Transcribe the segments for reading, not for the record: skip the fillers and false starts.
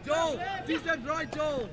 Joel, two steps right, Joel.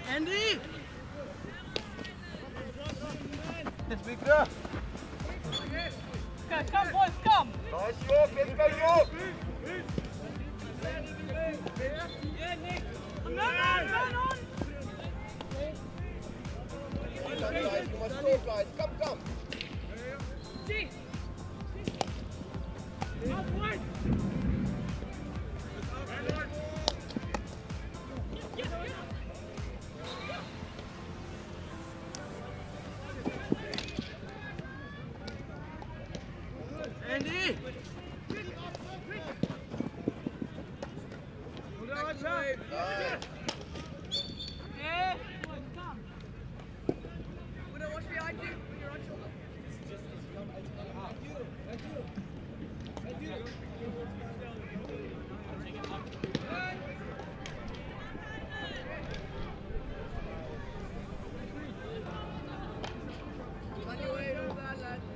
Andy! It's bigger. Okay, come boys, come! Nice York, let's go York. Run on! Guys, you must score guys, come. Andy! Yeah. Watch behind you. Put your right shoulder.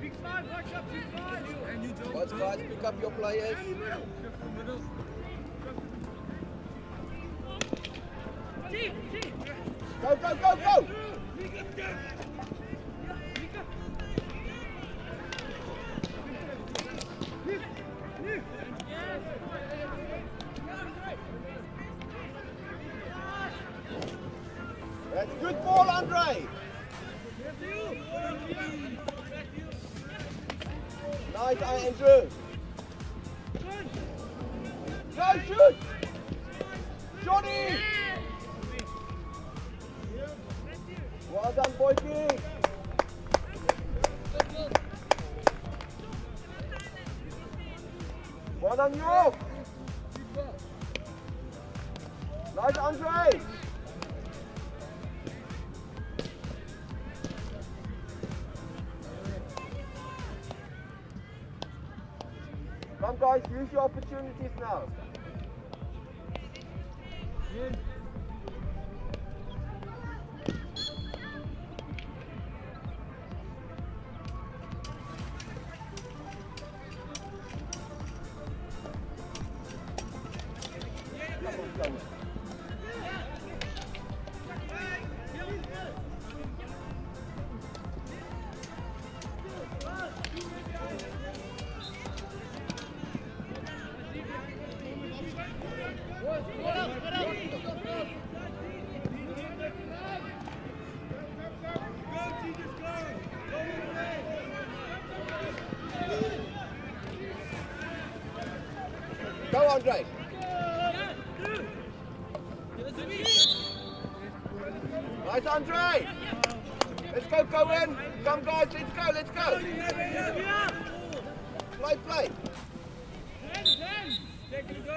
Big five, watch up, big five. Watch guys, pick up your players. Go! That's a good ball, Andre. Nice, Andrew. Go, shoot! Johnny! Well done, Boyki. Well done, York. Nice, Andre. Come guys, use your opportunities now. Come on. Go, Andre. Nice, Andre. Let's go, Cohen. Come, guys. Let's go. Play. Take it go.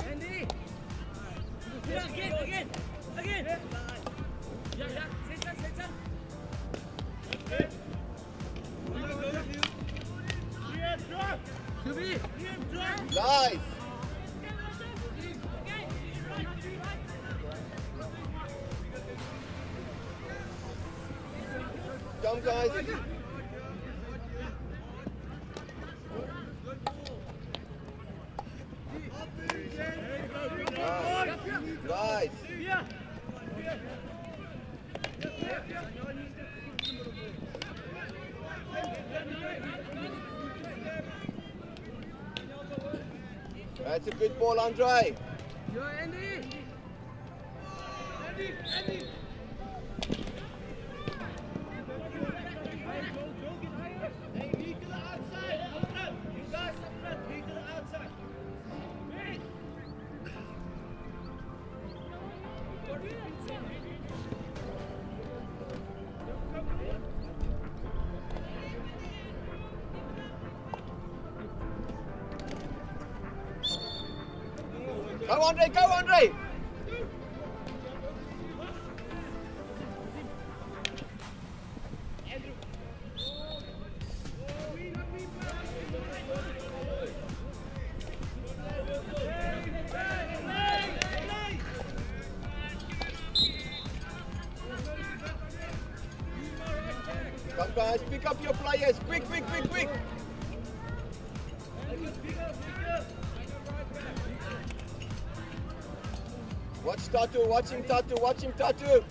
Andy! Again! Yeah. Sit down. Nice. Come, guys. Nice. That's a good ball, Andre. Yo, Andy! Andy! Hey, knee to the outside. Up front. You guys up front. Knee to the outside. Go, Andre! guys. Pick up your players. Quick, quick, quick, quick. Watch Tatu, watch him Tatu, watch him Tatu.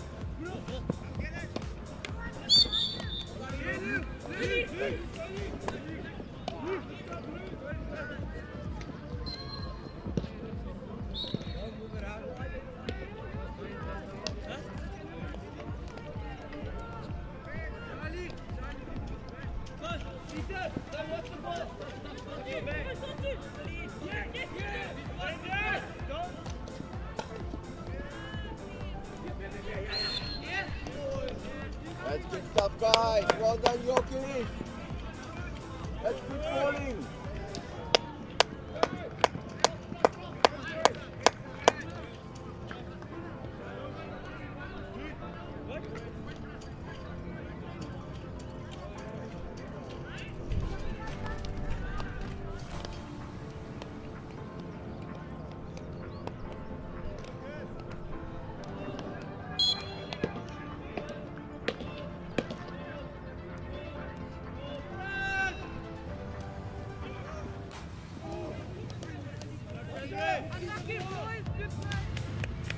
That's good stuff, guys. Well done, Jokic. That's good falling.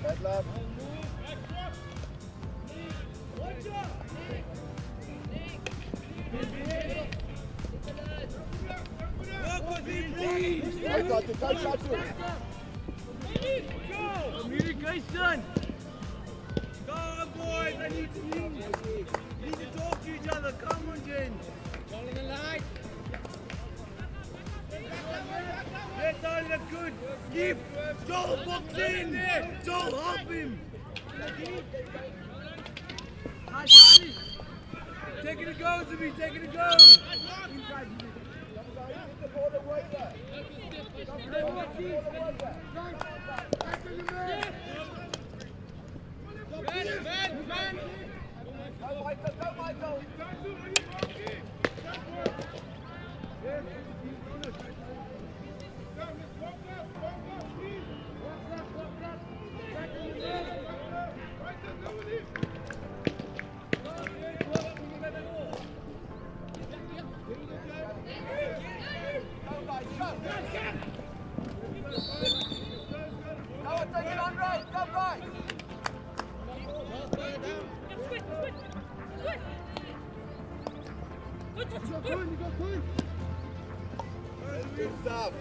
Bad luck. Communication! Come on, boys, I need to lead. We need to talk to each other. Come on, Jen. Joel in the light. Yes, Ollie, that's good. Keep Joel, box in there. Joel, help him. Nice, Ollie. Take it to go, to me. Take it to go. Go, Michael, go, Michael. Good stuff.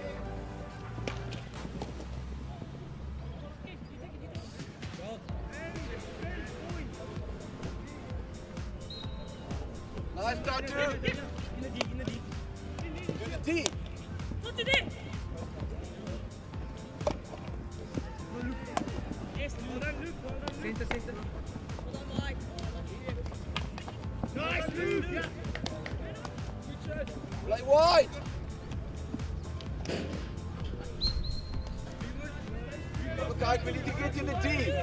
Nice start, too. In the deep. To the deep. What's it in? Yes, well done, Luke. Well done, Luke. Center. Hold on, Mike. Nice, Luke. Yeah. Play wide. Come on, guys, we need to get to the deep.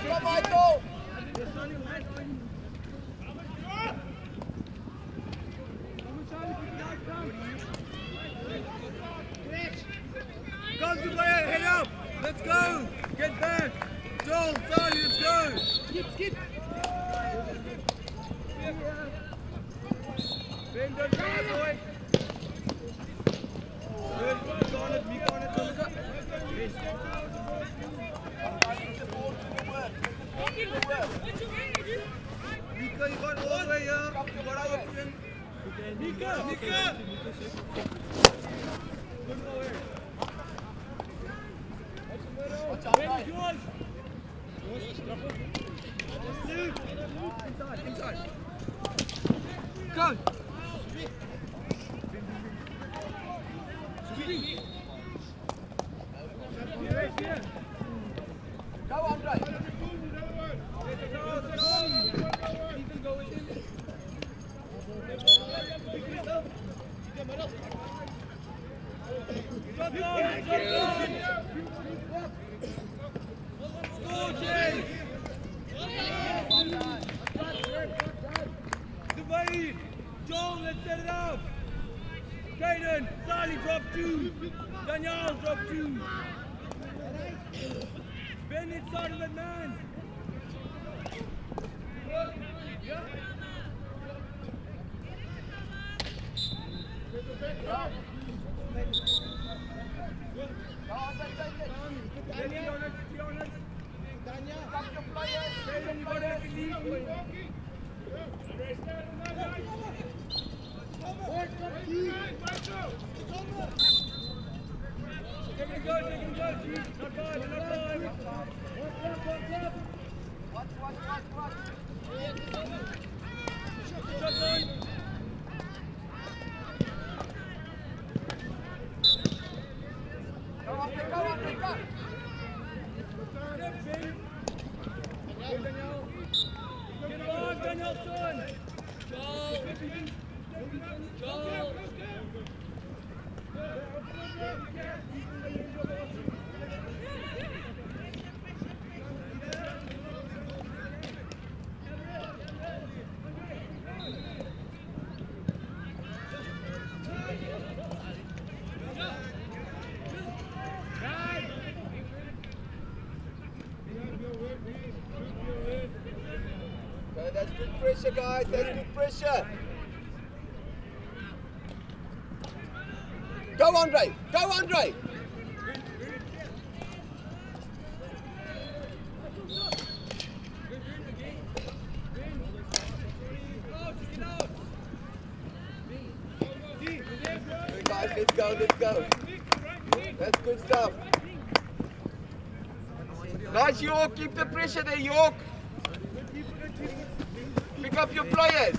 Come Michael! Come to my head up. Let's go. Get back. Joel, sorry, let's go. Skip. Ben, don't try, boy. Good. Be on it. Mika, you got all the way here. You got our friend. Mika. Watch out, guys. Inside. Go. Go, Andre. Joel, let's set it up. Kaden, Sally, drop 2. Daniel, drop 2. Ben inside of it, man. Okay, that's good pressure, guys. That's good pressure. Go, Andre. Good, guys. Let's go. That's good stuff. Nice, York. Keep the pressure there, York. Pick up your players.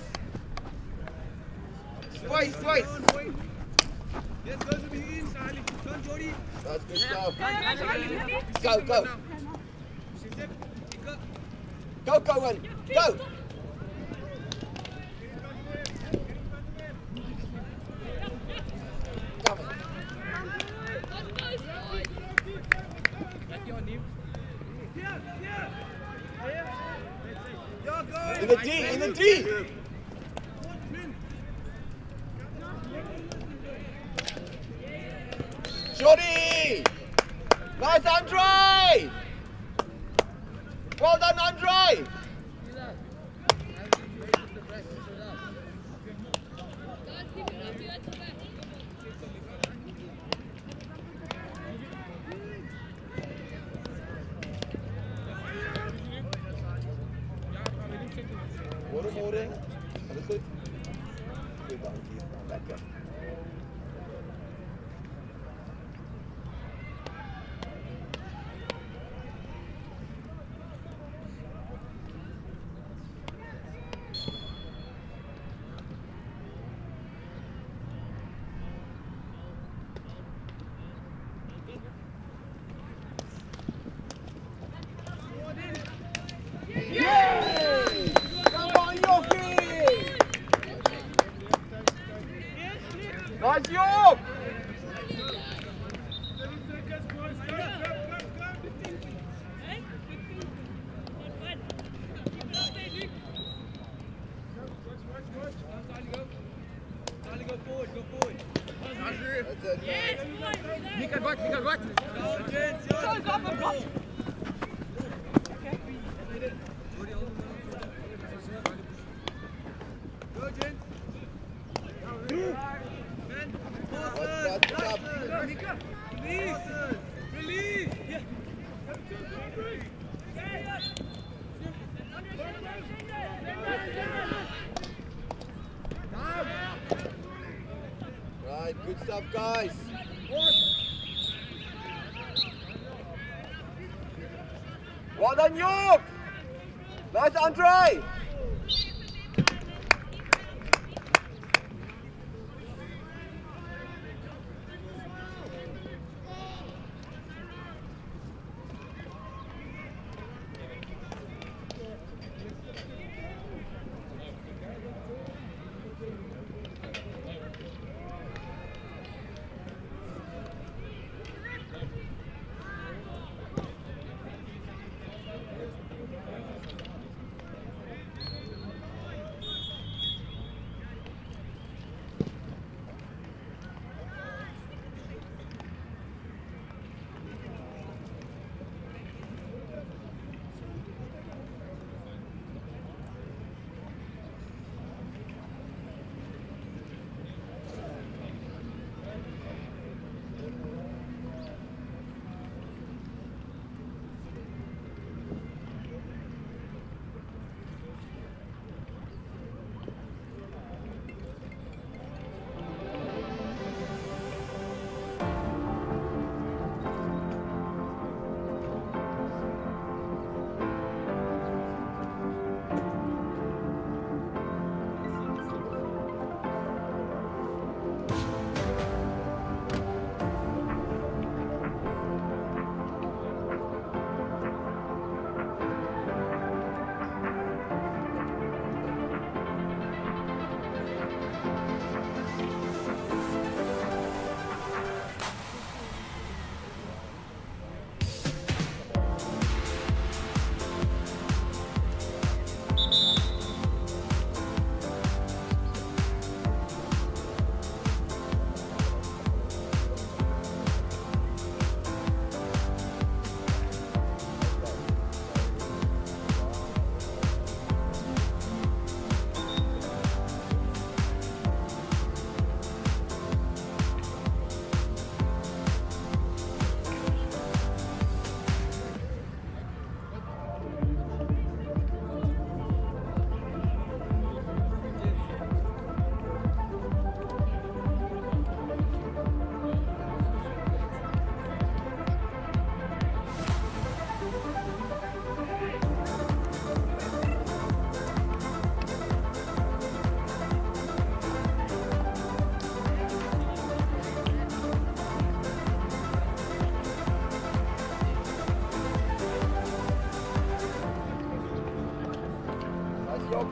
Twice. Yes, go to the inside. Turn, Jody. That's good stuff. Go. Go. Go, Cohen. Go. Come on. In the D. Jody! Nice, Andre! Well done, Andre! Morning. Alles goed? Goed, dankie. Lekker. Right, good stuff, guys. Well done, York. Nice, Andre.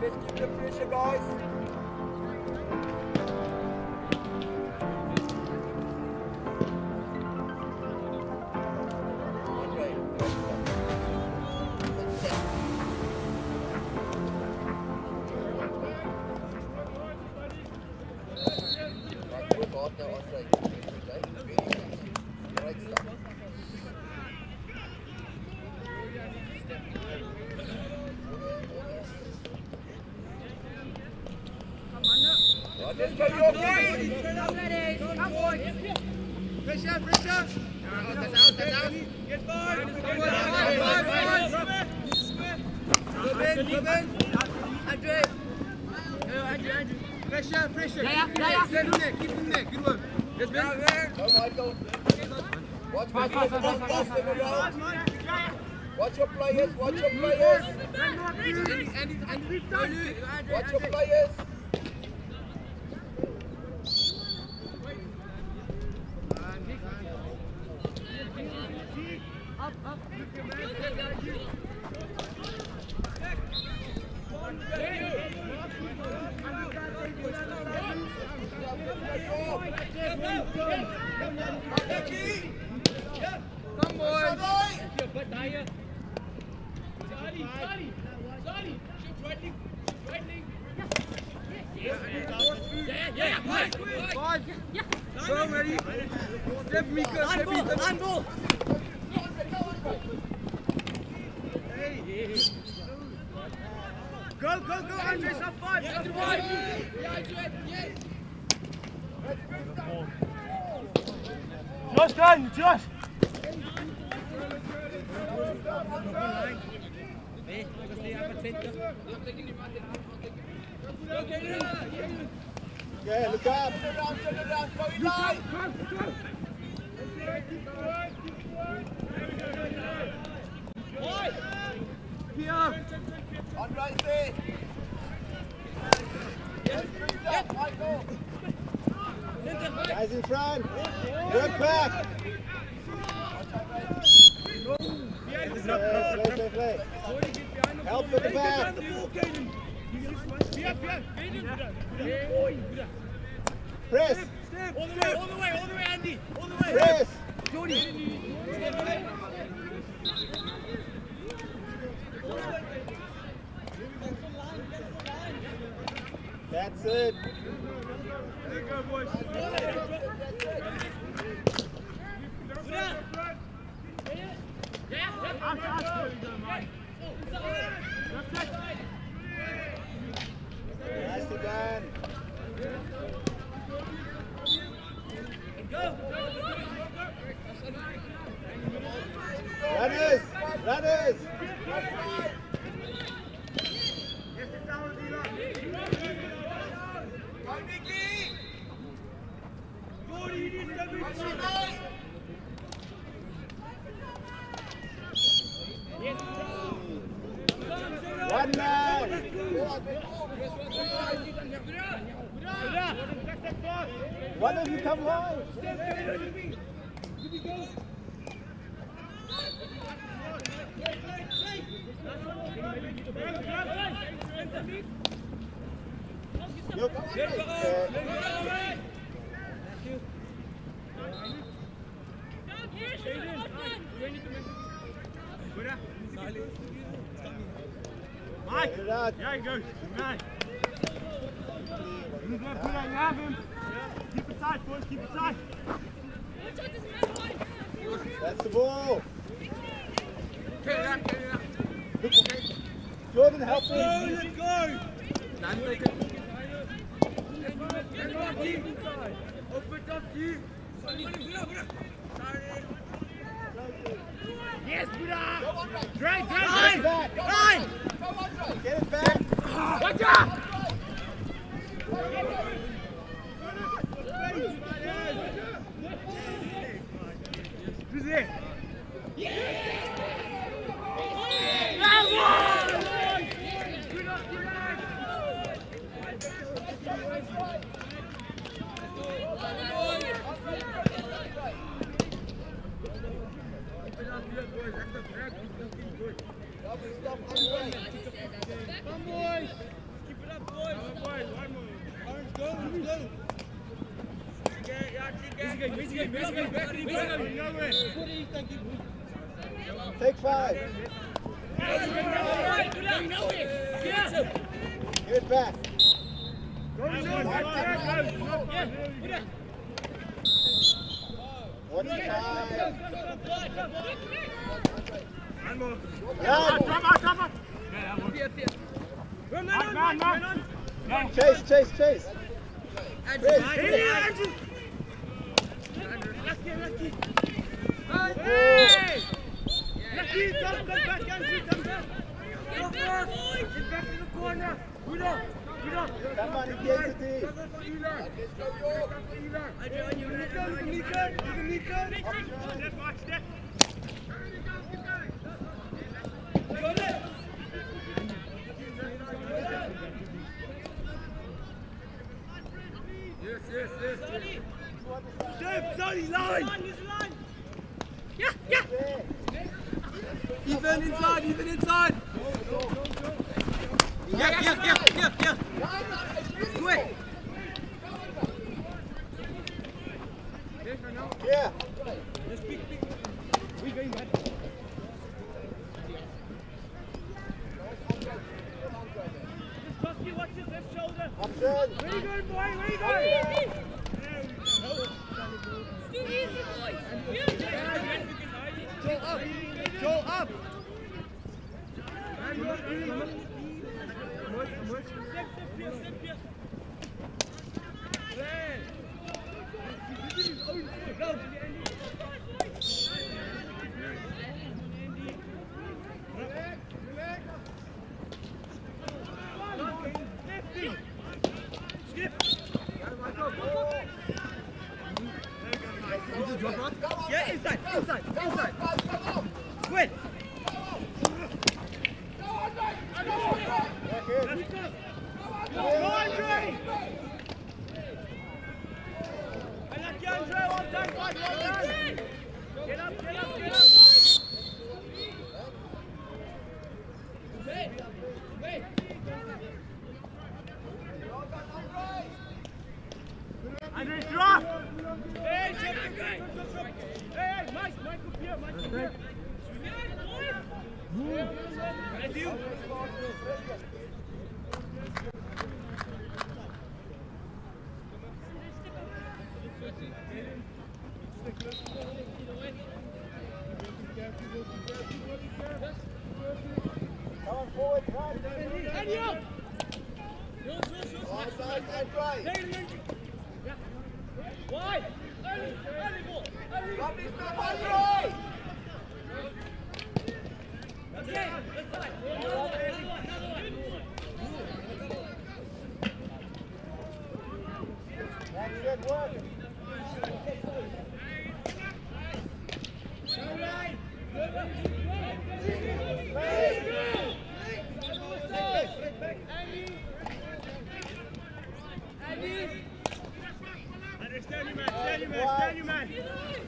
Let's keep the pressure, guys. Let's go, your boys! Come on! Pressure, pressure! That's out. Get forward! Come in! Andre! Andrew! Pressure! Keep him there, good work! Yes, man! Go, Michael! Watch my players, off them around! Watch your players, watch your players! Watch your players! Up! Come boys! Go, ready? Step Mika, step Mika. Go, Andres, up five. Josh, done, Josh. Hey, Okay, look up. Turn around, go in line. On right there. Yes, Michael. Guys in front. Work back. Play. Help with the back. Press. All the way, Andy. All the way. Press. That's it. There you go, boys. Nicely done. Runners! Runners! Go, Nicky. One man! One of you come wide! Look! Mike! Right. There you go. Man. He's going to put on have him. Keep it tight, boys. Keep it tight. That's the ball! Look, Jordan, help me! Let's go! Yes, Buddha! Drag! Line! Line! Get it back! Watch out! Who's there? Come boys! Keep it up, boys! Come on, boys! One more! Orange, go! Go! Take 5! Give it back! What's the time? Chase! Chase! Lucky, come back, Andrew, come back. Get back in the corner. Come on, intensity! Sorry, line! Yeah! Even inside! Yeah! Quick! Yeah! We going back. Watch his left shoulder. Option! Where you going, boy? Where you going? Too easy, boy. Joe up! Come on forward, right. Offside and right. Wide! Drop this back on right. Okay, let's go. That's good work. Stand your man, stand your man, stand your man.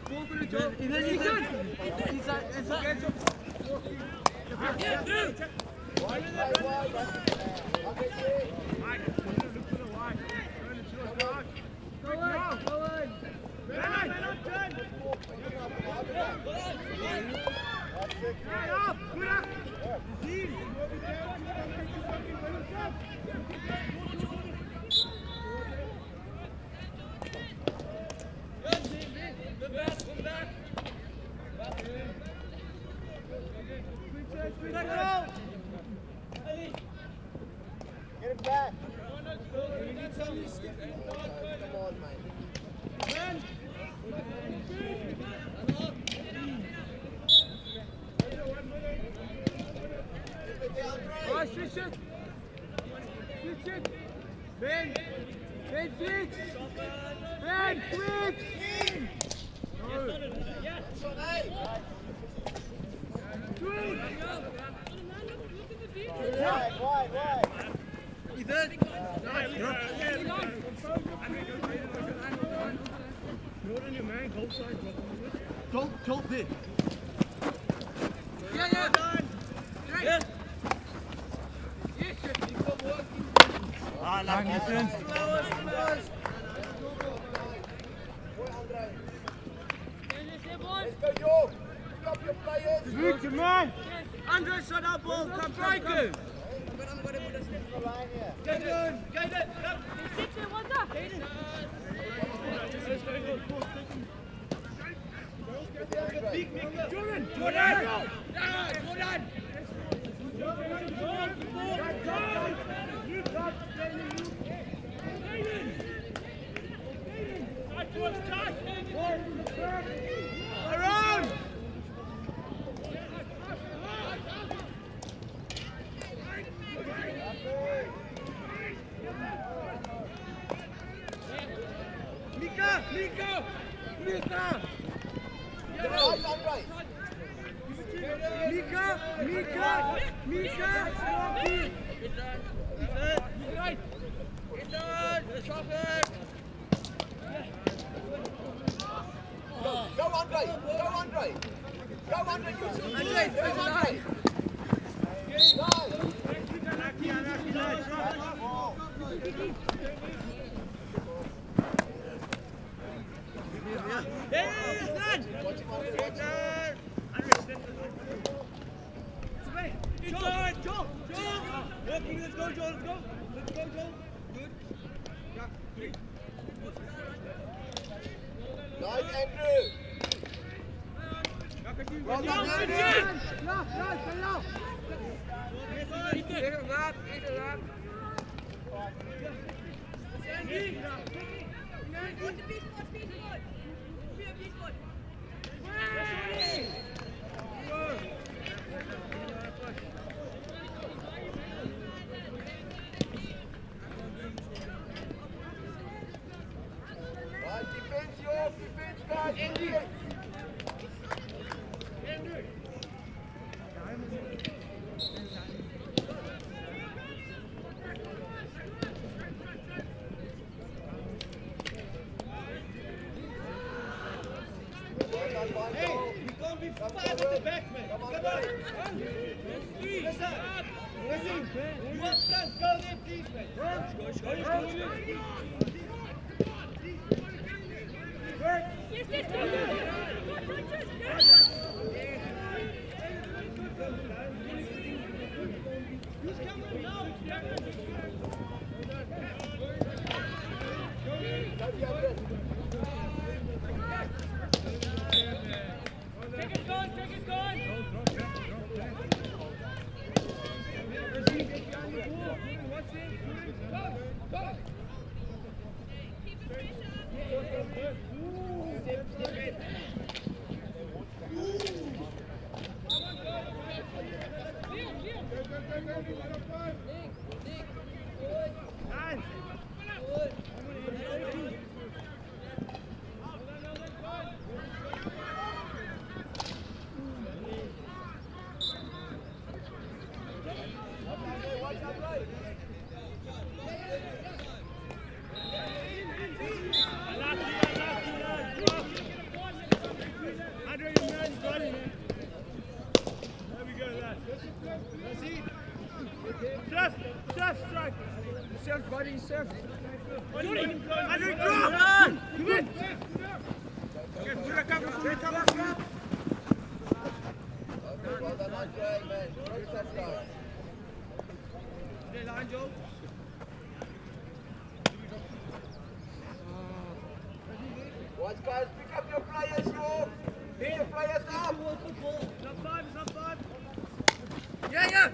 Go for the job. He's good. Yeah, through. Wide. Okay, Look to the wide. Go on. Man up, turn. That's it. Right up. Good up. Team. Get it back. come on, man. Oh, switch it. Switch it. Ben. Ben, switch. Ben, switch. Wide. Ethan. Go on your man, go side. Don't bid. Yeah. Done. Yes. Lang Ethan. Let's go, Joe. Pick up your players. Switch, man. Andre, shut up, ball. Come break it. The line here. Get it. Jordan. Around. Mika! Right on right. Mika! Go on right. Go on right, you Andre, Go on right. Joel! Walking, let's go, Joel, let's go. Good. Nice, Andrew. Well done, Andrew. Right, defense, guys. Andrew. Hey, we can't be fast at the back, man. Come on. Listen. You want to go there, please, man. Yes. Watch guys, pick up your players, yo! Pick your players up! Not five. Yeah.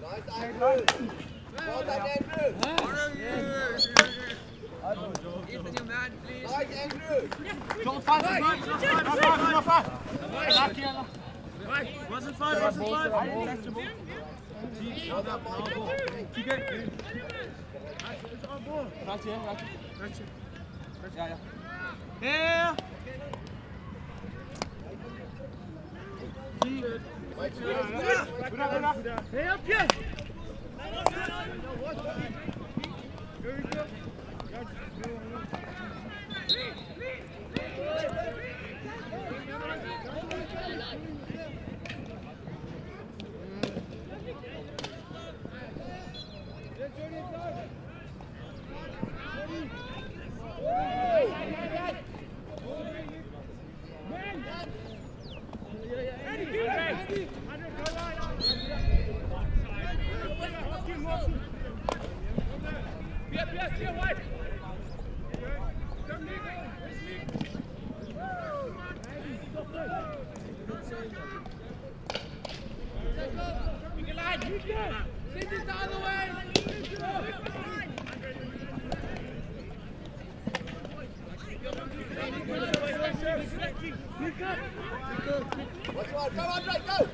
Nice, Andrew! Well done, Andrew! Ethan, your man, please. Nice, Andrew! Wasn't five. Well done, Michael! Here. Make sure it's good. Hey, up here. Watch one, go Andre, go!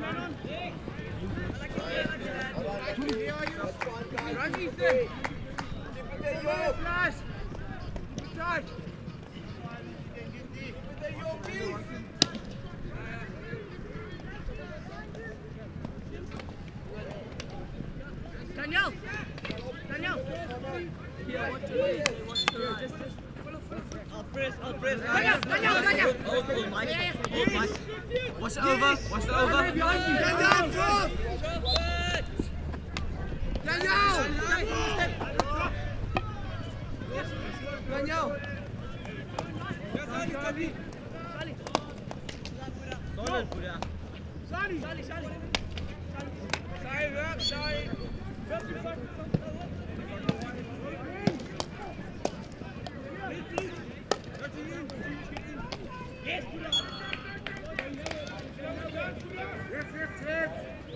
Man on. That's fine, guys. Run, Ethan. Keep it there, yo! Flash. Charge. Keep it there, yo, please! Daniel. I'll press. Daniel. Watch it over. Sorry.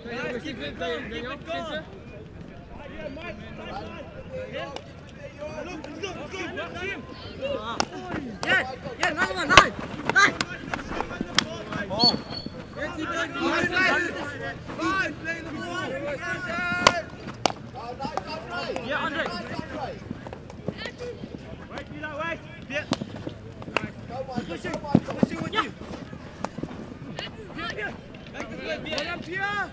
Yes, keep it going. Yeah, another one, nine. Play the ball! Nice, Yeah, Andre. Nice, Andre! Wait. Yeah. Go, Michael, Pushing go, Michael! with you. One Pierre.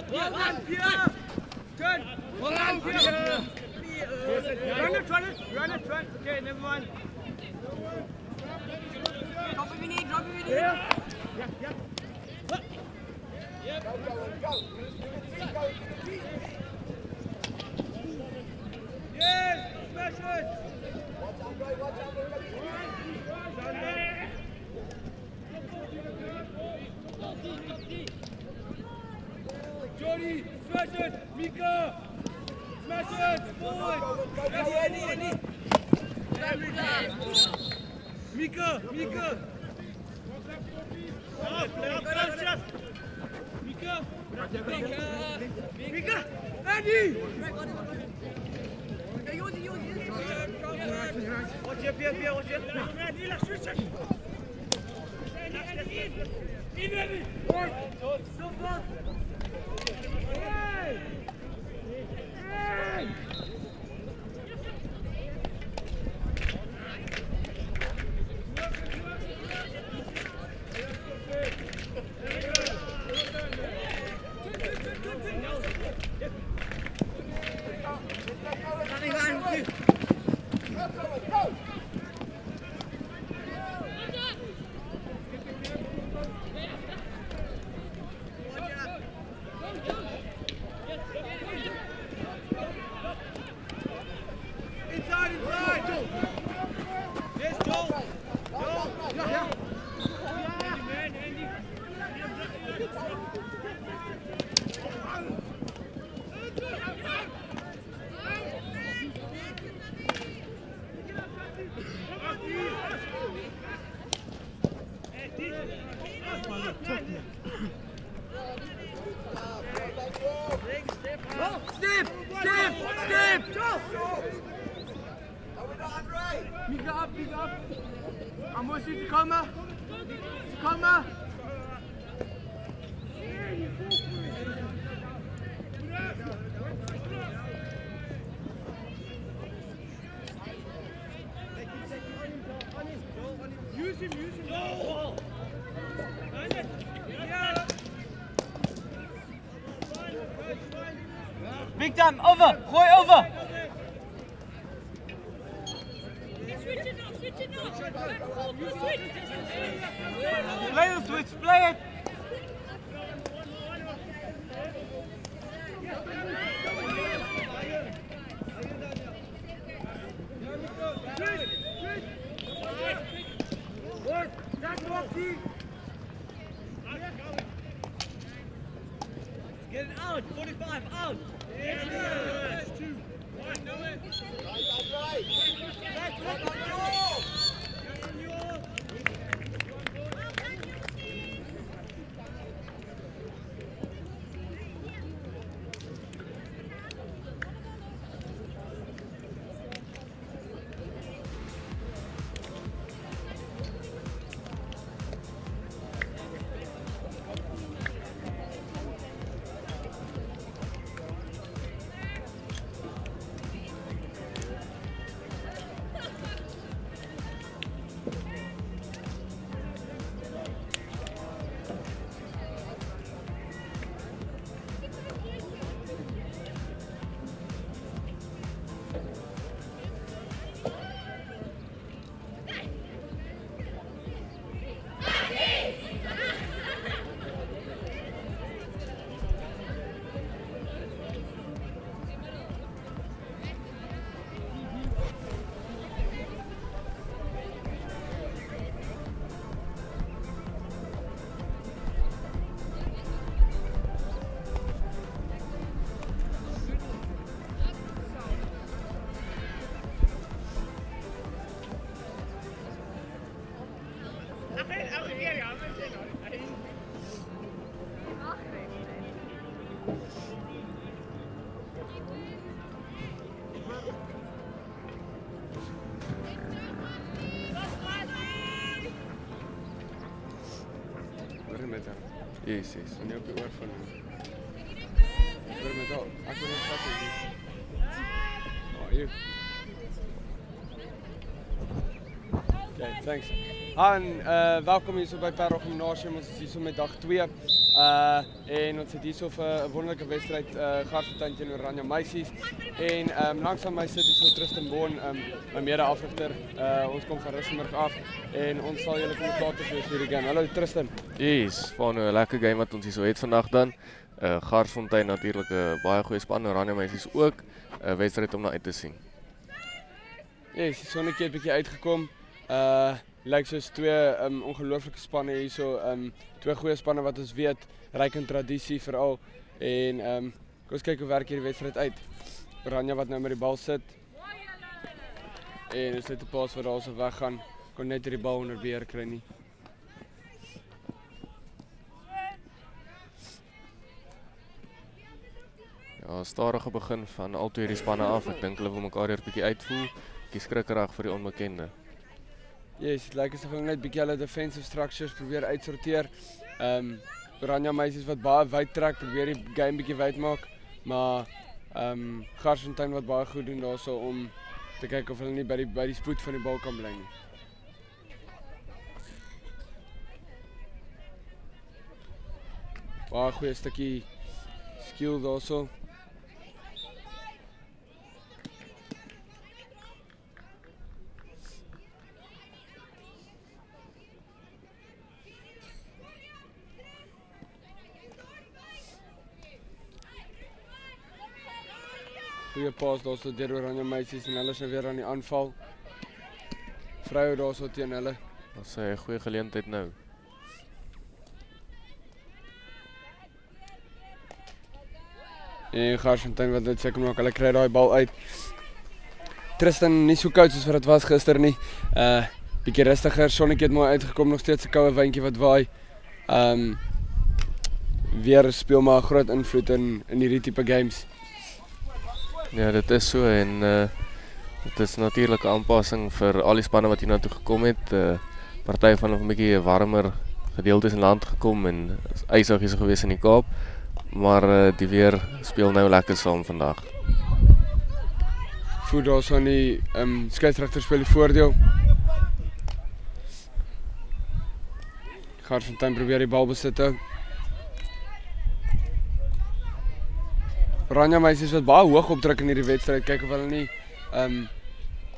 One Pierre. Turn. One Pierre. Run it. Okay, never mind. Drop if you need. Yeah. Go, go, go! Yes, smash it. Johnny, smash it. Mika, smash it. Forward. Eddie. Mika. Mika, Eddie. Watch your Pierre, watch your. Inside. Yes, Joel. Andy. Step! Mika up! I muss you to come. Use him. No! Big time, over! Gooi over! Play the switch, play it! Get it out, 45, out! Yes, 2, 1, do it! Yes. En jy op die oor van hom. Hoor met al. Ek wil net vat hier. Hier. Okay, thanks. En welkom hier so by Parel Gymnasium. Ons is hier so met dag 2. En ons het hierso vir 'n wonderlike wedstryd Garsfontein teen Oranje meisies. En langs aan my sit hier so Tristan Boon, my mede-afrigter. Ons kom van Rustenburg af en ons sal julle kommentators wees vir die game. Hallo Tristan. Yes, van 'n lekker game wat ons hier so het vandag dan. Garsfontein natuurlik 'n baie goeie span, Oranje meisies ook 'n wedstryd om na uit te sien. Yes, die sonnetjie het bietjie uitgekom. Lyk soos twee ongelooflike spanne hierso, twee goeie spanne wat ons weet, ryk in tradisie veral. En kom ons kyk hoe werk hierdie wedstryd uit. Oranje wat nou met die bal sit. En ons het 'n paas wat daarso weggaan. Kon net die bal onder beheer kry nie. Ja, stadige begin van al twee hierdie spanne af. Ek dink hulle wil mekaar hier 'n bietjie uitvoel. Bietjie skrikkerig vir die onbekende. Yes, dit lyk asof hulle net bietjie hulle defensive structures probeer uitsorteer. Oranje meisies wat baie wyd trek, probeer die game bietjie wyd maak, maar Garsfontein wat baie goed doen daarso om te kyk of hulle nie by die spoed van die bal kan bly nie. Baie goeie stukkie skill daarso. Goeie paas daarso deur Oranje meisies en hulle is nou weer aan die aanval. Vroue daarso teen hulle. Dat is 'n goeie geleentheid nou. En Garsfontein wat net seker maak, hulle kry daai bal uit. Tristan nie so koud soos wat dit was gister nie. Bietjie rustiger, sonnetjie het mooi uitgekom, nog steeds 'n koue windjie wat waai. Weer speel maar 'n groot invloed in hierdie tipe games. Ja, dit is so en dit is natuurlik 'n aanpassing vir al die spanne wat hier na toe gekom het. Party van hulle 'n bietjie warmer gedeeltes in land gekom en ysig is gewees in die Kaap. Maar die weer speel nou lekker saam vandag. Voet daarso aan die skeieregter speel die voordeel. Garsfontein probeer die bal besit hou. Oranje meisies wat baie hoog opdruk in hierdie wedstryd, kyk of hulle nie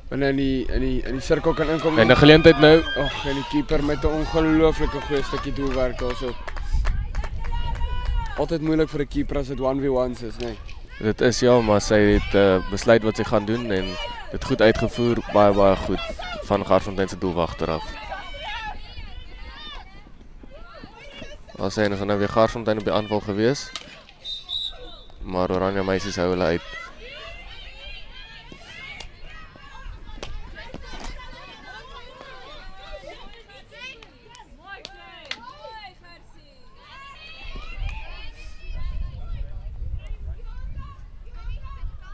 binne in die sirkel kan inkom. En 'n geleentheid nou. Ag, en die keeper met 'n ongelooflike goeie stukkie doelwerk daarso. Altyd moeilik vir 'n keeper as dit 1v1's is, nee. Dit is ja, maar sy het besluit wat sy gaan doen en dit goed uitgevoer, baie goed van Garsfontein se doelwagter af. Ons sien ons nou weer Garsfontein op die aanval gewees. Maar Oranje meisies hou hulle uit.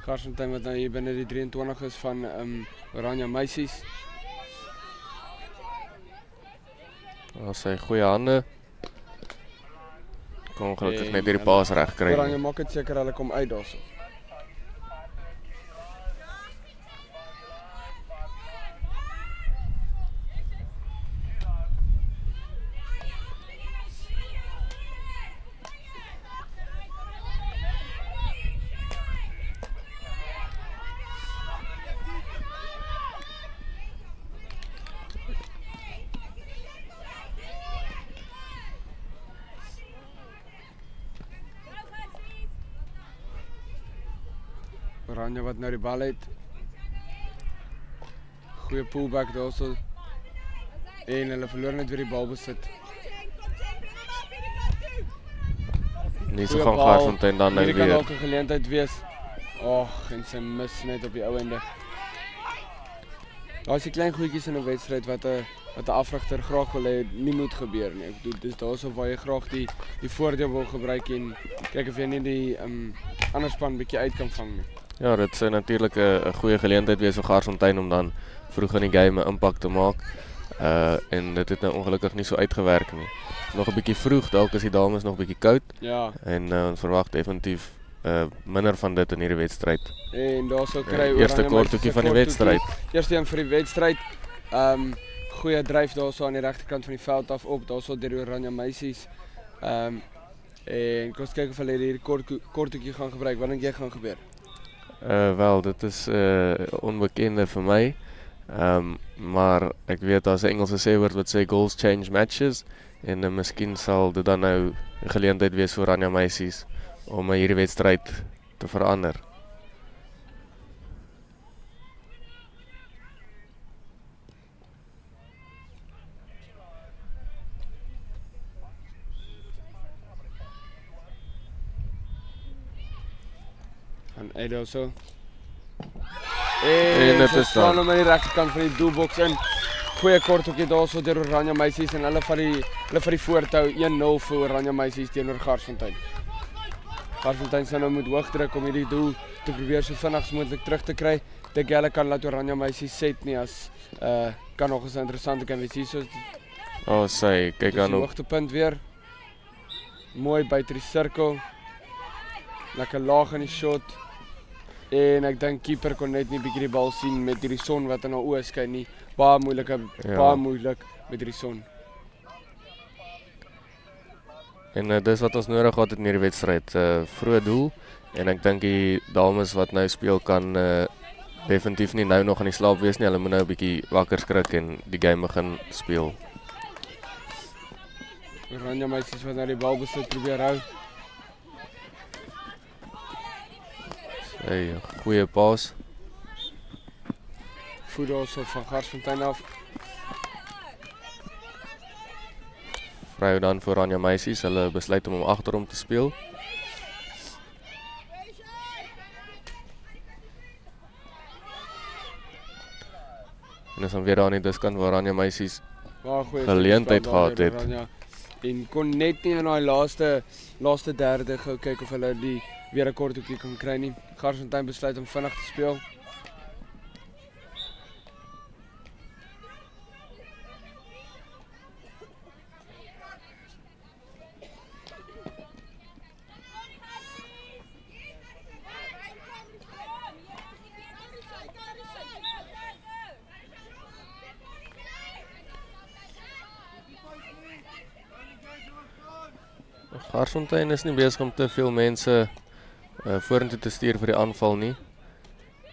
Garsfontein wat nou hier binne die 23 is van Oranje meisies. Ons sy goeie hande. Kom gelukkig net hierdie paas reg kry. Oranje maak dit seker hulle kom uit daarso. Oranje wat nou die bal het. Goeie pullback daarso. En hulle verloor net weer die bal besit. Nie so gaan Garsfontein dan nou Hierdie kan weer. ook 'n geleentheid wees. Ag, en sy mis net op die ou ende. Daar's die klein goedjies in 'n wedstryd wat 'n afrigter graag wil hê nie moet gebeur nie. Ek bedoel dis daarso waar jy graag die voordeel wil gebruik en kyk of jy nie die ander span bietjie uit kan vang nie. Ja, dit sou natuurlik 'n goeie geleentheid wees vir Garsfontein om dan vroeg in die game 'n impak te maak. En dit het nou ongelukkig nie so uitgewerk nie. Nog 'n bietjie vroeg, dalk is die dames nog 'n bietjie koud. Ja. En ons verwag definitief minder van dit in hierdie wedstryd. En daar sal kry eerste korttoekie van die wedstryd. Eerste een vir die wedstryd. Goeie dryf daarso aan die regterkant van die veld af op, daarso deur die Oranje meisies. En kom ons kyk of hulle hierdie korthoekie gaan gebruik. Wat dink jy gaan gebeur? Wel, dit is onbekende vir my. Maar ek weet daar's 'n Engelse sêwoord wat sê goals change matches en miskien sal dit dan nou 'n geleentheid wees vir Oranje meisies om hierdie wedstryd te verander. En Edo so. En dit ze is slaan dan. hom aan die regterkant van die doelbox in. Goeie korthoekie daarso deur Oranje meisies en hulle vat die voortou 1-0 vir Oranje meisies teenoor Garsfontein. Garsfontein sal nou moet hoog druk om hierdie doel te probeer so vinnig as moontlik terug te kry. Dink jy hulle kan laat Oranje meisies set nie as kan nog 'n interessante kan wees hier so. Sy kyk Dis aan die op. hoogtepunt weer. Mooi buite die sirkel. Lekker laag in die shot. En ek dink keeper kon net nie bietjie die bal sien met hierdie son wat in haar oë skyn nie. Baie moeilik met hierdie son. En dis wat ons nodig gehad het in hierdie wedstryd. Vroeë doel en ek dink die dames wat nou speel kan definitief nie nou nog aan die slaap wees nie. Hulle moet nou 'n bietjie wakker skrik en die game begin speel. Oranje meisies wat nou die bal besit probeer hou. Hey, goeie paas. Voet also van Garsfontein af. Vry dan vir Oranje meisies. Hulle besluit om agterom te speel. En is dan weer daar aan die diskant waar Oranje meisies Baie goeie geleentheid spel daar gehad deur het. Oranje. En kon net nie in daai laaste derde gou kyk of hulle die weer 'n korthoekie kan kry nie. Garsfontein besluit om vinnig te speel. Garsfontein is nie besig om te veel mense vorentoe te stuur vir die aanval nie.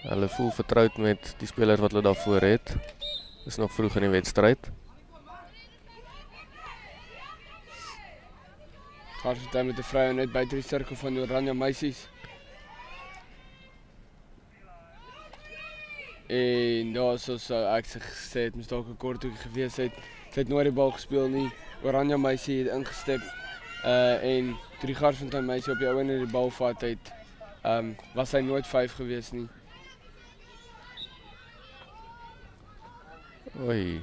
Hulle voel vertroud met die spelers wat hulle daarvoor het. Dis nog vroeg in die wedstryd. Garsfontein met 'n vrye net buite die sirkel van die Oranje meisies. En daar sou ek gesê het moes dalk 'n korthoekie gewees het. Sy het nooit die bal gespeel nie. Oranje meisie het ingestep. En toe die Garsfontein meisie op die ou en die bal vat het, was hy nooit 5 gewees nie. Oei.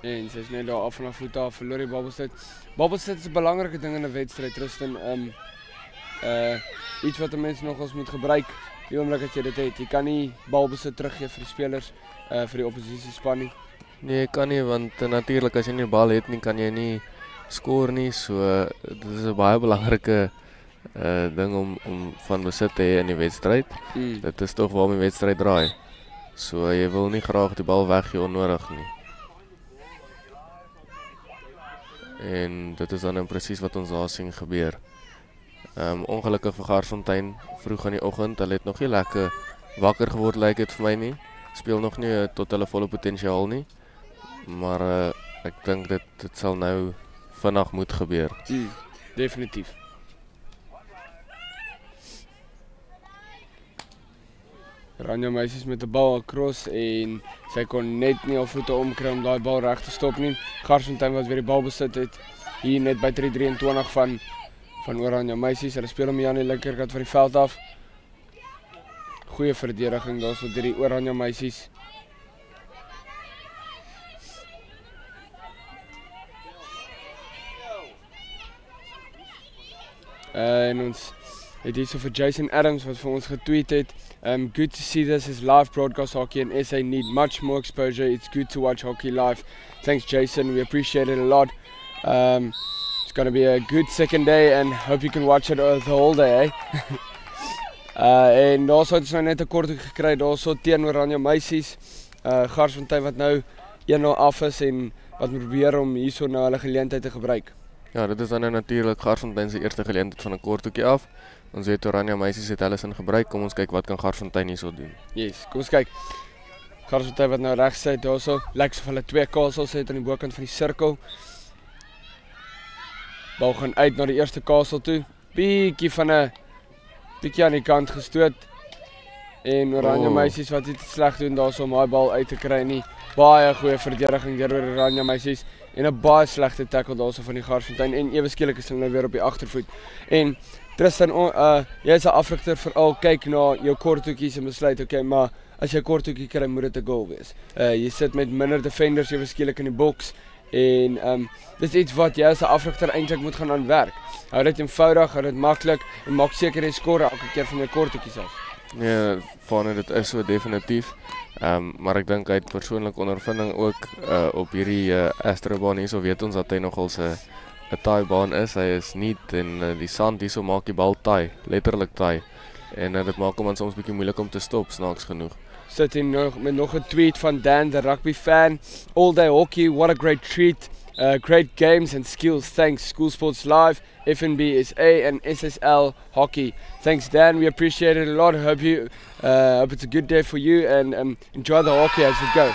En sy is net daar af van haar voete af, verloor die balbesit. Balbesit is 'n belangrike ding in 'n wedstryd, Tristan. Iets wat 'n mens nogals moet gebruik, die oomblik as jy dit het. Jy kan nie balbesit teruggee vir die spelers, vir die oppositiespan nie. Nee, jy kan nie, want natuurlik as jy nie die bal het nie, kan jy nie skoor nie. So dit is 'n baie belangrike ding om van besit te hê in die wedstryd. Dit is tog waarom die wedstryd draai. So jy wil nie graag die bal weggee onnodig nie. En dit is dan nou presies wat ons daar sien gebeur. Ongelukkig vir Garsfontein vroeg in die oggend. Hulle het nog nie lekker wakker geword lyk dit vir my nie. Speel nog nie tot hulle volle potensiaal nie. Maar ek dink dit sal nou vinnig moet gebeur. Definitief. Oranje meisies met 'n bal across en sy kon net nie haar voete omkry om daai bal reg te stop nie. Garsfontein wat weer die bal besit het hier net by 3:23 van Oranje meisies. Hulle speel hom hier aan die linkerkant van die veld af. Goeie verdediging daarso deur die Oranje meisies. En ons het hierso vir Jason Adams wat vir ons getweet het. Good to see this is live broadcast hockey and SA need much more exposure. It's good to watch hockey live. Thanks Jason, we appreciate it a lot. It's going to be a good second day and hope you can watch it the whole day, en daarso het ons nou net 'n korting gekry daarso teen Oranje meisies. Garsfontein wat nou 1-0 af is en wat probeer om hierso nou hulle geleentheid te gebruik. Ja, dit is dan natuurlik Garsfontein se eerste geleentheid van 'n kort hoekie af. Ons weet Oranje meisies het hulle in gebruik. Kom ons kyk wat kan Garsfontein hierso doen. Yes, kom ons kyk. Garsfontein wat nou regs sit daarso. Lyk of hulle twee kastels het aan die bokant van die sirkel. Bal gaan uit na die eerste kastel toe. Bietjie aan die kant gestoot. En Oranje meisies wat dit sleg doen daarso om daai bal uit te kry nie. Baie goeie verdediging deur Oranje meisies en 'n baie slegte tackle daarso van die Garsfontein en ewe skielik is hulle nou weer op die agtervoet. En Tristan, jy is 'n afrigter veral kyk na jou korthoekies en besluit, okay, maar as jy 'n korthoekie kry, moet dit 'n goal wees. Jy sit met minder defenders ewe skielik in die boks en dis iets wat jy as 'n afrigter eintlik moet gaan aan werk. Hou dit eenvoudig, hou dit maklik en maak seker jy skoor elke keer van jou korthoekies af. Nee, van dit is so definitief. Maar ek dink hy het persoonlik ondervinding ook op hierdie Astrobaan hierso weet ons dat hy nogals 'n taai baan is. Hy is nie en die sand hierso maak die bal taai, letterlik taai. En dit maak hom soms bietjie moeilik om te stop, snaaks genoeg. Sit hier met nog 'n tweet van Dan, the rugby fan. All day hockey, what a great treat. Great games and skills. Thanks, School Sports Live, FNB SA and SSL Hockey. Thanks Dan, we appreciate it a lot. Hope it's a good day for you and enjoy the hockey as it go.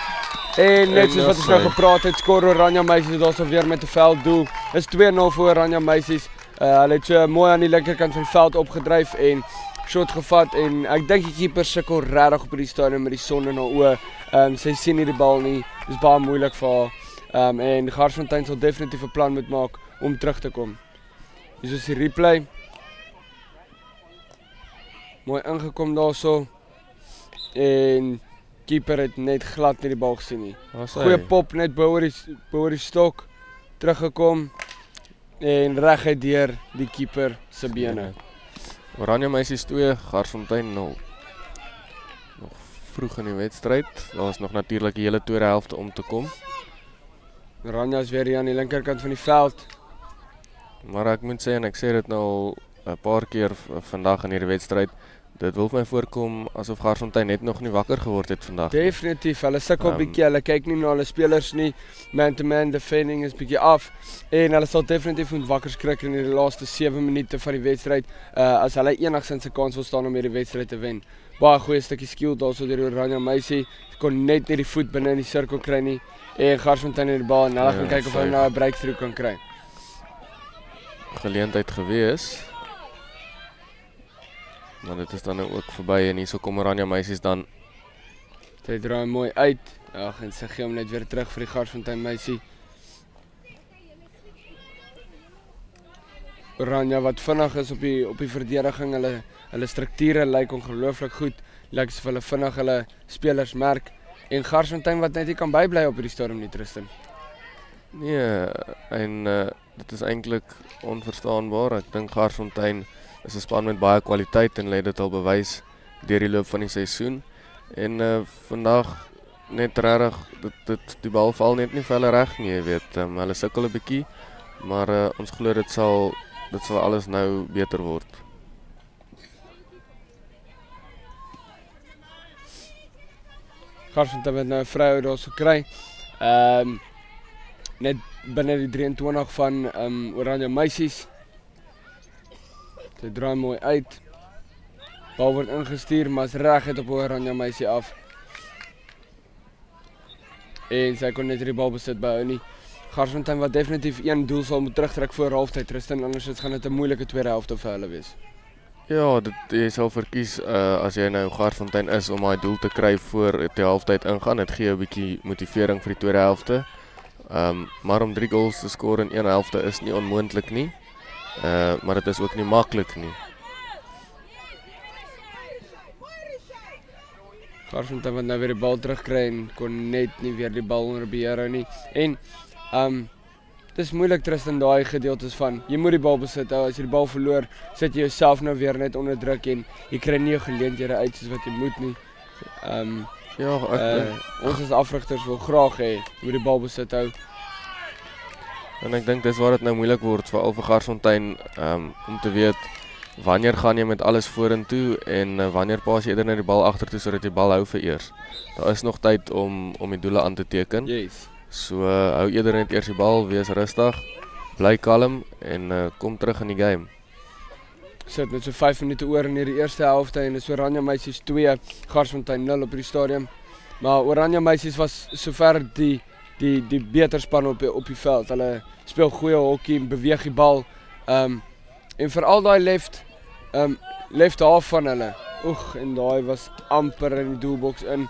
En net soos wat ons nou gepraat het, skoor Oranje meisies daarso weer met 'n velddoel. Is 2-0 vir Oranje meisies. Hulle het so mooi aan die linkerkant van die veld opgedryf en shot gevat en ek dink die keeper sukkel regtig op hierdie stadium met die son in haar oë. Sy sien nie die bal nie. Dis baie moeilik vir haar. En Garsfontein sal definitief 'n plan moet maak om terug te kom. Hier is die replay. Mooi ingekom daarso. En keeper het net glad nie die bal gesien nie. Goeie pop net bo oor die stok teruggekom en reguit deur die keeper se bene. Oranje meisies 2, Garsfontein 0. Nog vroeg in die wedstryd. Daar is nog natuurlik die hele tweede helfte om te kom. Oranje is weer hier aan die linkerkant van die veld. Maar ek moet sê en ek sê dit nou al 'n paar keer vandag in hierdie wedstryd. Dit wil vir my voorkom asof Garsfontein net nog nie wakker geword het vandag. Definitief, hulle sukkel bietjie, hulle kyk nie na hulle spelers nie. Man-to-man defending is bietjie af en hulle sal definitief moet wakker skrik in die laaste 7 minute van die wedstryd as hulle enigsins 'n kans wil staan om hierdie wedstryd te wen. Baie goeie stukkie skill daarso deur Oranje meisie. Kon net nie die voet binne in die sirkel kry nie en Garsfontein het die bal en hulle gaan kyk of hulle nou 'n breakthrough kan kry. Geleentheid gewees. Maar dit is dan nou ook verby en hierso kom Oranje meisies dan. Sy draai mooi uit. Ag en sy gee hom net weer terug vir die Garsfontein meisie. Oranje wat vinnig is op die verdediging. Hulle strukture lyk ongelooflik goed. Lyk asof hulle vinnig hulle spelers merk en Garsfontein wat net nie kan bybly op hierdie stadium nie, Tristan. Nee, en dit is eintlik onverstaanbaar. Ek dink Garsfontein is 'n span met baie kwaliteit en hulle het dit al bewys deur die loop van die seisoen. En vandag net regtig die bal val net nie vir hulle reg nie, jy weet. Hulle sukkel 'n bietjie, maar ons glo dit sal alles nou beter word. Garsfontein het nou 'n vrou daarso kry. Net binne die 23 van Oranje meisies. Sy draai mooi uit. Bal word ingestuur, maar is reguit op Oranje meisie af. En sy kon net die bal besit behou nie. Garsfontein wat definitief een doel sal moet terugtrek voor halftyd, Tristan, anders gaan dit 'n moeilike tweede helfte vir hulle wees. Ja, jy sal verkies as jy nou Garsfontein is om daai doel te kry voor die halftyd ingaan. Dit gee 'n bietjie motivering vir die tweede helfte. Maar om 3 goals te skoor in een helfte is nie onmoontlik nie. Maar dit is ook nie maklik nie. Garsfontein wat nou weer die bal terugkry en kon net nie weer die bal onder beheer hou nie. En dit is moeilik Tristan daai gedeeltes van jy moet die bal besit hou. As jy die bal verloor, sit jy jouself nou weer net onder druk en jy kry nie jou geleenthede uit soos wat jy moet nie. Ja, ons as afrigters wil graag hê jy moet die bal besit hou. En ek dink dis waar dit nou moeilik word veral vir Garsfontein om te weet wanneer gaan jy met alles vorentoe en wanneer pas jy eerder net die bal agtertoe sodat jy bal hou vir eers. Daar is nog tyd om die doele aan te teken. Yes. So hou eerder net eers die bal, wees rustig bly kalm en kom terug in die game. Sit met so 5 minute oor in hierdie eerste helfte en dis Oranje Meisies 2, Garsfontein 0 op die stadium. Maar Oranje Meisies was sover die beter span op die veld. Hulle speel goeie hokkie, beweeg die bal. En veral daai left half van hulle. Oeg, en daai was amper in die doelbox in.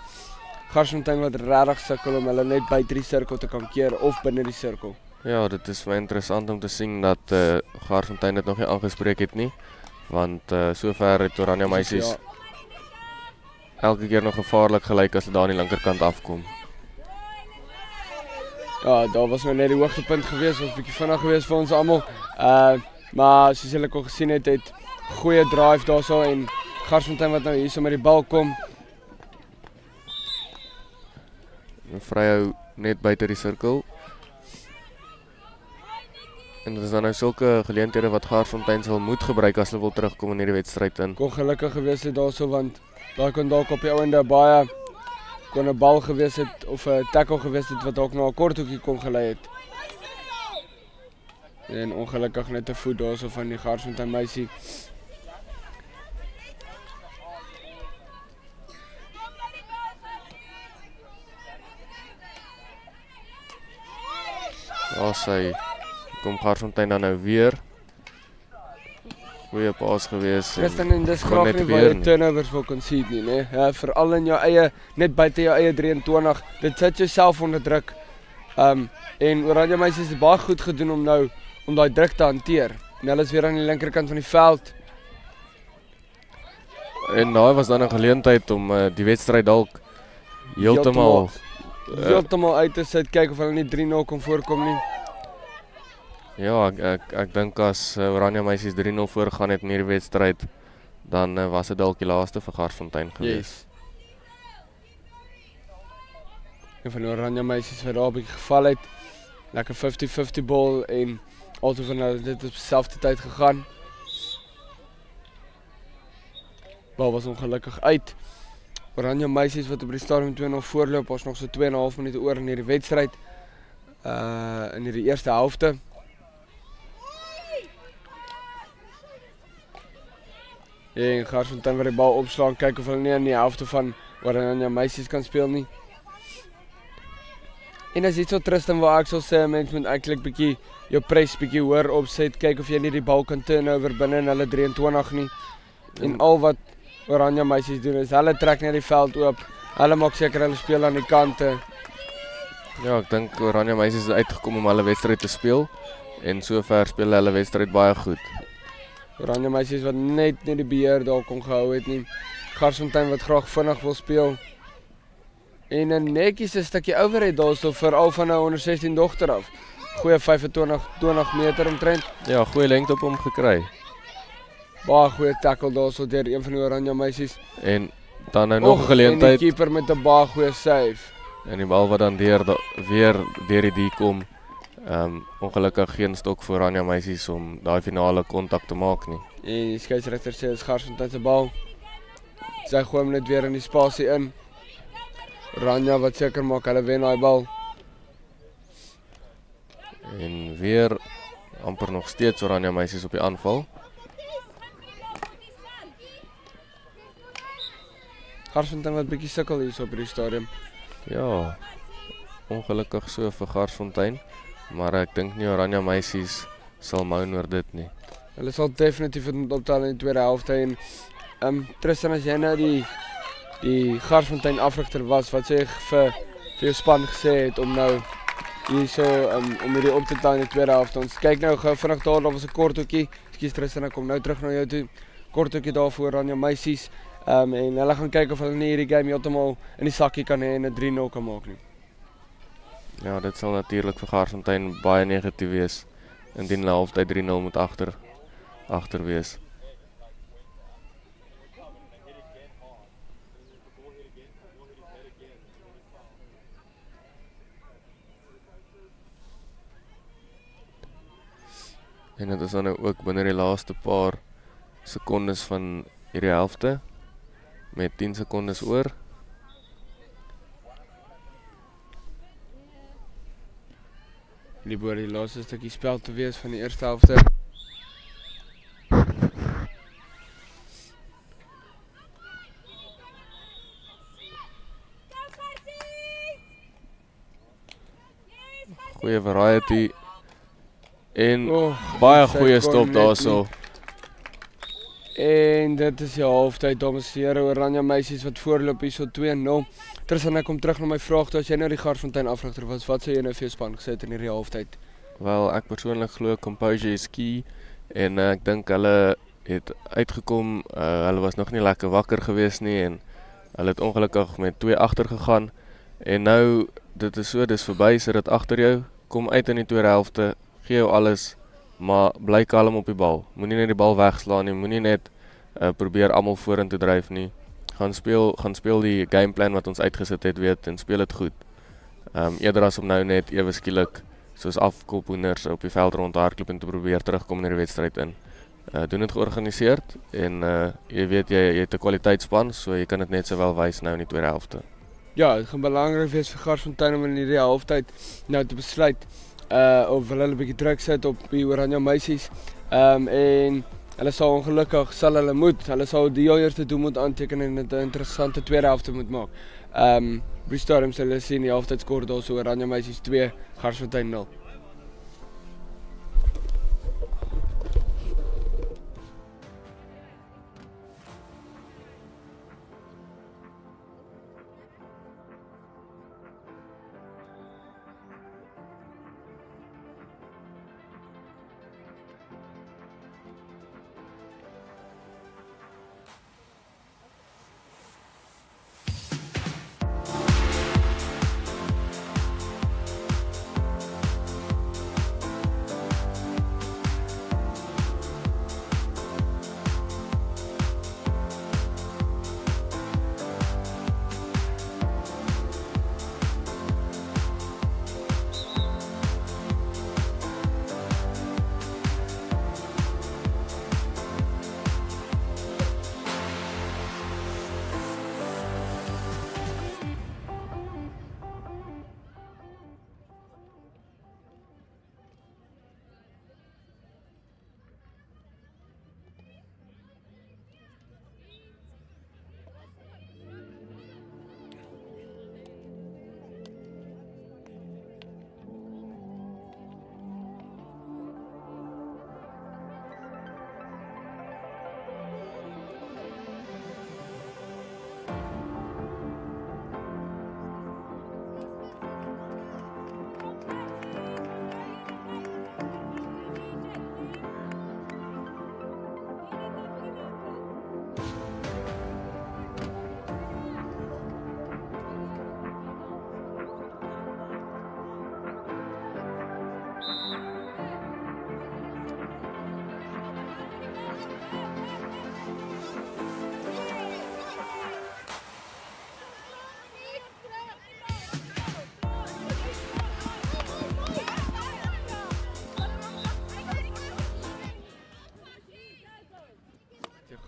Garsfontein wat regtig sukkel om hulle net buite die sirkel te kan keer of binne die sirkel. Ja, dit is wel interessant om te sien dat Garsfontein dit nog nie aangespreek het nie. Want sover het Oranje Meisies Ja. elke keer nog gevaarlik gelyk as hulle daar aan die linkerkant afkom. Ja, daar was nou net die hoogtepunt geweest, was 'n bietjie vinnig geweest vir ons almal. Maar soos julle kon gesien het goeie drive daarso en Garsfontein wat nou hierso met die bal kom. Vryhou net buite die sirkel. En dit is dan nou sulke geleenthede wat Garsfontein sal moet gebruik as hulle wil terugkom in hierdie wedstryd in. Kon gelukkig geweest het daarso want daar kon dalk op die ouende baie kon 'n bal geweest het of 'n tackle geweest het wat dalk na 'n kort hoekie kon gelei het. En ongelukkig net 'n voet daarso van die Garsfontein meisie. Daar sy kom Garsfontein dan nou weer. Goeie paas gewees. Tristan, en dis graag nie waar jy turnovers wil concede nie, né? Ja, veral in jou eie, net buite jou eie 23, dit sit jouself onder druk. En Oranje Meisies het baie goed gedoen om daai druk te hanteer. En hulle is weer aan die linkerkant van die veld. En daai was dan 'n geleentheid om die wedstryd dalk heeltemal uit te sit, kyk of hulle nie 3-0 kon voorkom nie. Ja, ek dink as Oranje Meisies 3-0 voorgaan het in hierdie wedstryd, dan was dit dalk die laaste vir Garsfontein gewees. Yes. En van Oranje Meisies wat daar 'n bietjie geval het. Lekker 50-50 bal en altyd van hulle dit op dieselfde tyd gegaan. Bal was ongelukkig uit. Oranje Meisies wat op die stadium 2-0 voorloop, ons nog so 2,5 minute oor in hierdie wedstryd. In hierdie eerste helfte. En Garsfontein wat die bal opslaan, kyk of hulle nie in die helfte van Oranje Meisies kan speel nie. En as iets so Tristan waar ek sal sê, mens moet eintlik bietjie jou press bietjie hoër opset, kyk of jy nie die bal kan turnover binne in hulle 23 nie. En al wat Oranje Meisies doen is, hulle trek net die veld oop, hulle maak seker hulle speel aan die kante. Ja, ek dink Oranje Meisies is uitgekom om hulle wedstryd te speel, en sover speel hulle wedstryd baie goed. Oranje Meisies wat net nie die beheer daar kon gehou het nie. Garsfontein wat graag vinnig wil speel. En 'n netjies 'n stukkie overhead daarso veral van 'n onder 16 dogter af. Goeie 25-20 meter omtrent. Ja, goeie lengte op hom gekry. Baie goeie tackle daarso deur een van die Oranje Meisies. En dan nou nog 'n geleentheid. En die keeper met 'n baie goeie save. En die bal wat dan weer deur die kom. Ongelukkig geen stok vir Oranje Meisies om daai finale kontak te maak nie. En die skeieregter sê dis Garsfontein se bal. Sy gooi hom net weer in die spasie in. Oranje wat seker maak hulle wen daai bal. En weer amper nog steeds Oranje Meisies op die aanval. Garsfontein wat bietjie sukkel hier op die stadium. Ja, ongelukkig so vir Garsfontein, maar ek dink nie Oranje Meisies sal moan oor dit nie. Hulle sal definitief dit optel in die tweede helfte en Tristan, as jy nou die Garsfontein afrigter was, wat sê jy vir jou span gesê het om nou hierso om hierdie op te tel in die tweede helfte. Ons kyk nou gou vinnig daar was 'n kort hoekie. Ekskuus Tristan, ek kom nou terug na jou toe. Kort hoekie daar voor Oranje Meisies. En hulle gaan kyk of hulle nie hierdie game heeltemal in die sakkie kan hê en 'n 3-0 kan maak nie. Ja, dit sal natuurlik vir Garsfontein baie negatief wees indien hulle halftyd 3-0 moet agter wees. En dit is dan nou ook binne die laaste paar sekondes van hierdie helfte met 10 sekondes oor. Die behoort die laaste stukkie spel te wees van die eerste helfte. Goeie variety en sy baie goeie kon stop net daarso. En dit is die halftyd, dames en here, Oranje meisies wat voorloop hier so 2-0. Tristan, ek kom terug na my vraag, toe as jy nou die Garsfontein afrigter was, wat sou jy nou vir jou span gesit in hierdie halftyd? Wel, ek persoonlik glo composure is key en ek dink hulle het uitgekom, hulle was nog nie lekker wakker gewees nie en hulle het ongelukkig met 2 agter gegaan en nou, dit is so, dis verby, sit dit agter jou, kom uit in die tweede helfte, gee jou alles, maar bly kalm op die bal, moenie net die bal wegslaan nie, moenie net probeer almal vorentoe dryf nie, gaan speel die gameplan wat ons uitgesit het weet en speel dit goed. Eerder as om nou net ewe skielik soos afkoophoenders op die veld rondhardloop en te probeer terugkom in die wedstryd in. Doen dit georganiseerd en jy weet jy het 'n kwaliteitsspan, so jy kan dit net sowel wys nou in die tweede helfte. Ja, het gaan belangrik wees vir Garsfontein om in hierdie halftyd nou te besluit of hulle 'n bietjie druk sit op die Oranje meisies. En hulle sal ongelukkig hulle sal die eerste doel moet aanteken en dit 'n interessante tweede helfte moet maak. Op die stadium sal hulle sien die halftydskoor daar so Oranje meisies 2, Garsfontein 0.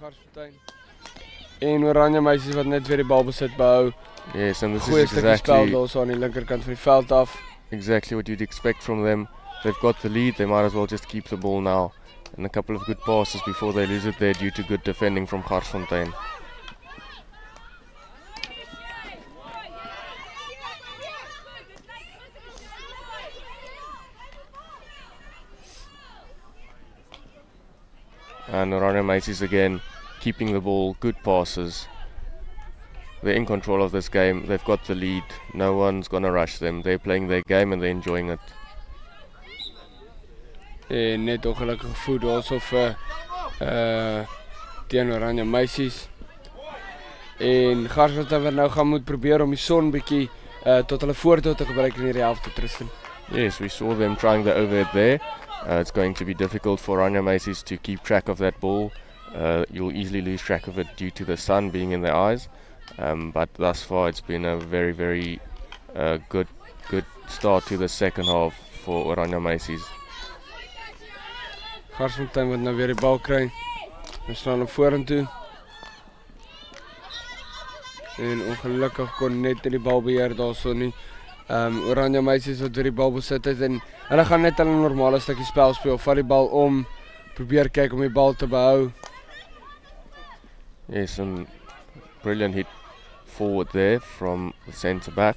Garsfontein. En Oranje meisies wat net weer die bal besit behou. Yes, and this Goeie is stukkie spel exactly daar so aan die linkerkant van die veld af. exactly what you'd expect from them. They've got the lead, they might as well just keep the ball now. And a couple of good passes before they lose it there due to good defending from Garsfontein. And Oranje meisies again keeping the ball, good passes. They're in control of this game, they've got the lead, no one's gonna rush them, they're playing their game and they're enjoying it. En net ongelukkig gevoel daarso vir teen Oranje meisies. En Garsfontein wat nou gaan moet probeer om die son bietjie tot hulle voordeel te gebruik in hierdie helfte, Tristan. Yes, we saw them trying the overhead there. It's going to be difficult for Oranje meisies to keep track of that ball. You'll easily lose track of it due to the sun being in their eyes. But thus far it's been a very, very good start to the second half for Oranje meisies. Garsfontein wat nou weer die bal kry. Hulle staan op vorentoe. En ongelukkig kon net die bal beheer daarso nie. Oranje meisies wat weer die bal besit het en hulle gaan net hulle normale stukkie spel speel, vat die bal om, probeer kyk om die bal te behou. Yes, and brilliant hit forward there from the centre back.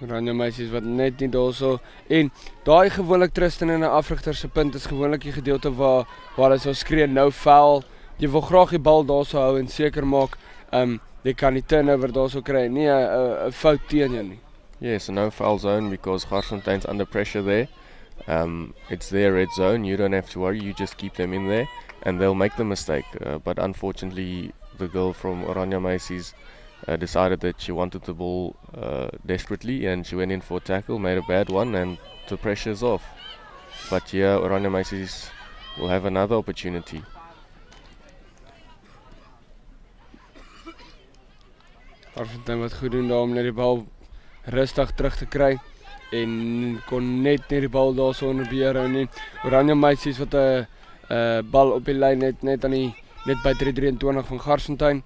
Oranje meisies wat net nie daarso en daai gewoonlik Tristan en 'n afrigter se punt is gewoonlik die gedeelte waar hulle sou skree nou foul. Jy wil graag die bal daarso hou en seker maak jy kan die turnover daarso kry, nie 'n fout teen jou nie. Yes, a no foul zone because Garsfontein's under pressure there. It's their red zone, you don't have to worry, you just keep them in there and they'll make the mistake. But unfortunately, the girl from Oranje Meisies decided that she wanted the ball desperately and she went in for a tackle, made a bad one and the pressure's off. But here, Oranje Meisies will have another opportunity. Garsfontein wat goed doen daar om net die bal rustig terug te kry en kon net nie die bal daar so onder beheer hou nie. Oranje meisies wat 'n bal op die lyn het net by 323 van Garsfontein.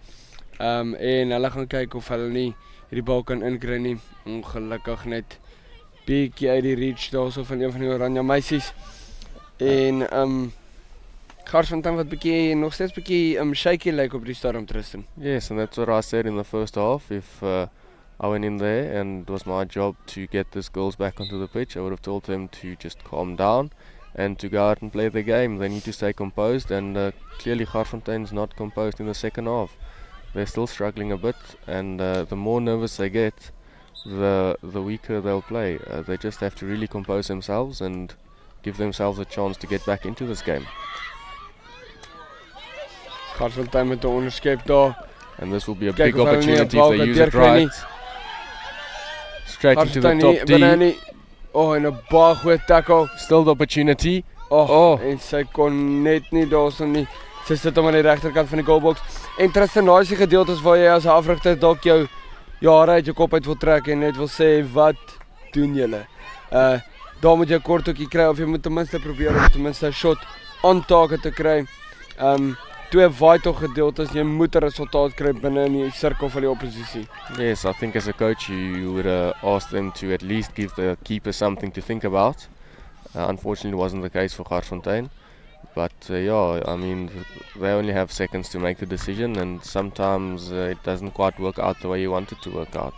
En hulle gaan kyk of hulle nie hierdie bal kan inkry nie. Ongelukkig net bietjie uit die reach daarso van een van die Oranje meisies. En Garsfontein wat nog steeds bietjie shaky lyk op die stadium, Tristan. Yes, and that's what I said in the first half. If I went in there and it was my job to get these girls back onto the pitch, I would have told them to just calm down and to go out and play the game. They need to stay composed and clearly Garsfontein's not composed in the second half. They're still struggling a bit and the more nervous they get, the weaker they'll play. They just have to really compose themselves and give themselves a chance to get back into this game. Garsfontein met 'n onderskep daar. And this will be a big opportunity if they use it right. Straight into the top D. En 'n baie goeie tackle. Still the opportunity. En sy kon net nie daarso nie. Sy sit hom aan die regterkant van die goalbox. En Tristan, daai is die gedeeltes waar jy as 'n afrigter dalk jou hare uit jou kop uit wil trek en net wil sê, wat doen julle? Daar moet jy 'n kort hoekie kry of jy moet ten minste probeer om ten minste 'n shot on target te kry. Twee vital gedeeltes, jy moet 'n resultaat kry binne in die sirkel van die oppositie. Yes, I think as a coach you would ask them to at least give the keeper something to think about. Unfortunately it wasn't the case for Garsfontein. But yeah, I mean, they only have seconds to make the decision and sometimes it doesn't quite work out the way you want it to work out.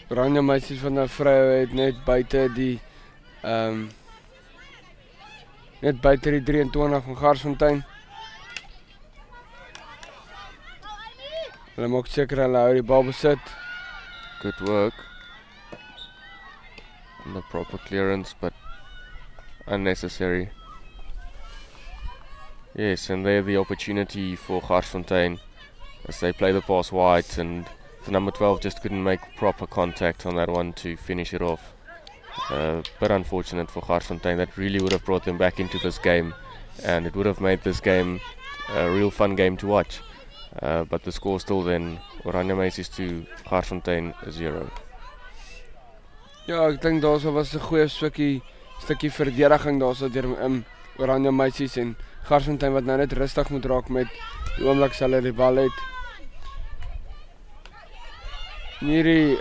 Oranje meisies van die vroue het net buite die 23 van Garsfontein. Hulle maak seker hulle hou die bal besit. Good work. And the proper clearance, but unnecessary. Yes, and there the opportunity for Garsfontein as they play the pass wide and the number 12 just couldn't make proper contact on that one to finish it off. But unfortunate for Garsfontein, that really would have brought them back into this game and it would have made this game a real fun game to watch. But the score still then, Oranje Meisies 2, Garsfontein 0. Ja, ek dink daarso was 'n goeie stukkie verdediging daarso deur Oranje Meisies en Garsfontein wat nou net rustig moet raak met die oomblik as hulle die bal het. Hierdie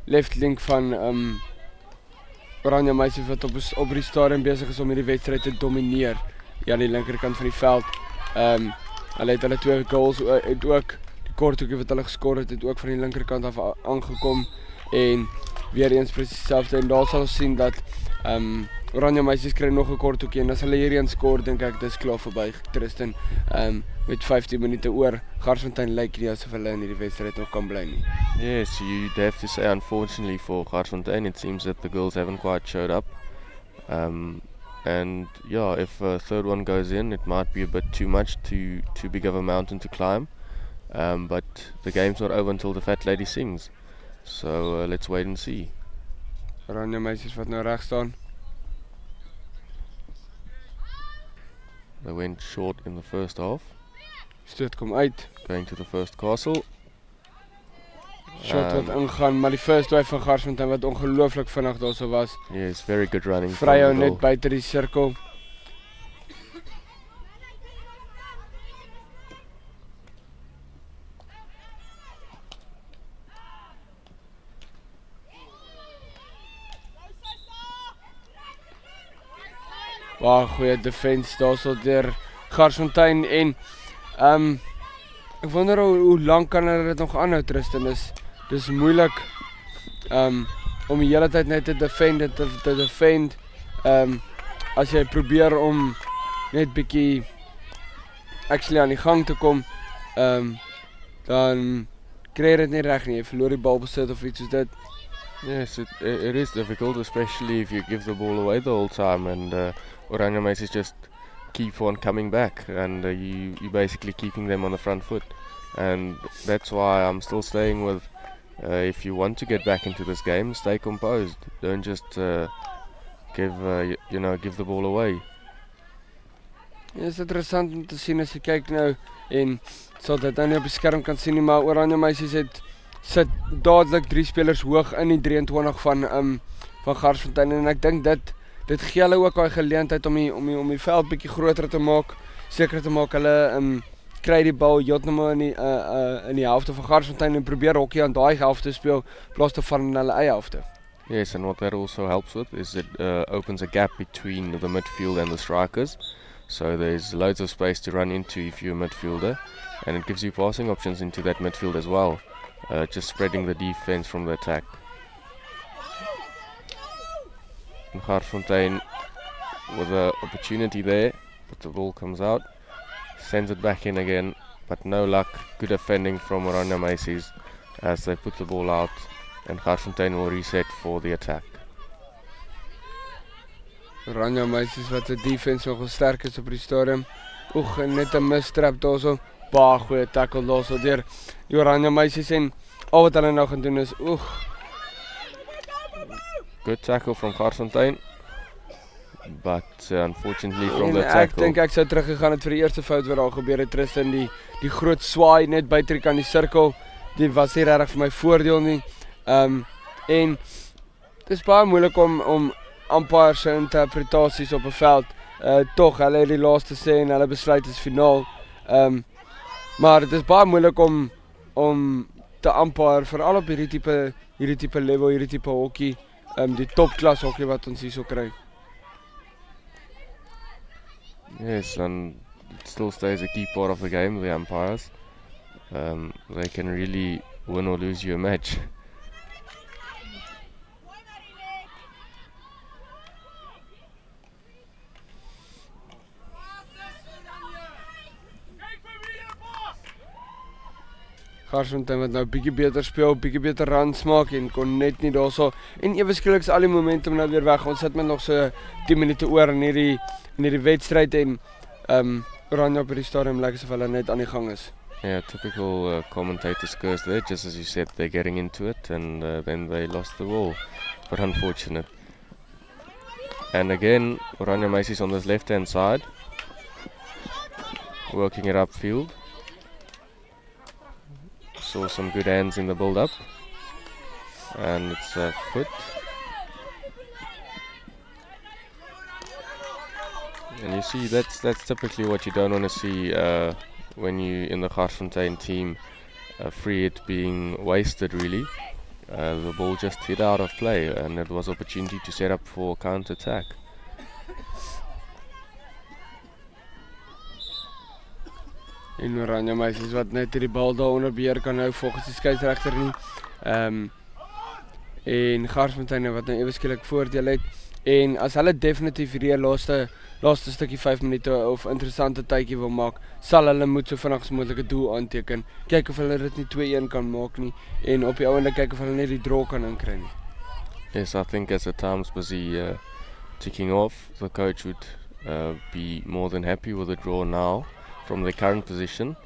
left link van Oranje Meisies wat op die stadium besig is om hierdie wedstryd te domineer. Ja, aan die linkerkant van die veld. Hulle het hulle twee goals het ook die kort hoekie wat hulle geskor het ook van die linkerkant af aangekom en weer eens presies dieselfde en daar sal ons sien dat Oranje Meisies kry nog 'n kort hoekie en as hulle hierdie skoor dink ek dis klaar verby Tristan met 15 minute oor. Garsfontein lyk nie asof hulle in hierdie wedstryd nog kan bly nie. Yes, you'd have to say unfortunately for Garsfontein it seems that the girls haven't quite showed up. And yeah, if a third one goes in, it might be a bit too much, too big of a mountain to climb. But the game's not over until the fat lady sings. So let's wait and see. Oranje Meisies wat nou reg staan. They went short in the first half. Stoot kom uit. Going to the first castle. Shot wat ingaan, maar die first drive van Garsfontein wat ongelooflik vinnig daarso was. Yes, very good running. Vrye net buite die sirkel. baie goeie defense daarso deur Garsfontein en ek wonder hoe lank kan hulle dit nog aanhou, Tristan. Dis moeilik om die hele tyd net te defend as jy probeer om net bietjie actually aan die gang te kom, dan kry jy dit nie reg nie, jy verloor die bal besit of iets soos dit. Yes, it is difficult, especially if you give the ball away the whole time, and Oranje Meisies just keep on coming back, and you basically keeping them on the front foot, and that's why I'm still staying with, if you want to get back into this game, stay composed, don't just give the ball away. Ja, is interessant om te sien as jy kyk nou, en sal dit nou nie op die skerm kan sien nie, maar Oranje Meisies sit dadelik 3 spelers hoog in die 23 van Garsfontein, en ek dink dit gee hulle ook daai geleentheid om die veld bietjie groter te maak, seker te maak hulle kry die bal heeltemal in die helfte van Garsfontein en probeer hokkie aan daai helfte speel plaas te van hulle eie helfte. Yes, and what that also helps with is it opens a gap between the midfield and the strikers. So there's loads of space to run into if you're a midfielder, and it gives you passing options into that midfield as well, just spreading the defense from the attack. And Garsfontein with an opportunity there, but the ball comes out, sends it back in again, but no luck. Good defending from Oranje Meisies as they put the ball out, and Garsfontein will reset for the attack. Oranje Meisies wat se defense nogal sterk is op die stadium. Oeg, net 'n mistrap daarso. Baie goeie tackle daarso deur die Oranje Meisies, en al wat hulle nou gaan doen is Good tackle from Garsfontein, but unfortunately from the tackle. Ek dink ek sou teruggegaan het vir die eerste fout wat daar gebeur het, Tristan, die groot swaai net buite aan die sirkel. Dit was nie regtig vir my voordeel nie. En dis baie moeilik om umpires se interpretasies op 'n veld. Tog hulle het die laaste sê en hulle besluit is finaal. Maar dit is baie moeilik om te umpire veral op hierdie tipe level, hierdie tipe hokkie, die topklas hokkie wat ons hierso kry. Yes, and it still stays a key part of the game, the umpires. They can really win or lose you a match. Garsfontein wat nou bietjie beter speel, bietjie beter runs maak en kon net nie daarso. En ewe skielik is al die momentum nou weer weg. Ons sit met nog so 10 minute oor in hierdie wedstryd, en Oranje op die stadium lyk asof hulle net aan die gang is. Yeah, typical commentator's curse there, just as you said, they're getting into it, and then they lost the ball, but unfortunate. And again, Oranje Meisies on this left-hand side, working it upfield. Saw some good hands in the build-up, and it's a foot. And you see, that's typically what you don't want to see when you in the Garsfontein team, free it being wasted really. The ball just hit out of play, and it was opportunity to set up for counter-attack. En Oranje Meisies wat net die bal daar onder beheer kan hou volgens die skeieregter nie. En Garsfontein wat nou ewe skielik voordeel het. En as hulle definitief hierdie laaste stukkie 5 minute of interessante tydjie wil maak, sal hulle moet so vinnig as moontlik 'n doel aanteken. Kyk of hulle dit nie 2-1 kan maak nie, en op die ouende kyk of hulle net die draw kan inkry nie. Yes, I think as the time's busy ticking off, the coach would be more than happy with the draw now from their current position,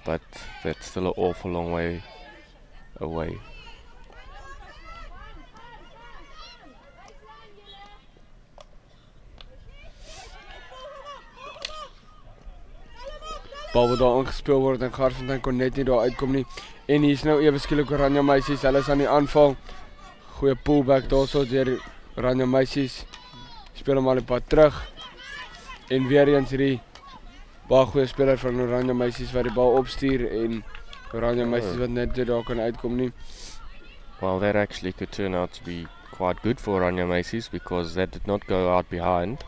but that's still an awful long way away. Bal wat daar ingespeel word en Garsfontein kon net nie daar uitkom nie. En hier is nou ewe skielik Oranje Meisies, hulle is aan die aanval. Goeie pullback daarso deur Oranje Meisies. Speel hom al 'n pad terug. En weer eens hierdie baie goeie speler van Oranje Meisies wat die bal opstuur, en Oranje Meisies wat net daar kan uitkom nie. Well, that actually could turn out to be quite good for Oranje Meisies, because that did not go out behind.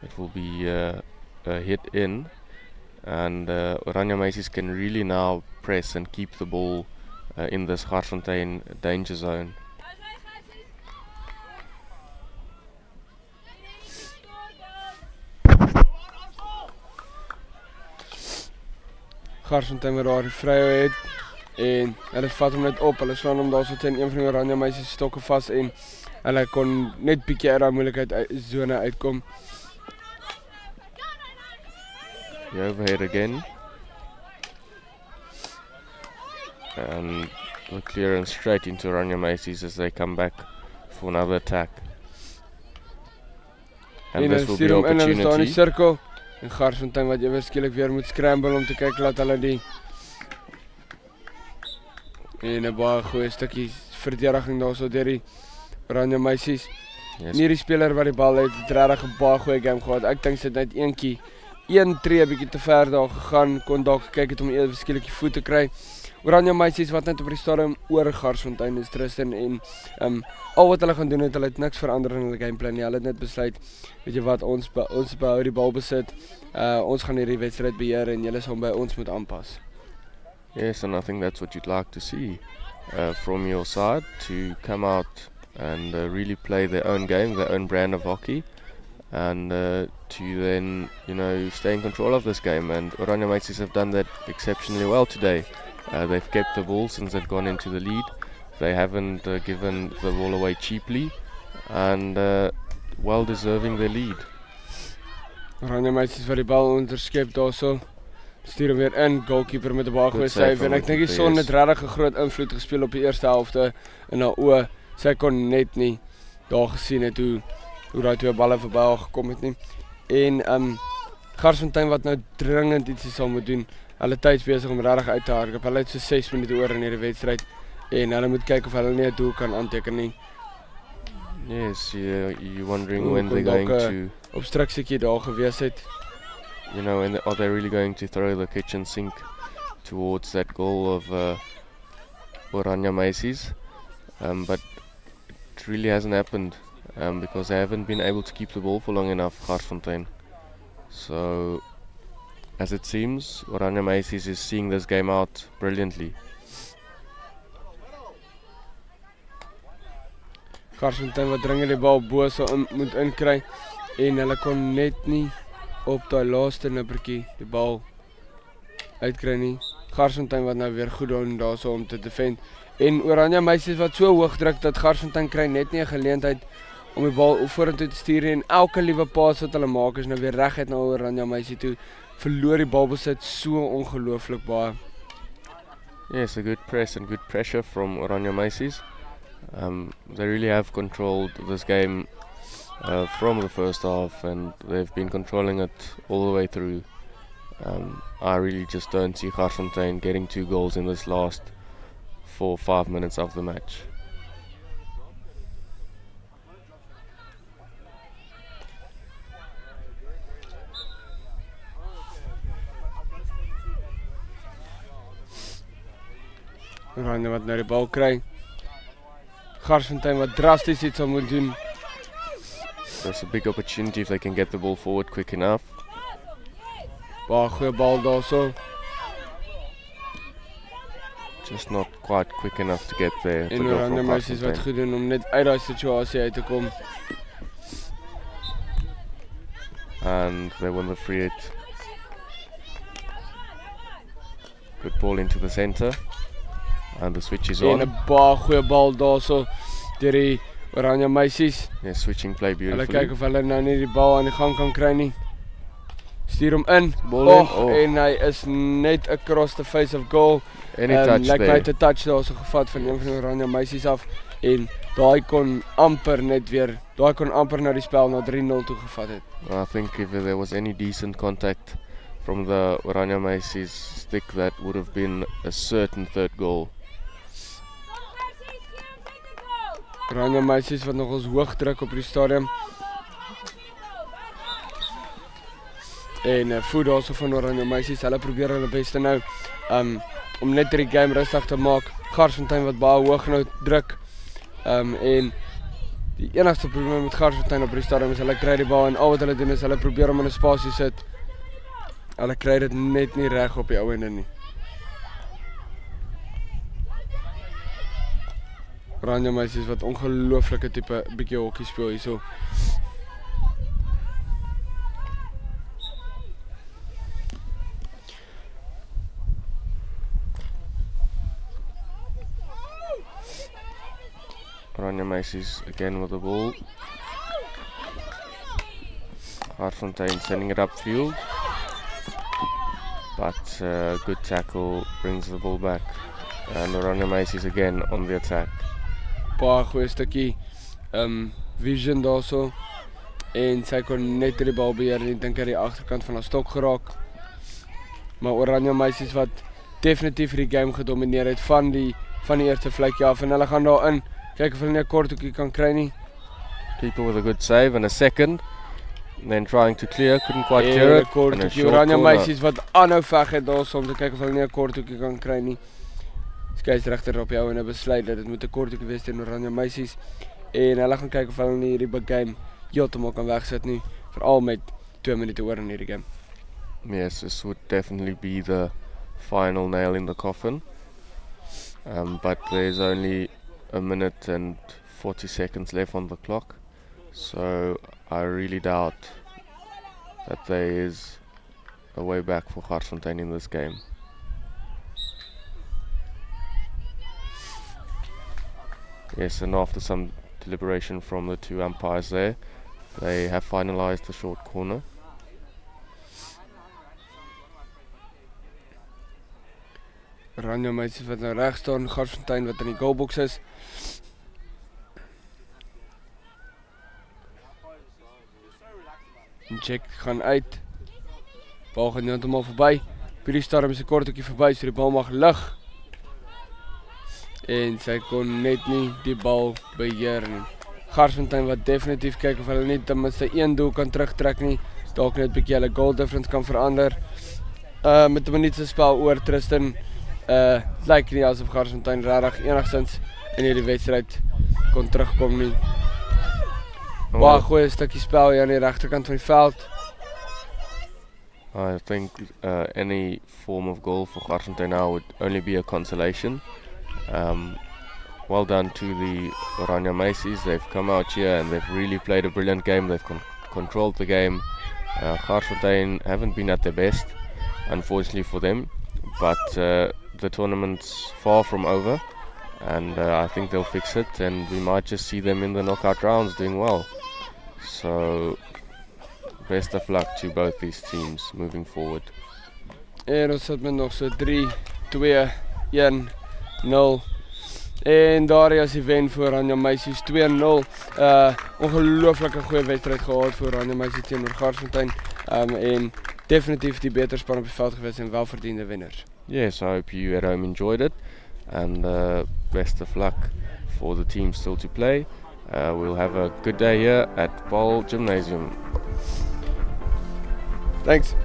It will be a hit in, and Oranje Meisies can really now press and keep the ball in this Garsfontein danger zone. Garsfontein wat daar die vryheid het en hulle vat hom net op, hulle slaan hom daar so teen een van die Oranje Meisies stokke vas en hulle kon net bietjie uit daai moeilikheid zone uitkom. The overhead again, and the clearance straight into Oranje Meisies as they come back for another attack. And this will be an in die opportunity. cirkel en Garsfontein wat ewer skielik weer moet scramble om te kyk laat hulle die en 'n baie goeie stukkie verdediging daarso deur die Oranje Meisies. Yes. Nie die speler wat die bal het regtig 'n baie goeie game gehad. Ek dink sy het net een tree bietjie te ver daar gegaan, kon dalk gekyk het om ewe skielik die voet te kry. Oranje Meisies wat net op die stadium oor Garsfontein is Tristan en al wat hulle gaan doen het, hulle het niks verander in hulle gameplan nie. Hulle het net besluit, weet jy wat, ons behou die bal besit. Ons gaan hierdie wedstryd beheer en julle sal by ons moet aanpas. Yes, and I think that's what you'd like to see from your side, to come out and really play their own game, their own brand of hockey, and to then, you know, stay in control of this game. And Oranje Meisies have done that exceptionally well today. They've kept the ball since they've gone into the lead. They haven't given the ball away cheaply, and well deserving their lead. Oranje Meisies wat die bal onderskep daarso. Stuur hom weer in, goalkeeper met 'n baie goeie save en ek dink die son het regtig 'n groot invloed gespeel op die eerste helfte in haar oë. Sy kon net nie daar gesien het hoe daai twee balle verby haar gekom het nie. En Garsfontein wat nou dringend ietsie sal moet doen. Hulle tyds besig om regtig uit te hardloop. Hulle het so 6 minute oor in hierdie wedstryd en hulle moet kyk of hulle nie 'n doel kan aanteken nie. Yes, you're wondering when they're going to obstruksiekie daar gewees het. You know, and are they really going to throw the kitchen sink towards that goal of Oranje Meisies? But it really hasn't happened because they haven't been able to keep the ball for long enough, Garsfontein. So, as it seems, Oranje Meisies is seeing this game out brilliantly. Garsfontein wat dringend die bal bo sou moet inkry en hulle kon net nie op daai laaste nippertjie die bal uitkry nie. Garsfontein wat nou weer goed doen daarso om te defend. En Oranje Meisies wat so hoog druk dat Garsfontein kry net nie 'n geleentheid om die bal vorentoe te stuur en elke liewe paas wat hulle maak is nou weer reguit na Oranje Meisie toe. Verloor die balbesit so ongelooflik baie. Yes, a good press and good pressure from Oranje Meisies. They really have controlled this game from the first half, and they've been controlling it all the way through. I really just don't see Garsfontein getting 2 goals in this last 4 or 5 minutes of the match. Oranje wat nou die bal kry. Garsfontein wat drasties iets moet doen. There's a big opportunity if they can get the ball forward quick enough. Baie goeie bal daarso. Just not quite quick enough to get there. En Oranje Meisies wat goed doen om net uit daai situasie uit te kom. And they won the free hit. Good ball into the center. And the switch is on. En 'n baie goeie bal daarso deur die Oranje Meisies. Yeah, switching play beautifully. Hulle kyk of hulle nou nie die bal aan die gang kan kry nie. Stuur hom in. En hy is net across the face of goal. Any touch like there. Like 'n touch daar so gevat van een van die Oranje Meisies af en daai kon amper na die spel na 3-0 toe gevat het. I think if there was any decent contact from the Oranje Meisies stick, that would have been a certain third goal. Oranje Meisies wat nog ons hoog druk op die stadium. En voet daarso van Oranje Meisies, hulle probeer hulle beste nou om net die game rustig te maak. Garsfontein wat baie hoog nou druk. En Die enigste probleem met Garsfontein op die stadium is hulle kry die bal en al wat hulle doen is hulle probeer om in 'n spasie sit. Hulle kry dit net nie reg op die ou ende nie. Oranje meisies wat ongelooflike tipe bietjie hokkie speel hierso. Oranje meisies again with the ball. Garsfontein sending it upfield. But good tackle brings the ball back. And Oranje meisies again on the attack. Baie goeie stukkie vision daarso. En sy kon net die bal beheer en ek dink hy die agterkant van haar stok geraak. Maar Oranje meisies wat definitief die game gedomineer het van die eerste vlekkie af en hulle gaan daarin. Kyk of hulle nie 'n kort hoekie kan kry nie. Keeper with a good save and a second. And then trying to clear, couldn't quite clear it. Kort And a hoekie, short Oranje corner. meisies wat aanhou veg het daarso om te kyk of hulle nie 'n kort hoekie kan kry nie. Skeieregter op jou en 'n besluit dat dit moet 'n kort hoekie wees teen Oranje meisies. En hulle gaan kyk of hulle nie hierdie big game heeltemal kan wegsit nie, veral met 2 minute oor in hierdie game. Yes, this would definitely be the final nail in the coffin. But there's only a minute and 40 seconds left on the clock. So I really doubt that there is a way back for Garsfontein in this game. Yes, and after some deliberation from the two umpires there, they have finalized the short corner. Oranje meisies wat nou reg staan, Garsfontein wat in die goalbox is. Check gaan uit. Bal gaan heeltemal verby. Hierdie stadium is 'n kort hoekie verby, so die bal mag lig. En sy kon net nie die bal beheer nie. Garsfontein wat definitief kyk of hulle net ten minste 1 doel kan terugtrek nie. Dalk net 'n bietjie hulle goal difference kan verander. Met 'n minuut se spel oor Tristan, lyk nie asof Garsfontein regtig enigstens in hierdie wedstryd kon terugkom nie. Baie goeie stukkie spel hier aan die regterkant van die veld. I think any form of goal for Garsfontein now would only be a consolation. Well done to the Oranje meisies. They've come out here and they've really played a brilliant game. They've controlled the game. Garsfontein haven't been at their best, unfortunately for them, but the tournament's far from over, and I think they'll fix it, and we might just see them in the knockout rounds doing well. So best of luck to both these teams moving forward. En ons sit met nog so 3, 2, 1, 0. En daar is die wen vir Oranje meisies 2-0. Ongelooflike goeie wedstryd gehad vir Oranje meisies teenoor Garsfontein. En definitief die beter span op die veld gewees en welverdiende wenners. Yes, I hope you at home enjoyed it, and best of luck for the team still to play. We'll have a good day here at Paul Gymnasium. Thanks.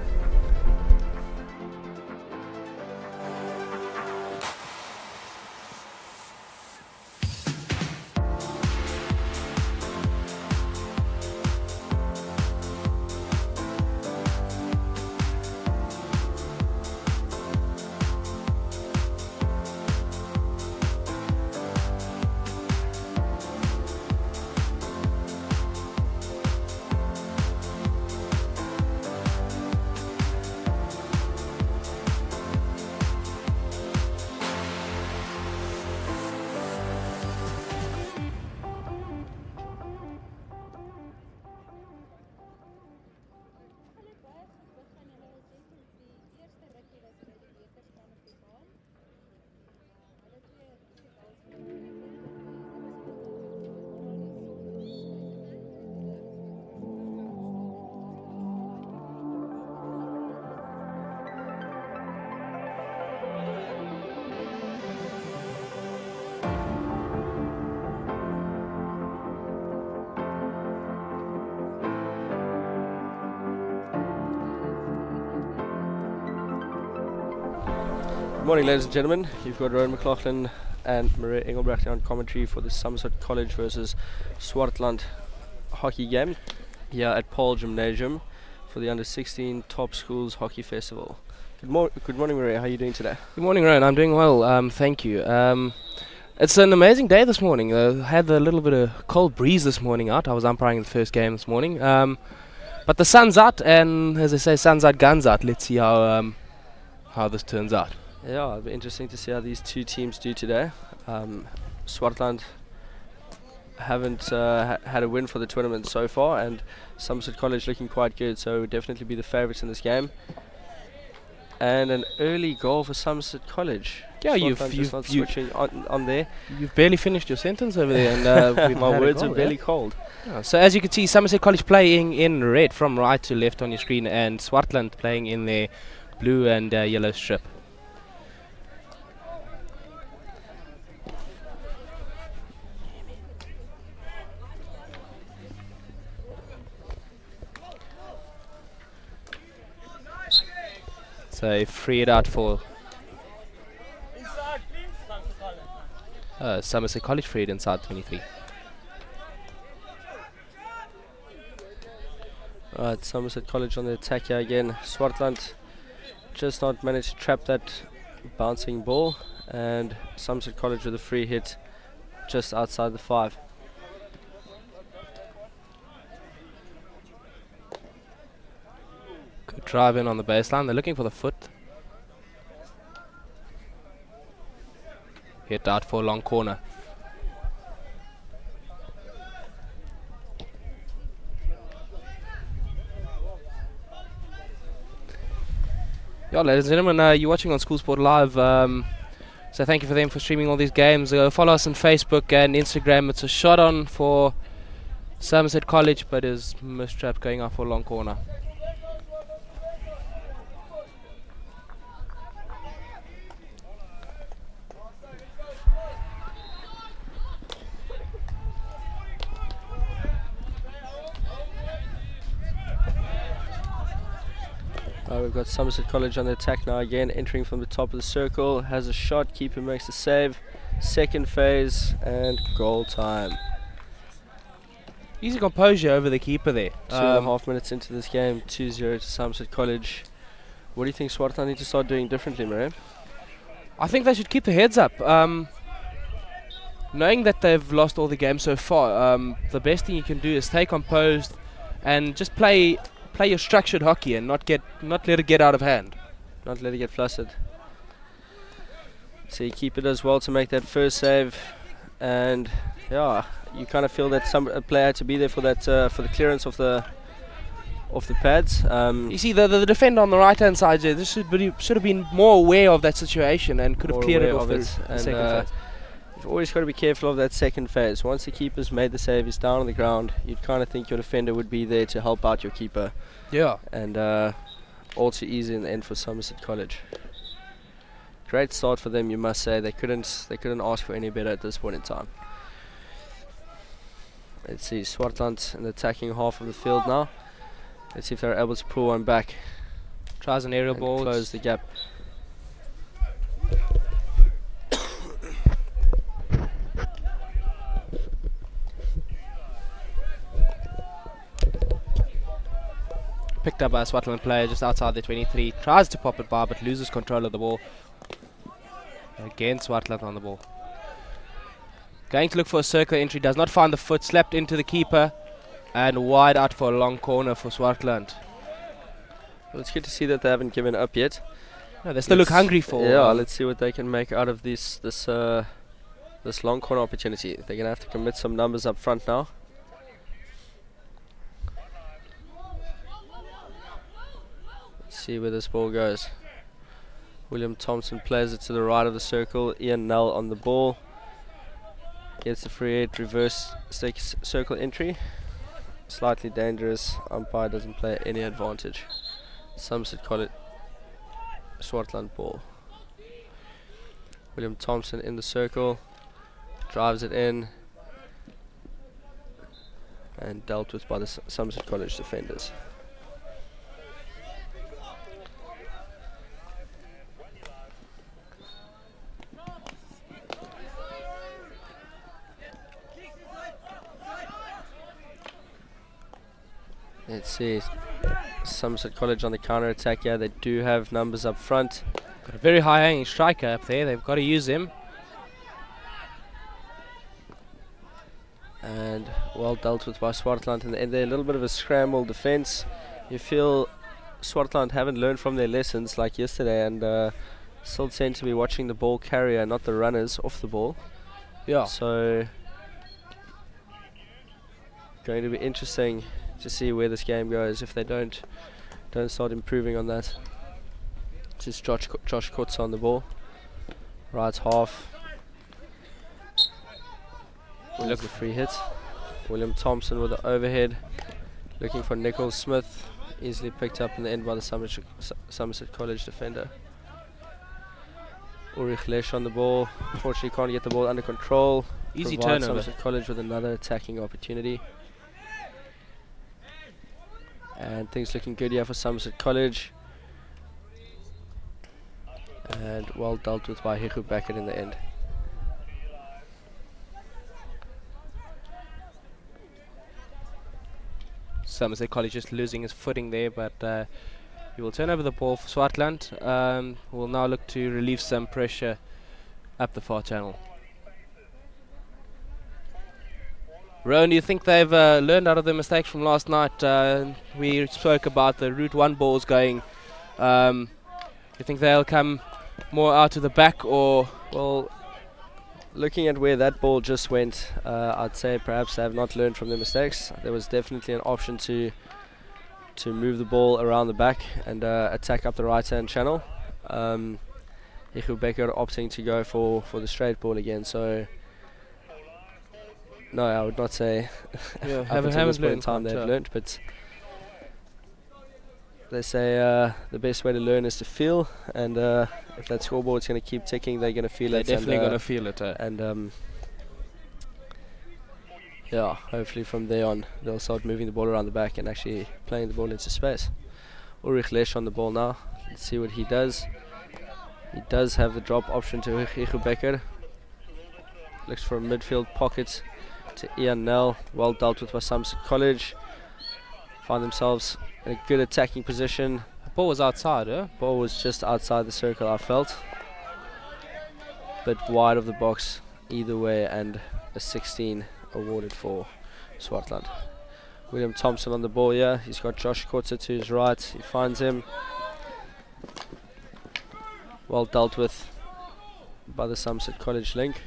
Good morning, ladies and gentlemen. You've got Rowan McLaughlin and Maria Engelbrecht on commentary for the Somerset College versus Swartland hockey game here at Paul Gymnasium for the under-16 Top Schools Hockey Festival. Good morning, Maria. How are you doing today? Good morning, Ryan. I'm doing well. Thank you. It's an amazing day this morning. Had a little bit of cold breeze this morning out. I was umpiring the first game this morning. But the sun's out, and as they say, sun's out, guns out. Let's see how this turns out. Yeah, it'll be interesting to see how these two teams do today. Swartland haven't had a win for the tournament so far, and Somerset College looking quite good, so would definitely be the favourites in this game. And an early goal for Somerset College. Yeah, you've switching on there. You've barely finished your sentence over there, and my words are barely cold. Yeah, so as you can see, Somerset College playing in red from right to left on your screen, and Swartland playing in their blue and yellow strip. So free it out for Somerset College, free it inside 23. Right, Somerset College on the attack here again. Swartland just not managed to trap that bouncing ball, and Somerset College with a free hit just outside the 5. Good drive in on the baseline. They're looking for the foot. Hit out for a long corner. Yeah, ladies and gentlemen, you're watching on School Sport Live. So thank you for them for streaming all these games. Follow us on Facebook and Instagram. It's a shot on for Somerset College, but is mistrapped going out for a long corner. We've got Somerset College on the attack now again, entering from the top of the circle, has a shot, keeper makes a save, second phase, and goal time. Easy composure over the keeper there. 2.5 minutes into this game, 2-0 to Somerset College. What do you think Swartland need to start doing differently, Maria? I think they should keep their heads up. Knowing that they've lost all the games so far, the best thing you can do is stay composed and just play your structured hockey and not let it get out of hand. Not let it get flustered. So you keep it as well to make that first save, and yeah, you kind of feel that a player had to be there for that for the clearance of the pads. You see the defender on the right hand side there, this should have been more aware of that situation and could have cleared it off the second phase. You've always got to be careful of that second phase. Once the keeper's made the save, he's down on the ground, you'd kind of think your defender would be there to help out your keeper. Yeah. And all too easy in the end for Somerset College. Great start for them, you must say. They couldn't ask for any better at this point in time. Let's see, Swartland in the attacking half of the field now. Let's see if they're able to pull one back. Tries an aerial ball. Close the gap. Picked up by a Swartland player just outside the 23. Tries to pop it by, but loses control of the ball. Again, Swartland on the ball. Going to look for a circle entry. Does not find the foot. Slapped into the keeper. And wide out for a long corner for Swartland. Well, it's good to see that they haven't given up yet. No, they still look hungry for. Yeah, let's see what they can make out of this long corner opportunity. They're going to have to commit some numbers up front now. See where this ball goes. William Thompson plays it to the right of the circle. Ian Null on the ball. Gets the free hit, reverse stakes circle entry. Slightly dangerous. Umpire doesn't play any advantage. Somerset College Swartland ball. William Thompson in the circle. Drives it in. And dealt with by the Somerset College defenders. Let's see. Somerset College on the counter attack. Yeah, they do have numbers up front. Got a very high hanging striker up there. They've got to use him. And well dealt with by Swartland in the end there. A little bit of a scramble defense. You feel Swartland haven't learned from their lessons like yesterday, and still tend to be watching the ball carrier, not the runners off the ball. Yeah. So going to be interesting to see where this game goes if they don't start improving on that. Just Josh Kutz on the ball. Right half. Look, a free hit. William Thompson with the overhead. Looking for Nicole Smith. Easily picked up in the end by the Somerset College defender. Ulrich Lesch on the ball. Unfortunately can't get the ball under control. Easy Provides turnover. Somerset College with another attacking opportunity. And things looking good here for Somerset College. And well dealt with by Hiku Beckett in the end. Somerset College just losing his footing there, but he will turn over the ball for Swartland. Will now look to relieve some pressure up the far channel. Rowan, do you think they've learned out of their mistakes from last night? We spoke about the Route 1 balls going. You think they'll come more out to the back, or? Well, looking at where that ball just went, I'd say perhaps they have not learned from their mistakes. There was definitely an option to move the ball around the back and attack up the right-hand channel. Hiku Becker opting to go for the straight ball again. So no, I would not say Yeah, up until this point in time they've learned, but they say the best way to learn is to feel, and if that scoreboard's going to keep ticking, they're going to feel it. They're definitely going to feel it. And yeah, hopefully from there on they'll start moving the ball around the back and actually playing the ball into space. Ulrich Lesch on the ball now. Let's see what he does. He does have the drop option to Hiku Becker. Looks for a midfield pocket to Ian Nell. Well dealt with by Somerset College. Find themselves in a good attacking position. The ball was outside, eh? Ball was just outside the circle, I felt. Bit wide of the box either way, and a 16 awarded for Swartland. William Thompson on the ball here. He's got Josh Kotzer to his right. He finds him. Well dealt with by the Somerset College link.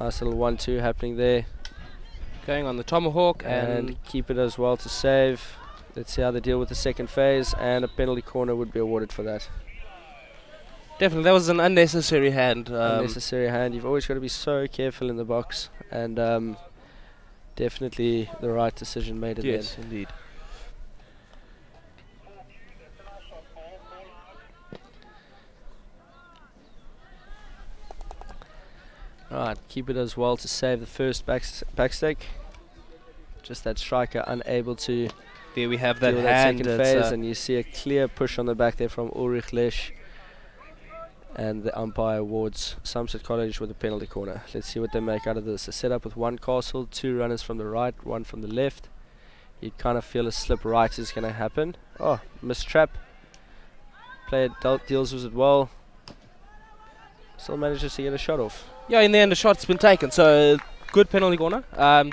Nice little 1-2 happening there. Going on the tomahawk And keep it as well to save. Let's see how they deal with the second phase, and a penalty corner would be awarded for that. definitely that was an unnecessary hand. Unnecessary hand. You've always got to be so careful in the box, and definitely the right decision made in the end. Yes, indeed. Right, keep it as well to save the first backstake. Just that striker unable to There we have that deal with that hand. second that's, phase, and you see a clear push on the back there from Ulrich Lesch. And the umpire awards Somerset College with a penalty corner. Let's see what they make out of this. A setup with one castle, two runners from the right, one from the left. You'd kind of feel a slip right is going to happen. Oh, missed trap. Player deals with it well. Still manages to get a shot off. yeah, in the end the shot's been taken, so good penalty corner.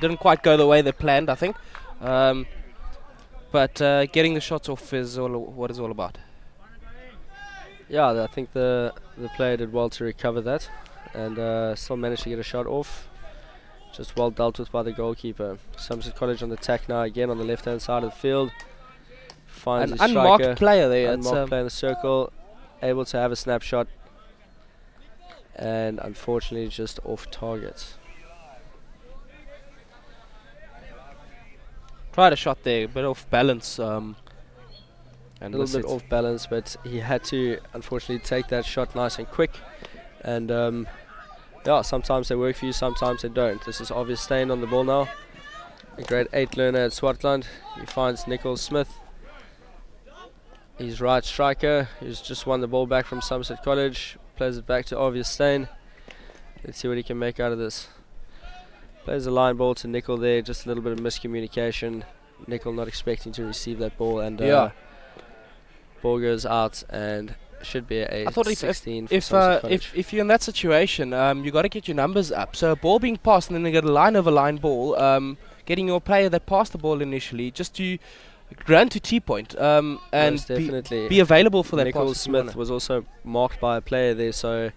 Didn't quite go the way they planned, I think. But getting the shots off is what it's all about. Yeah, I think the player did well to recover that, and still managed to get a shot off. Just well dealt with by the goalkeeper. Somerset College on the attack now again on the left-hand side of the field. Finds An his unmarked striker, player there. unmarked player in the circle, able to have a snapshot, and unfortunately just off target. Tried a shot there, a bit off balance. A little bit off balance, but he had to unfortunately take that shot nice and quick. And yeah, sometimes they work for you, sometimes they don't. This is obvious Stain on the ball now. A grade 8 learner at Swartland. He finds Nicole Smith. He's right striker, who's just won the ball back from Somerset College. Plays it back to obvious Stain. Let's see what he can make out of this. Plays a line ball to Nicole there, just a little bit of miscommunication. Nickel not expecting to receive that ball, and Yeah. ball goes out and should be a I thought 16 for if Somerset College. if you're in that situation, you got to get your numbers up. So a ball being passed and then they get a line over line ball, getting your player that passed the ball initially just to run to T-point and Most definitely. be available for that Nickel pass if you wanna. Smith was also marked by a player there, so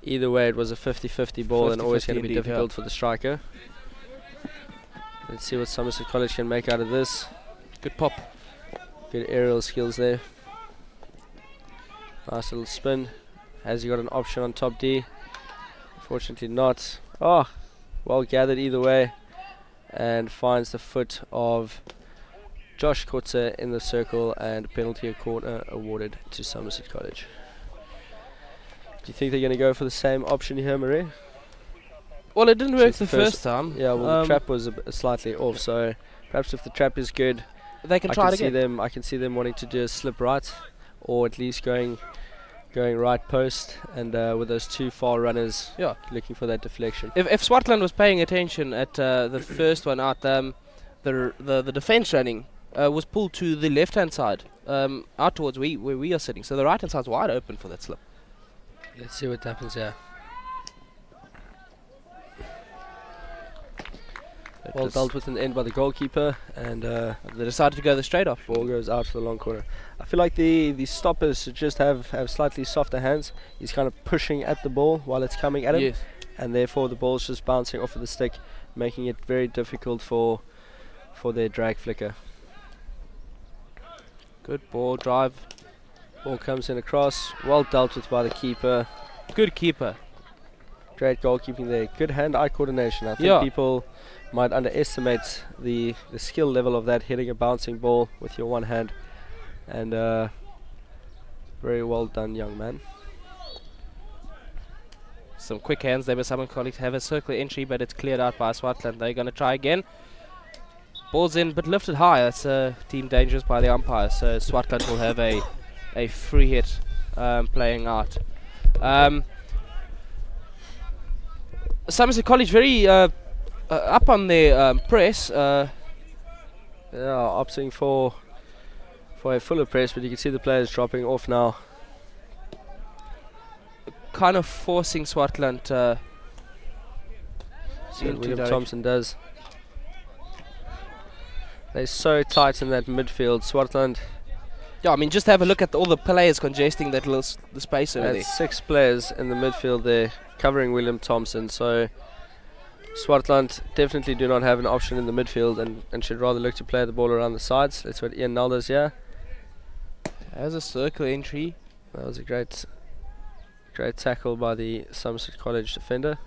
either way it was a 50-50 ball and always going to be 50-50 indeed, difficult for the striker. Let's see what Somerset College can make out of this. Good pop. Good aerial skills there. Nice little spin. Has he got an option on top D? Fortunately not. Oh, well gathered either way. And finds the foot of Josh Kotze in the circle, and penalty corner awarded to Somerset College. Do you think they're going to go for the same option here, Marie? Well, it didn't work Since the first time. Yeah, well the trap was slightly off, so perhaps if the trap is good, They can try it again. I can see them wanting to just slip right, or at least going right post, and with those two far runners, Yeah. looking for that deflection. If Swartland was paying attention at the first one out, the defence running was pulled to the left-hand side, out towards where we are sitting. So the right-hand side's wide open for that slip. Let's see what happens here. Well dealt with in the end by the goalkeeper, and They decided to go the straight off. ball goes out for the long corner. I feel like the stoppers should just have slightly softer hands. He's kind of pushing at the ball while it's coming at him, Yes. and therefore the ball's just bouncing off of the stick, making it very difficult for their drag flicker. Good ball drive. Ball comes in across, well dealt with by the keeper. Good keeper. Great goalkeeping there. Good hand-eye coordination. I think Yeah. people might underestimate the skill level of that, hitting a bouncing ball with your one hand. And very well done, young man. Some quick hands there, but some colleagues have a circular entry, but it's cleared out by Swartland. They're going to try again. Ball's in, but lifted high. That's deemed dangerous by the umpire. So Swartland will have a free hit playing out. Somerset College very up on their press. Yeah, opting for a fuller press, but you can see the players dropping off now. Kind of forcing Swartland See what into William direction. Thompson does. They're so tight in that midfield. Swartland Yeah, I mean, just have a look at all the players congesting that little the space over there. had 6 players in the midfield there covering William Thompson, so Swartland definitely do not have an option in the midfield and should rather look to play the ball around the sides. That's what Ian Null does here. Has a circle entry. That was a great tackle by the Somerset College defender,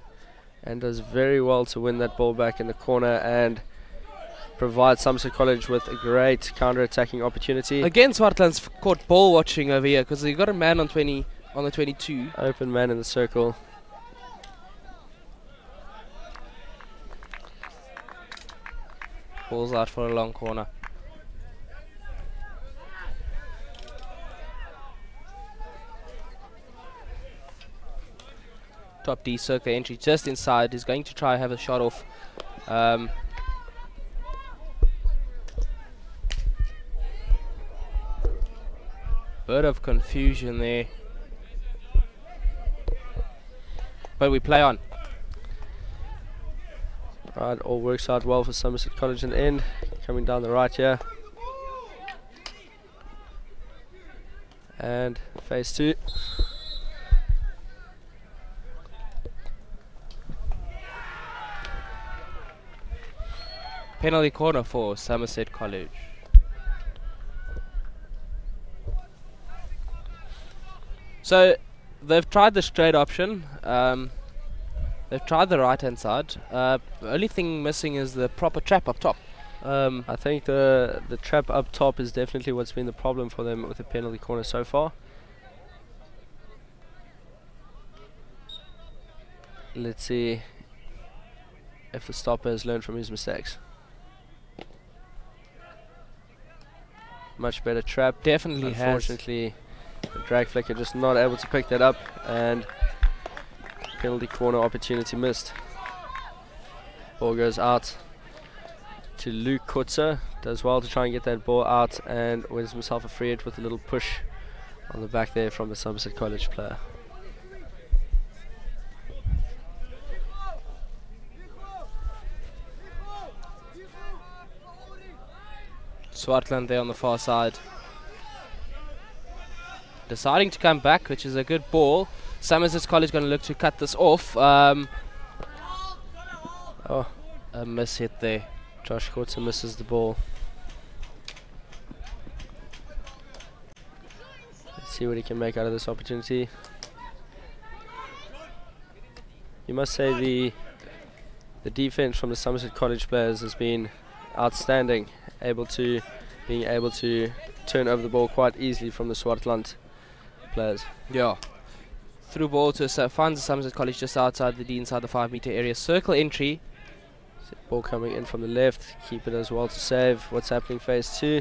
and does very well to win that ball back in the corner and provide Somerset College with a great counter-attacking opportunity. Again, Swartland's caught ball watching over here because they got a man on the 22. Open man in the circle. Ball's out for a long corner. Top D circle entry just inside. He's going to try have a shot off. Bit of confusion there, but we play on. Right, all works out well for Somerset College in the end. Coming down the right here. And phase 2. Penalty corner for Somerset College. So they've tried the straight option. They've tried the right hand side. The only thing missing is the proper trap up top. I think the trap up top is definitely what's been the problem for them with the penalty corner so far. Let's see if the stopper has learned from his mistakes. Much better trap. Definitely has. Unfortunately, the drag flicker just not able to pick that up, and penalty corner opportunity missed. Ball goes out to Luke Kutzer. Does well to try and get that ball out and wins himself a free hit with a little push on the back there from the Somerset College player. Swartland there on the far side. Deciding to come back, which is a good ball. Somerset College going to look to cut this off. Oh, a miss hit there. Josh Kutzer misses the ball. Let's see what he can make out of this opportunity. You must say the defense from the Somerset College players has been outstanding, being able to turn over the ball quite easily from the Swartland players. Yeah. Through ball to finds the Somerset College just outside the D inside the 5 meter area. Circle entry. Ball coming in from the left. Keep it as well to save. What's happening phase 2?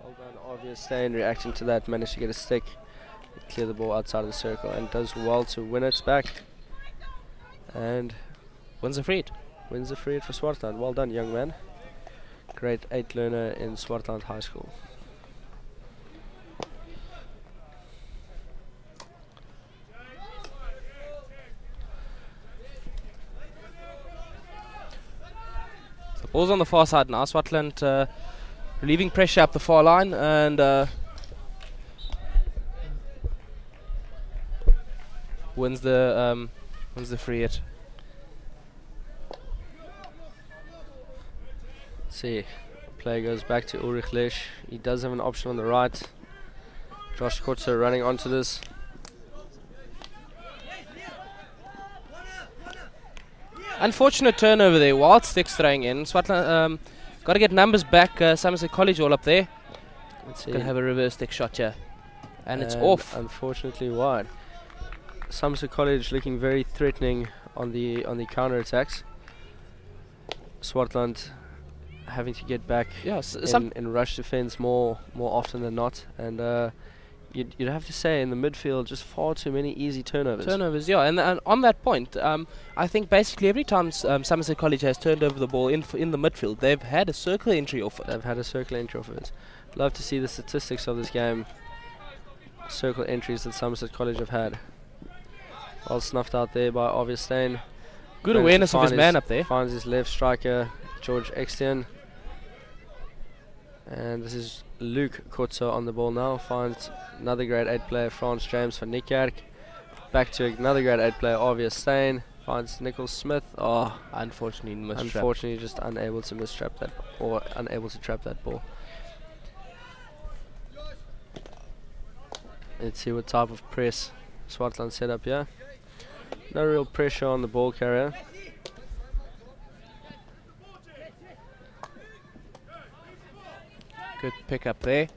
Well done, obvious Stain reacting to that. Managed to get a stick. Clear the ball outside of the circle and does well to win it back. And wins the free hit. Wins the free hit for Swartland. Well done, young man. Grade 8 learner in Swartland High School. The ball's on the far side now. Swartland relieving pressure up the far line and wins the free hit. See, play goes back to Ulrich Lesch. He does have an option on the right. Josh Kutzer running onto this. Unfortunate turnover there. Wild sticks throwing in. Swartland got to get numbers back. Somerset College all up there. Let's see. Gonna have a reverse stick shot here, and it's off. Unfortunately wide. Somerset College looking very threatening on the counter attacks. Swartland having to get back in rush defense more often than not, and you'd have to say in the midfield just far too many easy turnovers. Yeah, and on that point, I think basically every time Somerset College has turned over the ball in the midfield, they've had a circle entry off it. Love to see the statistics of this game. Circle entries that Somerset College have had. Well snuffed out there by obvious Stain. Good awareness of his man up there. Finds his left striker, George Extian. And this is Luke Kutzer on the ball now. Finds another grade 8 player, Frans James van Niekerk. Back to another grade 8 player, obvious Stain. Finds Nicholas Smith. Oh, unfortunately just unable to mistrap that, or unable to trap that ball. Let's see what type of press Swartland set up here. No real pressure on the ball carrier. Good pick up there.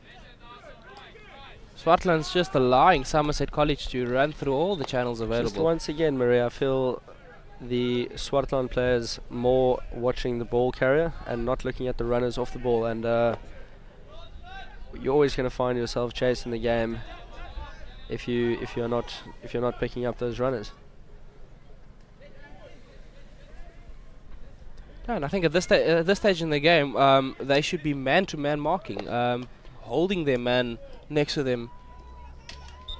Swartland's just allowing Somerset College to run through all the channels available. Just once again, Maria, I feel the Swartland players more watching the ball carrier and not looking at the runners off the ball, and you're always going to find yourself chasing the game if you're not picking up those runners. And I think at this stage in the game, they should be man-to-man marking, holding their man next to them.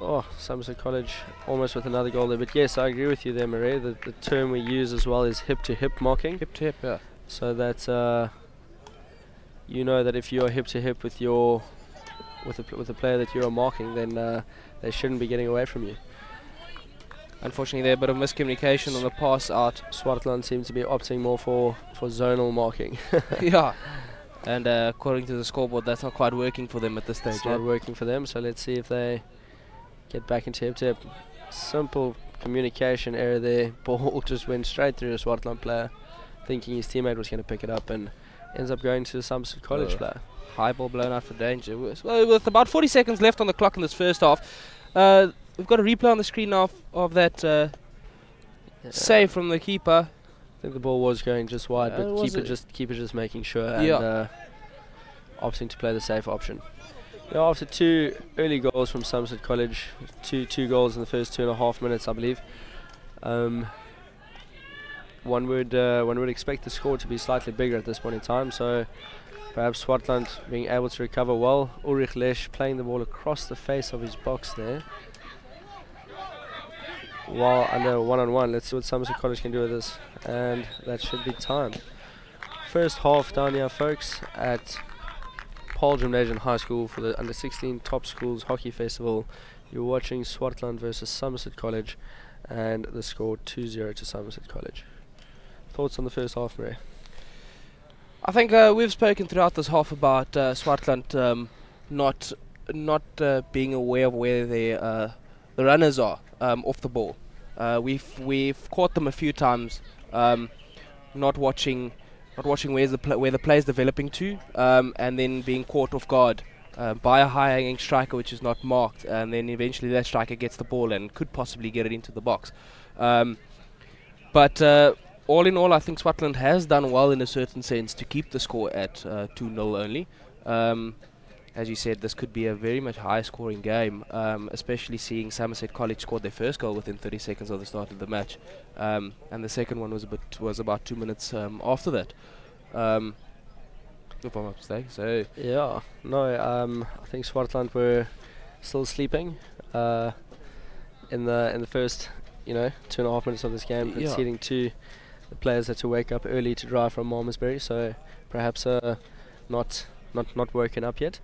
Oh, Somerset College almost with another goal there. But yes, I agree with you there, Marie. The term we use as well is hip-to-hip marking. Hip-to-hip, yeah. So that you know that if you're hip-to-hip with the player that you're marking, then they shouldn't be getting away from you. Unfortunately, there a bit of miscommunication on the pass out. Swartland seems to be opting more for zonal marking. Yeah, and according to the scoreboard, that's not quite working for them at this stage. It's not working for them, so let's see if they get back into hip-to-hip. Simple communication error there. Ball just went straight through a Swartland player, thinking his teammate was going to pick it up, and ends up going to the Somerset College player. High ball blown out for danger. Well, with about 40 seconds left on the clock in this first half, we've got a replay on the screen now of that save from the keeper. I think the ball was going just wide, but keeper just making sure and opting to play the safe option. Now, after 2 early goals from Somerset College, two goals in the first 2.5 minutes, I believe. one would expect the score to be slightly bigger at this point in time. So perhaps Swartland being able to recover well. Ulrich Lesch playing the ball across the face of his box there. While under 1-on-1, let's see what Somerset College can do with this, and that should be time. First half down here, folks, at Paul Gymnasium High School for the under 16 Top Schools Hockey Festival. You're watching Swartland versus Somerset College, and the score 2-0 to Somerset College. Thoughts on the first half, Murray? I think we've spoken throughout this half about Swartland not being aware of where the runners are off the ball. We've caught them a few times, not watching where the play is developing to, and then being caught off guard by a high-hanging striker which is not marked, and then eventually that striker gets the ball and could possibly get it into the box. But all in all, I think Swartland has done well in a certain sense to keep the score at 2-0 only. As you said, this could be a very much high-scoring game, especially seeing Somerset College scored their first goal within 30 seconds of the start of the match, and the second one was about 2 minutes after that. If I'm not mistaken. So yeah, no, I think Swartland were still sleeping in the first 2.5 minutes of this game, conceding two. The players had to wake up early to drive from Malmesbury, so perhaps not woken up yet.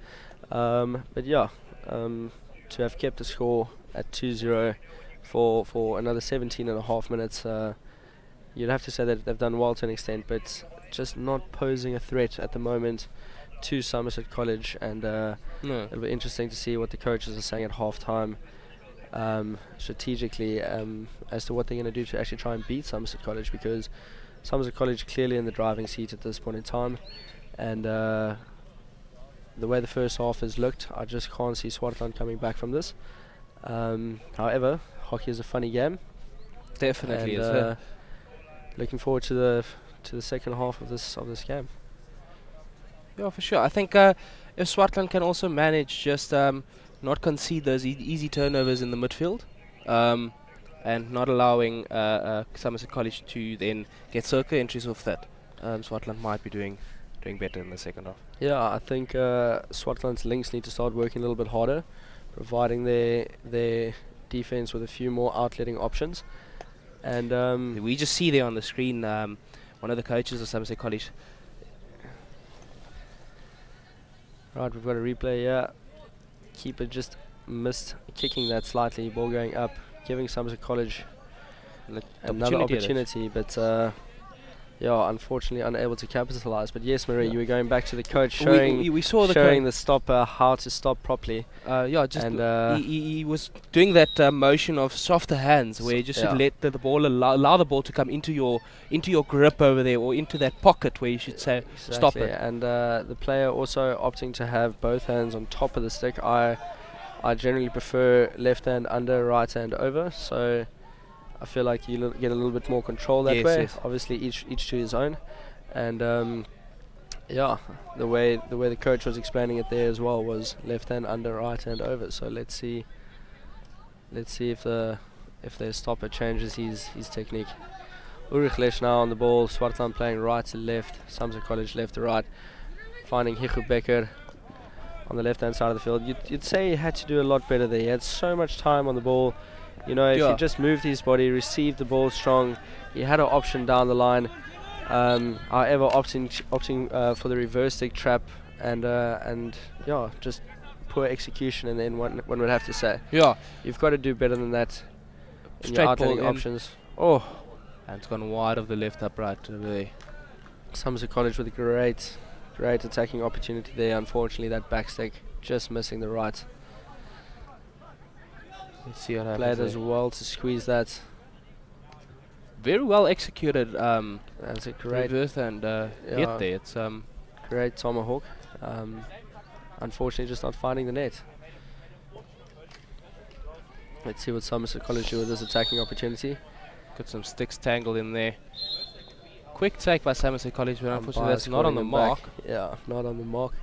But yeah, to have kept the score at 2-0 for another 17.5 minutes, you'd have to say that they've done well to an extent, but just not posing a threat at the moment to Somerset College. And it'll be interesting to see what the coaches are saying at half-time strategically as to what they're going to do to actually try and beat Somerset College, because Somerset College clearly in the driving seat at this point in time, and the way the first half has looked, I just can't see Swartland coming back from this. However, hockey is a funny game. Definitely is. Looking forward to the second half of this game. Yeah, for sure. I think if Swartland can also manage just not concede those easy turnovers in the midfield, and not allowing Somerset College to then get circle entries off that, Swartland might be doing better in the second half. Yeah, I think Swartland's links need to start working a little bit harder, providing their defense with a few more outletting options. And we just see there on the screen one of the coaches of Somerset College. Right, we've got a replay here. Keeper just missed kicking that slightly, ball going up, giving Somerset College another opportunity, but yeah, unfortunately unable to capitalize. But yes, Marie, you were going back to the coach showing we saw the stopper how to stop properly. Yeah, just he was doing that motion of softer hands, where you just should let the ball allow the ball to come into your grip over there, or into that pocket where you should say stop it. And the player also opting to have both hands on top of the stick. I generally prefer left hand under, right hand over, so I feel like you get a little bit more control that way. Yes. Obviously, each to his own, and yeah, the way the coach was explaining it there as well was left hand under, right hand over. So let's see if the stopper changes his technique. Ulrich Lesch now on the ball. Swartland playing right to left. Somerset College left to right. Finding Hichu Becker on the left hand side of the field. You'd say he had to do a lot better there. He had so much time on the ball. You know, if he just moved his body, received the ball strong, he had an option down the line. However, opting for the reverse stick trap and yeah, just poor execution, and then one would have to say, yeah, you've got to do better than that in straight your outletting ball options. Oh, and it's gone wide of the left upright over there. Somerset College with a great attacking opportunity there. Unfortunately, that back stick just missing the right. Let's see what happens. Played as well to squeeze that. Very well executed. That's a great reverse and hit there. It's great tomahawk. Unfortunately, just not finding the net. Let's see what Somerset College do with this attacking opportunity. Got some sticks tangled in there. Quick take by Somerset College, but unfortunately that's not on the mark. Yeah, not on the mark.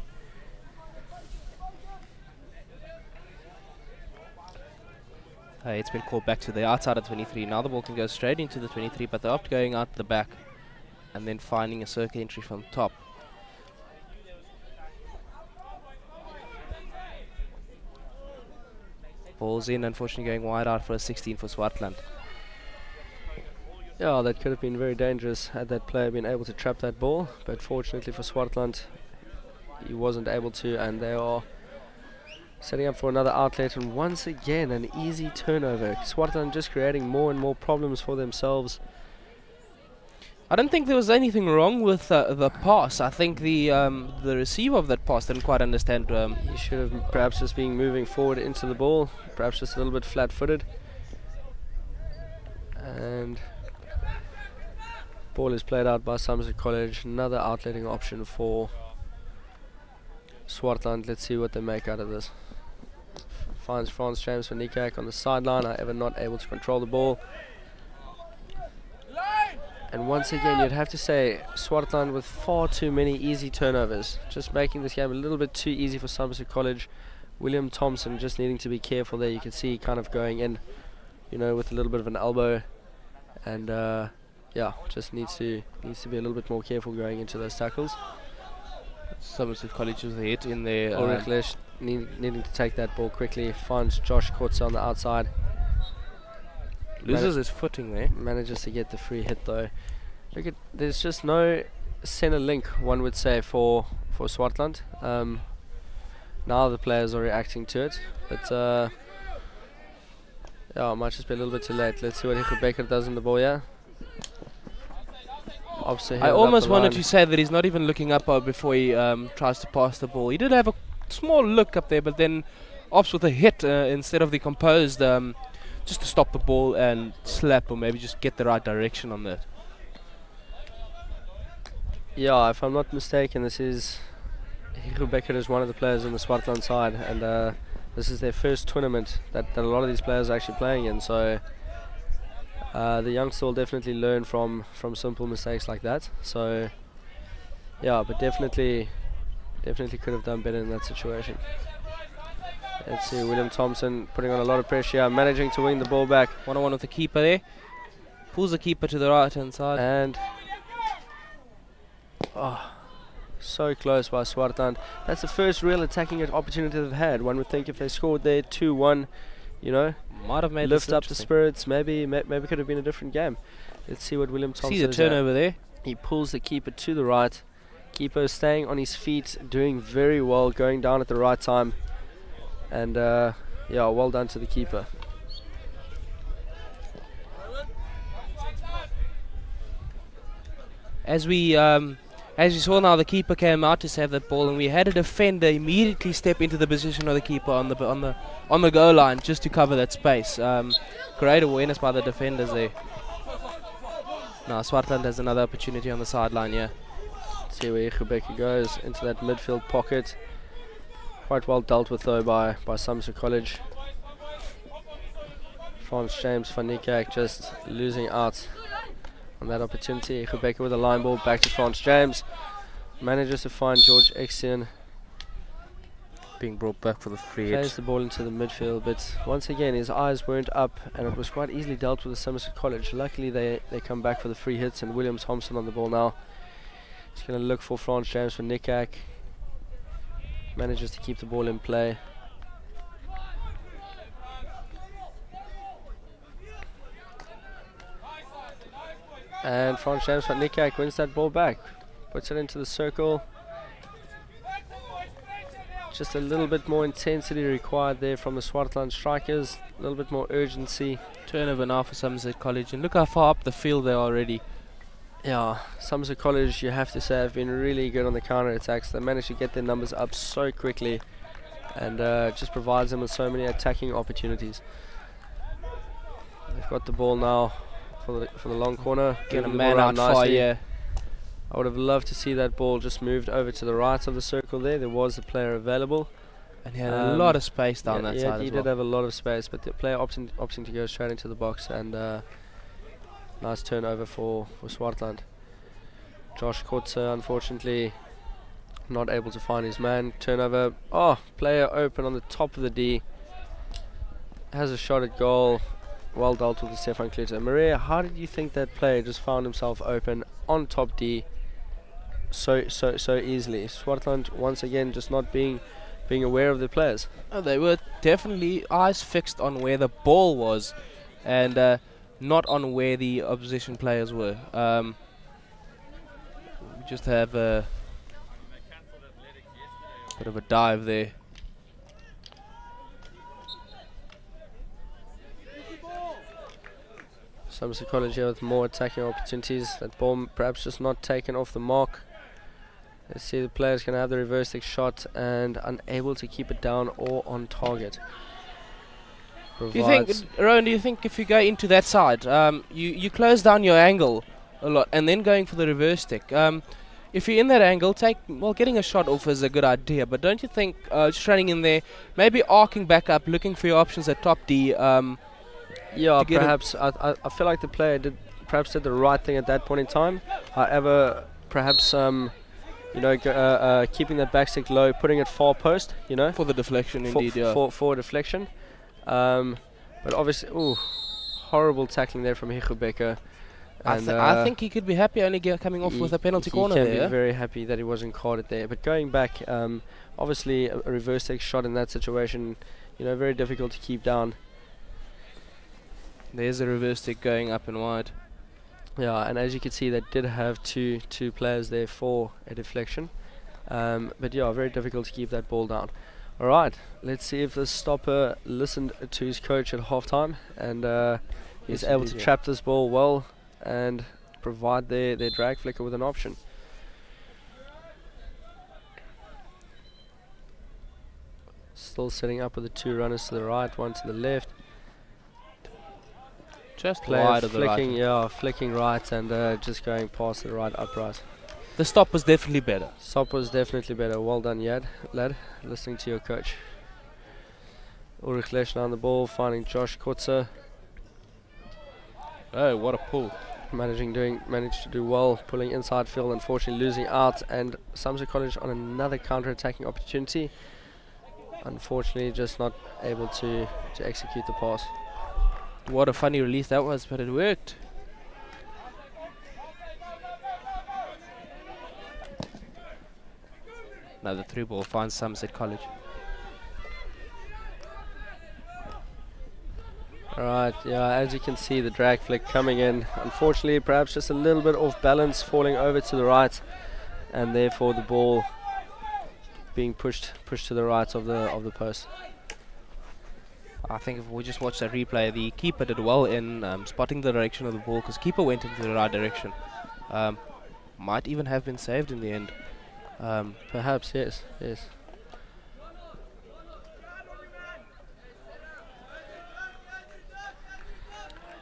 It's been called back to the outside of 23. Now the ball can go straight into the 23, but they opt going out the back and then finding a circle entry from top. Ball's in, unfortunately going wide out for a 16 for Swartland. Yeah, that could have been very dangerous had that player been able to trap that ball, but fortunately for Swartland, he wasn't able to, and they are setting up for another outlet, and once again an easy turnover. Swartland just creating more and more problems for themselves. I don't think there was anything wrong with the pass. I think the receiver of that pass didn't quite understand. He should have perhaps just been moving forward into the ball, perhaps just a little bit flat-footed. And ball is played out by Somerset College. Another outletting option for Swartland. Let's see what they make out of this. Finds Frans James van Niekerk on the sideline, however not able to control the ball. And once again, you'd have to say Swartland with far too many easy turnovers, just making this game a little bit too easy for Somerset College. William Thompson just needing to be careful there. You can see kind of going in, you know, with a little bit of an elbow, and yeah, just needs to be a little bit more careful going into those tackles. Somerset College was the hit in there. Ulrich needing to take that ball quickly, finds Josh Kotze on the outside. Loses his footing there. Manages to get the free hit though. Look at, there's just no center link, one would say, for Swartland. Now the players are reacting to it, but yeah, it might just be a little bit too late. Let's see what Hugo Becker does in the ball, yeah. I almost wanted to say that he's not even looking up before he tries to pass the ball. He did have a small look up there, but then opts with a hit instead of the composed, just to stop the ball and slap, or maybe just get the right direction on that. Yeah, if I'm not mistaken, this is Hugo Becker is one of the players on the Swartland side, and this is their first tournament that a lot of these players are actually playing in, so the youngster will definitely learn from simple mistakes like that. So yeah, but definitely could have done better in that situation. Let's see, William Thompson putting on a lot of pressure, managing to win the ball back. 1-on-1 with the keeper there. Pulls the keeper to the right hand side. And so close by Swartland. That's the first real attacking opportunity they've had. One would think if they scored there 2-1, you know, might have made lift up the spirits. Maybe could have been a different game. Let's see what William Thompson. See the turnover there. He pulls the keeper to the right. Keeper staying on his feet, doing very well, going down at the right time. And yeah, well done to the keeper. As you saw now, the keeper came out to save that ball, and we had a defender immediately step into the position of the keeper on the goal line just to cover that space. Great awareness by the defenders there. Now Swartland has another opportunity on the sideline here. Let's see where Rebecca goes into that midfield pocket. Quite well dealt with though by Somerset College. Frans James van Niekerk just losing out on that opportunity. Rebecca with a line ball back to Frans James. Manages to find George Exian. Being brought back for the free hit. Plays the ball into the midfield, but once again his eyes weren't up, and it was quite easily dealt with Somerset College. Luckily they come back for the free hits, and William Thompson on the ball now. He's going to look for Frans James van Niekerk. Manages to keep the ball in play. And Frans James van Niekerk wins that ball back. Puts it into the circle. Just a little bit more intensity required there from the Swartland strikers. A little bit more urgency. Turnover now for Somerset College, and look how far up the field they are already. Yeah, Somerset College, you have to say, have been really good on the counter-attacks. They managed to get their numbers up so quickly, and just provides them with so many attacking opportunities. They've got the ball now for the long corner. Get a man out far, yeah. I would have loved to see that ball just moved over to the right of the circle there. There was a player available. And he had a lot of space down that side he did have a lot of space, but the player opting to go straight into the box, and nice turnover for Swartland. Josh Kotze, unfortunately, not able to find his man. Turnover. Oh, player open on the top of the D. has a shot at goal. Well dealt with the Stefan Kluter. Maria, how did you think that player just found himself open on top D so easily? Swartland once again just not being aware of the players. They were definitely eyes fixed on where the ball was, and not on where the opposition players were. We just have a bit of a dive there. Somerset College here with more attacking opportunities. That ball perhaps just not taken off the mark. Let's see, the players can have the reverse stick shot and unable to keep it down or on target. Do you think, Rowan, do you think if you go into that side, you close down your angle a lot and then going for the reverse stick? If you're in that angle, getting a shot off is a good idea, but don't you think just running in there, maybe arcing back up, looking for your options at top D? Yeah, perhaps. I feel like the player did the right thing at that point in time. However, perhaps keeping that back stick low, putting it far post, for the deflection, indeed, yeah. For deflection. But obviously, horrible tackling there from Hichubeka. I think he could be happy only coming off with a penalty corner there. He can be very happy that he wasn't carded there. But going back, obviously a reverse stick shot in that situation, very difficult to keep down. There's a reverse stick going up and wide. Yeah, and as you can see, they did have two players there for a deflection. But yeah, very difficult to keep that ball down. Alright, let's see if the stopper listened to his coach at halftime and he's able to trap this ball well and provide their drag flicker with an option. Still setting up with the two runners to the right, one to the left. Just player wide of the right. Yeah, flicking right and just going past the right upright. The stop was definitely better. Stop was definitely better. Well done, lad. Listening to your coach. Ulrich Leschner on the ball, finding Josh Kotzer. Oh, what a pull. Managed to do well, pulling inside field, unfortunately losing out, and Somerset College on another counter-attacking opportunity. Unfortunately, just not able to execute the pass. What a funny release that was, but it worked. Now the through ball finds Somerset College. Alright, yeah, as you can see, the drag flick coming in. Unfortunately, perhaps just a little bit off balance, falling over to the right, and therefore the ball being pushed to the right of the post. I think if we just watch that replay, the keeper did well in spotting the direction of the ball, because keeper went into the right direction. Might even have been saved in the end. Perhaps, yes.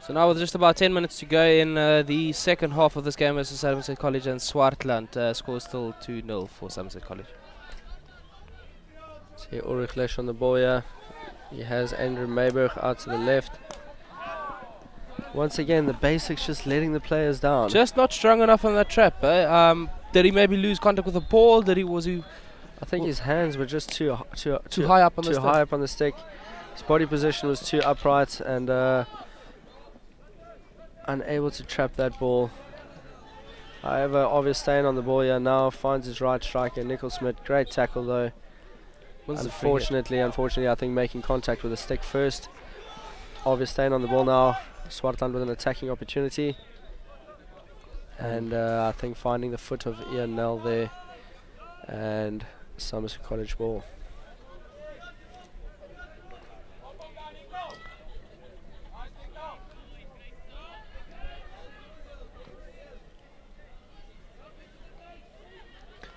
So now with just about 10 minutes to go in the second half of this game versus Somerset College and Swartland, score still 2-0 for Somerset College. See Ulrich Lesch on the ball here. He has Andrew Mayberg out to the left. Once again, the basics just letting the players down. Just not strong enough on that trap. Did he maybe lose contact with the ball? I think his hands were just too high up on the stick. His body position was too upright and unable to trap that ball. However, obvious staying on the ball here now, finds his right striker, Nicol Smith. Great tackle though. Unfortunately, I think making contact with the stick first. Obvious staying on the ball now. Swartland with an attacking opportunity. And I think finding the foot of Ian Nell there. And Somerset College ball.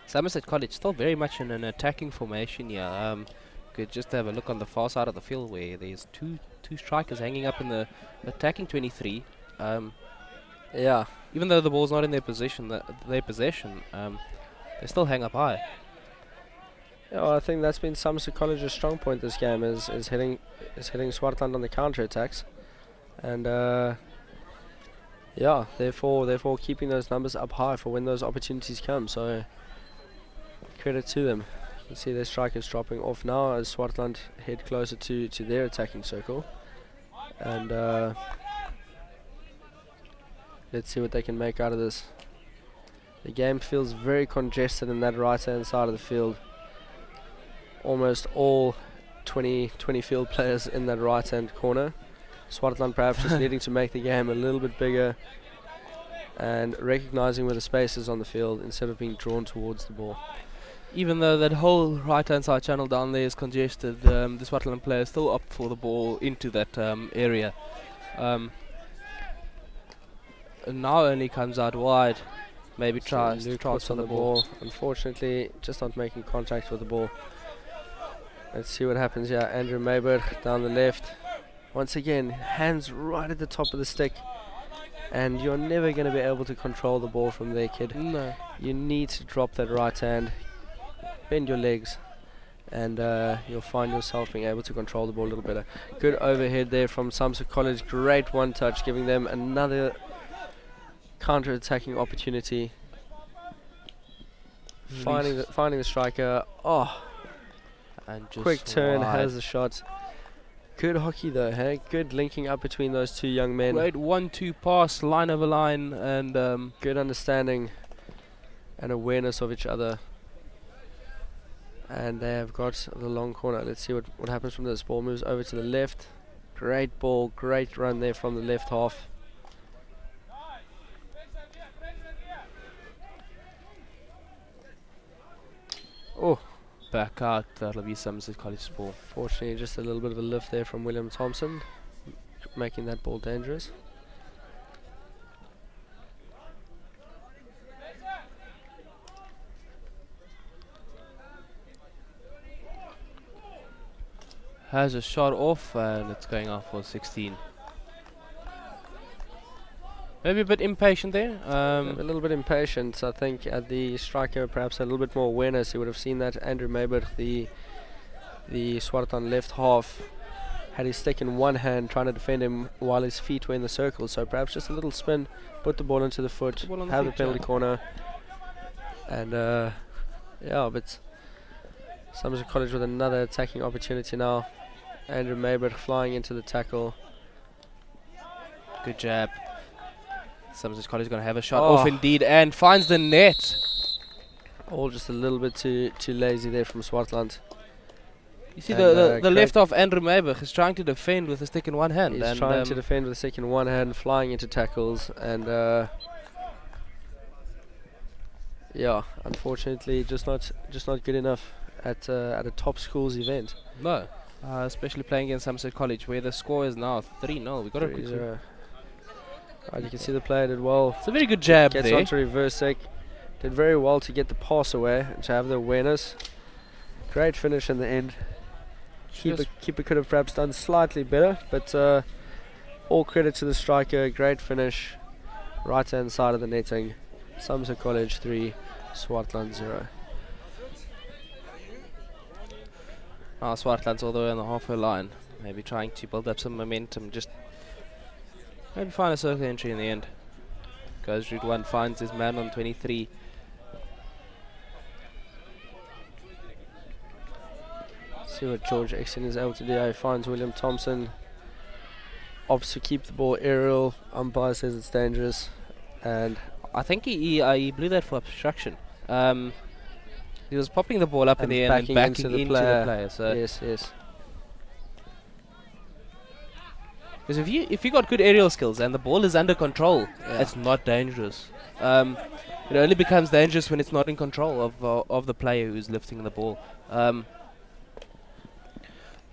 Somerset College still very much in an attacking formation here. Could just have a look on the far side of the field where there's two strikers hanging up in the attacking 23. Yeah. Even though the ball's not in their possession, they still hang up high. Yeah, well, I think that's been Somerset College's strong point this game is hitting Swartland on the counter attacks, and yeah, therefore keeping those numbers up high for when those opportunities come. So credit to them. You can see their strikers dropping off now as Swartland head closer to their attacking circle. And let's see what they can make out of this. The game feels very congested in that right-hand side of the field. Almost all 20 field players in that right-hand corner. Swartland perhaps just needing to make the game a little bit bigger and recognizing where the space is on the field instead of being drawn towards the ball. Even though that whole right-hand side channel down there is congested, the Swartland players still opt for the ball into that area. And now only comes out wide. Maybe tries to trots on the ball. Unfortunately, just not making contact with the ball. Let's see what happens here. Andrew Mayberg down the left. Once again, hands right at the top of the stick. And you're never going to be able to control the ball from there, kid. No. You need to drop that right hand, bend your legs, and you'll find yourself being able to control the ball a little better. Good overhead there from Somerset College. Great one touch, giving them another counter-attacking opportunity. Finding the striker. Oh, And just quick turn, wide. has the shot. Good hockey though, hey? Good linking up between those two young men. Great 1-2 pass, line over line, and Good understanding and awareness of each other. And they have got the long corner. Let's see what happens from this. Ball moves over to the left. Great ball, great run there from the left half. Oh, back out. That'll be Somerset College ball. fortunately just a little bit of a lift there from William Thompson, making that ball dangerous. Has a shot off, and it's going off for 16. Maybe a bit impatient there. A little bit impatient. I think at the striker perhaps a little bit more awareness. He would have seen that Andrew Mayberg, the Swartan left half, had his stick in one hand trying to defend him while his feet were in the circle. So perhaps just a little spin, put the ball into the foot, The ball on the have the feet, penalty yeah. corner. And yeah, but Somerset College with another attacking opportunity now. Andrew Mayberg flying into the tackle. Good jab. Somerset College is going to have a shot Oh. off indeed, and finds the net. All just a little bit too lazy there from Swartland. You see, And, the great- left off Andrew Mayberg is trying to defend with a stick in one hand. He's and trying to defend with a stick in one hand, flying into tackles, and yeah, unfortunately, just not good enough at a top schools event. No, especially playing against Somerset College, where the score is now 3-0. We got to quickly. 3-0. Right, you can see the player did well. It's a very good jab Gets there. onto reverse stick. Did very well to get the pass away and to have the awareness. Great finish in the end. Keeper could have perhaps done slightly better, but all credit to the striker. Great finish. Right hand side of the netting. Somerset College 3, Swartland 0. Swartland's all the way on the halfway line. Maybe trying to build up some momentum. Just maybe find a circle entry in the end. Goes route 1, finds his man on 23. See what George Exton is able to do. He finds William Thompson. Opts to keep the ball aerial. Umpire says it's dangerous. And I think he blew that for obstruction. He was popping the ball up in And the air and then backing backing into the into the player. player. So yes. because if you got good aerial skills and the ball is under control, Yeah. it's not dangerous. It only becomes dangerous when it's not in control of the player who's lifting the ball.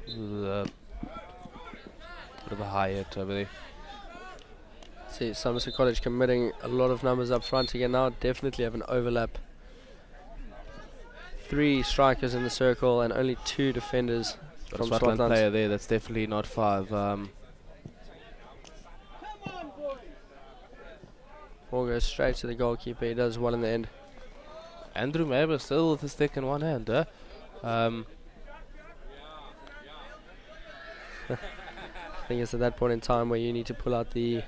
Bit of a high hit over there. See, Somerset College committing a lot of numbers up front again now. Definitely have an overlap. 3 strikers in the circle and only 2 defenders Got a from Swartland Swartland. player there. That's definitely not 5. Ball goes straight to the goalkeeper. He does well in the end. Andrew Mayberg still with the stick in one hand. I think it's at that point in time where you need to pull out the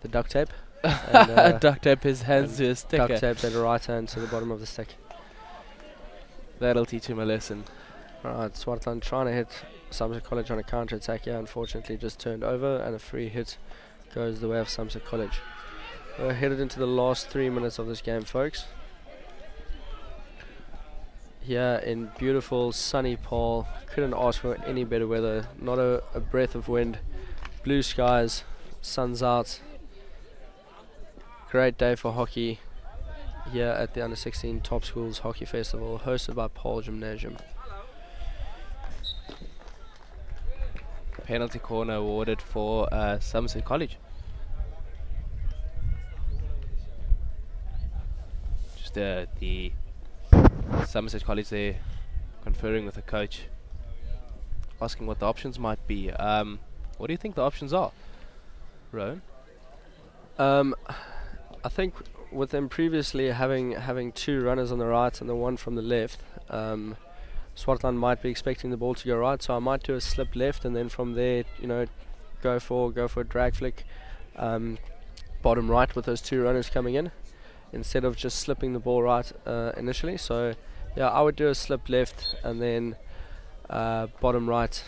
duct tape. And, Duct tape his hands to his stick. duct tape that right hand to the bottom of the stick. That'll teach him a lesson. Alright, Swartland trying to hit Somerset College on a counter-attack here, unfortunately just turned over, and a free hit goes the way of Somerset College. We're headed into the last 3 minutes of this game, folks. Here in beautiful sunny Paarl, couldn't ask for any better weather, not a breath of wind, blue skies, sun's out. Great day for hockey here at the Under-16 Top Schools Hockey Festival, hosted by Paarl Gymnasium. Penalty corner awarded for Somerset College. Just the Somerset College there conferring with the coach, asking what the options might be. What do you think the options are, Rowan? I think with them previously having 2 runners on the right and the one from the left, Swartland might be expecting the ball to go right, so I might do a slip left and then from there, you know, go for a drag flick bottom right with those 2 runners coming in, instead of just slipping the ball right initially. So yeah, I would do a slip left and then bottom right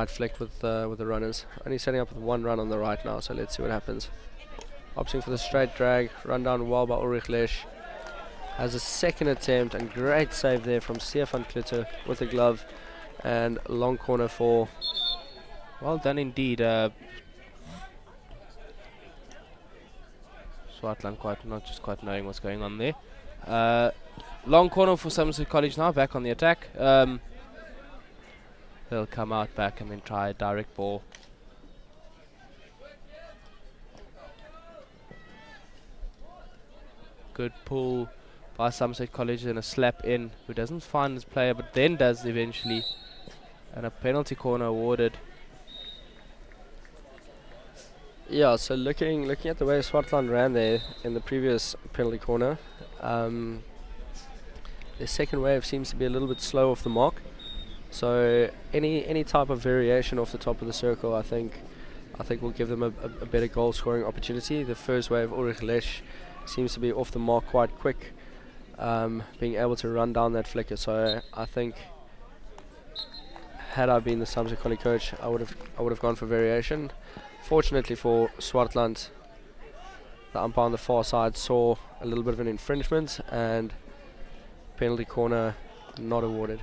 flick with the runners. Only setting up with 1 run on the right now, so let's see what happens. Opting for the straight drag, run down well by Ulrich Lesch. Has a second attempt and great save there from Stefan Klitter with the glove, and long corner for. Well done indeed. Swartland not just quite knowing what's going on there. Long corner for Somerset College now, back on the attack. They'll come out back and then try a direct ball. Good pull by Somerset College and a slap in, who doesn't find his player but then does eventually, and a penalty corner awarded. Yeah, so looking at the way Swartland ran there in the previous penalty corner, the second wave seems to be a little bit slow off the mark. So any type of variation off the top of the circle, I think will give them a better goal scoring opportunity. The first wave, Ulrich Lesch, seems to be off the mark quite quick, being able to run down that flicker. So I think, had I been the Somerset College coach, I would have gone for variation. Fortunately for Swartland, the umpire on the far side saw a little bit of an infringement, and penalty corner not awarded.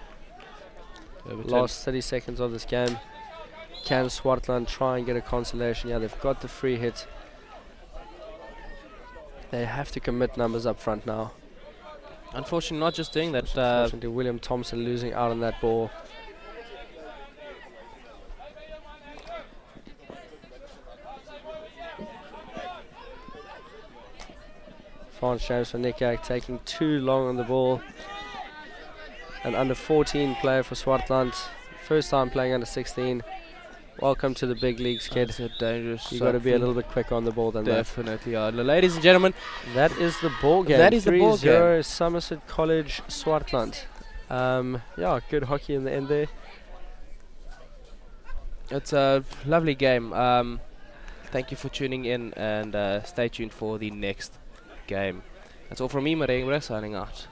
Last 30 seconds of this game. Can Swartland try and get a consolation? Yeah, they've got the free hit. They have to commit numbers up front now. Unfortunately, not just doing that. Unfortunately, William Thompson losing out on that ball. Franz James van Niekerk taking too long on the ball. An under 14 player for Swartland. First time playing under 16. Welcome to the big leagues, kid. That's a dangerous. You've got to be a little bit quicker on the ball than Definitely are. Ladies and gentlemen, that is the ball game. That is the ball game. 3-0 Somerset College Swartland. Yeah, good hockey in the end there. It's a lovely game. Thank you for tuning in, and stay tuned for the next game. That's all from me, Marengra, signing out.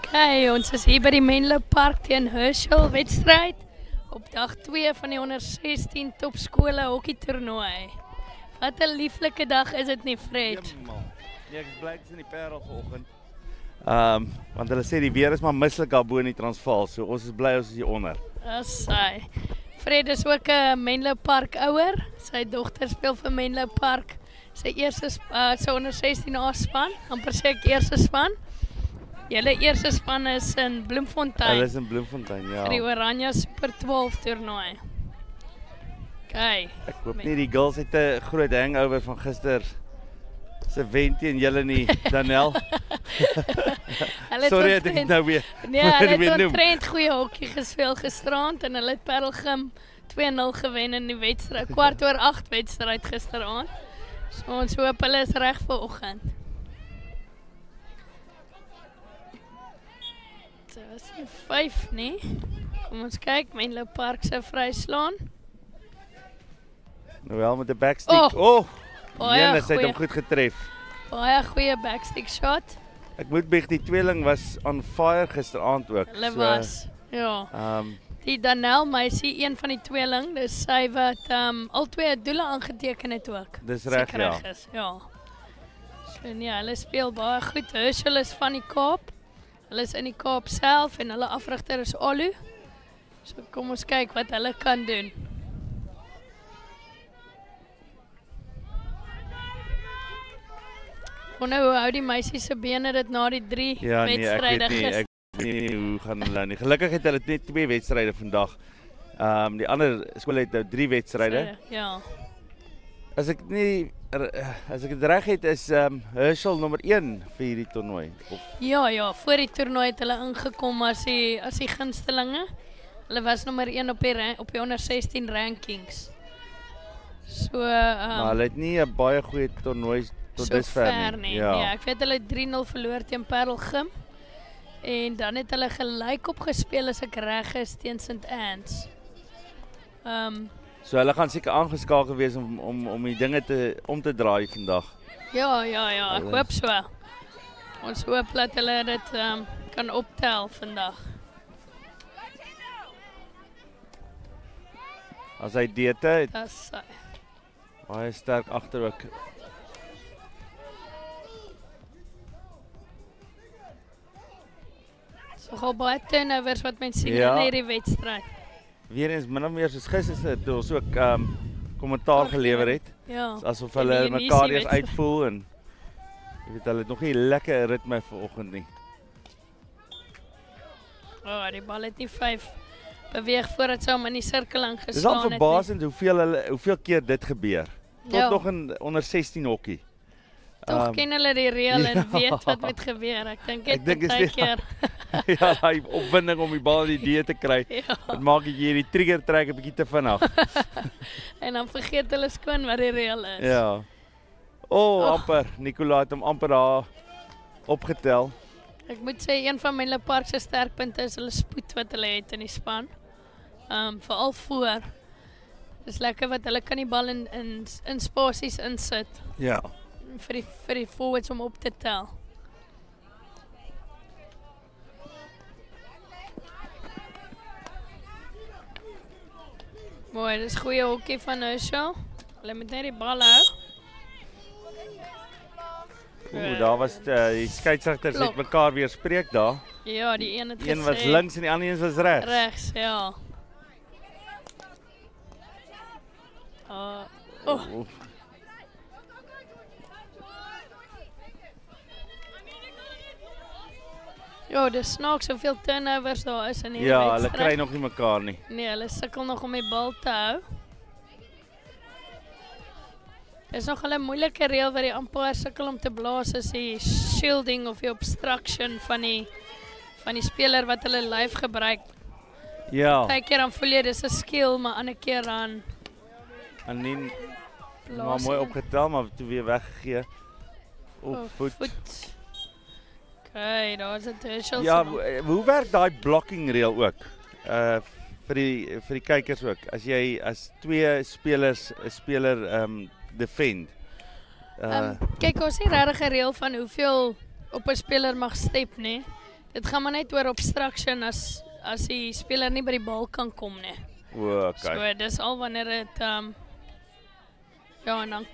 Okay, ons is hier by die Menlo Park teen Herschel wedstryd op dag 2 van die onder 16 topskole hockey toernooi. Wat 'n lieflike dag is dit nie, Fred? Nee, ek is bly ek is in die Parel vanoggend. Want hulle sê die weer is maar mislik daar bo in die Transvaal, so ons is bly ons is hier onder. Dis hy. Fred is ook 'n Menlo Park ouer. Sy dogter speel vir Menlo Park. Sy eerste sy onder 16 A-span, amper sê ek eerste span. Julle eerste span is in Bloemfontein. Hulle is in Bloemfontein, ja. Vir die Oranje Super 12 toernooi. Okay. Ek hoop nie die girls het 'n groot hangover van gister se wen teen julle nie, Danel. Sorry dat ek nou weer nee, hulle het omtrent goeie hokkie gespeel gisteraand en hulle het Parelgem 2-0 gewen in die wedstryd, 7:15 wedstryd gisteraand. So ons hoop hulle is reg vir oggend. Dit was nie 5 nie. Kom ons kyk, Menlo Park se vryslaan. Nou met 'n backstick. Jene, sy het hom goed getref. Baie goeie backstick shot. Ek moet beg, die tweeling was on fire gisteraand ook. Hulle was, ja. Die Danel meisie, een van die tweeling, dis sy wat al twee doele aangeteken het ook. Dis reg, ja. Is, ja. So nee, hulle speel baie goed. Herschel is van die Kaap. Hulle is in die Kaap self en hulle afrigter is Alu. So kom ons kyk wat hulle kan doen. Hoe hou die meisie se bene dit na die 3 wedstryde gister? Ek weet nie hoe gaan hulle nie. Gelukkig het hulle net 2 wedstryde vandag. Die ander skole het nou 3 wedstryde. Ja. As ek dit reg het is Herschel nommer 1 vir hierdie toernooi. Ja, voor die toernooi het hulle ingekom as die gunstelinge. Hulle was nommer 1 op die onder 16 rankings. So maar hulle het nie 'n baie goeie toernooi tot dusver nie. Ja, ek weet hulle het 3-0 verloor teen Parelgem. En dan het hulle gelyk op gespeel as ek reg is teen St. Anne's. So hulle gaan seker aangeskakel wees om die dinge om te draai vandag. Ja, ek hoop so. Ons hoop dat hulle dit kan optel vandag. As hy dit het. Dis baie sterk agter ook. So gaan baie turnovers wat mens sien in hierdie wedstryd. Weer eens min of meer soos gister toe ons ook kommentaar gelewer het. Ja. Asof hulle mekaar eers uitvoel en jy weet hulle het nog nie lekker ritme vanoggend nie. Die bal het nie 5 beweeg voordat sy hom in die sirkel ingeslaan het. Dis al verbasend hoeveel keer dit gebeur. Tot nog in onder 16 hokkie. Toch ken hulle die reël en weet wat moet gebeur. Ek dink dit baie keer. Ja, die opwinding om die bal in die D te kry. Dit maak jy die trigger trek 'n bietjie te vinnig. En dan vergeet hulle skoon wat die reël is. Ja. Amper. Nicola het hom amper daar opgetel. Ek moet sê een van Menlo Park se sterkpunte is hulle spoed wat hulle het in die span. Veral voor. Dis lekker wat hulle kan die bal in spasies insit. Ja. Vir die forwards om op te tel. Mooi, dis goeie hokkie van Herschel. Hulle moet net die bal hou. Daar was die skeieregters het mekaar weer spreek daar. Ja, die een het gesê. Een was links en die ander een was regs. Regs, ja. Ja, dis snaaks soveel turnovers daar is in hierdie wedstryd. Ja, hulle kry nog nie mekaar nie. Nee, hulle sukkel nog om die bal te hou. Dis nog 'n moeilike reël wat die umpire sukkel om te blaas is die shielding of die obstruction van die speler wat hulle lyf gebruik. Ja. Partykeer dan voel jy dis 'n skill, maar ander keer dan Anien maar mooi opgetel, maar toe weer weggegee. Voet. Okay, daar's 'n Herschel. Ja, hoe werk daai blocking reël ook? Vir die kykers ook. As twee spelers 'n speler defend. Kyk, ons nie regtig 'n reël van hoeveel op 'n speler mag step nie. Dit gaan maar net oor obstruction as die speler nie by die bal kan kom nie. Okay. So dis al wanneer dit ja, en dan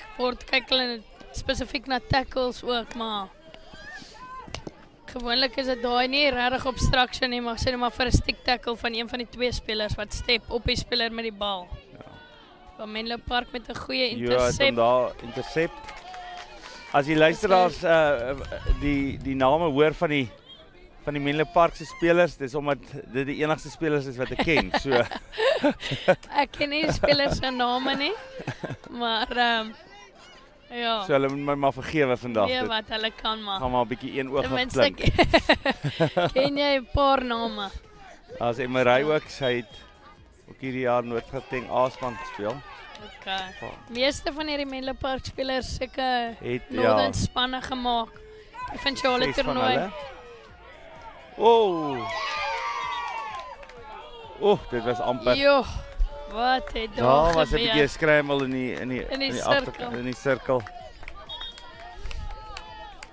kyk hulle spesifiek na tackles ook, maar Gewoonlik is dit daai nie regtig obstruction nie, maar sê net maar vir 'n stick tackle van een van die twee spelers wat step op die speler met die bal. Van Menlo Park met 'n goeie Ja, intercept. het daar intercept. As die luisteraars die name hoor van die Menlo Park se spelers, dis omdat dit die enigste spelers is wat ek ken. So Ek ken nie die spelers se name nie, maar ja. so hulle moet my maar vergewe vandag. Nee, Dit wat hulle kan maar. gaan maar 'n bietjie een oog Ten minste klink. ken jy 'n paar name? As Emery ook, sy het ook hierdie jaar Noord-Gauteng A-span gespeel. Okay. Meeste van hierdie Menlo Park spelers sulke Het, Northern ja. spanne gemaak. Die provinsiale 6 van toernooi. hulle. Dit was amper. Joh, wat het daar Daar was 'n gebeur? bietjie 'n scramble in die sirkel. in die sirkel.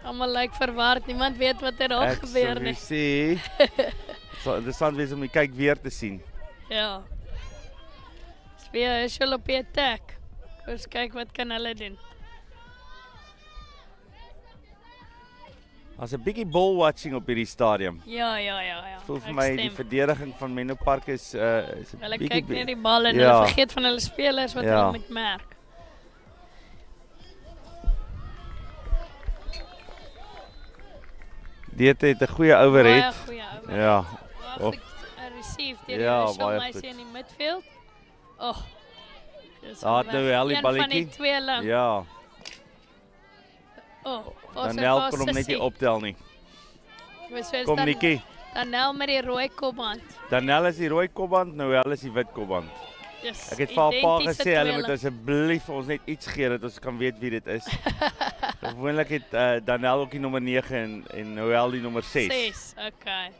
Almal lyk verward, niemand weet wat er daar gebeur nie. Ek sê, sal interessant wees om die kyk weer te sien. Ja. Speel is hulle op die attack. Ons kyk wat kan hulle doen. As 'n bietjie ball watching op hierdie stadium. Ja. Voel vir Ek my stem. die verdediging van Menlo Park is 'n Hulle bietjie kyk net die bal en ja. hulle vergeet van hulle spelers wat hulle moet merk. Dit het 'n goeie overhead. Baie goeie overhead. Ja. Baie goed received deur Ja, die baie meisie goed. in die midfield. Daar het nou wel die Een van die balletjie. twee lang. Ja. Danel kon hom net nie optel nie. Kom Nikkie. Danel met die rooi kopband. Danel is die rooi kopband, Noel is die wit kopband. Yes, Ek het vir haar pa identiese gesê hulle moet tweeling. asseblief vir ons net iets gee dat ons kan weet wie dit is. Gewoonlik het Danel ook die nommer 9 en Noel die nommer 6. 6, okay.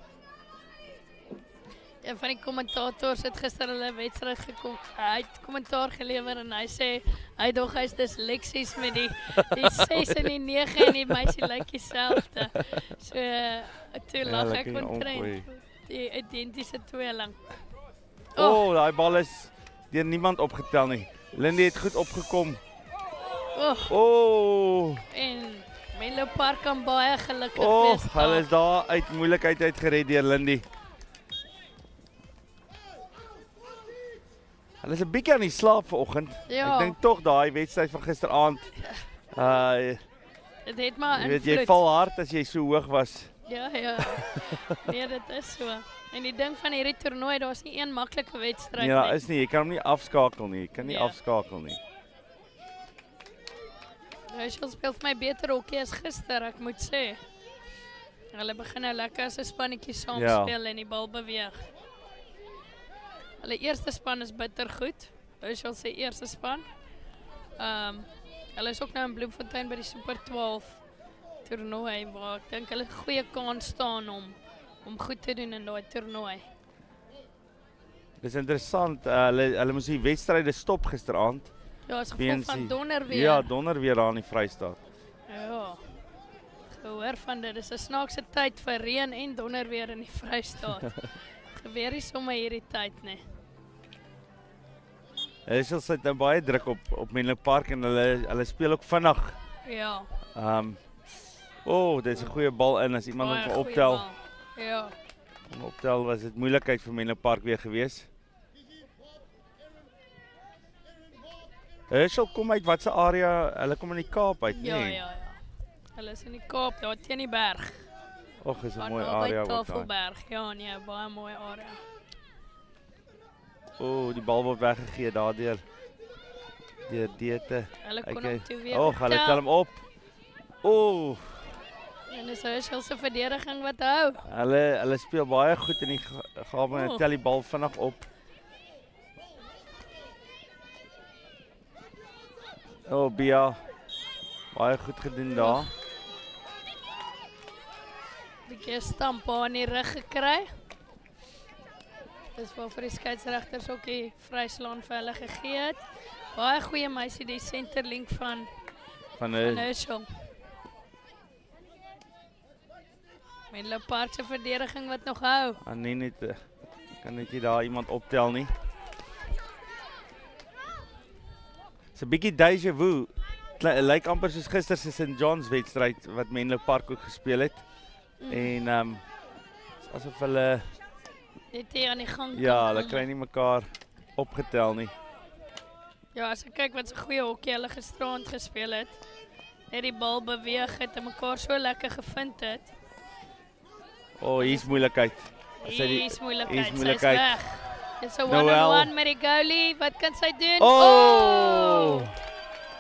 Een van die kommentators het gister hulle wedstryd gekom. Hy het kommentaar gelewer en hy sê hy's disleksies met die 6 en die 9 en die meisie lyk dieselfde. So toe lag hulle ek kan ontrent. omgooi. Die identiese tweeling. Daai bal is deur niemand opgetel nie. Lindy het goed opgekom. En Menlo Park kan baie gelukkig wees. Hulle is daar uit moeilikheid uit gered deur Lindy. Hulle is 'n bietjie aan die slaap vanoggend. Ja. Ek dink tog daai wedstryd van gisteraand. Dit het maar Jy weet jy invloed. val hard as jy so hoog was. Ja. Nee, dit is so. En die ding van hierdie toernooi, daar's nie een maklike wedstryd Nee, daar is nie. Jy kan hom nie afskakel nie. Jy kan nie Ja. afskakel nie. Hulle speel vir my beter hokkie as gister, ek moet sê. Hulle begin nou lekker as 'n spannetjie saam speel en die bal beweeg. Hulle eerste span is bitter goed. Hulle sal sê eerste span. Hulle is ook nou in Bloemfontein by die Super 12 toernooi waar ek dink hulle goeie kans staan om goed te doen in daai toernooi. Dis interessant. Hulle moes die wedstryde stop gisteraand. Ja, as gevolg van donderweer. Ja, donderweer daar in die Vrystaat. Ja. Gehoor van dit. Dis 'n snaakse tyd vir reën en donderweer in die Vrystaat. Gebeur nie sommer hierdie tyd nie. Hulle sit nou baie druk op Menlo Park en hulle speel ook vinnig. Ja. Dis 'n goeie bal in as iemand hom kan optel. Ja. Om optel was dit moeilikheid vir Menlo Park weer gewees. Hulle kom uit watse area? Hulle kom in die Kaap uit, nee. Ja. Hulle is in die Kaap, daar teen die berg. Is 'n mooi area ook daar. Tafelberg. Ja, nee, baie mooi area. Die bal word weggegee daardeur. Deur Dete. Hulle kon hom toe weer hulle tel hom op. En dis Hulle se verdediging wat hou. Hulle speel baie goed in die gawe en tel die bal vinnig op. Bia. Baie goed gedoen daar. Bietjie stamp aan die rug gekry. Dis waarvoor die skeieregters ook die vryslaan vir hulle gegee het. Baie goeie meisie die centerlink van Herschel. Menlo Park se verdediging wat nog hou. Nee, kan net nie daar iemand optel nie. Dis 'n bietjie déjà vu. Lyk amper soos gister se St John's wedstryd wat Menlo Park ook gespeel het. En asof hulle Dit hier aan die gang ja, kan hulle kom. kry nie mekaar opgetel nie. Ja, as ek kyk wat so goeie hokkie hulle gisterand gespeel het. Net die bal beweeg het en mekaar so lekker gevind het. Hier's moeilikheid. Hier is moeilikheid. Hier's moeilikheid. Sy's weg. Dis 'n Noël. one-on-one met die goalie. Wat kan sy doen?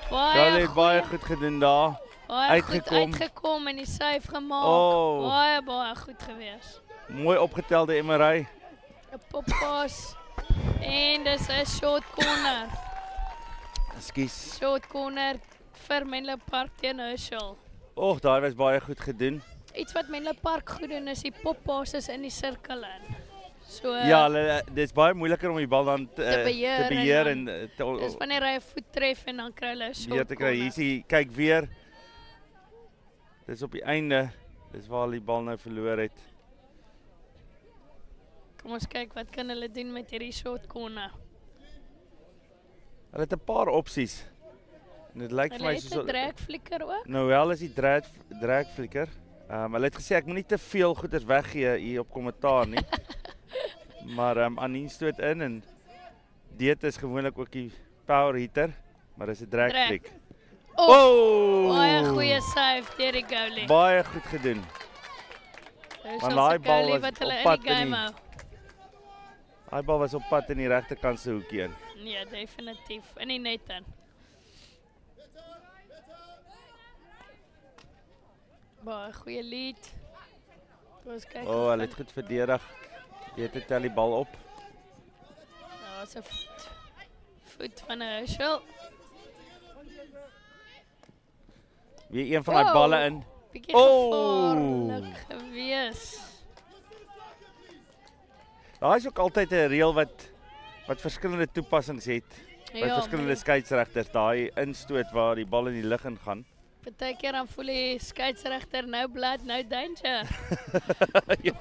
Goalie het baie goed gedoen daar. Baie goed Uitgekom. uitgekom en die save gemaak. Baie goed gewees. Mooi opgetelde Emery. 'n poppas. En dis 'n short corner. Ekskuus. Short corner vir Menlo Park teen Herschel. Daai was baie goed gedoen. Iets wat Menlo Park goed doen is die poppasses in die sirkel in. So Ja, dis baie moeiliker om die bal dan te beheer en dis wanneer hy 'n voet tref en dan kry hulle 'n short weer te kry. Hier kyk weer. Dis op die einde. Dis waar hulle die bal nou verloor het. Kom ons kyk wat kan hulle doen met hierdie short corner. Hulle het 'n paar opsies. En dit lyk vir my Hulle het 'n dragflikker ook. Noël is die dragflikker. Hulle het gesê ek moet nie te veel goeders weggee hier op kommentaar nie. Maar Anien stoot in en dit is gewoonlik ook die power hitter, maar dis 'n dragflik. Baie goeie save deur die goalie. Baie goed gedoen. Want daai bal was wat hulle op in pad die in game die- hou. Daai bal was op pad in die regterkant se hoekie in. Nee, definitief in die net in. Baie goeie lead. Ons kyk. Hulle het goed verdedig. Dit tel die bal op. Daar was 'n voet van 'n Herschel. Weer een van daai balle in. Bietjie gevaarlik gewees. Daar is ook altyd 'n reël wat verskillende toepassings het by verskillende skeieregters. Daai instoot waar die bal in die lug ingaan. Partykeer dan voel die skeieregter nou blood, nou danger. Ja.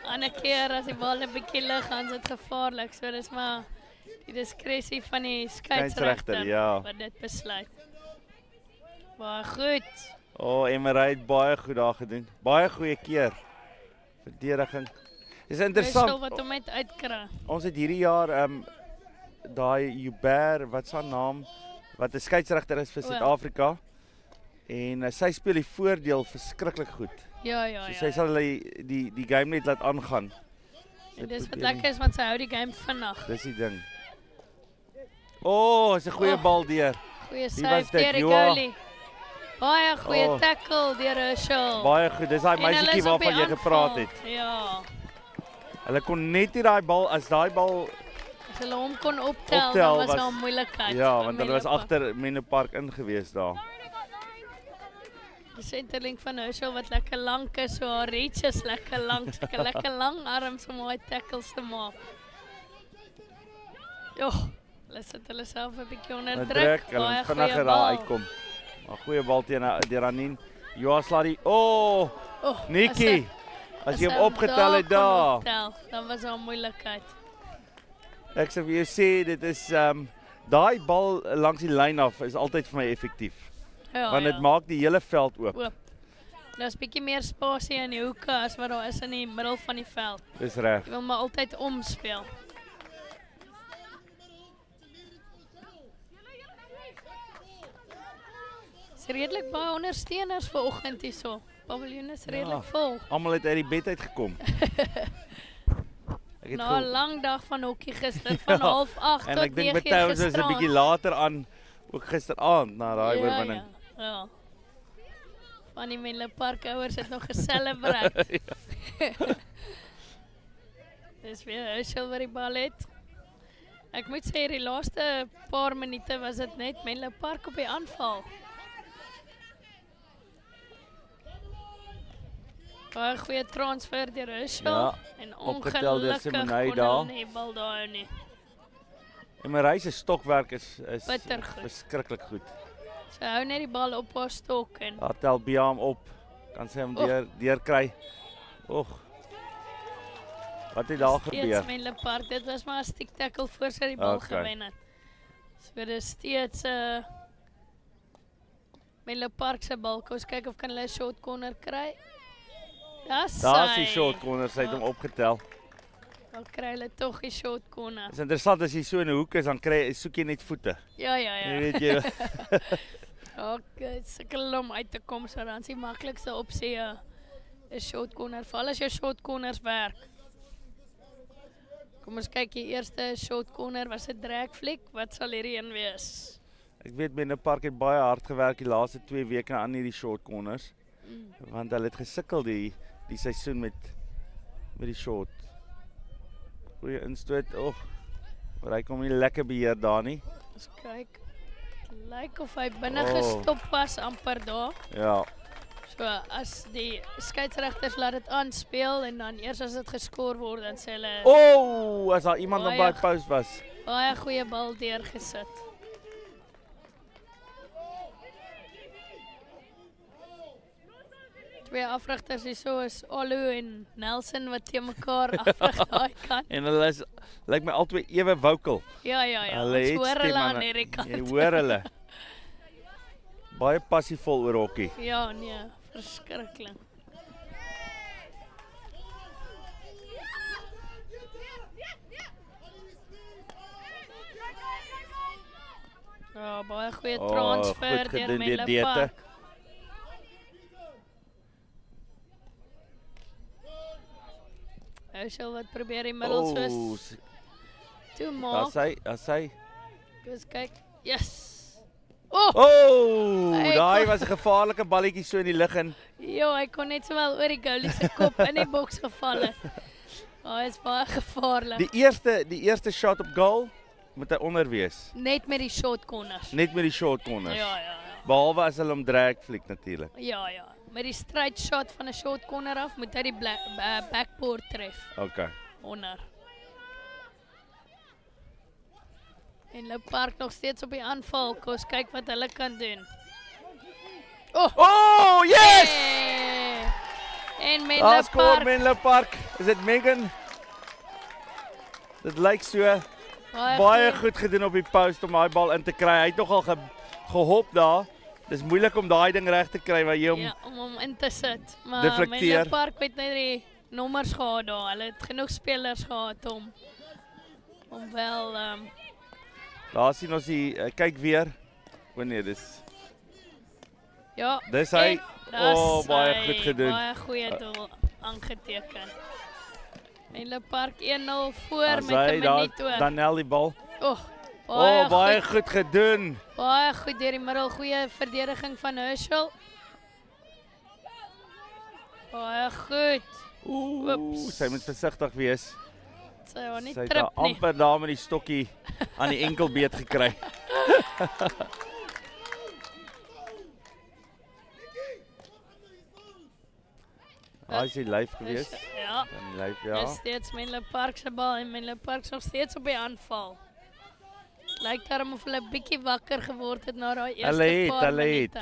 Ander keer as die bal 'n bietjie lig gaan, is dit gevaarlik. So dis maar die diskresie van die skeieregter ja. wat dit besluit. Baie goed. Emery het baie goed daar gedoen. Baie goeie keer. Verdediging. Dis interessant. Herschel wat hom net uitkry. Ons het hierdie jaar daai Hubert, wat sy naam, wat 'n skeieregter is vir Suid-Afrika. En sy speel die voordeel verskriklik goed. Ja. So sy sal die game net laat aangaan. En dis wat lekker is want sy hou die game vinnig. Dis die ding. Is 'n goeie bal deur. Goeie save deur die goalie. Baie goeie tackle deur Herschel. Baie goed. Dis daai meisietjie waarvan jy gepraat het. Ja. Hulle kon net nie daai bal as hulle hom kon optel dan was daar 'n moeilikheid. Ja, want hulle was agter Menlo Park ingewees daar. Die senterling van Herschel wat lekker lank is, so haar reach is lekker lank, lekker lang arms om daai tackles te maak. Hulle sit hulle self 'n bietjie onder druk. Hulle vinniger daar uitkom. 'n Goeie bal teen Anien. Joa slaat die Nikki. As jy hom opgetel het daar, dan was daar 'n moeilikheid. Ek sê vir jou sê dit is daai bal langs die lyn af is altyd vir my effektief. Want dit maak die hele veld oop. Daar's bietjie meer spasie in die hoeke as wat daar is in die middel van die veld. Dis reg. Jy wil maar altyd omspeel. Is redelik baie ondersteuners vanoggend hierso. Paviljoen is redelik vol. Almal het uit die bed uitgekom. Na 'n lang dag van hokkie gister van 08:30 tot 9:00 En ek dink Matthäus is 'n bietjie later aan ook gisteraand na daai oorwinning. Ja. Van die Menlo Park ouers het nog geselebreit. Dis weer Herschel wat die bal het. Ek moet sê die laaste paar minute was dit net Menlo Park op die aanval. Baie goeie transfer deur Herschel en ongelukkig kon hulle nie bal daar nie. En Marie se stokwerk is verskriklik goed. Sy hou net die bal op haar stok en daar tel Bia hom op. Kan sy hom deur kry. Wat het daar gebeur? Menlo Park, dit was maar 'n stick tackle voor sy die bal gewen het. So dis steeds Menlo Park se bal. Kom ons kyk of kan hulle 'n short corner kry. Daar's die short corner, sy het hom opgetel. Dan kry hulle tog die short corner. Dit is interessant as jy so in 'n hoek is, dan soek jy net voete. Ja. Jy weet jy. Okay, sukkel om uit te kom, so dan is die maklikste opsie 'n short corner, veral as jou short corners werk. Kom ons kyk, die eerste short corner was 'n drag flick. Wat sal hierdie een wees? Ek weet Menlo Park het baie hard gewerk die laaste 2 weke aan hierdie short corners. Want hulle het gesukkel die seisoen met die short. Goeie instoot. Maar hy kom nie lekker beheer daar nie. Ons kyk. Lyk of hy binne gestop was amper daar. Ja. So as die skeieregters laat dit aanspeel en dan eers as dit geskoor word, dan sê hulle As daar iemand op by post was. Baie goeie bal deurgesit. Twee afrigters hier so is Olu en Nelson wat teen mekaar afrig daai kant. En hulle lyk my albei ewe vocal. Ja. Ons hoor hulle aan hierdie kant. Jy hoor hulle. Baie passievol oor hokkie. Ja, nee, verskriklik. Ja, baie goeie transfer deur Menlo Park. Huishel wat probeer die middel soos toe maak. As hy. Kus kyk. Yes. Daai was 'n gevaarlike balletjie so in die lug in. Ja, hy kon net sowel oor die goalie se kop in die boks geval het. Hy is baie gevaarlik. Die eerste shot op goal moet hy onder wees. Net met die short corners. Net met die short corners. Ja. Behalwe as hulle hom drag fliek natuurlik. Ja. Met die straight shot van 'n short corner af moet hy die backboard tref. Okay. Onder. En Menlo Park nog steeds op die aanval. Kos kyk wat hulle kan doen. Yes! En Menlo Park. Is dit Megan? Dit lyk so baie goed gedoen op die post om daai bal in te kry. Hy het nogal gehop daar. Dis moeilik om daai ding reg te kry waar jy hom om hom in te sit. Maar deflecteer. Menlo Park het net die nommers gehad daar. Hulle het genoeg spelers gehad om wel daar sien ons die kyk weer. Nee, dis ja. Dis hy. Baie goed gedoen. Baie goeie doel aangeteken. Menlo Park 1-0 voor met 'n minuut oor. Danel die bal. Baie goed gedoen. Baie goed deur die middel, goeie verdediging van Herschel. Baie goed. Sy moet versigtig wees. Sy wou nie trip nie. Sy het amper daar met die stokkie aan die enkelbeet gekry. Hy is live gewees. Ja. Ja. Dis steeds Menlo Park se bal en Menlo Park is nog steeds op die aanval. Lyk daarom of hulle bietjie wakker geword het na daai eerste paar minute.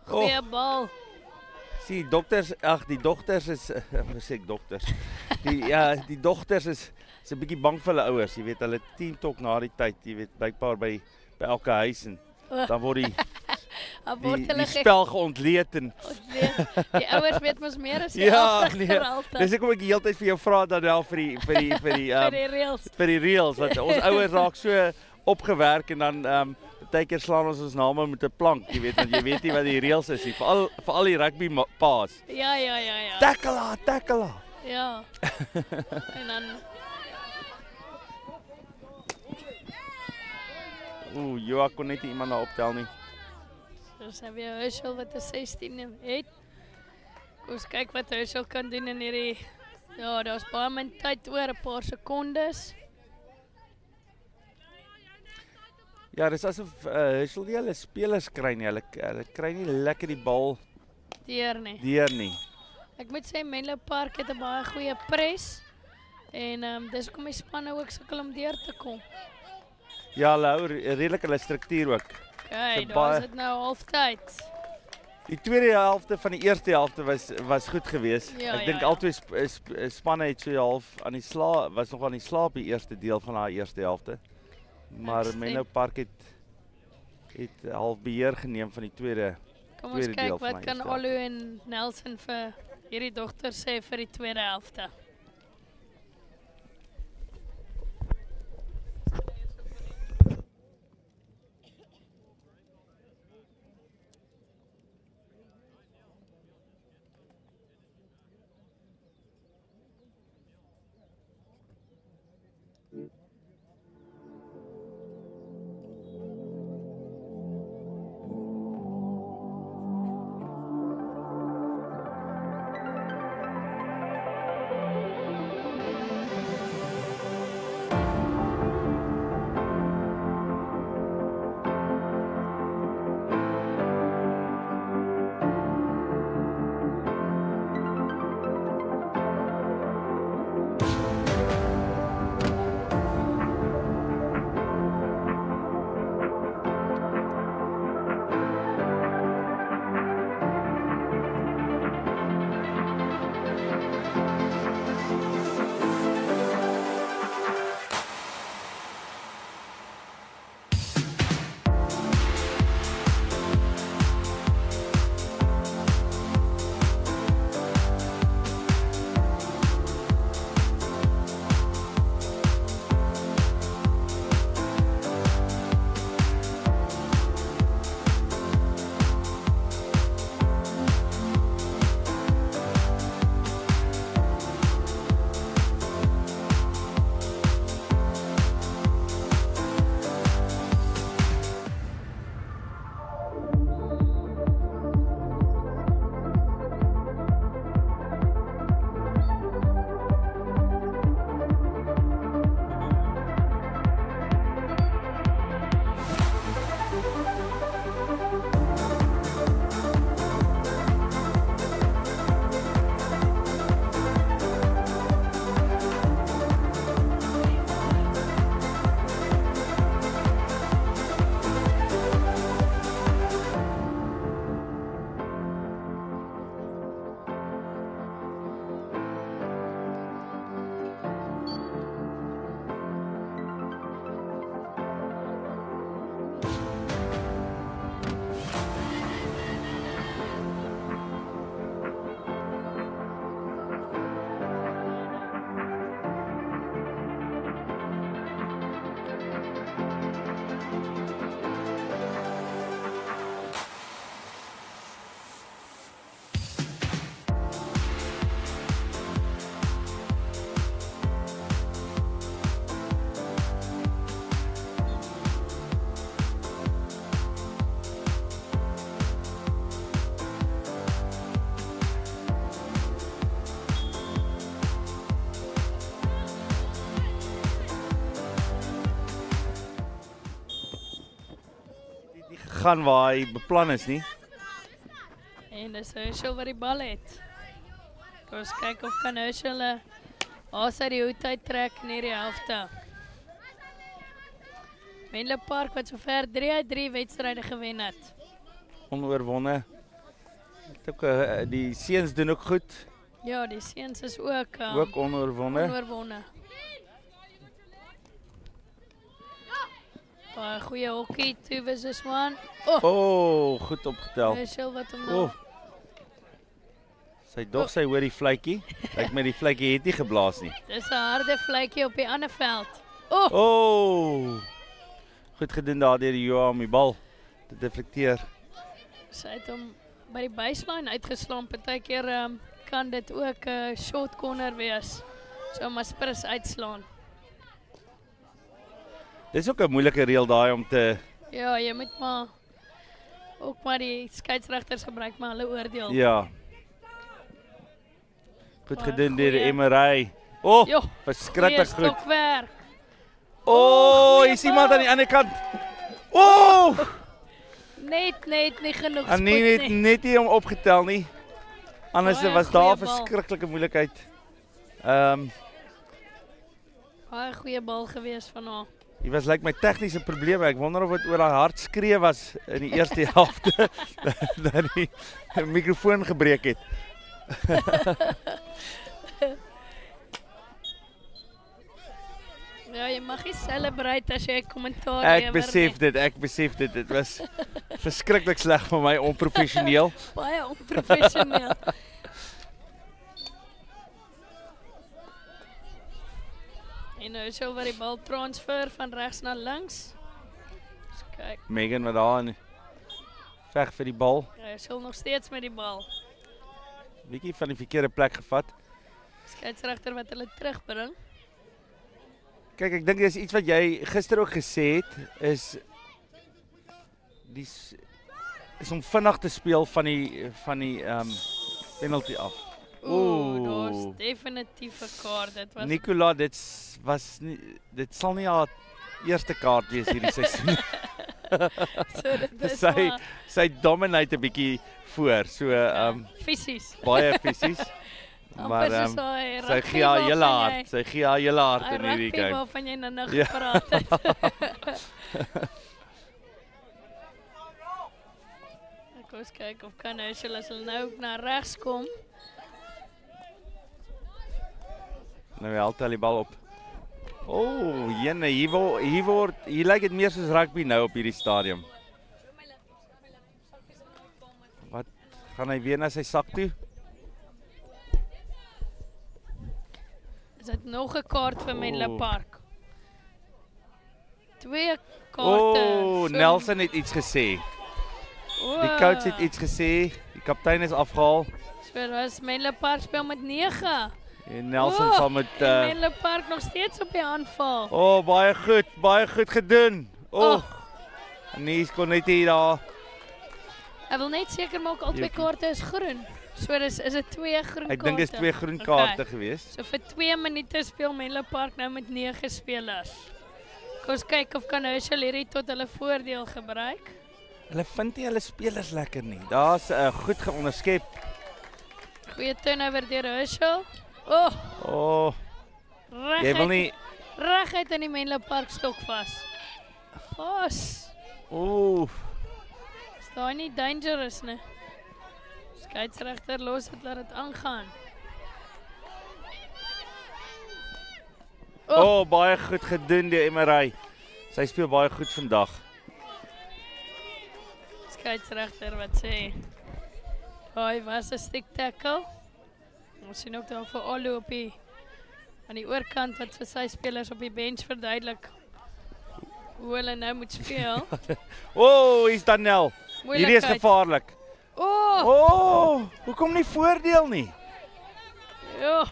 Goeie bal. Die dogters is die dogters is 'n bietjie bang vir hulle ouers, jy weet, hulle team talk na die tyd, jy weet, blykbaar by elke huis en dan word die spel geontleed en die ouers weet mos meer as die altyd. Dis ek kom ek die hele tyd vir jou vra dat wel vir die reels want ons ouers raak so opgewerk en dan partykeer slaan ons name met 'n plank, jy weet, want jy weet nie wat die reels is nie, veral die rugby paas. Ja. Tackle. Ja. En dan Joa kon net iemand daar optel nie. Ons het weer Herschel wat 'n 16 het. Kom ons kyk wat Herschel kan doen in hierdie. Ja, daar's baie min tyd oor, 'n paar sekondes. Ja, dis asof Herschel nie hulle spelers kry nie. Hulle kry nie lekker die bal deur nie. Ek moet sê Menlo Park het 'n baie goeie pres en dis hoekom die spanne ook sukkel om deur te kom. Ja, hulle hou redelik hulle struktuur ook. Okay, daar is dit nou halftyd. Die tweede helfte van die eerste helfte was goed geweest. Ek dink albei spanne het so half aan die slaap, was nog aan die slaap die eerste deel van haar eerste helfte. Maar Menlo Park het half beheer geneem van die tweede Kom ons tweede kyk deel van wat my kan eerste Alu en Nelson vir hierdie dogter sê vir die tweede helfte. Gaan waar hy beplan is nie. En dis Herschel wat die bal het. Kom ons kyk of kan Herschel as hy die hoed uittrek in hierdie helfte. Menlo Park wat sover 3-3 wedstryde gewen het. Onoorwonne. Die seuns doen ook goed. Ja, die seuns is ook onoorwonne. Onoorwonne. Baie goeie hokkie, 2 versus 1. Goed opgetel. Herschel wat hom nou. Sy dog sy hoor die vletjie. Lyk my die vletjie het nie geblaas nie. Dis 'n harde vletjie op die ander veld. Goed gedoen daar deur die Joa om die bal te deflekteer. Sy het hom by die baseline uitgeslaan. Partykeer kan dit ook 'n short corner wees. So maar spris uitslaan. Dis ook 'n moeilike reël daai om te... Ja, jy moet maar ook maar die skeieregters gebruik maar hulle oordeel. Ja. Goed gedoen deur die goeie- MRI. Verskriklik goed. Stokwerk. Hier is iemand aan die ander kant. Net nie genoeg En spoed nie. net nie om opgetel nie. Anders Baie was daar goeie bal. verskriklike moeilikheid. Baie goeie bal gewees van haar. Dit was my tegniese probleme. Ek wonder of dit oor haar hart skree was in die eerste helfte dat die mikrofoon gebreek het. Ja, jy mag nie celebrate as jy 'n kommentaar Ek besef dit. Dit was verskriklik sleg van my, onprofessioneel. Baie onprofessioneel. En nou is oor die bal transfer van regs na links. Dus kyk. Megan wat daar in veg vir die bal. Hy sal nog steeds met die bal. Bietjie van die verkeerde plek gevat. Skeieregter wat hulle terugbring. Kyk, ek dink dis iets wat jy gister ook gesê het, is om vinnig te speel van die penalty af. Daar's definitief 'n kaart. Dit was Nicola, dit sal nie haar eerste kaart wees hierdie seisoen. So dit is sy dominate 'n bietjie voor, so fisies. Baie fisies. Maar sy gee haar hele hart. Sy gee haar hele hart in hierdie game. Waarvan jy nou gepraat het. Ek wou kyk of kan as hulle nou na regs kom. Nou help hy die bal op. Jene, hier lyk dit meer soos rugby nou op hierdie stadium. Wat gaan hy weer na sy sak toe? Is dit nog 'n kaart vir Menlo Park? 2 kaarte. Nelson het iets gesê. Die coach het iets gesê. Die kaptein is afgehaal. So was Menlo Park speel met 9. En Nelson sal met Menlo Park nog steeds op die aanval. Baie goed gedoen. Nee, kon net hier daar. Ek wil net seker maak al 2 kaarte is groen. So is dit 2 groen kaarte. Ek dink dit is 2 groen kaarte geweest. So vir 2 minute speel Menlo Park nou met 9 spelers. Kom ons kyk of kan Herschel hierdie tot hulle voordeel gebruik. Hulle vind nie hulle spelers lekker nie. Daar's goed geonderskep. Goeie turnover deur Herschel. Jy wil nie reguit in die Menlo Park stok vas. Is daar nie dangerous nie. Skeieregter los het, laat dit aangaan. Baie goed gedoen die Emery. Sy speel baie goed vandag. Skeieregter wat sê. Hy was 'n stick tackle. Ons sien ook daar vir Olu op aan die oorkant wat vir sy spelers op die bench verduidelik hoe hulle nou moet speel. Hier's Daniel. Hierdie is gevaarlik. Hoekom nie voordeel nie? Ja.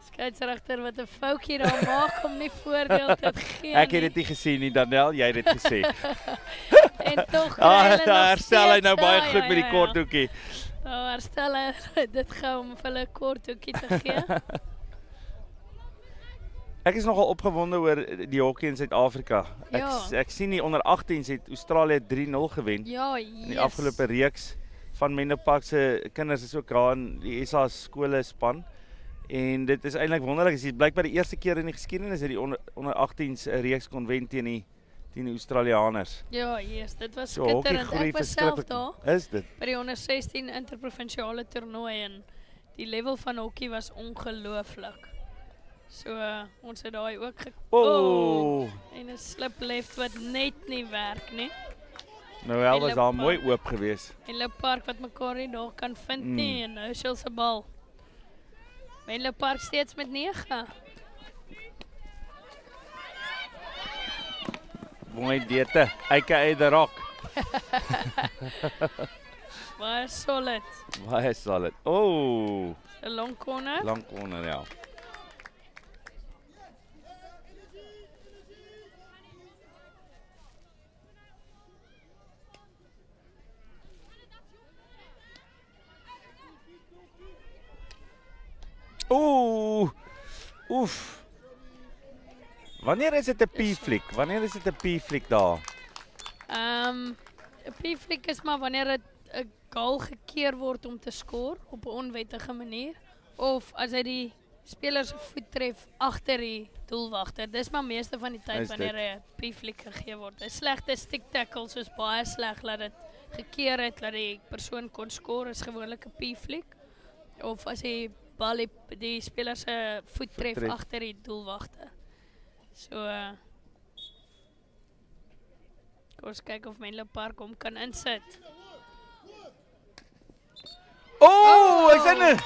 Skeieregter wat 'n foutjie daar maak om nie voordeel te gee. Ek het dit nie gesien nie, Daniel, jy het dit gesê. En tog herstel hy nou baie goed met die korthoekie. Herstel hy dit gou om vir hulle 'n korthoekie te gee. Ek is nogal opgewonde oor die hockey in Suid-Afrika. Ek sien die onder 18s het Australië 3-0 gewen. Ja, in die afgelope reeks van Menlo Park se kinders is ook daar in die SA skole span. En dit is eintlik wonderlik. Dit is blykbaar die eerste keer in die geskiedenis dat die onder 18s 'n reeks kon wen teen die Australianers. Ja, dit was skitterend. Ek was self daar. Is dit? By die onder 16 interprovinsiale toernooi en die level van hockey was ongelooflik. So ons het daai ook en 'n slip left wat net nie werk nie. Nou was daar mooi oop geweest. Menlo Park wat mekaar nie daar kan vind nie en Herschel se bal. Menlo Park steeds met 9. Mooi dete. Aka the Rock. Baie solid. 'n long corner. Long corner, ja. Wanneer is dit 'n P-fliek? Wanneer is dit 'n P-fliek daar? 'n P-fliek is maar wanneer dit 'n goal gekeer word om te skoor op 'n onwettige manier of as hy die speler se voet tref agter die doelwagter. Dis maar meeste van die tyd wanneer hy 'n P-fliek gegee word. 'n Slegte stick tackle soos baie sleg laat dit gekeer het dat die persoon kon skoor is gewoonlik 'n P-fliek. Of as hy bal die speler se voet tref agter die doelwagter. So kom ons kyk of Menlo Park hom kan insit. Ek sê net,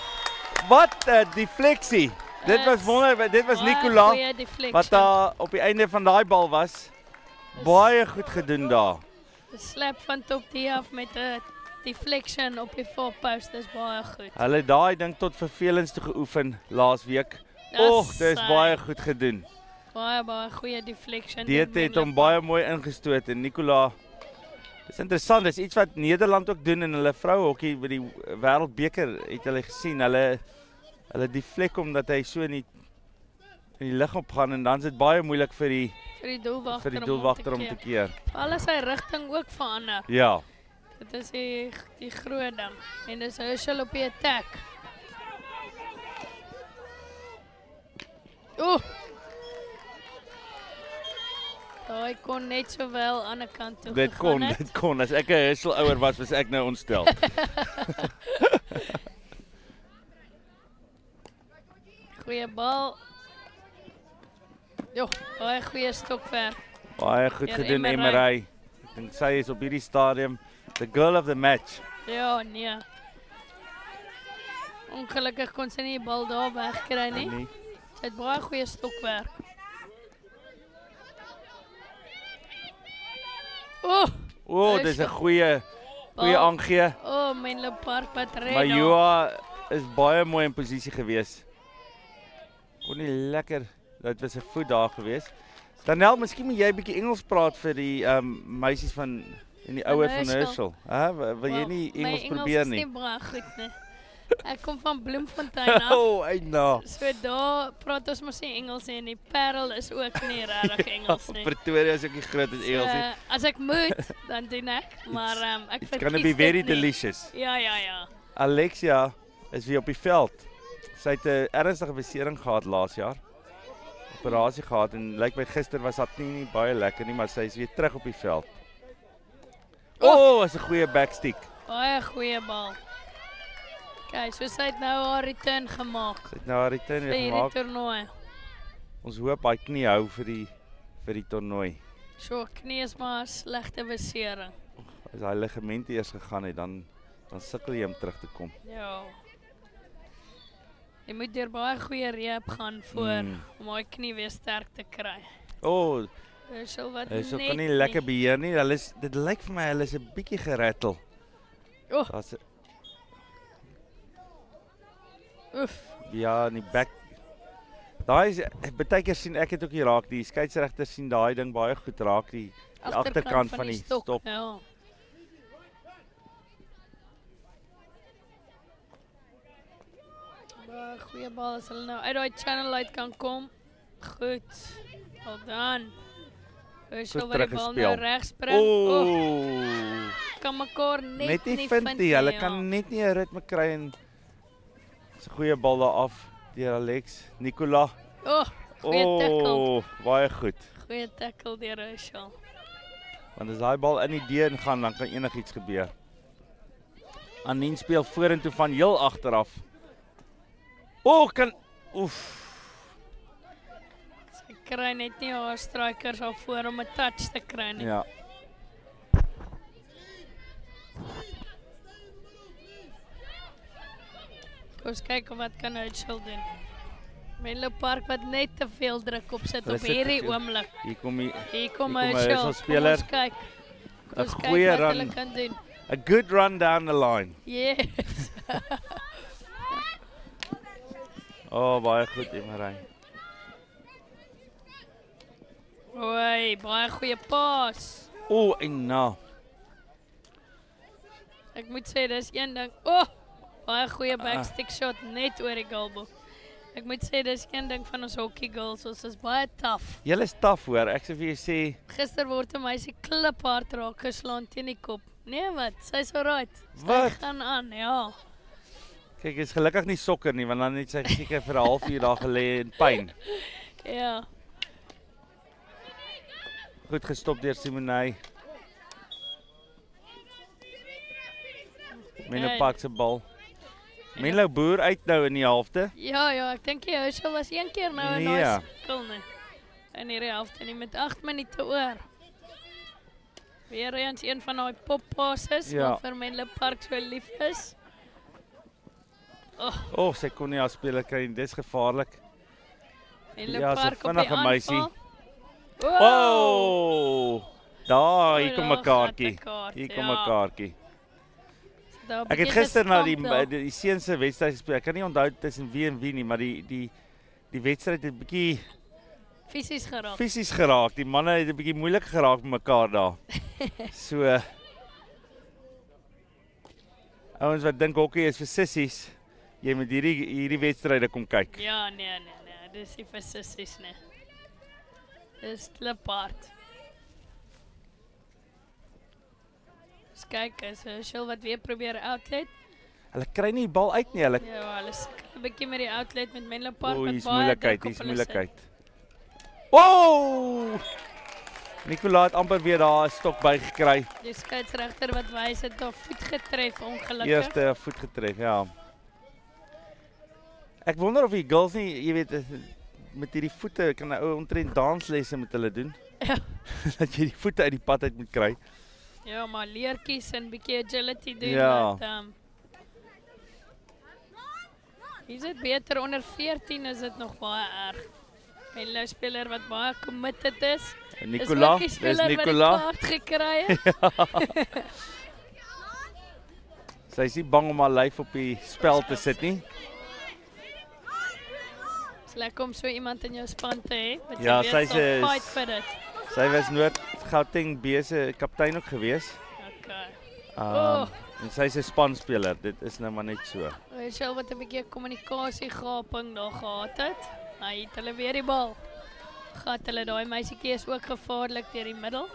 wat 'n defleksie. Dit was wonder, dit was Nicola wat daar op die einde van daai bal was. Baie goed gedoen daar. 'n slap van top die af met 'n deflection op die voorpost is baie goed. Hulle het daai ding tot vervelings toe geoefen laas week. Dit is baie goed gedoen. Baie goeie deflection. Dit het hom baie mooi ingestoot en Nicola. Dis interessant, dis iets wat Nederland ook doen in hulle vrouhokkie by die Wêreldbeker het hulle gesien. Hulle deflek omdat hy so in die lug opgaan en dan is dit baie moeilik vir die doelwagter om te keer. Veral sy rigting ook verander. Ja. Dit is die groot ding. En dis Herschel op die attack. Hy kon net so wel aan die kant toe gegaan het. Dit kon. As ek 'n Herschel ouer was ek nou ontstel. Goeie bal. Baie goeie stokwerk. Baie goed gedoen, Emery. Ek dink sy is op hierdie stadium the girl of the match. Ja, nee. Ongelukkig kon sy nie die bal daar wegkry nie. Sy het baie goeie stokwerk. Dis 'n goeie aangee. Menlo Park wat red. Maar Joa is baie mooi in posisie gewees. Kon nie lekker, dit was 'n voet daar gewees. Danel, miskien moet jy 'n bietjie Engels praat vir die meisies van en die ouers van Herschel. Wil jy nie Engels probeer nie? My Engels is nie baie goed nie. Ek kom van Bloemfontein af. So daar praat ons mos nie Engels nie en die Parel is ook nie regtig Engels nie. Pretoria is ook nie groot in Engels nie. As ek moet, dan doen ek, maar ek verkies dit nie. It's gonna be very delicious. Ja. Alexia is weer op die veld. Sy het 'n ernstige besering gehad laas jaar. Operasie gehad en lyk my gister was dit nie baie lekker nie, maar sy is weer terug op die veld. Is 'n goeie backstick. Baie goeie bal. Kyk, so sy het nou haar return gemaak. Sy het nou haar return gemaak. Vir die toernooi. Ons hoop hy knie hou vir die toernooi. So, knie is maar 'n slegte besering. As hy ligamente eers gegaan het, dan sukkel jy om terug te kom. Ja. Jy moet deur baie goeie rehab gaan om hy knie weer sterk te kry. Herschel wat net kan nie lekker beheer nie. Dit lyk vir my hulle is 'n bietjie gerattel. Ja, in die back. Daai is baie keer sien ek dit ook hier raak. Die skeieregter sien daai ding baie goed raak die agterkant van die stok. Ja. Goeie bal as hulle nou uit daai channel uit kan kom. Goed. Well done. Herschel wat die bal nou regs spring. Kan mekaar net nie vind nie. Hulle kan net nie 'n ritme kry en dis 'n goeie bal daar af deur Alex. Nicola. Goeie tackle. Baie goed. Goeie tackle deur Herschel. Want as daai bal in die deur gaan, dan kan enigiets gebeur. Anien speel vorentoe van heel agteraf. Sy kry net nie haar strikers al voor om 'n touch te kry nie. Ja. Ons kyk wat kan Herschel doen. Menlo Park wat net te veel druk op sit op hierdie oomblik. Hier kom Herschel speler. Kom ons kyk. Ons kyk wat hulle kan doen. A good run down the line. Yes. Baie goed, Emery. Baie goeie pas. Ek moet sê, dis een ding. Baie goeie backstick shot net oor die goalboek. Ek moet sê, dis een ding van ons hockey girls. Ons is baie tough. Julle is tough hoor, ek sê vir jou sê. Gister word 'n meisie kliphard raak geslaan teen die kop. Nee wat, sy's alright. Wat? Sy gaan aan, ja. Kyk, is gelukkig nie sokker nie, want dan het sy seker vir 'n halfuur daar gelê in pyn. Ja. Goed gestop deur Simonay. Menlo Park se bal. Menlo boer uit nou in die halfte. Ja, ek dink Herschel was een keer nou in daai skil nie. in hierdie helfte nie met 8 minute oor. Weer eens een van daai poppasses wat vir Menlo Park so lief is. Sy kon nie haar speler kry nie, dis gevaarlik. Menlo Ja, sy Park op die vinnige meisie. aanval. Daar, hier kom 'n daar kaartjie. gaat 'n kaart, Hier kom ja. 'n kaartjie. Daar Ek het bietjie gister na gestamp die seuns se wedstryd gespeel. Ek kan nie onthou tussen wie en wie nie, maar die wedstryd het bietjie fisies geraak. Die manne het 'n bietjie moeilik geraak met mekaar daar. So ouens wat dink hokkie is vir sissies, jy moet hierdie wedstryde kom kyk. Ja, nee, dis nie vir sissies nie. Dis klipart. Kyk, is Herschel wat weer probeer outlet. Hulle kry nie die bal uit nie, hulle. Ja, hulle sukkel 'n bietjie met die outlet met Menlo Park Hier's wat baie moeilikheid, druk op hier's hulle moeilikheid. Wow! Nicola het amper weer daar 'n stok by gekry. Die skeieregter wat wys het op voet getref, ongelukkig. Eerste voet getref, ja. Ek wonder of die girls nie, jy weet, met hierdie voete kan 'n ou omtrent danslesse met hulle doen. Ja. Dat jy die voete uit die pad uit moet kry. Ja, maar leertjies en bietjie agility doen Ja. wat is dit beter onder 14 is dit nog baie erg. Menlo speler wat baie committed is. Nicola, dis dis Nicola. Nicola. Wat gekry het. Sy is nie bang om haar lyf op die spel te sit nie. Dis lekker om so iemand in jou span te hê. Wat Ja, jy sy weet sal is- fight vir dit. Sy was Noord-Gauteng B se kaptein ook gewees. Okay. En sy is 'n spanspeler. Dit is nou maar net so. Rachel wat 'n bietjie kommunikasiegaping daar gehad het. Hy het hulle weer die bal. Gat hulle daai meisietjie is ook gevaarlik deur die middel.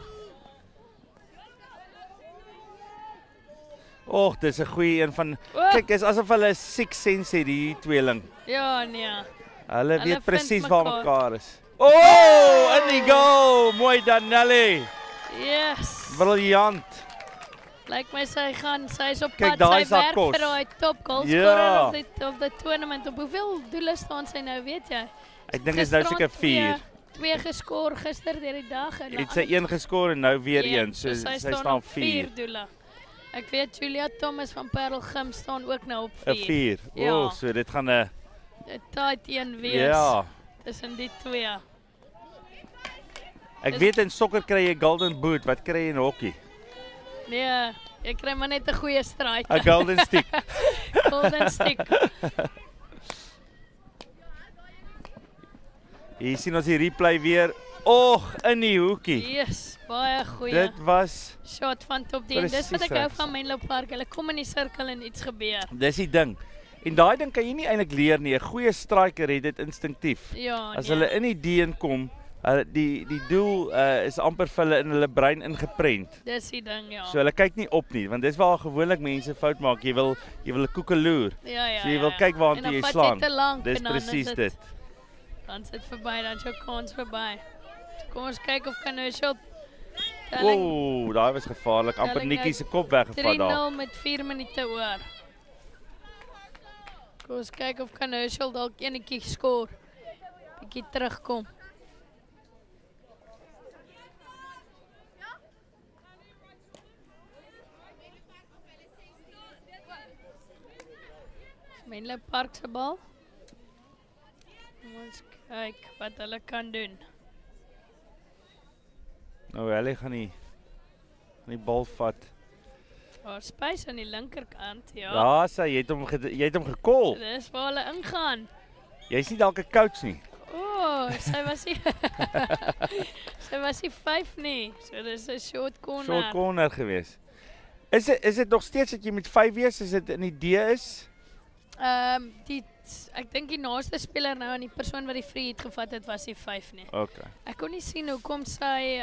Och, dis 'n goeie een van kyk, is asof hulle 6 sense het die tweeling. Ja, nee. Hulle weet vind presies waar mekaar. mekaar is. Oh, in die goal. Mooi Danelli. Yes. Briljant. Lyk my sy is op Kyk, pad daai sy is haar werk kos. vir daai top goal Ja. scorer of the tournament. Op hoeveel doele staan sy nou, weet jy? Ek dink is nou seker 4. 2 geskoor gister deur die dag en Het sy 1 geskoor en nou weer 1. So sy sy staan op 4 4. doele. Ek weet Julia Thomas van Parelgym staan ook nou op 'n 4. 4. Ja. O, so dit gaan 'n 'n tight een wees. Ja. Tussen die twee. Ek weet in sokker kry jy golden boot, wat kry jy in hokkie? Nee, jy kry maar net 'n goeie stryd. 'n golden stick. Golden stick. Hier sien ons die replay weer. Och, in die hoekie. Yes, baie goeie. Dit was shot van top 10. Dis wat ek hou regs. van Menlo Park. Hulle kom in die sirkel en iets gebeur. Dis die ding. En daai ding kan jy nie eintlik leer nie. 'n Goeie striker het dit instinktief. Ja, As nee. hulle in die D inkom, die doel is amper vir hulle in hulle brein ingeprent. Dis die ding, ja. So hulle kyk nie op nie, want dis waar gewoonlik mense fout maak. Jy wil 'n koekeloer. Ja, So jy wil kyk waartoe jy slaan. Dis presies dit. Dan sit verby, dan jou kans verby. Kom ons kyk of kan 'n shot. Ooh, daai was gevaarlik. Amper Nikkie se kop weggevat daar. 3-0 met 4 minute oor. Kom ons kyk of kan Herschel dalk enetjie skoor. Bietjie terugkom. Menlo Park se bal. Ons kyk wat hulle kan doen. Nou hulle gaan die bal vat. Daar space aan die linkerkant, ja. Ja, jy het hom gekol. Dis waar hulle ingaan. Jy's nie dalk 'n coach nie. Sy was nie sy was nie 5 nie. So dis 'n short corner. Short corner gewees. Is dit nog steeds dat jy met 5 wees as dit in die D is? Ek dink die naaste speler nou aan die persoon wat die free het gevat het was die 5 nie. Okay. Ek kon nie sien hoekom sy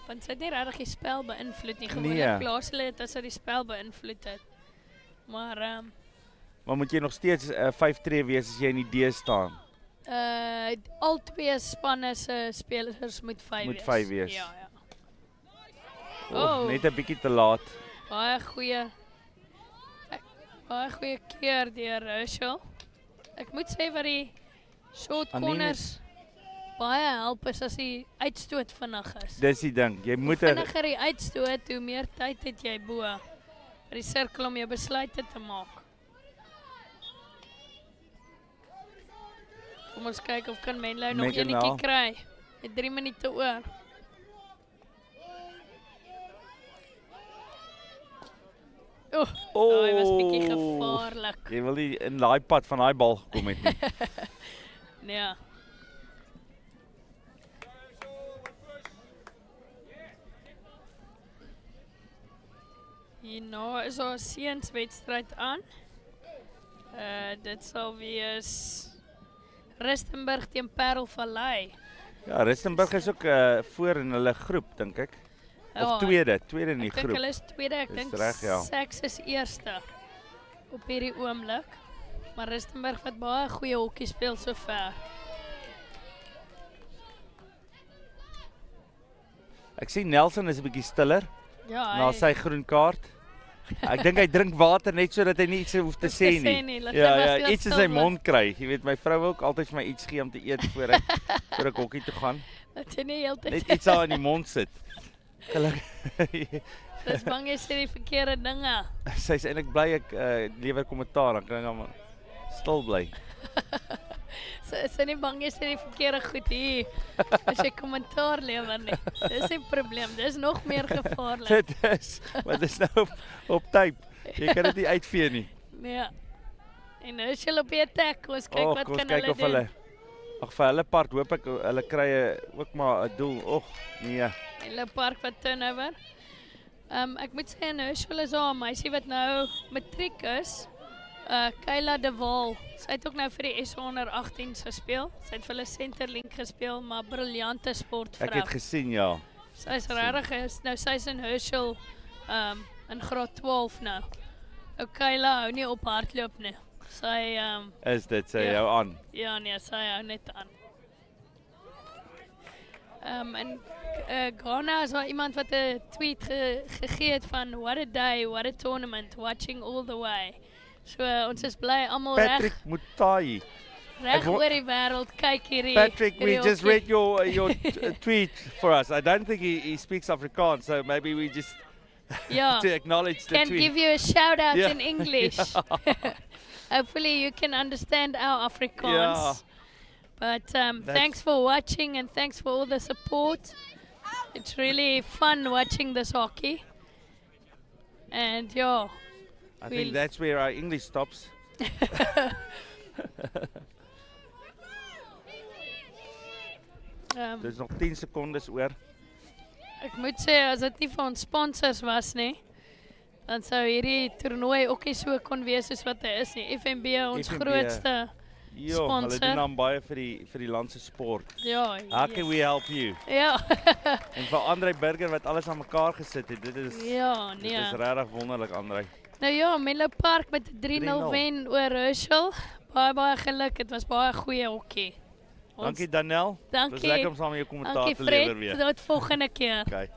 want sy het nie regtig die spel beïnvloed nie. Gewoonlik Nee. plaas hulle dit as sy die spel beïnvloed het. Maar Maar moet jy nog steeds 5 tree wees as jy in die D staan? al twee spanne se spelers moet 5 wees. Moet 5 wees. Ja, ja. Net 'n bietjie te laat. Baie goeie keer deur Herschel. Ek moet sê wat die short Anine- corners baie help is as die uitstoot vinnig is. Dis die ding. Jy Hoe moet vinniger die uitstoot, hoe meer tyd het jy bo by die sirkel om jou besluite te maak. Kom ons kyk of kan Menlo nog enetjie kry. Met 3 minute oor. Hy was bietjie gevaarlik. Jy wil nie in daai pad van daai bal gekom het nie. Nee. Hier nou is daar 'n seunswedstryd aan. Dit sal wees Rustenburg teen Parelvallei. Ja, Rustenburg is ook voor in hulle groep, dink ek. Of tweede in die groep. Ek dink hulle is tweede, ek dink Sex is eerste op hierdie oomblik. Maar Rustenburg wat baie goeie hokkie speel sover. Ek sien Nelson is 'n bietjie stiller na sy groen kaart. Ek dink hy drink water net sodat hy nie iets hoef te sê nie. Ja, iets in sy mond kry. Jy weet, my vrou wil ook altyd vir my iets gee om te eet voor ek hokkie toe gaan. Dat jy nie heeltyd net iets daar in die mond sit. Gelukkig. Sy's bang jy sê die verkeerde dinge. Sy's eintlik bly ek lewer kommentaar, dan kan ek hom stil bly. Sy nie bang jy sê die verkeerde goed hier as jy kommentaar lewer nie. Dis 'n probleem. Dis nog meer gevaarlik. Dit is, maar dit is nou op tape. Jy kan dit nie uitvee nie. Nee. En nou is hulle op die attack. Ons kyk wat kan hulle doen. Ag vir hulle part hoop ek hulle kry ook maar 'n doel. Nee. Hulle park wat turnover. Ek moet sê nou Herschel is daar 'n meisie wat nou matriek is. Kayla de Waal. Sy het ook nou vir die S118 gespeel. Sy het vir hulle Centerlink gespeel, maar briljante sportvrou. Ek het gesien, ja. Sy's regtig nou sy's in Herschel in graad 12 nou. Kayla hou nie op hardloop nie. Sy is dit sy hou aan? Ja nee, sy hou net aan. En Ghana is daar iemand wat 'n tweet gegee het van what a day, what a tournament, watching all the way. So ons is bly almal reg. Patrick Mutai. Reg oor die wêreld kyk hierdie. Patrick, we just read your tweet for us. I don't think he speaks Afrikaans, so maybe we just to acknowledge the tweet. Can give you a shout out in English. Hopefully you can understand our Afrikaans. But thanks for watching and thanks for all the support. It's really fun watching this hockey. And I think that's where our English stops. There's nog 10 secondes oor. Ek moet sê as dit nie vir ons sponsors was nie, dan sou hierdie toernooi ook nie so kon wees soos wat hy is nie. FNB ons grootste sponsor. Hulle doen dan baie vir die land se sport. Ja. How can we help you? Ja. En vir Andre Burger wat alles aan mekaar gesit het. Dit is Dit is regtig wonderlik, Andre. Nou ja, Menlo Park met 3-0 wen oor Herschel. Baie geluk. Dit was baie goeie hokkie. Dankie Danel. Dankie. Dit was lekker om saam met jou kommentaar te lewer weer. Tot volgende keer. Okay.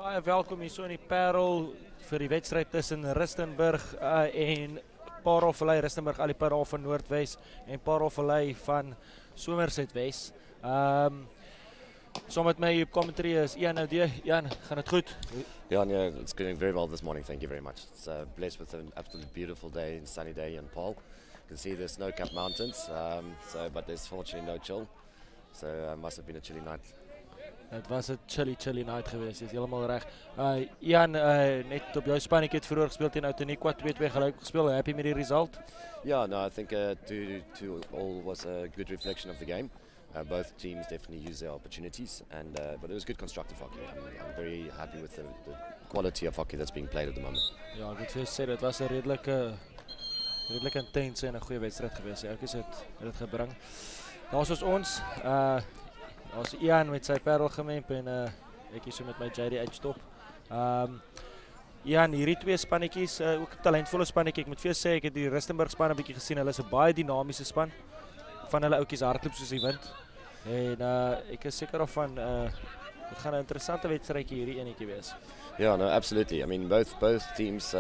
Baie welkom hier so in die Parel vir die wedstryd tussen Rustenburg en Parelvallei. Rustenburg al die Parel van Noordwes en Parelvallei van Somersetwes. Saam met my op commentary is Ian Oudé. Ian, gaan dit goed? Yeah, it's going very well this morning. Thank you very much. It's blessed with an absolutely beautiful day and sunny day in Paarl. You can see the snow-capped mountains, but there's fortunately no chill. So it must have been a chilly night. Het was 'n chilly night geweest. Is heeltemal reg. Ian, net op jou spannetjie het vroeër gespeel teen Outeniqua 2-2 gelyk gespeel. Happy met die result? Yeah, no, I think 2-2 was a good reflection of the game. Both teams definitely used their opportunities, but it was good constructive hockey. I'm very happy with the quality of hockey that's being played at the moment. Ja, ek moet vir jou sê dit was 'n redelik intense en 'n goeie wedstryd geweest. Oukies het dit gebring. Daar's ons. Daar's Ian met sy Parel gememp en ek hier so met my JD uitstop. Ian, hierdie twee spannetjies, ook 'n talentvolle spannetjie. Ek moet vir jou sê ek het die Rustenburg span 'n bietjie gesien. Hulle is 'n baie dinamiese span. Van hulle ouetjies hardloop soos die wind. En ek is seker of van dit gaan 'n interessante wedstrydjie hierdie enetjie wees. Yeah, no, absolutely. I mean, both teams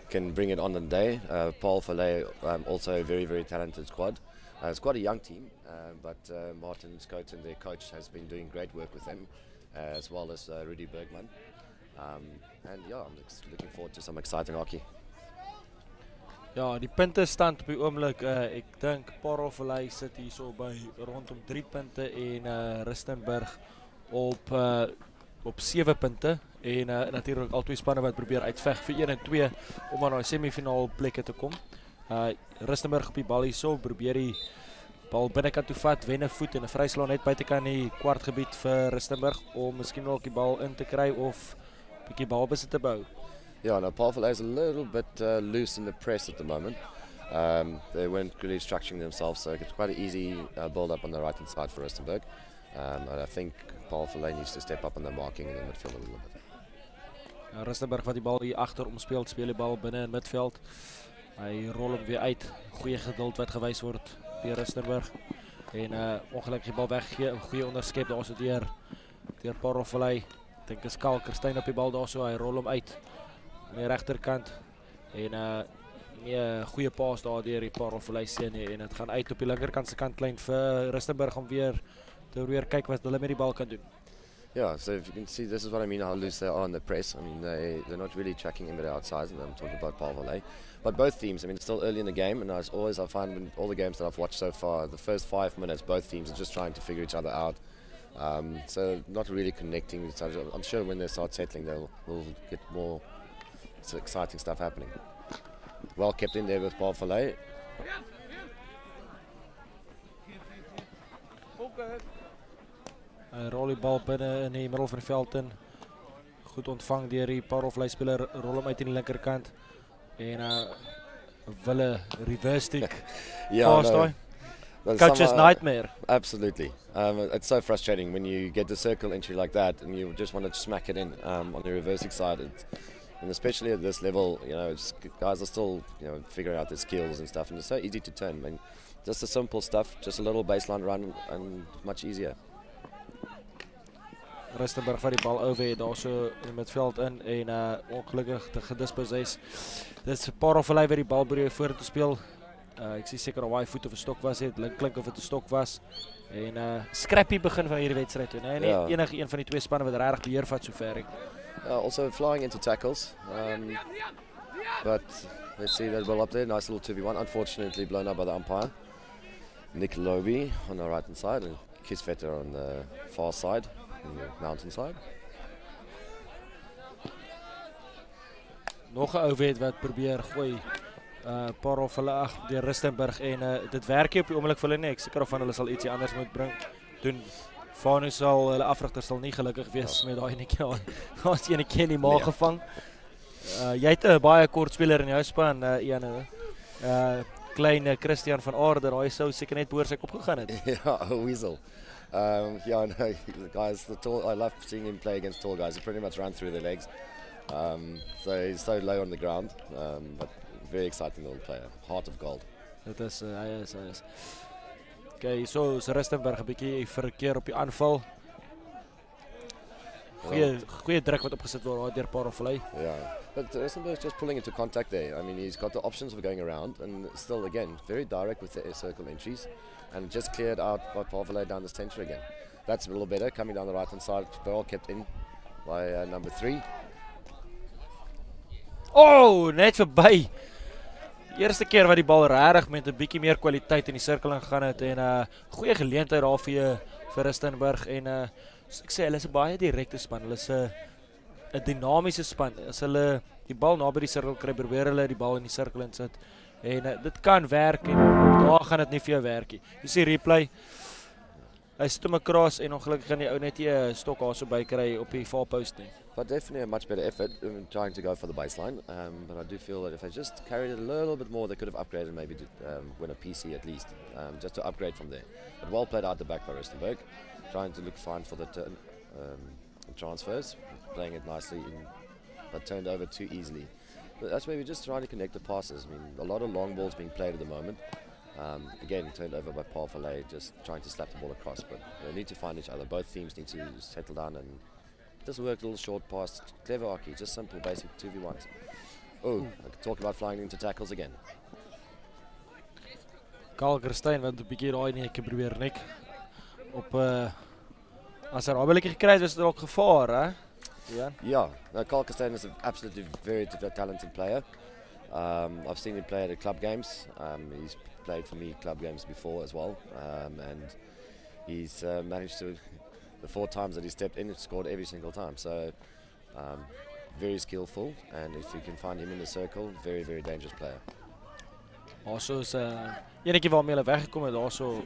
can bring it on the day. Parelvallei also a very, very talented squad. It's quite a young team, but Martin Scoten, their coach, has been doing great work with them, as well as Rudy Bergman. And yeah, I'm looking forward to some exciting hockey. Ja, die puntestand op die oomblik, ek dink Parelvallei sit hier so by rondom 3 punte en Rustenburg op 7 punte en natuurlik al twee spanne wat probeer uitveg vir 1 en 2 om aan die semifinaal plekke te kom. Rustenburg op die bal hier so, probeer die bal binnekant toe vat, wen 'n voet en 'n vryslaan net buitekant die kwartgebied vir Rustenburg om miskien ook die bal in te kry of 'n bietjie balbesit te bou. Yeah, no, Parelvallei is a little bit loose in the press at the moment. They weren't really structuring themselves, so it's quite an easy build-up on the right-hand side for Rustenburg. And I think Parelvallei needs to step up on the marking in the midfield a little bit. Rustenburg wat die bal hier agter omspeel, speel die bal binne in midveld. Hy rol hom weer uit. Goeie geduld wat gewys word deur Rustenburg. En ongelukkig die bal weggegee, 'n goeie onderskep daarso deur Parelvallei. Ek dink is Kalkerstein op die bal daarso, hy rol hom uit aan die regterkant. En nie goeie paas daar deur die Parelvallei seun nie en dit gaan uit op die linkerkant se kantlyn vir Rustenburg om weer te probeer kyk wat hulle met die bal kan doen. Yeah, so if you can see, this is what I mean how loose they are in the press. I mean, they're not really tracking anybody outside, and I'm talking about Parelvallei. But both teams, I mean, it's still early in the game, and I find in all the games that I've watched so far, the first 5 minutes, both teams are just trying to figure each other out. So not really connecting with each other. I'm sure when they start settling, we'll get more exciting stuff happening. Well kept in there with Parelvallei. Rol die bal binne in die middel van die veld in. Goed ontvang deur die Parelvallei speler, rol hom uit in die linkerkant. En wille reverse stick. Yeah, no. Coach's nightmare. Absolutely. It's so frustrating when you get the circle entry like that and you just want to smack it in on the reversing side. And especially at this level, guys are still figuring out their skills and stuff, and it's so easy to turn. I mean, just the simple stuff, just a little baseline run, and much easier. Rustenburg vat die bal over daarso in die midveld in en ongelukkig te gedisposeer. Dis Parelvallei wat die bal probeer vorentoe speel. Ek sien seker of hy voet of 'n stok was, het klink of dit 'n stok was. En scrappy begin van hierdie wedstryd toe, nee, nie enige een van die twee spanne wat regtig beheer vat sover. Also flying into tackles, but let's see that ball up there, nice little 2v1, unfortunately blown up by the umpire. Nick Loby on the right hand side and Kisvetter on the far side, on the mountain side. Nog 'n ou wet wat probeer gooi Parelvallei deur Rustenburg en dit werk nie op die oomblik vir hulle nie. Ek seker of van hulle sal ietsie anders moet doen. Fanu sal, hulle afrigter sal nie gelukkig wees met daai netjie aan. Daar's eenetjie in die maag gevang. Jy het 'n baie kort speler in jou span, Ian. Klein Christian van Aarde, daai sou seker net boor sy kop gegaan het. Yeah, a weasel. Yeah, no, the guys, I love seeing him play against tall guys. He pretty much run through their legs. So he's so low on the ground, but very exciting little player. Heart of gold. Dit is, hy is. Okay, so is Rustenburg 'n bietjie verkeer op die aanval. goeie druk wat opgesit word deur Parelvlei. Yeah, but Rustenburg's just pulling into contact there. I mean, he's got the options of going around, and still, again, very direct with the circle entries, and just cleared out by Parelvlei down the centre again. That's a little better, coming down the right-hand side, ball kept in by number 3. Oh, net verby. Eerste keer wat die bal regtig met 'n bietjie meer kwaliteit in die sirkel ingegaan het en goeie geleentheid daar vir Rustenburg en ek sê hulle is 'n baie direkte span. Hulle is 'n dinamiese span. As hulle die bal naby die sirkel kry, probeer hulle die bal in die sirkel insit en dit kan werk en daar gaan dit nie vir jou werk nie. Jy sien replay. Hy sit hom across en ongelukkig gaan die ou net nie 'n stok daar so bykry op die far post nie. But definitely a much better effort in trying to go for the baseline. But I do feel that if they just carried it a little bit more, they could have upgraded maybe to win a PC at least, just to upgrade from there. But well played out the back by Rustenburg, trying to look fine for the transfers, playing it nicely, but turned over too easily. But that's where we're just trying to connect the passes. I mean, a lot of long balls being played at the moment. Again, turned over by Parelvlei, just trying to slap the ball across. But they need to find each other. Both teams need to settle down and just work a little short pass. Clever hockey, just simple, basic 2v1s. Oh, talk about flying into tackles again. Kalkerstein wat 'n bietjie daai net probeer nek op as hy daai billetjie gekry het, was dit dalk gevaar, hè? Ja. Yeah, no, Kalkerstein is an absolutely very talented player. I've seen him play at club games. He's played for me club games before as well, and he's managed to, the 4 times that he stepped in, scored every single time. So very skillful, and if you can find him in the circle, very, very dangerous player. Also is enetjie waarmee hulle weggekom het, daarso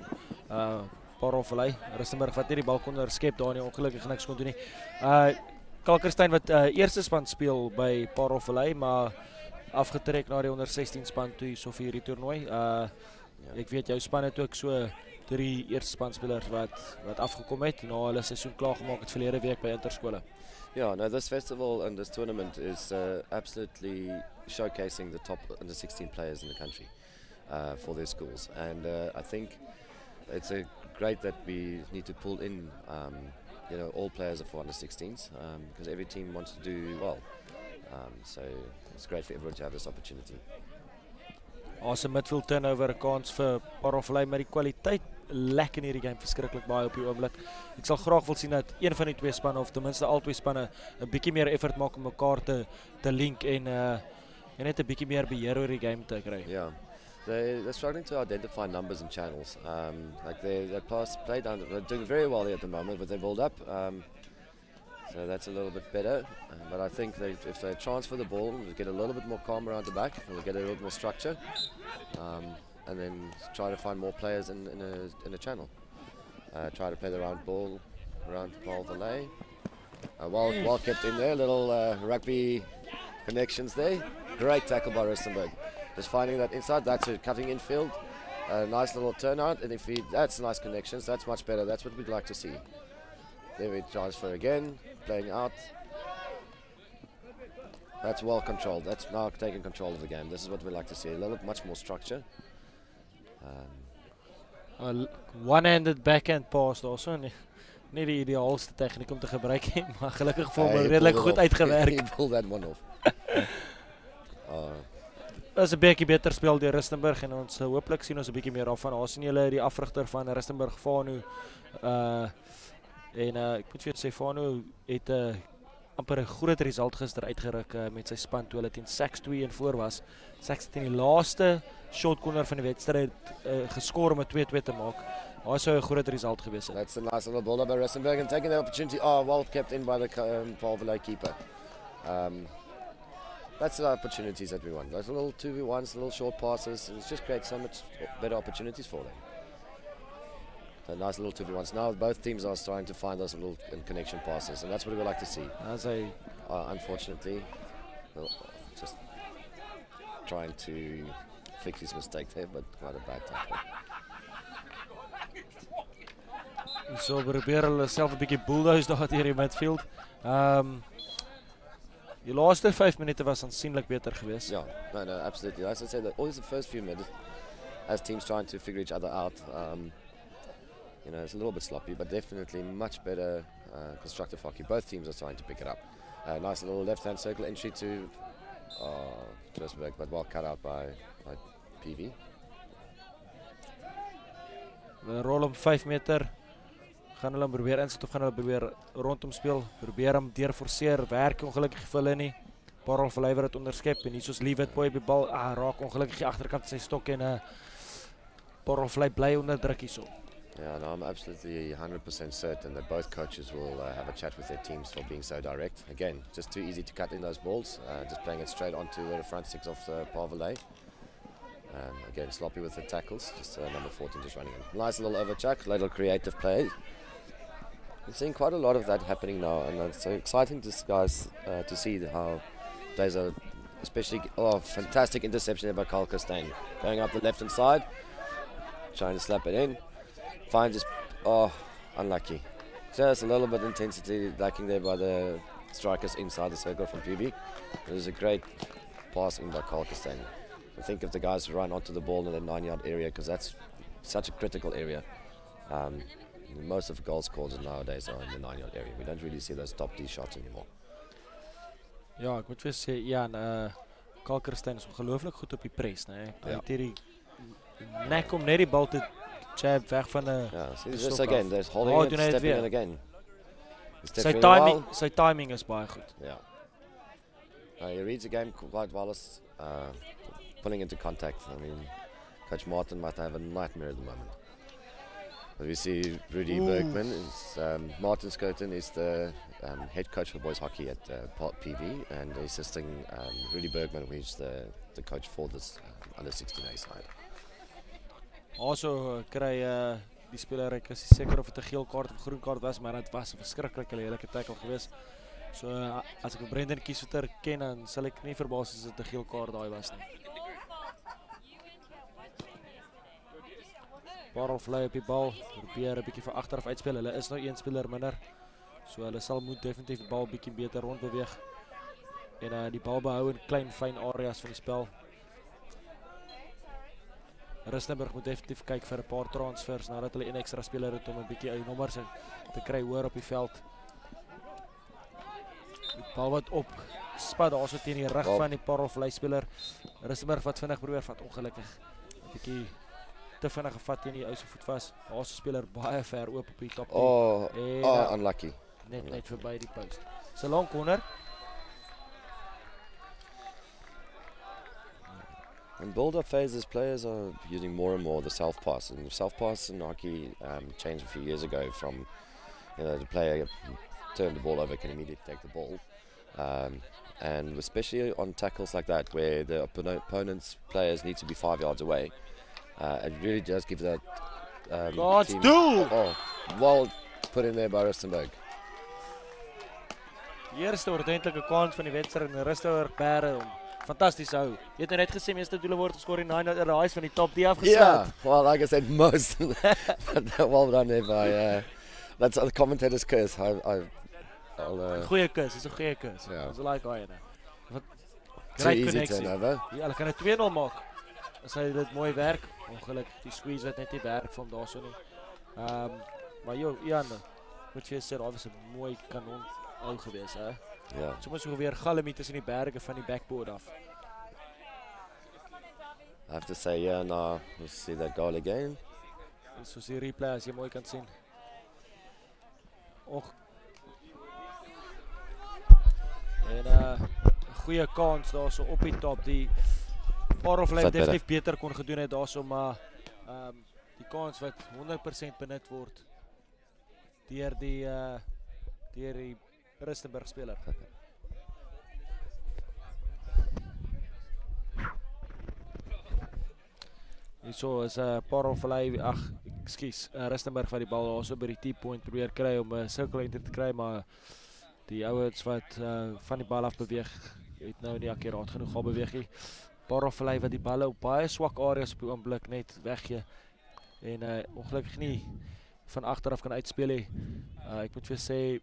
Parelvlei, Rustenburg wat nie die bal kon skep daar nie, ongelukkig niks kon doen nie. Kalkerstein wat eerste span speel by Parelvlei, maar afgetrek na die onder 16 span toe so vir hierdie toernooi. Ek weet jou span het ook so 3 eerste span spelers wat afgekom het na hulle seisoen klaar gemaak het verlede week by interskole. Yeah, no, this festival and this tournament is absolutely showcasing the top under 16 players in the country for their schools, and I think it's great that we need to pull in all players are for under 16s because every team wants to do well, so it's great for everyone to have this opportunity. Awesome midfield turnover, 'n kans vir Parelvlei, maar die kwaliteit lek in hierdie game verskriklik baie op die oomblik. Ek sal graag wil sien dat een van die 2 spanne of ten minste al 2 spanne 'n bietjie meer effort maak om mekaar te link en net 'n bietjie meer beheer oor die game te kry. Yeah. They're struggling to identify numbers and channels. Like they play down. They're doing very well here at the moment with their build up. So that's a little bit better. But I think if they transfer the ball, they'll get a little bit more calm around the back. They'll get a little bit more structure, and then try to find more players in a channel. Try to play the round ball around Parelvlei. Well kept in there. Little rugby connections there. Great tackle by Rustenburg. Just finding that inside, that's a cutting infield, a nice little turnout, and that's nice connections, that's much better, that's what we'd like to see. There we transfer again, playing out. That's well controlled, that's now taking control of the game. This is what we like to see, a little much more structure. One-handed backhand pass also, nie die ideaalste tegniek om te gebruik nie, maar gelukkig vir hom redelik goed uitgewerk. He pulled that one off. Dit is 'n bietjie beter speel deur Rustenburg en ons hooplik sien ons 'n bietjie meer daarvan. Daar sien julle die afrigter van Rustenburg, Fano. Ek moet vir julle sê Fano het amper 'n groot result gister uitgeruk met sy span toe hulle teen Sax 2 en voor was. Sax het in die laaste shot corner van die wedstryd geskor om 'n 2-2 te maak. Daar sou 'n groot result gewees het. That's a nice little ball by Rustenburg and taking the opportunity. Oh, well kept in by the Parelvlei keeper. That's the opportunities that we want. Those little 2v1s, little short passes, it just creates so much better opportunities for them. So nice little 2v1s. Now both teams are starting to find those little connection passes, and that's what we like to see. Unfortunately, just trying to fix his mistake there, but quite a bad tackle. So probeer hulle self 'n bietjie bulldoze daar hier in midfield. Die laaste 5 minute was aansienlik beter geweest. Yeah, no, absolutely. As I said, always the first few minutes, as teams trying to figure each other out, You know, it's a little bit sloppy, but definitely much better constructive hockey. Both teams are trying to pick it up. Nice little left-hand circle entry to Johannesburg, but well cut out by PV. Hulle rol om 5 meter. Gaan hulle probeer insit of gaan hulle probeer rondom speel? Probeer hom deurforceer, werk ongelukkig vir hulle nie. Parel Verlywer het onderskep en hier soos Liewit Boy op die bal raak ongelukkig die agterkant sy stok en Parel Verlywer bly onder druk hierso. Yeah, no, I'm absolutely 100% certain that both coaches will have a chat with their teams for being so direct. Again, just too easy to cut in those balls, just playing it straight onto the front six of Parvalet. Again, sloppy with the tackles, just number 14 just running in. Nice little overchuck, little creative play. We're seeing quite a lot of that happening now, and it's so exciting to see how players are, especially, fantastic interception there by Carl Costain. Going up the left-hand side, trying to slap it in. Finds just, unlucky. Just a little bit of intensity lacking there by the strikers inside the circle from PB. It was a great pass in by Carl Costain. I think if the guys run onto the ball in the 9-yard area, because that's such a critical area. Most of the goal scorers nowadays are in the 9-yard area. We don't really see those top D shots anymore. Ja, ek moet vir sê, Carl Costain is ongelooflik goed op die press, né? Hy het hierdie nek om net die bal te jab weg van just again, there's holding it, stepping in again. Sy timing is baie goed. Yeah. He reads the game quite well, pulling into contact. I mean, Coach Martin might have a nightmare at the moment. But we see Rudy Bergman. Martin Skoten is the head coach for boys hockey at PV, and assisting Rudy Bergman, who is the coach for this under 16A side. Also kry die speler, ek is seker of dit 'n geel kaart of groen kaart was, maar dit was 'n verskriklike lelike tackle geweest. So as ek Brendan Kieswetter ken, dan sal ek nie verbaas as dit 'n geel kaart daai was nie. Parel Verlywer op die bal, probeer 'n bietjie van agter af uitspeel. Hulle is nou een speler minder. So hulle sal moet definitief die bal bietjie beter rond beweeg. En die bal behou in klein fyn areas van die spel. Rustenburg moet definitief kyk vir 'n paar transfers nadat hulle een ekstra speler het om 'n bietjie uit nommers te kry hoor op die veld. Die bal wat op spat daarso teen die rug van die Parel Verlywer speler. Rustenburg wat vinnig probeer vat, ongelukkig 'n bietjie te vinnig gevat teen die ou se voet vas. Daar's 'n speler baie ver oop op die top. Unlucky. Net verby die post. So long corner. In build-up phases, players are using more and more the self-pass. And self-pass in hockey changed a few years ago from, the player turn the ball over, can immediately take the ball. And especially on tackles like that, where the opponent's players need to be 5 yards away. It really does give that team, well put in there by Rustenburg. Die eerste ordentlike kans van die wedstryd en Rustenburg perde om fantasties hou. Jy het net gesê meeste doele word geskor in 9 raais van die top D afgesluit. Yeah, well, like I said, most. But well done there by that's the commentator's curse. Goeie kus, is 'n goeie kus. Ons like daai ene. Wat great connection. Ja, hulle kan dit 2-0 maak. As hy dit mooi werk, ongelukkig die squeeze wat net nie werk van daarso nie. Maar Ian, moet jy sê daar was 'n mooi kanon ou gewees, hè? Ja. Soms so weer galmie tussen die berge van die backboard af. I have to say, we'll see that goal again. Soos die replay as jy mooi kan sien. En 'n goeie kans daarso op die top. Die Parel Verlywer definitief beter kon gedoen het daarso, maar die kans wat 100% benut word deur die Rustenburg speler. Hierso is Parel Verlywer, Rustenburg wat die bal daarso by die T-point probeer kry om 'n circle te kry, maar die ouens wat van die bal af beweeg het nou nie akkuraat genoeg gaan beweeg nie. Parel Verlywer wat die balle op baie swak areas op die oomblik net weggee en ongelukkig nie van agter af kan uitspeel nie. Ek moet vir sê,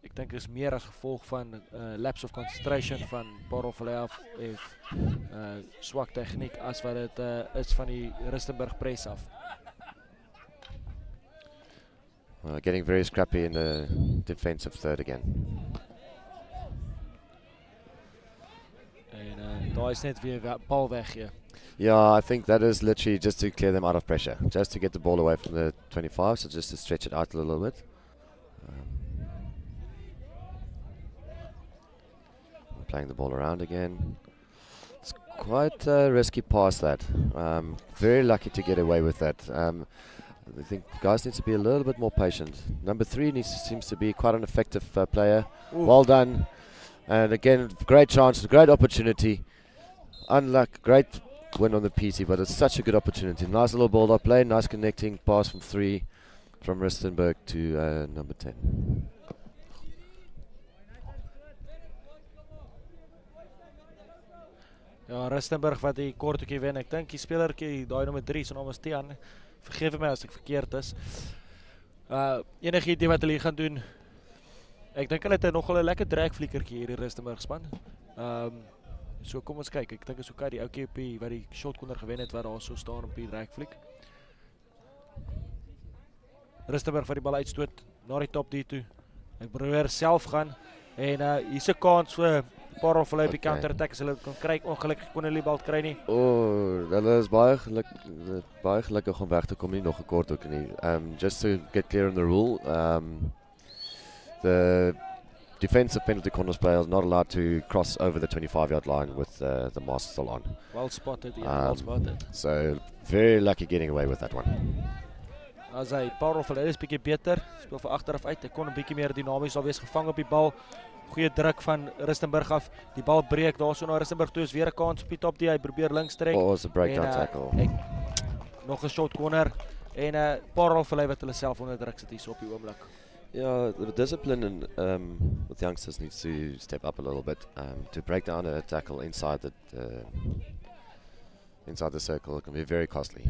ek dink is meer as gevolg van lapse of concentration van Parel Verlywer en swak tegniek as wat dit is van die Rustenburg press af. Getting very scrappy in the defensive third again. En daar is net weer bal weggee. Yeah, I think that is literally just to clear them out of pressure, just to get the ball away from the 25, so just to stretch it out a little bit. Playing the ball around again. It's quite a risky pass that. Very lucky to get away with that. I think guys need to be a little bit more patient. Number 3 seems to be quite an effective player. Ooh. Well done. And again, great chance, great opportunity. Unlucky, great win on the PC, but it's such a good opportunity. Nice little build-up play, nice connecting pass from 3 from Rustenburg to number 10. Ja, Rustenburg wat die kortjie wen. Ek dink die spelertjie, daai nommer 3 se naam is Tian. Vergeef my as ek verkeerd is. Enige idee wat hulle hier gaan doen? Ek dink hulle het nogal 'n lekker drekfliekertjie hier die Rustenburg span. So kom ons kyk. Ek dink is okay die ouetjie op die wat die shotcorner gewen het wat daar so staan op die drekfliek. Rustenburg wat die bal uitstoot na die top D toe. Ek probeer self gaan en hier's 'n kans vir Parel Vallei op die counter-attack as hulle kan kry. Ongelukkig kon hulle die bal kry nie. Hulle is baie gelukkig om weg te kom, nie nog 'n kort ook nie. Just to get clear on the rule, the defensive penalty corner player is not allowed to cross over the 25-yard line with the mask still on. Well spotted, yeah, well spotted. So very lucky getting away with that one. As hy Parel Vallei is bietjie beter, speel van agteraf uit. Hy kon 'n bietjie meer dinamies alwees gevang op die bal. Goeie druk van Rustenburg af. Die bal breek daarso na Rustenburg toe is weer 'n kans op die top D. Hy probeer links trek. It's a breakdown tackle. Nog 'n shot corner en Parel Vallei wat hulle self onder druk sit hier op die oomblik. Yeah, the discipline and with youngsters needs to step up a little bit. To break down a tackle inside the circle, it can be very costly.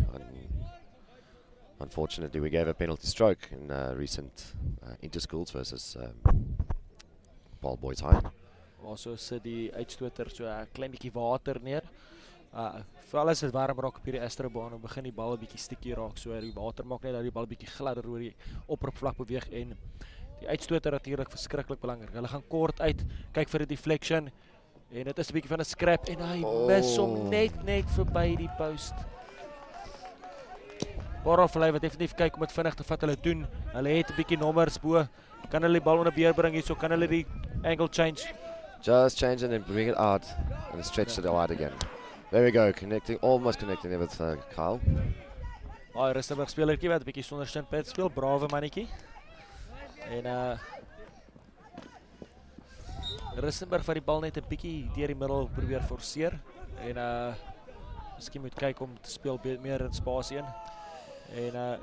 Unfortunately, we gave a penalty stroke in recent interschools versus Ball Boys High. Also sit die uitstoter so 'n klein bietjie water neer. Veral as dit warm raak op hierdie Astrobaan, dan begin die bal 'n bietjie stikkie raak. So die water maak net dat die bal bietjie gladder oor die oppervlak beweeg en die uitstoter natuurlik verskriklik belangrik. Hulle gaan kort uit, kyk vir 'n deflection en dit is 'n bietjie van 'n scrap en hy mis hom net verby die post. Parel Vallei wat definitief kyk om dit vinnig te vat. Hulle doen. Hulle het 'n bietjie nommers bo. Kan hulle die bal onder beheer bring hierso? Kan hulle die angle change? Just change it and bring it out and stretch it out again. There we go, almost connecting there with Kyle. Rustenburg spelertjie wat 'n bietjie sonder shinpad speel, brawe mannetjie. En Rustenburg wat die bal net 'n bietjie deur die middel probeer forceer en miskien moet kyk om te speel meer in spasie in. En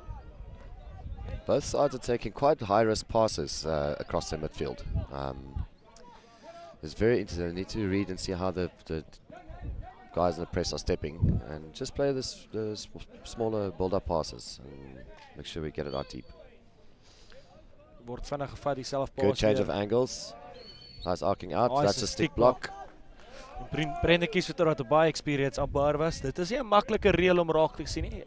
both sides are taking quite high-risk passes across their midfield. It's very interesting. You need to read and see how the guys in the press are stepping, and just play the smaller build-up passes and make sure we get it out deep. Word vinnig gevat dieselfde pas. Good change of angles. Nice arcing out. That's a stick block. Brendetjies wat 'n baie experience aan bar was. Dit is nie 'n maklike reël om raak te sien nie.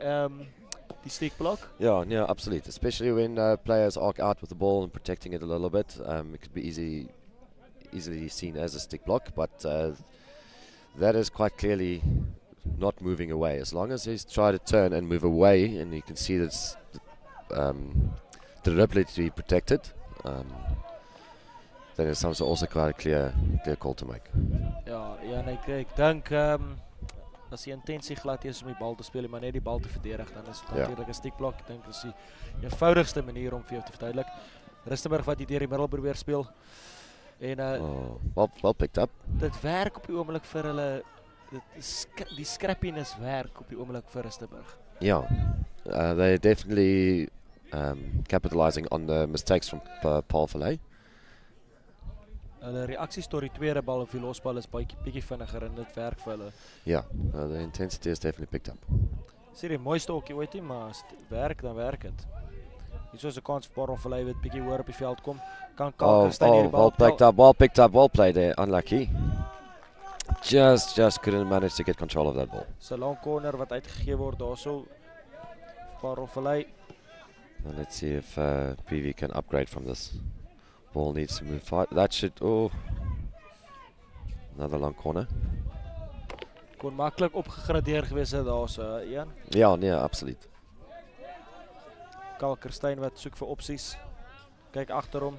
Die stick block. Yeah, absolutely. Especially when players arc out with the ball and protecting it a little bit. It could be easily seen as a stick block, but that is quite clearly not moving away. As long as he's trying to turn and move away, and you can see that it's deliberately protected, then it's also quite a clear call to make. Ja, en ek dink as die intensie glad is om die bal te speel, maar net die bal te verdedig, dan is dit natuurlik 'n stick block. Ek dink dis die eenvoudigste manier om vir jou te verduidelik. Rustenburg wat hier deur die middel probeer speel. En well picked up. Dit werk op die oomblik vir hulle. Die scrappiness werk op die oomblik vir Rustenburg. Yeah, they're definitely capitalizing on the mistakes from Parel Vallei. Hulle reaksies tot die tweede bal of die losbal is bietjie vinniger en dit werk vir hulle. Yeah, the intensity is definitely picked up. Dis die mooiste hokkie ooit nie, maar as dit werk, dan werk dit. Hier is 'n kans vir Parel Vallei wat bietjie hoër op die veld kom. Kan Kalkerstein hierdie bal well picked up, well played there, unlucky. Just couldn't manage to get control of that ball. So 'n lang corner wat uitgegee word daarso. Parel Vallei. Now let's see if PV can upgrade from this. Ball needs to move far. That should, oh, another long corner. Kon maklik opgegradeer gewees het daar so, Ian. Ja, nee, absoluut. Kalkerstein wat soek vir opsies. Kyk agter hom.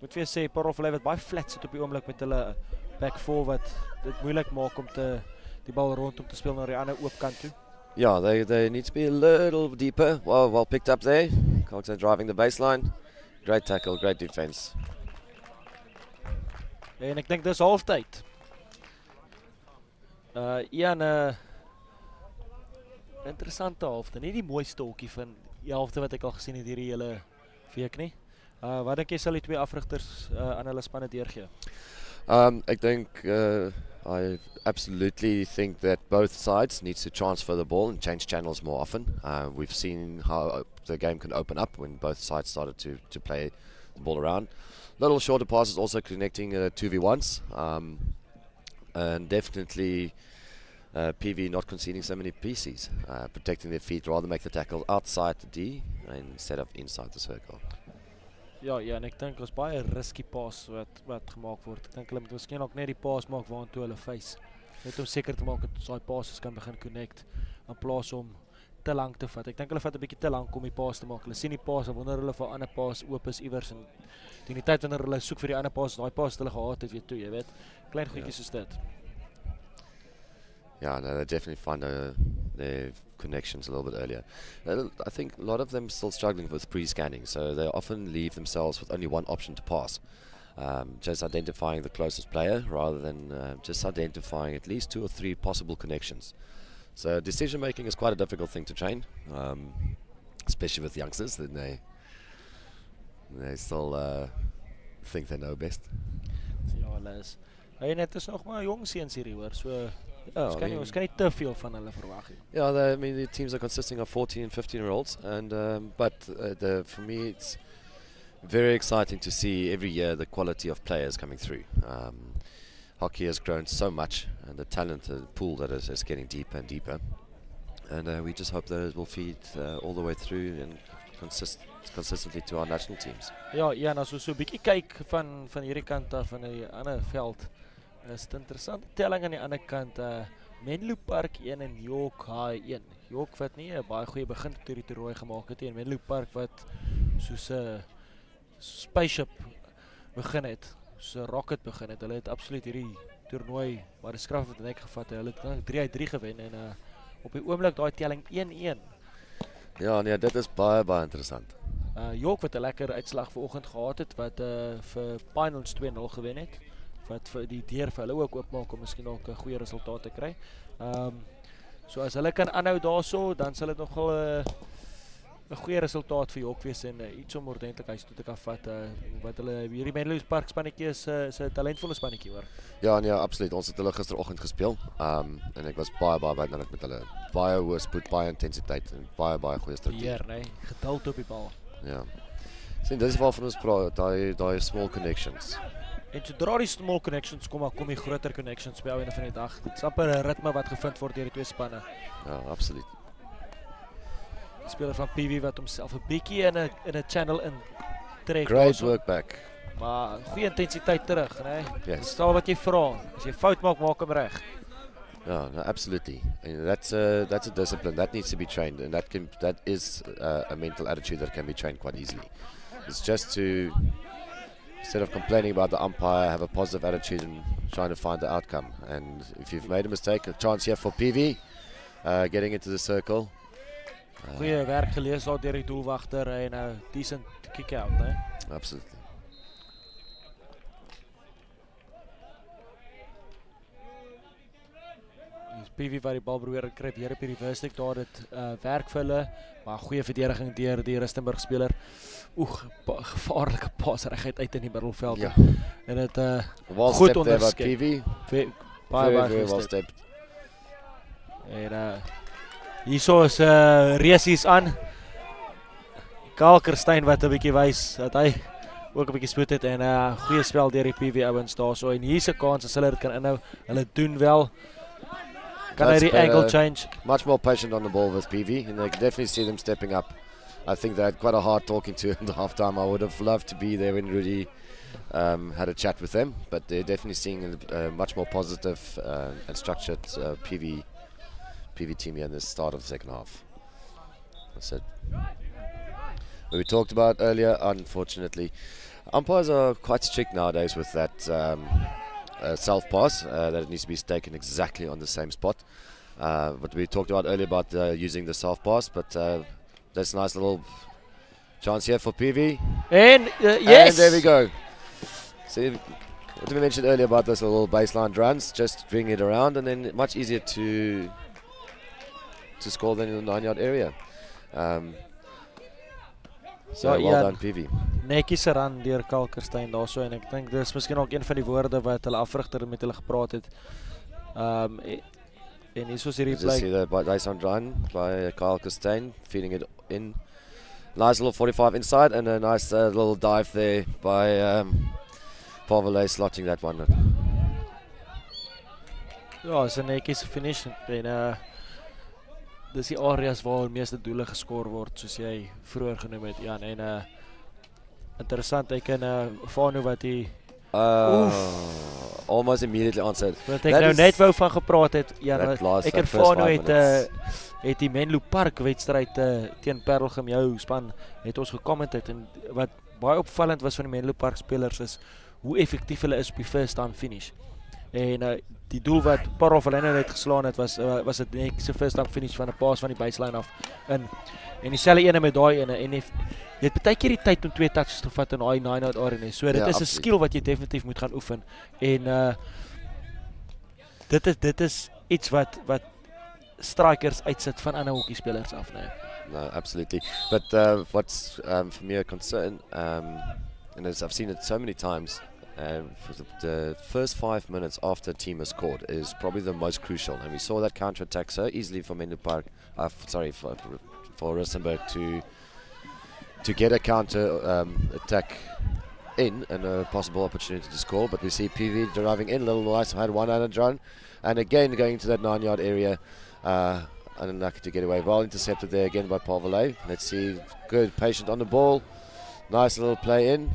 Moet vir sê Parolflei wat baie flat sit op die oomblik met hulle back four wat dit moeilik maak om die bal rondom te speel na die ander oop kant toe. Yeah, they need to be a little deeper. Well picked up there. Kalkerstein driving the baseline. Great tackle, great defense. En ek dink dis halftyd. Ian, interessante halfte. Nie die mooiste hokkie van die halfte wat ek al gesien het hierdie hele week nie. Wat dink jy sal die twee afrigters aan hulle spanne deurgee? I think I absolutely think that both sides need to transfer the ball and change channels more often. We've seen how the game can open up when both sides started to play the ball around. Little shorter passes also connecting 2v1s. And definitely PV not conceding so many PCs, protecting their feet, rather make the tackle outside the D instead of inside the circle. Ja, en ek dink ons baie risky pass wat gemaak word. Ek dink hulle moet miskien ook net die pass maak waartoe hulle face. Net om seker te maak dat daai passes kan begin connect in plaas om te lank te vat. Ek dink hulle vat 'n bietjie te lank om die pass te maak. Hulle sien die pass en wonder hulle vir 'n ander pass oop is iewers en teen die tyd wanneer hulle soek vir die ander pass, daai pass wat hulle gehad het weer toe, jy weet. Klein goedjies soos dit. Yeah, no, they definitely find their connections a little bit earlier. I think a lot of them still struggling with pre-scanning, so they often leave themselves with only one option to pass. Just identifying the closest player rather than just identifying at least 2 or 3 possible connections. So decision making is quite a difficult thing to train, especially with youngsters. Then they still think they know best. Ja, Les. En het is nog maar jong seuns hierdie hoor, so ons kan nie te veel van hulle verwag nie. Yeah, I mean the teams are consisting of 14 and 15-year-olds, and for me it's very exciting to see every year the quality of players coming through. Hockey has grown so much, and the talent pool that is getting deeper and deeper, and we just hope that it will feed all the way through and consistently to our national teams. Ja, en as ons so 'n bietjie kyk van hierdie kant af van die ander veld, is dit interessante telling aan die ander kant. Menlo Park 1 en York High 1. York wat nie 'n baie goeie begin tot hierdie toernooi gemaak het en Menlo Park wat soos 'n spaceship begin het, soos 'n rocket begin het. Hulle het absoluut hierdie toernooi waar die skraf het net gevat. Hulle het 3-3 gewen en op die oomblik daai telling 1-1. Ja, nee, dit is baie interessant. York wat 'n lekker uitslag vanoggend gehad het wat vir Pinehills 2-0 gewen het. Wat vir die deur vir hulle ook oopmaak om miskien ook 'n goeie resultaat te kry. So as hulle kan aanhou daarso, dan sal dit nogal 'n goeie resultaat vir York wees en iets om ordentlik huis toe te kan vat. Wat hulle hierdie Menlo Park spannetjie is 'n talentvolle spannetjie hoor. Ja, nee, absoluut. Ons het hulle gisteroggend gespeel. En ek was baie wonderlik met hulle. Baie hoë spoed, baie intensiteit en baie goeie struktuur. Hier, nee, geduld op die bal. Ja. Sien, dis waarvan ons praat, daai small connections. En sodra die small connections kom die groter connections by einde van die dag. Dit is amper 'n ritme wat gevind word deur die twee spanne. Ja, absoluut. Die speler van PV wat homself 'n bietjie in 'n channel in trek. Great work back. Maar goeie intensiteit terug, né? Yes. Dis al wat jy vra. As jy fout maak hom reg. Yeah, no, absolutely. And that's a discipline that needs to be trained, and that is a mental attitude that can be trained quite easily. It's just to, instead of complaining about the umpire, have a positive attitude and trying to find the outcome. And if you've made a mistake, a chance here for PV, getting into the circle. Goeie werk gelees daar deur die doelwagter en 'n decent kick out, né? Absolutely. PV wat die bal probeer kry weer op die reverse stick daar dit werk vir hulle, maar goeie verdediging deur die Rustenburg speler. Gevaarlike pas reguit uit in die middelveld. Ja. En dit goed onderskep. PV baie well stepped. En hierso is Resies aan. Kalkerstein wat 'n bietjie wys dat hy ook 'n bietjie spoed het en goeie spel deur die PV ouens daarso en hier's 'n kans as hulle dit kan inhou. Hulle doen wel. Can I angle change? Much more patient on the ball with PV, and I can definitely see them stepping up I think they had quite a hard talking to in the halftime. I would have loved to be there when Rudy had a chat with them, but they're definitely seeing a much more positive and structured PV team here in the start of the second half. That's it. What we talked about earlier, unfortunately, umpires are quite strict nowadays with that self pass, that it needs to be taken exactly on the same spot. But we talked about earlier about using the self pass, but that's a nice little chance here for PV. And yes! And there we go. See, what we mentioned earlier about those little baseline runs, just bring it around, and then much easier to score than in the 9-yard area. So well done PV. Netjies run deur Kalkerstein daarso, en ek dink dis miskien ook een van die woorde wat hulle afrigter met hulle gepraat het. En hier is hierdie play. Just see the baseline run by Kalkerstein, feeding it in. Nice little 45 inside, and a nice little dive there by Pavelé, slotting that one. Ja, is 'n netjies finish, en dis die areas waar die meeste doele geskoor word, soos jy vroeër genoem het, Jan. En interessant, ek en Fano wat die almost immediately answered. Wat ek nou net wou van gepraat het, Jan, ek en Fano het die Menlo Park wedstryd teen Parelgem, jou span, het ons gecommenteerd, en wat baie opvallend was van die Menlo Park spelers is hoe effektief hulle is op die first down finish. En die doel wat Parelgem net geslaan het, was het net se first down finish van 'n paas van die baseline af. En dieselfde ene met daai ene, en jy het baie keer die tyd om 2 touches te vat in daai 9-yard area, so dit is 'n skill wat jy definitief moet gaan oefen. En dit is iets wat strikers uitsit van ander hockey spelers af, nee. No, absolutely. But what's for me a concern, and as I've seen it so many times, for the first 5 minutes after a team has scored is probably the most crucial, and we saw that counter-attack so easily for Menlo Park, for Rustenburg to get a counter-attack in and a possible opportunity to score. But we see PV driving in, little nice, had one-handed run, and again going to that 9-yard area, unlucky to get away. Well intercepted there again by Pavelé. Let's see, good, patient on the ball, nice little play in.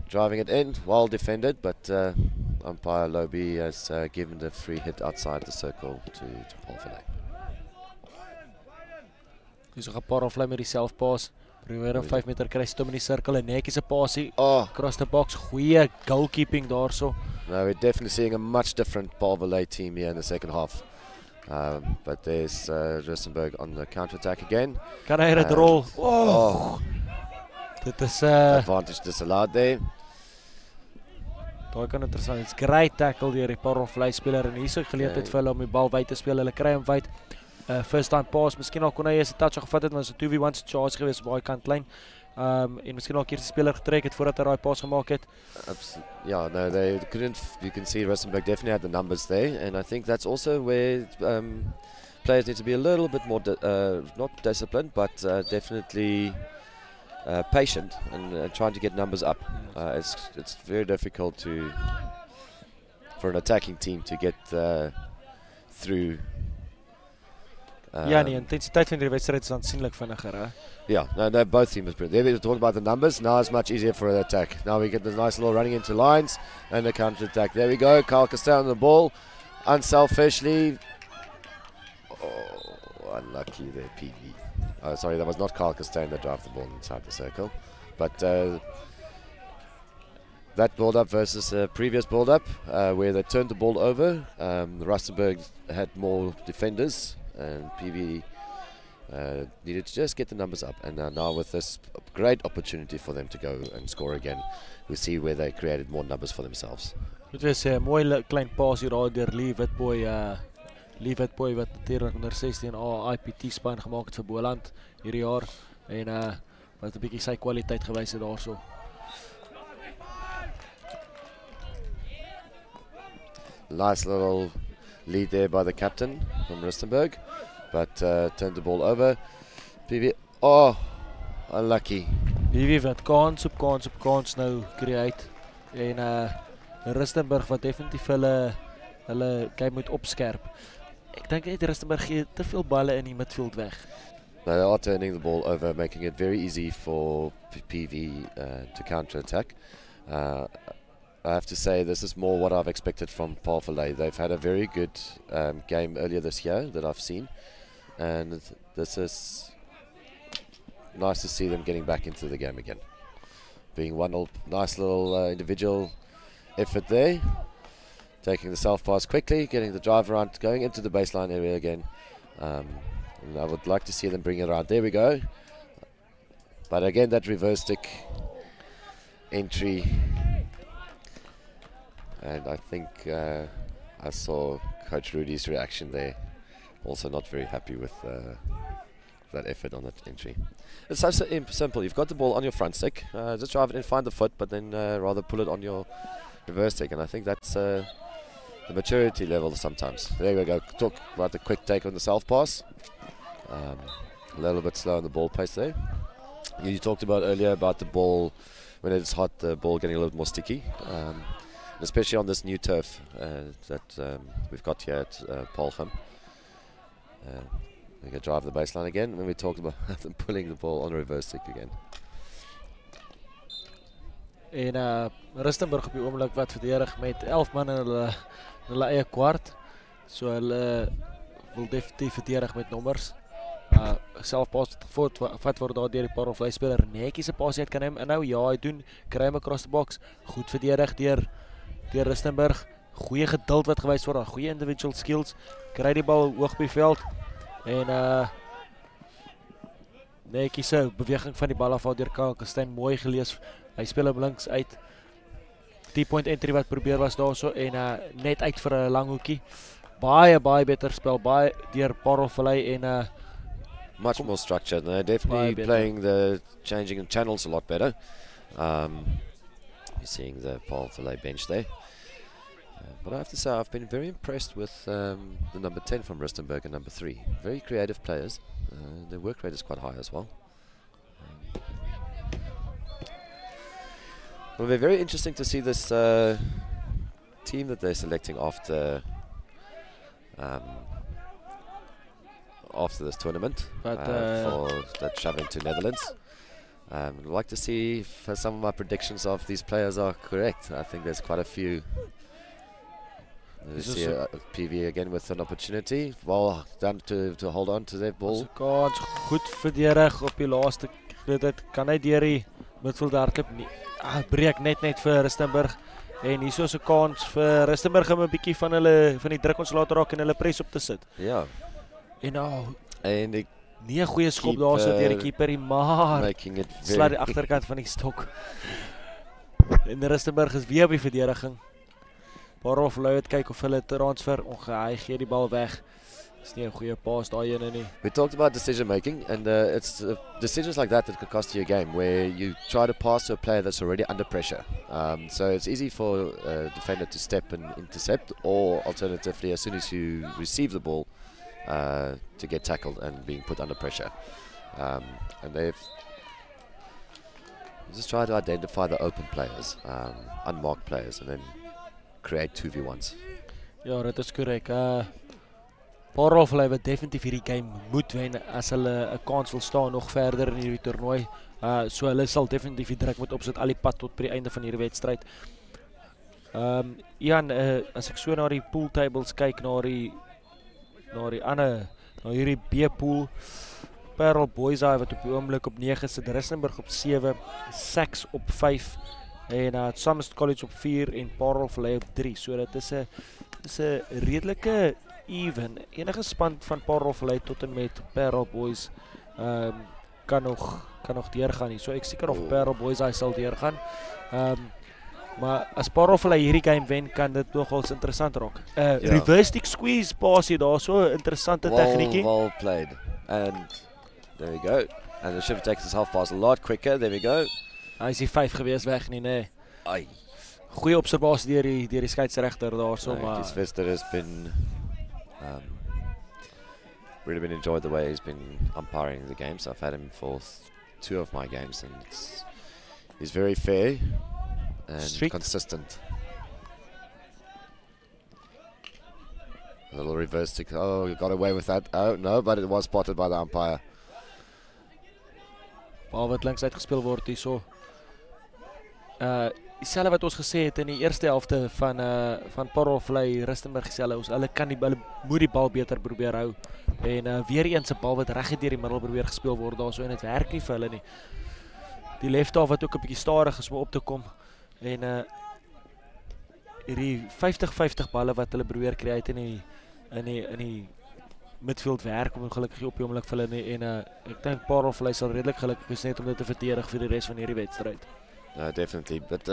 Driving it in, well defended, but umpire Lobby has given the free hit outside the circle to Pavelé. Dus we gaan Pavelé met die selfpaas. Probeer een 5 meter kry, sit hom in die cirkel, en netjies 'n passie across the box. Goeie goalkeeping daarso. Now we're definitely seeing a much different Pavelé team here in the second half. But there's Rustenburg on the counter-attack again. Kan hy dit rol? Dit is advantage disallowed there. Daai kan interessant. It's great tackle deur die Pavelé speler, en hier is 'n geleentheid vir hulle om die bal wyd te speel. Hulle kry hom wyd. First time pass, miskien al kon hy eers 'n touch gevat het, maar dit was 'n 2v1 charge geweest op daai kantlyn. En miskien al 'n keer die speler getrek het voordat hy daai pass gemaak het. Yeah, no, they couldn't. You can see Rustenburg definitely had the numbers there, and I think that's also where players need to be a little bit more, not disciplined, but definitely patient and trying to get numbers up. It's very difficult for an attacking team to get through. Ja, die intensiteit van die wedstrijd is aansienlik vinniger, hè? Yeah, no, both teams. There we talked about the numbers. Now it's much easier for an attack. Now we get this nice little running into lines and the counter attack. There we go. Kalkerstein on the ball, unselfishly. Oh, unlucky there, PV. Oh, sorry, that was not Kalkerstein that drove the ball inside the circle, but that build-up versus the previous build-up, where they turned the ball over. Rustenburg had more defenders, and PV needed to just get the numbers up. And now with this great opportunity for them to go and score again, we see where they created more numbers for themselves. Dit was 'n mooi klein paas hier deur Lee Witboy wat natuurlik onder 16A IPT span gemaak het vir Boland hierdie jaar, en wat 'n bietjie sy kwaliteit gewys het daarso. Nice little lead there by the captain from Rustenburg, but turned the ball over. PV, unlucky. PV wat kans op kans nou create, en Rustenburg wat definitief hulle game moet opskerp. Ek dink net Rustenburg gee te veel balle in die midfield weg. They are turning the ball over, making it very easy for PV to counter-attack. I have to say this is more what I've expected from Paul Filet. They've had a very good game earlier this year that I've seen, and this is nice to see them getting back into the game again. Being one nice little individual effort there, taking the self pass quickly, getting the drive around, going into the baseline area again. And I would like to see them bring it around. There we go. But again, that reverse stick entry. And I think I saw Coach Rudy's reaction there. Also not very happy with that effort on that entry. It's so simple. You've got the ball on your front stick. Just drive it in, find the foot, but then rather pull it on your reverse stick. And I think that's the maturity level sometimes. There we go. Talk about the quick take on the self pass. A little bit slow on the ball pace there. You talked about earlier about the ball, when it's hot, the ball getting a little more sticky. Especially on this new turf that we've got here at Polham. We can drive the baseline again when we talked about them pulling the ball on a reverse stick again. En Rustenburg op die oomblik wat verdedig met 11 man in hulle eie kwart. So hulle wil definitief verdedig met nommers. Selfpas vat word daar deur die Parelvlei speler netjies 'n pasie uit kan hem inhou. Ja, hy doen kry hom across the box. Goed verdedig deur Rustenburg. Goeie geduld wat gewys word, goeie individual skills. Kry die bal hoog op die veld en netjies se beweging van die bal af deur Kastyn mooi gelees. Hy speel hom links uit. 10-point entry wat probeer was daarso en net uit vir 'n lang hoekie. Baie beter spel baie deur Parelvlei en much more structured. They're definitely playing the changing channels a lot better. You're seeing the Paul Filet bench there. But I have to say, I've been very impressed with the number 10 from Rustenburg and number 3. Very creative players. Their work rate is quite high as well. It'll be very interesting to see this team that they're selecting after this tournament for that traveling to Netherlands. I'd like to see if some of my predictions of these players are correct. I think there's quite a few. See PV again with an opportunity. Well done to hold on to their ball. Kans goed verdedig op die laaste. Dit kan hy deur die midfield hardloop nie. Breek net vir Rustenburg. En hier is 'n kans vir Rustenburg om 'n bietjie van die druk ontslae raak en hulle pres op te sit. Ja. En die nie 'n goeie skop daar sit deur die keeper, maar slaat die agterkant van die stok. En Rustenburg is weer op die verdediging. Parelvlei het kyk of hulle transfer, hy gee die bal weg. Dis nie 'n goeie paas daai ene nie. We talked about decision making, and it's decisions like that could cost you a game, where you try to pass to a player that's already under pressure. So it's easy for a defender to step and intercept, or alternatively, as soon as you receive the ball, to get tackled and being put under pressure. And they've just tried to identify the open players, unmarked players, and then create 2v1s. Ja, dit is korrek. Parelvlei wat definitief hierdie game moet wen as hulle 'n kans wil staan nog verder in hierdie toernooi. So hulle sal definitief die druk moet opsit al die pad tot by die einde van hierdie wedstryd. Ian, as ek so na die pool tables kyk, na hierdie B-pool, Parel Boys wat op die oomblik op 9 sit, Rustenburg op 7, Sax op 5 en Somerset College op 4 en Parelvlei op 3. So dit is 'n redelike even. Enige span van Parelvlei tot en met Parel Boys kan nog deurgaan nie. So ek seker of Parel Boys hy sal deurgaan. Maar as Parelvlei hierdie game wen, kan dit nogals interessant raak. Reverse stick squeeze pass hier daar, so 'n interessante tegniekie. Well played. And there we go. And the ship takes his half pass a lot quicker. There we go. Hy is die 5 gewees weg nie, nee. Goeie observasie deur die skeieregter daarso, maar his Vester has been really been enjoyed the way he's been umpiring the games. I've had him for 2 of my games, and he's very fair and consistent. A little reverse stick. Oh, he got away with that. Oh no, but it was spotted by the umpire. Bal wat links uitgespeel word hierso. Dieselfde wat ons gesê het in die eerste helfte van Parelvlei Rustenburg dieselfde. Hulle moet die bal beter probeer hou. En weer eens 'n bal wat reg deur die middel probeer gespeel word daarso en dit werk nie vir hulle nie. Die left half wat ook 'n bietjie stadig is om op te kom. En hierdie 50-50 balle wat hulle probeer kry in die midfield werk om ongelukkig op die oomblik vir hulle nie. En ek dink Parelvlei sal redelik gelukkig wees net om dit te verdedig vir die res van hierdie wedstryd. Definitely, but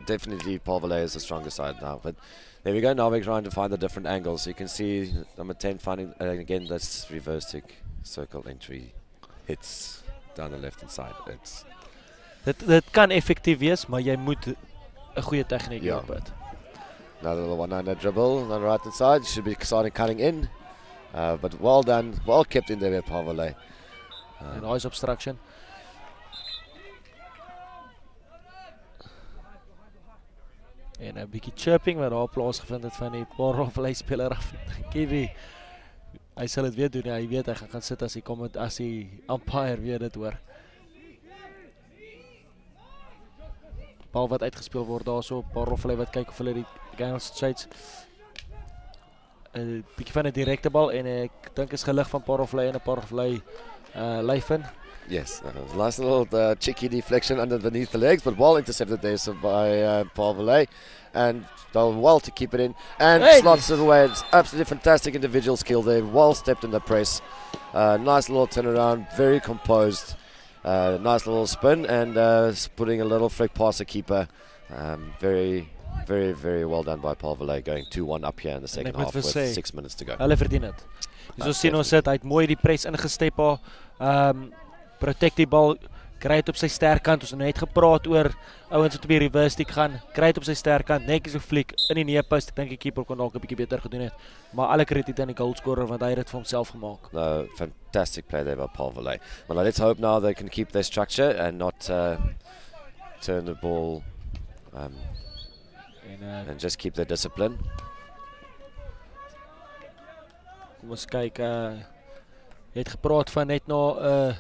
definitely Parelvlei is the stronger side now. But there we go. Now we're trying to find the different angles. So you can see number 10 finding again this reverse circle entry hits down the left hand side. Dit kan effektief wees, maar jy moet 'n goeie tegniek op het. Another little one-hander dribble on the right hand side. Should be starting cutting in, but well done, well kept in there by Parelvlei. Nice obstruction. En 'n bietjie chirping wat daar plaasgevind het van die Parelvlei speler af. Kiwi. Hy sal dit weer doen. Hy weet hy gaan sit as die umpire weer dit hoor. Bal wat uitgespeel word daarso, Parelvlei wat kyk of hulle die game shades. 'n bietjie van 'n direkte bal en ek dink is gelig van Parelvlei en 'n Parelvlei lyf in. Yes, nice little cheeky deflection underneath the legs, but well intercepted there by Parelvlei, and done well to keep it in, and slots it away. It's absolutely fantastic individual skill there, well stepped in the press, nice little turnaround, very composed, nice little spin, and putting a little flick past the keeper. Very well done by Parelvlei, going 2-1 up here in the second half with 6 minutes to go. Hulle verdien dit. So sien ons dit, hy het mooi die press ingestep daar. Protect die bal, kry dit op sy sterkant. Ons het net gepraat oor ouens wat op die reverse stick gaan. Kry dit op sy sterkant, netjies 'n fliek in die neepost. Ek dink die keeper kon dalk 'n bietjie beter gedoen het. Maar alle krediet aan die goalscorer want hy het dit vir homself gemaak. No, fantastic play there by Parelvlei. Well, let's hope now they can keep their structure and not turn the ball and just keep their discipline. Kom ons kyk, jy het gepraat van net na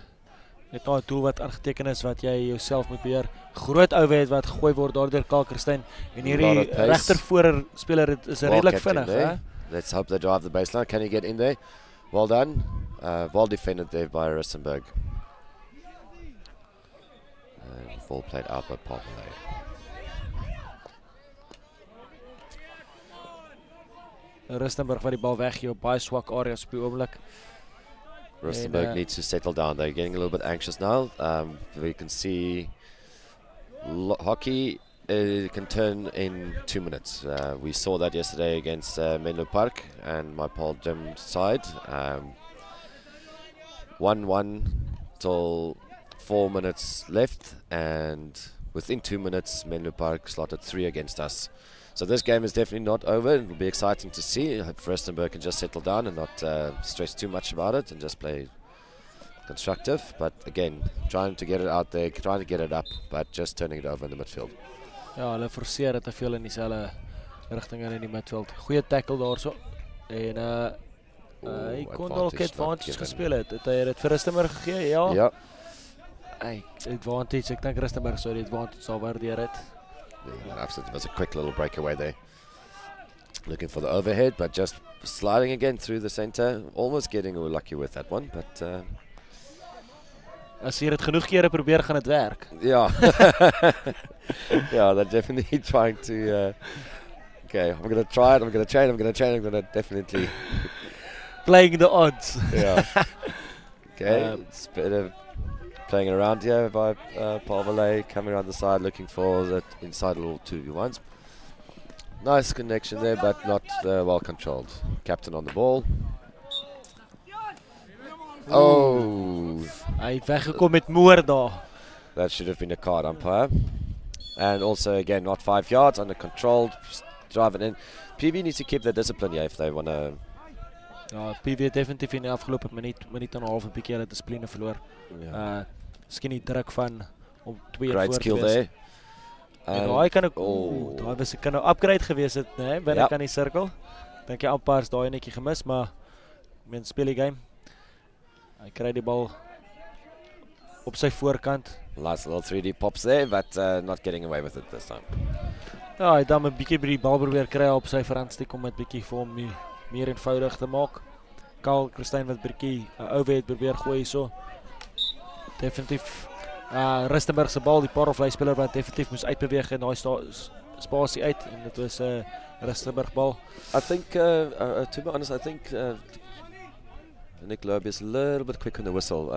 'n doel wat aangeteken is wat jy jouself moet beheer. Groot overhead wat gegooi word daar deur Kalkerstein en hierdie regtervoorer speler is redelik vinnig, hè? Let's hope they drive the baseline. Can he get in there? Well done. Well defended there by Rustenburg. Ball played out by Parelvlei. Rustenburg wat die bal weggee op baie swak areas op die oomblik. Rustenburg needs to settle down. They're getting a little bit anxious now. We can see hockey can turn in 2 minutes. We saw that yesterday against Menlo Park and my Paul Jim side. 1-1 till 4 minutes left, and within 2 minutes Menlo Park slotted 3 against us. So this game is definitely not over. It will be exciting to see if Rustenburg can just settle down and not stress too much about it and just play constructive. But again, trying to get it out there, trying to get it up, but just turning it over in the midfield. Ja, hulle forceer dit te veel in dieselfde rigting in die midfield. Goeie tackle daarso. En hy kon dalk advantage gespeel het. Het hy dit vir Rustenburg gegee? Ja. Ja. Advantage. Ek dink Rustenburg sou die advantage sal waardeer het. Yeah, absolutely. It was a quick little breakaway there. Looking for the overhead, but just sliding again through the center. Almost getting lucky with that one, but as jy dit genoeg kere probeer, gaan dit werk. Yeah. Yeah, they're definitely trying to okay, I'm going to try it, I'm going to change, I'm going to definitely playing the odds. Yeah. Okay, it's a bit of playing around here by Parelvlei, coming around the side looking for that inside little 2v1s. Nice connection there, but not well controlled. Captain on the ball. Oh, hy het weggekom met moer daar. That should have been a card, umpire. And also again, not 5 yards, under control, drive it in. PV needs to keep their discipline here if they want to. Ja, PV het definitief in die afgelope minuut en 'n half 'n bietjie hulle dissipline verloor. Miskien die druk van om 2 voor te wees. Great skill there. En daai kan ook daai was 'n upgrade gewees het, né, binne kan die sirkel. Dink jy umpires daai netjie gemis, maar men speel die game. Hy kry die bal op sy voorkant. Nice little 3D pops there, but not getting away with it this time. Ja, hy het dan 'n bietjie by die bal probeer kry op sy verhandstek om dit bietjie vir hom meer eenvoudig te maak. Karl Christyn wat bietjie oor het probeer gooi hierso. Definitief Rustenburg se bal, die Parelvlei speler wat definitief moes uitbeweeg in daai spasie uit en dit was 'n Rustenburg bal. I think, to be honest, I think Nick Loeb is a little bit quick on the whistle.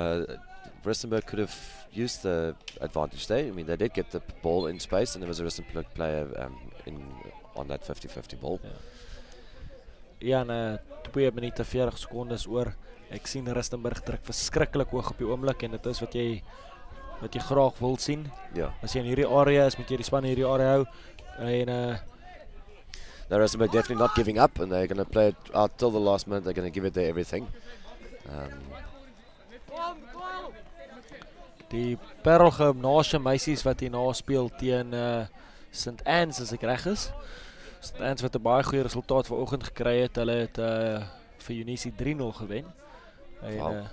Rustenburg could have used the advantage there. I mean, they did get the ball in space, and there was a Rustenburg player on that 50-50 ball. Ja, en 2 minute 40 sekondes oor. Ek sien Rustenburg druk verskriklik hoog op die oomblik en dit is wat jy graag wil sien. Ja. As jy in hierdie area is, moet jy die span in hierdie area hou. En now Rustenburg definitely not giving up, and they're going to play it out till the last minute. They're going to give it their everything. Die Parel Gymnasium meisies wat hierna speel teen St. Anne's as ek reg is. St. Anne's wat 'n baie goeie resultaat vanoggend gekry het. Hulle het vir U16 3-0 gewen. En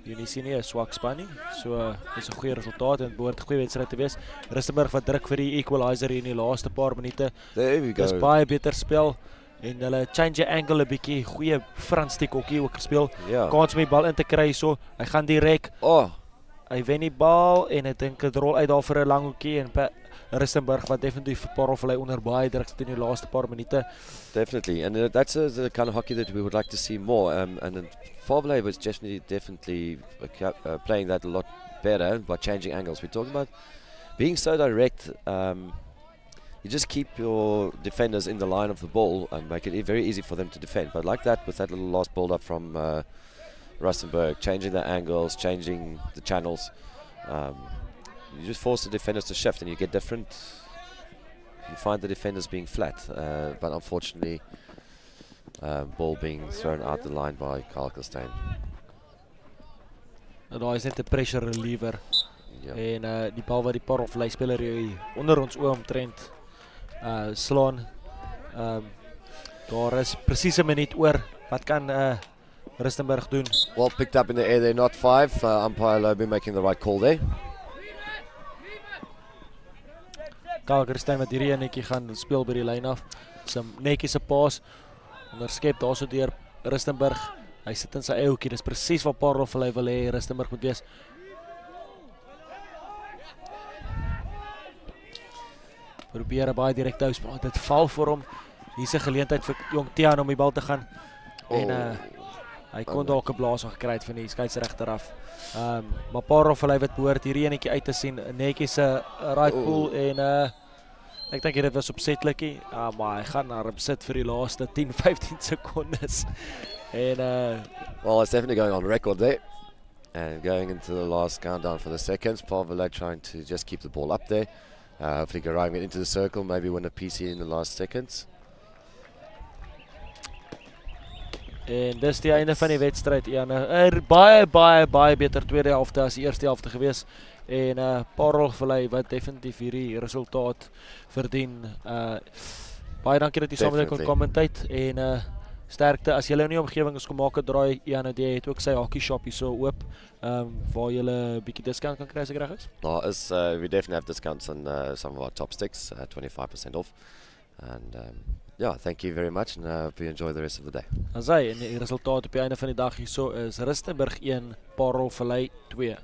U16 nie 'n swak span nie. So dis 'n goeie resultaat en behoort 'n goeie wedstryd te wees. Rustenburg wat druk vir die equalizer hier in die laaste paar minute. There we go. Dis baie beter spel. En hulle change angle 'n bietjie, goeie Franstek hokkie ook gespeel. Ja. Kans om die bal in te kry so. Hy gaan direk. Hy wen die bal en ek dink dit rol uit daar vir 'n lang hoekie en Rustenburg wat definitief Parelvlei onder baie druk sit in die laaste paar minute. Definitely, and that's the kind of hockey that we would like to see more. And Parelvlei was definitely playing that a lot better by changing angles. We're talking about being so direct. You just keep your defenders in the line of the ball and make it very easy for them to defend. But like that, with that little last build up from Rustenburg, changing the angles, changing the channels, you just force the defenders to shift and you get different. You find the defenders being flat, but unfortunately, ball being thrown out the line by Karl Christyn. Daar is net 'n pressure reliever. Ja. En die bal wat die Parelvlei speler hier onder ons oë omtrent slaan. Daar is presies 'n minuut oor. Wat kan Rustenburg doen? Well picked up in the air there, not 5. Umpire Lobe making the right call there. Karl Christyn wat hierdie netjie gaan speel by die lyn af. Sy netjie se paas onderskep daarso deur Rustenburg. Hy sit in sy eie hoekie. Dis presies wat Parelvlei wil hê Rustenburg moet wees. Probeer 'n baie direkte hou, maar dit val vir hom. Hier's 'n geleentheid vir Jong Tiaan om die bal te gaan. En hy kon dalk 'n blaas gekry het van die skeieregter af. Maar Parelvlei wat behoort hierdie enetjie uit te sien, netjies 'n right pull en ek dink dit was opsetlikie, maar hy gaan na besit vir die laaste 10-15 sekondes. En well, it's definitely going on record there. And going into the last countdown for the seconds, Parelvlei trying to just keep the ball up there. Hopefully arriving it into the circle, maybe win a PC in the last seconds. En dis die einde van die wedstryd. Baie beter tweede helfte as die eerste helfte gewees. En Parelvlei wat definitief hierdie resultaat verdien. Baie dankie dat jy saam met my kon commentate en sterkte. As julle in die omgewing is kom maak 'n draai. Jy het ook sy hockey shop hier so oop waar julle 'n bietjie discount kan kry as ek reg is. We definitely have discounts on some of our top sticks, 25% off. And yeah, thank you very much and hope you enjoy the rest of the day. En die resultaat op die einde van die dag hierso is Rustenburg 1, Parelvlei 2.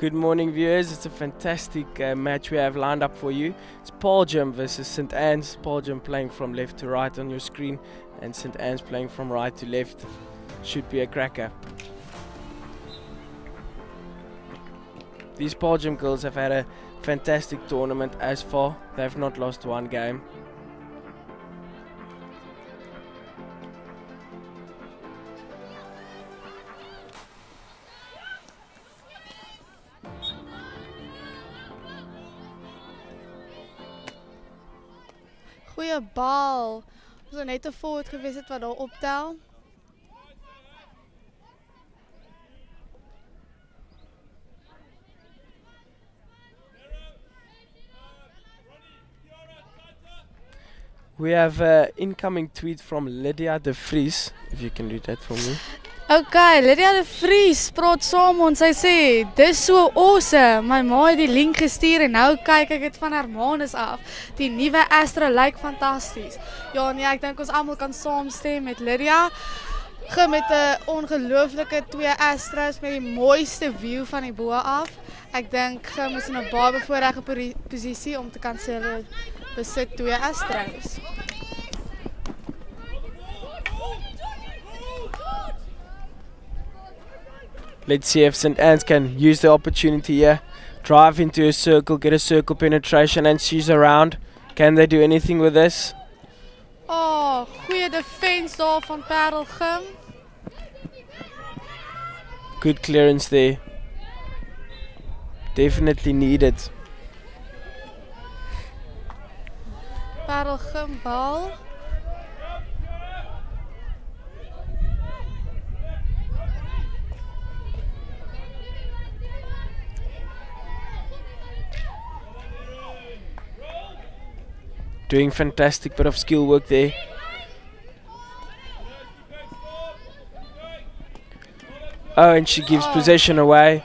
Good morning, viewers. It's a fantastic match we have lined up for you. It's Paul Gym versus St. Anne's. Paul Gym playing from left to right on your screen, and St. Anne's playing from right to left. Should be a cracker. These Paul Gym girls have had a fantastic tournament as far. They've not lost one game. Goeie bal. Ons het net te voort gewees het wat daar optel. We have an incoming tweet from Lydia de Vries, if you can read that for me. Okay, Lydia de Vries praat saam ons. Sy sê, dis so awesome. My ma het die link gestuur en nou kyk ek dit van Hermanus af. Die nuwe Astra lyk fantasties. Ja nee, ek dink ons almal kan saamstem met Lydia. Met 'n ongelooflike 2 Astras met die mooiste view van die bo af. Ek dink Gim is in 'n baie bevoordeelde posisie om te kan sê hulle besit 2 Astras. Let's see if St. Anne's can use the opportunity here. Drive into a circle, get a circle penetration, and she's around. Can they do anything with this? Oh, goeie defense daar van Parel Gim. Good clearance there. Definitely needed. Parel Gim bal. Doing fantastic bit of skill work there. Oh, and she gives possession away.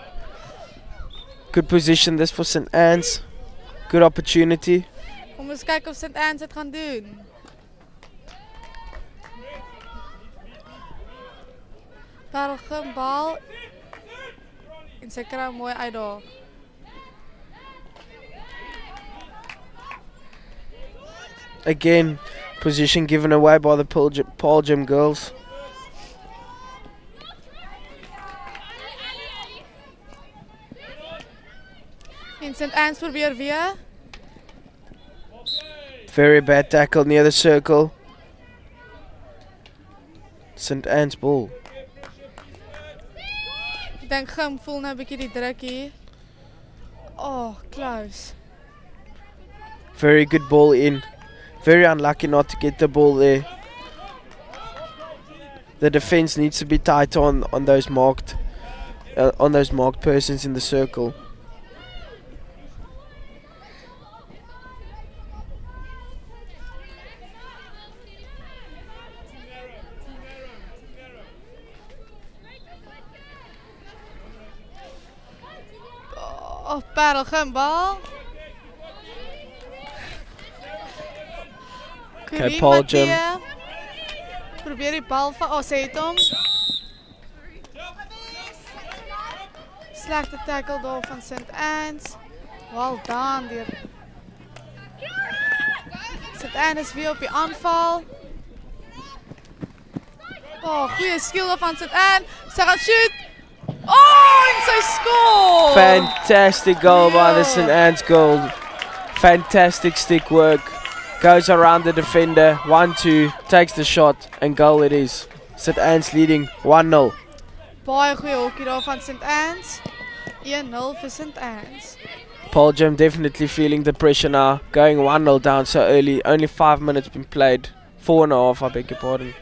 Good position this for St. Anne's. Good opportunity. Kom eens kijken of St. Anne's het gaan doen. Parel Gim bal. En sy kry mooi uit daar. Again, position given away by the Paul Gym girls. En St. Anne's probeer weer. Very bad tackle near the circle. St. Anne's ball. Ek dink Gim voel nou 'n bietjie die druk hier. Oh, close. Very good ball in. Very unlucky not to get the ball there. The defense needs to be tight on those marked persons in the circle. Oh, Parel Gim bal. Okay, Paul Gym. Probeer die bal van sy het hom. Slegte tackle daar van St. Anne's. Well done deur. St. Anne's weer op die aanval. Oh, goeie skill van St. Anne. Sy gaan shoot. Oh, en sy score! Fantastic goal by the St. Anne's goal. Fantastic stick work. Goes around the defender, 1-2, takes the shot, and goal it is. St. Anne's leading 1-0. Baie goeie hokkie daar van St. Anne's. 1-0 vir St. Anne's. Paul Gym definitely feeling the pressure now, going 1-0 down so early. Only 5 minutes been played. 4.5, I beg your pardon.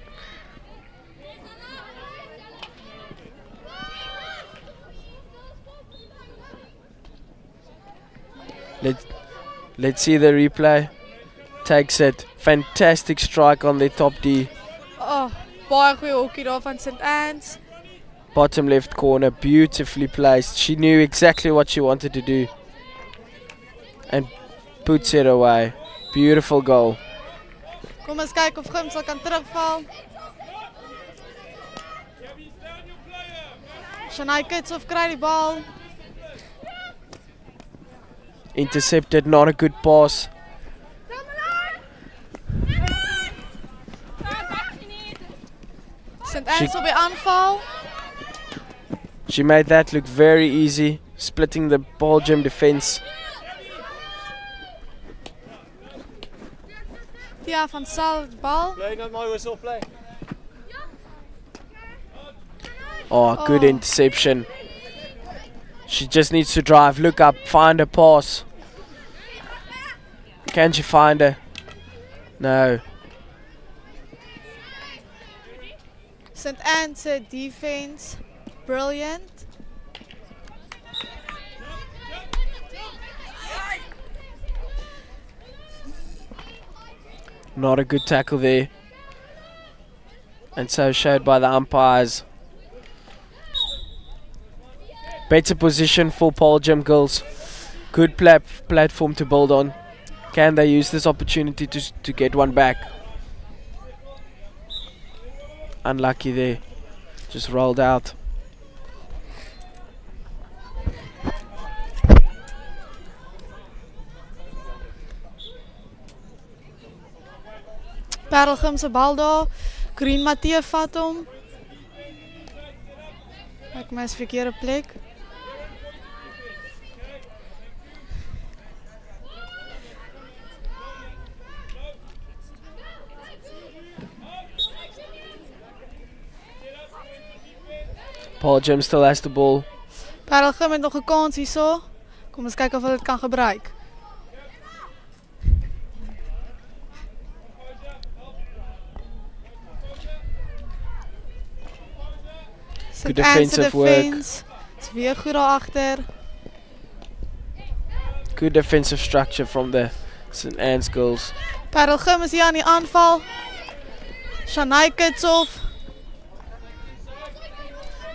Let's see the replay. Takes it. Fantastic strike on the top D. Oh, baie goeie hokkie daar van St. Anne's. Bottom left corner, beautifully placed. She knew exactly what she wanted to do. And puts it away. Beautiful goal. Kom eens kyk of Gim sal kan terugval. Shanai Kitshoff kry die bal. Intercepted, not a good pass. St. Anne's op die aanval. She made that look very easy, splitting the Paul Gym defense. Ja, van Sal bal. Play, not my whistle, play. Oh, good interception. She just needs to drive, look up, find a pass. Can she find her? No. St. Anne's defense, brilliant. Not a good tackle there. And so showed by the umpires. Better position for Paul Gym girls. Good platform to build on. Can they use this opportunity to get one back? Unlucky there. Just rolled out. Parelgym se bal daar. Green Mathieu vat hom. Ek my is verkeerde plek. Paul Gym still has the ball. Parelgym het nog 'n kans hierso. Kom ons kyk of hulle dit kan gebruik. Good defensive work. Is weer goed daar agter. Good defensive structure from the St. Anne's girls. Parelgym is hier aan die aanval. Shanai Kitshoff.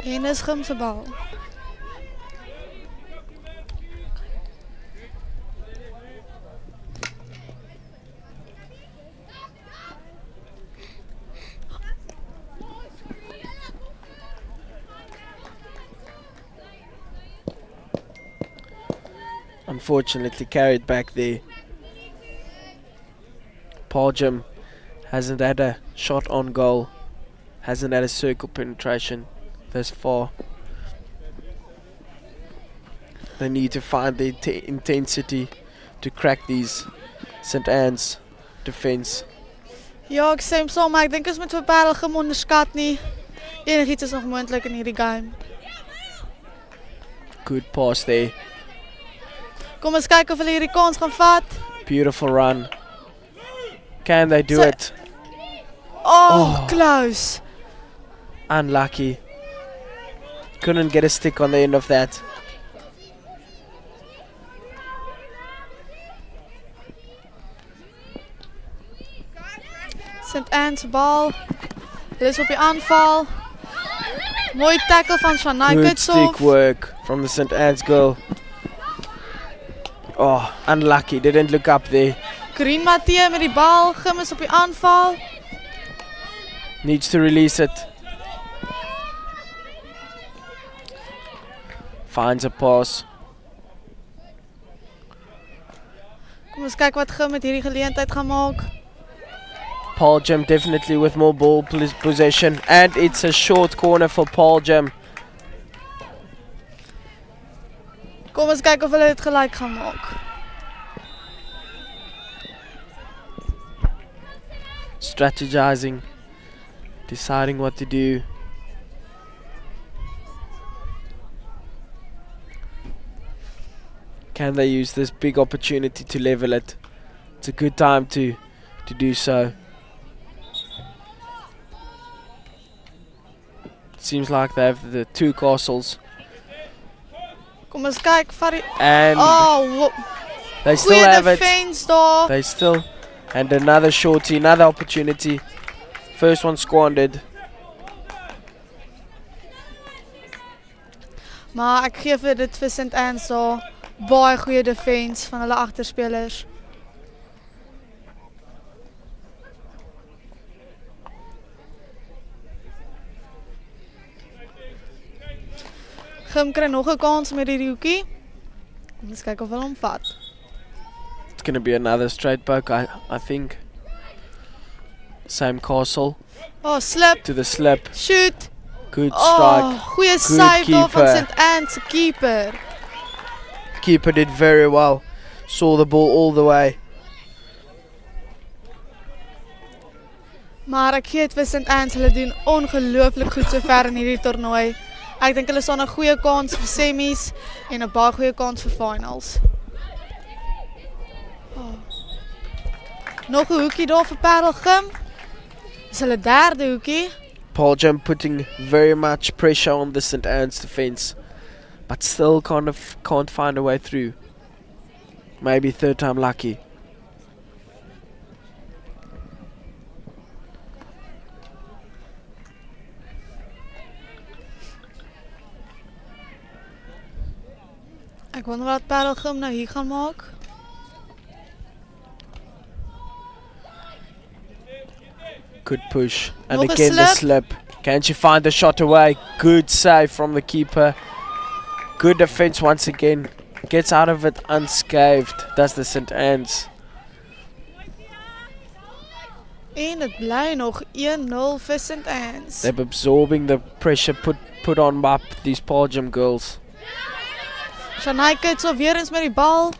En is Gym se bal. Unfortunately carried back there. Paul Gym hasn't had a shot on goal, hasn't had a circle penetration thus far. They need to find the intensity to crack these St. Anne's defense. Ja, ek sê saam, maar ek dink ons moet vir Parelgym onderskat nie. Enigiets is nog moontlik in hierdie game. Good pass there. Kom ons kyk of hulle hierdie kans gaan vat. Beautiful run. Can they do it? Oh, close. Unlucky. Couldn't get a stick on the end of that. St. Anne's bal. Hulle is op die aanval. Mooi tackle van Shanai Good Kitshoff. stick work from the St. Anne's girl. Oh, unlucky. Didn't look up there. Green Mathieu met die bal. Gym is op die aanval. Needs to release it. Finds a pass. Kom ons kyk wat Gym met hierdie geleentheid gaan maak. Paul Gym definitely with more ball possession. And it's a short corner for Paul Gym. Kom ons kyk of hulle dit gelyk gaan maak. Strategizing. Deciding what to do. Can they use this big opportunity to level it? It's a good time to do so. Seems like they have the two castles. Kom ons kyk vir die And they still have it. Daar. They still. And another shorty, another opportunity. First one squandered. Maar ek gee vir dit vir St. Anne's daar. Baie goeie defense van hulle agterspelers. Gym kry nog 'n kans met hierdie hoekie. Kom ons kyk of hulle hom vat. It's going to be another straight poke, I think. Same Castle. Oh, slip. To the slip. Shoot. Good Oh, strike. goeie Good save daar van keeper. St. Anne's keeper. Keeper did very well. Saw the ball all the way. Maar ek gee het vir St. Anne's, hulle doen ongelooflik goed so ver in hierdie toernooi. Ek dink hulle staan 'n goeie kans vir semies en 'n baie goeie kans vir finals. Oh. Nog 'n hoekie daar vir Parelgym. Dis hulle derde hoekie. Paul Jam putting very much pressure on the St. Anne's defense, but still can't find a way through. Maybe third time lucky. Ek wonder wat Parelgym nou hier gaan maak. Good push. And Nog 'n again the slip. slip. Can she find the shot away? Good save from the keeper. Good defense once again. Gets out of it unscathed. Does the St. Anne's. En dit bly nog 1-0 vir St. Anne's. They're absorbing the pressure put on by these Paul Jam girls. Shanaika het so weer eens met die bal.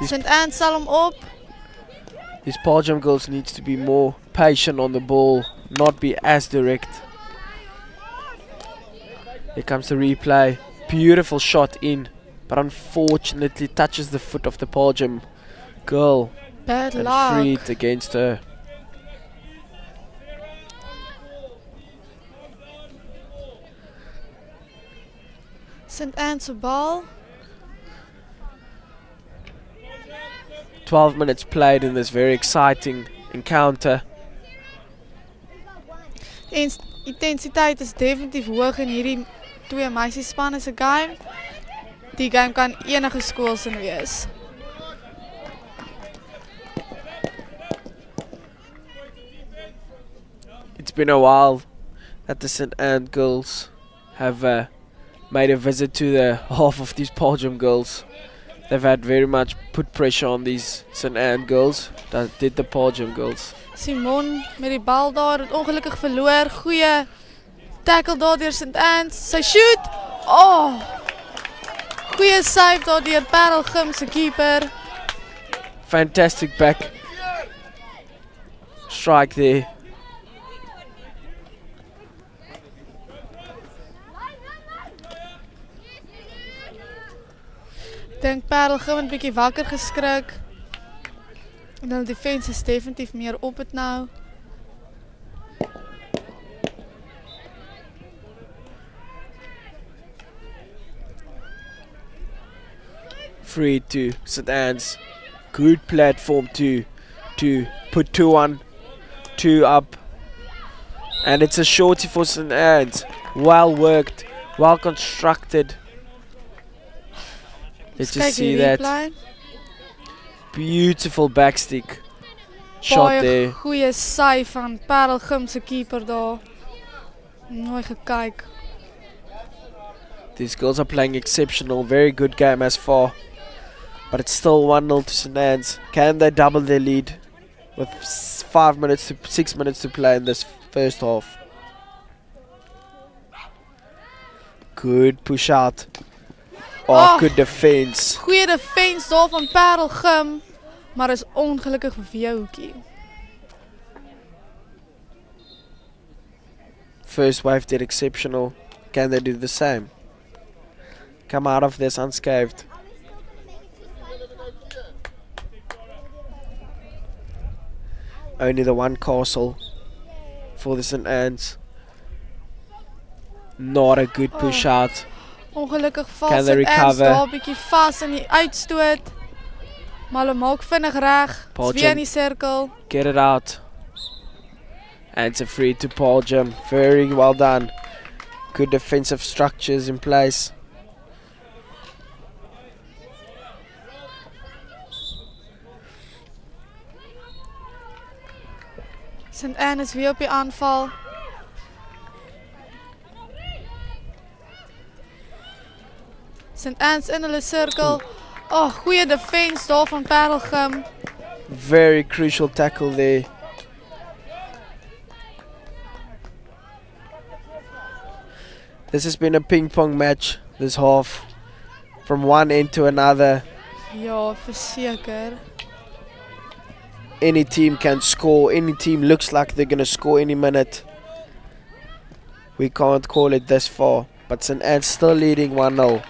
St. Anne's sal hom op. These Paul Jam girls needs to be more patient on the ball, not be as direct. Here comes the replay. Beautiful shot in, but unfortunately touches the foot of the Paul Jam girl. Bad and luck. freed against her. St. Anne's se bal. 12 minutes played in this very exciting encounter. En intensiteit is definitief hoog in hierdie twee meisiespanne se game. Die game kan enige skoolsin wees. It's been a while that the St. Anne girls have made a visit to the half of these Paul Jam girls. They've had very much put pressure on these St. Anne girls. That did the Paul Jam girls. Simon met die bal daar, het ongelukkig verloor. Goeie tackle daar deur St. Anne's. Sy shoot. Oh! Goeie save daar deur Parelgym se keeper. Fantastic back strike there. Ek dink Parelgym het 'n bietjie wakker geskrik. En hulle defense is definitief meer op het nou. Free to St. Anne's. Good platform to put 2-1, 2 up. And it's a shorty for St. Anne's. Well worked, well constructed. Let's just see that. Beautiful backstick shot there. Goeie save van Parelgym se keeper daar. Mooi gekyk. These girls are playing exceptional, very good game as far. But it's still 1-0 to St. Anne's. Can they double their lead with 6 minutes to play in this first half? Good push out. Oh, good defense. Goeie defense daar van Parelgym, maar is ongelukkig vir jou hoekie. First wave did exceptional. Can they do the same? Come out of this unscathed. Only the one castle for the St. Anne's. Not a good push out. Ongelukkig val Can they St. Anne's recover? daar bietjie vas in die uitstoot. Maar hulle maak vinnig reg. Paul Twee in Jam. die sirkel. Get it out. And it's a free to Paul Jam. Very well done. Good defensive structures in place. St. Anne is weer op die aanval. St. Anne's in hulle circle. Oh, goeie defense daar van Parelgem. Very crucial tackle there. This has been a ping-pong match this half. From one end to another. Ja, verseker. Any team can score. Any team looks like they're going to score any minute. We can't call it this far. But St. Anne's still leading 1-0.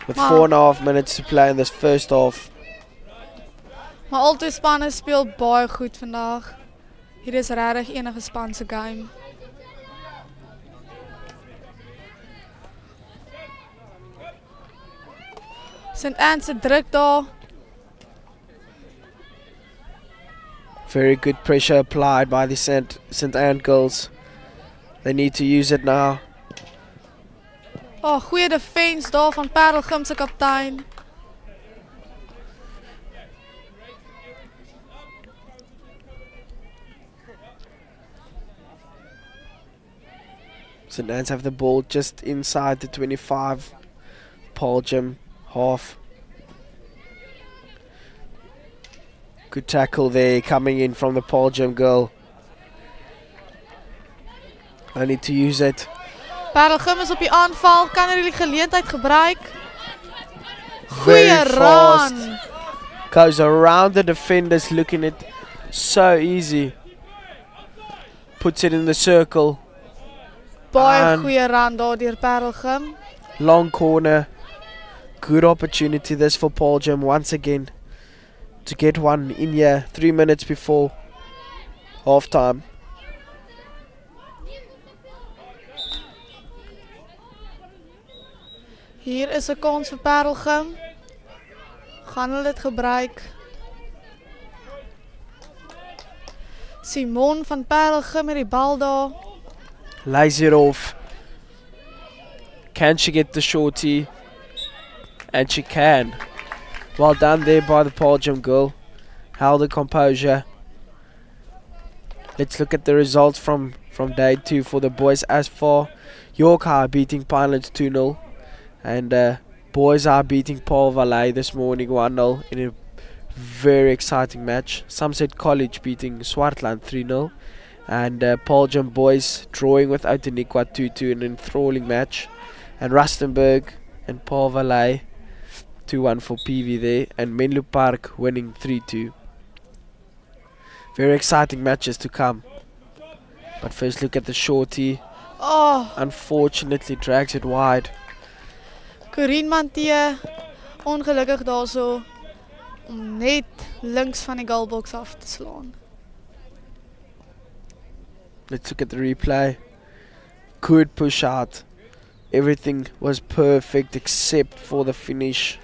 With 4.5 minutes to play in this first half. Maar al twee spanne speel baie goed vandag. Hier is regtig enige span se game. St. Anne's se druk daar. Very good pressure applied by the St. Anne girls. They need to use it now. Oh, goeie defense daar van Parelgem se kaptein. St. Anne's have the ball just inside the 25. Paul half. Good tackle there coming in from the Paul girl. I need to use it. Parelgem is op die aanval. Kan hulle die geleentheid gebruik? Very Goeie fast. run. Goes around the defenders, looking at so easy. Puts it in the circle. Baie goeie run daar deur Parelgem. Long corner. Good opportunity this for Paul once again. To get one in here 3 minutes before half time. Hier is 'n kans vir Parelgem. Gaan hulle dit gebruik? Simon van Parelgem met die bal daar. Lays it off. Can she get the shorty? And she can. Well done there by the Paul girl. Held the composure. Let's look at the results from day 2 for the boys as far. York are beating Pilots 2-0. And boys are beating Paul Valet this morning 1-0 in a very exciting match. Sunset College beating Swartland 3-0. And Paul boys drawing with Outeniqua 2-2 in an enthralling match. And Rustenburg and Paul Valet 2-1 for PV there. And Menlo Park winning 3-2. Very exciting matches to come. But first look at the shorty. Oh, Unfortunately drags it wide. Corine Mantie ongelukkig daarso om net links van die goalbox af te slaan. Let's look at the replay. Good push out. Everything was perfect except for the finish.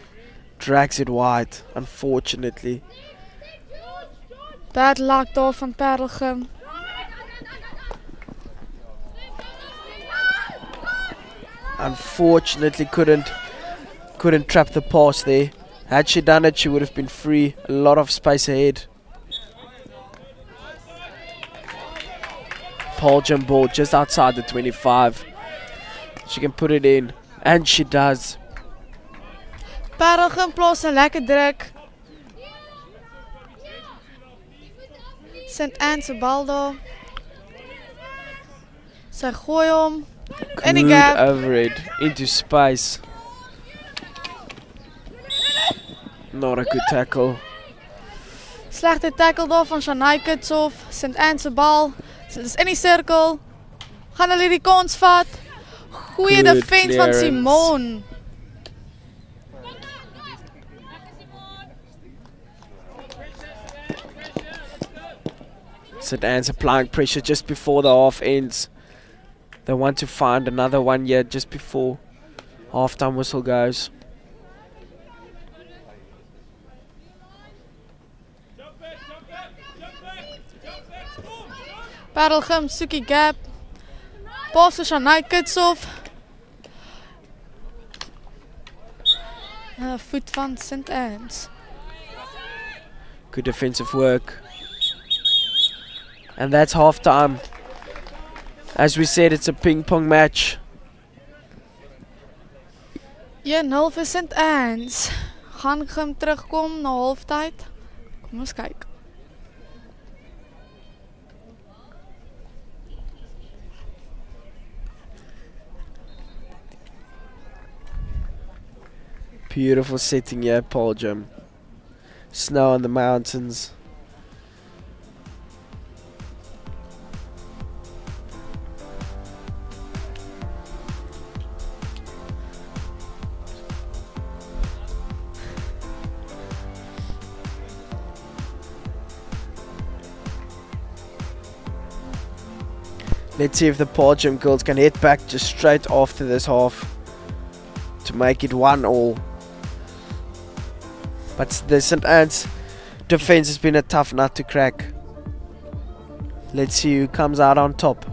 Drags it wide, unfortunately. Bad luck daar van Parelgem. Unfortunately couldn't trap the pass there. Had she done it, she would have been free. A lot of space ahead. Paul ball just outside the 25. She can put it in, and she does. Parelgem plaas 'n lekker druk. St. Anne se bal daar. Sy gooi hom in die Good gap. overhead into space. Not a good tackle. Slegte tackle daar van Shanai Kitshoff. St. Anne se bal. Dit is in die sirkel. Gaan hulle die kans vat? Goeie Good defense van clearance. Simon. St. Anne's applying pressure just before the half ends. They want to find another one here just before halftime whistle goes. Parelgem soek die gap. Pas vir Shanai Kitshoff. Voet van St. Anne's. Good defensive work. And that's half time. As we said, it's a ping pong match. 1-0 vir St. Anne's. Gaan Gim terugkom na halftyd? Kom ons kyk. Beautiful setting here, Paul Jim. Snow on the mountains. Let's see if the Paul Jim girls can head back just straight after this half to make it 1-1. But the St. Anne's defense has been a tough nut to crack. Let's see who comes out on top.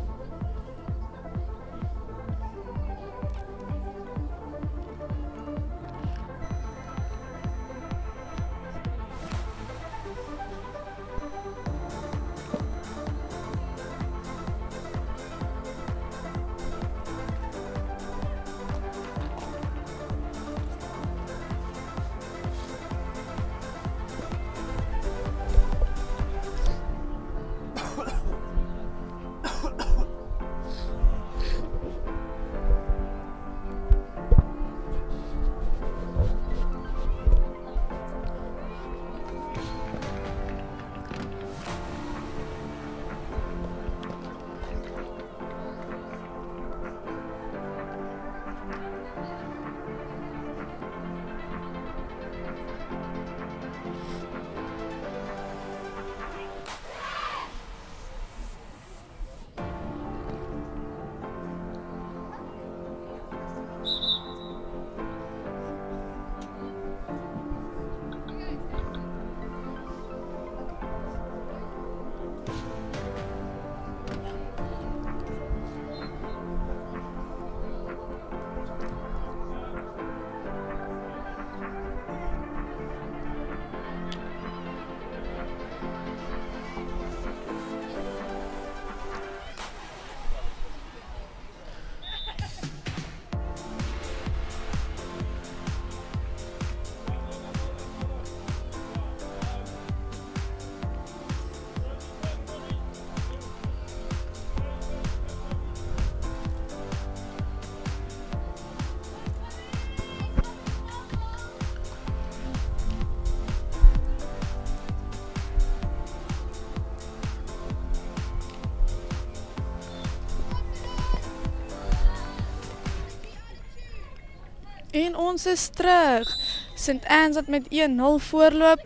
En ons is terug. St. Anne's wat met 1-0 voorloop.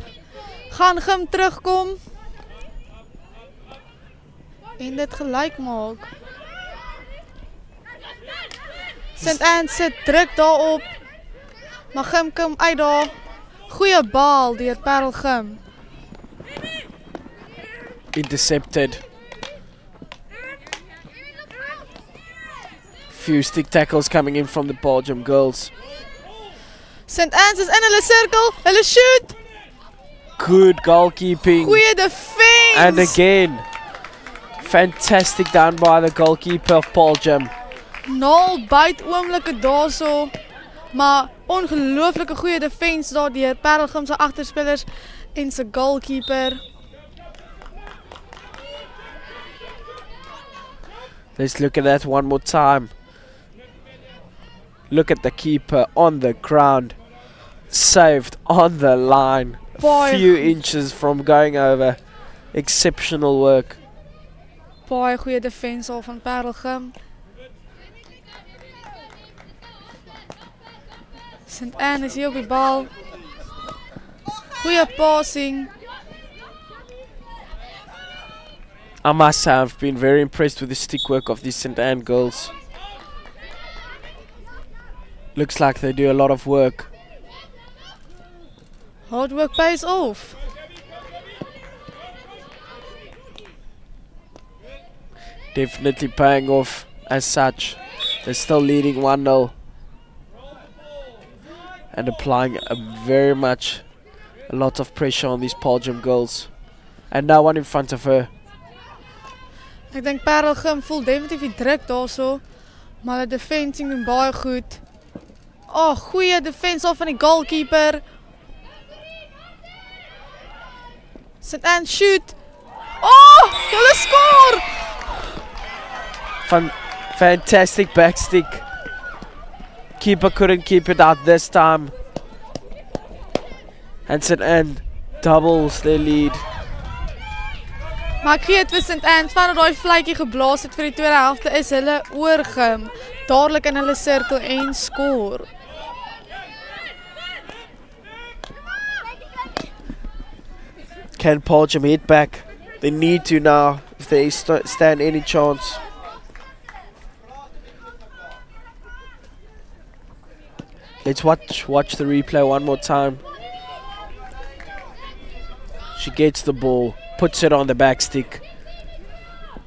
Gaan Gim terugkom. En dit gelyk maak. St. Anne's sit druk daarop. Maar Gim kom uit daar. Goeie bal deur Parel Gim. Intercepted. Few stick tackles coming in from the Paul Jim girls. St. Anne's is in hulle cirkel. Hulle shoot. Good goalkeeping. Goeie defense. And again, fantastic done by the goalkeeper of Paul Jim. 0 byt oomblikke daarso. Maar ongelooflike goeie defense daar deur Parel Gim se agterspelers en se goalkeeper. Let's look at that one more time. Look at the keeper on the ground. Saved on the line. Baie Few inches from going over. Exceptional work. Baie goeie defense al van Parel Gim. St. Anne is hier op die bal. Goeie passing. I must say I've been very impressed with the stick work of these St. Anne girls. Looks like they do a lot of work. Hard work pays off. Definitely paying off as such. They're still leading 1-0. And applying a lot of pressure on these Paul Jim girls. And now one in front of her. Ek dink Parel Gim voel definitief die druk daarso, maar hulle defensie doen baie goed. Oh, goeie defense af van die goalkeeper. St. Anne shoot. Oh, hulle score! Fantastic backstick. Keeper couldn't keep it out this time. And St. Anne doubles their lead. Maar ek gee het vir St. Anne, vanaf daai vletjie geblaas het vir die tweede helfte, is hulle oorgem, dadelik in hulle sirkel en score. Can Paljam hit back? They need to now if they stand any chance. Let's watch the replay one more time. She gets the ball, puts it on the back stick.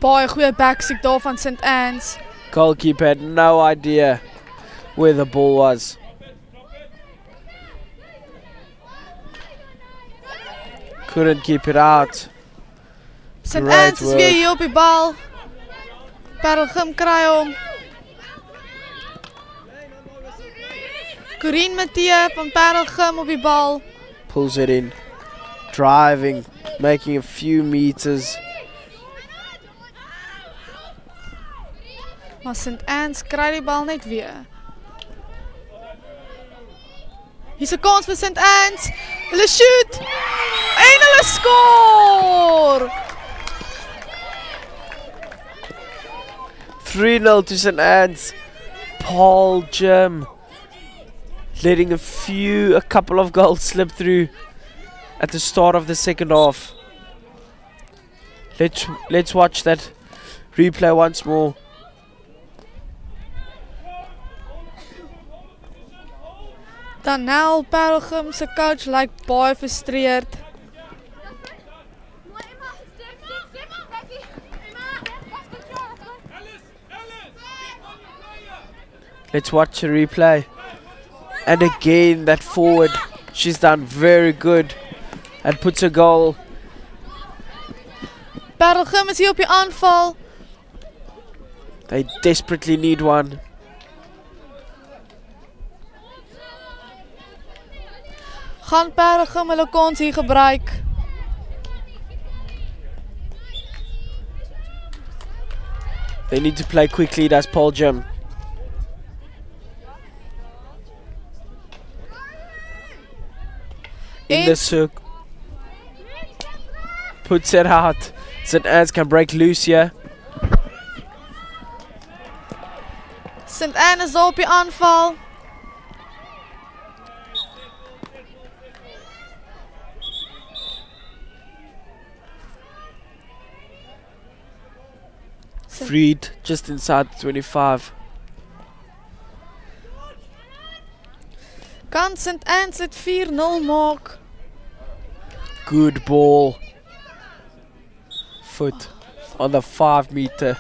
Baie goeie backstick daar van St. Anne's. Goalkeeper had no idea where the ball was. Couldn't keep it out. St. Anne's is weer hier op die bal. Parelgym kry hom. Corine Mathieu van Parelgym op die bal. Pulls it in. Driving, making a few meters. Maar St. Anne's kry die bal net weer. Hier's 'n kans vir St. Anne's. Hulle shoot! En hulle score! 3-0 to St. Anne's. Paljam letting a couple of goals slip through at the start of the second half. Let's watch that replay once more. Danel Parelgym se coach lyk baie frustreerd. Let's watch the replay. And again, that forward, she's done very good and puts a goal. Parelgym is hier op die aanval. They desperately need one. Gaan Parelgym hulle kans hier gebruik. They need to play quickly, that's Paljam. In the circle. Puts it out. St. Anne's can break loose here. St. Anne is op die aanval. Freed just inside the 25. Kan St. Anne's dit 4-0 maak? Good ball. Foot on the 5 meter.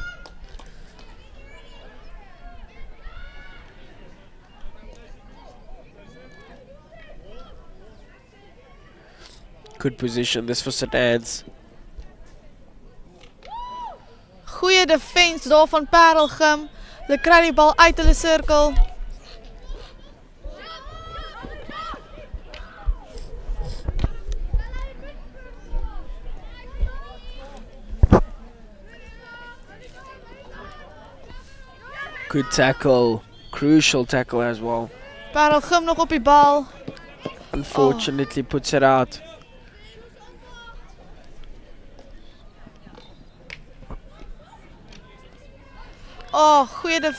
Good position this for St. Anne's. Goeie defense daar van Parelgym. Hulle kry die bal uit hulle sirkel. Good tackle, crucial tackle as well. Parelgym nog op die bal. Unfortunately puts it out. Oh, goeie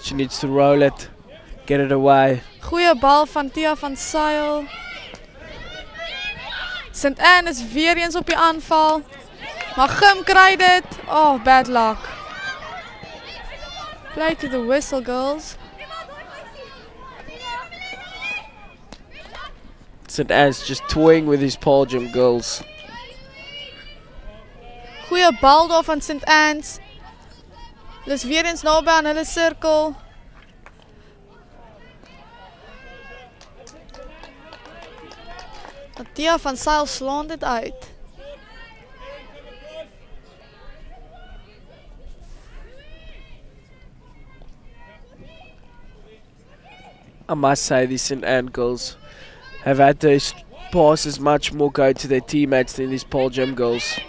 She needs to roll it, get it away. Goeie bal van Tia van Sail. St. Anne is weer eens op die aanval. Maar Gym kry dit. Oh, bad luck. Play to the whistle, girls. St. Anne's just toying with his Paljam girls. Goeie bal daar van St. Anne's. Hulle is weer eens naby aan hulle sirkel. Tia van Sail slaan dit uit. I must say the St. Anne girls have had those passes much more go to their teammates than these Paul Gym girls.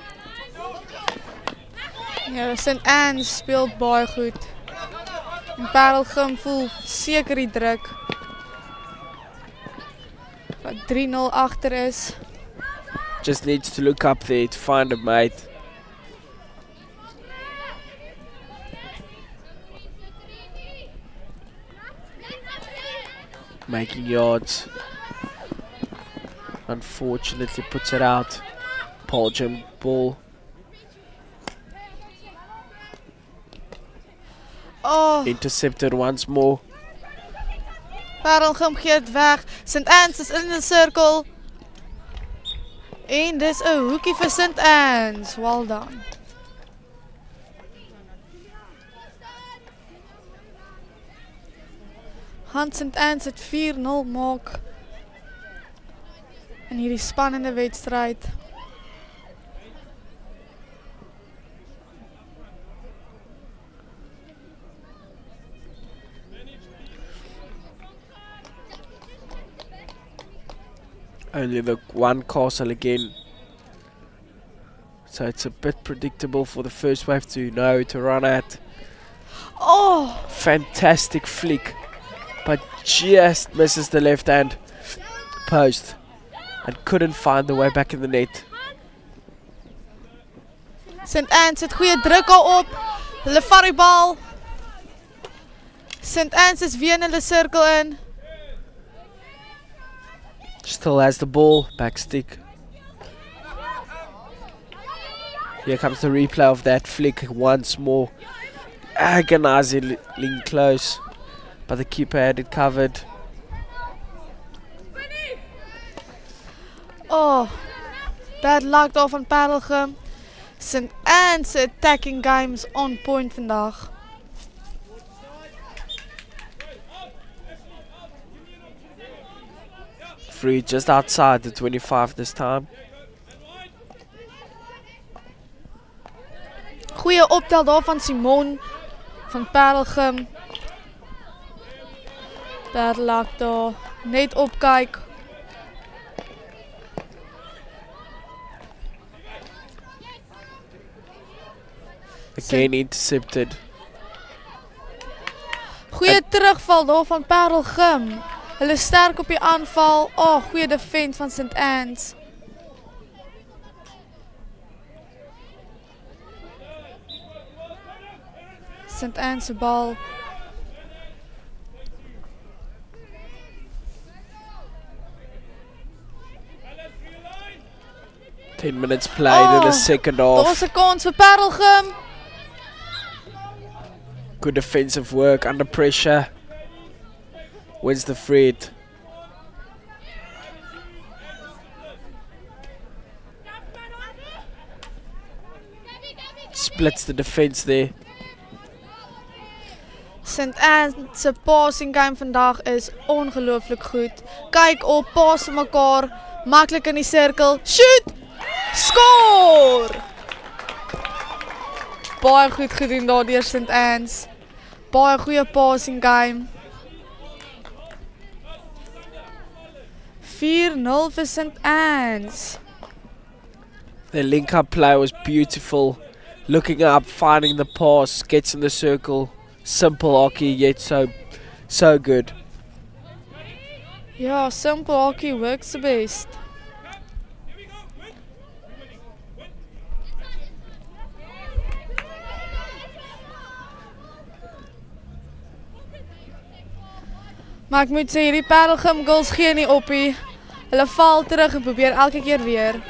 Ja, St. Anne speelt baie goed. En Parelgym voel seker die druk. Wat 3-0 agter is. Just needs to look up there to find a mate. Making yards. Unfortunately puts it out. Paul Gym ball. Oh. Intercepted once more. Parelgym gee dit weg. St. Anne's is in die sirkel. En dis 'n hoekie vir St. Anne's. Well done. Gaan St. Anne's het 4-0 maak in hierdie spannende wedstryd. Only the one castle again. So it's a bit predictable for the first wave to know who to run at. Oh! Fantastic flick. But just misses the left hand post. And couldn't find the way back in the net. St. Anne's het goeie druk al op. Hulle vat die bal. St. Anne's is weer in hulle sirkel in. Still has the ball, back stick. Here comes the replay of that flick once more. Agonizingly close, but the keeper had it covered. Oh, bad luck daar van Parelgym. St. Anne's attacking games on point vandag. Free just outside the 25 this time. Goeie optel daar van Simon van Parelgym. Bad luck daar. Net opkyk. Again intercepted. Goeie terugval daar van Parelgym. Hulle sterk op die aanval. Oh, goeie defense van St. Anne's. St. Anne's se bal. Ten minutes played in the second half. Daar's 'n kans vir Parelgym. Good defensive work under pressure. Wins the Fred. Splits the defense there. St. Anne's se passing game vandag is ongelooflik goed. Kyk op, pas vir mekaar, maklik in die sirkel. Shoot! Score! Baie goed gedoen daar deur St. Anne's. Baie goeie passing game. 4-0 vir St. Anne's. The link-up play was beautiful. Looking up, finding the pass, gets in the circle. Simple hockey, yet so good. Ja, simple hockey works the best. Maar ek moet sê, hierdie Parelgym girls gee nie op nie. Hulle val terug en probeer elke keer weer.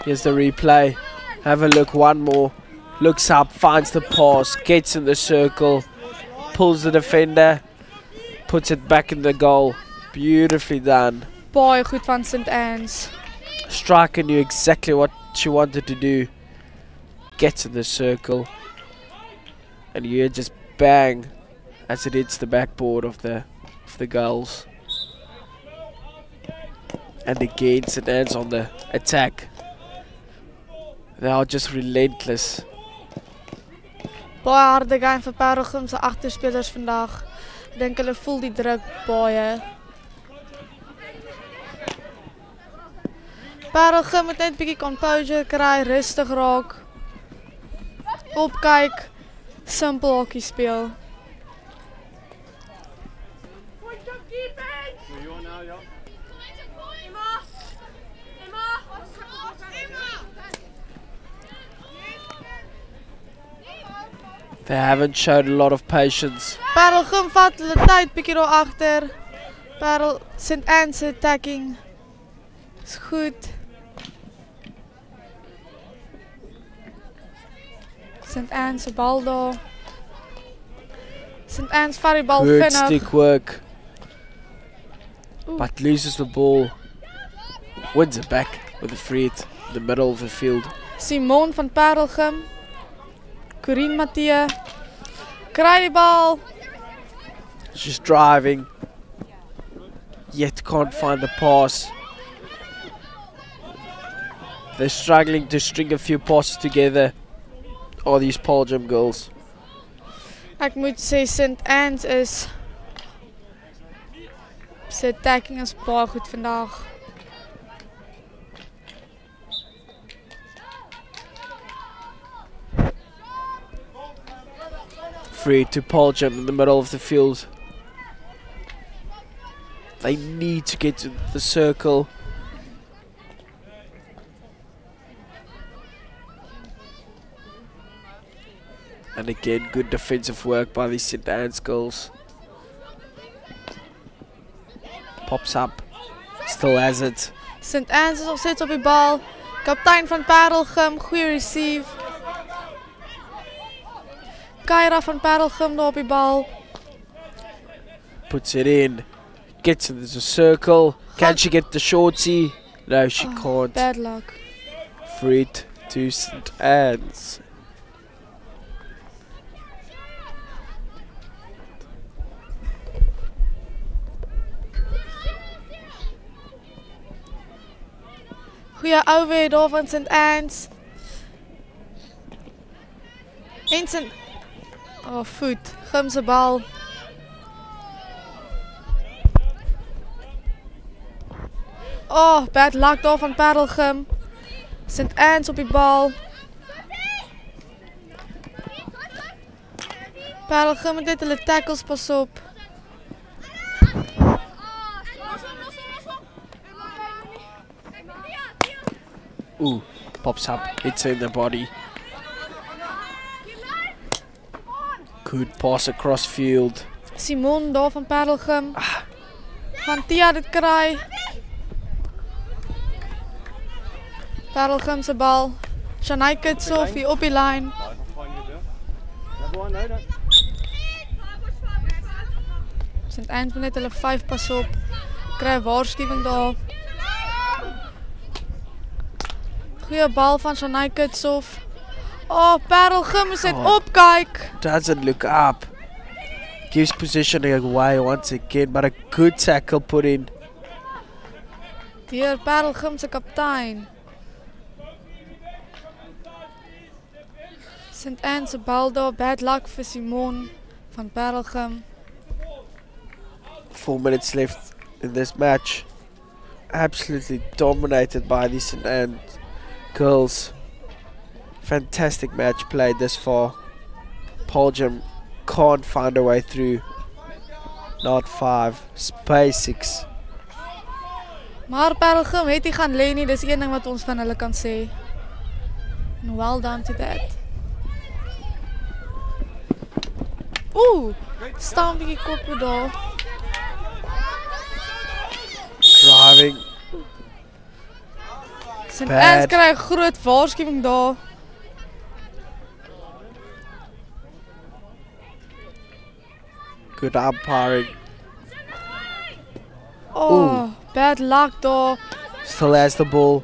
Here's the replay. Have a look, one more. Looks up, finds the pass, gets in the circle, pulls the defender, puts it back in the goal. Beautifully done. Baie goed van St. Anne's. Striker knew exactly what she wanted to do. Gets in the circle. And you hear just bang as it hits the backboard of the goals. And again St. Anne's on the attack. They are just relentless. Baie harde game vir Parelgym se agterspelers vandag. Ek dink hulle voel die druk baie. Parelgym moet net 'n bietjie composure kry, rustig raak. Opkyk, simpel hokkie speel. They haven't showed a lot of patience. Parelgym vat hulle tyd bietjie daar agter. St. Anne's attacking. Is goed. St. Anne's se bal daar. St. Anne's vat die bal Good vinnig. stick work. But loses the ball. Wins it back with a free hit in the middle of the field. Simon van Parelgym. Corinne Mathieu. Kry die bal. She's driving. Yet can't find the pass. They're struggling to string a few passes together. All these Paul Gym girls. Ek moet sê St. Anne's is se attacking is baie goed vandag. Free to Paul Gym in the middle of the field. They need to get to the circle. And again, good defensive work by the St. Anne's girls. Pops up. Still has it. St. Anne's is nog steeds op die bal. Kaptein van Parelgym, goeie receive. Kyra van Parelgym daar op die bal. Puts it in. Gets into the circle. Can she get the shorty? No, she can't. Bad luck. Free it to St. Anne's. Goeie ouwe daar van St. Anne's. En St. Oh, voet. Gym se bal. Oh, bad luck daar van Parelgym. St. Anne's op die bal. Parelgym moet net hulle tackles pas op. Ooh, pops up, hits in the body. Good pass across field. Simon daar van Parelgym. Gaan Tia dit kry. Parelgym se bal. Shanaika Sophie op die lyn. St. Anne's moet net hulle 5 pas op. Kry 'n waarskuwing daar. Goeie bal van Shanaika Sophie. Oh, Parelgym moet net opkyk. Doesn't look up. Gives positioning away once again, but a good tackle put in. Deur Parelgym se kaptein. St. Anne's se bal daar, bad luck vir Simon van Parelgym. 4 minutes left in this match. Absolutely dominated by the St. Anne's girls. Fantastic match played this far. Paul Gym can't find a way through. Not 5, space 6. Maar Parelgym het nie gaan lê nie, dis een ding wat ons van hulle kan sê. And well done to that. Ooh, staan bietjie koppe daar. Driving. St. Anne's kry 'n groot waarskuwing daar. Good umpiring. Oh, Ooh. bad luck daar. Still has the ball.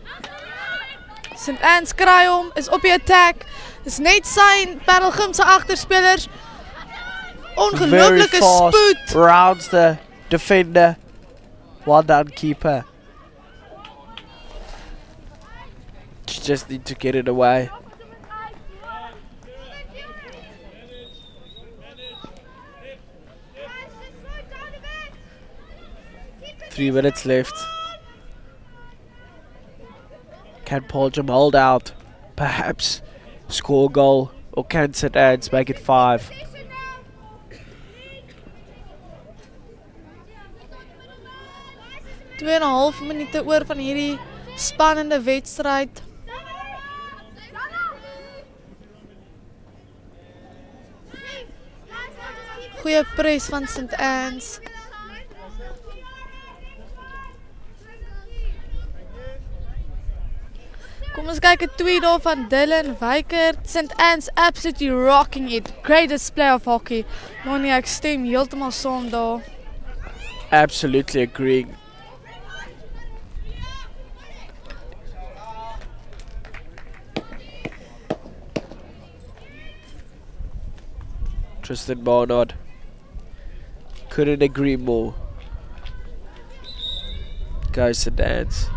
St. Anne's kry hom, is op die attack. Dis net sy Parelgym se agterspelers. Ongelooflike spoed. Rounds the defender. Well done, keeper. She just need to get it away. 3 minutes left. Can Poljam hold out? Perhaps score a goal, or can St. Anne's make it 5? Twee en 'n half minute oor van hierdie spannende wedstryd. Goeie press van St. Anne's. Kom ons kyk 'n tweet daar van Dylan Wyker. St. Anne's absolutely rocking it. Great display of hockey. Lonnie, ek stem heeltemal saam daar. Absolutely agreeing. Tristan Barnard. Couldn't agree more. Guys, St. Anne's.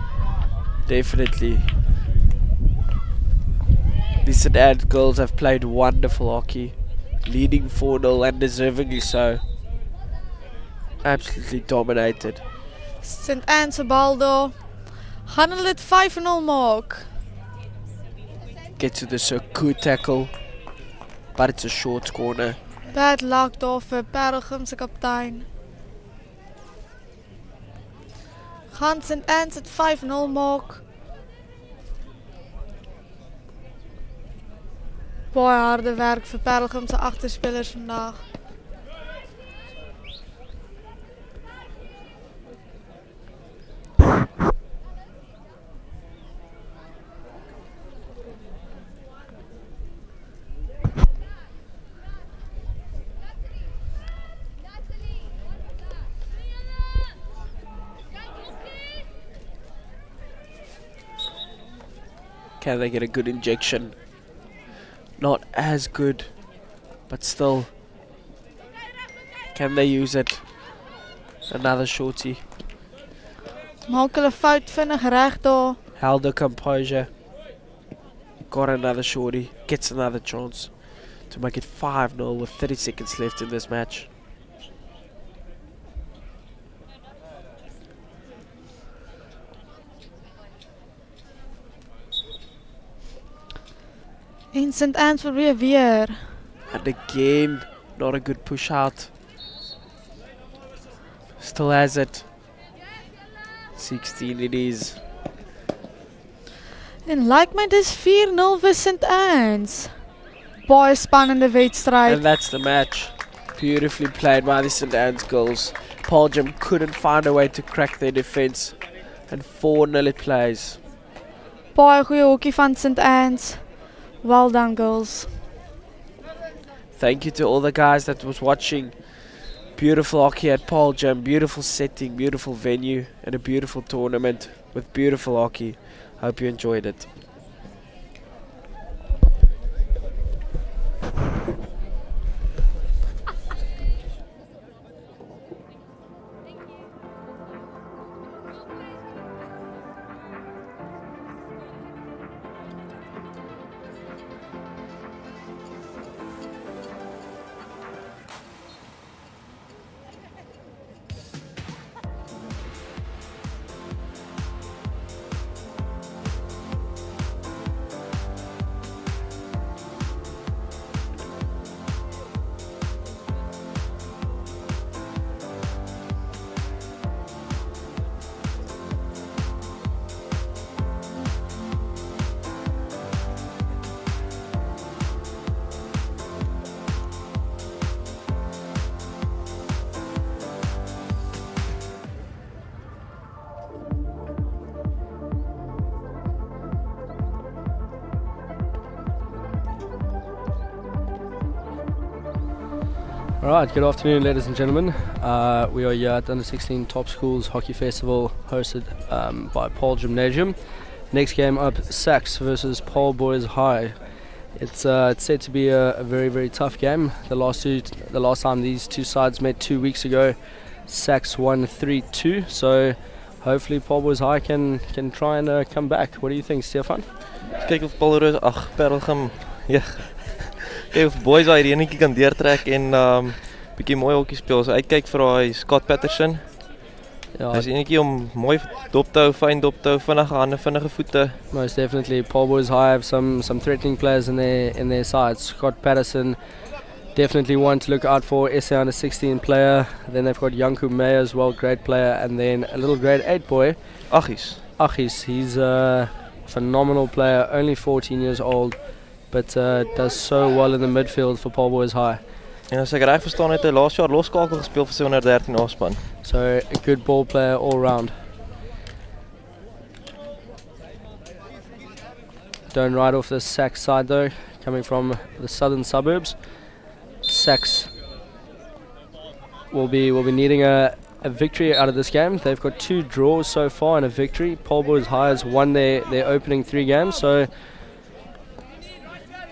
Definitely. The St. Anne's girls have played wonderful hockey. Leading 4-0 and deservingly so. Absolutely dominated. St. Anne's se bal daar. Gaan hulle dit 5-0 maak? Gets to the good tackle. But it's a short corner. Bad luck daar vir Parelgem se kaptein. Gaan St. Anne's dit 5-0 maak? Baie harde werk vir Parelgem se agterspelers vandag. Can they get a good injection? Not as good, but still. Can they use it? Another shorty. Maak hulle fout vinnig reg daar. Held the composure. Got another shorty. Gets another chance to make it 5-0 with 30 seconds left in this match. En St. Anne's probeer weer. And again, not a good push out. Still has it. 16 it is. En like my dis 4-0 vir St. Anne's. Baie spannende wedstryd. And that's the match. Beautifully played by the St. Anne's girls. Poljam couldn't find a way to crack their defense. And 4-0 it plays. Baie goeie hockey van St. Anne's. Well done, girls. Thank you to all the guys that was watching. Beautiful hockey at Poljam, beautiful setting, beautiful venue, and a beautiful tournament with beautiful hockey. Hope you enjoyed it. Alright, good afternoon ladies and gentlemen. We are here at the Under-16 Top Schools Hockey Festival hosted by Paul Gymnasium. Next game up, Sax versus Paul Boys High. It's said to be a very tough game. The last time these two sides met 2 weeks ago, Sax won 3-2. So hopefully Paul Boys High can try and come back. What do you think, Stefan? Kyk of Parelgem, ja. Kyk of Boys High die enetjie kan deurtrek en bietjie mooi hokkie speel. So uitkyk vir daai Scott Patterson. Ja, dis enetjie om mooi dop te hou, fyn dop te hou, vinnige hande, vinnige voete. Most definitely. Paul Boys High have some threatening players in their sides. Scott Patterson, definitely one to look out for, SA under 16 player. Then they've got Janku May as well, great player, and then a little grade 8 boy, Aggies. He's a phenomenal player, only 14 years old, but does so well in the midfield for Paul Boys High. En as ek reg verstaan het hy laas jaar loskakel gespeel vir sy onder 13 A-span. So a good ball player all round. Don't ride off the Sax side though, coming from the southern suburbs. Sax will be needing a victory out of this game. They've got 2 draws so far and a victory. Paul Boys High has won their opening 3 games, so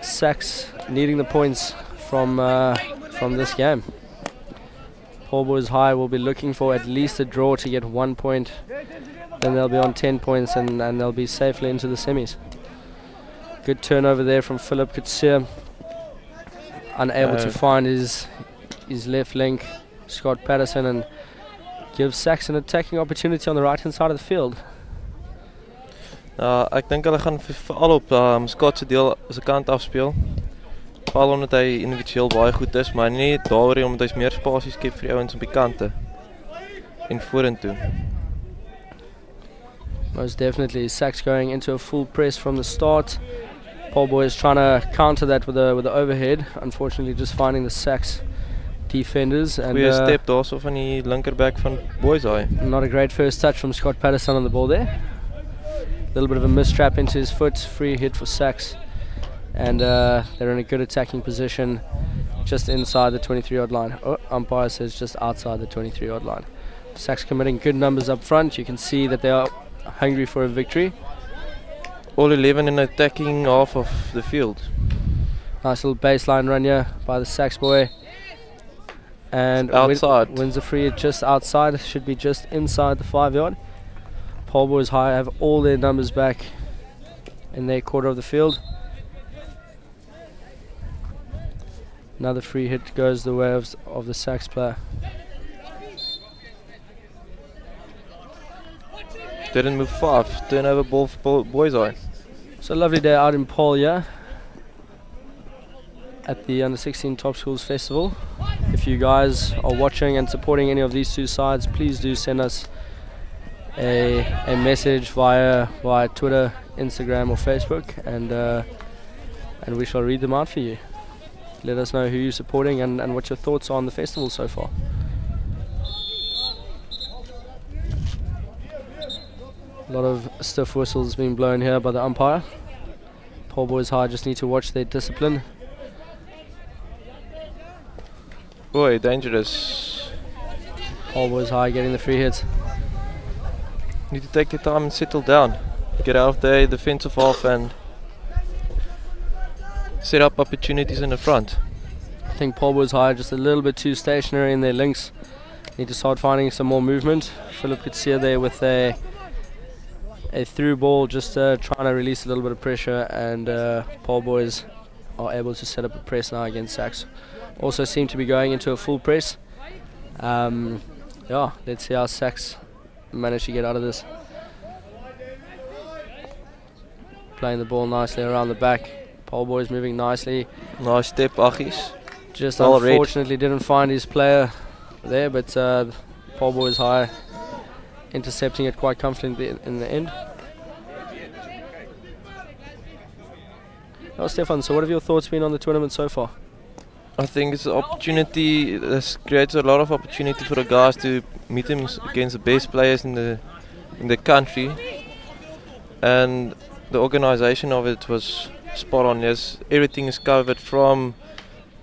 Sax needing the points from this game. Paul Boys High will be looking for at least a draw to get 1 point. Then they'll be on 10 points and they'll be safely into the semis. Good turnover there from Philip Kutsia. Unable to find his left link, Scott Patterson, and gives Sax an attacking opportunity on the right hand side of the field. Ek dink hulle gaan veral op Scott se deel se kant afspeel. Veral omdat hy individueel baie goed is, maar nie daaroor omdat hy meer spasie skep vir die ouens op die kante en vorentoe. Most definitely, Sax going into a full press from the start. Paul Boys trying to counter that with the overhead. Unfortunately, just finding the Sax defenders. And goeie step daarso van die linkerback van Boys High. Not a great first touch from Scott Patterson on the ball there. A little bit of a mistrap into his foot. Free hit for Sax. And they're in a good attacking position just inside the 23-yard line. Oh, umpire says just outside the 23-yard line. Sax committing good numbers up front. You can see that they are hungry for a victory. All 11 in attacking half of the field. Nice little baseline run here by the Sax boy. And outside. Wins the free just outside. Should be just inside the 5-yard. Paul Boys High have all their numbers back in their quarter of the field. Another free hit goes the way of the Sax player. Didn't move far. Turnover ball for Boys High. So a lovely day out in Paul here at the Under 16 Top Schools Festival. If you guys are watching and supporting any of these 2 sides, please do send us a message via Twitter, Instagram or Facebook, and we shall read them out for you. Let us know who you're supporting and what your thoughts are on the festival so far. A lot of stiff whistles being blown here by the umpire. Paul Boys High just need to watch their discipline. Boy, dangerous. Paul Boys High getting the free hit. Need to take your time and settle down. Get out of the defensive half and set up opportunities in the front. I think Paul Boys High just a little bit too stationary in their links. Need to start finding some more movement. Philip Kutsia there with a through ball, just trying to release a little bit of pressure, and Paul Boys are able to set up a press now against Sax. Also seem to be going into a full press. Yeah, let's see how Sax manage to get out of this. Playing the ball nicely around the back. Paul Boys moving nicely. Nice step, Aggies. Just unfortunately didn't find his player there, but Paul Boys High intercepting it quite comfortably in the end. Oh, Stefan, so what have your thoughts been on the tournament so far? I think it's an opportunity. This creates a lot of opportunity for the guys to meet them against the best players in the country, and the organisation of it was spot on. Yes, everything is covered from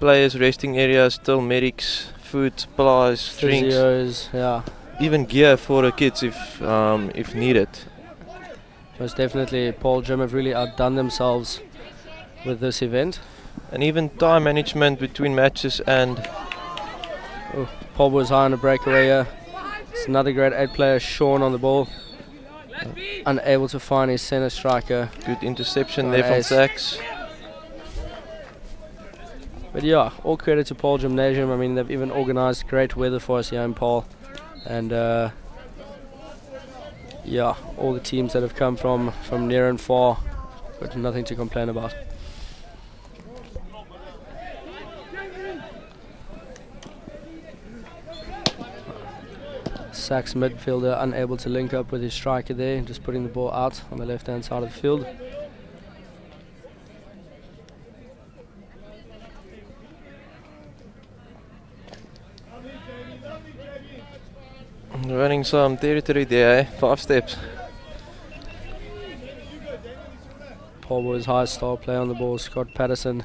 players, resting areas, till medics, food, supplies, drinks, physios, yeah, even gear for the kids if needed. Most definitely, Paul Gym have really outdone themselves with this event. And even time management between matches and... Oh, Paul Boys High on a breakaway here. It's another grade 8 player, Sean, on the ball. Unable to find his centre striker. Good interception there from Sax. But yeah, all credit to Paul Gymnasium. I mean, they've even organised great weather for us here in Paul. And yeah, all the teams that have come from near and far, but nothing to complain about. Sachs midfielder unable to link up with his striker there, just putting the ball out on the left hand side of the field. Running some territory there, eh? 5 steps. Paul Boys High star play on the ball. Scott Patterson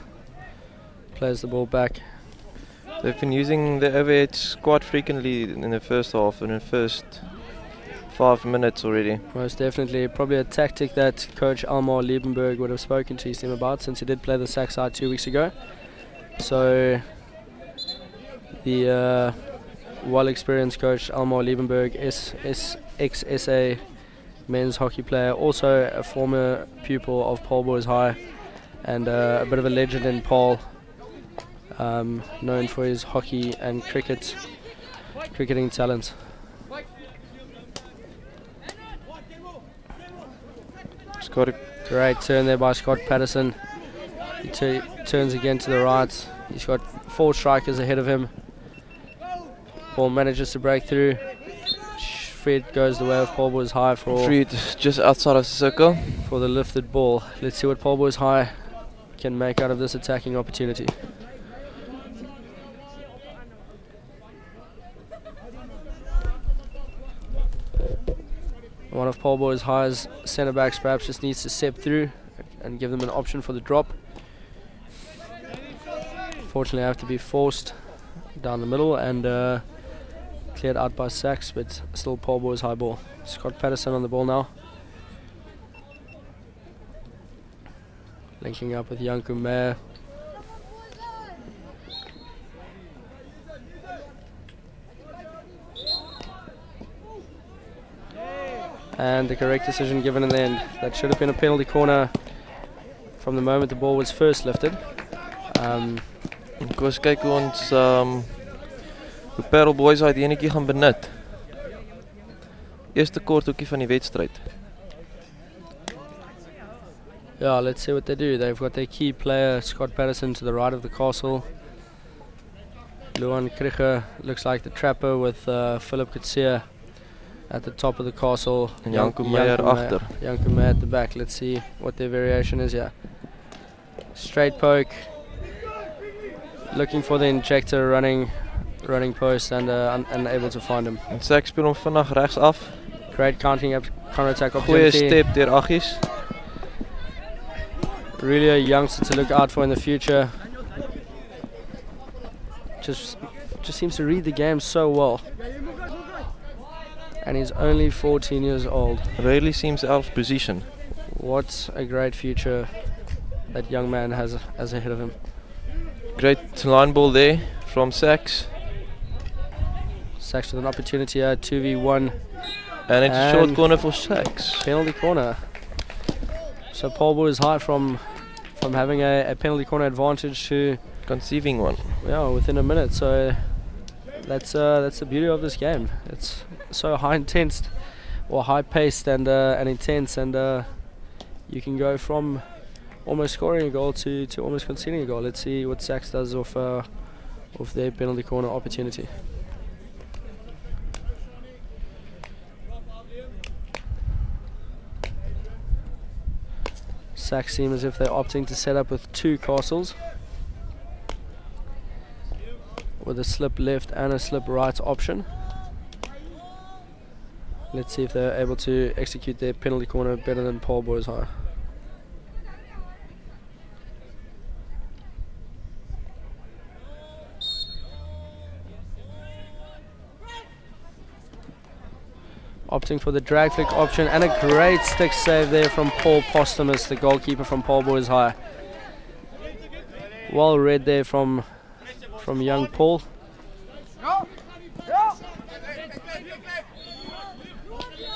plays the ball back. They've been using the overheads quite frequently in the first half and in the first 5 minutes already. Most definitely, probably a tactic that coach Elmar Liebenberg would have spoken to his team about, since he did play the Sac side 2 weeks ago. So the well-experienced coach Elmar Liebenberg is ex-SA men's hockey player, also a former pupil of Paul Boys High, and a bit of a legend in Paul, known for his hockey and cricketing talents. Great turn there by Scott Patterson. He turns again to the right. He's got 4 strikers ahead of him. Ball manages to break through. Fred goes the way of Paul Boys High for Fred just outside of the circle for the lifted ball. Let's see what Paul Boys High can make out of this attacking opportunity. One of Paul Boys High's centre backs perhaps just needs to step through and give them an option for the drop. Fortunately, I have to be forced down the middle and cleared out by Sachs, but still Paul Boys High ball. Scott Patterson on the ball now. Linking up with Janku Meyer. And the correct decision given in the end. That should have been a penalty corner from the moment the ball was first lifted. Ek was kyk hoe ons hoe Parel Boys High die enetjie gaan benut. Eerste korthoekie van die wedstryd. Yeah, let's see what they do. They've got their key player Scott Patterson to the right of the castle. Luan Kricher looks like the trapper with Philip Kutsia at the top of the castle. And Janku Meyer agter. Janku Meyer at the back. Let's see what their variation is here. Straight poke. Looking for the injector, running post and unable to find him. En Sachs speel hom vinnig regs af. Great counter-attack opportunity. Goeie step deur Aggies. Really a youngster to look out for in the future. Just seems to read the game so well. And he's only 14 years old. Rarely seems out of position. What a great future that young man has ahead of him. Great line ball there from Sachs. Sachs with an opportunity here, 2v1. And it's a short corner for Sachs. Penalty corner. So Paul Boys High from having a penalty corner advantage to conceiving one. Yeah, within a minute. So that's the beauty of this game. It's so high paced and intense, and you can go from almost scoring a goal to almost conceding a goal. Let's see what Sachs does off their penalty corner opportunity. Sachs seem as if they're opting to set up with 2 castles, with a slip left and a slip right option. Let's see if they're able to execute their penalty corner better than Paul Boys High. Opting for the drag flick option, and a great stick save there from Paul Postumus, the goalkeeper from Paul Boys High. Well read there from young Paul.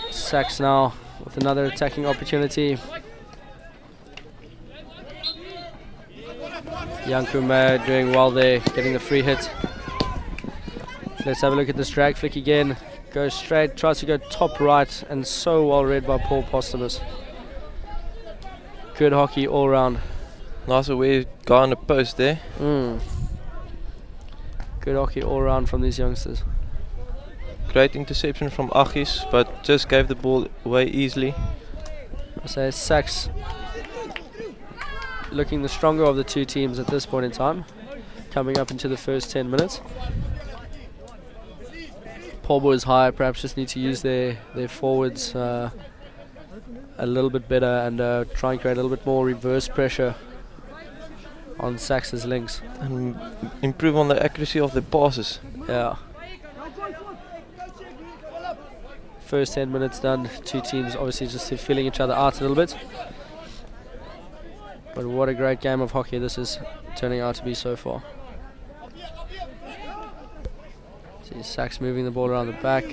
Sachs now with another attacking opportunity. Janku Meyer doing well there, getting the free hit. Let's have a look at this drag flick again. Goes straight, tries to go top right, and so well read by Paul Postumus. Good hockey all round. Nice away guy on the post there. Good hockey all round from these youngsters. Great interception from Achis, but just gave the ball away easily. I say Sachs looking the stronger of the two teams at this point in time, coming up into the first 10 minutes. Paul Boys High perhaps just need to use their forwards a little bit better and try and create a little bit more reverse pressure on Sachs's links. And improve on the accuracy of the passes. Yeah. First 10 minutes done, two teams obviously just feeling each other out a little bit. But what a great game of hockey this is turning out to be so far. See Sachs moving the ball around the back.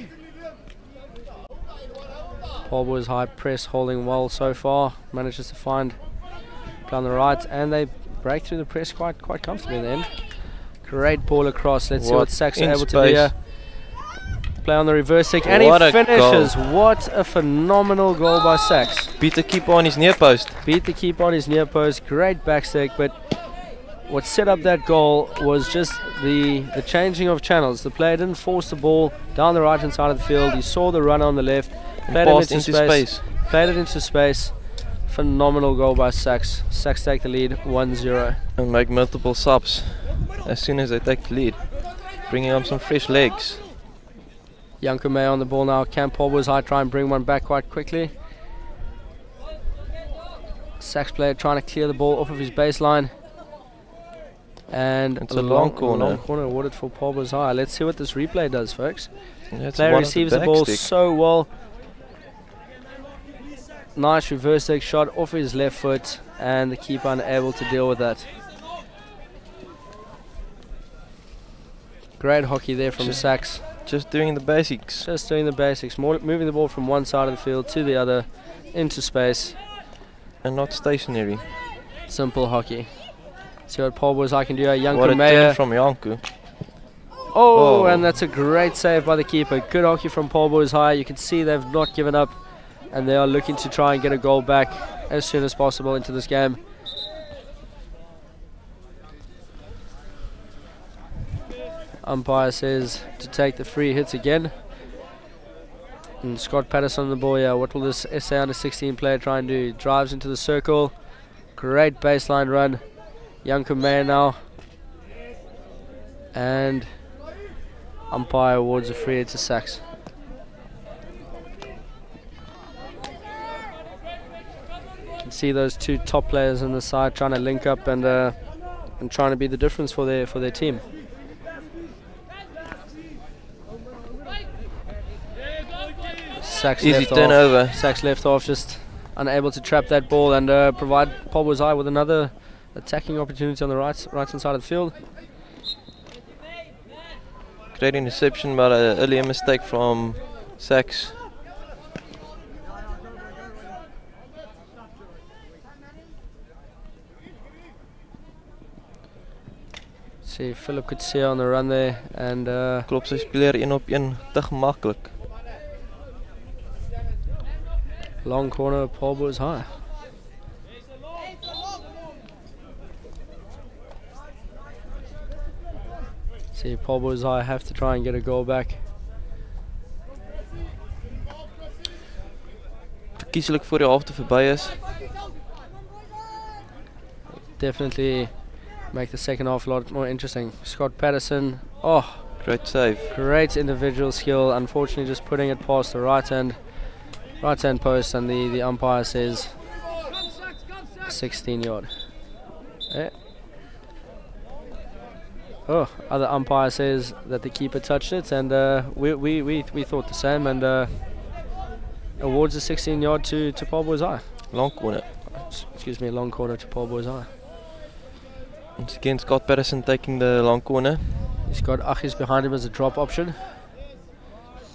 Paul Boys High press holding well so far. Manages to find play on the right, and they break through the press quite comfortably in the end. Great ball across. Let's see what Sachs are able to do here. Play on the reverse stick, and he finishes. What a phenomenal goal by Sachs. Beat the keeper on his near post. Beat the keeper on his near post. Great backstick, but what set up that goal was just the changing of channels. The player didn't force the ball down the right hand side of the field. He saw the runner on the left, played it into space. Played it into space. Phenomenal goal by Sachs. Sachs take the lead 1-0. And make multiple subs as soon as they take the lead, bringing up some fresh legs. Janko May on the ball now. Can Paul Boys High try and bring one back quite quickly? Sachs player trying to clear the ball off of his baseline. And it's a long corner. Long corner awarded for Paul Boys High. Let's see what this replay does, folks. Yeah, player receives the ball so well. Nice reverse leg shot off his left foot, and the keeper unable to deal with that. Great hockey there from Sachs. Just doing the basics. Just doing the basics. Moving the ball from one side of the field to the other, into space. And not stationary. Simple hockey. See what Paul Boys High can do here. What a turn from Janko. Oh, and that's a great save by the keeper. Good hockey from Paul Boys High. You can see they've not given up, and they are looking to try and get a goal back as soon as possible into this game. Umpire says to take the free hits again. And Scott Patterson on the ball here. What will this SA under 16 player try and do? Drives into the circle. Great baseline run. Janko Meyer now. And umpire awards a free hit to Sachs. You can see those two top players on the side trying to link up and trying to be the difference for their team. Sachs easy turnover. Sachs left off, just unable to trap that ball and provide Paul Boys High with another attacking opportunity on the right hand side of the field. Great interception, but an earlier mistake from Sachs. See, Philip could see on the run there and klop sy speler 1-op-1 te gemakkelijk. Long corner, Paul Boys High. See, Paul Boys High have to try and get a goal back. Verkieslik voor die helfte verby is. Definitely make the second half a lot more interesting. Scott Patterson, oh, great save. Great individual skill. Unfortunately, just putting it past the right hand post, and the umpire says 16-yard. Yeah. Oh, other umpire says that the keeper touched it, and we thought the same, and awards a 16-yard to Paul Boys High. Long corner. Excuse me, long corner to Paul Boys High. Once again, Scott Patterson taking the long corner. He's got Achis behind him as a drop option.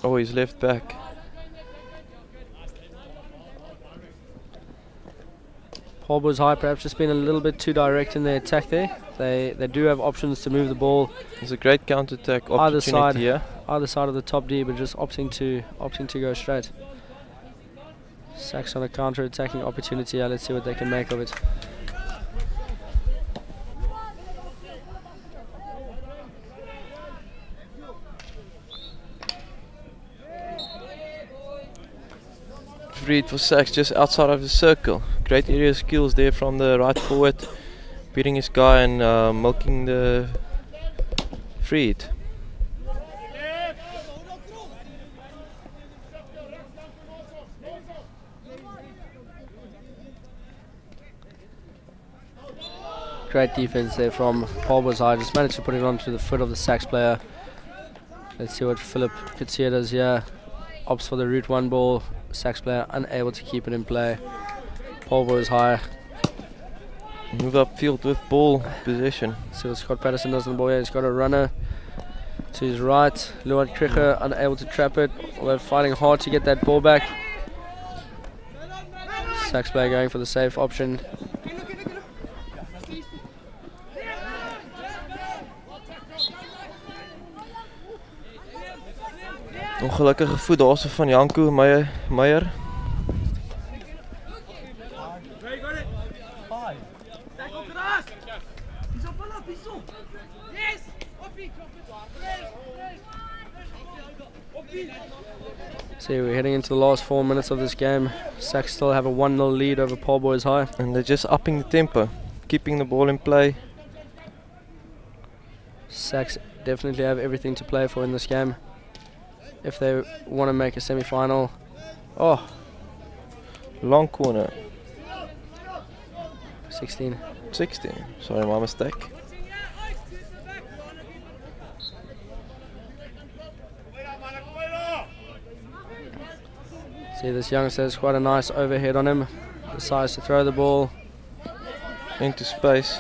Oh, he's left back. Paul Boys High perhaps just been a little bit too direct in their attack there. They do have options to move the ball. It's a great counter-attack opportunity here. Either side of the top D, but just opting to go straight. Sacks on a counter-attacking opportunity. Let's see what they can make of it. Read for Sacks just outside of the circle. Great area skills there from the right forward, beating his guy and milking the free hit. Great defense there from Paul High. Just managed to put it onto the foot of the Sacks player. Let's see what Philip Kitsia does here. Opts for the route one ball. Sacks player unable to keep it in play. Paul High. Move upfield with ball possession. See what Scott Patterson does on the ball here. He's got a runner to his right. Luan Kricher unable to trap it, although fighting hard to get that ball back. Sacks player going for the safe option. Ongelukkige voet daarso van Janko Meyer. See, we're heading into the last 4 minutes of this game. Sacks still have a 1-0 lead over Paul Boys High. And they're just upping the tempo, keeping the ball in play. Sacks definitely have everything to play for in this game if they want to make a semi-final. Oh, long corner. 16. Sorry, my mistake. See, this youngster has quite a nice overhead on him. Decides to throw the ball into space.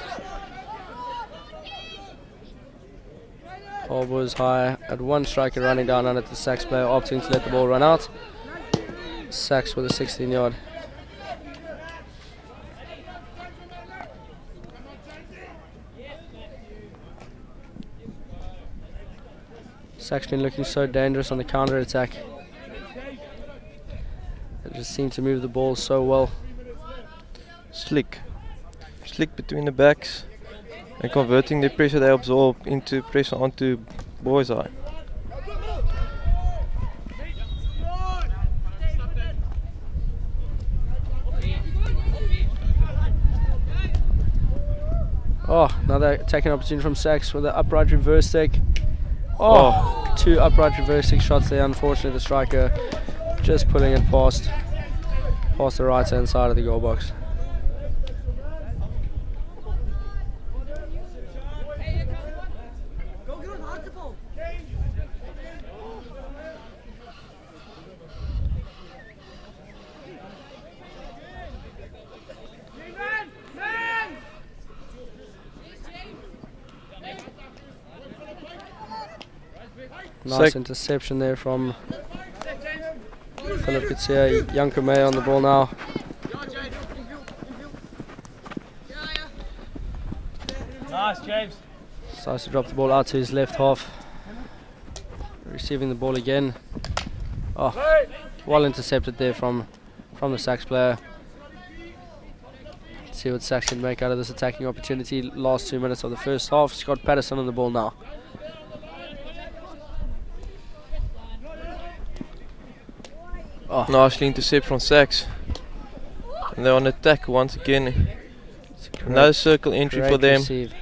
Ball was high at one striker running down on it. The Sacks player opting to let the ball run out. Sacks with a 16-yard. Sacks been looking so dangerous on the counter attack. They just seem to move the ball so well. Slick between the backs and converting the pressure they absorb into pressure onto Boys High. Oh, another attacking opportunity from Sacks with an upright reverse stick. Oh, two upright reverse stick shots there. Unfortunately, the striker just pulling it past the right hand side of the goal box. Nice interception there from Philip Kitsia. Janko May on the ball now. Nice, James. Starts to drop the ball out to his left half. Receiving the ball again. Oh, well intercepted there from the Sacks player. Let's see what Sacks can make out of this attacking opportunity. Last 2 minutes of the first half. Scott Patterson on the ball now. Oh. Nicely intercept from Sacks. And they're on attack once again. Another circle entry for them. Receive.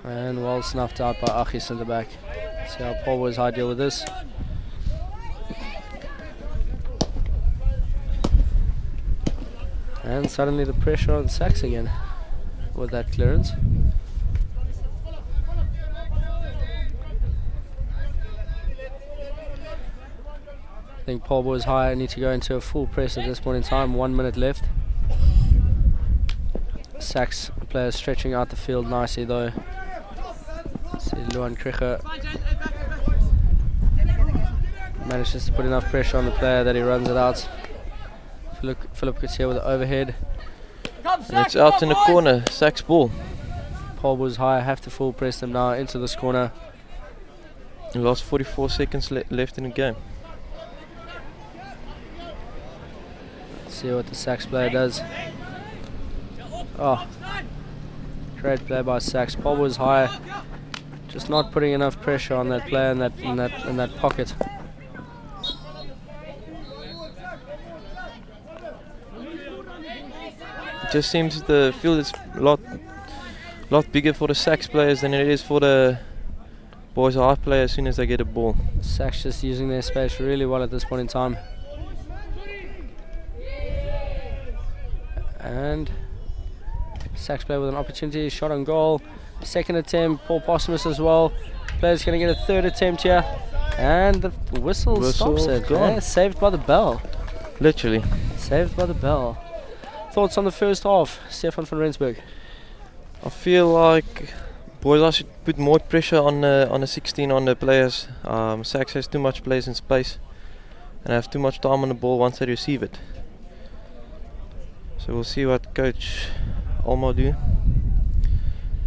And well snuffed out by Achis in the back. See how Paul was high deal with this. And suddenly the pressure on Sacks again with that clearance. I think Paul Boys High need to go into a full press at this point in time. 1 minute left. Sacks players stretching out the field nicely though. See Luan Kricher manages to put enough pressure on the player that he runs it out. Philip Kitsia with the overhead. And it's out in the corner, Sachs ball. Paul was high, have to full press them now into this corner. The last 44 seconds left in the game. Let's see what the Sachs player does. Oh, great play by Sachs. Paul was high, just not putting enough pressure on that player in that pocket. It just seems the field is a lot bigger for the Sachs players than it is for the boys high players as soon as they get a ball. Sachs just using their space really well at this point in time. And Sachs player with an opportunity, shot on goal. Second attempt, Paul Posthumus as well. Player's going to get a third attempt here. And the whistle stops it. Yeah, saved by the bell. Literally. Saved by the bell. Thoughts on the first half, Stefan van Rensburg? I feel like boys should put more pressure on the 16 on the players. Sachs has too much players in space and have too much time on the ball once they receive it. So we'll see what Coach Alma do,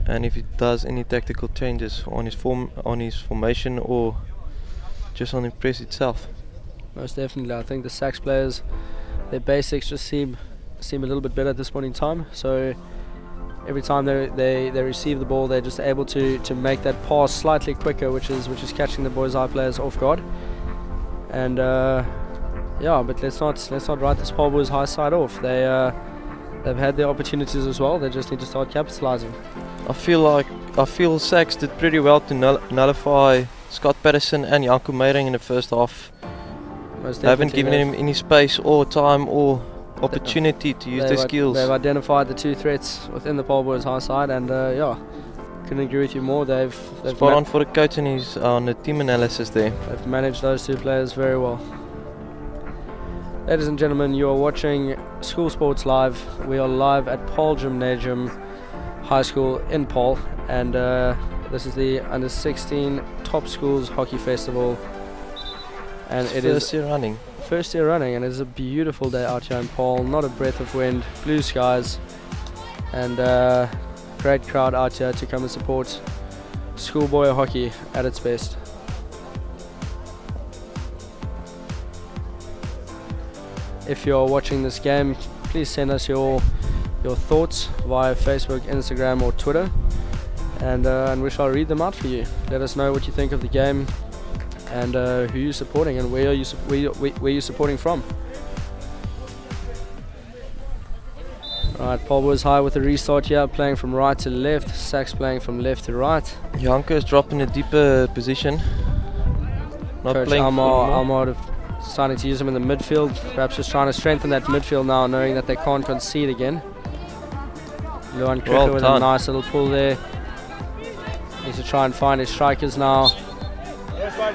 and if he does any tactical changes on his formation or just on the press itself. Most definitely. I think the Sachs players, their basics just seem a little bit better at this point in time. So every time they receive the ball, they're just able to make that pass slightly quicker, which is catching the boys' eye players off guard. And yeah, but let's not write this Paul Boys High side off. They've had their opportunities as well. They just need to start capitalising. I feel Sachs did pretty well to nullify Scott Patterson and Janko Meiring in the first half. They haven't given him any space or time or opportunity to use their skills. They've identified the two threats within the Paul Boys High side, and yeah, couldn't agree with you more. They've spot on for the coach and his on the team analysis there. They've managed those two players very well. Ladies and gentlemen, you are watching School Sports Live. We are live at Paul Gymnasium High School in Paul, and this is the Under 16 Top Schools Hockey Festival. And it is first year running, and it's a beautiful day out here in Paul. Not a breath of wind, blue skies, and great crowd out here to come and support schoolboy hockey at its best. If you're watching this game, please send us your thoughts via Facebook, Instagram or Twitter, and we shall read them out for you. Let us know what you think of the game, and who you're supporting, and where you're supporting from. Right, Paul Boys High with a restart here, playing from right to left. Sachs playing from left to right. Janko is dropping a deeper position. Not Coach playing Alma deciding to use him in the midfield, perhaps just trying to strengthen that midfield now, knowing that they can't concede again. Luan Kricker with a nice little pull there. Needs to try and find his strikers now. First one.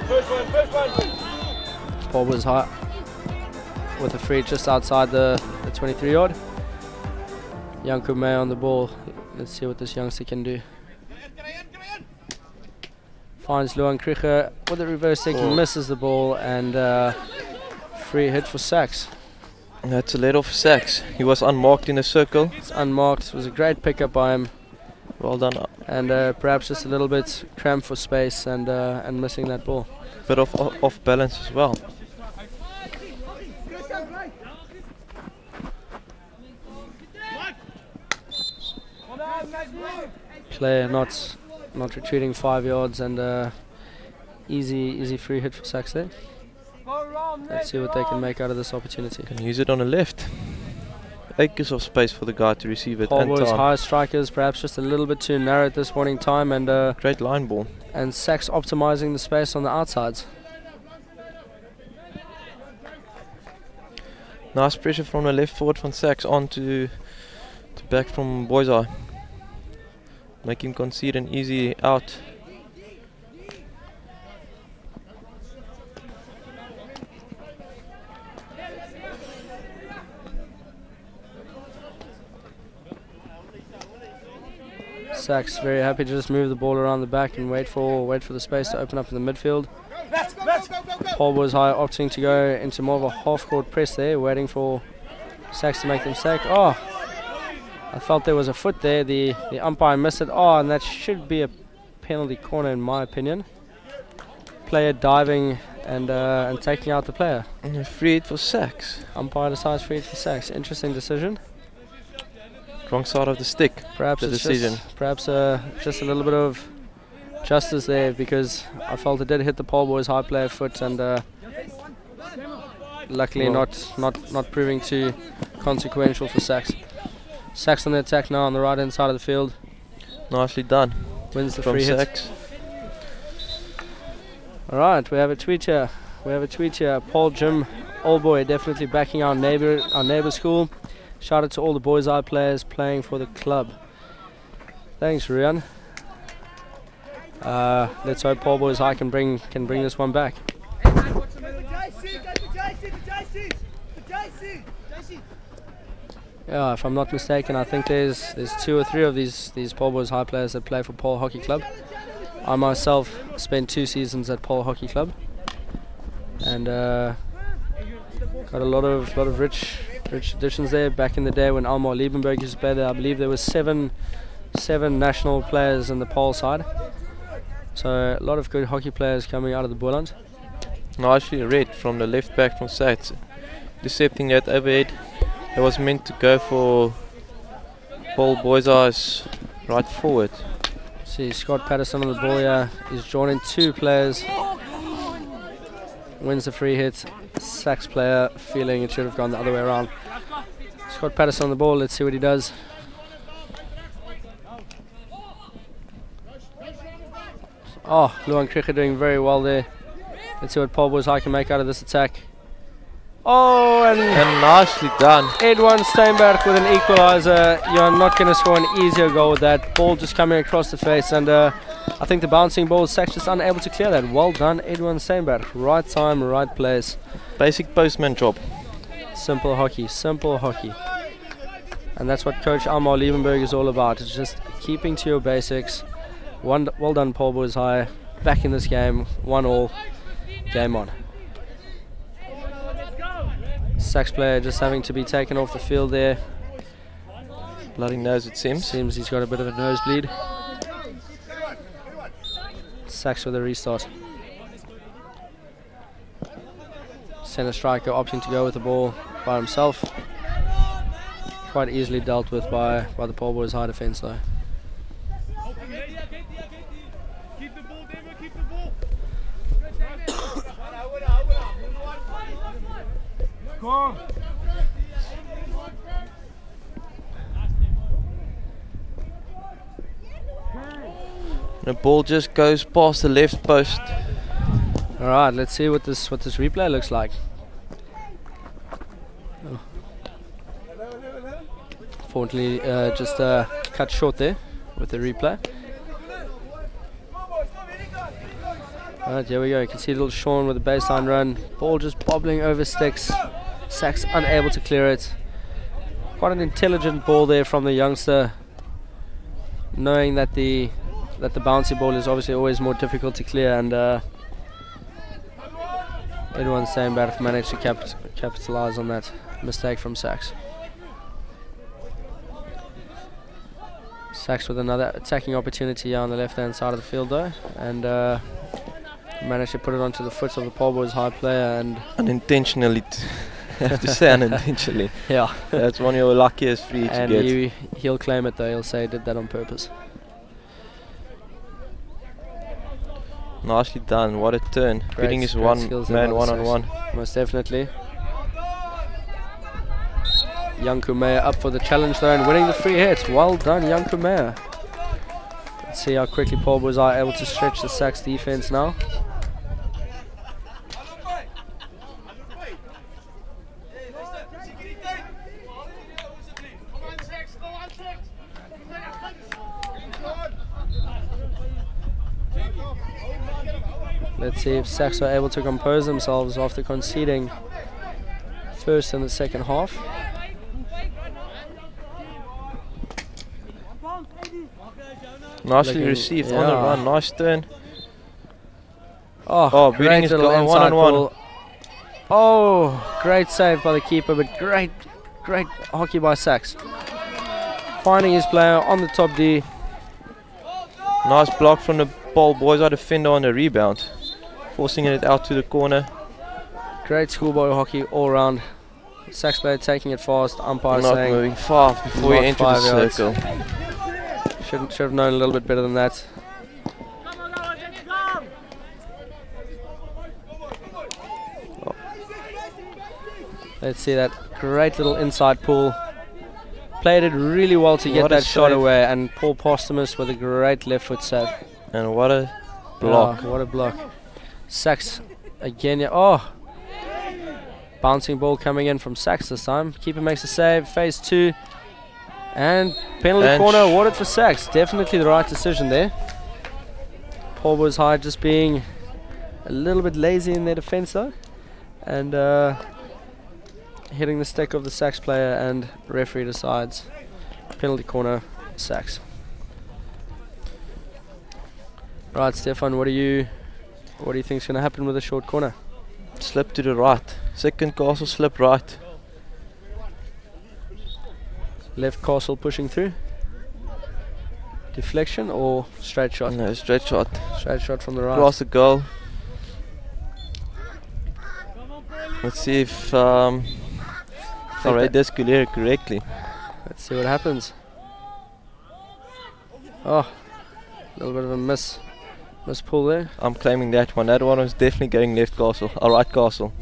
Paul was high with a free just outside the 23-yard. Janko May on the ball. Let's see what this youngster can do. Finds Luan Kricher with a reverse taking, misses the ball, and free hit for Sachs. That's a let off Sachs. He was unmarked in the circle. It's unmarked. It was a great pickup by him. Well done. And perhaps just a little bit cramped for space and missing that ball. Bit of off balance as well. Player not retreating 5 yards, and easy free hit for Sachs there. Let's see what they can make out of this opportunity. Can use it on the left. Acres of space for the guy to receive it. Paul Boys high strikers, perhaps just a little bit too narrow at this point in time, and great line ball. And Sachs optimizing the space on the outsides. Nice pressure from the left forward from Sachs on to back from Boys Eye. Make him concede an easy out. Sachs very happy to just move the ball around the back and wait for the space to open up in the midfield. Paul Boys High opting to go into more of a half-court press there, waiting for Sachs to make them sack. Oh, I felt there was a foot there. The umpire missed it. Oh, and that should be a penalty corner in my opinion. Player diving and taking out the player. And free hit for Sachs. Umpire decides free hit for Sachs. Interesting decision. Wrong side of the stick. Perhaps the it's decision. Just a little bit of justice there, because I felt it did hit the Paul Boys high player foot, and luckily not proving too consequential for Sachs. Sachs on the attack now on the right hand side of the field. Nicely done. Wins the from free Sachs. hit. Alright, we have a tweet here. Paul Jim, old boy, definitely backing our neighbour school. Shout out to all the Boys Eye players playing for the club. Thanks, Rian. Let's hope Paul Boys High can bring this one back. Yeah, if I'm not mistaken, I think there's 2 or 3 of these Paul Boys High players that play for Paul Hockey Club. I myself spent 2 seasons at Paul Hockey Club, and got a lot of rich traditions there. Back in the day when Almar Liebenberg used to play there, I believe there was seven national players in the Paul side. So a lot of good hockey players coming out of the Boland. Nicely read from the left back from Sachs. Decepting that overhead. It was meant to go for Paul Boys Eyes right forward. See Scott Patterson on the ball here. He's joining 2 players. Wins the free hit. Sachs player feeling it should have gone the other way around. Scott Patterson on the ball. Let's see what he does. Oh, Luan Kricher doing very well there. Let's see what Paul Boys High can make out of this attack. Oh, and nicely done. Edwin Steinberg with an equalizer. You're not going to score an easier goal with that. Ball just coming across the face, and I think the bouncing ball, Sachs just unable to clear that. Well done, Edwin Steinberg. Right time, right place. Basic postman job. Simple hockey, simple hockey. And that's what Coach Almar Liebenberg is all about. It's just keeping to your basics. Well done, Paul Boys High. Back in this game, 1-1. Game on. Sachs player just having to be taken off the field there. Bloody nose, it seems. Seems he's got a bit of a nosebleed. Sachs with a restart. Centre striker opting to go with the ball by himself. Quite easily dealt with by the Paul Boys High defence though. The ball just goes past the left post. Alright, let's see what this replay looks like. Oh. Fortunately, just cut short there with the replay. Alright, here we go. You can see little Sean with a baseline run. Ball just bobbling over sticks. Sachs unable to clear it. Quite an intelligent ball there from the youngster, knowing that the bouncy ball is obviously always more difficult to clear, and everyone's saying about if managed to capitalize on that mistake from Sachs. Sachs with another attacking opportunity here on the left hand side of the field though, and managed to put it onto the foot of the Paul Boys High player, and unintentionally. Have to say unintentionally. Yeah. That's one of your luckiest free to get. And he'll claim it though. He'll say he did that on purpose. Nicely done. What a turn. Beating his one man one-on-one. Most definitely. Janko Meyer up for the challenge though and winning the free hit. Well done, Janko Meyer. Let's see how quickly Paul Boys are able to stretch the Sachs defense now. Let's see if Sachs are able to compose themselves after conceding first and the second half. Nicely received on the run, nice turn. Oh, beating his goal one-on-one. Oh, great save by the keeper, but great hockey by Sachs. finding his player on the top D. Nice block from the Paul boys. Our defender on the rebound, forcing it out to the corner. Great schoolboy hockey all round. Sax player taking it fast. Umpire Not saying moving fast before you not enter the 5 yards. circle. Should have known a little bit better than that. Oh. Let's see that great little inside pull. Played it really well to get What a that shot save. away, and Paul Postumus with a great left foot save. And what a block. Oh, what a block. Sax again. Yeah. Oh. Bouncing ball coming in from Sax this time. Keeper makes a save. Phase 2. And penalty And corner awarded for Sax. Definitely the right decision there. Paul was high, just being a little bit lazy in their defense though. And hitting the stick of the Sax player, and referee decides penalty corner Sax. Right, Stefan, what do you think is going to happen with the short corner? Slip to the right. Second Castle slip right. Left Castle pushing through. Deflection or straight shot? No, straight shot. Straight shot from the right. Cross the goal. Let's see if I read this correctly. Let's see what happens. Oh, a little bit of a miss pull there. I'm claiming that one. That one was definitely going left Castle, right Castle.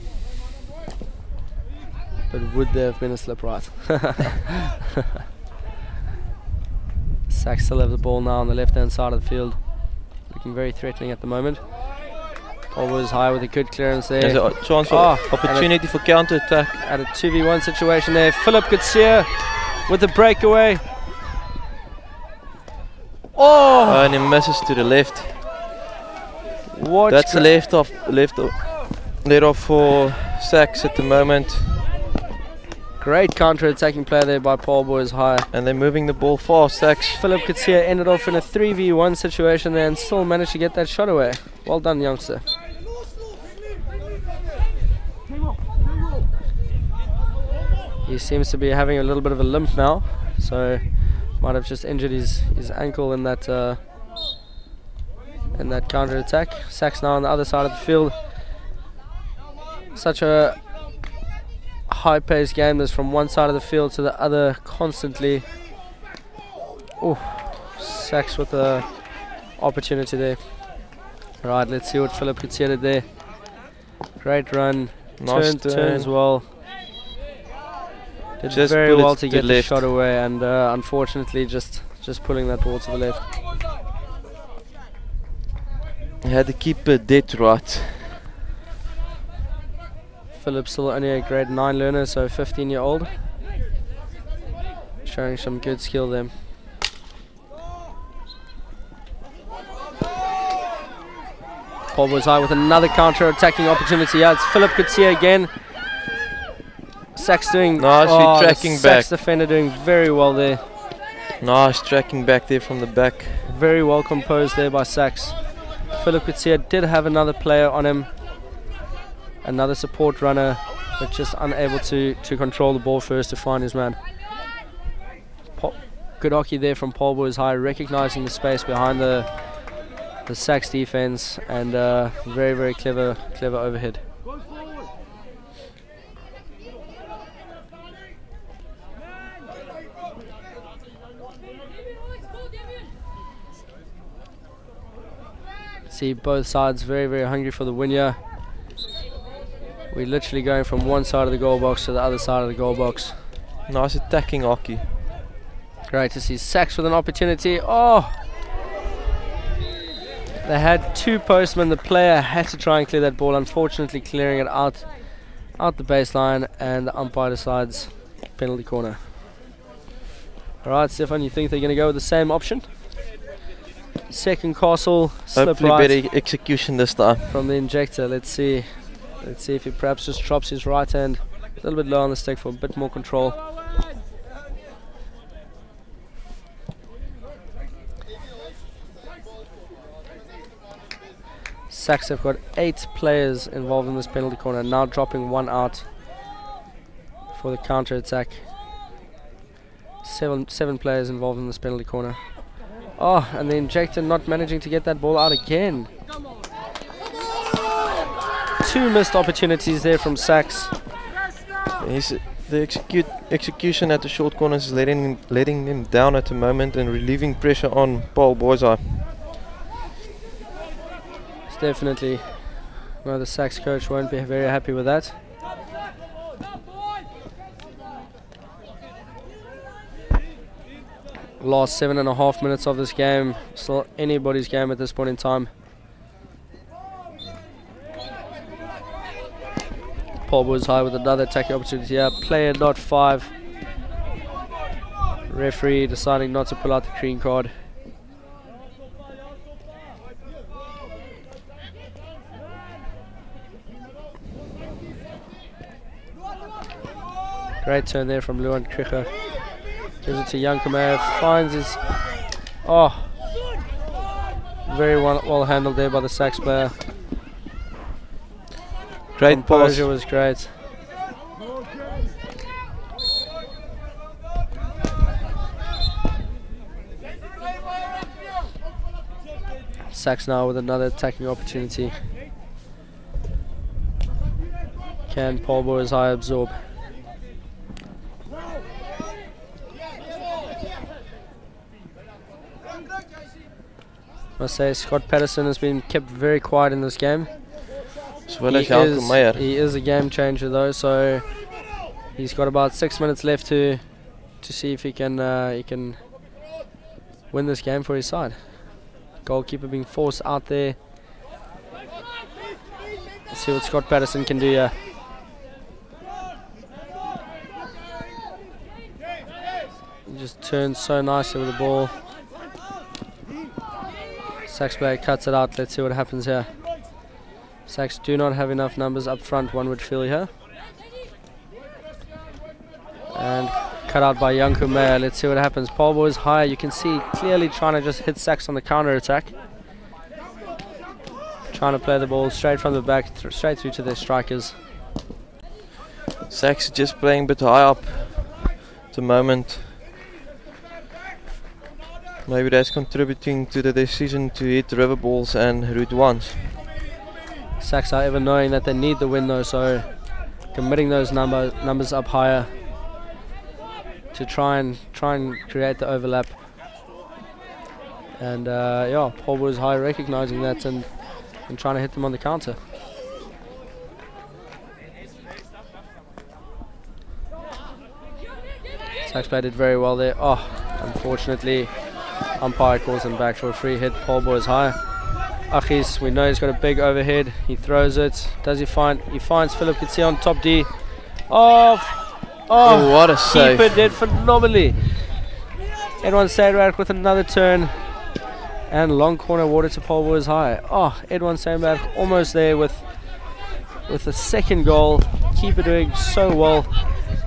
But would there have been a slip right? Sax still have the ball now on the left hand side of the field. Looking very threatening at the moment. Always high with a good clearance there. There's a chance for opportunity for counter attack. At a 2v1 situation there. Philip Kutsia with the breakaway. Oh! And he misses to the left. Watch That's the left off for Sax at the moment. Great counter-attacking play there by Paul Boys High. And they're moving the ball fast, Sax. Philip Kutsia ended off in a 3v1 situation there and still managed to get that shot away. Well done, youngster. He seems to be having a little bit of a limp now, so might have just injured his ankle in that counter-attack. Sax now on the other side of the field. Such a high-paced game. There's from one side of the field to the other constantly. Oh, Sax with the opportunity there. Right, let's see what Philip Kutsia did there. Great run. Nice turn as well. Did Just very pull it well to to get the left. shot away, and unfortunately just pulling that ball to the left. He had to keep it dead right. Philip's still only a grade 9 learner, so 15-year-old. Showing some good skill there. Paul was high with another counter-attacking opportunity. Yeah, it's Philip Kutsia again. Sax doing Nicely tracking the back. Sax defender doing very well there. Nice tracking back there from the back. Very well composed there by Sax. Philip Kutsia did have another player on him. Another support runner, but just unable to control the ball first to find his man. Good hockey there from Paul Boys High, recognizing the space behind the Sax defense, and very, very clever overhead. See both sides very, very hungry for the win here. We're literally going from one side of the goal box to the other side of the goal box. Nice attacking hockey. Great to see Sax with an opportunity. Oh! They had two postmen. The player had to try and clear that ball. Unfortunately, clearing it out the baseline, and the umpire decides penalty corner. Alright, Stefan, you think they're going to go with the same option? Second Castle, slip Hopefully right better execution this time. from the injector. Let's see if he perhaps just drops his right hand a little bit low on the stick for a bit more control. Sax have got 8 players involved in this penalty corner, now dropping one out for the counter attack. Seven players involved in this penalty corner. Oh, and the injector not managing to get that ball out again. 2 missed opportunities there from Sachs. The execution at the short corners is letting him down at the moment and relieving pressure on Paul Boisai. It's definitely, no, the Sachs coach won't be very happy with that. Last 7.5 minutes of this game, still anybody's game at this point in time. Paul Boisai with another attacking opportunity here. Player not 5. Referee deciding not to pull out the green card. Great turn there from Luan Kricher. Gives it to Yankumayev, finds his... Oh! Very well handled there by the Sachs player. Great pass. Composure was great. Sachs now with another attacking opportunity. Can Paul Boisai absorb? I must say Scott Patterson has been kept very quiet in this game. As well as Janko Meyer. He is a game changer though, so he's got about 6 minutes left to see if he can win this game for his side. Goalkeeper being forced out there. Let's see what Scott Patterson can do here. He just turns so nicely with the ball. Sachs player cuts it out. Let's see what happens here. Sachs do not have enough numbers up front, one would feel here. And cut out by Janko Meyer. Let's see what happens. Paul Boisai, you can see clearly trying to just hit Sachs on the counter attack. Trying to play the ball straight from the back, straight through to their strikers. Sachs just playing a bit high up at the moment. Maybe that's contributing to the decision to hit river balls and route ones. Sachs are ever knowing that they need the win though, so committing those numbers up higher to try and create the overlap. And yeah, Paul Boisai recognizing that and trying to hit them on the counter. Sachs played it very well there. Oh, unfortunately, umpire calls him back for a free hit. Paul Boisai. Achis, we know he's got a big overhead. He throws it. Does he find? He finds Philip Kitsi on top D. Oh, what a save! Keeper did phenomenally. Edwin Sandberg with another turn. And long corner awarded to Paul Boisai. Oh, Edwin Sandberg almost there with the second goal. Keeper doing so well.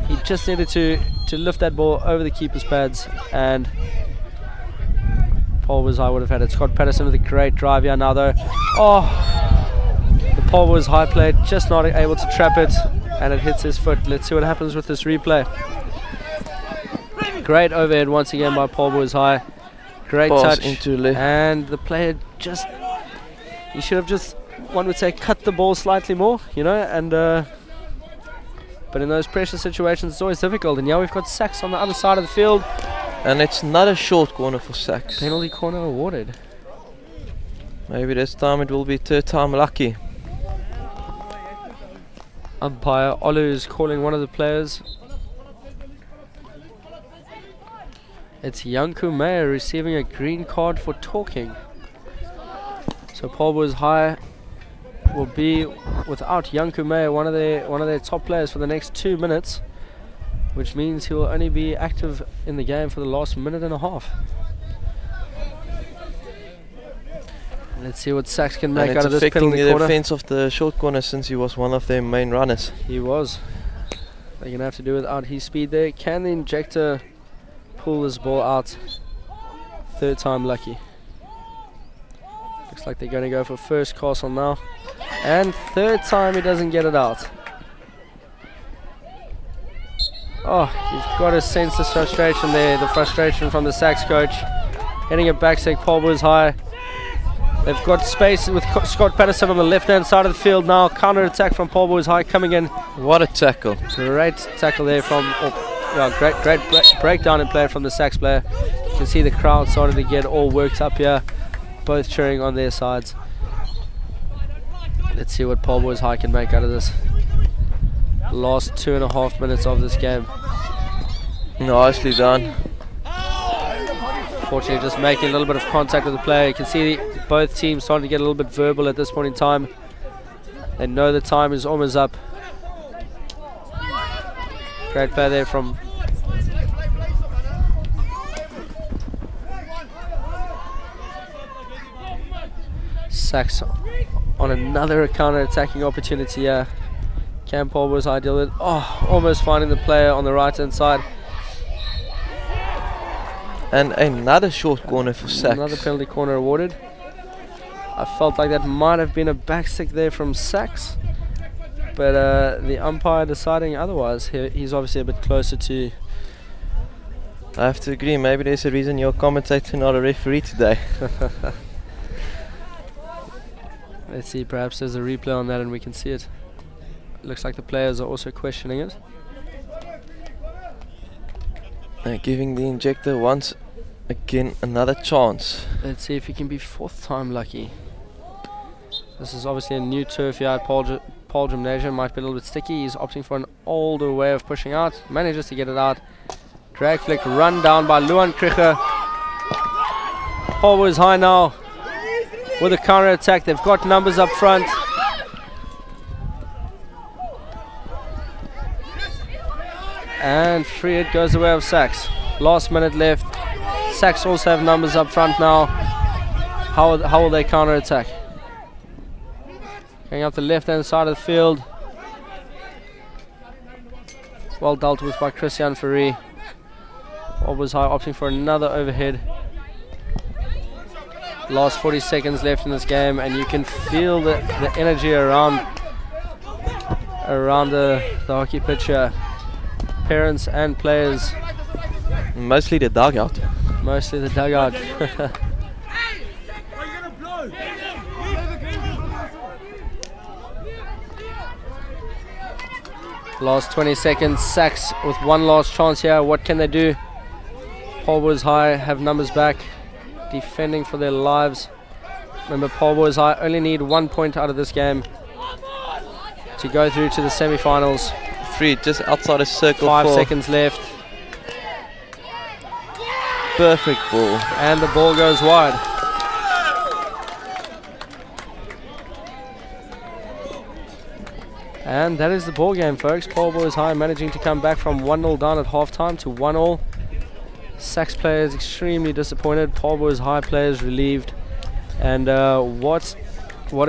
He just needed to lift that ball over the keeper's pads, and Paul Boisai would have had it. Scott Patterson with a great drive here now though. Oh, the Paul Boisai play just not able to trap it, and it hits his foot. Let's see what happens with this replay. Great overhead once again by Paul Boisai. Great Pass touch, into left. And the player just, he should have just, one would say, cut the ball slightly more, you know, and but in those pressure situations it's always difficult. And now we've got Sachs on the other side of the field. And it's not a short corner for Sachs. Penalty corner awarded. Maybe this time it will be third time lucky. Umpire Olu is calling one of the players. It's Janko Meyer receiving a green card for talking. So Paul Boisai will be without Janko Meyer, one of their top players, for the next 2 minutes, which means he will only be active in the game for the last minute and a half. Let's see what Sachs can make out of this penalty corner. And it's affecting the defense of the short corner, since he was one of their main runners. He was. They're going to have to do without his speed there. Can the injector pull this ball out? Third time lucky. Looks like they're going to go for first castle now. And third time he doesn't get it out. Oh, you've got to sense the frustration there, the frustration from the Sax coach. Hitting a backsec, Paul Boys High. They've got space with Scott Patterson on the left-hand side of the field now. Counter-attack from Paul Boys High coming in. What a tackle. Great tackle there from, great breakdown in play from the Sax player. You can see the crowd starting to get all worked up here, both cheering on their sides. Let's see what Paul Boys High can make out of this. Last 2.5 minutes of this game. Nicely done. Fortunately, just making a little bit of contact with the player. You can see both teams starting to get a little bit verbal at this point in time. They know the time is almost up. Great play there from Sax on another counter-attacking opportunity here. Can Paul was ideal with almost finding the player on the right hand side. And another short corner for Sax. Another penalty corner awarded. I felt like that might have been a backstick there from Sax, but the umpire deciding otherwise. He's obviously a bit closer to. I have to agree, maybe there's a reason you're a commentator, not a referee today. Let's see, perhaps there's a replay on that and we can see it. Looks like the players are also questioning it. Giving the injector once again another chance. Let's see if he can be fourth time lucky. This is obviously a new turf here at Paul Gymnasium. Might be a little bit sticky. He's opting for an older way of pushing out. Manages to get it out. Drag flick run down by Luan Kricher. Paul was high now with a counter attack. They've got numbers up front. And free it goes the way of Sax. Last minute left. Sax also have numbers up front now. How will they counter attack? Going up the left hand side of the field. Well dealt with by Christian Ferry. Was high opting for another overhead. Last 40 seconds left in this game, and you can feel the energy around the hockey pitch here. Parents and players. Mostly the dugout. Mostly the dugout. Last 20 seconds. Sax with one last chance here. What can they do? Paul Boys High have numbers back, defending for their lives. Remember, Paul Boys High only need 1 point out of this game to go through to the semi-finals. Free just outside a circle. 5 seconds left. Perfect ball. And the ball goes wide. And that is the ball game, folks. Paul Boys High managing to come back from 1-0 down at halftime to 1-1. Sax players extremely disappointed. Paul Boys High players relieved. And what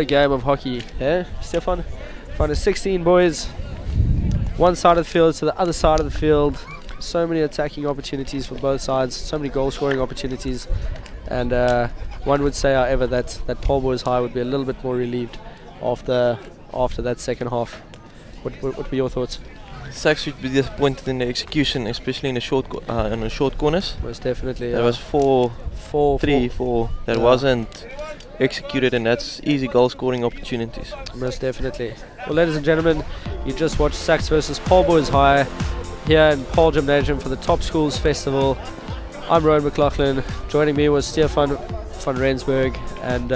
a game of hockey, eh, Stefan? From the 16 boys, one side of the field to the other side of the field. So many attacking opportunities for both sides. So many goal scoring opportunities. And one would say, however, that Paul Boys High would be a little bit more relieved after that second half. What were your thoughts? Sax should be disappointed in the execution, especially in the short corners. Most definitely. There was 4 that wasn't executed, and that's easy goal scoring opportunities. Most definitely. Well, ladies and gentlemen, you just watched Sax versus Paul Boys High here in Paul Gymnasium for the Top Schools Festival. I'm Rowan McLaughlin. Joining me was Stefan van Rensburg, and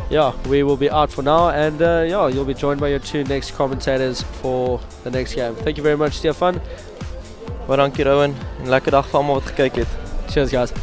yeah, we will be out for now, and yeah, you'll be joined by your 2 next commentators for the next game. Thank you very much, Stefan. Baie dankie, Rowan, en lekker dag vir almal wat gekyk het. Cheers, guys.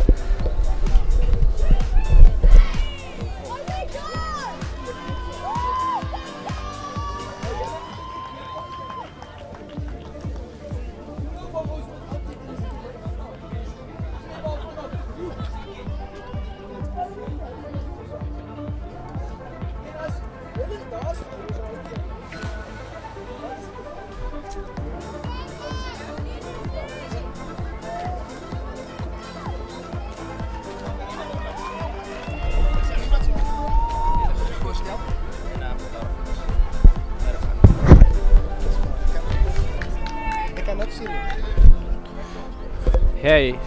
Ik kan ook zien. Hey.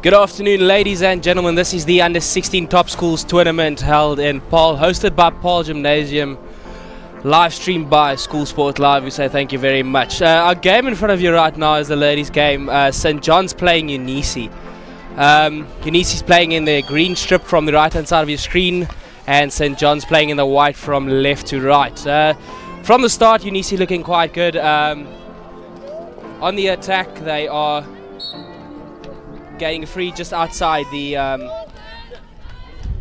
Good afternoon, ladies and gentlemen. This is the Under 16 Top Schools tournament held in Paul, hosted by Paul Gymnasium, live streamed by School Sport Live. We say thank you very much. Our game in front of you right now is the ladies' game. St. John's playing U16. U16's playing in the green strip from the right-hand side of your screen, and St. John's playing in the white from left to right. From the start, U16 looking quite good. On the attack, they are getting free just outside the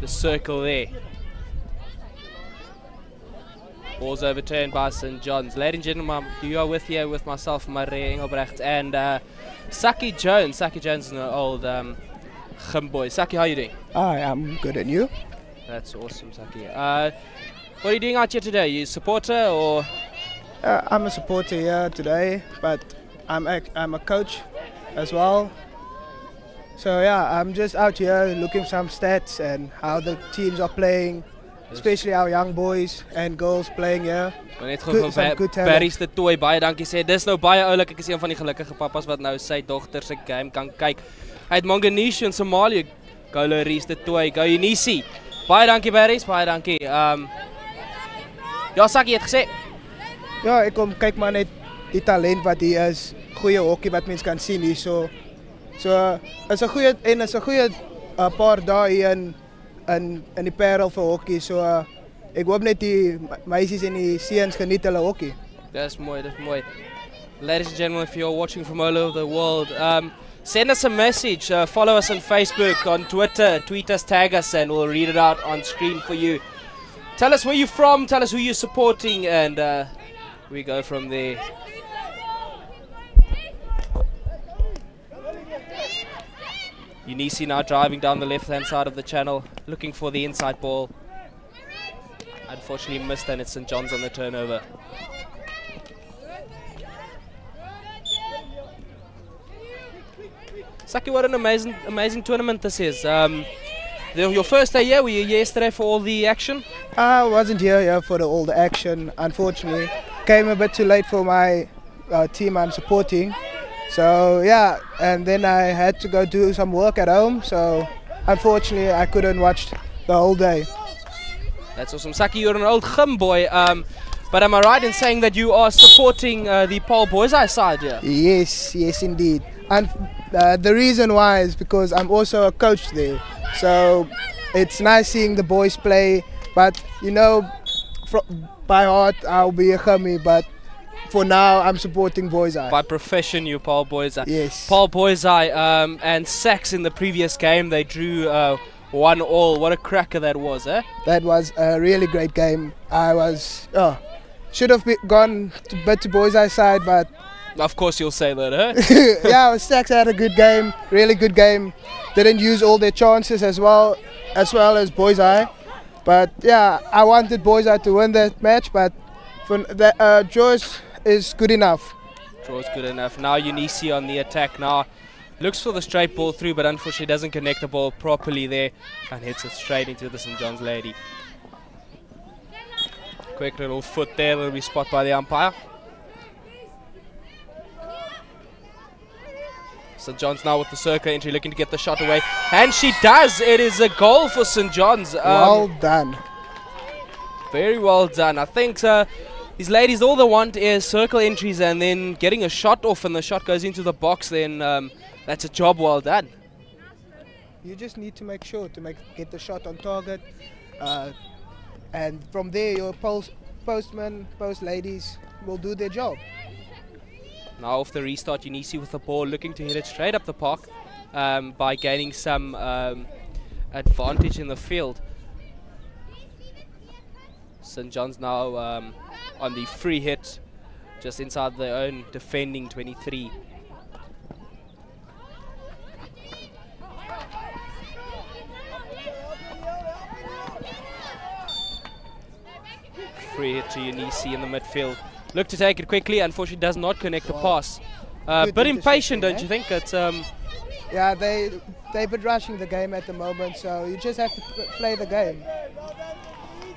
circle there. Ball's overturned by St. John's. Ladies and gentlemen, you are here with myself, Marie Engelbrecht, and Saki Jones. Saki Jones is an old gym boy. Saki, how are you doing? Hi, I'm good, and you? That's awesome, Saki. What are you doing out here today? You a supporter or? I'm a supporter here today, but I'm a coach as well. So yeah, I'm just out here looking some stats and how the teams are playing, especially our young boys and girls playing here. Net gou Barry's de toy, baie dankie sê. Dis nou baie oulik, ek is een van die gelukkige papas wat nou sy dogter se game kan kyk. Uit Manganese in Somalië. Go Loris de toy, go U16. Baie dankie Barry's, baie dankie. Ja, Saki het gesê. Ja, ek kom kyk maar net die talent wat hier is. Goeie hokkie wat mens kan sien hier so. So, is 'n goeie paar dae hier in die Parel vir hokkie. So, ek hoop net die meisies en die seuns geniet hulle hokkie. That's mooi, that's mooi. Ladies and gentlemen, if you're watching from all over the world, send us a message, follow us on Facebook, on Twitter, tweet us, tag us, and we'll read it out on screen for you. Tell us where you're from, tell us who you're supporting, and we go from there. U16 now driving down the left-hand side of the channel, looking for the inside ball. Unfortunately missed, and it's St. John's on the turnover. Saki, what an amazing tournament this is. Your first day here, were you yesterday for all the action? I wasn't here for all the action, unfortunately. Came a bit too late for my team I'm supporting. So yeah, and then I had to go do some work at home, so unfortunately I couldn't watch the whole day. That's awesome. Saki, you're an old gym boy, but am I right in saying that you are supporting the Paul Boys Eye side here? Yes, yes indeed. And the reason why is because I'm also a coach there. So it's nice seeing the boys play, but you know, by heart I'll be a gummy, but for now, I'm supporting Boys Eye. By profession, you Paul Boys Eye. Yes. Paul Boys Eye and Sachs in the previous game, they drew 1-1. What a cracker that was, eh? That was a really great game. I was should have gone to Boys Eye side, but of course you'll say that, eh? Yeah, Sachs had a good game, really good game. Didn't use all their chances as well as Boys Eye. But yeah, I wanted Boys Eye to win that match, but for the Joyce is good enough. Draw's good enough. Now U16 on the attack now. Looks for the straight ball through, but unfortunately doesn't connect the ball properly there and hits it straight into the St. John's lady. Quick little foot there, will be spot by the umpire. St. John's now with the circle entry, looking to get the shot away, and she does. It is a goal for St. John's. Well done. Very well done. I think these ladies, all they want is circle entries and then getting a shot off, and the shot goes into the box. Then that's a job well done. You just need to make sure to get the shot on target, and from there your postmen, post ladies will do their job. Now off the restart, U16 with the ball, looking to hit it straight up the park by gaining some advantage in the field. St. John's now on the free hit, just inside their own defending 23. Free hit to U16 in the midfield. Look to take it quickly, unfortunately does not connect the pass. Bit impatient, don't you think? It's, yeah, they've been rushing the game at the moment, so you just have to play the game.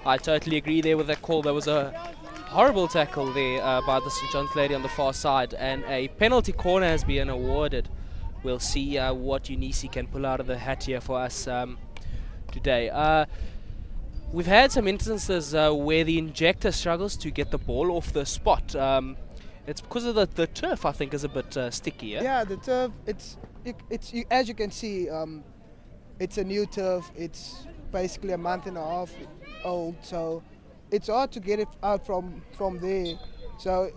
I totally agree there with that call. There was a horrible tackle there by the St. John's lady on the far side, and a penalty corner has been awarded. We'll see what U16 can pull out of the hat here for us today. We've had some instances where the injector struggles to get the ball off the spot. It's because of the turf, I think, is a bit sticky. Yeah, the turf. It's as you can see, it's a new turf. It's basically a month and a half old, so it's hard to get it out from there. So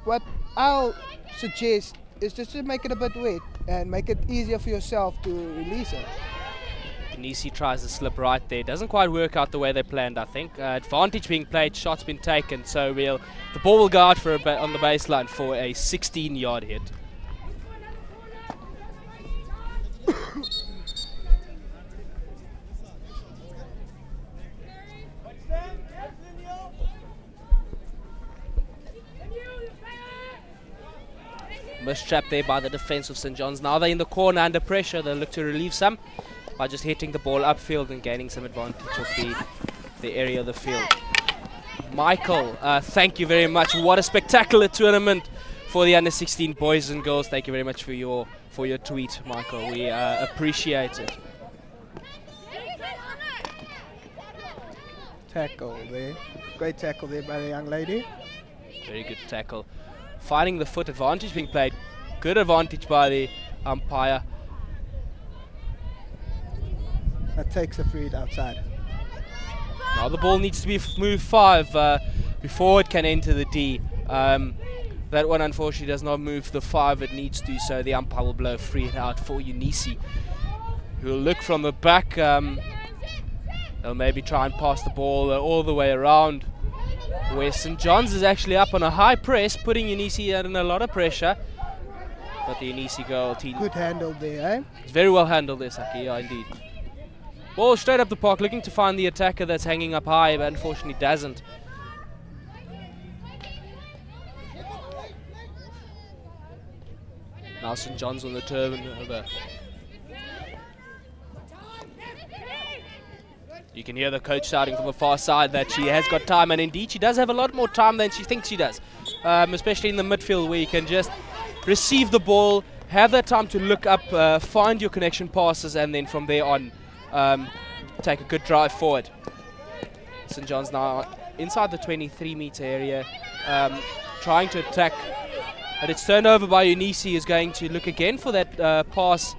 what I'll suggest is just to make it a bit wet and make it easier for yourself to release it. U16 tries to slip right there. Doesn't quite work out the way they planned, I think. Advantage being played, shots been taken, so the ball will go out for on the baseline for a 16-yard hit. Mistrap there by the defense of St. John's. Now they're in the corner under pressure. They'll look to relieve some by just hitting the ball upfield and gaining some advantage of the area of the field. Michael, thank you very much. What a spectacular tournament for the under-16 boys and girls. Thank you very much for your tweet, Michael. We appreciate it. Tackle there. Great tackle there by the young lady. Very good tackle. Finding the foot, advantage being played. Good advantage by the umpire. That takes the free hit outside. Now the ball needs to be moved 5 before it can enter the D. That one unfortunately does not move the 5 it needs to, so the umpire will blow a free hit out for U16, who will look from the back. They'll maybe try and pass the ball all the way around, where St. John's is actually up on a high press, putting U16 under a lot of pressure. But the U16 girl team... Good handle there, eh? It's very well handled there, Saki, yeah, indeed. Ball straight up the park, looking to find the attacker that's hanging up high, but unfortunately doesn't. Now St. John's on the turnover. You can hear the coach shouting from the far side that she has got time, and indeed she does have a lot more time than she thinks she does, especially in the midfield, where you can just receive the ball, have that time to look up, find your connection passes, and then from there on take a good drive forward. St. John's now inside the 23-meter area, trying to attack, but it's turned over by U16, is going to look again for that pass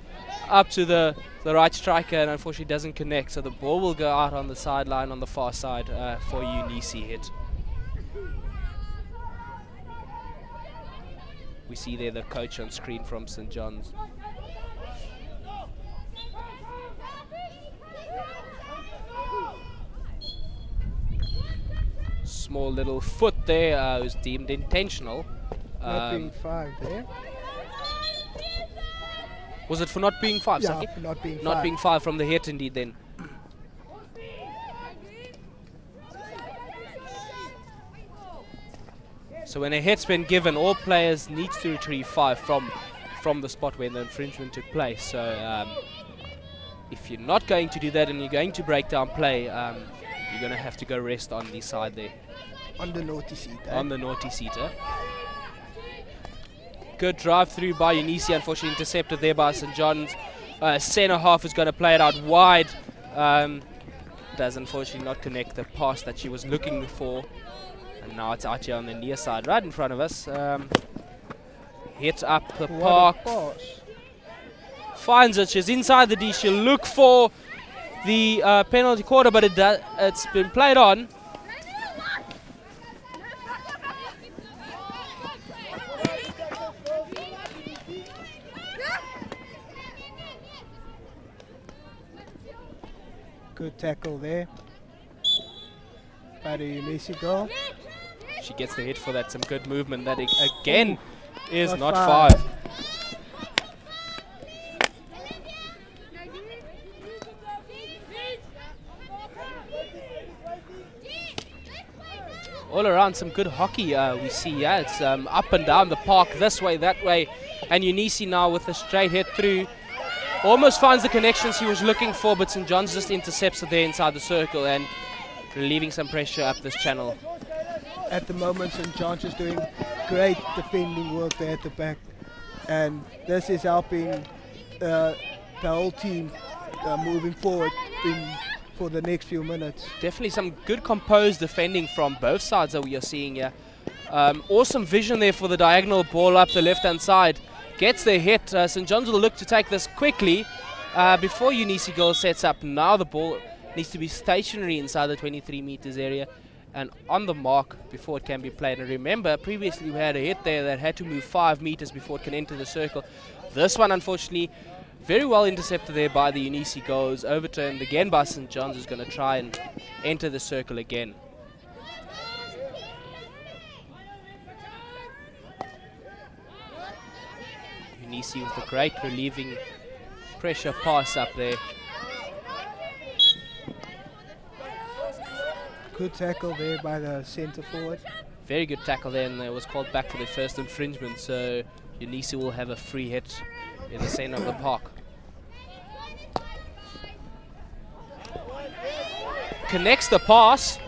up to the right striker, and unfortunately doesn't connect, so the ball will go out on the sideline on the far side for U16 hit. We see there the coach on screen from St. John's. Small little foot there was deemed intentional. Not being 5 there. Was it for not being 5? Yeah, Saki? for not being 5. Not being 5 from the hit, indeed, then. So when a hit's been given, all players need to retrieve 5 from the spot where the infringement took place. So if you're not going to do that and you're going to break down play, you're going to have to go rest on the side there. On the naughty seater. On the naughty seater. Good drive through by U16, unfortunately intercepted there by St. John's. Centre half is going to play it out wide. Does unfortunately not connect the pass that she was looking for. And now it's out here on the near side, right in front of us. Hit up the park. Finds it, she's inside the D. She'll look for the penalty quarter, but it's been played on. Good tackle there by the U16 goal. She gets the hit for that. Some good movement. That again is not 5. 5. All around some good hockey we see. Yeah, it's up and down the park, this way, that way, and U16 now with a straight hit through. Almost finds the connection she was looking for, but St. John's just intercepts it there inside the circle, and relieving some pressure up this channel. At the moment, St. John's is doing great defending work there at the back, and this is helping the whole team moving forward for the next few minutes. Definitely some good composed defending from both sides that we are seeing here. Awesome vision there for the diagonal ball up the left-hand side. Gets the hit. St. John's will look to take this quickly before U16 Girls sets up. Now the ball needs to be stationary inside the 23 meters area and on the mark before it can be played. And remember, previously we had a hit there that had to move 5 meters before it can enter the circle. This one, unfortunately, very well intercepted there by the U16 Girls. Overturned again by St. John's, who's going to try and enter the circle again. U16 with a great relieving pressure pass up there. Good tackle there by the centre forward. Very good tackle there, and it was called back for the first infringement, so U16 will have a free hit in the centre of the park. Connects the pass.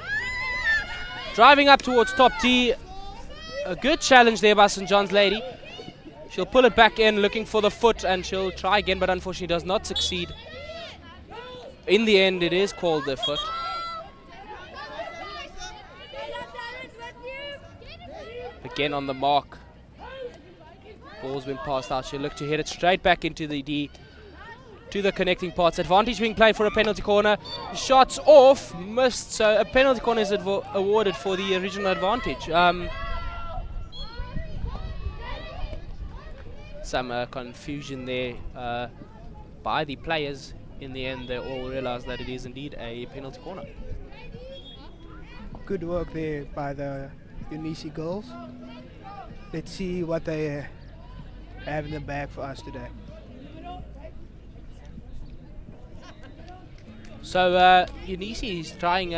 Driving up towards top tee. A good challenge there by St. John's lady. She'll pull it back in, looking for the foot, and she'll try again, but unfortunately does not succeed. In the end, it is called the foot. Again on the mark. Ball's been passed out. She'll look to hit it straight back into the D, to the connecting parts. Advantage being played for a penalty corner. Shots off, missed. So a penalty corner is awarded for the original advantage. Some confusion there by the players. In the end, they all realized that it is indeed a penalty corner. Good work there by the U16 Girls. Let's see what they have in the bag for us today. So U16 is trying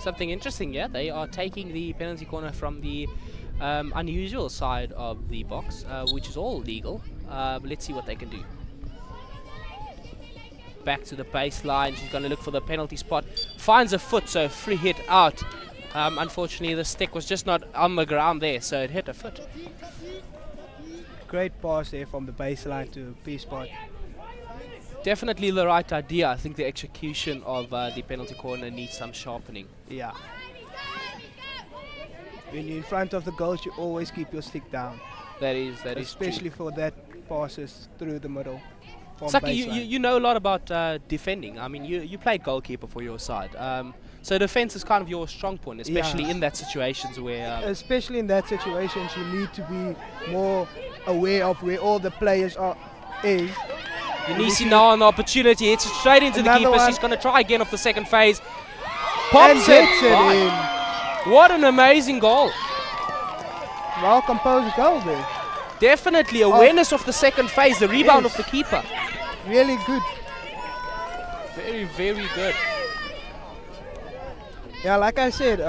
something interesting here. They are taking the penalty corner from the unusual side of the box, which is all legal. Let's see what they can do. Back to the baseline. She's going to look for the penalty spot. Finds a foot, so free hit out. Unfortunately, the stick was just not on the ground there, so it hit a foot. Great pass there from the baseline to P-spot. Definitely the right idea. I think the execution of the penalty corner needs some sharpening. Yeah. When you're in front of the goals, you always keep your stick down. That is especially true. for that passes through the middle. Saki, you know a lot about defending. I mean, you played goalkeeper for your side. So defense is kind of your strong point, especially in that situations where... especially in that situations, you need to be more aware of where all the players are. U16 now on the opportunity. It's straight into the keeper. She's going to try again off the second phase. Pops it in. What an amazing goal. Well composed goal there. Definitely awareness of the second phase, the rebound of the keeper. Really good. Very, very good. Yeah, like I said,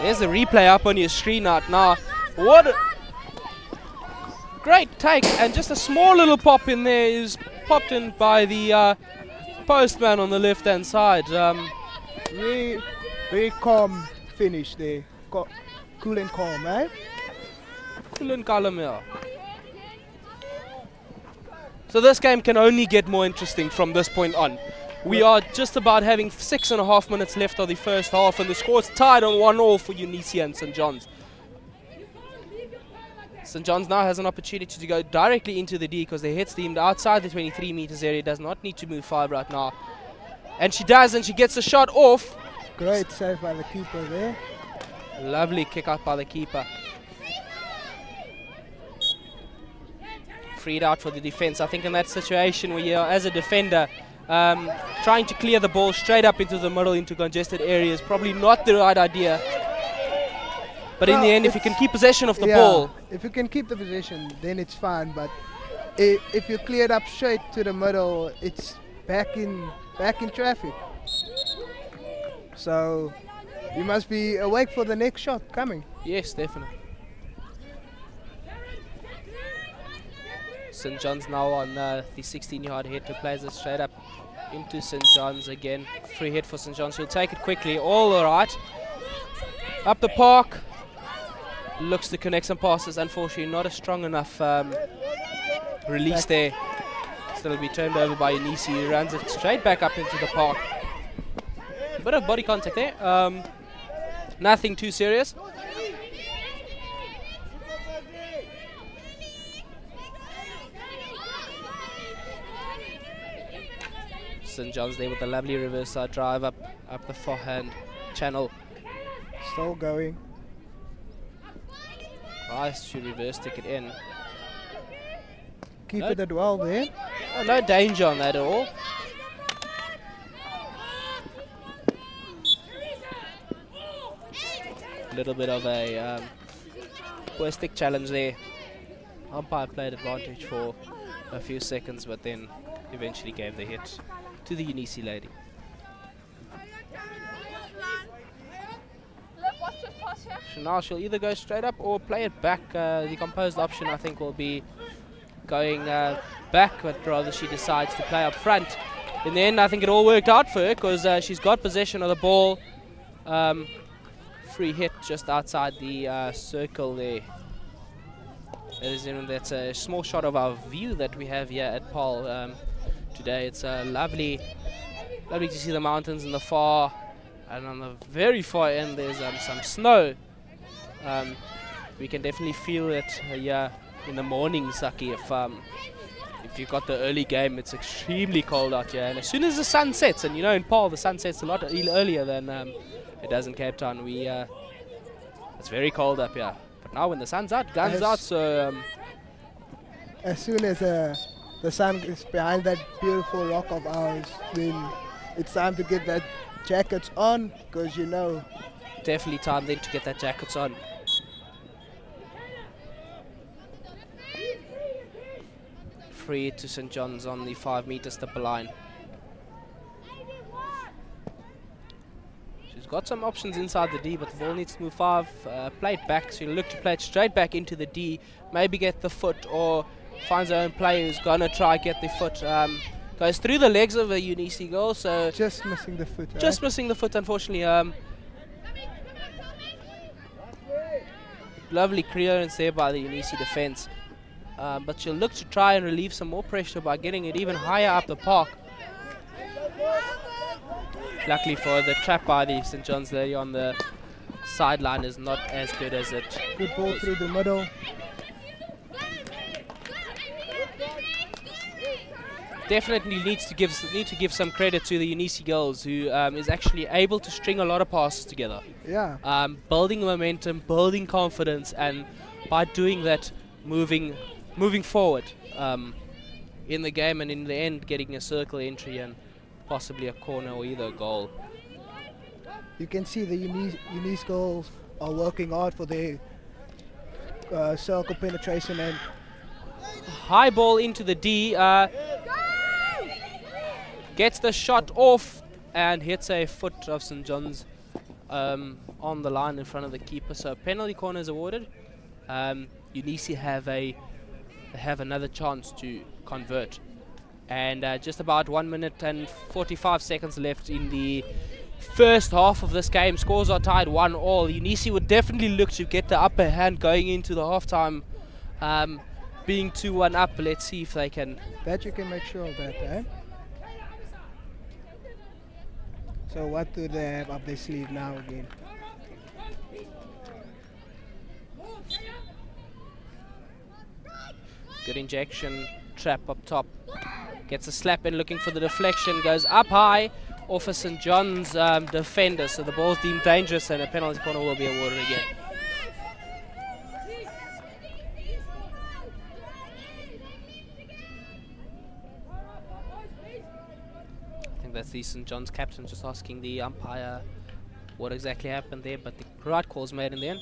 there's the replay up on your screen right now. What a great take, and just a small little pop in there is popped in by the postman on the left hand side. Very, very calm finish there. Cool and calm, eh? Cool and calm, yeah. So this game can only get more interesting from this point on. We are just about having 6.5 minutes left of the first half, and the score's tied on 1-1 for U16 and St. John's. St. John's now has an opportunity to go directly into the D because their head's deemed outside the 23 meters area. Does not need to move 5 right now. And she does, and she gets a shot off. Great save by the keeper there. Lovely kick out by the keeper. Freed out for the defense. I think in that situation where you're, as a defender, trying to clear the ball straight up into the middle into congested areas, probably not the right idea. But in the end, if you can keep possession of the ball. If you can keep the possession, then it's fine. But if you clear it up straight to the middle, it's back in traffic. So you must be awake for the next shot coming. Yes, definitely. St. John's now on the 16-yard hit to plays it straight up into St. John's again. Free hit for St. John's. He'll take it quickly. All right. Up the park. Looks to connect some passes. Unfortunately, not a strong enough release there. Still will be turned over by Unisi. He runs it straight back up into the park. Bit of body contact there. Nothing too serious. St. John's there with a lovely reverse side drive up the forehand channel. Still going. Nice to reverse stick it in. Keep it well there. Oh, no danger on that at all. A little bit of a poor stick challenge there. Umpire played advantage for a few seconds, but then eventually gave the hit to the Unisi lady. So now she'll either go straight up or play it back. The composed option, I think, will be going back, but rather she decides to play up front. In the end, I think it all worked out for her because she's got possession of the ball. Free hit just outside the circle there. That's a small shot of our view that we have here at Paul today. It's lovely to see the mountains in the far, and on the very far end there's some snow. We can definitely feel it here in the morning, Saki. If you've got the early game, it's extremely cold out here, and as soon as the sun sets, and you know in Paul the sun sets a lot earlier than it does in Cape Town, it's very cold up here. But now when the sun's out, guns out, so as soon as the sun is behind that beautiful rock of ours, then it's time to get that jackets on, because you know. Definitely time then to get that jackets on. Free to St. John's on the 5-meter stipple line. She's got some options inside the D, but the ball needs to move 5. Play it back, so you look to play it straight back into the D. Maybe get the foot, or finds her own player who's gonna try get the foot. Goes through the legs of a Unisi goal, so just missing the foot. Just missing the foot, unfortunately. Lovely clearance there by the Unisi defence, but she'll look to try and relieve some more pressure by getting it even higher up the park. Luckily for the trap by the St. John's there on the sideline is not as good as it. Good ball through the middle. Definitely need to give some credit to the Unisi girls, who is actually able to string a lot of passes together. Yeah. Building momentum, building confidence, and by doing that, moving forward in the game, and in the end getting a circle entry and possibly a corner or either a goal. You can see the Unisi girls are working hard for their circle penetration, and high ball into the D. Gets the shot off and hits a foot of St. John's on the line in front of the keeper. So penalty corner is awarded. Unisi have another chance to convert. And just about 1 minute and 45 seconds left in the first half of this game. Scores are tied 1-1. Unisi would definitely look to get the upper hand going into the halftime, being 2-1 up. Let's see if they can. That you can make sure of that, eh? So what do they have up their sleeve now again? Good injection, trap up top. Gets a slap in, looking for the deflection. Goes up high off a St. John's defender. So the ball's deemed dangerous and a penalty corner will be awarded again. That's the St. John's captain just asking the umpire what exactly happened there, but the right call's made in the end.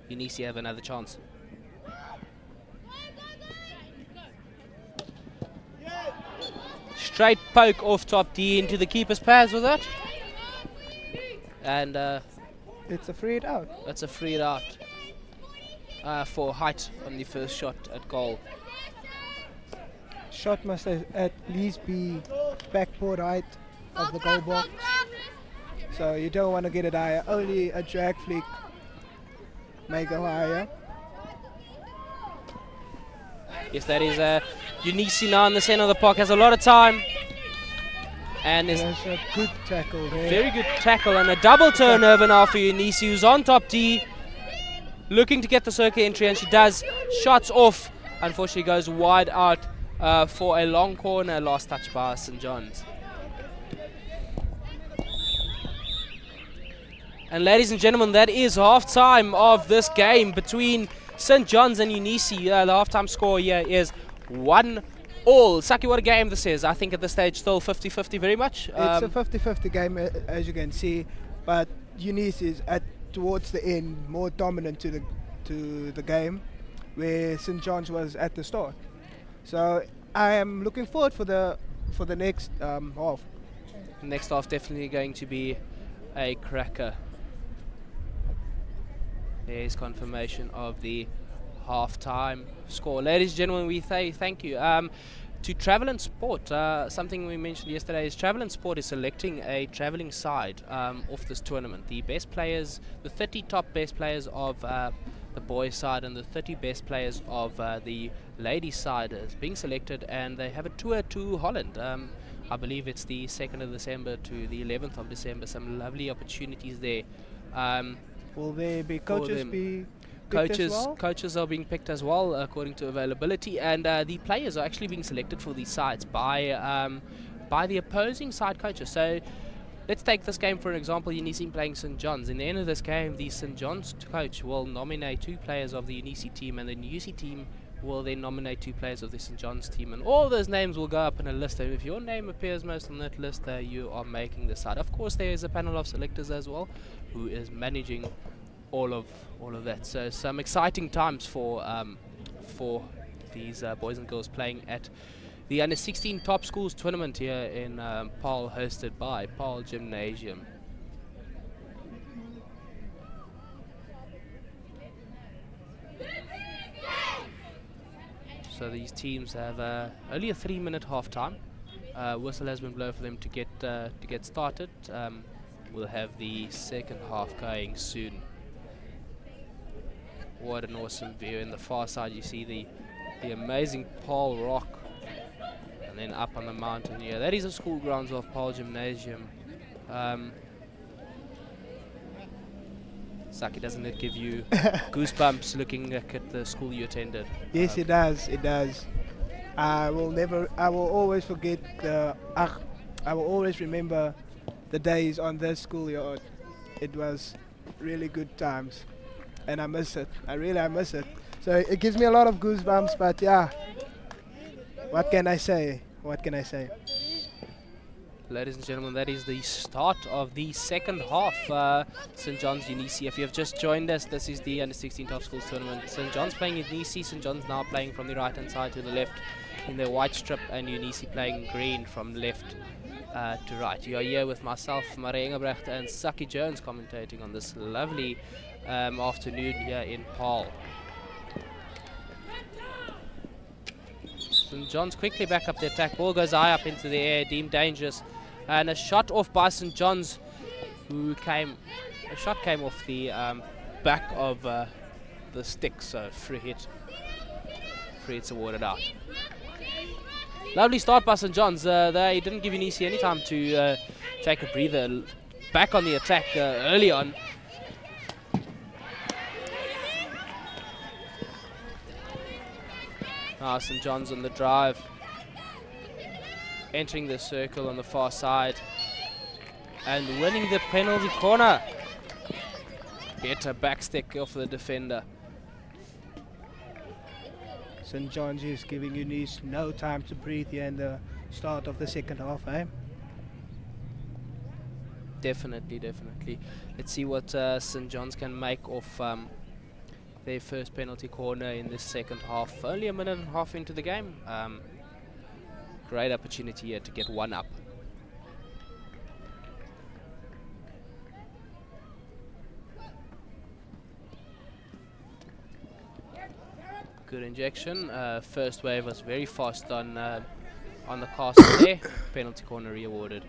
Unisi have another chance. Straight poke off top D into the keeper's pads with that. And it's a free out. That's a free out for height on the first shot at goal. shot must at least be backboard height of the goal box. So you don't want to get it higher. Only a drag flick may go higher. Yes, that is U16 now in the center of the park. Has a lot of time. And is there's a good tackle there. Very good tackle and a double turnover now for U16, who's on top D, looking to get the circle entry, and she does. Shots off. Unfortunately goes wide out for a long corner. Last touch by St. John's. And ladies and gentlemen, that is half-time of this game between St. John's and Unisi. The half-time score here is 1-all. Saki, what a game this is. I think at this stage still 50-50 very much. It's a 50-50 game, as you can see, but Unisi is towards the end more dominant to the game, where St. John's was at the start. So I am looking forward for the next half. Next half definitely going to be a cracker. There's confirmation of the half-time score. Ladies and gentlemen, we say thank you. To Travel and Sport, something we mentioned yesterday is Travel and Sport is selecting a travelling side off this tournament. The best players, the 30 top best players of the boys side and the 30 best players of the ladies side is being selected, and they have a tour to Holland. I believe it's the 2nd of December to the 11th of December. Some lovely opportunities there. Will there be coaches be picked as well? Coaches are being picked as well according to availability, and the players are actually being selected for these sides by the opposing side coaches. So let's take this game for an example. Unisi playing St. John's. In the end of this game, the St. John's coach will nominate 2 players of the Unisi team, and the Unisi team will then nominate 2 players of the St. John's team, and all those names will go up in a list. And if your name appears most on that list, you are making the side. Of course, there is a panel of selectors as well, who is managing all of that. So some exciting times for these boys and girls playing at the Under 16 Top Schools tournament here in Paarl, hosted by Paarl Gymnasium. So these teams have only a 3-minute half-time. Whistle has been blown for them to get started. We'll have the second half going soon. What an awesome view. In the far side you see the amazing Paarl Rock, and then up on the mountain here. That is the school grounds of Paarl Gymnasium. Saki, doesn't it give you goosebumps looking at the school you attended? Yes, it does. It does. I will always forget I will always remember the days on this schoolyard. It was really good times, and I miss it. I miss it. So it gives me a lot of goosebumps. But yeah, what can I say? What can I say? Ladies and gentlemen, that is the start of the second half. St. John's Unisi. If you have just joined us, this is the Under 16 Top Schools tournament. St. John's playing Unisi. St. John's now playing from the right hand side to the left in their white strip, and Unisi playing green from left to right. You are here with myself, Marie Engelbrecht, and Saki Jones commentating on this lovely afternoon here in Paarl. St. John's quickly back up the attack. Ball goes high up into the air, deemed dangerous. And a shot off by St. John's, a shot came off the back of the stick, so free hit. Free hit's awarded out. Lovely start by St. John's. They didn't give Unisi any time to take a breather. Back on the attack early on. Now St. John's on the drive, entering the circle on the far side and winning the penalty corner. Better backstick off the defender. St. John's is giving Unisi no time to breathe here in the start of the second half, eh? Definitely, definitely. Let's see what St. John's can make off their first penalty corner in this second half. Only a minute and a half into the game. Great opportunity here to get one up. Good injection. First wave was very fast on the castle there. Penalty corner re-awarded.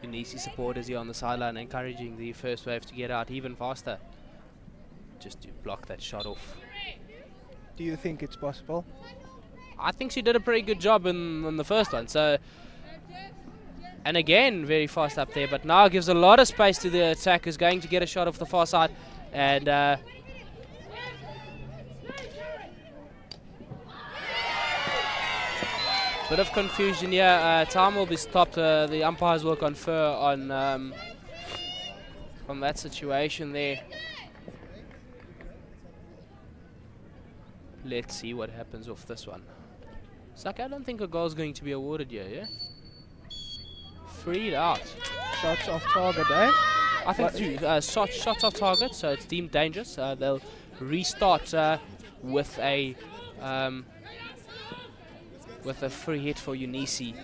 Unisi supporters here on the sideline encouraging the first wave to get out even faster. Just to block that shot off. Do you think it's possible? I think she did a pretty good job in the first one. So, and again, very fast up there, but now gives a lot of space to the attackers, going to get a shot off the far side. And bit of confusion here. Time will be stopped. The umpires will confer on from that situation there. Let's see what happens with this one. Saka, I don't think a goal is going to be awarded here, yeah? Freed out. Shots off target, eh? I think two. Shots off target, so it's deemed dangerous. They'll restart with a free hit for Unisi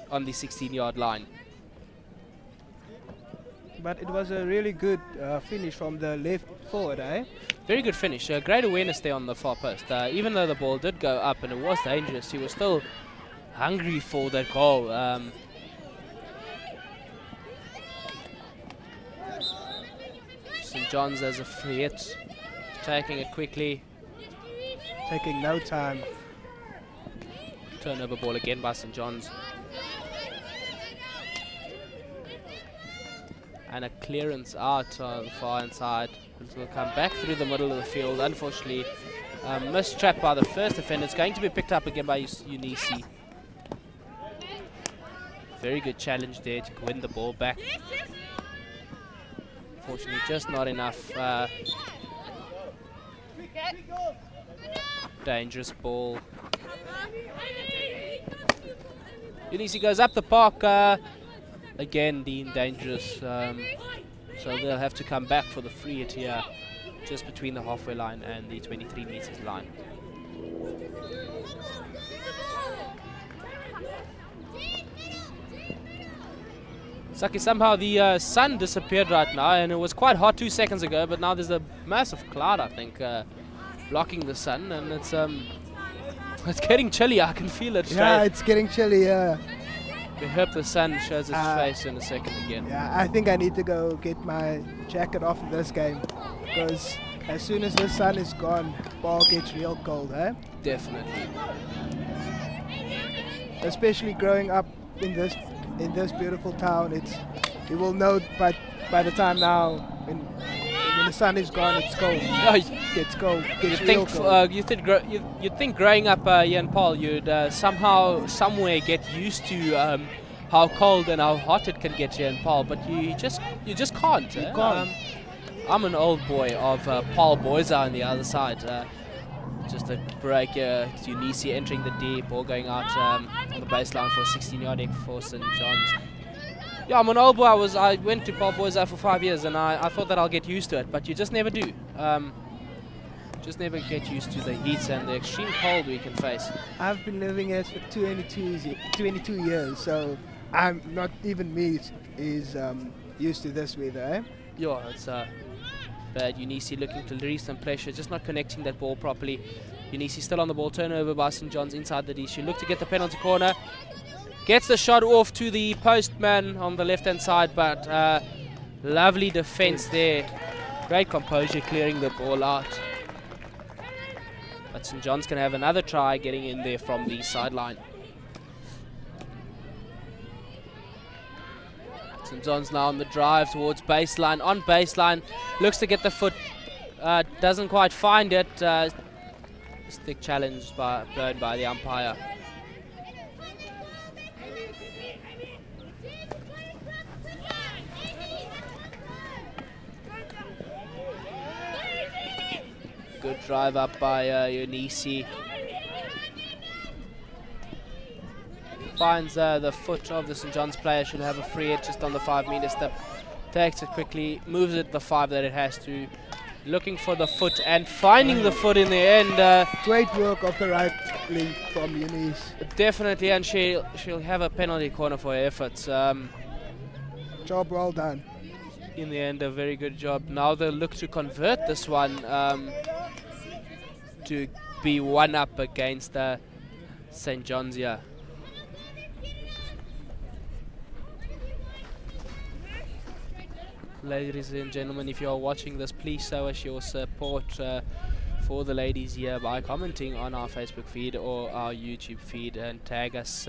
on the 16-yard line. But it was a really good finish from the left forward, eh? Very good finish. Great awareness there on the far post. Even though the ball did go up and it was dangerous, he was still hungry for that goal. St. John's has a free hit. Taking it quickly. Taking no time. Turnover ball again by St. John's. And a clearance out on the far inside. It will come back through the middle of the field. Unfortunately, missed trap by the first defender. It's going to be picked up again by Unisi. Very good challenge there to win the ball back. Unfortunately, just not enough. Dangerous ball. Unisi goes up the park. Again, deemed dangerous. So they'll have to come back for the free hit here, just between the halfway line and the 23 meters line. Saki, somehow the sun disappeared right now, and it was quite hot 2 seconds ago, but now there's a massive cloud, I think, blocking the sun, and it's getting chilly. I can feel it. Yeah, it's getting chilly. We hope the sun shows its face in a second again. Yeah, I think I need to go get my jacket off in this game, because as soon as the sun is gone, ball gets real cold, eh? Definitely. Especially growing up in this beautiful town, you will know by the time now when the sun is gone, it's cold. It gets cold. Gets real cold. You'd think growing up here in Paul, you'd somewhere get used to how cold and how hot it can get here in Paul, but you just can't. You can't. I'm an old boy of Paul boys on the other side. Just a break. Unisi entering the deep, ball going out on the baseline for a 16-yard egg for St. John's. Yeah, I'm an old boy. I went to Paul Boys for 5 years, and I thought that I'll get used to it, but you just never do. Just never get used to the heat and the extreme cold we can face. I've been living here for 22 years, so I'm not even me is used to this weather, eh? Yeah, it's bad. Unisi looking to release some pressure, just not connecting that ball properly. Unisi still on the ball, turnover by St. John's inside the D. She look to get the penalty corner. Gets the shot off to the postman on the left-hand side, but lovely defense there. Great composure clearing the ball out. But St. John's can have another try getting in there from the sideline. St. John's now on the drive towards baseline. On baseline, looks to get the foot, doesn't quite find it. Stick challenge blown by the umpire. Good drive up by Unisi. Finds the foot of the St. John's player. Should have a free hit just on the 5-meter step. Takes it quickly, moves it the 5 that it has to. looking for the foot and finding the foot in the end. Great work of the right link from Eunice. Definitely, and she'll have a penalty corner for her efforts. Job well done. In the end, a very good job. Now they'll look to convert this one to be one up against St. John's here. Ladies and gentlemen, if you are watching this, please show us your support for the ladies here by commenting on our Facebook feed or our YouTube feed, and tag us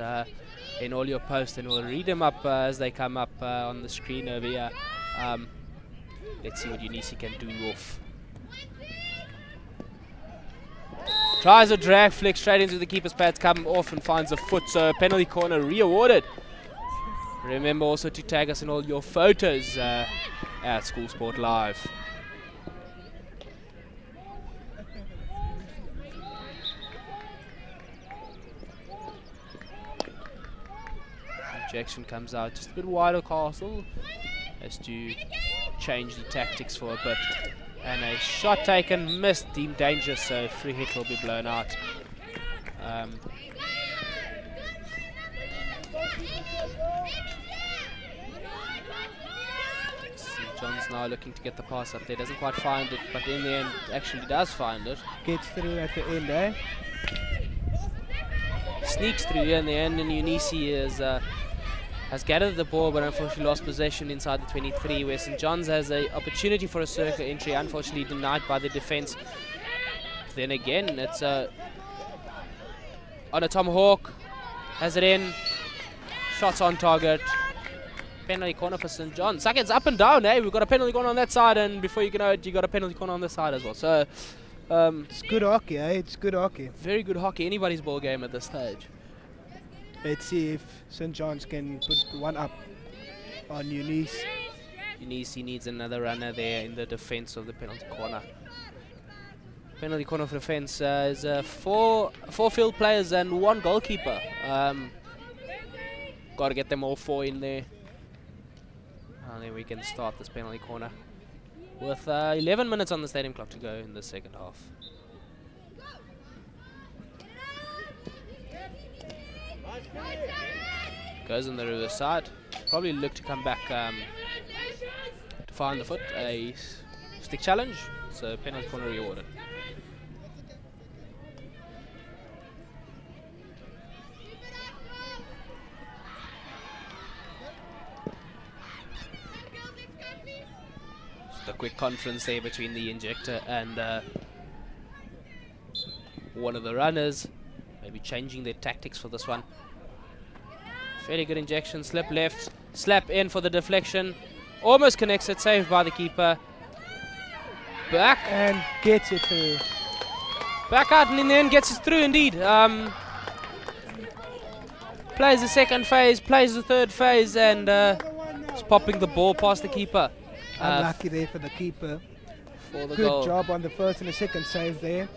in all your posts, and we'll read them up as they come up on the screen over here. Let's see what U16 can do off. Tries a drag flick straight into the keeper's pads, come off and finds a foot, so penalty corner re-awarded. Remember also to tag us in all your photos at School Sport Live. Injection comes out just a bit wider. Castle has to change the tactics for a bit. And a shot taken, missed, deemed dangerous, so free hit will be blown out. John's now looking to get the pass up there, doesn't quite find it, but in the end actually does find it. Gets through at the end, eh? Sneaks through here in the end, and U16 has gathered the ball, but unfortunately lost possession inside the 23, where St. John's has an opportunity for a circle entry, unfortunately denied by the defence. Then again, it's on a tomahawk, has it in, shots on target. Penalty corner for St. John's. Seconds up and down, eh? We've got a penalty corner on that side, and before you know it, you got a penalty corner on this side as well. So it's good hockey, eh? It's good hockey. Very good hockey. Anybody's ball game at this stage. Let's see if St. John's can put one up on Eunice. Eunice needs another runner there in the defence of the penalty corner. Penalty corner for defence is four field players and one goalkeeper. Got to get them all four in there. And then we can start this penalty corner with 11 minutes on the stadium clock to go in the second half. Goes on the reverse side. Probably look to come back to find the foot. A stick challenge. So penalty corner rewarded. A quick conference there between the injector and one of the runners, maybe changing their tactics for this one. Fairly good injection, slip left, slap in for the deflection, almost connects it, saved by the keeper. Back and gets it through. Back out, and in the end gets it through indeed. Plays the second phase, plays the third phase, and is popping the ball past the keeper. Unlucky there for the keeper. For the good goal. Job on the first and the second save there.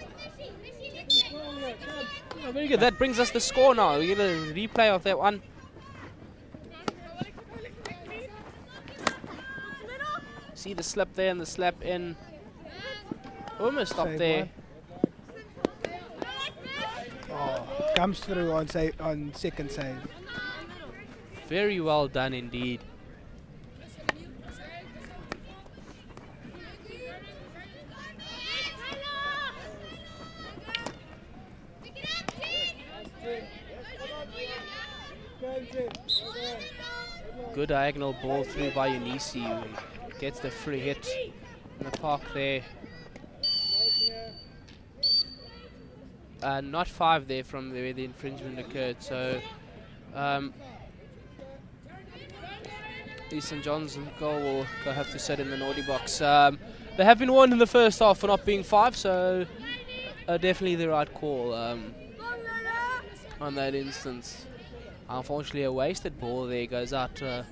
Oh, very good. That brings us the score now. We get a replay of that one. See the slip there and the slap in. Almost stopped there. Oh, comes through on second save. Very well done indeed. Good diagonal ball through by Eunice, who gets the free hit in the park there. Not 5 there from where the infringement occurred, so the St. John's goal will have to sit in the naughty box. They have been warned in the first half for not being 5, so definitely the right call on that instance. Unfortunately, a wasted ball there goes out the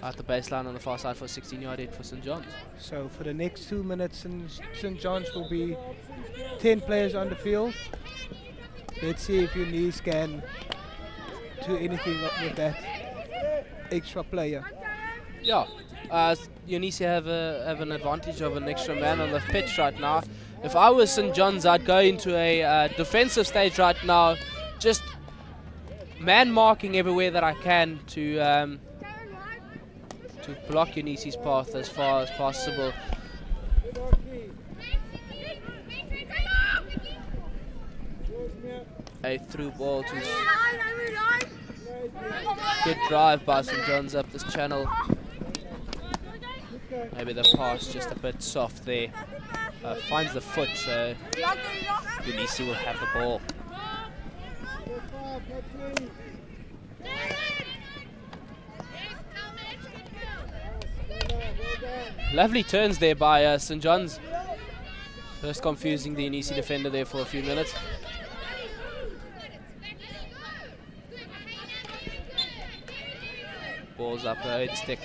baseline on the far side for a 16-yard hit for St. John's. So for the next 2 minutes, St. John's will be 10 players on the field. Let's see if Eunice can do anything with that extra player. Yeah, Unisi have an advantage of an extra man on the pitch right now. If I was St. John's, I'd go into a defensive stage right now, just man marking everywhere that I can to block Unisi's path as far as possible. A through ball to good drive by St. John's up this channel. Maybe the pass just a bit soft there. Finds the foot, so Unisi will have the ball. Lovely turns there by St. John's. Just confusing the Unisi defender there for a few minutes. Ball's up her head stick.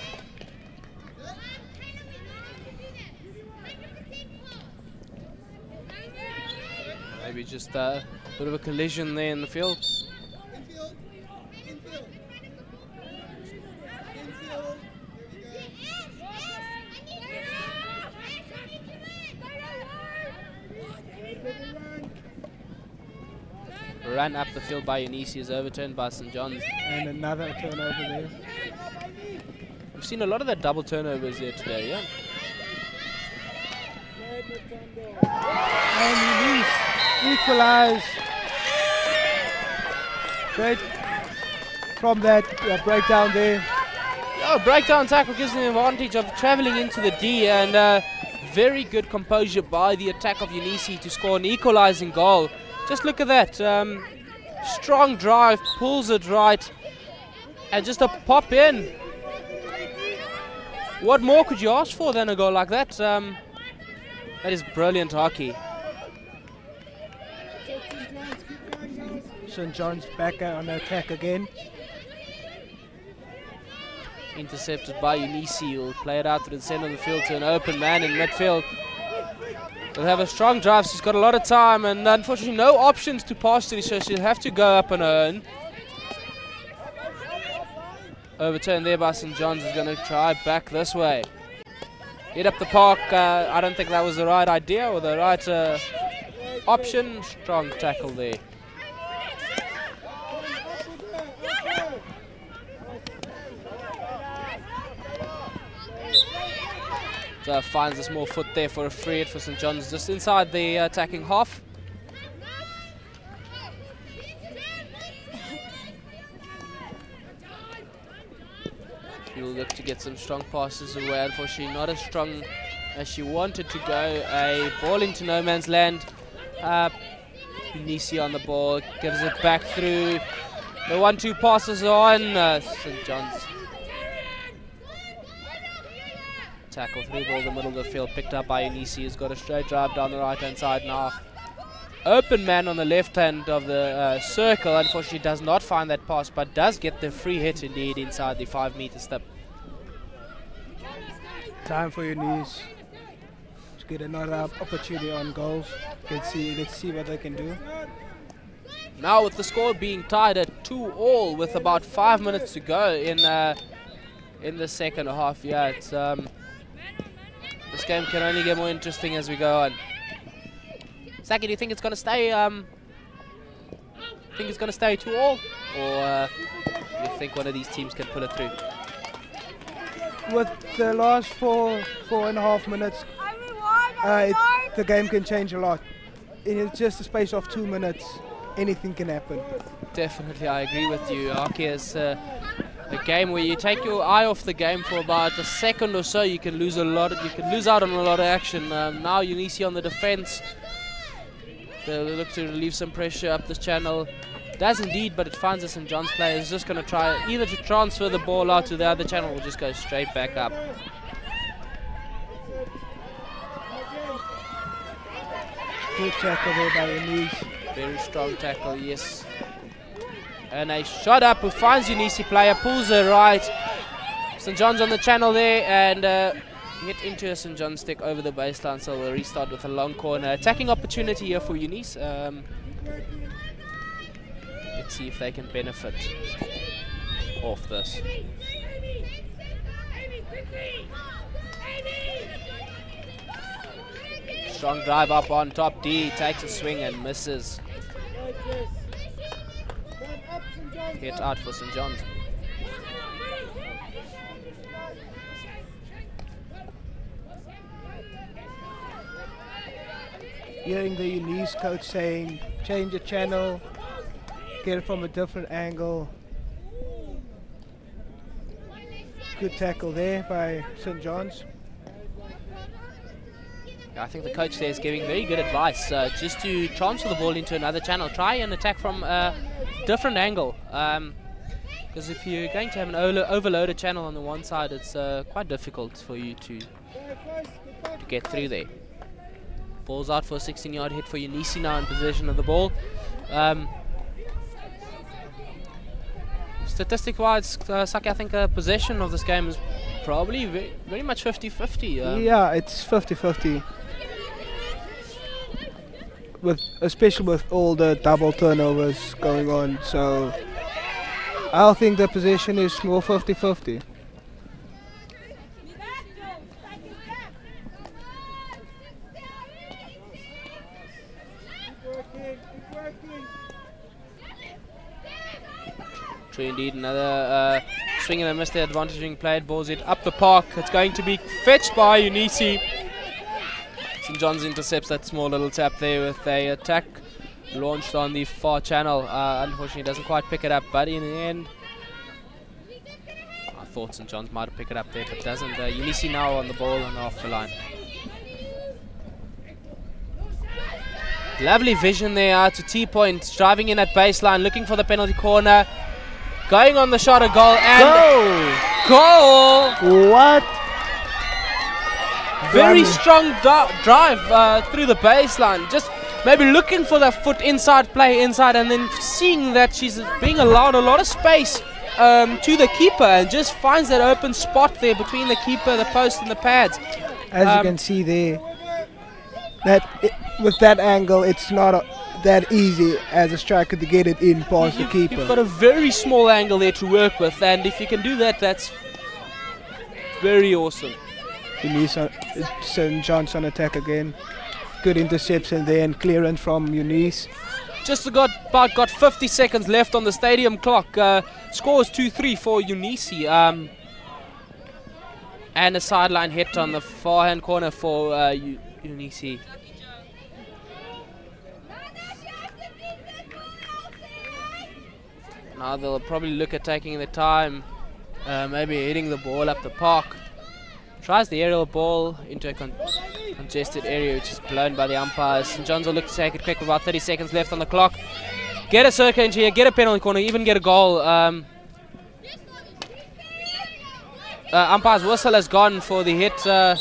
Maybe just a bit of a collision there in the field. Ran up the field by Unisi is overturned by St. John's. And another turnover there. We've seen a lot of the double turnovers here today, yeah? And Unisi equalize. Great from that breakdown there. Oh, breakdown tackle gives them the advantage of travelling into the D, and very good composure by the attack of Unisi to score an equalising goal. Just look at that. Strong drive, pulls it right, and just a pop in. What more could you ask for than a goal like that? That is brilliant hockey. St. John's back on the attack again. Intercepted by Unisi, will play it out to the centre of the field to an open man in midfield. They'll have a strong drive, she's got a lot of time, and unfortunately no options to pass to, so she'll have to go up on her own. Overturned there by St. John's, is going to try back this way. Hit up the park, I don't think that was the right idea or the right option. Strong tackle there. Finds a small foot there for a free hit for St. John's, just inside the attacking half. She'll look to get some strong passes away. Unfortunately, not as strong as she wanted to go. A ball into no man's land. Unisi on the ball, gives it back through. The 1-2 passes on St. John's. Tackle through ball in the middle of the field, picked up by Unisi, who's got a straight drive down the right hand side now. Open man on the left hand of the circle, unfortunately does not find that pass, but does get the free hit indeed inside the 5-meter step. Time for Unisi to get another opportunity on goals. Let's see what they can do. Now with the score being tied at 2-2 with about 5 minutes to go in the second half, yeah, it's this game can only get more interesting as we go on. Saki, do you think it's going to stay? Think it's going to stay 2-2, or you think one of these teams can pull it through? With the last 4.5 minutes, the game can change a lot. In just a space of 2 minutes, anything can happen. Definitely, I agree with you. Hockey is a game where you take your eye off the game for about a second or so, you can lose out on a lot of action. Now Unisi on the defense. They'll look to relieve some pressure up this channel. Does indeed, but it finds us in John's player. Is just going to try either to transfer the ball out to the other channel or just go straight back up. Good tackle there by Unisi. Very strong tackle, yes. And a shot up who finds Unisi player, pulls her right. St. John's on the channel there, and hit into a St. John's stick over the baseline, so we'll restart with a long corner. Attacking opportunity here for Unisi. Let's see if they can benefit off this. Strong drive up on top. D takes a swing and misses. Hit out for St. John's. Hearing the Eunice coach saying, change the channel, get it from a different angle. Good tackle there by St. John's. I think the coach there is giving very good advice just to transfer the ball into another channel. Try and attack from a different angle. Because if you're going to have an overloaded channel on the one side, it's quite difficult for you to get through there. Ball's out for a 16-yard hit for Eunice now in possession of the ball. Statistic-wise, Saki, I think possession of this game is probably very much 50-50. Yeah, it's 50-50. Especially with all the double turnovers going on, so I think the possession is more 50-50. True indeed, another swing and a miss there, advantage being played, balls it up the park. It's going to be fetched by Eunice. St. John's intercepts that small little tap there with a attack launched on the far channel. Unfortunately doesn't quite pick it up, but in the end I thought St. John's might have picked it up there, but doesn't. Eunice now on the ball and off the line. Lovely vision there out to T-point, driving in at baseline, looking for the penalty corner, going on the shot, a goal, and goal! What? Very strong drive through the baseline. Just maybe looking for that foot inside, play inside, and then seeing that she's being allowed a lot of space to the keeper, and just finds that open spot there between the keeper, the post, and the pads. As you can see there, with that angle, it's not that easy as a striker to get it in past the keeper. You've got a very small angle there to work with, and if you can do that, that's very awesome. St. John's on attack again. Good interception there and clearance from Eunice. Just got 50 seconds left on the stadium clock. Scores 2-3 for Eunice. And a sideline hit on the far hand corner for Eunice. Now they'll probably look at taking the time, maybe hitting the ball up the park. Tries the aerial ball into a congested area, which is blown by the umpires. St. John's will look to take it quick with about 30 seconds left on the clock. Get a circle into here, get a penalty corner, even get a goal. Umpire's whistle has gone for the hit to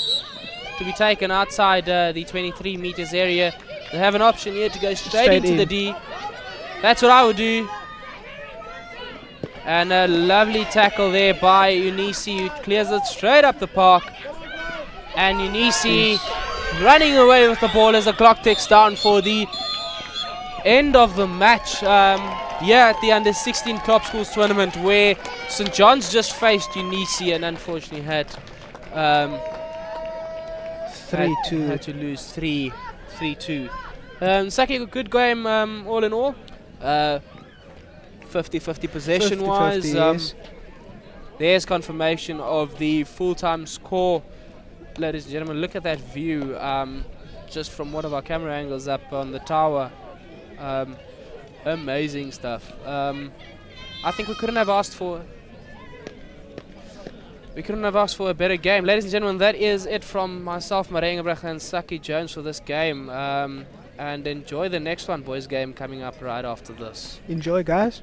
be taken outside the 23 meters area. They have an option here to go straight into the D. That's what I would do. And a lovely tackle there by Eunice, who clears it straight up the park. And Eunice running away with the ball as the clock ticks down for the end of the match. Here at the Under 16 Club Schools tournament, where St. John's just faced Eunice and unfortunately had 3-2. Had to lose 3-2. Saki, a good game all in all. 50-50 possession wise. Yes. There's confirmation of the full-time score. Ladies and gentlemen, look at that view just from one of our camera angles up on the tower. Amazing stuff. I think we couldn't have asked for a better game. Ladies and gentlemen, that is it from myself, Marijn Engelbrecht, and Saki Jones for this game. And enjoy the next one, boys game coming up right after this. Enjoy, guys.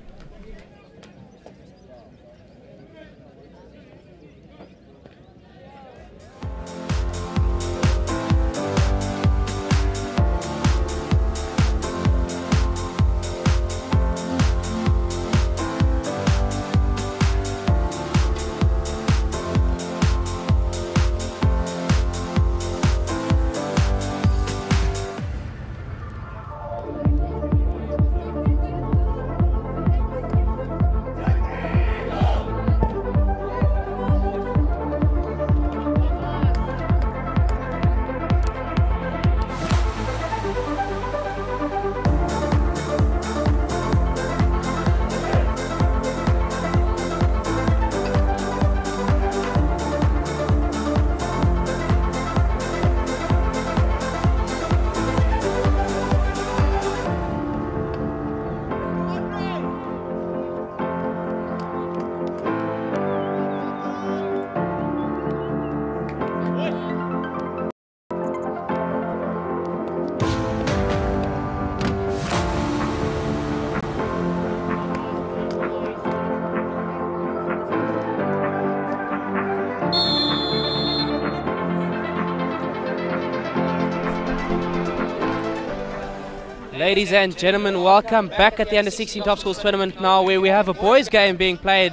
Ladies and gentlemen, welcome back at the Under-16 Top Schools Tournament now, where we have a boys game being played.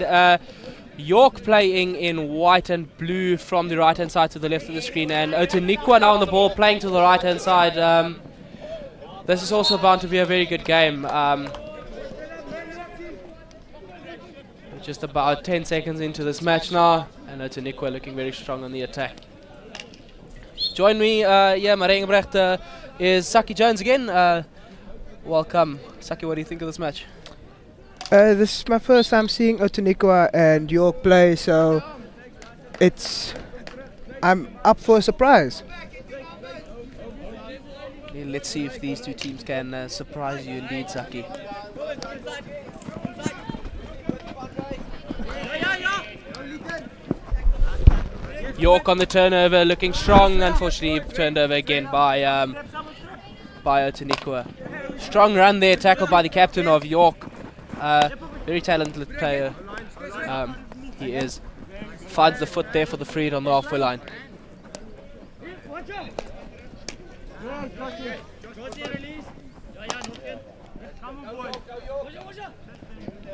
York playing in white and blue from the right hand side to the left of the screen, and Otanikwa now on the ball playing to the right hand side. This is also bound to be a very good game. Just about 10 seconds into this match now, and Otanikwa looking very strong on the attack. Join me, Marengebrecht, is Saki Jones again. Welcome. Saki, what do you think of this match? This is my first time seeing Otanikwa and York play, so I'm up for a surprise. Yeah, let's see if these two teams can surprise you indeed, Saki. York on the turnover, looking strong. Unfortunately, turned over again by Otanikwa. Strong run there, tackled by the captain of York. Very talented player. He is. Finds the foot there for the free hit on the halfway line.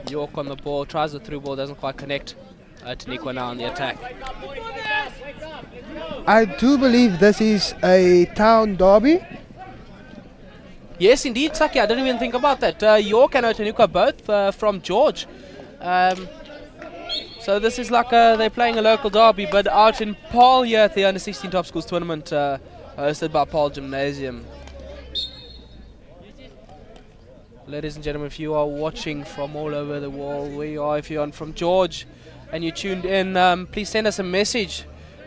York on the ball, tries the through ball, doesn't quite connect. Otanikwa now on the attack. I do believe this is a town derby. Yes, indeed, Saki. I didn't even think about that. York and Otanikwa both from George. So this is like they're playing a local derby, but out in Paul here at the Under-16 Top Schools Tournament, hosted by Paul Gymnasium. Ladies and gentlemen, if you are watching from all over the world, where you are, if you're from George and you tuned in, please send us a message.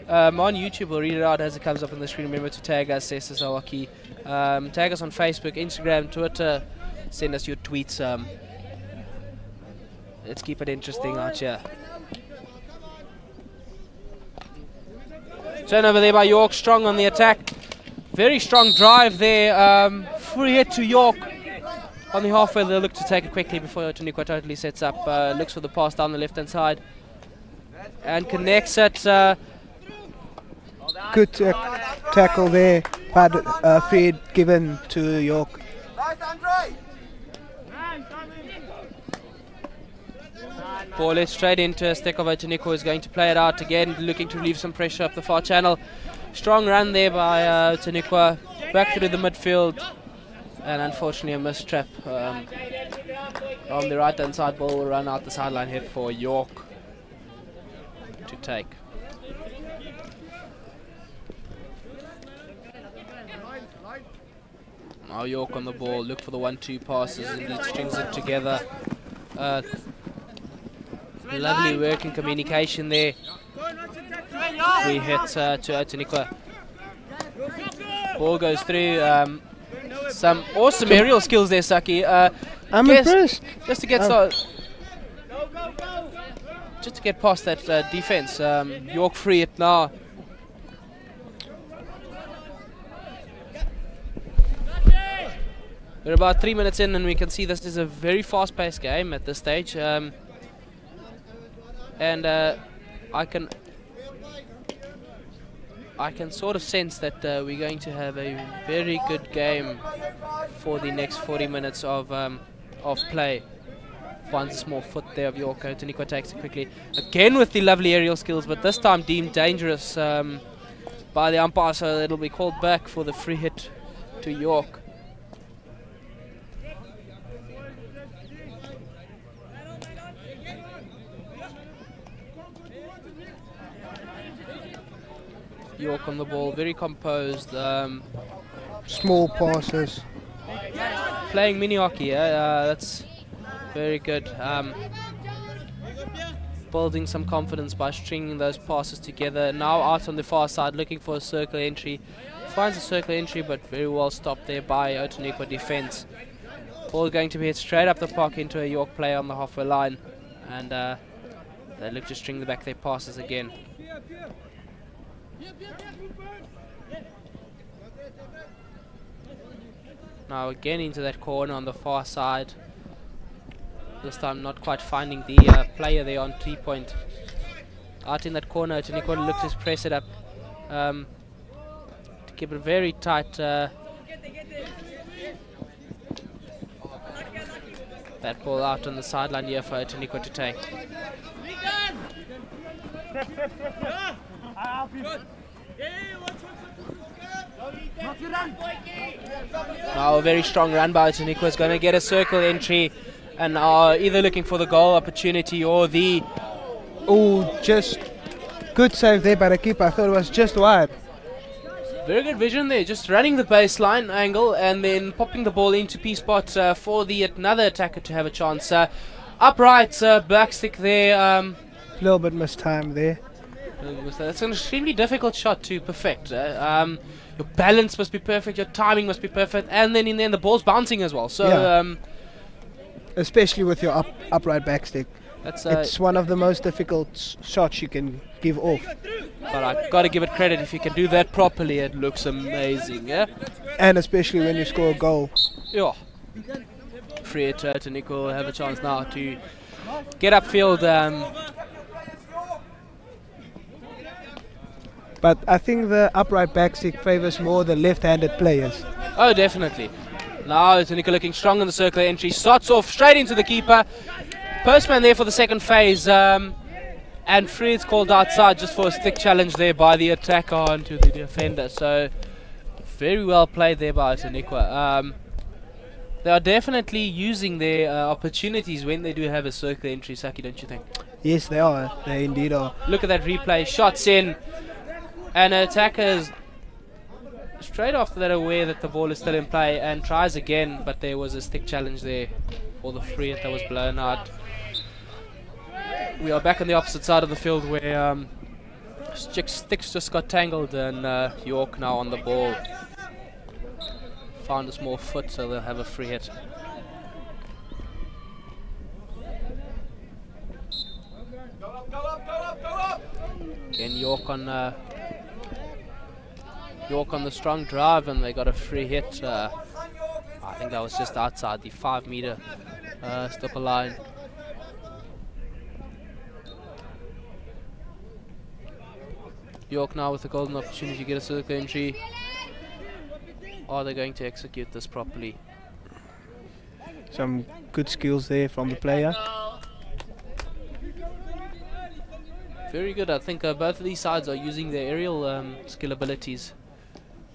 On YouTube, we'll read it out as it comes up on the screen. Remember to tag us, SSOaki. Tag us on Facebook, Instagram, Twitter. Send us your tweets. Let's keep it interesting out here. Turnover there by York, strong on the attack. Very strong drive there. Free hit to York. On the halfway, they'll look to take it quickly before Otanikwa totally sets up. Looks for the pass down the left-hand side. And connects it. Good tackle there, but free given to York. Ball led straight into a stick of Otanikwa, who's going to play it out again, looking to relieve some pressure up the far channel. Strong run there by Otanikwa, back through the midfield, and unfortunately a missed trap. On the right hand side, ball will run out the sideline hit for York to take. Now York on the ball, look for the 1-2 passes, and he strings it together. Lovely working communication there. Free hit to Otanikwa. Ball goes through. Some awesome aerial skills there, Saki. I'm impressed. Just to get started. Just to get past that defense. York free it now. We're about 3 minutes in, and we can see this is a very fast-paced game at this stage. And I can sort of sense that we're going to have a very good game for the next 40 minutes of play. Finds a small foot there of York. Otanikwa takes it quickly. Again with the lovely aerial skills, but this time deemed dangerous by the umpire, so it'll be called back for the free hit to York. York on the ball, very composed. Small passes. Playing mini hockey, yeah, that's very good. Building some confidence by stringing those passes together. Now out on the far side, looking for a circle entry. Finds a circle entry, but very well stopped there by Otanikwa defense. Ball going to be hit straight up the park into a York player on the halfway line, and they look to string back their passes again. Now again into that corner on the far side. This time not quite finding the player there on 3-point. Out in that corner, Otanikwa looks to press it up to keep it very tight. That ball out on the sideline here for Otaniqua to take. Now a very strong run by Otaniqua is going to get a circle entry and are either looking for the goal opportunity or the... Oh, just good save there by the keeper. I thought it was just wide. Very good vision there, just running the baseline angle and then popping the ball into P-spot for another attacker to have a chance. Upright, back stick there. A little bit missed time there. That's an extremely difficult shot to perfect. Your balance must be perfect, your timing must be perfect, and then in the end the ball's bouncing as well. So, yeah. Especially with your upright backstick. It's one of the most difficult shots you can give off. But I've got to give it credit, if you can do that properly, it looks amazing, yeah? And especially when you score a goal. Yeah. Free it to Nico will have a chance now to get upfield. But I think the upright backstick favours more the left-handed players. Oh, definitely. Now Nico looking strong in the circular entry. Starts off straight into the keeper. Postman there for the second phase. And Fred's called outside just for a stick challenge there by the attacker onto the defender. So, very well played there by Otaniqua. They are definitely using their opportunities when they do have a circular entry, Saki, don't you think? Yes, they are. They indeed are. Look at that replay. Shots in. And attacker is straight after that aware that the ball is still in play and tries again, but there was a stick challenge there for the free hit that was blown out. We are back on the opposite side of the field where sticks just got tangled and York now on the ball. Found a small foot, so they'll have a free hit. Again, York on the strong drive, and they got a free hit. I think that was just outside the 5-meter stipple line. York now with the golden opportunity to get a circle entry. Are they going to execute this properly? Some good skills there from the player. Very good. I think both of these sides are using their aerial skill abilities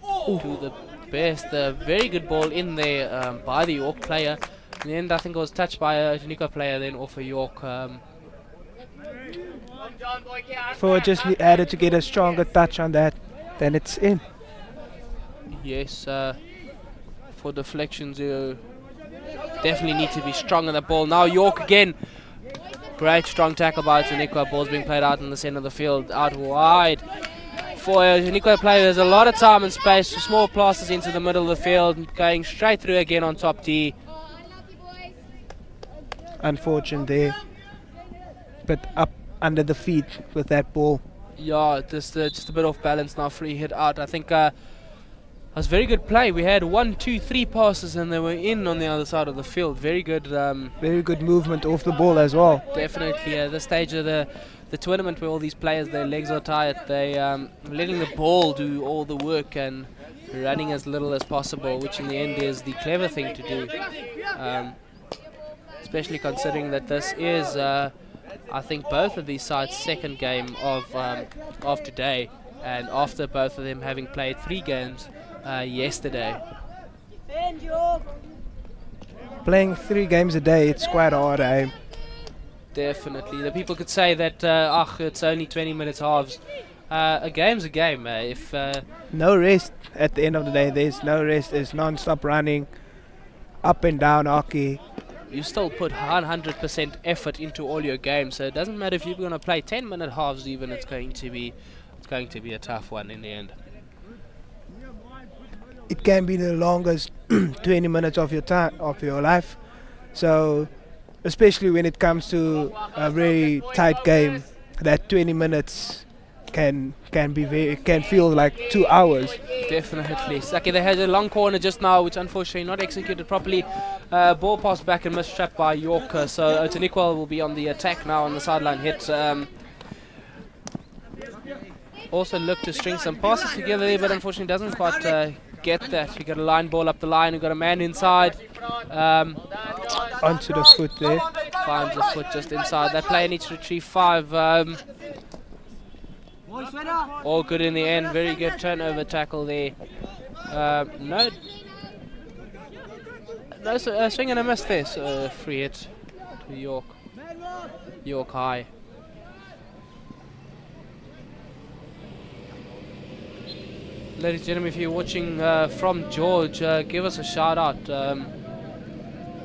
to the best. Very good ball in there by the York player. In the end, I think it was touched by a Otaniqua player, then off a York. Forward just added to get a stronger touch on that, then it's in. Yes, for deflections, you definitely need to be strong on the ball. Now York again. Great strong tackle by Otaniqua. Ball's being played out in the centre of the field, out wide. For a Otaniqua player, there's a lot of time and space. Small passes into the middle of the field, going straight through again on top D. Unfortunate there, but up under the feet with that ball. Yeah, just a bit off balance now. Free hit out. I think it was very good play. We had 1, 2, 3 passes and they were in on the other side of the field. Very good. Very good movement off the ball as well. Definitely. At this stage of the tournament where all these players, their legs are tired, they letting the ball do all the work and running as little as possible, which in the end is the clever thing to do. Especially considering that this is, I think, both of these sides' second game of today, and after both of them having played 3 games yesterday. Playing 3 games a day, it's quite hard, eh? Definitely. The people could say that it's only 20 minutes halves. A game's a game. If no rest at the end of the day. There's no rest. There's non-stop running, up and down hockey. You still put 100% effort into all your games, so it doesn't matter if you're going to play 10-minute halves. Even it's going to be a tough one in the end. It can be the longest 20 minutes of your life. So, especially when it comes to a very tight game, that 20 minutes can feel like 2 hours. Definitely. Saki, they had a long corner just now, which unfortunately not executed properly. Ball passed back and mistrapped by York. So Otaniqua will be on the attack now on the sideline hit. Also look to string some passes together there, but unfortunately doesn't quite get that. You got a line ball up the line. You got a man inside. Onto the foot there. Finds the foot just inside. That player needs to retrieve 5. All good in the end. Very good turnover tackle there. No swing and a miss there. So free hit to York. York High. Ladies and gentlemen, if you're watching from George, give us a shout out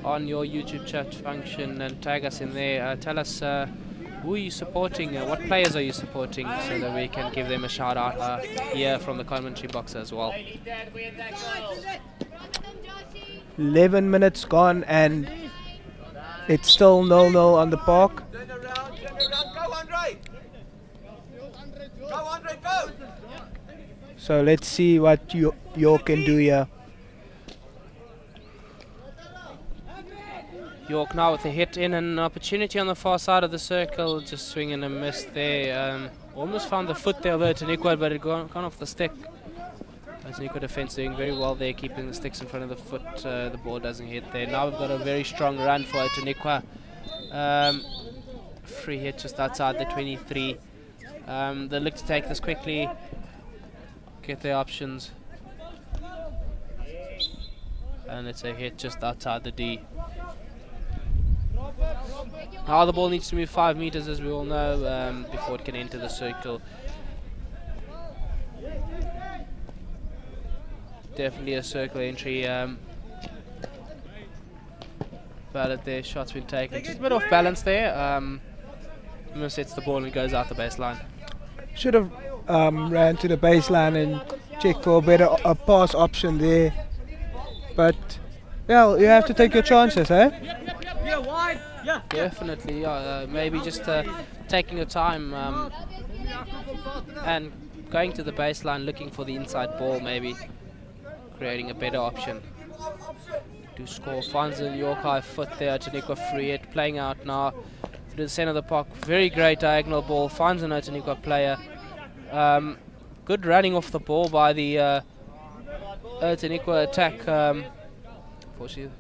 on your YouTube chat function and tag us in there. Tell us who are you supporting, what players are you supporting, so that we can give them a shout out here from the commentary box as well. 11 minutes gone and it's still 0-0 on the park. So let's see what York can do here. York now with a hit in and an opportunity on the far side of the circle, just swinging a miss there. Almost found the foot there of Taniqua, but it gone off the stick. Taniqua defense doing very well there, keeping the sticks in front of the foot. The ball doesn't hit there. Now we've got a very strong run for Taniqua. Free hit just outside the 23. They look to take this quickly, get their options, and it's a hit just outside the D. Now the ball needs to move 5 meters, as we all know, before it can enter the circle. Definitely a circle entry. Valid there, shot's been taken. Just a bit off balance there. Sets the ball and goes out the baseline. Should have ran to the baseline and checked for a better pass option there. But yeah, you have to take your chances, eh? Yeah, wide. Yeah. Definitely, yeah. Maybe just taking your time and going to the baseline, looking for the inside ball, maybe creating a better option to score. Finds the York High foot there. Taniqua free hit, playing out now through the centre of the park. Very great diagonal ball. Finds an Taniqua player. Good running off the ball by the Taniqua attack. Unfortunately,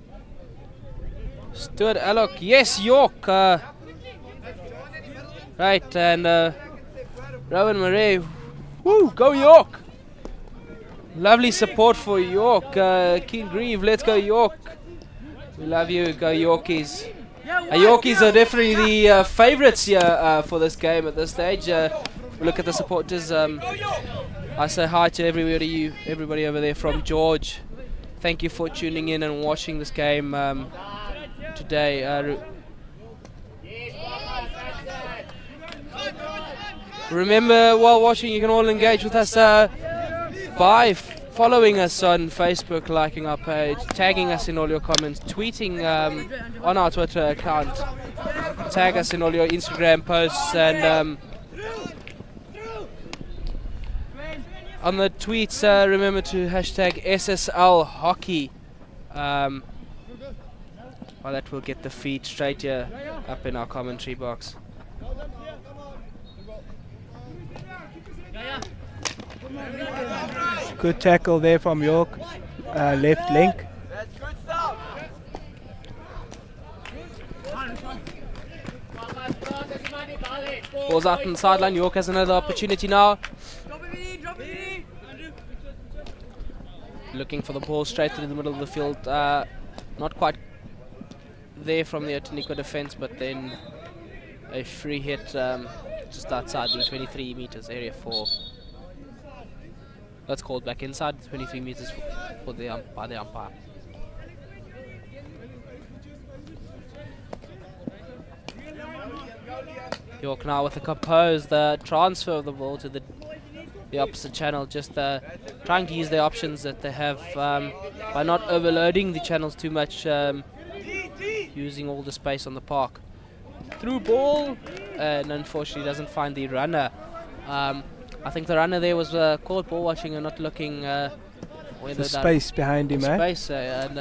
Stuart Alloc, yes, York. Right, and Rowan Murray, woo, go York. Lovely support for York. Keen Grieve, let's go York. We love you, go Yorkies. Yorkies are definitely the favourites here for this game at this stage. We look at the supporters. I say hi to everybody over there from George. Thank you for tuning in and watching this game today. Remember, while watching, you can all engage with us by following us on Facebook, liking our page, tagging us in all your comments, tweeting on our Twitter account, tag us in all your Instagram posts, and on the tweets, remember to hashtag SSL Hockey. Well, that will get the feed straight here up in our commentary box. Good tackle there from York, left link. Ball's out on the sideline. York has another opportunity now. Looking for the ball straight through the middle of the field. Not quite there from the Taniqua defense, but then a free hit just outside the 23 meters, area 4. That's called back inside the 23 meters for the by the umpire. York now with a composed transfer of the ball to the opposite channel, just trying to use the options that they have by not overloading the channels too much, using all the space on the park. Through ball, and unfortunately doesn't find the runner. I think the runner there was caught ball watching and not looking whether the space behind him, space, and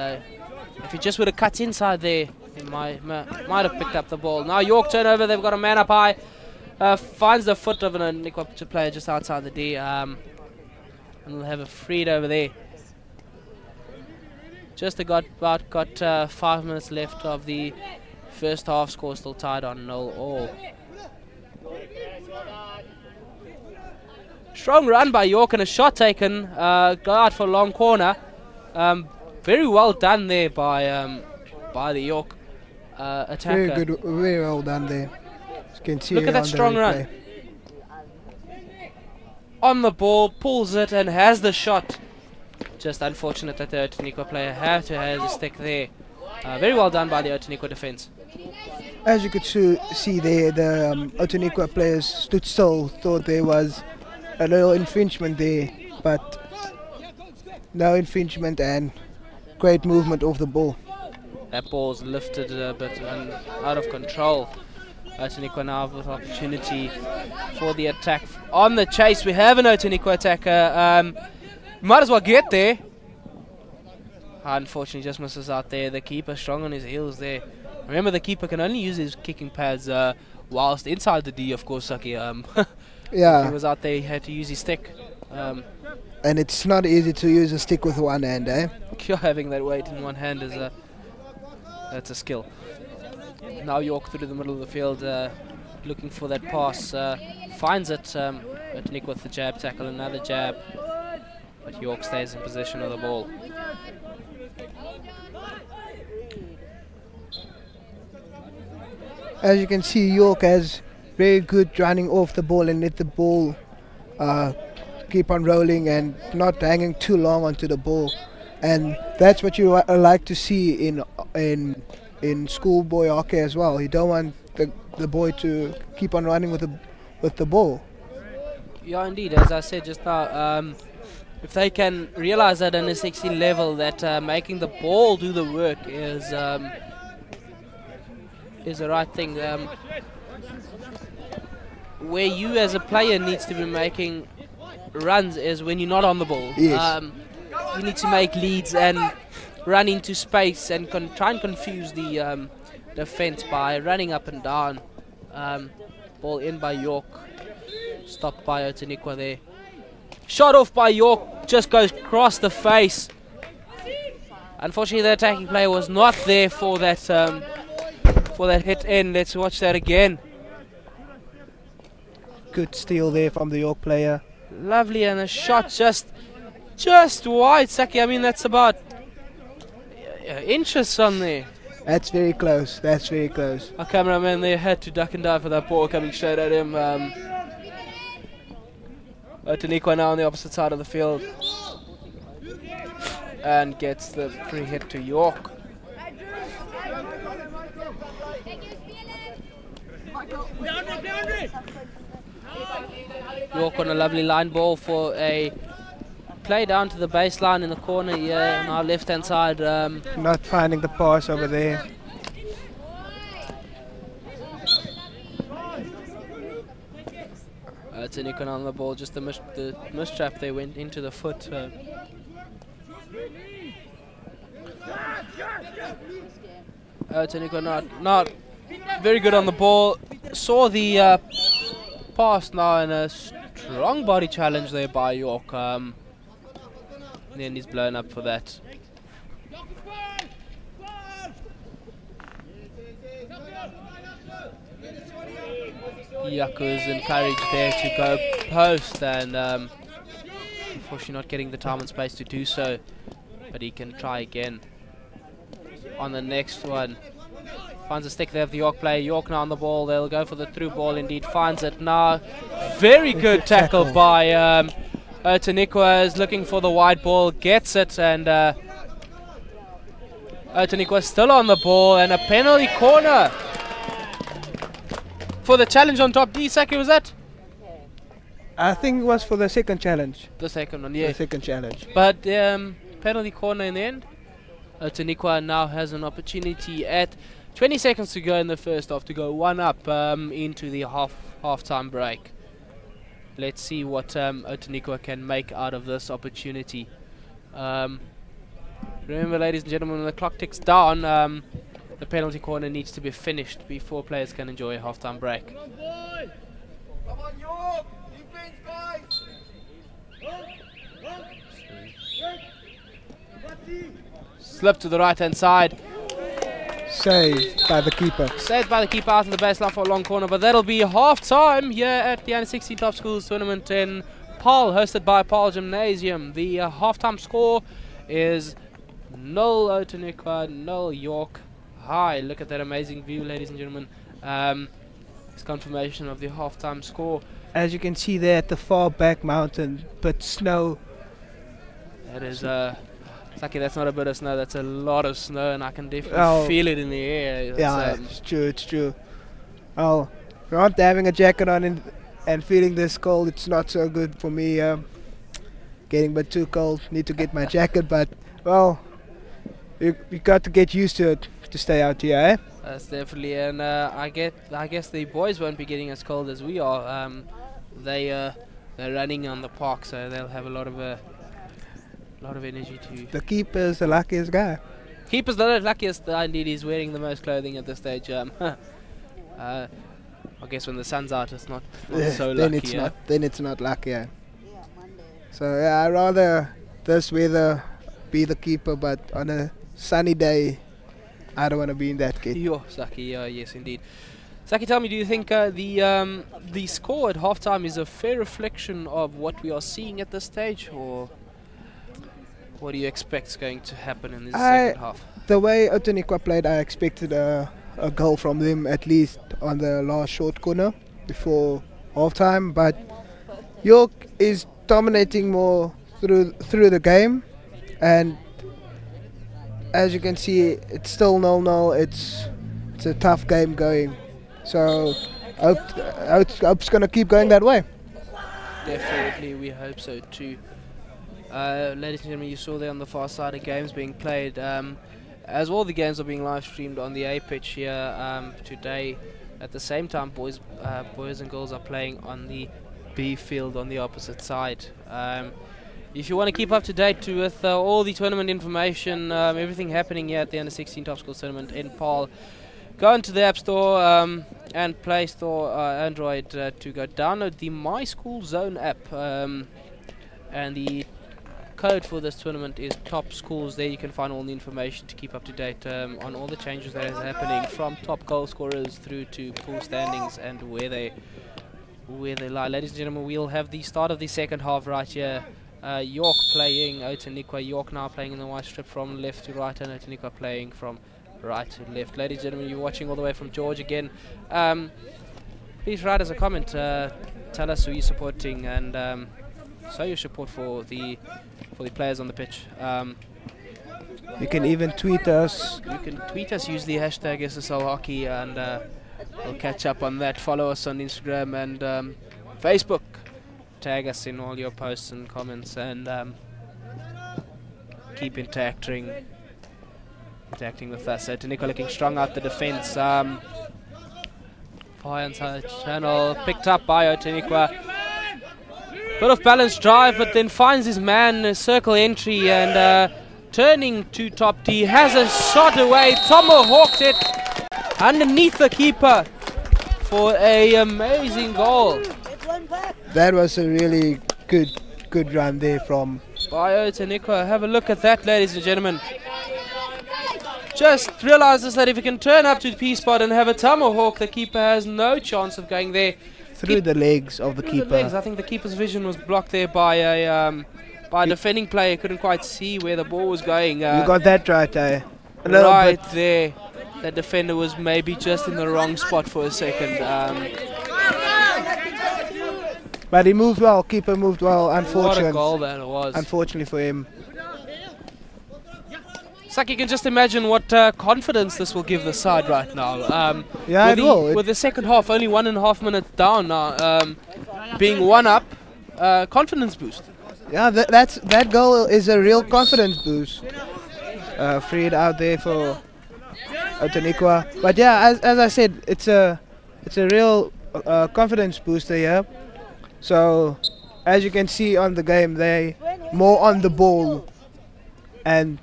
if he just would have cut inside there, he might have picked up the ball. Now York turnover, they've got a man up high. Finds the foot of an Taniqua player just outside the D, and they'll have a freed over there. Just about got 5 minutes left of the first half. Score still tied on 0-0. Strong run by York and a shot taken. Go out for a long corner. Very well done there by the York attacker. Very good, very well done there. You can see Look at that strong run. On the ball, pulls it and has the shot. Just unfortunate that the Outeniqua player had to have the stick there. Very well done by the Outeniqua defence. As you could see there, the Outeniqua players stood still, thought there was a little infringement there, but no infringement and great movement off the ball. That ball's lifted a bit and out of control. Outeniqua now with opportunity for the attack. On the chase, we have an Outeniqua attacker. Might as well get there. Unfortunately, just misses out there. The keeper strong on his heels there. Remember, the keeper can only use his kicking pads whilst inside the D, of course, Saki. Yeah. If he was out there, he had to use his stick. And it's not easy to use a stick with one hand, eh? Having that weight in one hand is that's a skill. Now York through the middle of the field, looking for that pass. Finds it. Nick with the jab tackle, another jab. But York stays in possession of the ball. As you can see, York has very good running off the ball and let the ball keep on rolling and not hanging too long onto the ball. And that's what you like to see in schoolboy hockey as well. You don't want the boy to keep on running with the ball. Yeah, indeed. As I said just now, if they can realize that on a 16 level, that making the ball do the work is the right thing. Where you as a player needs to be making runs is when you're not on the ball. Yes. You need to make leads and run into space and try and confuse the defense by running up and down. Ball in by York. Stopped by Outeniqua there. Shot off by York, just goes across the face. Unfortunately, the attacking player was not there for that hit in. Let's watch that again. Good steal there from the York player. Lovely, and a shot just wide, Saki. I mean, that's about inches on there. That's very close. That's very close. Our cameraman there had to duck and dive for that ball coming straight at him. Outeniqua now on the opposite side of the field and gets the free hit to York. York on a lovely line ball for a play down to the baseline in the corner here on our left hand side. Not finding the pass over there. Outeniqua on the ball, just the mistrap they went into the foot. Outeniqua not very good on the ball. Saw the pass now and a strong body challenge there by York. And then he's blown up for that. Yaku is encouraged there to go post, and unfortunately not getting the time and space to do so, but he can try again on the next one. Finds a stick there of the York player. York now on the ball. They'll go for the through ball. Indeed finds it now. Very good tackle by Outeniqua. Is looking for the wide ball, gets it, and Outeniqua still on the ball, and a penalty corner for the challenge on top. D, Saki, was that? I think it was for the second challenge. The second one, yeah. The second challenge. But penalty corner in the end. Outeniqua now has an opportunity at 20 seconds to go in the first half to go 1-up into the half-time break. Let's see what Outeniqua can make out of this opportunity. Remember, ladies and gentlemen, when the clock ticks down, the penalty corner needs to be finished before players can enjoy a half-time break. Come on, York! Defense, guys! Slip to the right-hand side. Saved by the keeper. Saved by the keeper out in the baseline for a long corner, but that'll be half-time here at the Under-16 Top Schools Tournament in Paarl, hosted by Paarl Gymnasium. The half-time score is 0 Outeniqua, 0 York. Hi, look at that amazing view, ladies and gentlemen. It's confirmation of the half-time score. As you can see there at the far back mountain, but snow. That is Saki, that's not a bit of snow, that's a lot of snow, and I can definitely feel it in the air. Yeah, it's true. Oh, not having a jacket on and feeling this cold, it's not so good for me. Getting a bit too cold, need to get my jacket, but well, you got to get used to it to stay out here, eh? That's definitely, and I guess the boys won't be getting as cold as we are. They're running on the park, so they'll have a lot of energy to. The keeper's the luckiest guy. Keeper's the luckiest, indeed. He's wearing the most clothing at this stage. I guess when the sun's out, it's not so then lucky. Then it's not lucky. Yeah. So yeah, I'd rather this weather be the keeper, but on a sunny day, I don't want to be in that kit. Yo, Saki, yes indeed. Saki, tell me, do you think the score at halftime is a fair reflection of what we are seeing at this stage, or what do you expect is going to happen in this second half? The way Outeniqua played, I expected a goal from them at least on the last short corner before halftime, but York is dominating more through the game, and as you can see, it's still 0-0. It's a tough game going, so I hope it's gonna keep going that way. Definitely, we hope so too. Ladies and gentlemen, you saw there on the far side of games being played. As all the games are being live streamed on the A pitch here today, at the same time, boys and girls are playing on the B field on the opposite side. If you want to keep up to date with all the tournament information, everything happening here at the Under-16 Top Schools Tournament in Paarl, go into the App Store and Play Store, Android, to go download the My School Zone app. And the code for this tournament is Top Schools. There you can find all the information to keep up to date on all the changes that is happening, from top goal scorers through to pool standings and where they lie. Ladies and gentlemen, we'll have the start of the second half right here. York playing Outeniqua. York now playing in the white strip from left to right, and Outeniqua playing from right to left. Ladies and gentlemen, you're watching all the way from George again. Please write us a comment. Tell us who you're supporting, and show your support for the players on the pitch. You can even tweet us. You can tweet us. Use the hashtag SSL Hockey, and we'll catch up on that. Follow us on Instagram and Facebook. Tag us in all your posts and comments, and keep interacting with us. Outeniqua looking strong out the defence. Fire inside channel, picked up by Outeniqua. Bit of balanced drive, but then finds his man, circle entry, and turning to top D, has a shot away. Tomahawked it underneath the keeper for a amazing goal. That was a really good run there from by Outeniqua. Have a look at that, ladies and gentlemen. Just realizes that if he can turn up to the P spot and have a tomahawk, the keeper has no chance of going there. Through the legs of the keeper. I think the keeper's vision was blocked there by a defending player. Couldn't quite see where the ball was going. You got that right, eh? Right there. The defender was maybe just in the wrong spot for a second. But he moved well. Keeper moved well. Unfortunately. What a goal that it was. Unfortunately for him. It's like you can just imagine what confidence this will give the side right now. Yeah, it will. With the second half only 1.5 minutes down now, being one up, confidence boost. Yeah, that goal is a real confidence boost. Freed out there for Outeniqua. But yeah, as I said, it's a real confidence booster here. So as you can see on the game, they more on the ball and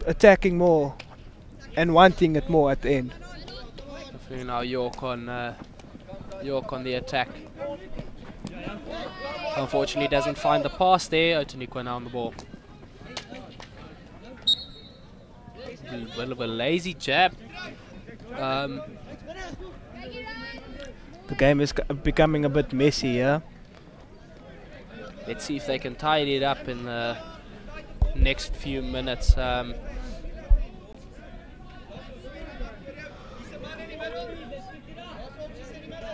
attacking more and wanting it more at the end. Definitely now York on the attack. Unfortunately doesn't find the pass there. Outeniqua now on the ball. bit of a lazy jab. The game is becoming a bit messy, yeah? Let's see if they can tidy it up in the next few minutes.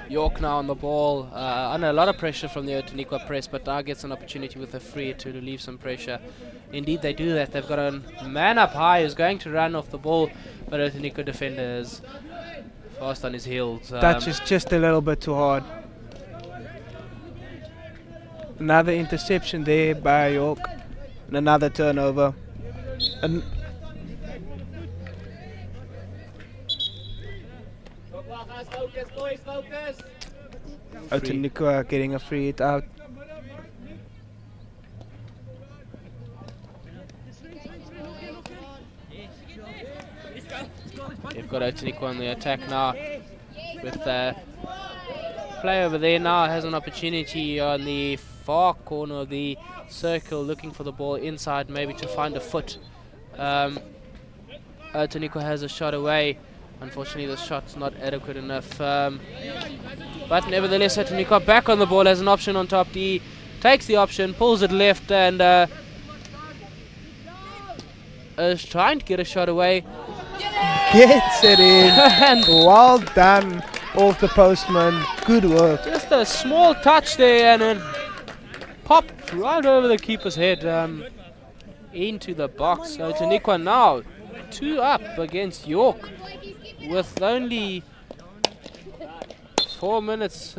York now on the ball, under a lot of pressure from the Otaniqua press, but now gets an opportunity with a free to relieve some pressure. Indeed they do that. They've got a man up high who's going to run off the ball, but Otaniqua defender is fast on his heels. Touch is just a little bit too hard. Another interception there by York, and another turnover. And Otaniqua getting a free hit out. They've got Otaniqua on the attack now, with the play over there now has an opportunity on the far corner of the circle, looking for the ball inside, maybe to find a foot. Otaniqua has a shot away. Unfortunately, the shot's not adequate enough. But nevertheless, Otaniqua back on the ball, has an option on top D, takes the option, pulls it left, and is trying to get a shot away. Gets it in. Well done off the postman. Good work. Just a small touch there, and it popped right over the keeper's head into the box. So Otaniqua now 2 up against York with only 4 minutes.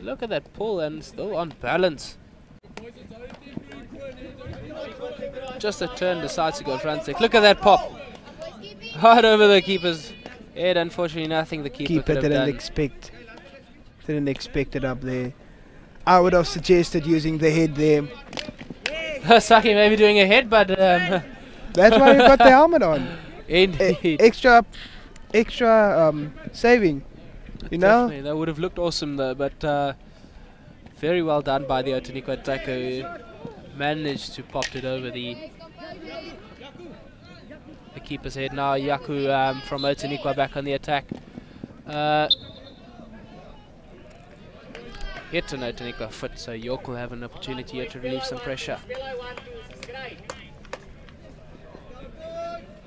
Look at that pull, and still on balance. Just a turn, decides to go front stick. Look at that pop. Right over the keeper's head. Unfortunately, nothing the keeper could have didn't done. Didn't expect it up there. I would have suggested using the head there. Saki maybe doing a head, but that's why you got the helmet on. Indeed. Extra saving. You know? Definitely. That would have looked awesome though, but very well done by the Otaniqua attacker, who managed to pop it over the keeper's head. Now Yaku from Otaniqua back on the attack. Hit an Otaniqua foot, so York will have an opportunity here to relieve some pressure.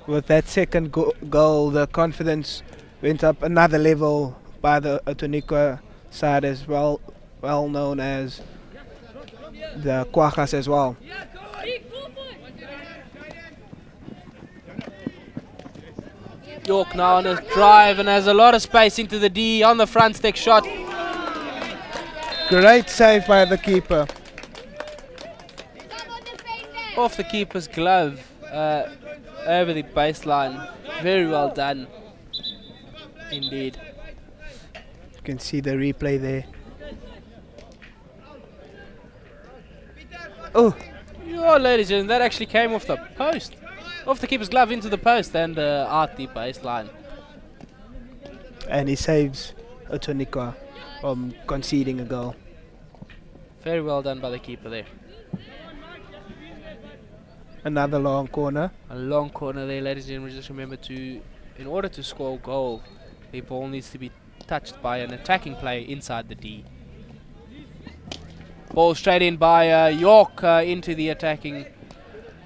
With that second goal, the confidence went up another level by the Otaniqua side, as well known as the Quajas as well. York now on his drive and has a lot of space into the D on the front stick shot. Great save by the keeper. Off the keeper's glove, over the baseline. Very well done indeed. You can see the replay there. Oh, yeah, ladies and gentlemen, that actually came off the post. Off the keeper's glove into the post and out the baseline. And he saves Otaniqua from conceding a goal. Very well done by the keeper there. Another long corner. A long corner there, ladies and gentlemen. Just remember in order to score a goal, the ball needs to be touched by an attacking player inside the D. Ball straight in by York into the attacking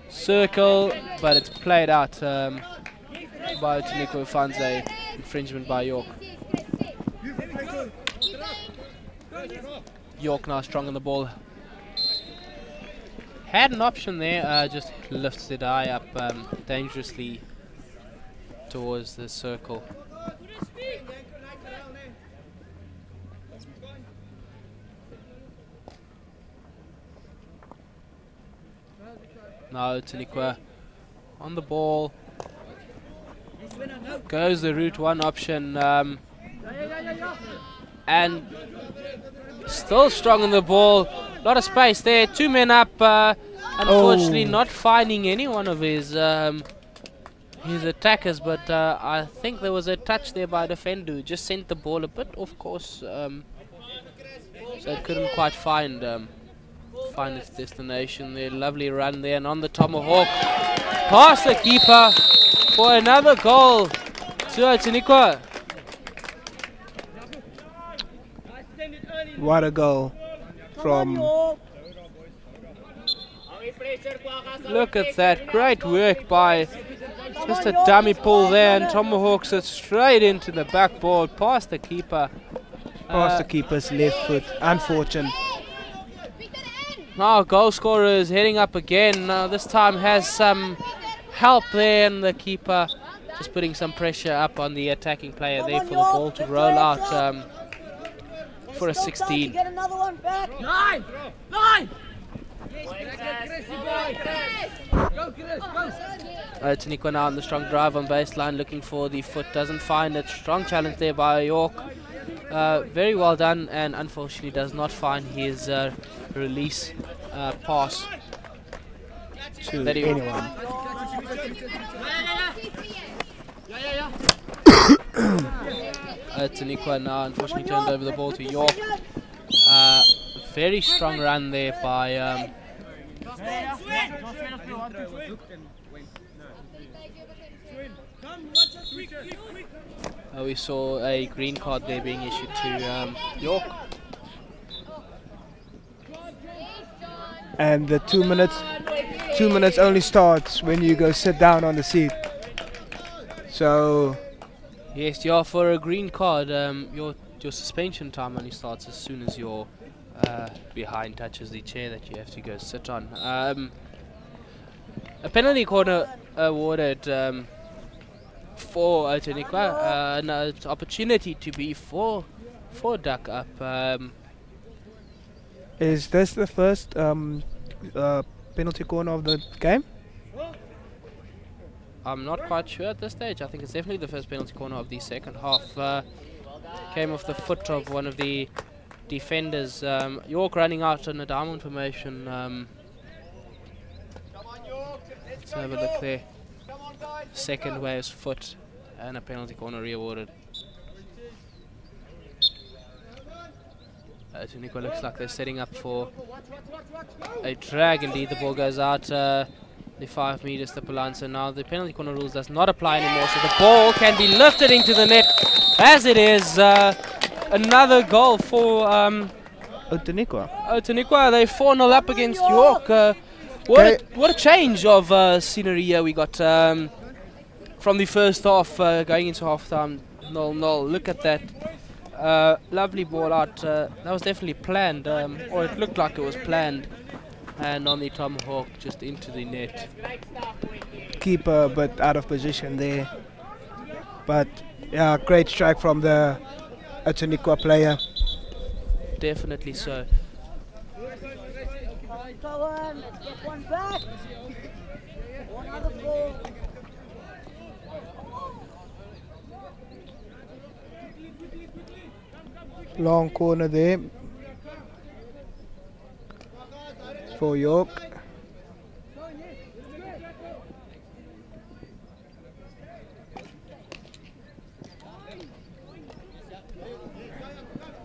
circle, but it's played out by Otaniqua, who finds a infringement by York. York now strong on the ball. Had an option there, just lifts the die up dangerously towards the circle. Now Otaniqua on the ball. Goes the route one option, and still strong on the ball. Lot of space there. 2 men up. Unfortunately, not finding any one of his attackers, but I think there was a touch there by defender who just sent the ball a bit off course, so it couldn't quite find its destination there. Lovely run there, and on the tomahawk, past the keeper for another goal to Otanikwa. What a goal from... Look at that, great work by just a dummy pull there, and Tomahawks it straight into the backboard past the keeper. Past the keeper's left foot, unfortunate. Now goal scorer is heading up again, this time has some help there, and the keeper just putting some pressure up on the attacking player there for the ball to roll out for a 16. Get another one back. 9! 9! Otanikwa now on the strong drive on baseline, looking for the foot, doesn't find it. Strong challenge there by York. Very well done, and unfortunately does not find his release pass to anyone. Otanikwa now unfortunately turned over the ball to York. Very strong run there by we saw a green card there being issued to York. And the 2 minutes only starts when you go sit down on the seat. So yes, yeah, for a green card, your suspension time only starts as soon as your behind touches the chair that you have to go sit on. A penalty corner awarded for Otanikwa, an opportunity to be for duck up. Is this the first penalty corner of the game? I'm not quite sure at this stage. I think it's definitely the first penalty corner of the second half. Came off the foot of one of the defenders. York running out in a diamond formation. Let's have a look there. Second wave's foot and a penalty corner re-awarded. Otanikwa looks like they're setting up for a drag. Indeed, the ball goes out the 5 meters to Palanza. Now the penalty corner rules does not apply anymore, so the ball can be lifted into the net as it is. Another goal for Otanikwa. Otanikwa, they 4-0 up against York. What a change of scenery here we got from the first half going into half time. 0-0. Look at that. Lovely ball out. That was definitely planned, or it looked like it was planned. And on the Tomahawk, just into the net. Keeper, but out of position there. But yeah, great strike from the Otanikwa player. Definitely so. Go on, let's get one back. One other ball. Long corner there for York.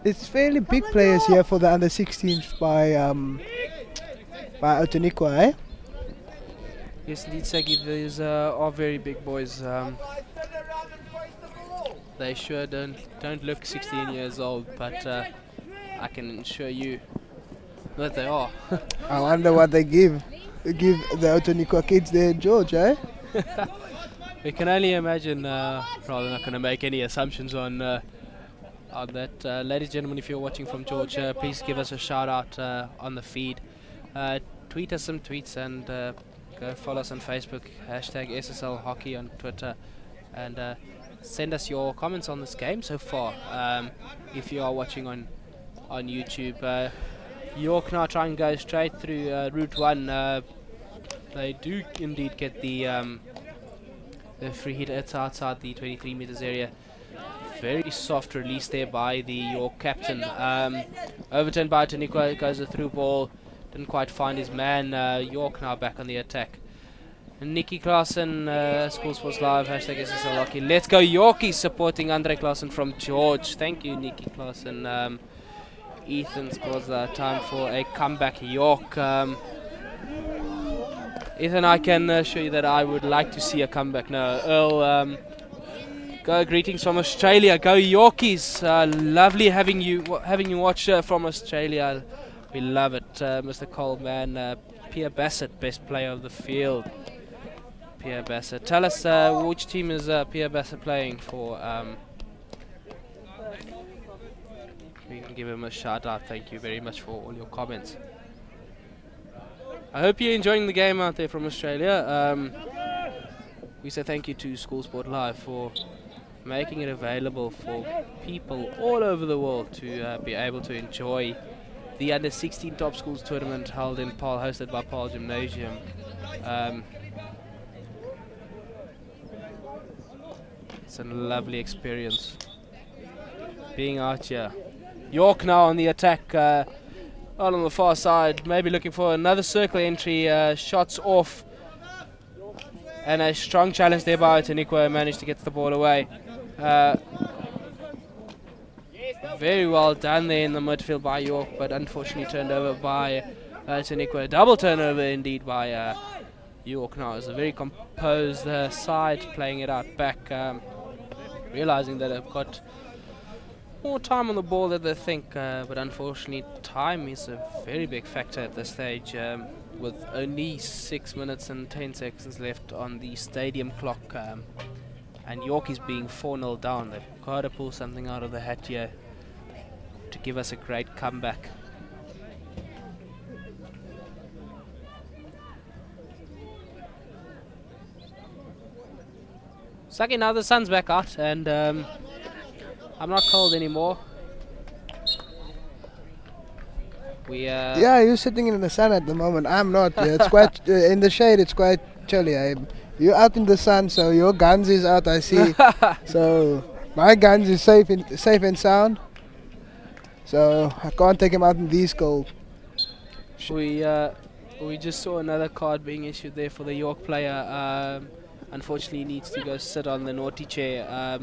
It's fairly big players here for the under 16s by Otanikwa, eh? Yes, indeed, Sagi. These are very big boys. They sure don't look 16 years old, but I can assure you that they are. I wonder what they give. They give the Otanikwa kids there, George, eh? We can only imagine. Rather, not going to make any assumptions on that. Ladies and gentlemen, if you're watching from George, please give us a shout out on the feed. Tweet us some tweets and go follow us on Facebook. Hashtag SSL Hockey on Twitter, and send us your comments on this game so far. If you are watching on YouTube, York now try and go straight through Route 1. They do indeed get the free hit. It's outside the 23 meters area. Very soft release there by the York captain. Overturned by Otanikwa, goes a through ball. Didn't quite find his man. York now back on the attack. Nikki Klaassen, School Sports Live, hashtag SSL Hockey. Let's go Yorkie, supporting Andre Klaassen from George. Thank you, Nikki Klaassen. Ethan scores time for a comeback. York Ethan, I can assure you that I would like to see a comeback now. Earl, go greetings from Australia. Go Yorkies. Lovely having you watch from Australia. We love it. Mr. Coleman, Pierre Bassett, best player of the field. Pierre Bassett. Tell us which team is Pierre Bassett playing for. We can give him a shout out. Thank you very much for all your comments. I hope you're enjoying the game out there from Australia. We say thank you to School Sport Live for making it available for people all over the world to be able to enjoy the Under 16 Top Schools tournament held in Paarl, hosted by Paarl Gymnasium. It's a lovely experience being out here. York now on the attack, out on the far side, maybe looking for another circle entry, shots off, and a strong challenge there by Taniqua, managed to get the ball away. Very well done there in the midfield by York, but unfortunately turned over by Taniqua. Double turnover indeed by York now. It's a very composed side playing it out back, realizing that they've got more time on the ball than they think, but unfortunately time is a very big factor at this stage, with only 6 minutes and 10 seconds left on the stadium clock, and York is being 4-0 down. They've got to pull something out of the hat here to give us a great comeback. Saki, now the sun's back out, and I'm not cold anymore. Yeah, you're sitting in the sun at the moment. I'm not. It's quite in the shade. It's quite chilly. You're out in the sun, so your guns is out. I see. So my guns is safe and sound. So I can't take him out in these cold. We just saw another card being issued there for the York player. Unfortunately, he needs to go sit on the naughty chair.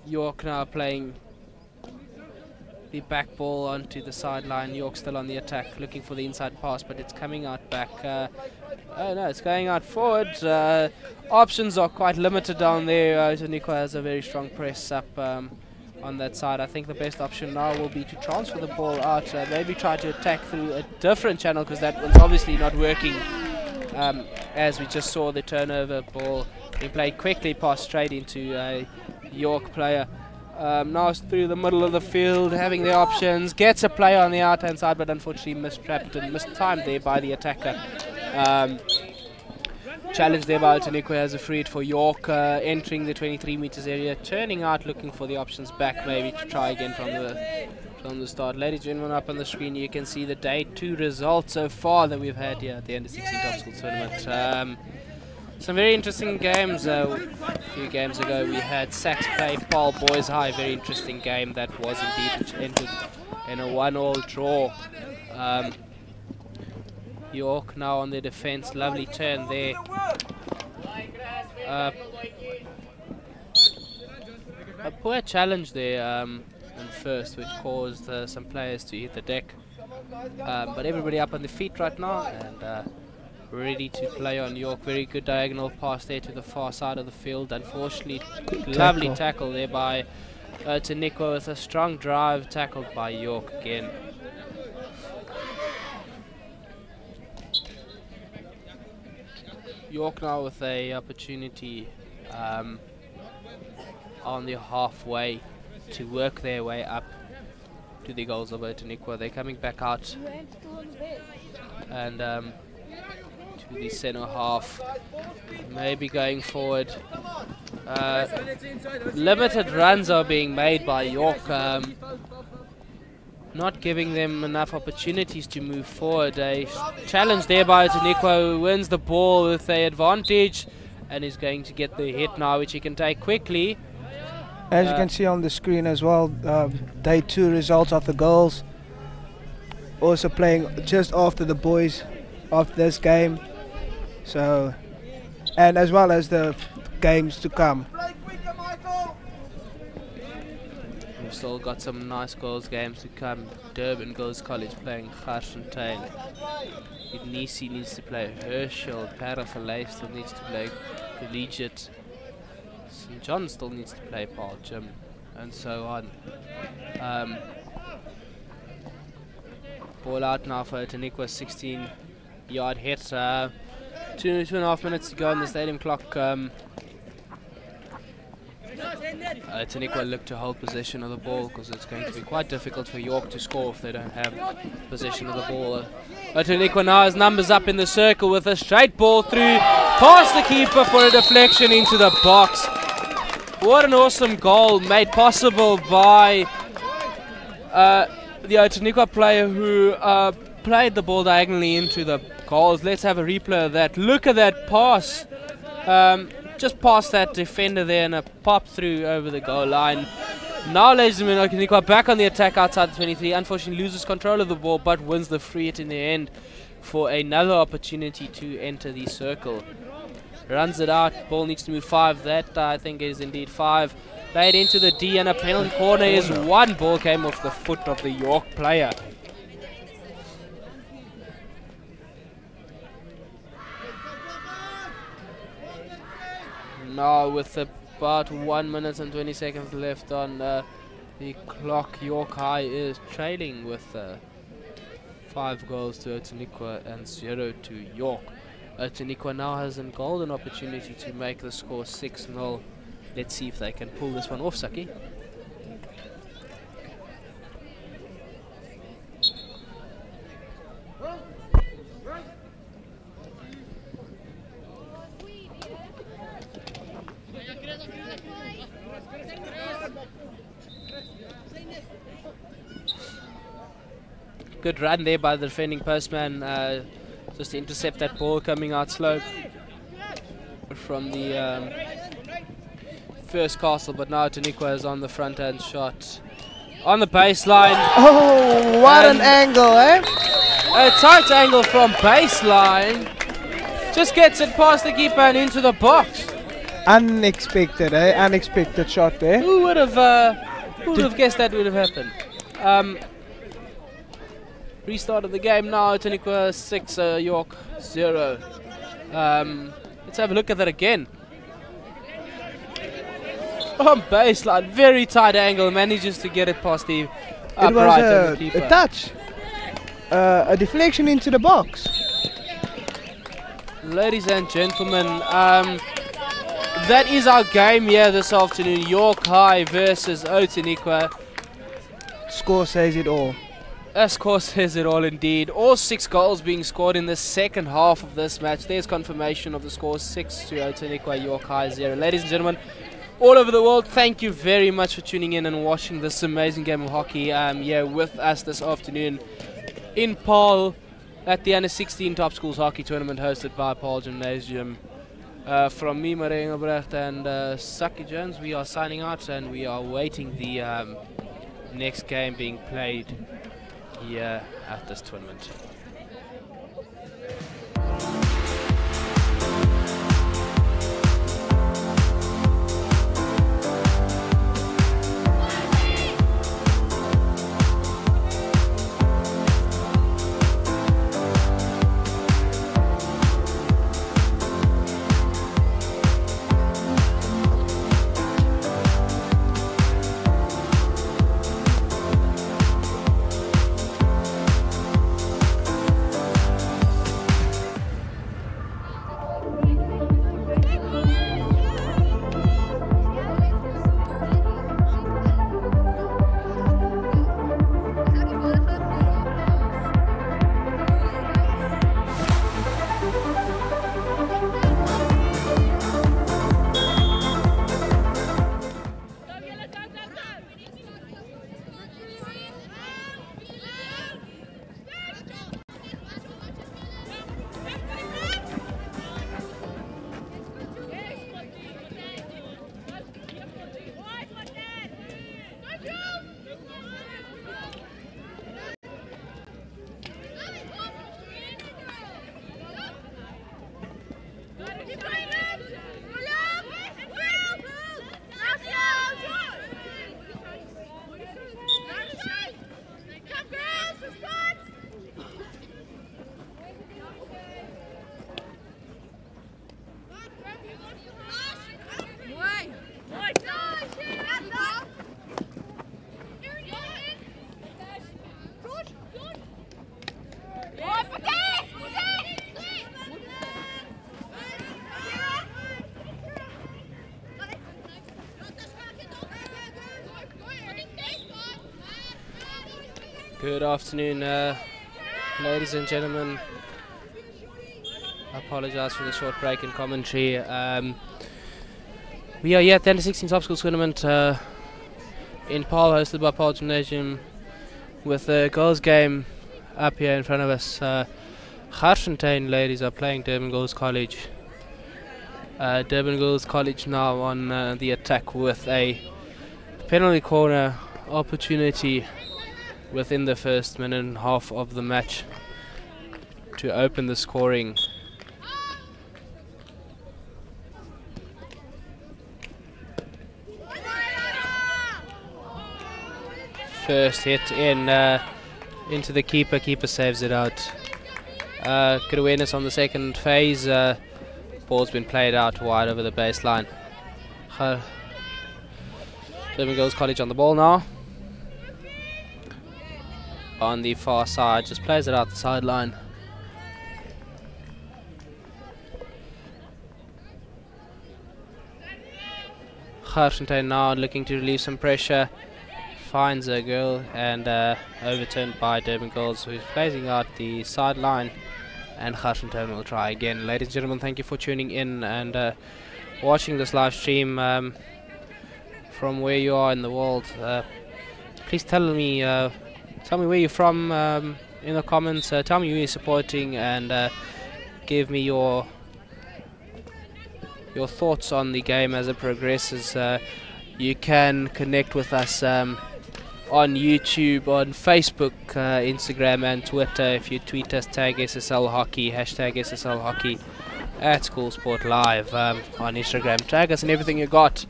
York now playing the back ball onto the sideline. York still on the attack, looking for the inside pass, but it's coming out back. Oh no, it's going out forward. Options are quite limited down there. Taniqua has a very strong press up on that side. I think the best option now will be to transfer the ball out, maybe try to attack through a different channel, because that one's obviously not working. As we just saw, the turnover ball being played quickly, passed straight into a York player. Now it's through the middle of the field, having the options, gets a player on the out hand side, but unfortunately mistrapped and mistimed there by the attacker. Challenge there by Taniqua has a free hit for York, entering the 23 meters area, turning out, looking for the options back, maybe to try again from the start. Ladies and gentlemen, up on the screen you can see the day 2 results so far that we've had here at the Under 16 Top School Tournament. Some very interesting games. A few games ago we had Sax play Paarl Boys High, very interesting game that was indeed ended in a 1-1 draw. York now on the defence, lovely turn there. A poor challenge there in first, which caused some players to hit the deck. But everybody up on the feet right now and ready to play on York. Very good diagonal pass there to the far side of the field. Unfortunately, lovely tackle there by Taniqua with a strong drive, tackled by York again. York now with a opportunity on the halfway to work their way up to the goals of Taniqua. They're coming back out and to the centre half, maybe going forward. Limited runs are being made by York, not giving them enough opportunities to move forward. A challenge there by Taniqua, who wins the ball with an advantage and is going to get the hit now, which he can take quickly. As you can see on the screen as well, day 2 results of the girls. Also playing just after the boys of this game. So, and as well as the games to come. We've still got some nice girls games to come. Durban Girls College playing Garsfontein. Nisi needs to play Herschel. Parafalay still needs to play Collegiate. St. John still needs to play Paul Jim, and so on. Ball out now for Taniqua, 16-yard hit. 2.5 minutes to go on the stadium clock. Taniqua look to hold possession of the ball because it's going to be quite difficult for York to score if they don't have possession of the ball. Taniqua now has numbers up in the circle with a straight ball through past the keeper for a deflection into the box. What an awesome goal made possible by the Taniqua player who played the ball diagonally into the goals. Let's have a replay of that. Look at that pass. Just past that defender there and a pop through over the goal line. Now, ladies and gentlemen, Taniqua back on the attack outside the 23. Unfortunately loses control of the ball but wins the free hit in the end for another opportunity to enter the circle. Runs it out. Ball needs to move 5. That I think is indeed 5. Played into the D and a penalty corner is 1. Ball came off the foot of the York player. Now with about 1 minute and 20 seconds left on the clock, York High is trailing with 5 goals to Taniqua and 0 to York. Taniqua now has a golden opportunity to make the score 6-0. Let's see if they can pull this one off, Saki. Good run there by the defending postman, just to intercept that ball coming out slow from the first castle, but now Taniqua is on the front end shot on the baseline. Oh, what an angle, eh? A tight angle from baseline. Just gets it past the keeper and into the box. Unexpected, eh? Unexpected shot there. Who would have guessed that would have happened? Restart of the game now. Taniqua 6, York 0. Let's have a look at that again. On baseline, very tight angle, manages to get it past the upright of the keeper. A touch, a deflection into the box. Ladies and gentlemen, that is our game here this afternoon. York High versus Taniqua. Score says it all. A score says it all indeed. All 6 goals being scored in the second half of this match. There's confirmation of the score, 6 to Taniqua, York High 0. Ladies and gentlemen, all over the world, thank you very much for tuning in and watching this amazing game of hockey here with us this afternoon in Paarl at the Under-16 Top Schools Hockey Tournament hosted by Paarl Gymnasium. From me, Marie Engelbrecht and Saki Jones, we are signing out and we are waiting the next game being played here at this tournament. Good afternoon, ladies and gentlemen. I apologize for the short break in commentary. We are here at the Under-16 Top School Tournament in Paarl, hosted by Paarl Gymnasium, with the girls' game up here in front of us. Garsfontein ladies are playing Durban Girls College. Durban Girls College now on the attack with a penalty corner opportunity within the first minute and a half of the match to open the scoring. First hit in into the keeper. Keeper saves it out. Good awareness on the second phase. Ball's been played out wide over the baseline. Durban Girls College on the ball now. On the far side, just plays it out the sideline. Garsfontein now looking to relieve some pressure. Finds a girl and overturned by Durban Girls, who's placing out the sideline, and Garsfontein will try again. Ladies and gentlemen, thank you for tuning in and watching this live stream from where you are in the world. Please tell me where you're from in the comments. Tell me who you're supporting and give me your thoughts on the game as it progresses. You can connect with us on YouTube, on Facebook, Instagram and Twitter. If you tweet us, tag SSL Hockey, hashtag SSL Hockey at School Sport Live. On Instagram, tag us and everything you got.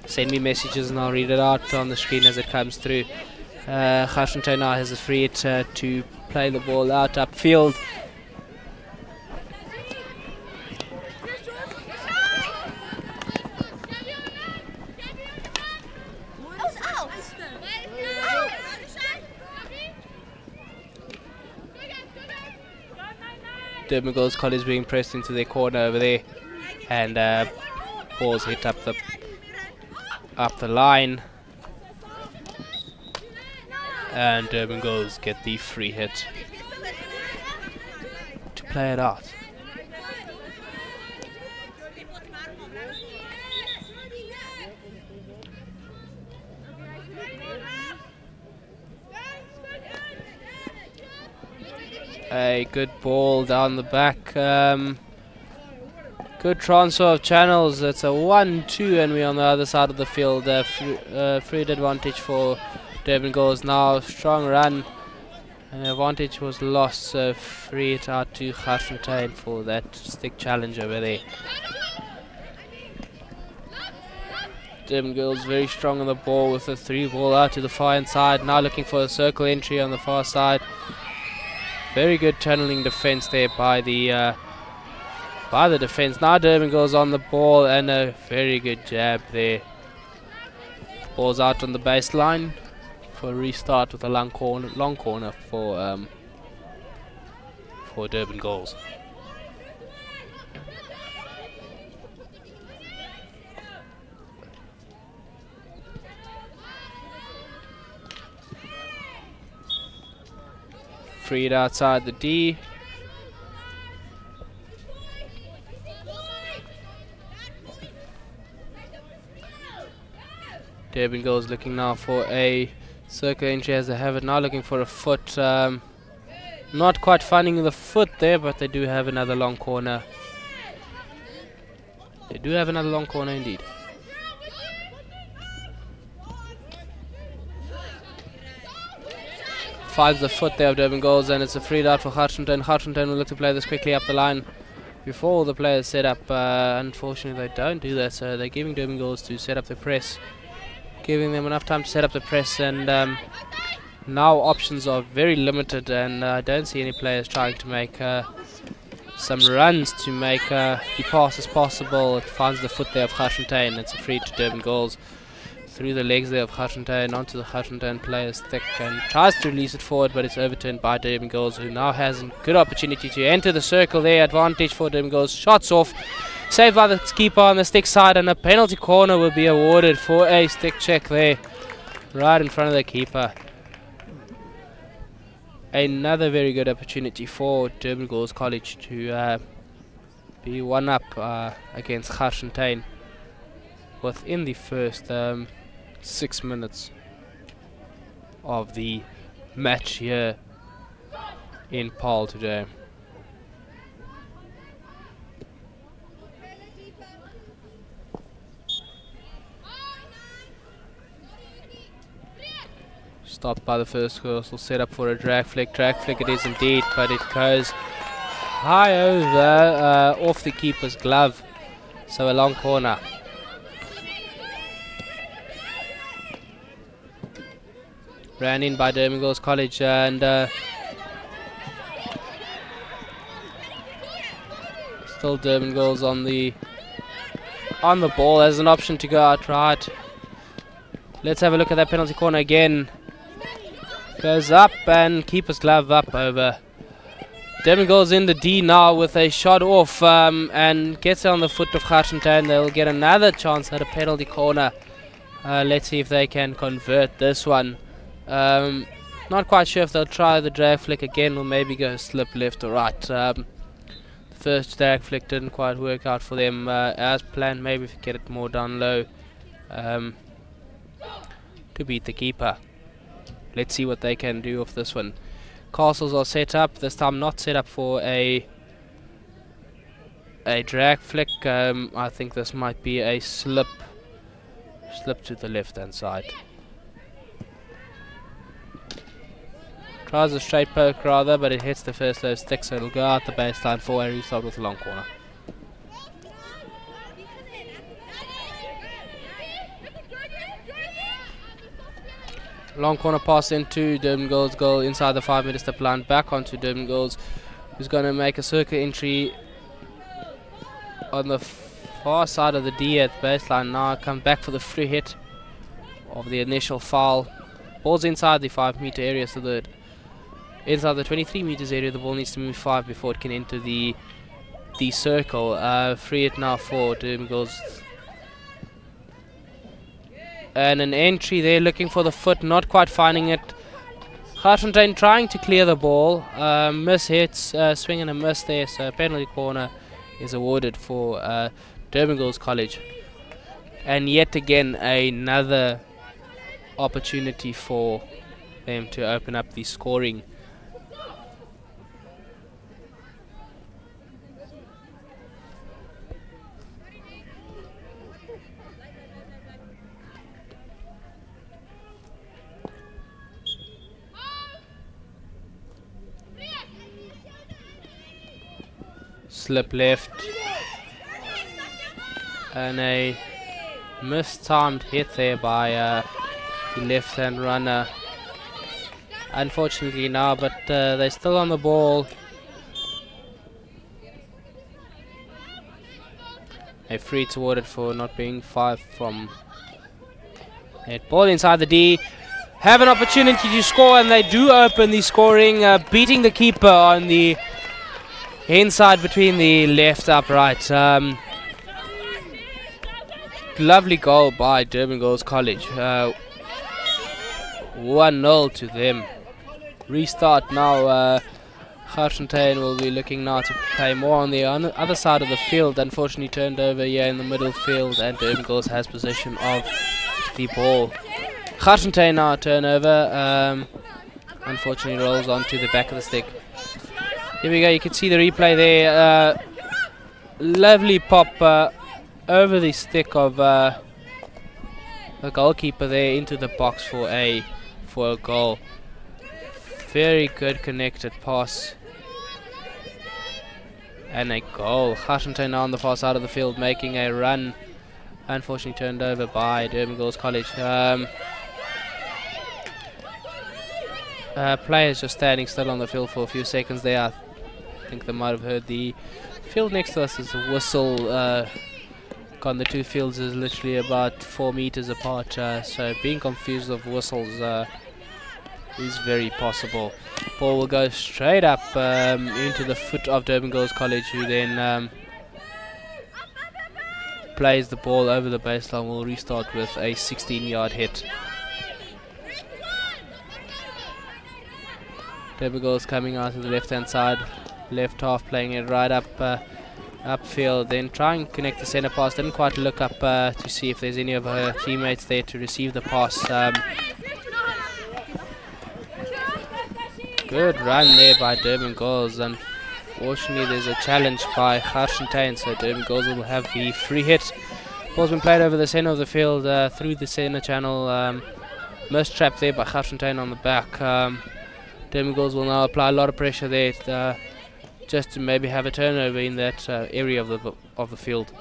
Send me messages and I'll read it out on the screen as it comes through. Garsfontein now has a free hit to play the ball out upfield. Durban Girls College being pressed into their corner over there, and balls hit up the line, and Durban Girls get the free hit to play it out. A good ball down the back. Good transfer of channels. It's a 1-2 and we're on the other side of the field. Free advantage for Durban Girls now. Strong run. And advantage was lost, so free it out to Garsfontein for that stick challenge over there. Durban Girls very strong on the ball with a 3 ball out to the far hand side. Now looking for a circle entry on the far side. Very good tunneling defense there by the defense. Now Durban Girls on the ball and a very good jab there. Ball's out on the baseline for a restart with a long corner for Durban Girls. Freed outside the D. Durban Girls looking now for a circle entry as they have it now, looking for a foot. Not quite finding the foot there, but they do have another long corner. They do have another long corner indeed. Finds the foot there of Durban Girls, and it's a free out for Garsfontein. Garsfontein will look to play this quickly up the line before all the players set up. Unfortunately they don't do that, so they're giving Durban Girls to set up the press, giving them enough time to set up the press, and now options are very limited, and I don't see any players trying to make some runs to make the passes possible. It finds the foot there of Garsfontein. It's a free to Durban Girls. Through the legs there of Garsfontein onto the Garsfontein player's stick, and tries to release it forward, but it's overturned by Durban Girls, who now has a good opportunity to enter the circle there. Advantage for Durban Girls. Shots off. Saved by the keeper on the stick side, and a penalty corner will be awarded for a stick check there, right in front of the keeper. another very good opportunity for Durban Girls College to be one up against Garsfontein within the first 6 minutes of the match here in Paarl today. Stopped by the first course, will set up for a drag flick. Drag flick it is indeed, but it goes high over off the keeper's glove. So a long corner. Ran in by Durban Girls College and still Durban Girls on the ball as an option to go out right. Let's have a look at that penalty corner again. Goes up and keeper's glove up over. Durban Girls in the D now with a shot off and gets it on the foot of Garsfontein. They'll get another chance at a penalty corner. Let's see if they can convert this one. Not quite sure if they'll try the drag flick again or maybe go slip left or right. The first drag flick didn't quite work out for them as planned. Maybe if you get it more down low to beat the keeper. Let's see what they can do with this one. Castles are set up, this time not set up for a drag flick. I think this might be a slip to the left hand side. Tries a straight poke rather, but it hits the first low stick, so it'll go out the baseline for a restart with a long corner. Long corner pass into Durban Girls' goal inside the 5 meter step line, back onto Durban Girls, who's going to make a circle entry on the far side of the D at the baseline. Now come back for the free hit of the initial foul. Ball's inside the 5 meter area, so that inside the 23 meters area the ball needs to move 5 before it can enter the circle. Free hit now for Durban Girls. And an entry there, looking for the foot, not quite finding it. Garsfontein trying to clear the ball, miss hits, swing and a miss there, so a penalty corner is awarded for Durban Girls College. And yet again another opportunity for them to open up the scoring. Slip left and a mistimed hit there by the left hand runner, unfortunately now, but they're still on the ball. A free awarded for not being 5 from it. Ball inside the D, have an opportunity to score, and they do open the scoring, beating the keeper on the inside between the left upright. Lovely goal by Durban Girls College. 1-0 to them. Restart now. Garsfontein will be looking now to play more on the other side of the field. Unfortunately turned over here in the middle field, and Durban Girls has possession of the ball. Garsfontein now turnover. Unfortunately rolls onto the back of the stick. Here we go, you can see the replay there. Lovely pop over the stick of the goalkeeper there into the box for a goal. Very good connected pass. And a goal. Garsfontein now on the far side of the field making a run. Unfortunately turned over by Durban Girls College. Players just standing still on the field for a few seconds there. I think they might have heard the field next to us is a whistle. On the two fields is literally about 4 meters apart, so being confused of whistles is very possible. Ball will go straight up into the foot of Durban Girls College, who then plays the ball over the baseline. Will restart with a 16-yard hit. Durban Girls coming out to the left-hand side, left half, playing it right up upfield, then try and connect the centre pass. Didn't quite look up to see if there's any of her teammates there to receive the pass. Good run there by Durban Girls. Unfortunately, there's a challenge by Garsfontein, so Durban Girls will have the free hit. Ball's been played over the centre of the field through the centre channel. Missed trap there by Garsfontein on the back. Durban Girls will now apply a lot of pressure there just to maybe have a turnover in that area of the field.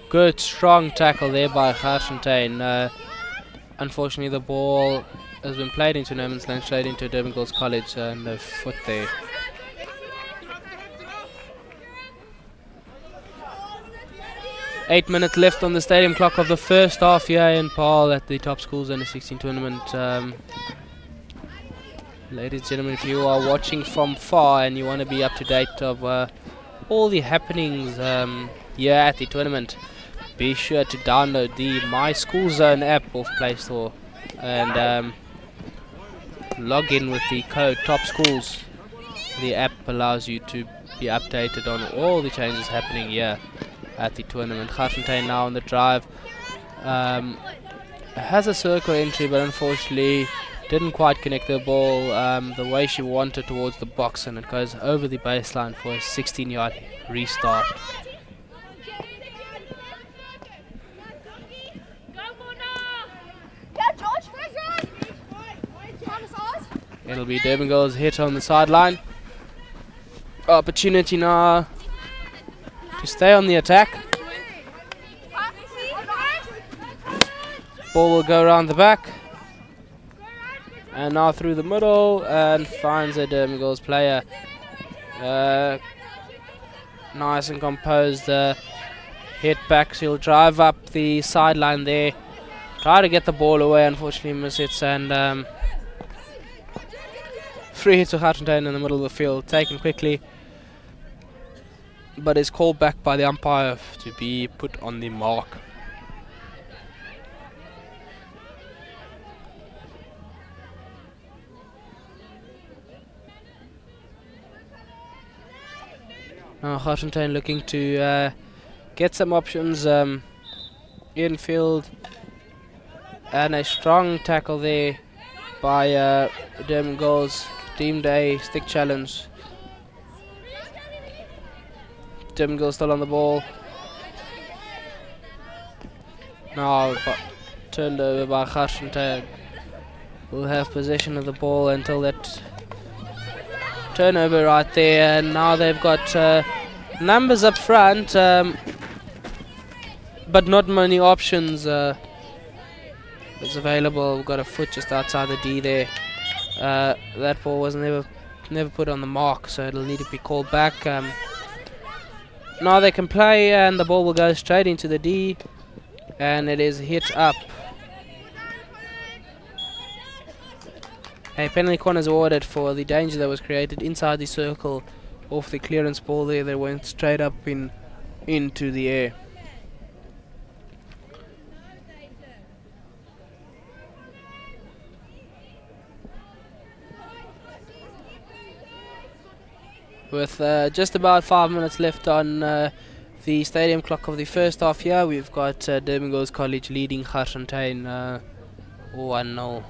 Good strong tackle there by Garsfontein. Unfortunately, the ball has been played into no man's land, straight into Durban Girls College, and no foot there. Eight minutes left on the stadium clock of the first half here in Paarl at the Top Schools Under-16 tournament. Ladies and gentlemen, if you are watching from far and you want to be up to date of all the happenings here at the tournament, be sure to download the My School Zone app off Play Store and log in with the code Top Schools. The app allows you to be updated on all the changes happening here at the tournament. Garsfontein now on the drive. Has a circle entry, but unfortunately didn't quite connect the ball the way she wanted towards the box, and it goes over the baseline for a 16-yard restart. It'll be Durban Girls hit on the sideline. Opportunity now to stay on the attack. Ball will go around the back. And now through the middle and finds a Durban Girls player. Nice and composed. Hit back. She'll drive up the sideline there. Try to get the ball away. Unfortunately miss it. And free hit to Garsfontein in the middle of the field. Taken quickly. But is called back by the umpire to be put on the mark. Now Garsfontein looking to get some options infield, and a strong tackle there by Durban Girls, deemed a stick challenge. Durban Girls still on the ball. Now turned over by Garsfontein. Will have possession of the ball until that turnover right there, and now they've got numbers up front, but not many options is available. We've got a foot just outside the D there. That ball was never put on the mark, so it'll need to be called back. Now they can play, and the ball will go straight into the D, and it is hit up. A penalty corner is awarded for the danger that was created inside the circle off the clearance ball there that went straight up into the air. With just about 5 minutes left on the stadium clock of the first half here, we've got Durban Girls College leading Garsfontein 1-0.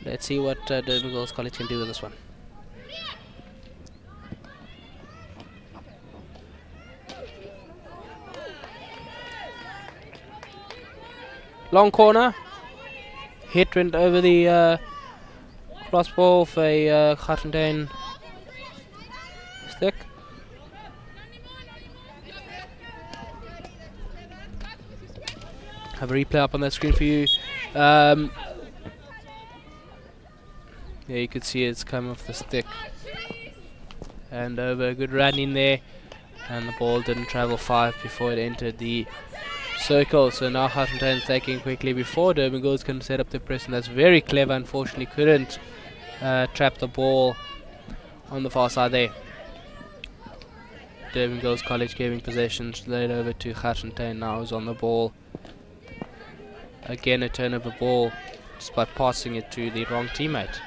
Let's see what Durban Girls College can do with this one. Long corner. Hit went over the crossbar for a Garsfontein stick. Have a replay up on that screen for you. Yeah, you could see it's come off the stick and over. Good run in there, and the ball didn't travel 5 before it entered the circle. So now Garsfontein's taking quickly before Durban Girls can set up the press, and that's very clever. Unfortunately couldn't trap the ball on the far side there. Durban Girls College giving possession laid over to Garsfontein now, who's on the ball. Again a turnover ball, despite passing it to the wrong teammate.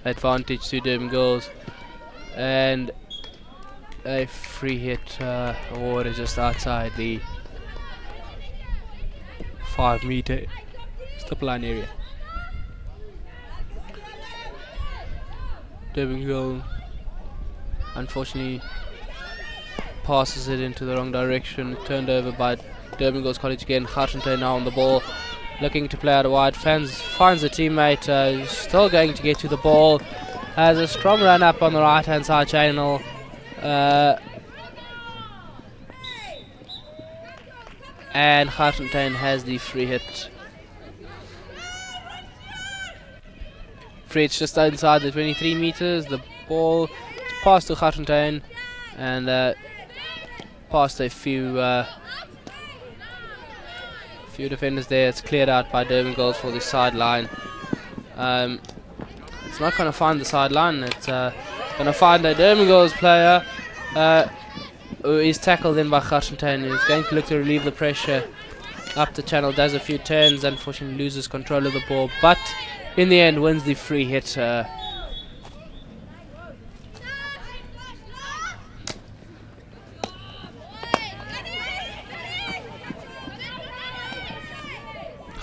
Advantage to Durban Girls, and a free hit awarded just outside the 5-meter stop line area. Durban Girls unfortunately passes it into the wrong direction, turned over by Durban Girls College again. Garsfontein now on the ball, looking to play out wide, finds a teammate, still going to get to the ball, has a strong run up on the right hand side channel, and Garsfontein has the free hit. Free hit's just inside the 23 meters, the ball is passed to Garsfontein and past a few defenders there. It's cleared out by Durban Girls for the sideline. It's not going to find the sideline, it's going to find a Durban Girls player who is tackled in by Garsfontein, who's going to look to relieve the pressure up the channel, does a few turns, unfortunately loses control of the ball, but in the end wins the free hit.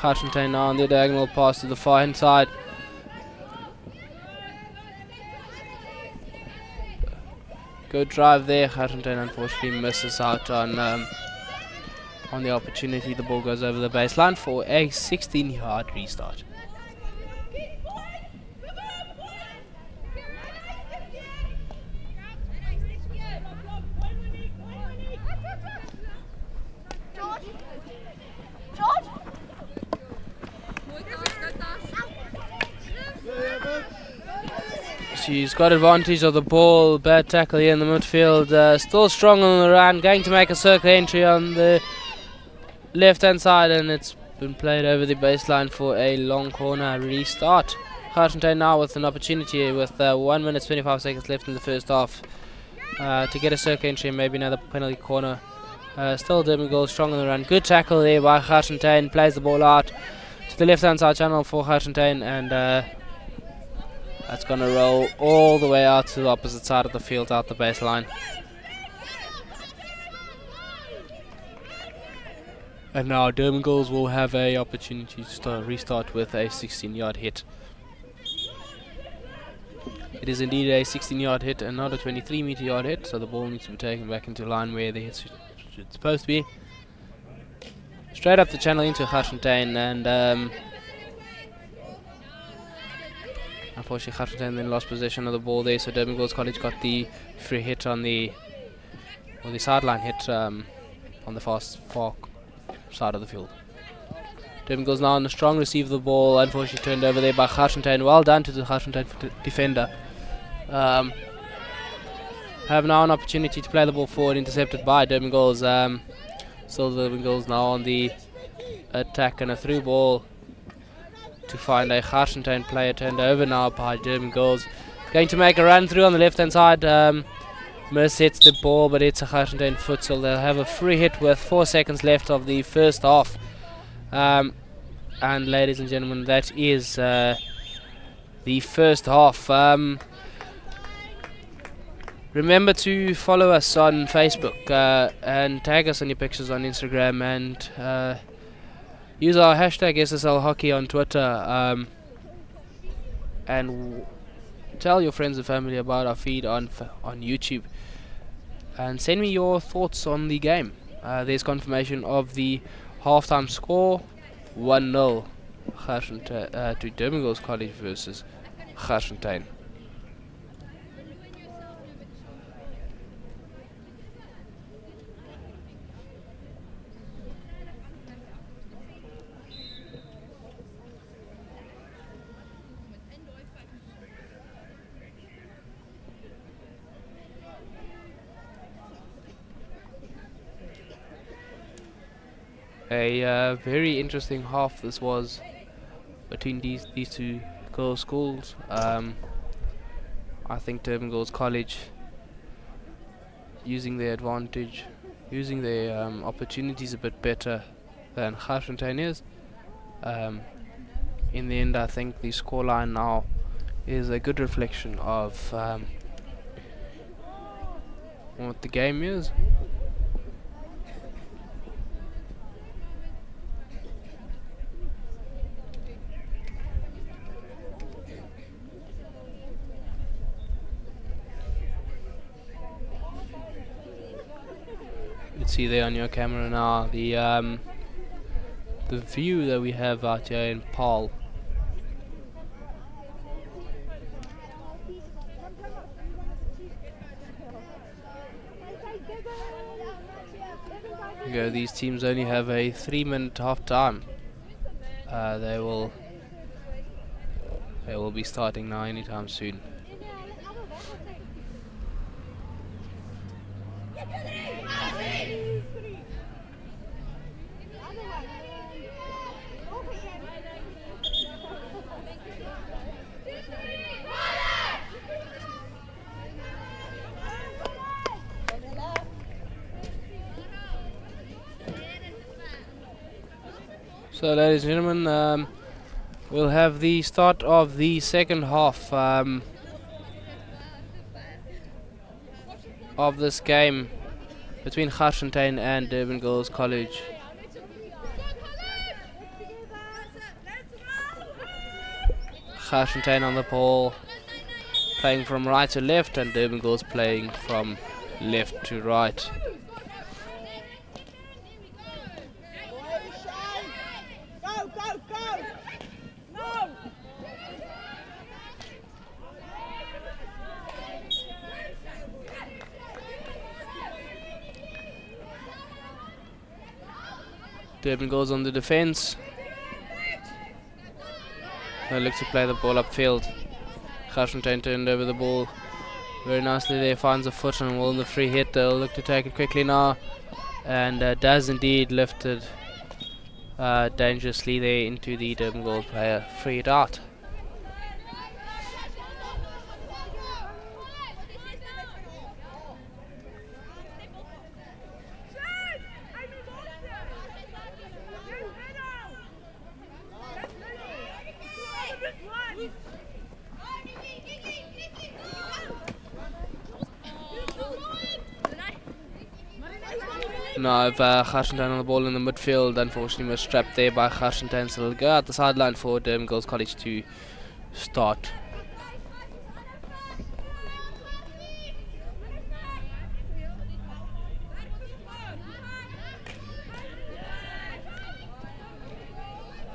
Garsfontein now on the diagonal pass to the far hand side. Good drive there. Garsfontein unfortunately misses out on the opportunity. The ball goes over the baseline for a 16-yard restart. She's got advantage of the ball. Bad tackle here in the midfield. Still strong on the run. Going to make a circle entry on the left hand side, and it's been played over the baseline for a long corner restart. Garsfontein now with an opportunity with 1 minute 25 seconds left in the first half to get a circle entry and maybe another penalty corner. Still Durban Girls strong on the run. Good tackle there by Garsfontein. Plays the ball out to the left hand side channel for Garsfontein, and that's going to roll all the way out to the opposite side of the field, out the baseline. And now Durban Girls will have a opportunity to restart with a 16-yard hit. It is indeed a 16-yard hit and not a 23-meter yard hit, so the ball needs to be taken back into line where the hit should supposed to be. Straight up the channel into Garsfontein, and unfortunately Garsfontein then lost possession of the ball there, so Durban Girls College got the free hit on the sideline hit on the far side of the field. Durban Girls now on a strong receive of the ball, unfortunately turned over there by Garsfontein. Well done to the Garsfontein defender. Have now an opportunity to play the ball forward, intercepted by Durban Girls. Still Durban Girls now on the attack, and a through ball to find a Garsfontein player, turned over now by Durban Girls. Going to make a run through on the left hand side. Miss hits the ball, but it's a Garsfontein foot, so they'll have a free hit with 4 seconds left of the first half. And ladies and gentlemen, that is the first half. Remember to follow us on Facebook and tag us on your pictures on Instagram, and use our hashtag SSL Hockey on Twitter, and tell your friends and family about our feed on YouTube, and send me your thoughts on the game. There's confirmation of the halftime score: 1-0 to Durban Girls College versus Garsfontein. A very interesting half this was between these two girls' schools. I think Durban Girls College, using their advantage, using their opportunities a bit better than Garsfontein is. In the end, I think the scoreline now is a good reflection of what the game is. You can see there on your camera now the view that we have out here in Paarl. These teams only have a 3-minute half time. They will be starting now anytime soon. So, ladies and gentlemen, we'll have the start of the second half of this game between Garsfontein and Durban Girls College. Garsfontein on the ball, playing from right to left, and Durban Girls playing from left to right. Durban goes on the defense. They look to play the ball upfield. Garsfontein turned over the ball very nicely there, finds a foot and will in the free hit. They'll look to take it quickly now, and does indeed lift it dangerously there into the Durban goal player. Free it out. Now if Garsfontein on the ball in the midfield, unfortunately was trapped there by Garsfontein, so it'll go out the sideline for Durban Girls College to start.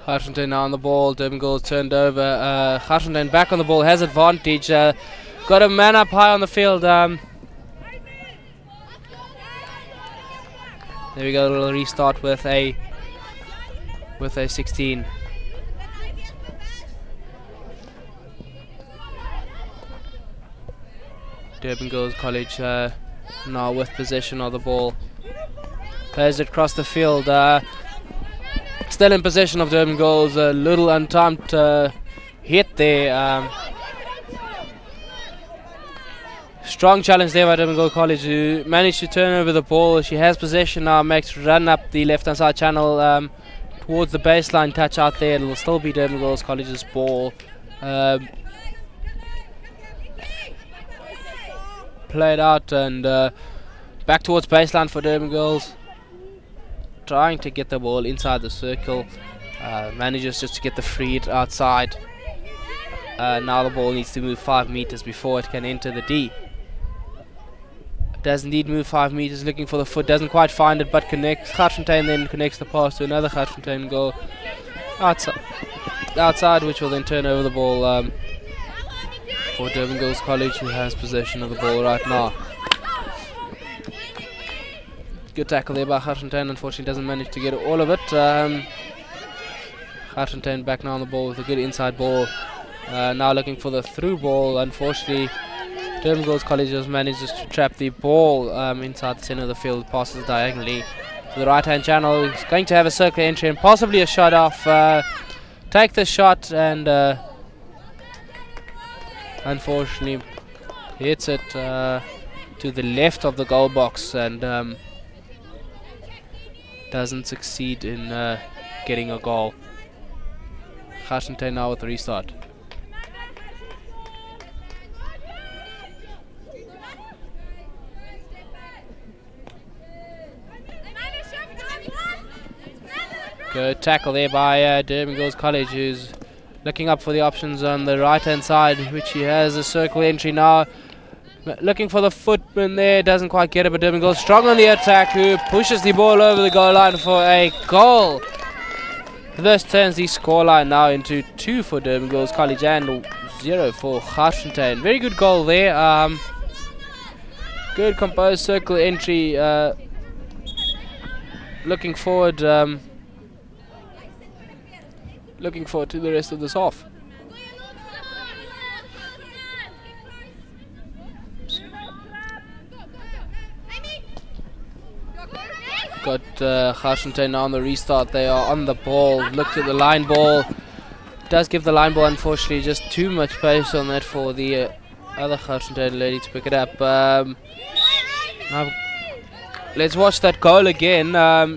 Garsfontein now on the ball, Durban Girls turned over, Garsfontein back on the ball, has advantage, got a man up high on the field. There we go, a little restart with a 16. Durban Girls College now with possession of the ball. Plays it across the field. Still in possession of Durban Girls. A little untimed hit there. Strong challenge there by Durban Girls College, who managed to turn over the ball. She has possession now, makes run up the left hand side channel towards the baseline, touch out there. It'll still be Durban Girls College's ball. Played out and back towards baseline for Durban Girls. Trying to get the ball inside the circle. Manages just to get the free outside. Now the ball needs to move 5 meters before it can enter the D. Does indeed move 5 meters, looking for the foot, doesn't quite find it, but connects. Garsfontein then connects the pass to another Garsfontein goal outside, which will then turn over the ball for Durban Girls College, who has possession of the ball right now. Good tackle there by Garsfontein, unfortunately doesn't manage to get all of it. Garsfontein back now on the ball with a good inside ball. Now looking for the through ball. Unfortunately, Durban Girls College just manages to trap the ball inside the center of the field, passes diagonally to the right hand channel. He's going to have a circular entry and possibly a shot off. Take the shot and unfortunately hits it to the left of the goal box and doesn't succeed in getting a goal. Garsfontein now with the restart. Good tackle there by Durban Girls College, who's looking up for the options on the right hand side, which he has a circle entry now. Looking for the footman there, doesn't quite get it, but Durban Girls strong on the attack, who pushes the ball over the goal line for a goal. This turns the scoreline now into 2 for Durban Girls College and 0 for Garsfontein. Very good goal there. Good composed circle entry. Looking forward to the rest of this half. Got Garsfontein now on the restart. They are on the ball. Looked at the line ball. Does give the line ball, unfortunately, just too much pace on that for the other Garsfontein lady to pick it up. Now let's watch that goal again.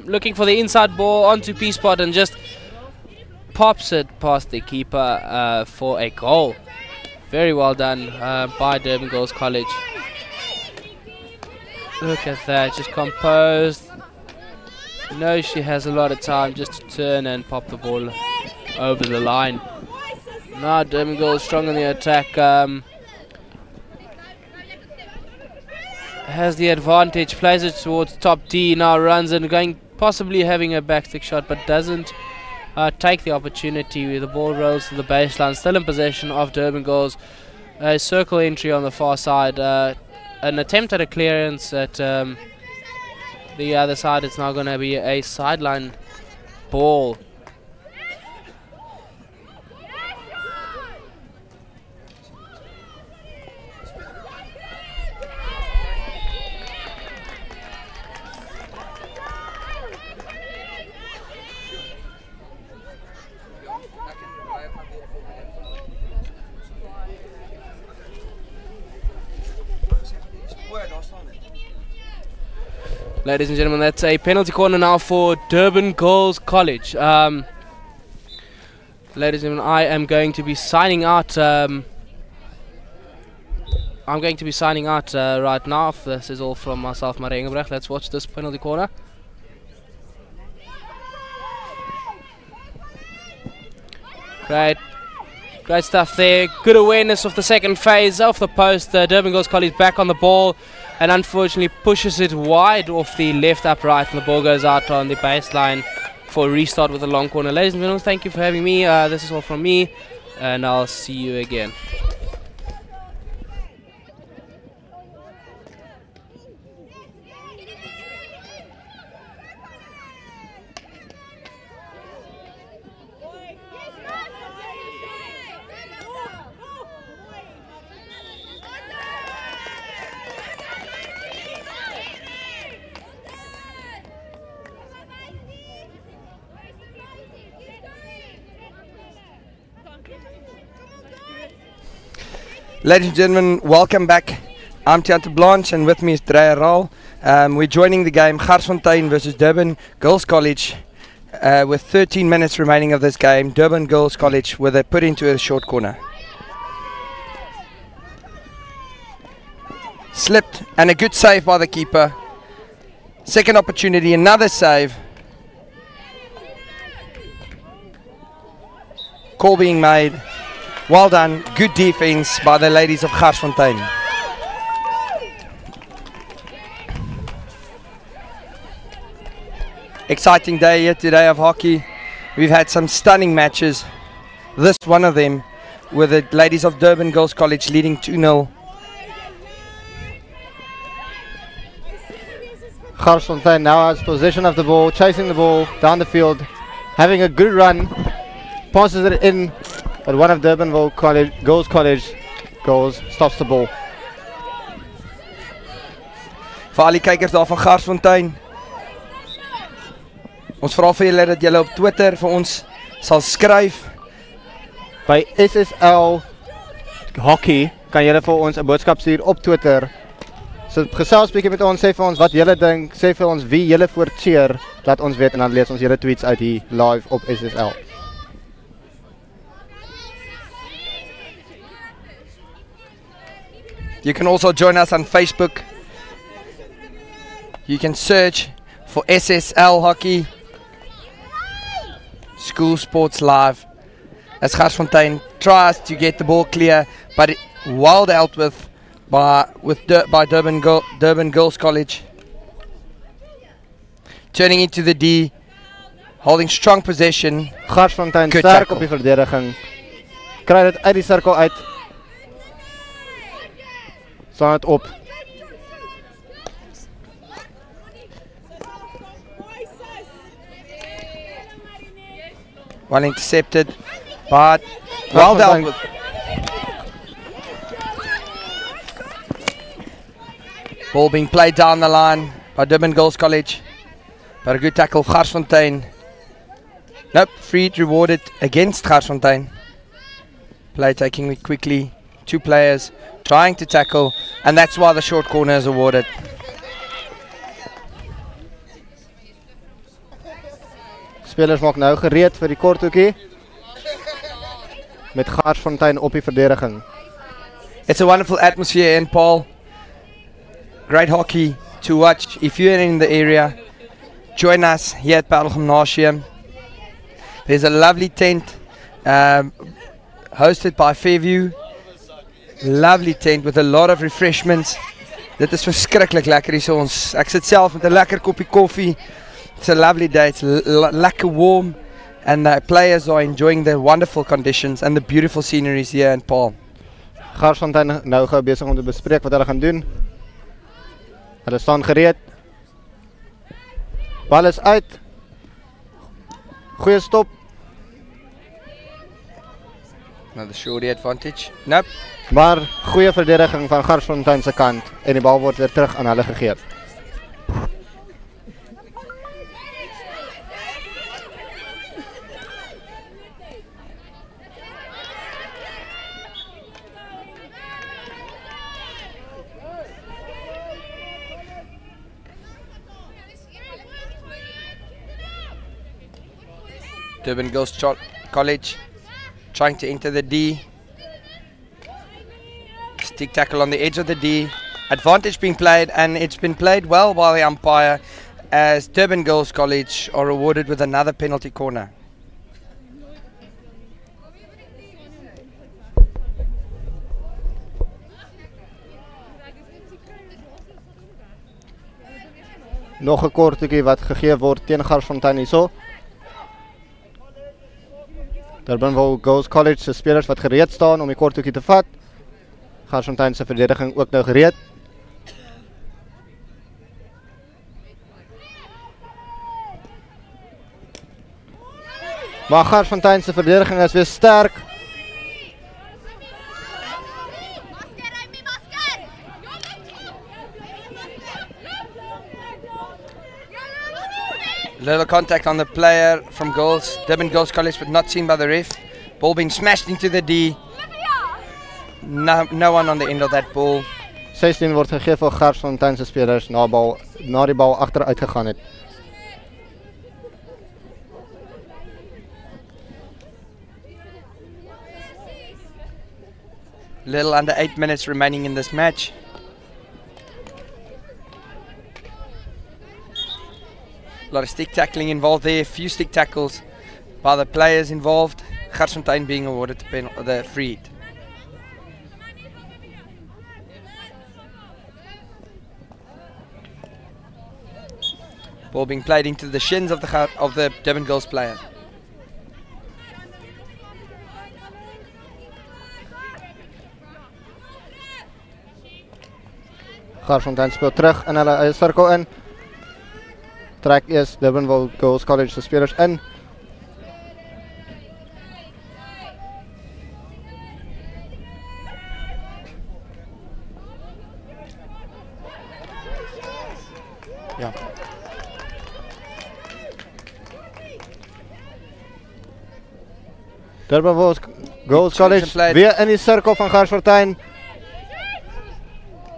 Looking for the inside ball onto P-Spot and just pops it past the keeper for a goal. Very well done by Durban Girls College. Look at that, just composed. Knows she has a lot of time just to turn and pop the ball over the line. Now Durban Girls strong on the attack. Has the advantage, plays it towards top D, now runs and going, possibly having a backstick shot, but doesn't take the opportunity. The ball rolls to the baseline, still in possession of Durban Girls. A circle entry on the far side, an attempt at a clearance at the other side. It's now going to be a sideline ball. Ladies and gentlemen, that's a penalty corner now for Durban Girls College. Ladies and gentlemen, I am going to be signing out. I'm going to be signing out right now. This is all from myself, Marie Engelbrecht. Let's watch this penalty corner. Great stuff there. Good awareness of the second phase of the post. Durban Girls College back on the ball, and unfortunately pushes it wide off the left upright, and the ball goes out on the baseline for a restart with a long corner. Ladies and gentlemen, thank you for having me. This is all from me, and I'll see you again. Ladies and gentlemen, welcome back. I'm Tianta Blanche and with me is Dreyer Raal. We're joining the game Garsfontein versus Durban Girls College with 13 minutes remaining of this game. Durban Girls College with a put into a short corner. Slipped and a good save by the keeper. Second opportunity, another save. Call being made. Well done, good defense by the ladies of Garsfontein. Exciting day here today of hockey. We've had some stunning matches. This one of them with the ladies of Durban Girls College leading 2-0. Garsfontein now has possession of the ball, chasing the ball down the field, having a good run, passes it in. But one of Durbanville Girls College goals stops the ball. Vir al die kykers daar van Garsfontein. Ons vra vir julle dat julle op Twitter vir ons sal skryf by SSL Hockey kan julle vir ons 'n boodskap stuur op Twitter. So gesels bietjie met ons, sê vir ons wat julle dink, sê vir ons wie julle voor cheer, laat ons weet en dan lees ons julle tweets uit hier live op SSL. You can also join us on Facebook. You can search for SSL Hockey School Sports Live. As Garsfontein tries to get the ball clear, but well dealt with by Durban Girls College. Turning into the D, holding strong possession. Garsfontein sterk op die verdediging. Kry dit uit die sirkel uit. Staan het op. Well intercepted, but well dealt with. Ball being played down the line by Durban Girls College. But a good tackle, Garsfontein. Nope, freed, rewarded against Garsfontein. Play taking it quickly. 2 players trying to tackle, and that's why the short corner is awarded. Spelers maak nou gereed vir die kort hoekie. Met Garsfontein op die verdediging. It's a wonderful atmosphere in Paul. Great hockey to watch. If you're in the area, join us here at Paarl Gymnasium. There's a lovely tent hosted by Fairview. Lovely tent with a lot of refreshments. Dit is verskriklik lekker hier so ons. Ek sit self met 'n lekker koppie koffie. It's a lovely day. It's lekker warm, and the players are enjoying the wonderful conditions and the beautiful sceneries here in Paarl. Garsfontein nou gou besig om te bespreek wat hulle gaan doen. Hulle staan gereed. Bal is uit. Goeie stop. Another shorty advantage. Nope. Maar goeie verdediging van Garsfontein se kant en die bal word weer terug aan hulle gegee. Durban Girls College trying to enter the D. Stick tackle on the edge of the D. Advantage being played, and it's been played well by the umpire as Durban Girls College are awarded with another penalty corner. Nog 'n kortetjie wat gegee word teen Garsfontein hierso. Durban Girls College se spelers wat gereed staan om die korthoekie te vat. Garsfontein se verdediging ook nou gereed. Maar Garsfontein se verdediging is weer sterk. Little contact on the player from Durban Girls College, but not seen by the ref. Ball being smashed into the D. No one on the end of that ball. 16 word gegee vir Garsfontein se spelers na die bal agteruit gegaan het. Little under 8 minutes remaining in this match. A lot of stick tackling involved there, few stick tackles by the players involved. Garsfontein being awarded the free hit. Ball being played into the shins of the Durban Girls player. Garsfontein speel terug in hulle eie sirkel in. Trek eers Durban Girls College se spelers in. Ja. Durban Girls College weer in die sirkel van Garsfontein.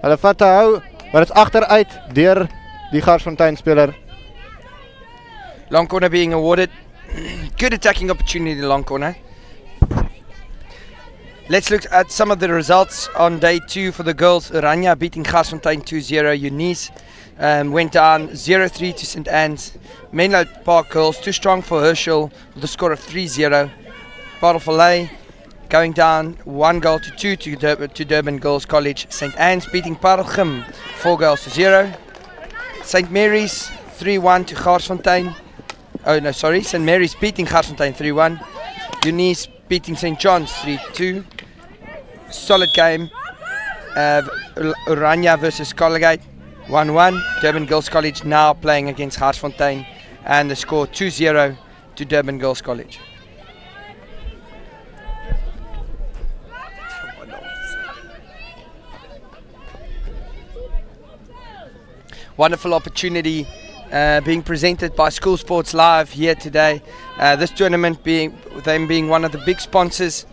Hulle vat te hou, maar dit is agteruit deur die Garsfontein speler. Long corner being awarded. Good attacking opportunity, long corner. Let's look at some of the results on day 2 for the girls. Urania beating Garsfontein 2-0. Eunice went down 0-3 to St. Anne's. Menlo Park girls too strong for Herschel with a score of 3-0. Parelvallei going down 1-2 to Durban Girls College. St. Anne's beating Parelgym 4-0. St. Mary's 3-1 to Garsfontein. Oh no, sorry. St. Mary's beating Garsfontein 3-1. Eunice beating St. John's 3-2. Solid game. Urania versus Collegate 1-1. Durban Girls College now playing against Garsfontein, and the score 2-0 to Durban Girls College. Wonderful opportunity being presented by School Sports Live here today. This tournament being one of the big sponsors.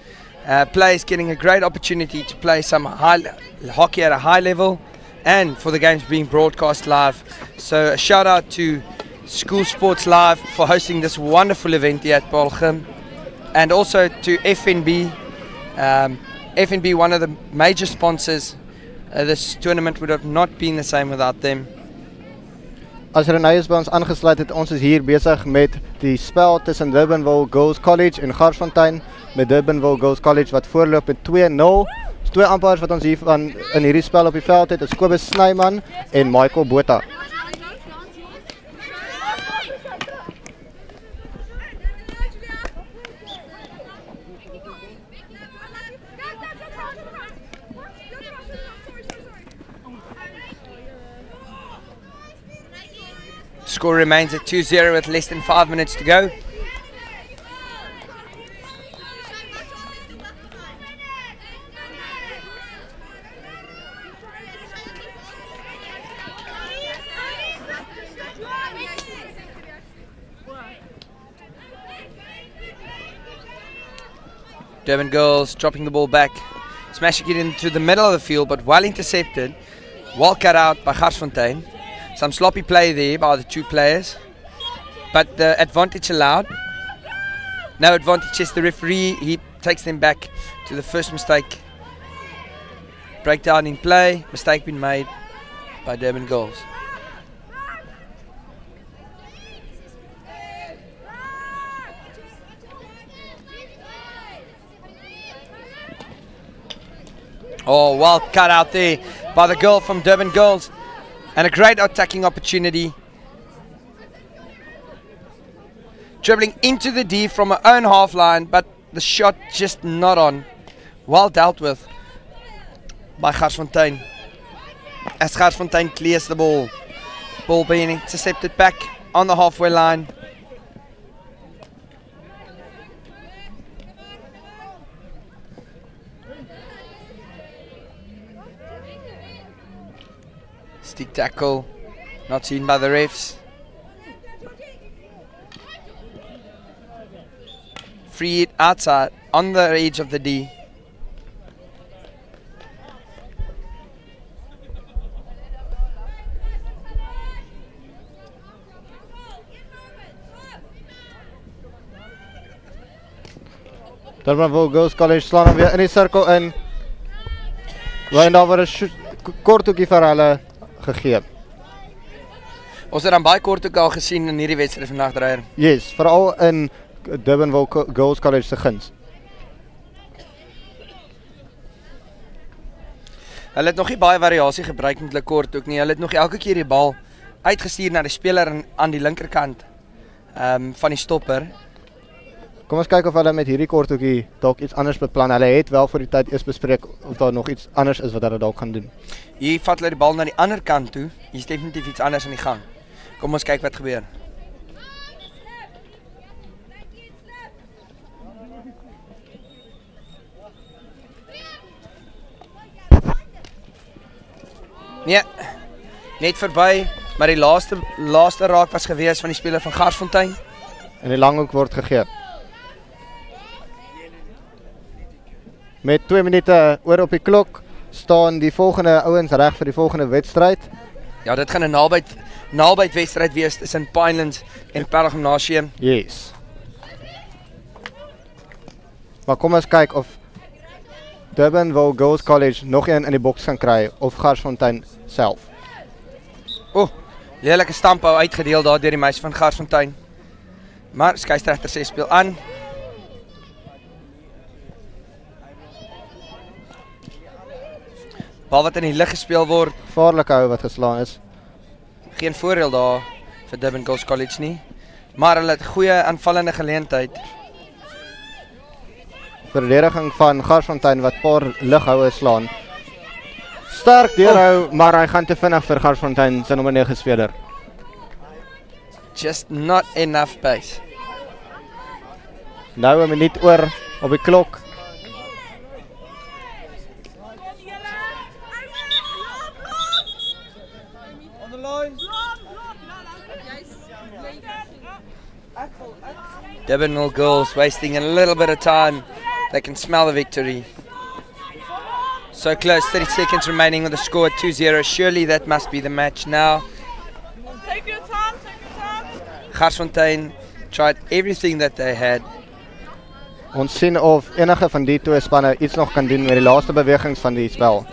Players getting a great opportunity to play some hockey at a high level, and for the games being broadcast live. So a shout out to School Sports Live for hosting this wonderful event here at Parelgym, and also to FNB. FNB, one of the major sponsors. This tournament would have not been the same without them. As Renée is by ons aangesluit het, ons is hier besig met die spel tussen Durbanville Girls College en Garsfontein, met Durbanville Girls College wat voorloop met 2-0. Dis twee umpires wat ons hier in hierdie spel op die veld het, is Kobus Snyman en Michael Botha. Score remains at 2-0 with less than 5 minutes to go. Durban Girls dropping the ball back, smashing it into the middle of the field, but well intercepted, well cut out by Garsfontein. Some sloppy play there by the two players, but the advantage allowed. No advantage is the referee. He takes them back to the first mistake. Breakdown in play, mistake been made by Durban Girls. Oh, well cut out there by the girl from Durban Girls. And a great attacking opportunity. Dribbling into the D from her own half line, but the shot just not on. Well dealt with by Garsfontein. As Garsfontein clears the ball. Ball being intercepted back on the halfway line. Stick tackle, not seen by the refs. Free it outside on the edge of the D. Durbanville Girls College slaan hom weer in die sirkel in. Waarin daar word 'n kort hoekie vir hulle gegee. Ons het dan baie kort ook al gesien in hierdie wedstryd vandag dreier. Yes, veral in Durbanville Girls College se guns. Hulle het nog nie baie variasie gebruik met hulle kort ook nie. Hulle het nog elke keer die bal uitgestuur na die speler aan die linkerkant van die stopper. Kom ons kyk of hulle met hierdie kort hoekie dalk iets anders beplan. Hulle het wel vir die tyd eers bespreek of daar nog iets anders is wat hulle dalk gaan doen. Hier vat hulle die bal na die ander kant toe. Hier is definitief iets anders aan die gang. Kom ons kyk wat gebeur. Nee, net verby, maar die laaste raak was gewees van die speler van Garsfontein. En die langhoek word gegee. Met 2 minute oor op die klok, staan die volgende ouens reg vir die volgende wedstryd. Ja, dit gaan 'n naby wedstryd wees tussen Pinelands en Parel Gymnasium. Yes. Maar kom ons kyk of Durbanville Girls College nog een in die boks kan kry of Garsfontein self. Lelike stamphou uitgedeel daar deur die meisie van Garsfontein. Maar skeieregter sê speel aan. Bal wat in die lug gespeel word. Gevaarlike hou wat geslaan is. Geen voordeel daar vir Durban Girls College nie. Maar hulle het goeie aanvallende geleentheid. Verdediging van Garsfontein wat paar lughoue slaan. Sterk deurhou, maar hy gaan te vinnig vir Garsfontein se nommer 9 speler. Just not enough pace. Nou 'n minuut oor op die klok. On the line. Durbanville girls wasting a little bit of time. They can smell the victory. So close, 30 seconds remaining with the score at 2-0. Surely that must be the match now. Take your time, Garsfontein tried everything that they had. Ons sien of enige van die twee spanne iets nog kan doen met die laaste bewegings van die spel.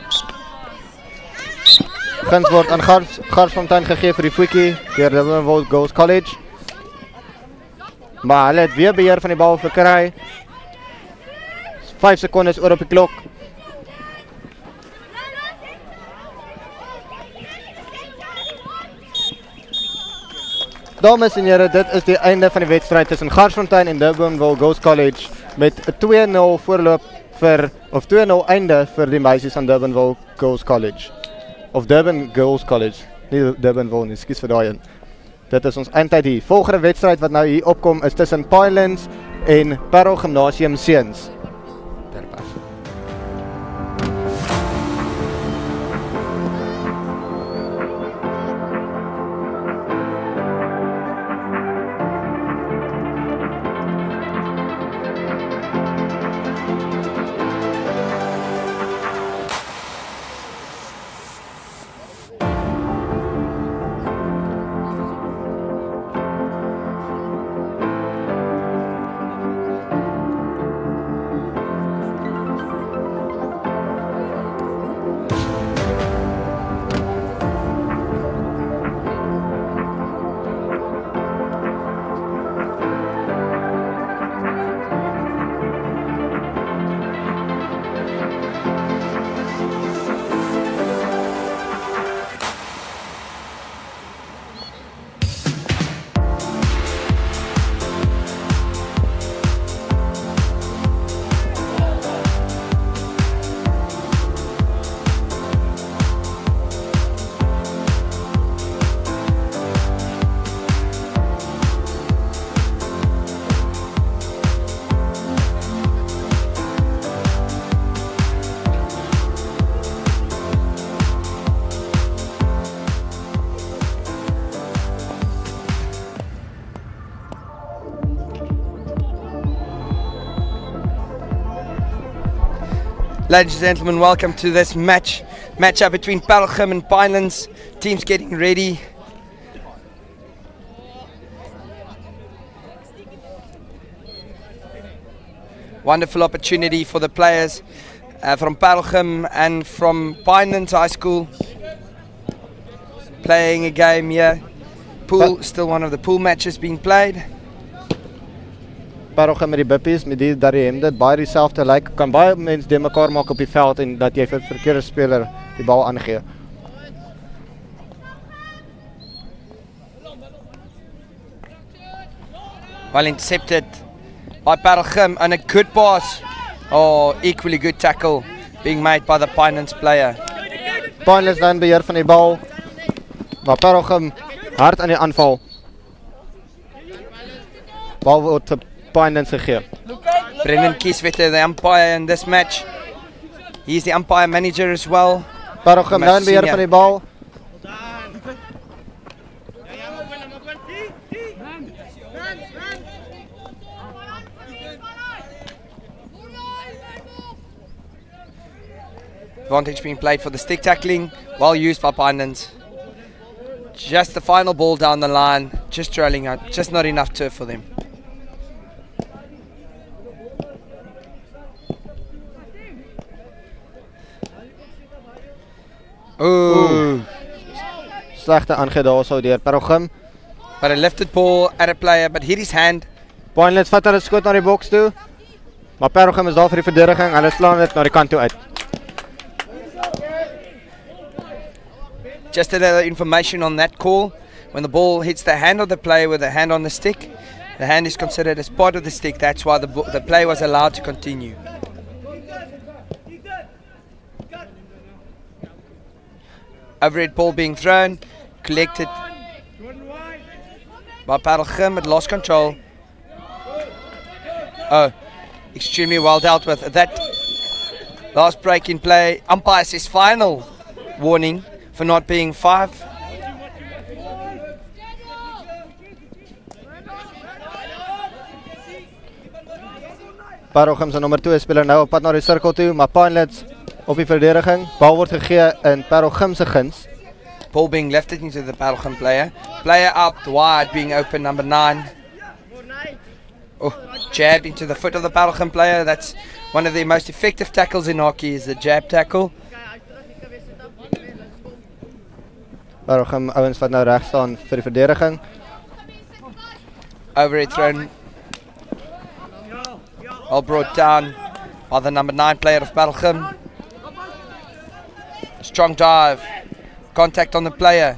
Guns word aan Garsfontein gegee vir die voetjie deur Durbanville Girls College. Maar hulle het weer beheer van die bal verkry. 5 sekondes oor op die klok. Dames en heren, dit is die einde van die wedstrijd tussen Garsfontein en Durbanville Girls College met 'n 2-0 voorloop of 2-0 einde vir die meisies van Durbanville Girls College. Of Durban Girls College, nie Durbanville nie, skus vir daai een. Dit is ons eindtyd hier. Volgende wedstrijd wat nou hier opkom is tussen Pinelands en Parel Gymnasium seuns. Ladies and gentlemen, welcome to this matchup between Parel Gym and Pinelands. Teams getting ready. Wonderful opportunity for the players from Parel Gym and from Pinelands High School. Playing a game here. Pool, still one of the pool matches being played. Parel Gym met die bippies, met die dat die hemde baie dieselfde lyk. Kan baie mense die mekaar maak op die veld en dat jy vir verkeerde speler die bal aangee. Well intercepted by Parel Gym and a good pass. Oh, equally good tackle being made by the Pinelands player. Pinelands dan beheer van die bal. Maar Parel Gym hard aan die aanval. Bal word te Pinelands gegee. Brendan Kieswetter, the umpire in this match. He's the umpire manager as well. Parel Gym dan beheer van die bal. Advantage being played for the stick tackling. Well used by Pinans. Just the final ball down the line. Just trailing out. Just not enough turf for them. Ooh. Slegte aangee daarso deur Parogim. But a lifted ball at a player, but hit his hand. Pinelets vat hulle skoot na die boks toe. Maar Parogim is daar vir die verdediging. Hulle slaan dit na die kant toe uit. Just a little information on that call. When the ball hits the hand of the player with the hand on the stick, the hand is considered as part of the stick. That's why the play was allowed to continue. Overhead ball being thrown, collected by Parelgim, it lost control. Oh, extremely well dealt with. That last break in play, umpire says final warning for not being 5. Parogim se nommer 2 speler nou op pad na die sirkel toe, maar Pinelets op die verdediging. Bal word gegee in Parogim se guns. Ball being lifted into the Parelgim player. Player out wide being open, number 9. Oh, jabbed into the foot of the Parelgim player. That's one of the most effective tackles in hockey, is the jab tackle. Parogim ouens wat nou reg staan vir die verdediging. Overhead thrown. All brought down by the number 9 player of Parelgim. Strong dive. Contact on the player.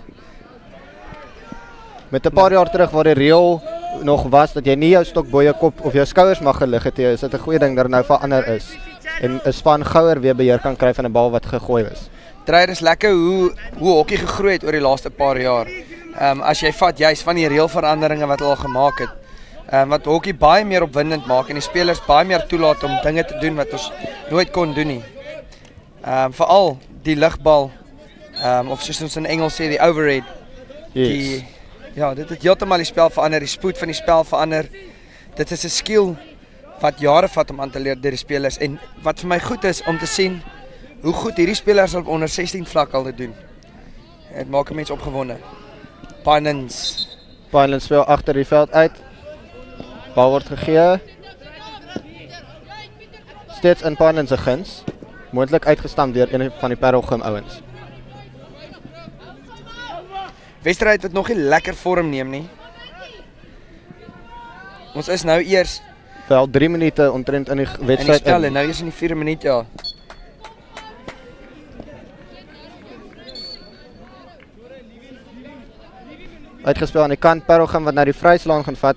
Met 'n paar jaar terug waar die reël nog was dat jy nie jou stok bo jou kop of jou skouers mag gelig het, is dit 'n goeie ding dat er nou verander is. En 'n span gouer weer beheer kan kry van 'n bal wat gegooi is. Dreyer is lekker hoe hockey gegroei het oor die laaste paar jaar. As jy vat juist van die reëlveranderinge wat hulle al gemaak het. Wat hockey baie meer opwindend maak en die spelers baie meer toelaat om dinge te doen wat ons nooit kon doen nie. Veral die ligbal, of soos ons in Engels sê, die overhead. Yes. Ja, dit het heeltemal die spel verander, die spoed van die spel verander. Dit is 'n skill wat jare vat om aan te leer deur die spelers en wat vir my goed is om te sien hoe goed hierdie spelers op onder 16 vlak al dit doen. Dit maak 'n mens opgewonde. Pinelets speel agter die veld uit. Bal word gegee. Steeds in Pinelets se guns. Moontlik uitgestamp deur een van die Parelgim ouens. Wedstryd wat nog nie lekker vorm neem nie. Ons is nou eers wel 3 minute omtrent in die wedstryd. In die spel en nou eers in die 4de minuut, ja. Uitgespeel aan die kant, Parelgim wat na die vryslaan gaan vat.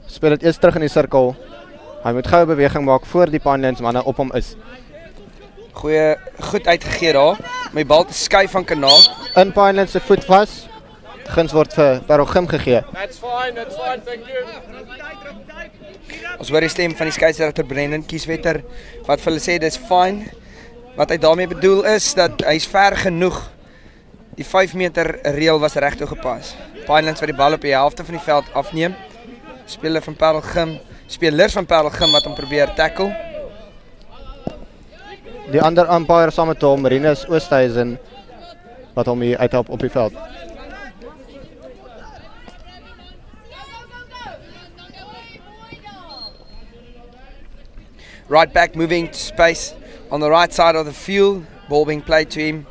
Speel dit eers terug in die sirkel. Hy moet goue beweging maak voor die Pinelets manne op hom is. Goed uitgegee daar, om die bal te skuif van kanaal. In Pinelets se voet vas. Guns word vir Parelgim gegee. That's fine, thank you. Ons hoor die stem van die skeieregter Brendan Kieswetter wat vir hulle sê dis fine. Wat hy daarmee bedoel is dat hy's ver genoeg. Die 5 meter reël was reg toegepas. Pinelets wat die bal op die helfte van die veld afneem. Spelers van Parelgim wat hom probeer tackle. Die ander umpire saam met hom, Rinus Oosthuizen, wat hom hier uithelp op die veld. Right back moving to space on the right side of the field. Ball being played to him.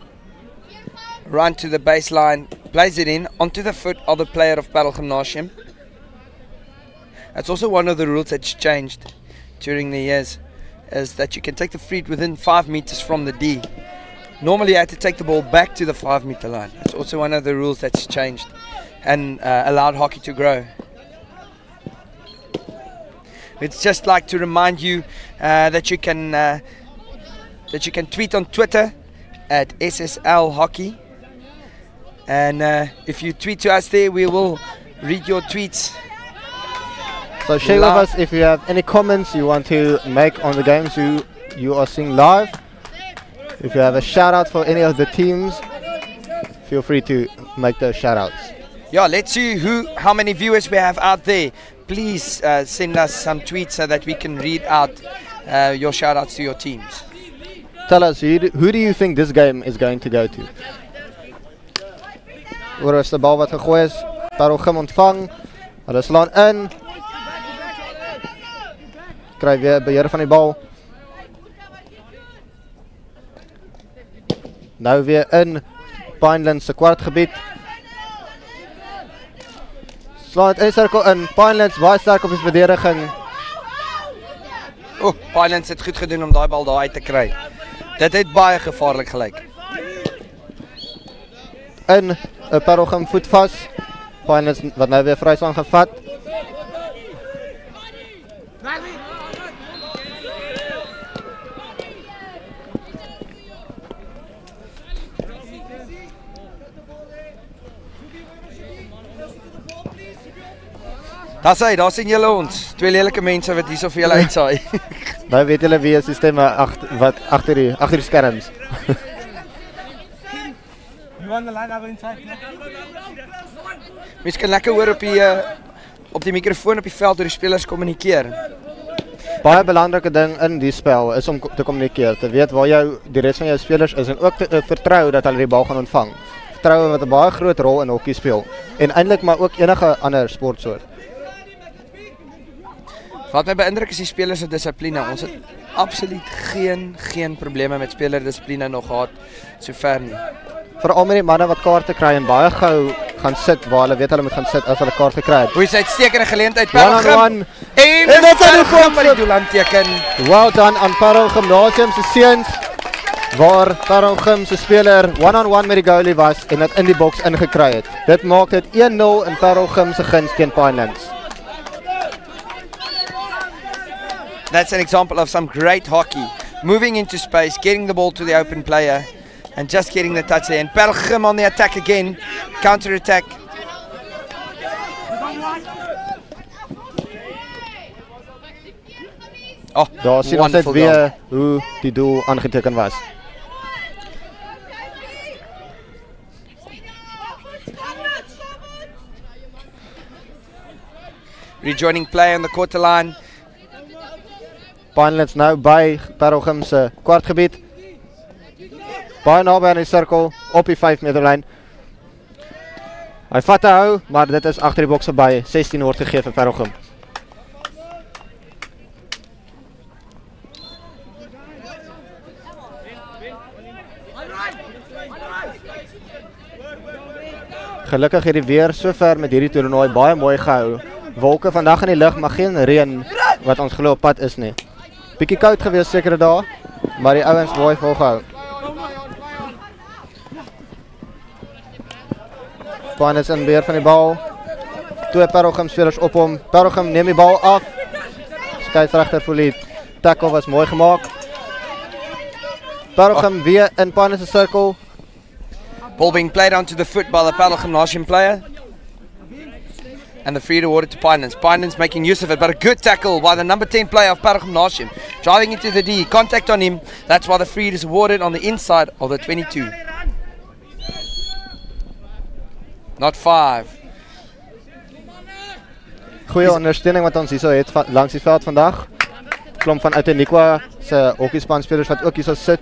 Run to the baseline. Plays it in onto the foot of the player of Parelgymnasium. That's also one of the rules that's changed during the years, is that you can take the free within 5 meters from the D. Normally you had to take the ball back to the 5 meter line. That's also one of the rules that's changed and allowed hockey to grow. We'd just like to remind you that you can tweet on Twitter at SSL Hockey, and if you tweet to us there, we will read your tweets. So share with us if you have any comments you want to make on the games you are seeing live. If you have a shout out for any of the teams, feel free to make those shout outs. Yeah, let's see how many viewers we have out there. Please send us some tweets so that we can read out your shout outs to your teams. Tell us, who do you think this game is going to go to? Oor is de bal wat gegooi is. Parelgym ontvang. Hulle slaan in. Kry weer beheer van die bal. Nou weer in Pinelands se kwartgebied. Slaan het in cirkel in. Pinelands baie sterk op die verdediging. Pinelands het goed gedoen om daai bal daar uit te kry. Dit het baie gevaarlik gelyk. In Parelgym voet vas. Pinelands wat nou weer vryslaan gevat. Daar sien julle ons. Twee lelike mense wat hier so vir julle uitsaai. Nou weet julle wie is die stemme wat agter die skerms. Mens kan lekker hoor op die mikrofoon op die veld hoe die spelers kommunikeer. Baie belangrike ding in die spel is om te kommunikeer, te weet waar die res van jou spelers is en ook te vertrou dat hulle die bal gaan ontvang. Vertroue wat 'n baie groot rol in hokkie speel en eintlik maar ook enige ander sportsoort. Wat my beïndruk is die spelers se dissipline. Ons het absoluut geen probleme met spelerdissipline nog gehad sover nie. Veral met die manne wat kaarte kry en baie gou gaan sit waar hulle weet hulle moet gaan sit as hulle kaarte kry. Hoe is uitstekende geleentheid Parelgym. En dit is die kom by die doeland teken. Well done aan Parelgym Gymnasium se seuns waar Parelgym se speler one-on-one met die goalie was en dit in die boks ingekry het. Dit maak dit 1-0 in Parelgym se guns teen Pinelands. That's an example of some great hockey. Moving into space, getting the ball to the open player, and just getting the touch there. And Parelgym on the attack again, counter-attack. Daar sien ons net weer hoe die doel aangeteken was. Rejoining play on the quarter line. Pinelands nou by Parelgym se kwartgebied. Baie naby aan die sirkel op die 5 meter lyn. Hy vat te hou, maar dit is agter die boks verby. 16 word gegee vir Parelgym. Gelukkig het die weer sover met hierdie toernooi baie mooi gehou. Wolke vandag in die lug, maar geen reën wat ons glo op pad is nie. Bietjie koud gewees sekere dae, maar die ouens mooi volgehou. Pinelands in beheer van die bal. Twee Parelgym spelers op hom. Parelgym neem die bal af. Skeieregter voel die tackle was mooi gemaak. Parelgym weer in Pinelands se sirkel. Ball being played onto the foot by the Parelgym Gymnasium player. And the free awarded to Pinelands. Pinelands making use of it, but a good tackle by the number 10 player of Parelgym Gymnasium. Driving into the D, contact on him. That's why the free is awarded on the inside of the 22. Not 5. Goeie ondersteuning wat ons hierso het langs die veld vandag. Klomp van Outeniqua se hokkiespan spelers wat ook hierso sit.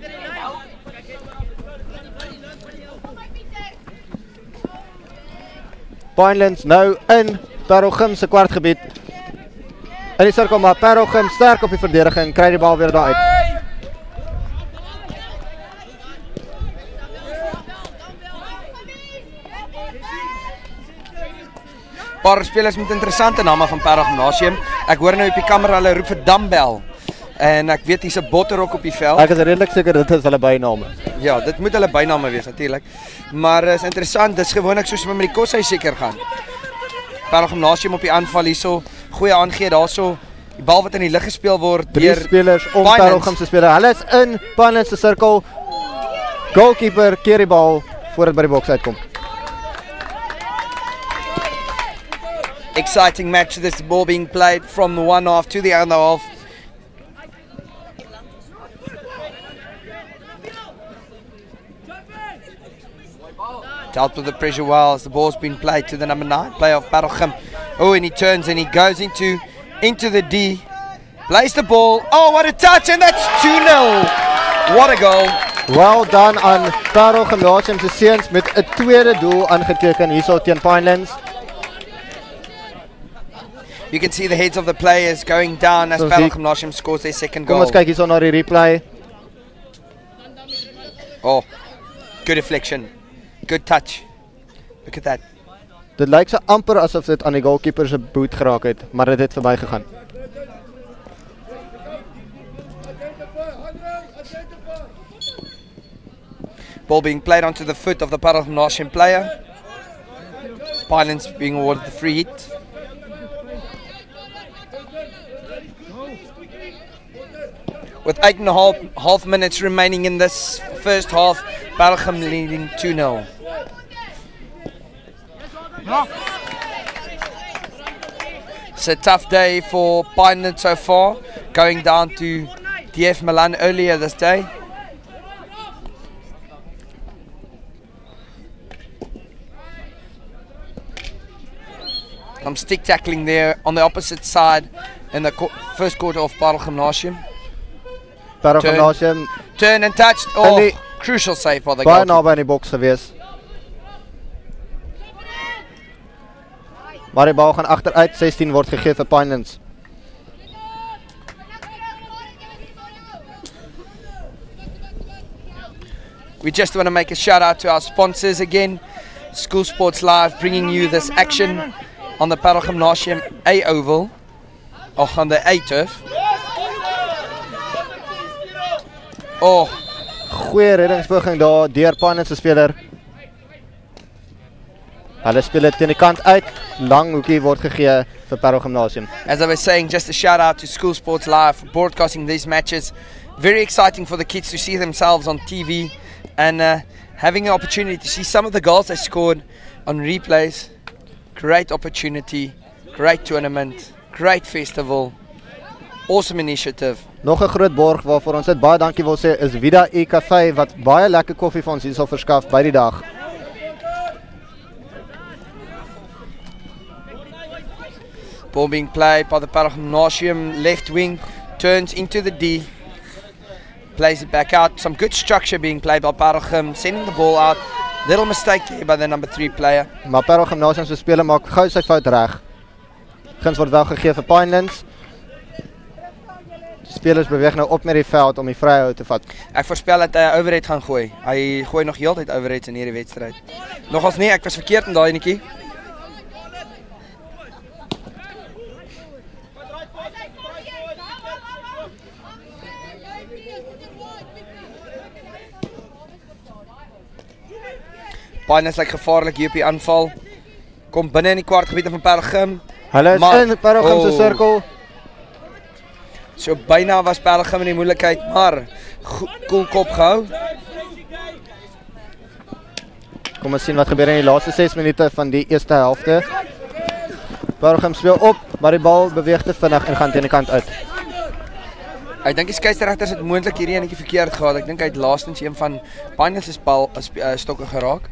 Pinelands nou in Parelgym se kwartgebied. In die sirkel maar Parelgym sterk op die verdediging, kry die bal weer daar uit. Paar spelers met interessante name van Parelgym Gymnasium. Ek hoor nou op die kamera hulle roep vir dumbbell. En ek weet hier's 'n botterok op die veld. Ek is redelik seker dit is hulle byname. Ja, dit moet hulle byname wees natuurlik. Maar is interessant, dis gewoonlik soos met die koshuis seker gaan. Parelgym Gymnasium op die aanval hierso, goeie aangee daarso. Die bal wat in die lug gespeel word deur 3 spelers om Parelgym se speler. Hulle is in Pinelands se sirkel. Goalkeeper keer die bal voor dit by die boks uitkom. Exciting match, this ball being played from the one half to the other half. Dealt with the pressure well as the ball's been played to the number 9 player of Parelgym. Oh, and he turns and he goes into the D. Plays the ball. Oh, what a touch, and that's 2-0. What a goal. Well done aan Parel Gymnasium se seuns met 'n tweede doel aangeteken hierso teen Pinelands. You can see the heads of the players going down as Parel Gymnasium scores their second goal. Kom ons kyk hierso na die replay. Oh, good deflection. Good touch. Look at that. Dit lyk so amper asof dit aan die goalkeeper se boot geraak het, maar dit het verbygegaan. Ball being played onto the foot of the Parel Gymnasium player. Pinelands being awarded the free hit. With 8.5 minutes remaining in this first half, Parel Gym leading 2-0. It's a tough day for Pinelands so far, going down to DF Milan earlier this day. Some stick tackling there on the opposite side in the first quarter of Parel Gymnasium. Parel Gymnasium turn and touch. Oh, crucial save for the goal. Baie naby aan die boks gewees. Maar die bal gaan agteruit, 16 word gegee vir Pinelands. We just want to make a shout out to our sponsors again. School Sports Live bringing you this action on the Parel Gymnasium A Oval, or on the A turf. Oh, goeie reddingspoging daar deur Pinelands se speler. Hulle speel dit teen die kant uit. Lang hoekie word gegee vir Parel Gymnasium. As I was saying, just a shout out to School Sports Live for broadcasting these matches. Very exciting for the kids to see themselves on TV and having an opportunity to see some of the goals they scored on replays. Great opportunity, great tournament, great festival, awesome initiative. Nog 'n groot borg waarvoor ons dit baie dankie wil sê is Vida E Cafe wat baie lekker koffie vir ons hier sal verskaf by die dag. Ball being played by the Parel Gymnasium left wing, turns into the D, plays it back out. Some good structure being played by Parel Gym, sending the ball out. Little mistake there by the number 3 player. Maar Parel Gymnasium se speler maak gou sy fout reg. Guns word wel gegee vir Pinelands. Die spelers beweeg nou op met die veld om die vryhou te vat. Ek voorspel dat hy overhead gaan gooi. Hy gooi nog heeltyd overheads in hierdie wedstryd. Nogals nie, ek was verkeerd in daai netjie. Pinelands lyk gevaarlik hier op die aanval. Kom binne in die kwartgebied van Parel Gym. Hulle is in Parel Gym se sirkel. So byna was Parel Gym in die moeilikheid, maar cool kop gehou. Kom ons sien wat gebeur in die laaste 6 minute van die eerste helfte. Parel Gym speel op, maar die bal beweeg te vinnig en gaan teen die kant uit. Ek dink die skeieregters het moontlik hierdie enetjie verkeerd gehad. Ek dink hy het laastens een van Pinelands se bal stokke geraak.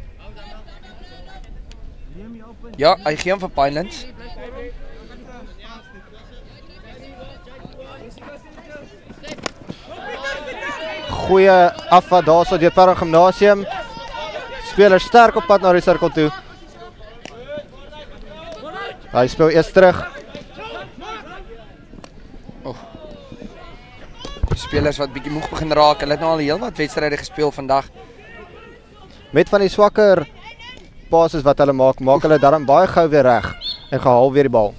Ja, hy gee hom vir Pinelands. Goeie afvat daarso deur Parel Gymnasium. Speler sterk op pad na die sirkel toe. Hy speel eers terug. Spelers wat bietjie moeg begin raak. Hulle het nou al heel wat wedstryde gespeel vandag. Met van die swakker passes wat hulle maak hulle daarom baie gou weer reg en gehaal weer die bal.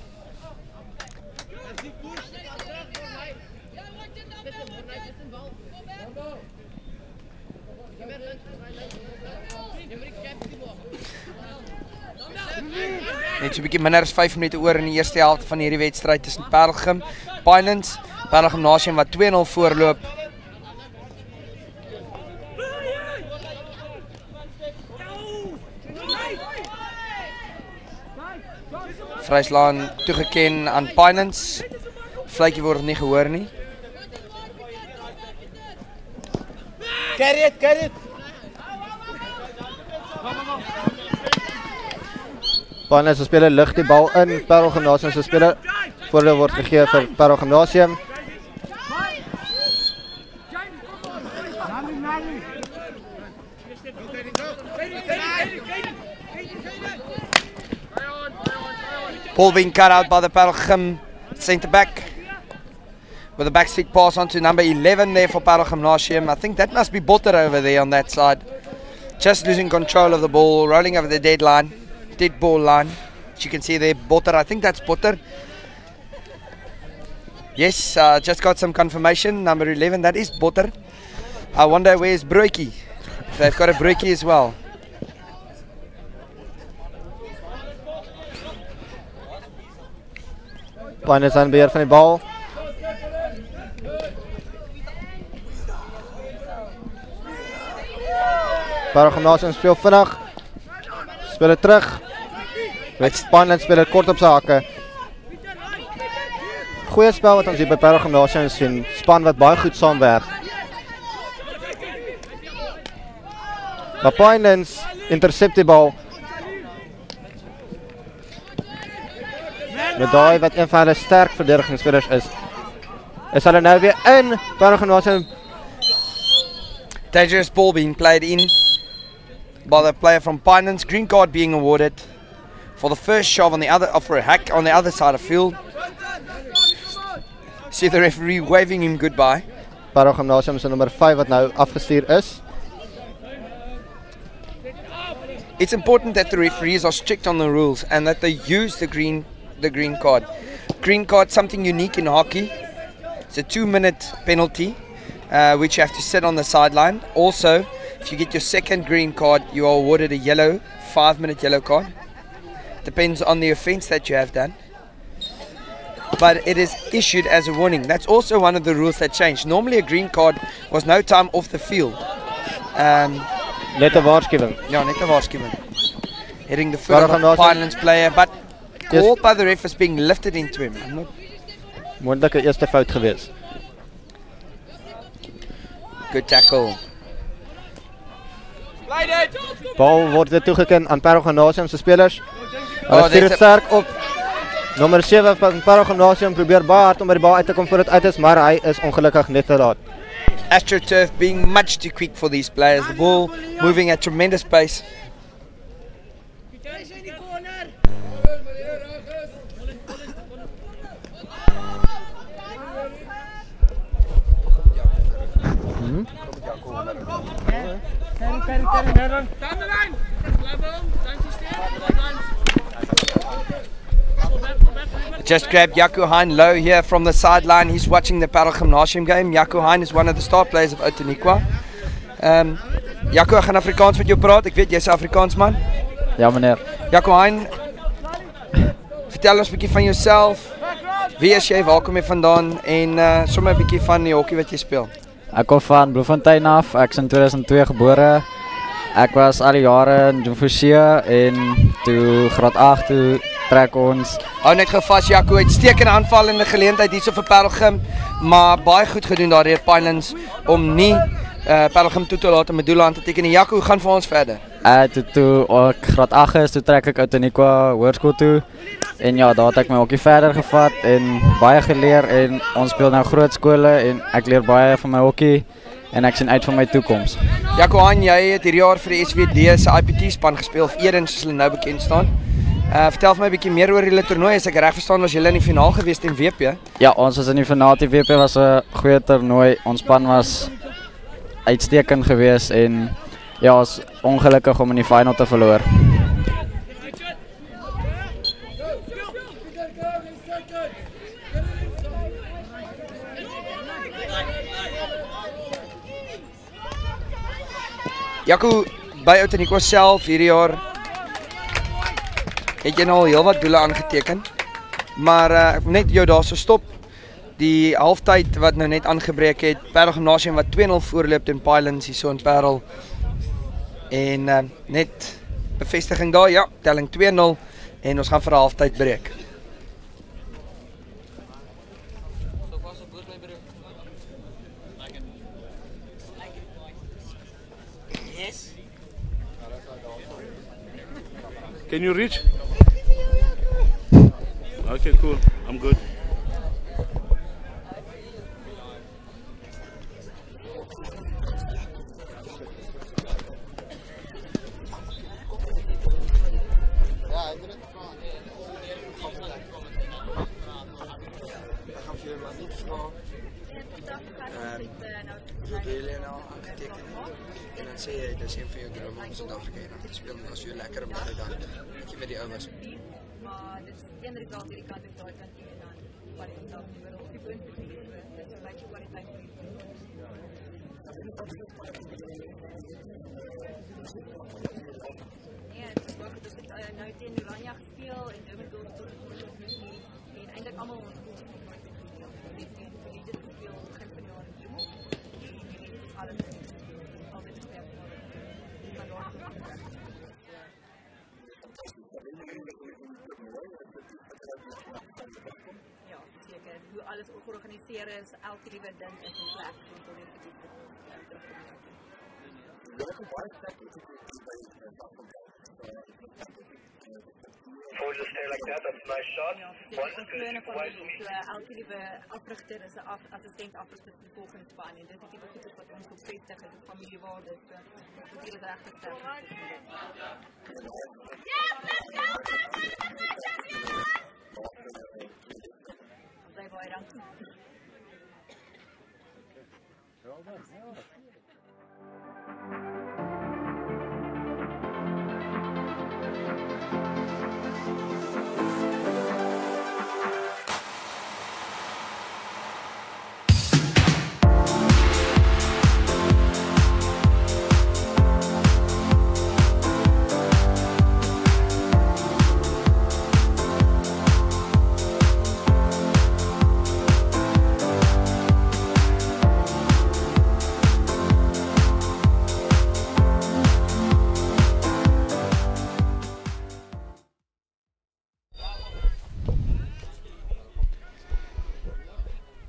Net so 'n bietjie minder as 5 minute oor in die eerste helfte van hierdie wedstryd tussen Parel Gym, Pinelands, Parel Gymnasium wat 2-0 voorloop. Vryslaan toegeken aan Pinelands. Fluitjie word nie gehoor nie. Carry it. Pinelands se speler lig die bal in. Parel Gymnasium se speler voordeel word gegee vir Parel Gymnasium. Ball being cut out by the Parelgym centre back. With a backstick pass on to number 11 there for Parel Gymnasium. I think that must be Botter over there on that side. Just losing control of the ball, rolling over the dead ball line. As you can see there, Botter, I think that's Botter. Yes, just got some confirmation, number 11, that is Botter. I wonder where's Broekie. They've got a Broekie as well. Pines aan beheer van die bal. Parel Gymnasium speel vinnig. Speel het terug. Pines speel het kort op sy hakke. Goeie spel wat ons hier by Parel Gymnasium sien. Span wat baie goed saamwerk. Maar Pines intercept die bal. Met daai wat een van hulle sterk verdedigingsspelers is hulle nou weer in. Parel Gymnasium. Dangerous ball being played in by the player from Pinans. Green card being awarded for the first shove on the other, for a hack on the other side of field. See the referee waving him goodbye. Parel Gymnasium se nummer 5 wat nou afgestuur is. It's important that the referees are strict on the rules and that they use the green card. Green card, something unique in hockey. It's a 2-minute penalty, which you have to sit on the sideline. Also, if you get your second green card, you are awarded a yellow, 5-minute yellow card. Depends on the offence that you have done. But it is issued as a warning. That's also one of the rules that changed. Normally a green card was no time off the field. Net 'n waarskuwing. Ja, net 'n waarskuwing. Hitting the foot of a Pinelands player, but called by the ref as being lifted into him. Moontlike eerste fout gewees. Good tackle. Bal word weer toegeken aan Parel Gymnasium se spelers. Hulle stuur dit sterk op. Nommer 7 van Parel Gymnasium probeer baie hard om by die bal uit te kom voor dit uit is, maar hy is ongelukkig net te laat. AstroTurf being much too quick for these players. The ball moving at tremendous pace. Just grabbed Jaco Hein low here from the sideline. He's watching the Parel Gymnasium game. Jaco Hein is one of the star players of Outeniqua. Jaco, ek gaan Afrikaans met jou praat. Ek weet jy's 'n Afrikaansman. Ja meneer. Jaco Hein, vertel ons 'n bietjie van jouself. Wie is jy? Waar kom jy vandaan? En sommer 'n bietjie van die hokkie wat jy speel. Ek kom van Bloemfontein af. Ek is in 2002 gebore. Ek was al die jare in Jomfouchee en toe graad 8 toe trek ons. Hou net gevas Jaco, uitstekende aanvallende geleentheid hierso vir Parelgym, maar baie goed gedoen daar deur Pinelands om nie Parelgym toe te laat om 'n doel aan te teken. Jaco, gaan vir ons verder. Toe ek graad 8 is, toe trek ek Outeniqua Hoërskool toe. En ja, daar het ek my hokkie verder gevat en baie geleer en ons speel nou groot skole en ek leer baie van my hokkie en ek sien uit vir my toekoms. Jaco Hein, jy het hierdie jaar vir die SWD se IPT span gespeel, of Edens soos hulle nou bekend staan. Vertel vir my 'n bietjie meer oor julle toernooi. As ek reg verstaan, was julle in die finaal gewees teen WP? Ja, ons was in die finaal teen WP, was 'n goeie toernooi. Ons span was uitstekend geweest en ja, ons ongelukkig om in die final te verloor. Jaco, by Outeniqua self hierdie jaar het jy nou al heel wat doele aangeteken. Maar ek wil net jou daar so stop. Die halftyd wat nou net aangebreek het, Parel Gymnasium wat 2-0 voorloop teen Pinelands hier so in Parel. En net bevestiging daar, ja, telling 2-0 en ons gaan vir 'n halftyd breek. Can you reach? Okay, cool. I'm good. jullie maar niet vragen. Hoeveel jullie nou aangetekend en dan zeg je, dat is een van je dromen om Zuid-Afrika in te spelen als je lekker op de dag dat je met die ouders. Maar dit is één resultaat die kant op daai kant en dan wat ek dan weer op die punt betref. Dit is baie kwaliteit. Ja, dit is ook dat ek nou teen Oranje gespeel en Durban Gold tot en eintlik almal ons goals gemaak het. Dit gespeel begin van die jaar in Jumo. En dit is alles altyd gespeel van daar. Ja, zeker. Hoe alles georganiseerd is, elke liewe ding is in plek rondom die Forward to stay like that, that's a nice shot. Elke liewe afrigter is 'n assistent afrigter vir die volgende span en dit is die tipe goeders wat ons bevestig is op familiewaarde. Dit is regtig sterk. Baie dankie.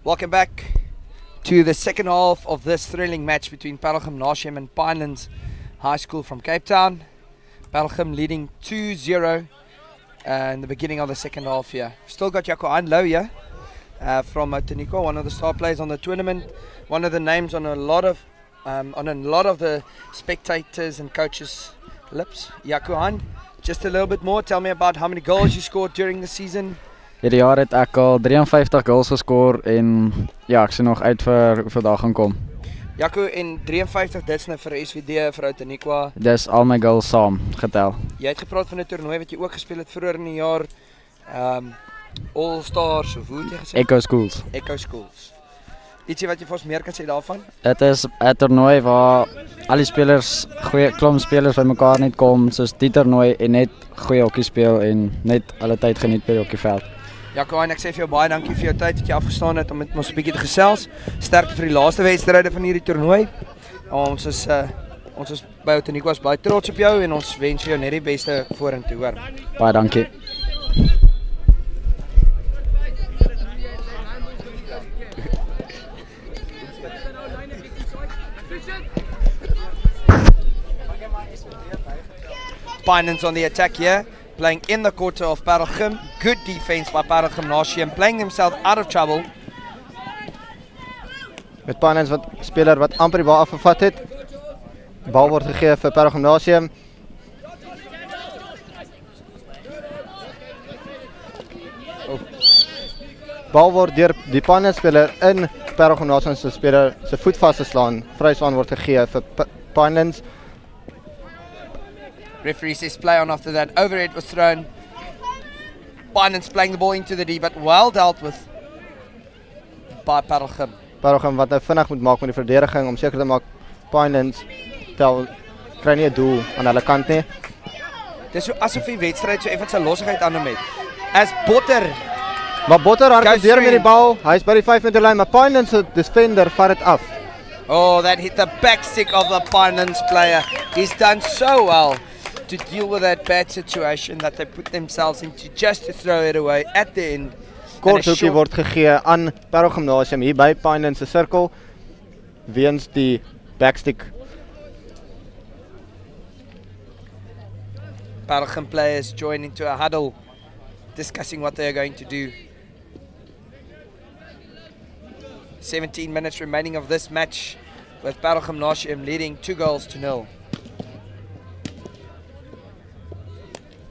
Welcome back to the second half of this thrilling match between Parel Gymnasium and Pinelands High School from Cape Town. Parel leading 2-0 in the beginning of the second half here. Still got Jaco Anlo here from Taniqua, one of the star players on the tournament, one of the names on a lot of the spectators and coaches' lips. Jaco Han, just a little bit more. Tell me about how many goals you scored during the season. Hierdie jaar het ek al 53 goals gescoor en ja, ek sien nog uit vir hoeveel dae gaan kom. Jaco, en 53, dit is nou vir SVD, vir Taniqua. Dis al my goals saam getel. Jy het gepraat van 'n toernooi wat jy ook gespeel het vroeër in die jaar. All Stars, of hoe het jy gesê? Echo Schools. Echo Schools. Ietsie wat jy vir ons meer kan sê daarvan? Dit is 'n toernooi waar al die spelers, goeie klomp spelers bymekaar net kom, soos die toernooi en net goeie hokkie speel en net alle tyd geniet by die hokkieveld. Jaco, en ek sê vir jou baie dankie vir jou tyd dat jy afgestaan het om met ons 'n bietjie te gesels. Sterkte vir die laaste wedstryde van hierdie toernooi. Ons is by Taniqua baie trots op jou en ons wens vir jou net die beste vorentoe, hoor. Baie dankie. Pinelands on the attack here, playing in the quarter of Parel Gym. Good defense by Parel Gymnasium, playing themselves out of trouble. Met Pinelands wat speler wat amper die bal afgevat het. Bal word gegee vir Parel Gymnasium. Bal word deur die Pinelands speler in Parel Gymnasium se speler se voet vasgeslaan. Vryslaan word gegee vir Pinelands. Referee says play on after that. Overhead was thrown. Pinelands playing the ball into the D, but well dealt with by Parel Gym. Parel Gym wat nou vinnig moet maak met die verdediging om seker te maak Pinelands kry nie 'n doel aan hulle kant nie. Dis so asof die wedstryd so effens 'n lossigheid aan hom het. As Botter. Maar Botter hardloop met die bal. Hy's by die 5-meter lyn, maar Pinelands se defender vat dit af. Oh, that hit the back stick of the Pinelands player. He's done so well to deal with that bad situation that they put themselves into, just to throw it away at the end. Kort hoekie word gegee aan Parel Gymnasium hier by Pinelands se sirkel weens die backstick. Parel Gym players join into a huddle discussing what they are going to do. 17 minutes remaining of this match with Parel Gymnasium leading 2-0.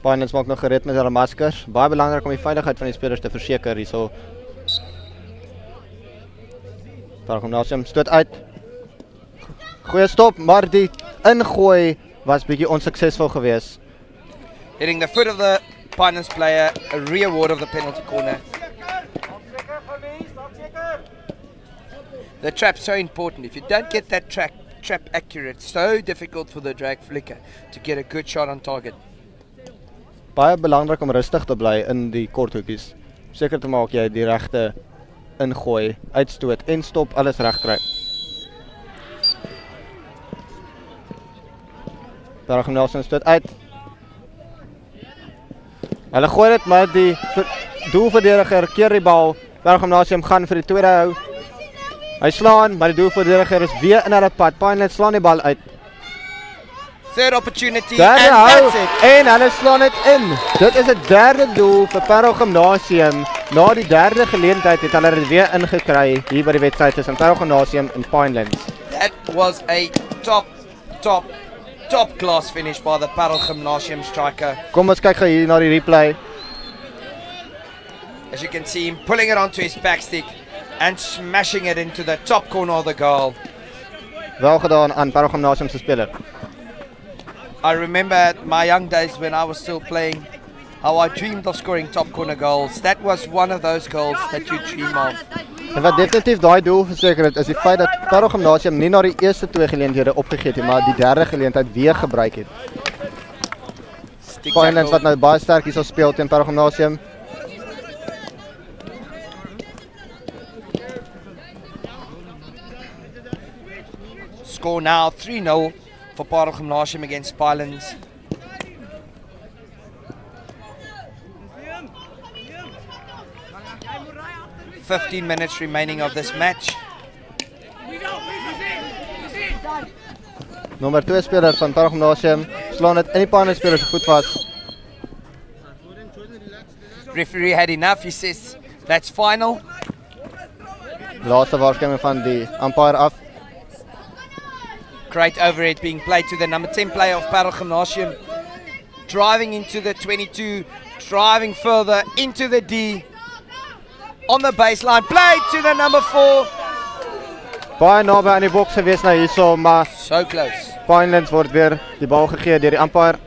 Pinelands maak nog gereed met hulle maskers. Baie belangrik om die veiligheid van die spelers te verseker hierso. Parel Gymnasium stoot uit. Goeie stop, maar die ingooi was bietjie onsuksesvol geweest. Hitting the foot of the Pinelands player, a re-award of the penalty corner. The trap's so important. If you don't get that trap accurate, it's so difficult for the drag flicker to get a good shot on target. Baie belangrik om rustig te bly in die korthoekies. Seker te maak jy die regte ingooi, uitstoot en stop alles reg kry. Parel Gymnasium stoot uit. Hulle gooi dit, maar die doelverdediger keer die bal. Parel Gymnasium gaan vir die tweede hou. Hy slaan, maar die doelverdediger is weer in hulle pad. Pinelands slaan die bal uit. Third opportunity, Derde and hou, that's it. en hulle slaan dit in. Dit is 'n derde doel vir Parel Gymnasium. Na die derde geleentheid het hulle dit weer ingekry hier by die wedstryd tussen Parel Gymnasium en Pinelands. That was a top class finish by the Parel Gymnasium striker. Kom ons kyk gou hier na die replay. As you can see him pulling it onto his backstick and smashing it into the top corner of the goal. Wel gedaan aan Parel Gymnasium se speler. I remember at my young days when I was still playing, how I dreamed of scoring top corner goals. That was one of those goals that you dream of. En wat definitief daai doel verseker het, is die feit dat Parel Gymnasium nie na die eerste twee geleenthede opgegee het, maar die derde geleentheid weer gebruik het. Pinelands wat nou baie sterk hier sal speel teen Parel Gymnasium. Score now 3-0 for Parel Gymnasium against Pinelands. "15 minutes remaining of this match. Nommer 2 speler van Parel Gymnasium slaan dit in die Pinelands speler se voet vas. Referee had enough, he says that's final. Laaste waarskuwing van die umpire af. Great overhead being played to the number 10 player of Parel Gymnasium. Driving into the 22, driving further into the D. On the baseline, played to the number 4. Baie naby aan die boks gewees nou hierso, maar so close. Pinelands word weer die bal gegee deur die umpire.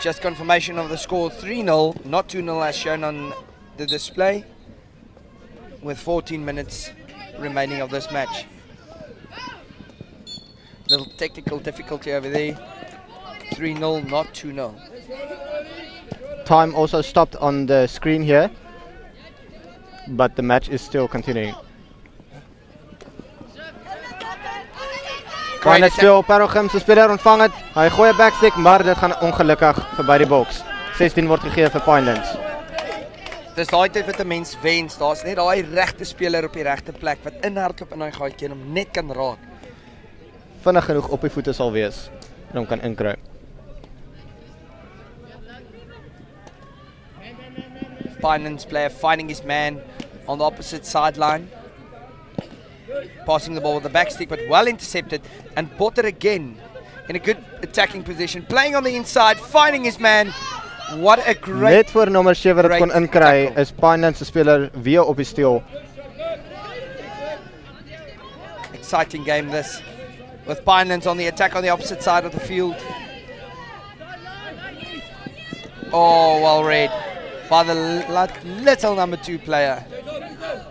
Just confirmation of the score 3-0, not 2-0 as shown on the display, with 14 minutes remaining of this match. Little technical difficulty over there. 3-0, not 2-0. Time also stopped on the screen here, but the match is still continuing. Pinelands speel, Parel Gym se speler ontvang het. Hy gooi 'n backstick, maar dit gaan ongelukkig verby die boks. 16 word gegee vir Pinelands. Dis daai tyd wat 'n mens wens, daar's net daai regte speler op die regte plek wat inhardloop in daai gaatjie en hom net kan raak. Vinnig genoeg op die voete sal wees en hom kan inkry. Pinelands player finding his man on the opposite sideline. Passing the ball with the backstick, but well intercepted, and Potter again in a good attacking position, playing on the inside, finding his man. What a great, net voor nommer 7 dit kon inkry, is Pinelands se speler weer op die steel. Exciting game this, with Pinelands on the attack on the opposite side of the field. Oh, well read by the little number 2 player.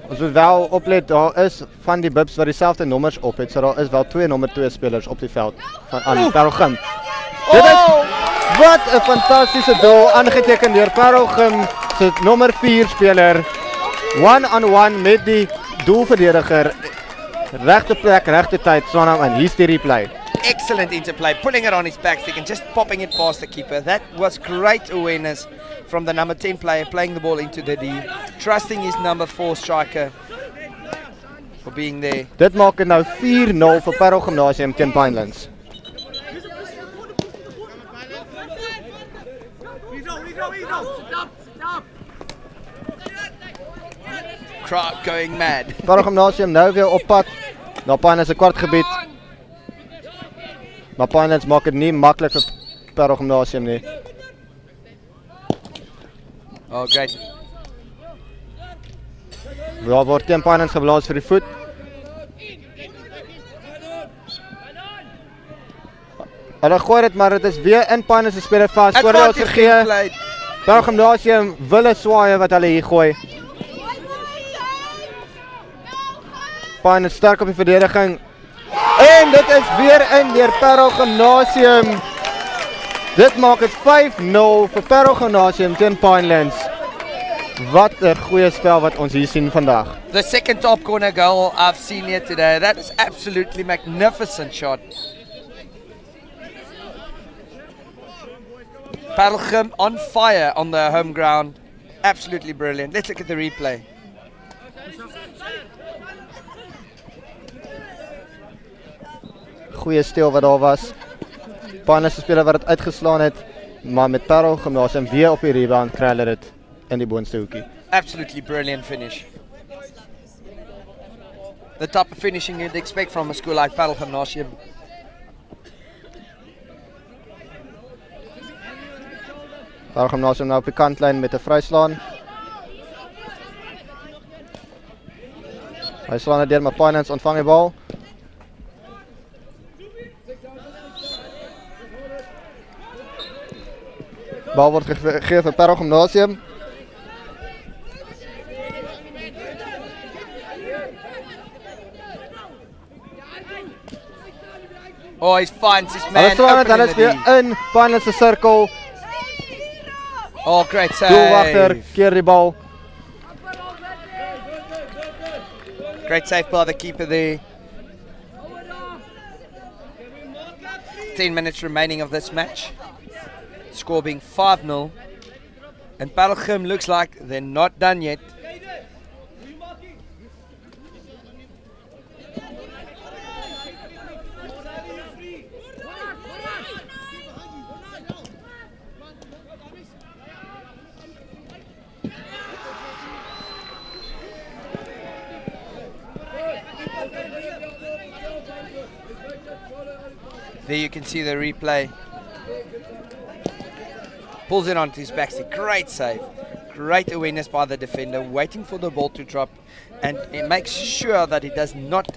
Ons moet wel oplet, daar is van die bibs wat dieselfde nommers op het, so daar is wel 2 nommer 2 spelers op die veld van aan Parel Gym. Dit is wat 'n fantastiese doel aangeteken deur Parel Gym se nommer 4 speler. One-on-one met die doelverdediger. Regte plek, regte tyd, slaan hom in. Hier's die replay. Excellent interplay, pulling it on his backstick and just popping it past the keeper. That was great awareness from the number 10 player, playing the ball into the D, trusting his number 4 striker for being there. Dit maak dit nou 4-0 vir Parel Gymnasium teen Pinelands. Crowd going mad. Parel Gymnasium nou weer op pad na Pinelands se kwartgebied. Maar Pinelands maak dit nie maklik vir Parel Gymnasium nie. Oh, great. Daar word teen Pinans geblaas vir die voet. Hulle gooi dit, maar dit is weer in Pinans se speler vas. Voordat ons gegee. Parel Gimnasium wille swaaie wat hulle hier gooi. Pinans sterk op die verdediging. En dit is weer in deur Parel Gimnasium. Dit maak het 5-0 vir Parel Gimnasium teen Pinelands. Wat 'n goeie spel wat ons hier sien vandag. The second top corner goal I've seen here today. That is absolutely magnificent shot. Parel Gim on fire on the home ground. Absolutely brilliant. Let's look at the replay. Goeie steel wat daar was. Pinelands se speler wat dit uitgeslaan het, maar met Parel Gimnasium weer op die rebound kry hulle dit in die boonste hoekie. Absolutely brilliant finish. The type of finishing you'd expect from a school like Parel Gimnasium. Parel Gimnasium nou op die kantlyn met 'n vryslaan. Hy slaan dit deur, maar Pinelands ontvang die bal. Bal word gegee vir Parel Gimnasium. Oh, he finds his man. Hulle is weer in Pinelands se sirkel. Oh, great save. Doelwagter keer die bal. Great save by the keeper there. 10 minutes remaining of this match. Score being 5-0. And Parel Gim looks like they're not done yet. There you can see the replay. Pulls it onto his backstick. Great save. Great awareness by the defender, waiting for the ball to drop, and it makes sure that he does not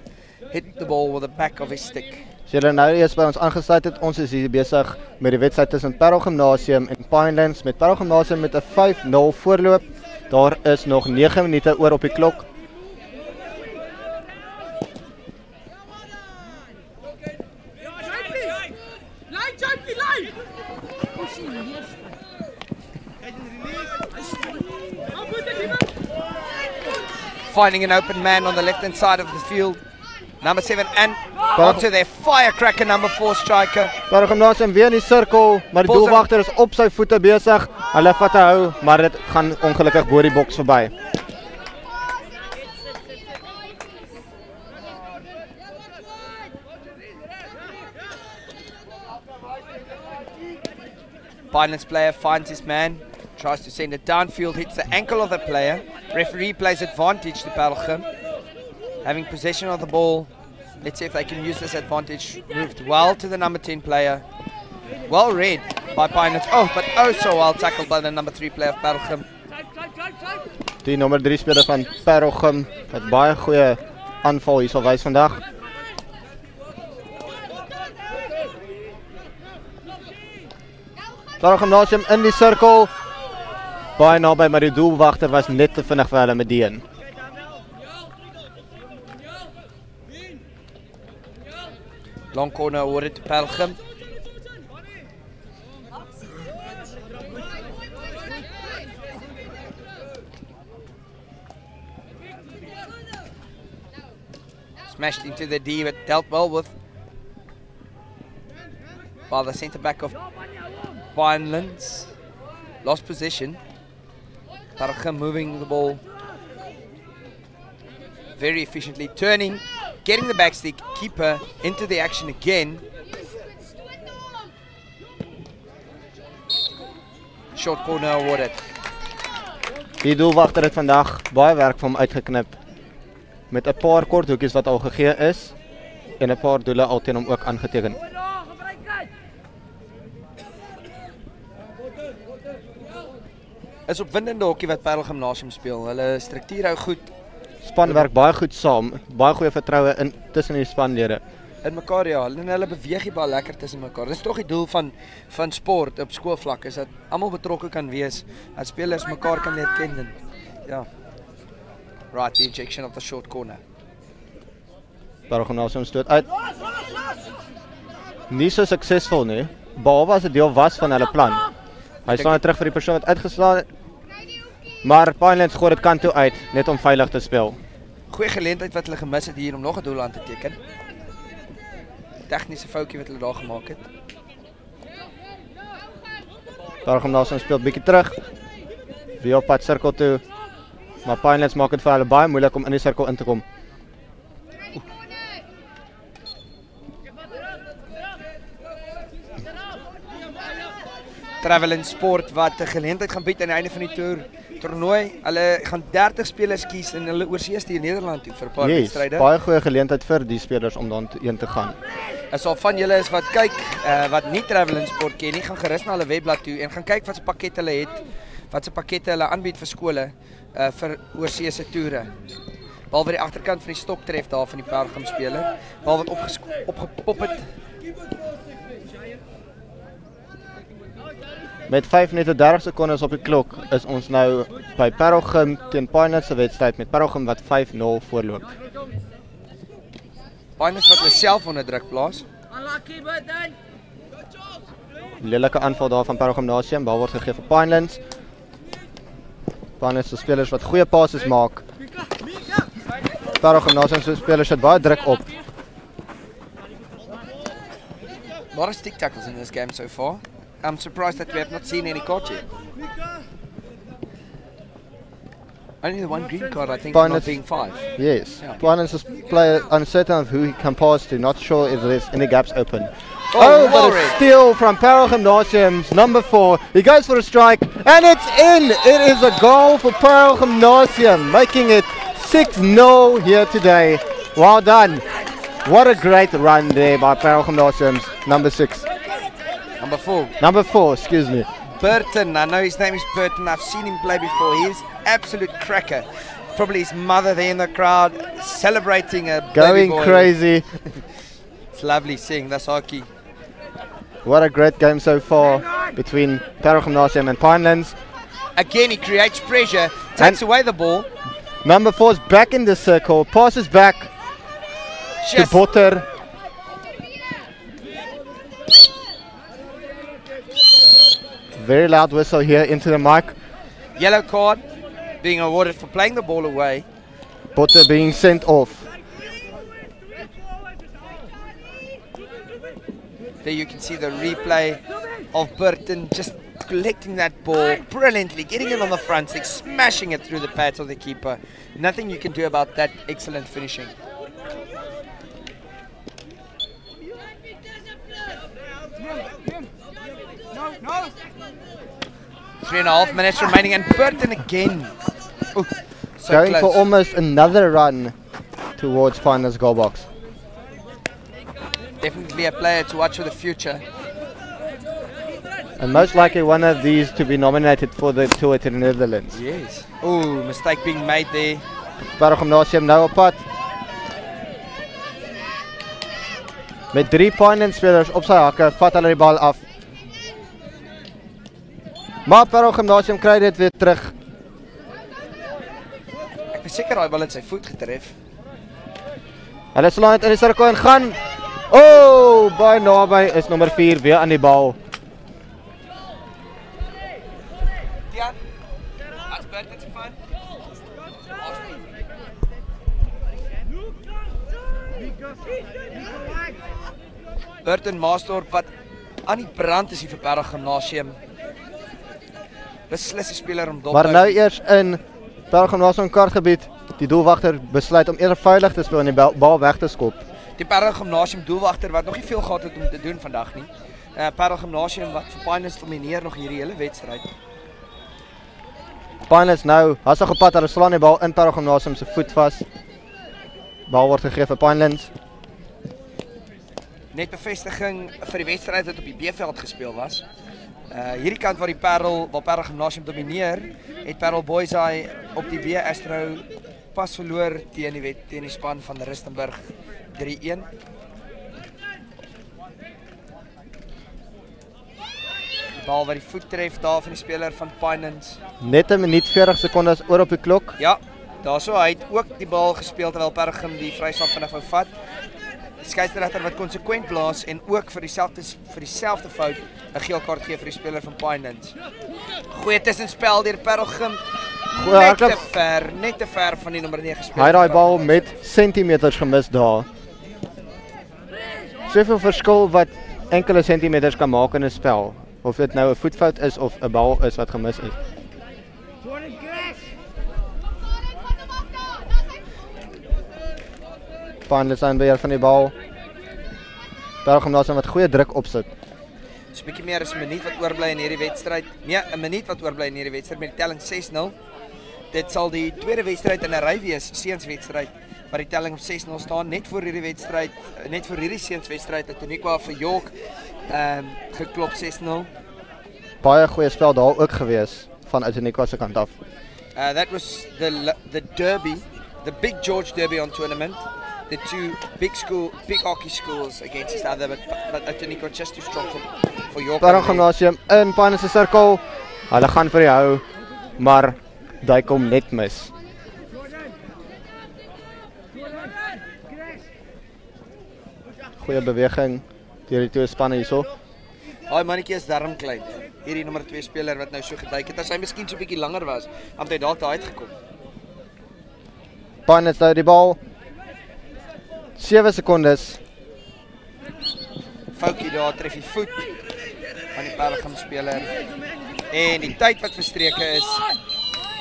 hit the ball with the back of his stick. As julle nou eers by ons aangesluit het, ons is hier besig met die wedstryd tussen Parel Gimnasium en Pinelands, met Parel Gimnasium met 'n 5-0 voorloop. Daar is nog 9 minute oor op die klok. Finding an open man on the left-hand side of the field. Number 7 and onto their firecracker number 4 striker. Parel Gimnasium weer in die sirkel, maar die doelwagter is op sy voete besig. Hulle vat te hou, maar dit gaan ongelukkig bo die boks verby. Pinelands player finds his man, tries to send it downfield, hits the ankle of the player. Referee plays advantage to Parel Gim. Having possession of the ball, let's see if they can use this advantage. Moved well to the number 10 player. Well read by Pinelands. Oh, but oh so well tackled by the number 3 player of Parel Gim. Die nommer 3 speler van Parel Gim, wat baie goeie aanval hier sal wys vandag. Parel Gimnasium in die sirkel. Baie naby, maar die doelwagter was net te vinnig vir hulle met die een. Long corner awarded to Parel Gim. Smashed into the D, but dealt well with by the centre back of Pinelands. Lost possession. Parel Gim moving the ball very efficiently, turning, getting the backstick, keeper into the action again. Short corner awarded. Die doelwagter het vandag baie werk vir hom uitgeknip. Met 'n paar kort hoekies wat al gegee is en 'n paar doele al teen hom ook aangeteken. Is opwindende hokkie wat Parel Gimnasium speel. Hulle struktuur hou goed. span werk baie goed saam, baie goeie vertroue in tussen die spanlede. In mekaar ja, en hulle beweeg die bal lekker tussen mekaar. Dis tog die doel van sport op skoolvlak is dat almal betrokke kan wees, dat spelers mekaar kan leer ken en ja. Right, the injection of the short corner. Parow Gymnasium stoot uit. Nie so suksesvol nie, behalwe as 'n deel was van hulle plan. Hy staan terug vir die persoon wat uitgeslaan het. Maar Pinelands gooi dit kant toe uit, net om veilig te speel. Goeie geleentheid wat hulle gemis het hier om nog 'n doel aan te teken. Tegniese foutjie wat hulle daar gemaak het. Parow Gymnasium speel bietjie terug. Weer op pad sirkel toe. Maar Pinelands maak dit vir hulle baie moeilik om in die sirkel in te kom. Travel Sport wat 'n geleentheid gaan bied aan die einde van die toernooi. Hulle gaan 30 spelers kies en hulle oorsee stuur Nederland toe vir 'n paar wedstryde. Baie goeie geleentheid vir die spelers om daarheen te gaan. As al van julle is wat kyk, wat nie Travel Sport ken nie, gaan gerus na hulle webblad toe en gaan kyk wat se pakkette hulle het, wat se pakkette hulle aanbied vir skole vir oorsee se toere. Behalwe die agterkant van die stoktref daar van die Pelgrim speler, behalwe wat opgepop het. Met 5 minute 30 sekondes op die klok is ons nou by Parow Gym teen Pinelands se wedstryd met Parow Gym wat 5-0 voorloop. Pinelands wat hulle self onder druk plaas. Lelike aanval daar van Parow Gymnasium, bal word gegee vir Pinelands. Pinelands se spelers wat goeie passes maak. Parow Gymnasium se spelers het baie druk op. A lot of stick tackles in this game so far. I'm surprised that we have not seen any card yet. Only the one green card, I think, for not being 5. Yes. Yeah. Pinelands is player uncertain of who he can pass to, not sure if there's any gaps open. Oh, but a steal from Parow Gymnasium's number 4. He goes for a strike, and it's in! It is a goal for Parow Gymnasium, making it 6-0 here today. Well done. What a great run there by Parow Gymnasium's number 6. Number 4. Number 4, excuse me. Burton, I know his name is Burton, I've seen him play before. He is absolute cracker. Probably his mother there in the crowd, celebrating a Going baby boy. crazy. It's lovely seeing this hockey. What a great game so far between Parow Gymnasium and Pinelands. Again, he creates pressure, takes away the ball. Number 4's back in the circle, passes back to Botter. Very loud whistle here into the mic. Yellow card being awarded for playing the ball away. Botter being sent off. There you can see the replay of Burton just collecting that ball brilliantly, getting it on the front stick, smashing it through the pads of the keeper. Nothing you can do about that excellent finishing. No. 3.5 minutes remaining and Burton again. Ooh, so Going close. for almost another run towards Pinelands' goal box. Definitely a player to watch for the future. And most likely one of these to be nominated for the tour to the Netherlands. Yes. Ooh, mistake being made there. Parow Gymnasium nou op pad. Met 3 Pinelands spelers op sy hakke, vat hulle die bal af. Maar Parow Gymnasium kry dit weer terug. Ek was seker daai bal het sy voet getref. Hulle slaan dit in die sirkel en gaan. Oh, baie naby is nommer 4 weer aan die bal. Burton Maasdorp wat aan die brand is hier vir Parow Gymnasium. Beslis die speler om dop Maar nou eers in Parow Gymnasium kaartgebied. Die doelwagter besluit om eerder veilig te speel en die bal weg te skop. Die Parow Gymnasium doelwagter wat nog nie veel gehad het om te doen vandag nie. Parow Gymnasium wat vir Pinelands domineer nog hierdie hele wedstryd. Pinelands nou, hastig op pad, hulle slaan die bal in Parow Gymnasium se voet vas. Bal word gegee vir Pinelands. Net bevestiging vir die wedstryd wat op die B-veld gespeel was. Hierdie kant waar Parow Gymnasium domineer, het Parow Boys op die B Astro pas verloor teen die span van Rustenburg 3-1. Die bal wat die voet tref daar van die speler van Pinans. Net 'n minuut 40 sekondes oor op die klok. Ja, daarso hy het ook die bal gespeel terwyl Pelgrim die vryslag vinnig wou vat. Die skeieregter wat konsekwent blaas en ook vir dieselfde fout 'n geel kaart gee vir die speler van Pinans. Goeie tussenspel deur Pelgrim. Net te ver van die nommer 9 speel. Hy het daai bal met sentimeters gemis daar. Soveel verskil wat enkele sentimeters kan maak in 'n spel. Of dit nou 'n voetfout is of 'n bal is wat gemis is. Pinans aan beheer van die bal. Pelgrim wat goeie druk opsit. Dis 'n bietjie meer as 'n minuut wat oorbly in hierdie wedstryd. Nee, 'n minuut wat oorbly in hierdie wedstryd met die telling 6-0. Dit sal die tweede wedstryd in 'n ry wees, seunswedstryd, waar die telling op 6-0 staan. Net voor hierdie wedstryd, net voor hierdie seunswedstryd het Toniqua vir York geklop 6-0. Baie goeie spel daar ook gewees van Toniqua se kant af. That was the derby, the Big George Derby on tournament. The two big hockey schools against each other, but Toniqua just too strong for York. Gymnasium in Pinans se sirkel. Hulle gaan vir die hou, maar hy kom net mis. Goeie beweging deur die twee spanne hierso. Daai mannetjie is darm klein. Hierdie nommer 2 speler wat nou so geduik het, as hy miskien so 'n bietjie langer was, dan het hy dalk daar uitgekom. Pinans nou die bal. 7 sekondes. Foutjie daar tref die voet van die Pelgrim speler. En die tyd wat verstreke is,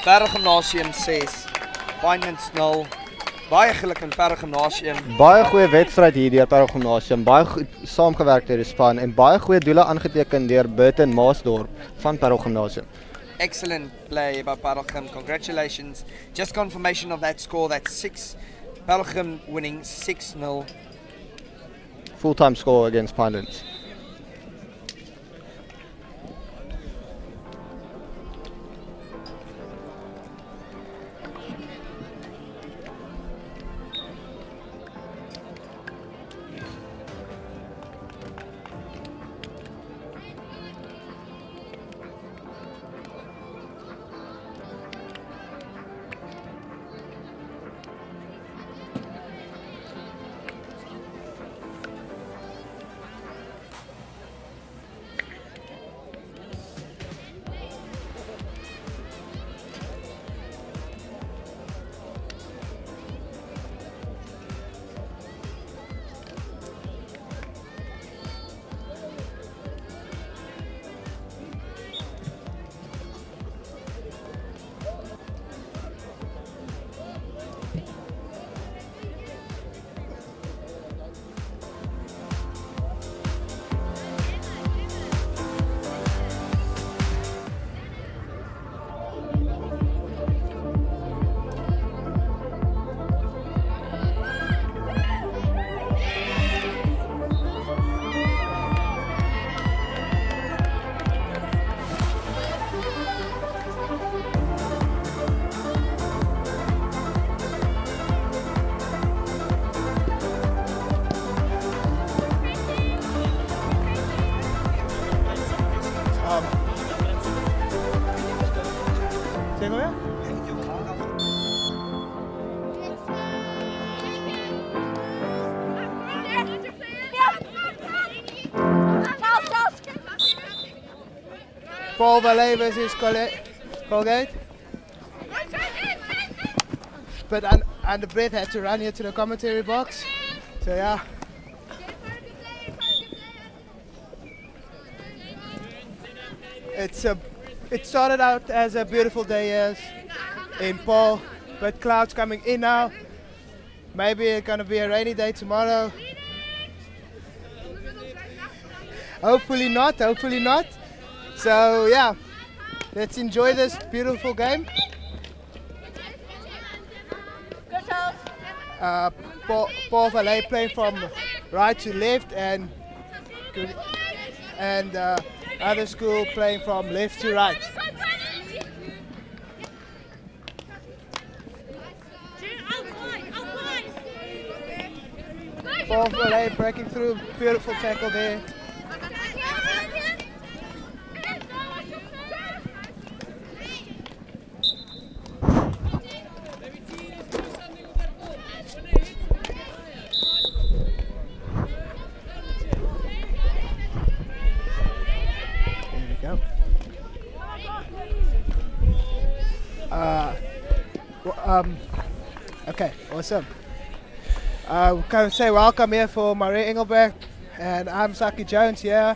Gymnasium 6, Pinans 0. Baie geluk in Gymnasium. Baie goeie wedstryd hier deur Gymnasium. Baie goed saamgewerk deur die span en baie goeie doele aangeteken deur Burton Maasdorp van Gymnasium. Excellent play by Pelgrim. Congratulations. Just confirmation of that score. That's 6. Pelgrim winning 6-0. Full-time score against Pinans. Paul Valet versus Colgate. But and Brett had to run here to the commentary box. So yeah. It started out as a beautiful day in Paul, but clouds coming in now. Maybe it's gonna be a rainy day tomorrow. Hopefully not, hopefully not. So yeah, let's enjoy this beautiful game. Paul Valet playing from right to left, and other school playing from left to right. Paul Valet breaking through, beautiful tackle there. There we go. Okay, awesome. Can say welcome here for Marie Engelberg, and I'm Saki Jones here,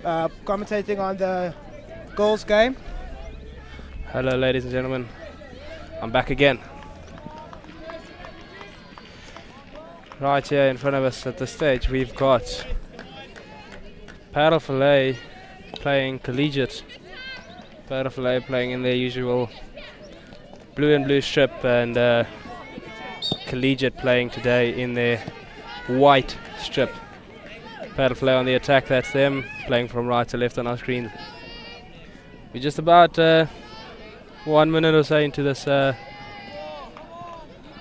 commentating on the goals game. Hello, ladies and gentlemen. I'm back again. Right here in front of us at the stage, we've got Paddle Fillet playing collegiate. Paddle Fillet playing in their usual blue and blue strip, and collegiate playing today in their white strip. Paddle Fillet on the attack, that's them, playing from right to left on our screen. We're just about 1 minute or so into this. I'm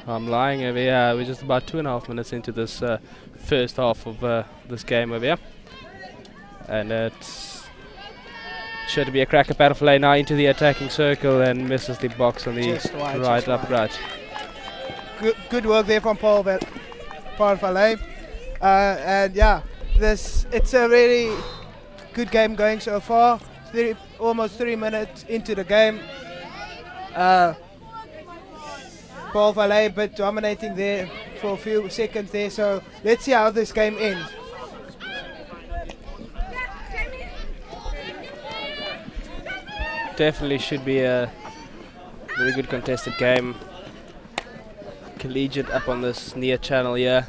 lying over here. We're just about 2.5 minutes into this first half of this game over here, and it's sure to be a cracker. Paddle Fillet now into the attacking circle and misses the box on the right upright. Good work there from Paul Valet, and yeah, it's a really good game going so far. Almost 3 minutes into the game. Paul Valet a bit dominating there for a few seconds there, so let's see how this game ends. Definitely should be a very good contested game. Collegiate up on this near channel here.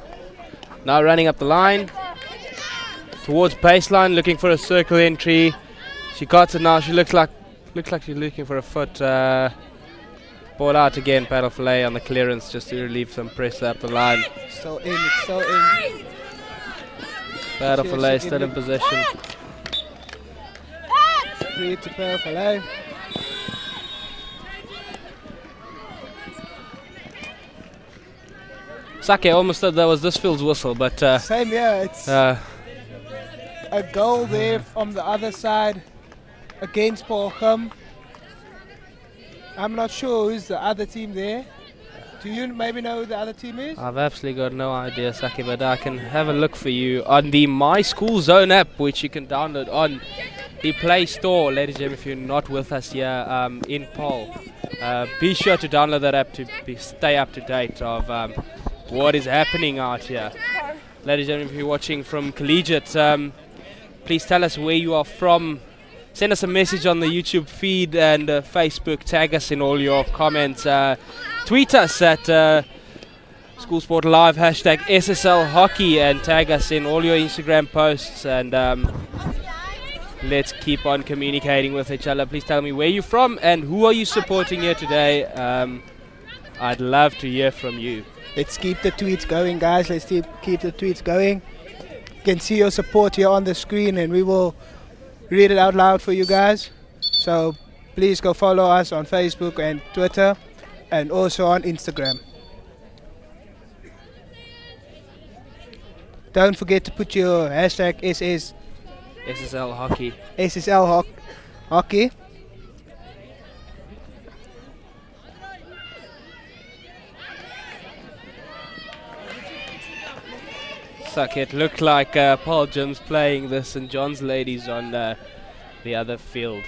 Now running up the line towards baseline, looking for a circle entry. She got it now. She looks like she's looking for a foot. Ball out again. Paddle Fillet on the clearance just to relieve some pressure up the line. Still in. It's still in. Paddle Fillet still in possession. Free to Paddle Fillet. Sake almost thought that was this field's whistle, but same, yeah. It's a goal there from the other side against Paul Khum. I'm not sure who's the other team there. Do you maybe know who the other team is? I've absolutely got no idea, Saki, but I can have a look for you on the My School Zone app, which you can download on the Play Store. Ladies and gentlemen, if you're not with us here in Paul, be sure to download that app to stay up to date of what is happening out here. Ladies and gentlemen, if you're watching from Collegiate, please tell us where you are from. Send us a message on the YouTube feed and Facebook. Tag us in all your comments. Tweet us at School Sport Live, hashtag SSL Hockey, and tag us in all your Instagram posts. And let's keep on communicating with each other. Please tell me where you're from and who are you supporting here today. I'd love to hear from you. Let's keep the tweets going, guys. Let's keep the tweets going. You can see your support here on the screen, and we will read it out loud for you guys. So please go follow us on Facebook and Twitter, and also on Instagram. Don't forget to put your hashtag SSL Hockey. SSL Hockey. Suck it. Looked like Paul Jim's playing the St. John's ladies on the other field.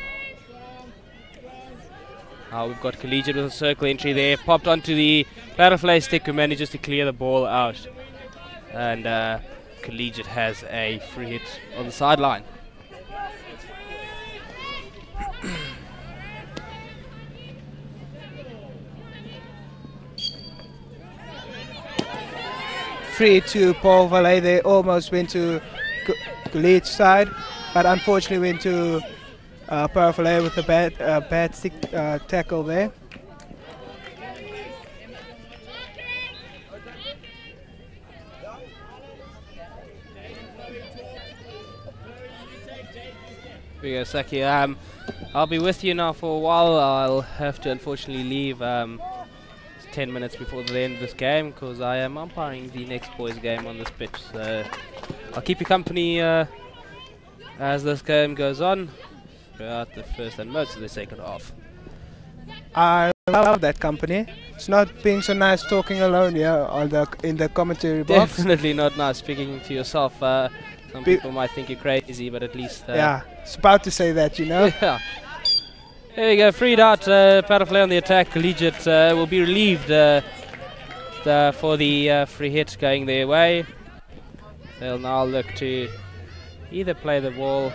We've got Collegiate with a circle entry there. Popped onto the Paddle Fillet stick, who manages to clear the ball out. And Collegiate has a free hit on the sideline. Free to Paul Valet. They almost went to Collegiate side, but unfortunately went to Paul Valet with a bad stick tackle there. Here we go, Saki. I'll be with you now for a while. I'll have to unfortunately leave. 10 minutes before the end of this game, because I am umpiring the next boys game on this pitch. So I'll keep you company as this game goes on throughout the first and most of the second half. I love that company. It's not being so nice talking alone here in the commentary box. Definitely not nice speaking to yourself. Some people might think you're crazy, but at least... yeah, it's about to say that, you know. Yeah. There we go, freed out, Paraflay on the attack. Collegiate will be relieved for the free hit going their way. They'll now look to either play the ball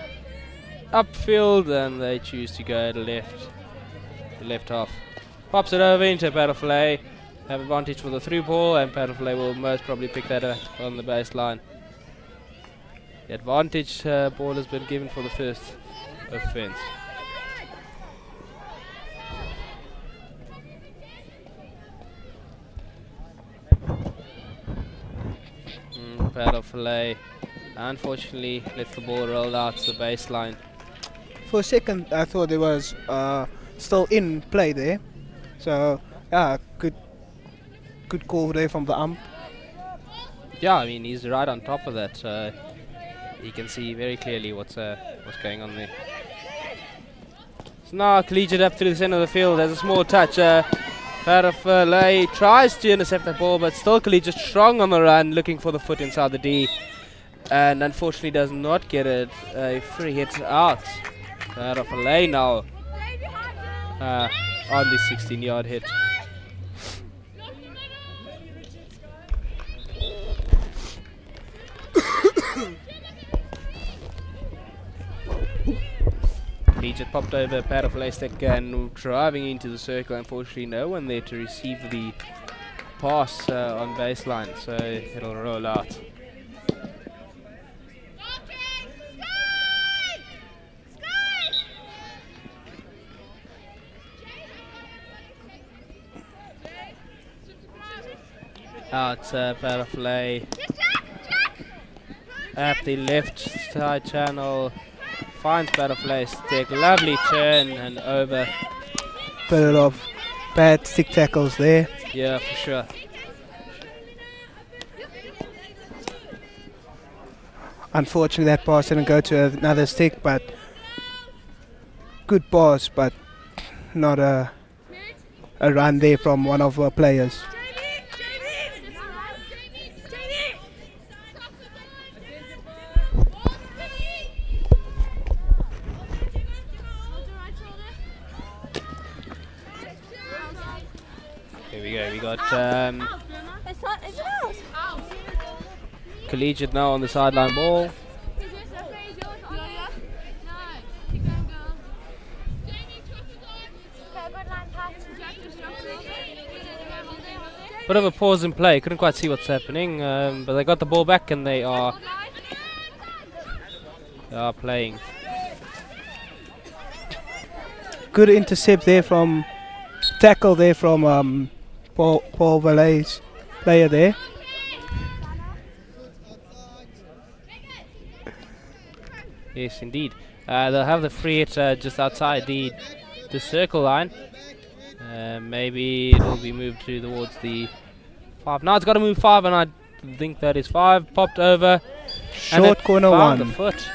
upfield, and they choose to go to the left half. Pops it over into Paraflay. Have advantage for the through ball, and Paraflay will most probably pick that up on the baseline. The advantage ball has been given for the first offence. Paraflay unfortunately lets the ball roll out to the baseline. For a second I thought it was still in play there. So yeah, good call there from the ump. Yeah, I mean he's right on top of that. You can see very clearly what's going on there. So now Collegiate up through the centre of the field. There's a small touch. Paraflay tries to intercept that ball, but still Collegiate strong on the run, looking for the foot inside the D, and unfortunately does not get it. A free hit out. Paraflay now on the 16-yard hit. Collegiate popped over Paraflay stick and driving into the circle. Unfortunately, no one there to receive the pass on baseline, so it'll roll out. Out Paraflay at the left side channel. Finds Paraflay stick, lovely turn and over. Bit of bad stick tackles there. Yeah, for sure. Unfortunately that pass didn't go to another stick, but good pass, but not a run there from one of our players. We got Collegiate now on the sideline ball. Bit of a pause in play, couldn't quite see what's happening, but they got the ball back and they are playing. Good intercept there from tackle there from Paul Valet's player there. Yes, indeed. They'll have the free hit just outside the circle line. Maybe it'll be moved towards the 5. Now it's got to move 5, and I think that is 5. Popped over. Short corner found 1. The foot.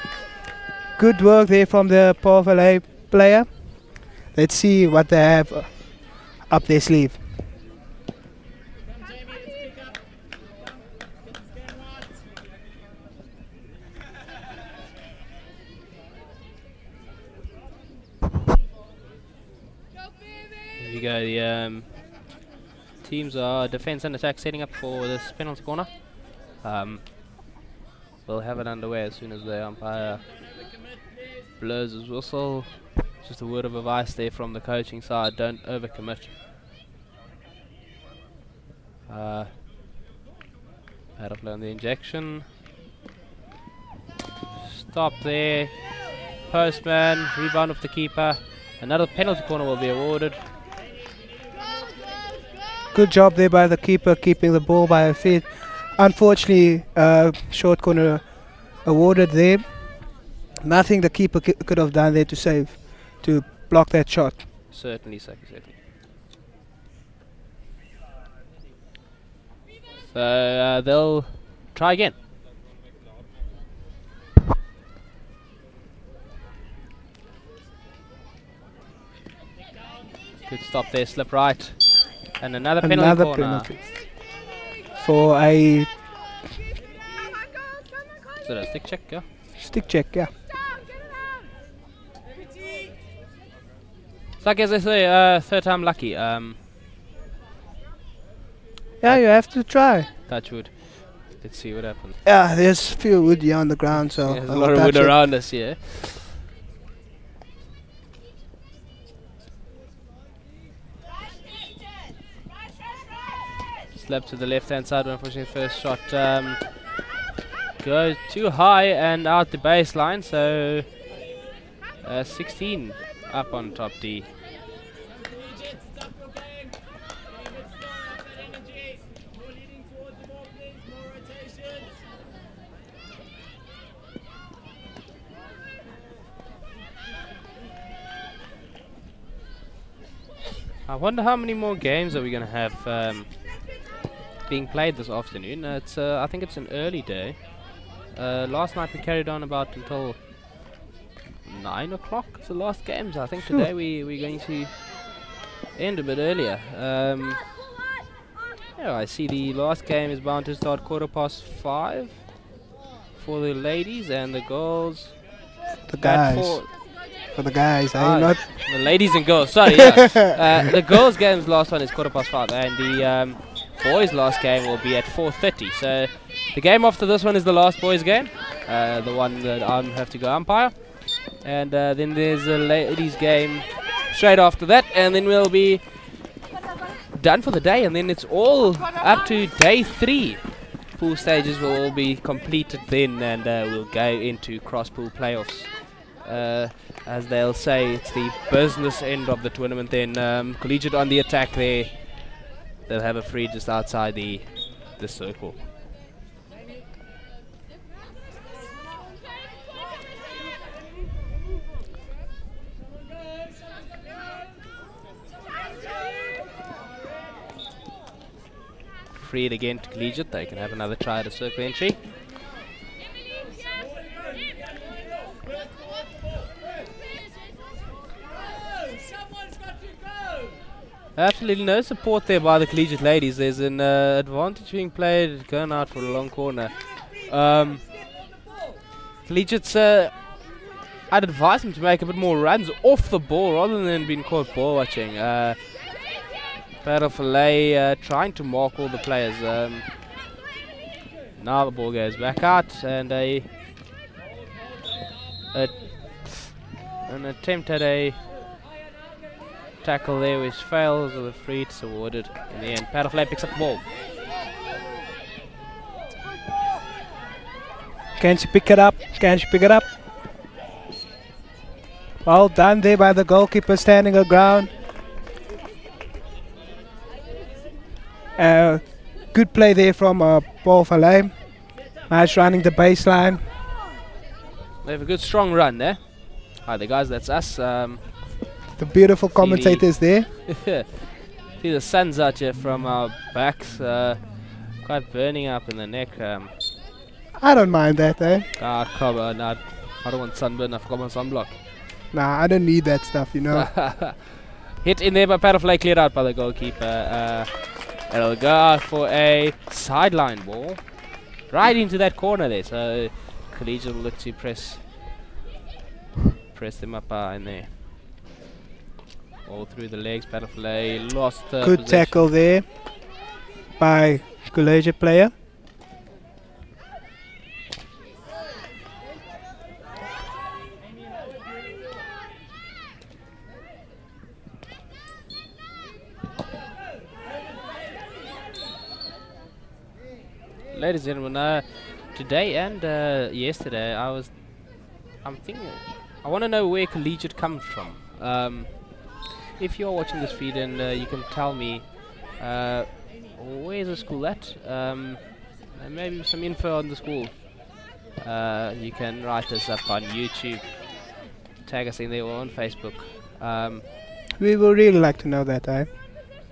Good work there from the Paul Valet player. Let's see what they have up their sleeve. Here we go. The teams are defense and attack setting up for this penalty corner. We'll have it underway as soon as the umpire blows his whistle. Just a word of advice there from the coaching side: don't overcommit. Paraflay on the injection. Stop there. Postman, rebound of the keeper. Another penalty corner will be awarded. Good job there by the keeper, keeping the ball by her feet. Unfortunately, short corner awarded there. Nothing the keeper could have done there to save, to block that shot. Certainly, certainly. So they'll try again. Good stop there, slip right. And another penalty corner. Penalty. For a Is it a stick check, yeah? stick check, yeah. It's like as I say, third time lucky. Yeah, you have to try. Touch wood. Let's see what happens. Yeah, there's a few wood here on the ground, so There's a I'll lot of touch wood it. around us here. Slap to the left hand side, unfortunately first shot goes too high and out the baseline, so 16 up on top D. I wonder how many more games are we going to have being played this afternoon. It's I think it's an early day. Last night we carried on about until 9 o'clock. It's the last games. I think today we're going to end a bit earlier. Yeah, I see the last game is bound to start 5:15 for the ladies, and the girls. The guys. For the guys, not the ladies and girls. Sorry, yeah. The girls' game's last one is 5:15, and the boys' last game will be at 4:30. So the game after this one is the last boys' game, the one that I have to go umpire, and then there's a ladies' game straight after that, and then we'll be done for the day, and then it's all up to day 3. Pool stages will all be completed then, and we'll go into cross-pool playoffs. As they'll say, it's the business end of the tournament then. Collegiate on the attack there. They'll have a free just outside the circle. Free it again to Collegiate. They can have another try at a circle entry. Absolutely no support there by the Collegiate ladies. There's an advantage being played, going out for a long corner. Collegiates, I'd advise them to make a bit more runs off the ball rather than being caught ball watching. Battle Filet trying to mark all the players. Now the ball goes back out, and an attempt at a tackle there which fails with a free. It's awarded in the end. Paddlefly picks up the ball. Can she pick it up? Can she pick it up? Well done there by the goalkeeper standing her ground. Good play there from Paul Verleim. Nice running the baseline. They have a good strong run there. Hi the guys, that's us. The beautiful commentators there. See the sun's out here from our backs, quite burning up in the neck. I don't mind that, eh? Come on, I don't want sunburn, I've got my sunblock. Nah, I don't need that stuff, you know. Hit in there by Paddlefly, cleared out by the goalkeeper. It'll go out for a sideline ball. Right into that corner there, so Collegiate will look to press them up in there. All through the legs, Paddlefly lost Good possession. tackle there by Collegiate player. Ladies and gentlemen, today and yesterday I'm thinking, I want to know where Collegiate comes from. If you're watching this feed and you can tell me where's the school at, and maybe some info on the school, you can write us up on YouTube, tag us in there or on Facebook. We would really like to know that, eh?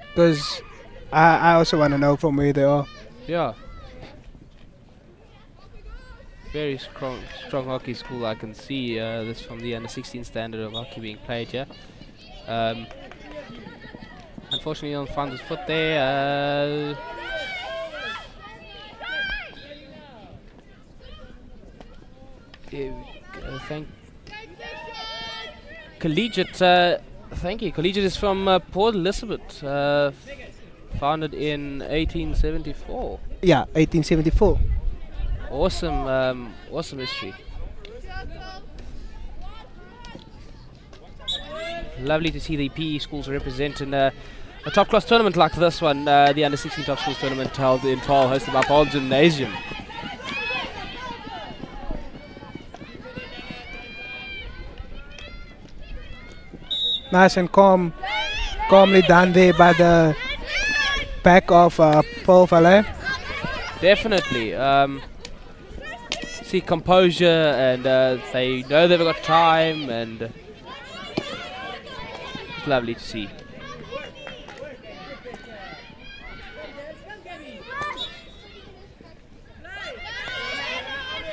Because I also want to know from where they are. Yeah. Very strong hockey school. I can see this from the under-16 standard of hockey being played here. Unfortunately, on found his foot there. Here we go. Collegiate. Thank you. Collegiate is from Port Elizabeth, founded in 1874. Yeah, 1874. Awesome, awesome history. Lovely to see the PE schools represent in a top-class tournament like this one, the Under-16 Top Schools Tournament held in Paul, hosted by Paul Gymnasium. Nice and calmly done there by the back of Paul Valet. Definitely. See composure, and they know they've got time, and it's lovely to see.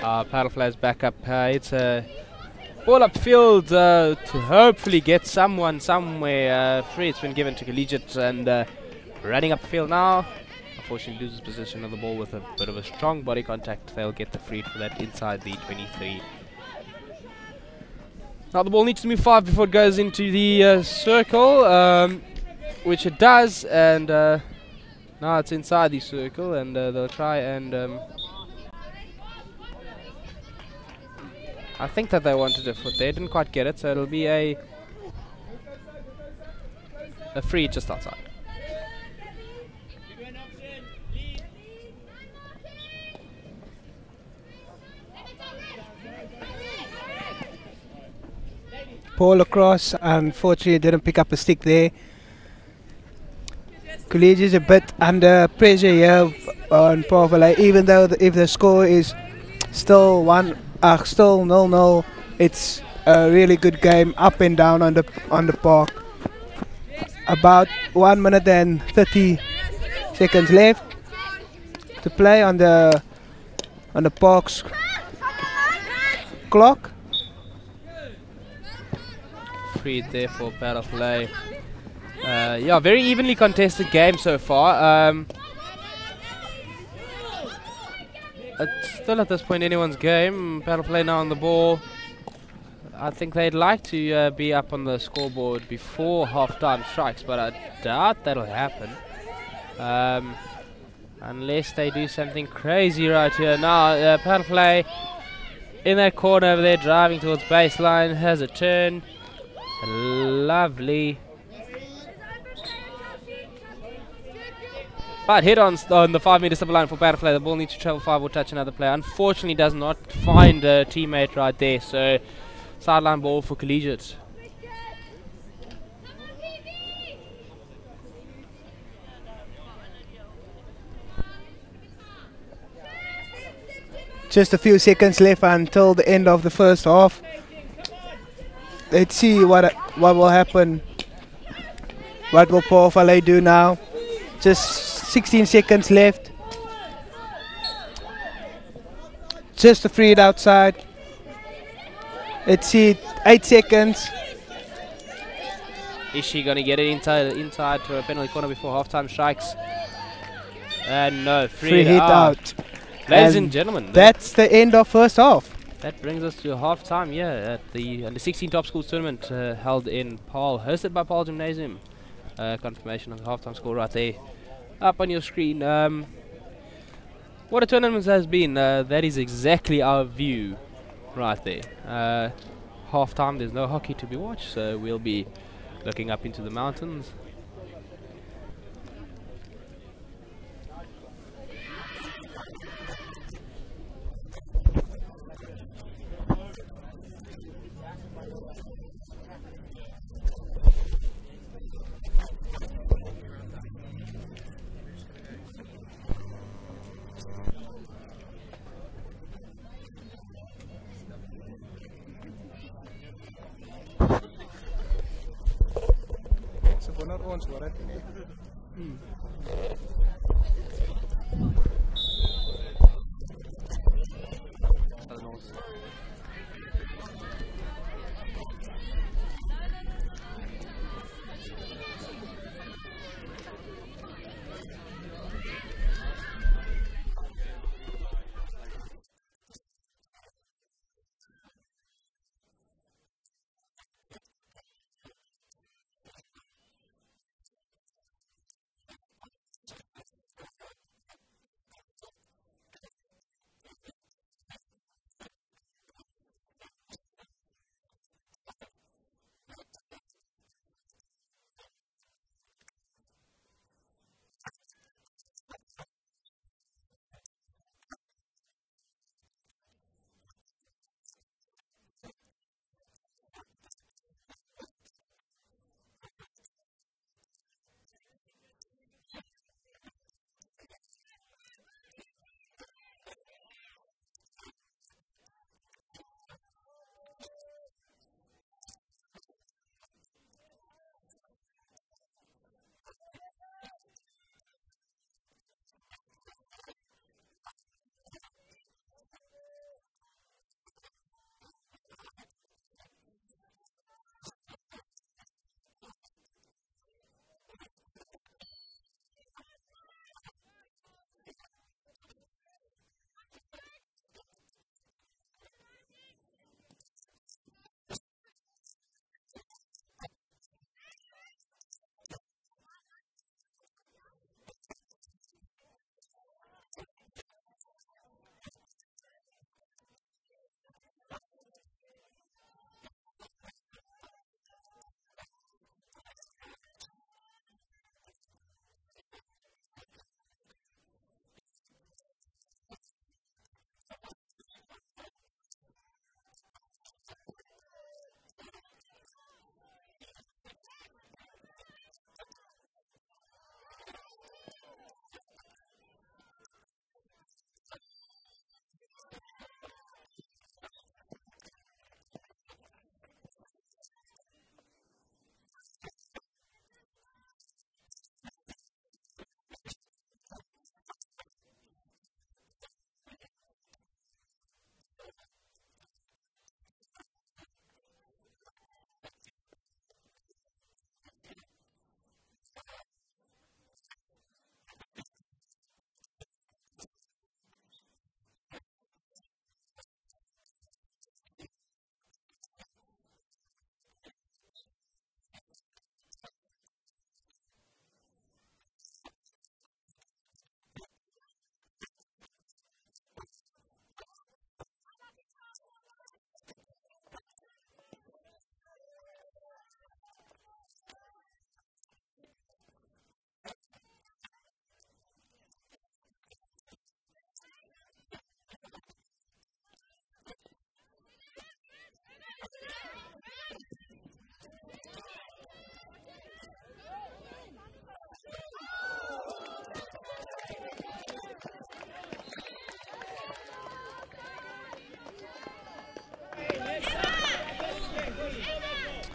Paddle flies back up. It's a ball upfield to hopefully get someone somewhere free. It's been given to Collegiate, and running upfield now. Unfortunately loses possession of the ball with a bit of a strong body contact. They'll get the free for that inside the 23. Now the ball needs to move 5 before it goes into the circle, which it does, and now it's inside the circle, and they'll try and I think that they wanted a foot there, didn't quite get it, so it'll be a free just outside. Paul across, unfortunately didn't pick up a stick there. Collegiate is a bit under pressure here on Paul Valet, even though if the score is still 0-0, it's a really good game, up and down on the park. About 1 minute and 30 seconds left to play on the park's clock. Free there for Paddle Valet. Yeah, very evenly contested game so far. It's still at this point anyone's game. Paddle Valet now on the ball. I think they'd like to be up on the scoreboard before half-time strikes, but I doubt that'll happen. Unless they do something crazy right here. Now, Paddle Valet in that corner over there, driving towards baseline, has a turn. Lovely. But hit on the 5-meter step line for Paddle Valet. The ball needs to travel 5 or touch another player. Unfortunately does not find a teammate right there, so sideline ball for Collegiate. Just a few seconds left until the end of the first half. Let's see what will happen. What will Paul Valet do now? Just 16 seconds left. Just a free hit outside. Let's see, 8 seconds. Is she going to get it inside to a penalty corner before halftime strikes? And no, free hit out. Ladies and gentlemen, that's the end of first half. That brings us to half-time here at the Under-16 Top Schools Tournament held in Paul, hosted by Paul Gymnasium. Confirmation of the half-time score right there up on your screen. What a tournament has been. That is exactly our view right there. Half-time, there's no hockey to be watched, so we'll be looking up into the mountains.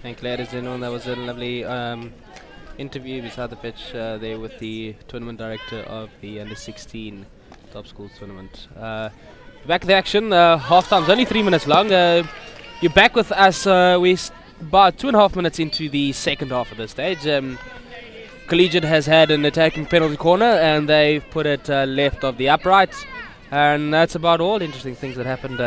Thank you, ladies and gentlemen. That was a lovely interview beside the pitch there with the tournament director of the Under-16 Top Schools tournament. Back to the action. Half time's only 3 minutes long. You're back with us. We're about 2.5 minutes into the second half of this stage. Collegiate has had an attacking penalty corner and they've put it left of the upright. And that's about all interesting things that happened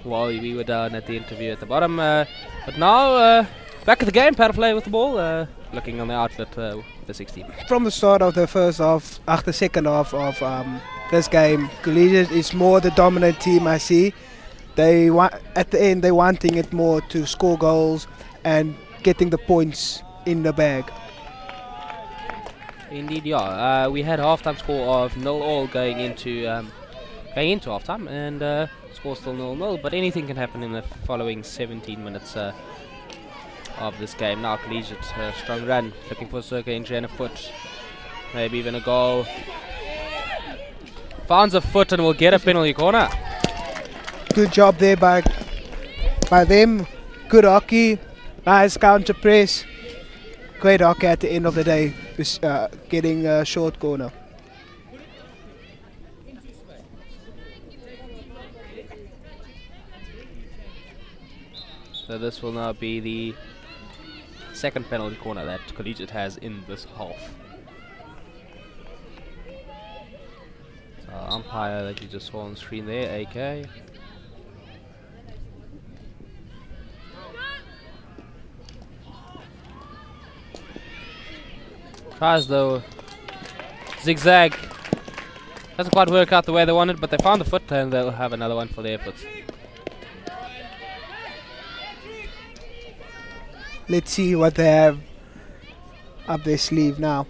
while we were down at the interview at the bottom. But now, back at the game, power play with the ball, looking on the outlet the 16. From the start of the first half, after the second half of this game, Collegiate is more the dominant team I see. They at the end, they're wanting it more to score goals and getting the points in the bag. Indeed, yeah. We had a half-time score of 0-0 going into half-time, and score still 0-0. But anything can happen in the following 17 minutes of this game. Now Collegiate, strong run, looking for a circle entry and a foot, maybe even a goal. Finds a foot and will get a penalty corner. Good job there by them. Good hockey, nice counter press. Great hockey at the end of the day, with, getting a short corner. So this will now be the second penalty corner that Collegiate has in this half. So umpire that you just saw on the screen there, AK. Tries though, zigzag, doesn't quite work out the way they wanted, but they found the foot and they'll have another one for their efforts. Let's see what they have up their sleeve now.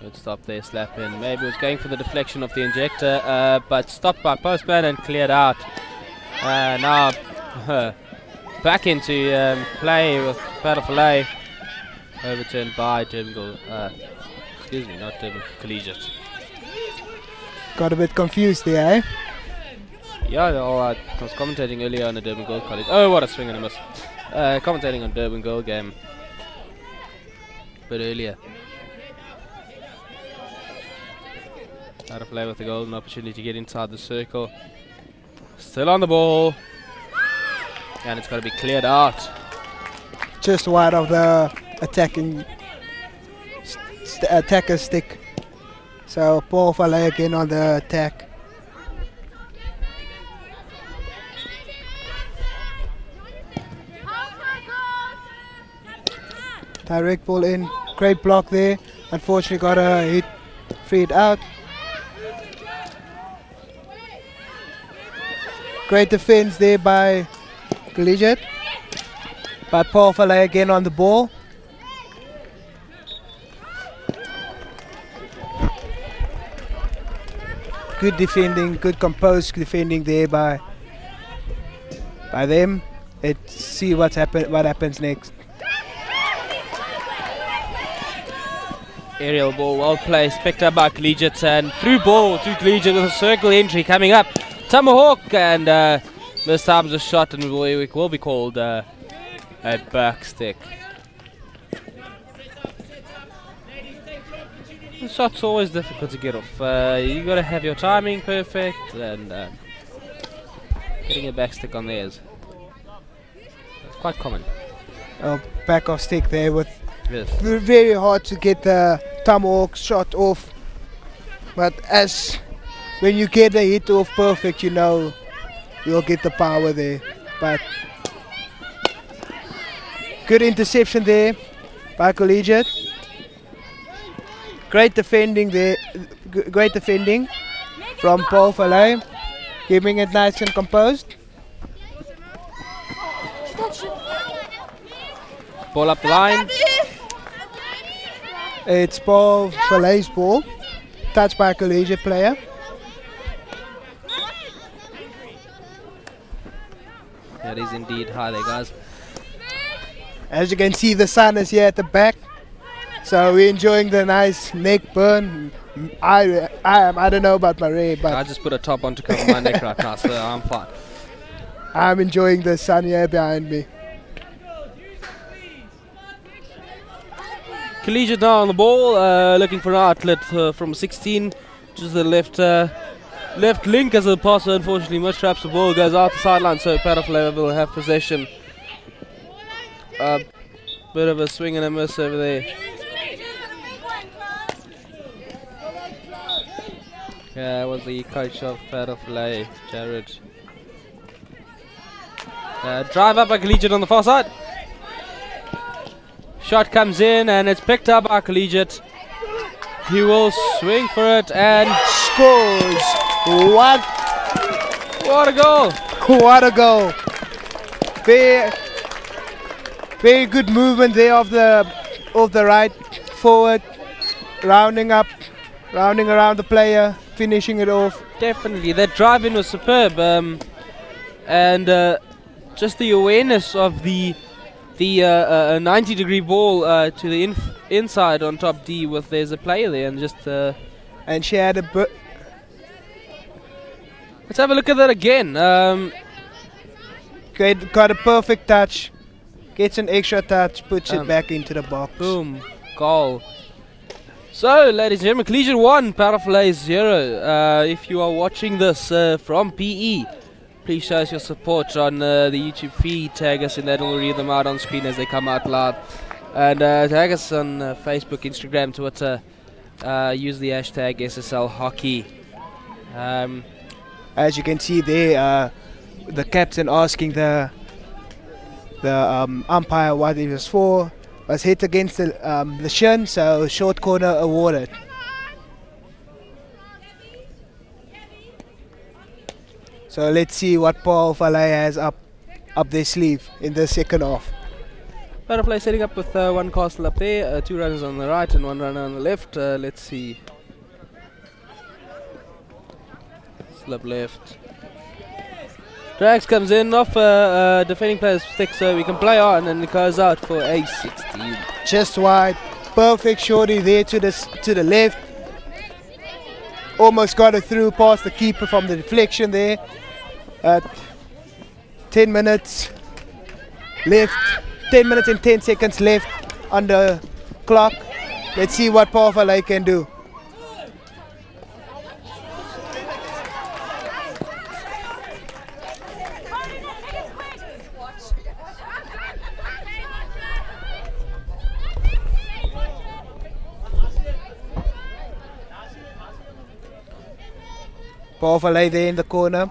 Good stop there, slap in. Maybe it was going for the deflection of the injector, but stopped by postman and cleared out. Now back into play with Paddle Filet. Overturned by Durban, excuse me, not Durban, Collegiate. Got a bit confused there, eh? Yeah, I was commentating earlier on the Durban Gold College. Oh, what a swing and a miss. Commentating on Durban Gold game a bit earlier. Out of play with the golden opportunity to get inside the circle. Still on the ball. And it's got to be cleared out. Just wide of the attacker's stick. So Paul Valet again on the attack. Direct ball in. Great block there. Unfortunately got a hit, freed out. Great defense there by Collegiate. But Paul Valet again on the ball. Good defending, good composed defending there by them. Let's see what happens next. Aerial ball, well placed, picked up by Collegiate, and through ball to Collegiate with a circle entry coming up. Tomahawk, and this time's a shot, and it will be called a back stick. The shot's always difficult to get off. You got to have your timing perfect, and getting a back stick on there is quite common. Back off stick there with yes. Very hard to get the Tomahawk shot off, but when you get the hit off perfect, you know you'll get the power there. But good interception there by Collegiate. Great defending there, great defending from Paul Valet, keeping it nice and composed. Ball up the line. It's Paul Valet's ball, touched by a Collegiate player. That is indeed high there, guys. As you can see, the sun is here at the back. So we're enjoying the nice neck burn. I don't know about my Ray, but I just put a top on to cover my neck right now, so I'm fine. I'm enjoying the sun here behind me. Collegiate now on the ball, looking for an outlet from 16, just the left link as a passer. Unfortunately, mistraps the ball, goes out the sideline, so Paraflava will have possession. Bit of a swing and a miss over there. Yeah, that was the coach of Paraflava, Jared. Drive up by Collegiate on the far side. Shot comes in and it's picked up by Collegiate. He will swing for it and scores. What a goal! What a goal! Very good movement there of the right forward, rounding around the player, finishing it off. Definitely, that drive in was superb, and just the awareness of the 90-degree ball to the inside on top D with there's a player there and just and she had a let's have a look at that again. Got a perfect touch, gets an extra touch, puts it back into the box. Boom, goal. So, ladies and gentlemen, Collegiate 1, Paraflava 0. If you are watching this from PE, please show us your support on the YouTube feed. Tag us in that and we'll read them out on screen as they come out live. And tag us on Facebook, Instagram, Twitter. Use the hashtag SSL Hockey. As you can see there, the captain asking the umpire what it was for. Was hit against the shin, so short corner awarded. So let's see what Paul Falay has up their sleeve in the second half. Paraflava setting up with one castle up there, 2 runners on the right and 1 runner on the left. Let's see. Slip left. Drax comes in off defending player's stick, so we can play on, and it goes out for a 16. Just wide, perfect shorty there to the left. Almost got it through past the keeper from the deflection there. 10 minutes left, 10 minutes and 10 seconds left on the clock. Let's see what Paul Falay can do. Paul Falay there in the corner.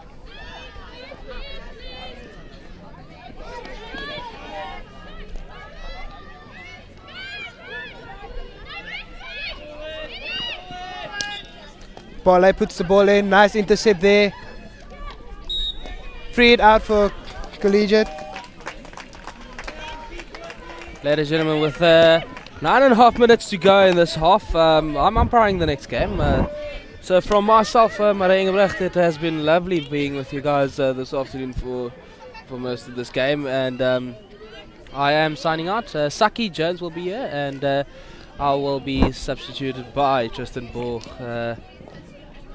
Paulay puts the ball in, nice intercept there. Free it out for Collegiate. Ladies and gentlemen, with 9.5 minutes to go in this half, I'm umpiring the next game. So from myself, Marijn Engelbrecht, it has been lovely being with you guys this afternoon for most of this game, and I am signing out. Saki Jones will be here, and I will be substituted by Tristan Bull,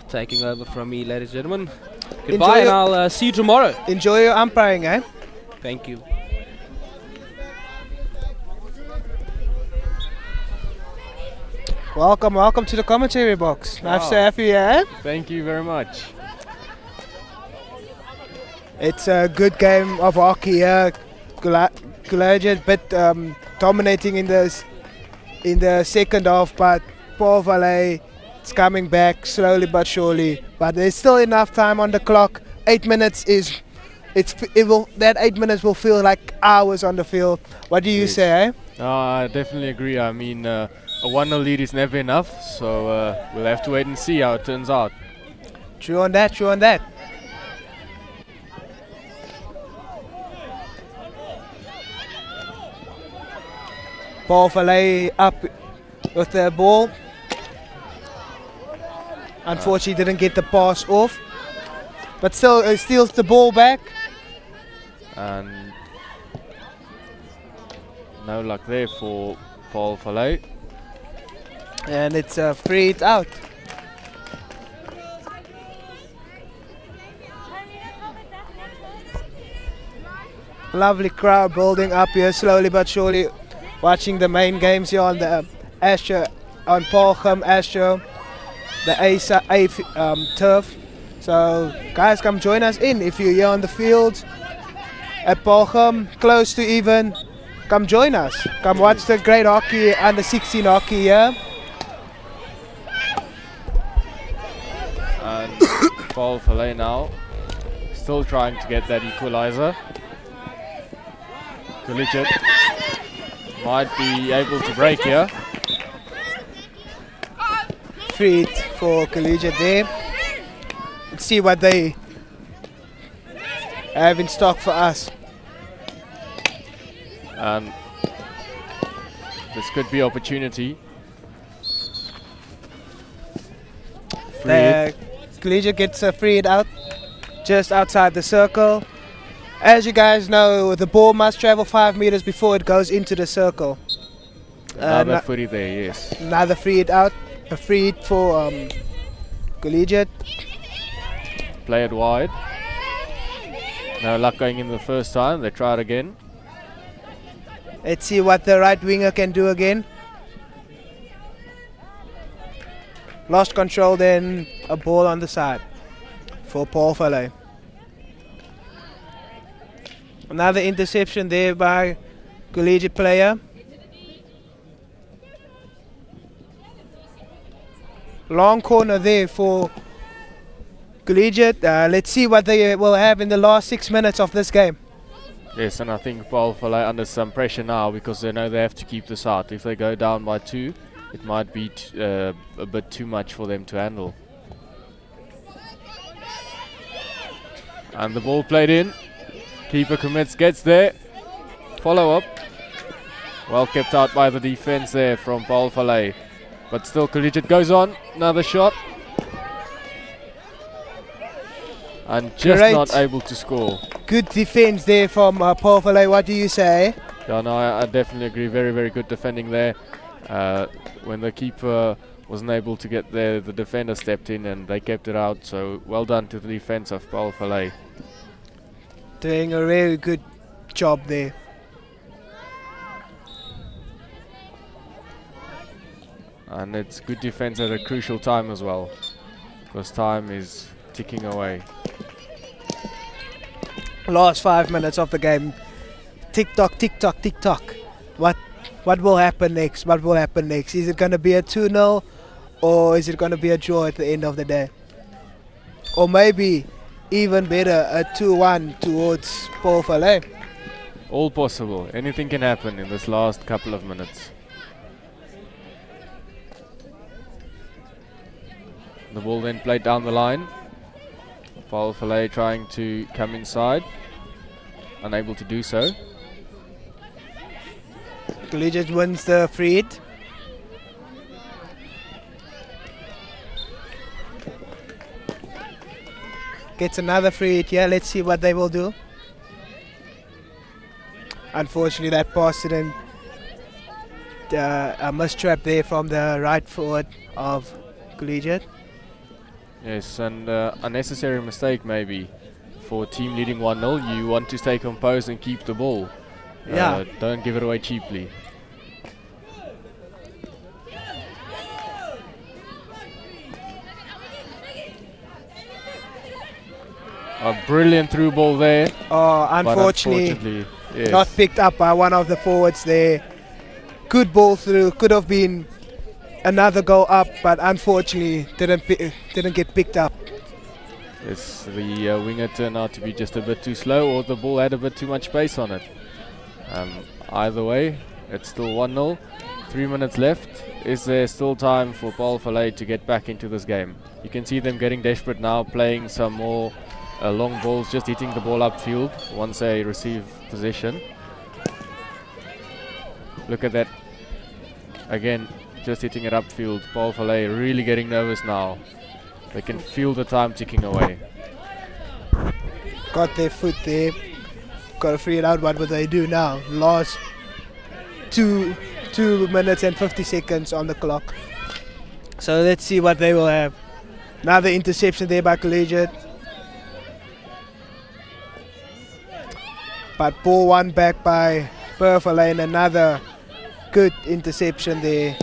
taking over from me, ladies and gentlemen. Goodbye, and I'll see you tomorrow. Enjoy your umpiring, eh? Thank you. Welcome to the commentary box. Nice to have you here. Thank you very much. It's a good game of hockey here. Collegiate bit dominating in the second half, but Paul Falay is coming back slowly but surely. But there's still enough time on the clock. 8 minutes that 8 minutes will feel like hours on the field. What do you say? I definitely agree. I mean, a 1-0 lead is never enough, so we'll have to wait and see how it turns out. True on that, true on that. Paul Falay up with the ball. Unfortunately didn't get the pass off, but still steals the ball back. And no luck there for Paul Falay. And it's a free hit out. Lovely crowd building up here slowly but surely, watching the main games here on the Astro, on Paulgem Astro, the A turf. So guys, come join us in if you're here on the field at Paulgem, close to even. Come join us. Come watch the great hockey, under 16 hockey here. And Paul Filet now still trying to get that equalizer. Collegiate might be able to break here. Free hit for Collegiate there. Let's see what they have in stock for us. And this could be opportunity. Free hit. Collegiate gets a free hit out just outside the circle. As you guys know, the ball must travel 5 meters before it goes into the circle. Another footy there, yes. Another free hit out. A free hit for Collegiate. Play it wide. No luck going in the first time. They try it again. Let's see what the right winger can do again. Lost control, then a ball on the side for Paul Filet. Another interception there by Collegiate player. Long corner there for Collegiate. Let's see what they will have in the last 6 minutes of this game. Yes, and I think Paul Filet under some pressure now because they know they have to keep this out. If they go down by 2, it might be a bit too much for them to handle. And the ball played in. Keeper commits, gets there. Follow up. Well kept out by the defense there from Paul Filet. But still Collegiate goes on. Another shot. And just not able to score. Good defense there from Paul Filet. What do you say? Yeah, no, I definitely agree. Very, very good defending there. When the keeper wasn't able to get there, the defender stepped in and they kept it out. So well done to the defense of Paul Filet. Doing a really good job there. And it's good defense at a crucial time as well, because time is ticking away. Last 5 minutes of the game. Tick tock, tick tock, tick tock. What will happen next? What will happen next? Is it going to be a 2-0 or is it going to be a draw at the end of the day? Or maybe even better, a 2-1 towards Paul Filet. All possible. Anything can happen in this last couple of minutes. The ball then played down the line. Paul Filet trying to come inside. Unable to do so. Collegiate wins the free hit. Gets another free hit here. Let's see what they will do. Unfortunately, that pass didn't. A mistrap there from the right forward of Collegiate. Yes, and unnecessary mistake maybe for a team leading 1-0. You want to stay composed and keep the ball. Yeah. Don't give it away cheaply. A brilliant through ball there. Oh, unfortunately yes. Not picked up by one of the forwards there. Good ball through. Could have been another goal up, but unfortunately didn't get picked up. Yes, the winger turned out to be just a bit too slow, or the ball had a bit too much space on it. Either way, it's still 1-0. 3 minutes left. Is there still time for Paul Filet to get back into this game? You can see them getting desperate now, playing some more long balls, just hitting the ball upfield once they receive possession. Look at that. Again, just hitting it upfield. Paul Filet really getting nervous now. They can feel the time ticking away. Got their foot there. Got to free it out. What will they do now? Last 2 minutes and 50 seconds on the clock. So let's see what they will have. Another interception there by Collegiate. But ball won back by Purple and another good interception there.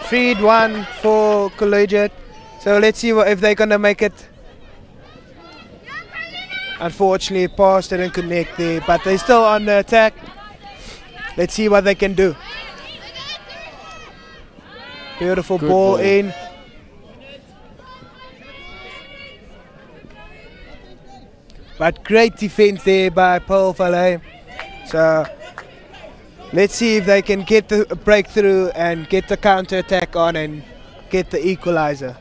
Freed one for Collegiate. So let's see if they're going to make it. Unfortunately, pass didn't connect there, but they're still on the attack. Let's see what they can do. Beautiful ball in. But great defense there by Paul Valet. So let's see if they can get the breakthrough and get the counter attack on and get the equalizer.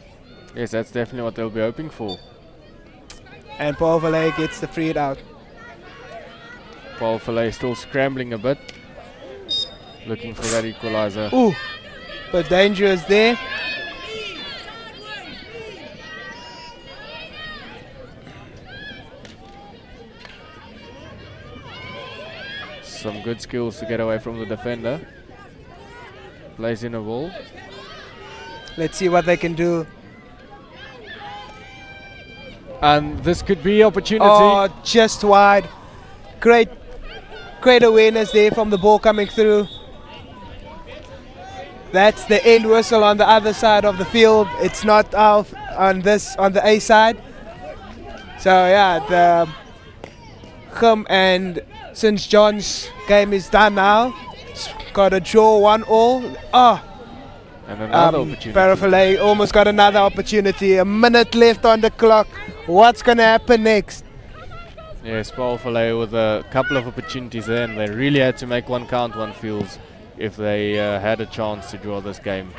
Yes, that's definitely what they'll be hoping for. And Paul Valet gets the freed out. Paul Valet still scrambling a bit, looking for that equalizer. Ooh, but dangerous there. Some good skills to get away from the defender. Plays in a ball. Let's see what they can do. And this could be opportunity. Oh, just wide. Great awareness there from the ball coming through. That's the end whistle on the other side of the field. It's not out on the A side. So yeah, the Gum and St. John's game is done now. It's got a draw 1-1. Oh, and another opportunity. Parafale almost got another opportunity. A minute left on the clock. What's going to happen next? Yes, Paul Valet with a couple of opportunities there, and they really had to make one count, one feels, if they had a chance to draw this game.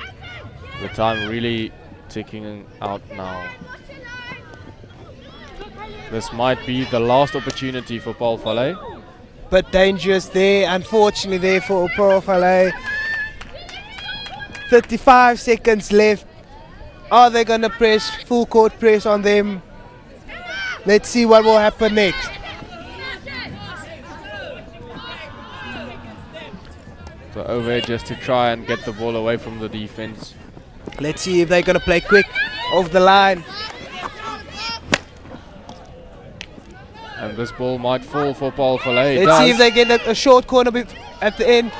The time really ticking out now. This might be the last opportunity for Paul Valet. But dangerous there, unfortunately there for Paul Valet. 35 seconds left. Are they going to press, full court press on them? Let's see what will happen next. So over just to try and get the ball away from the defense. Let's see if they're going to play quick off the line. And this ball might fall for Paul Valet. Let's see if they get a short corner at the end.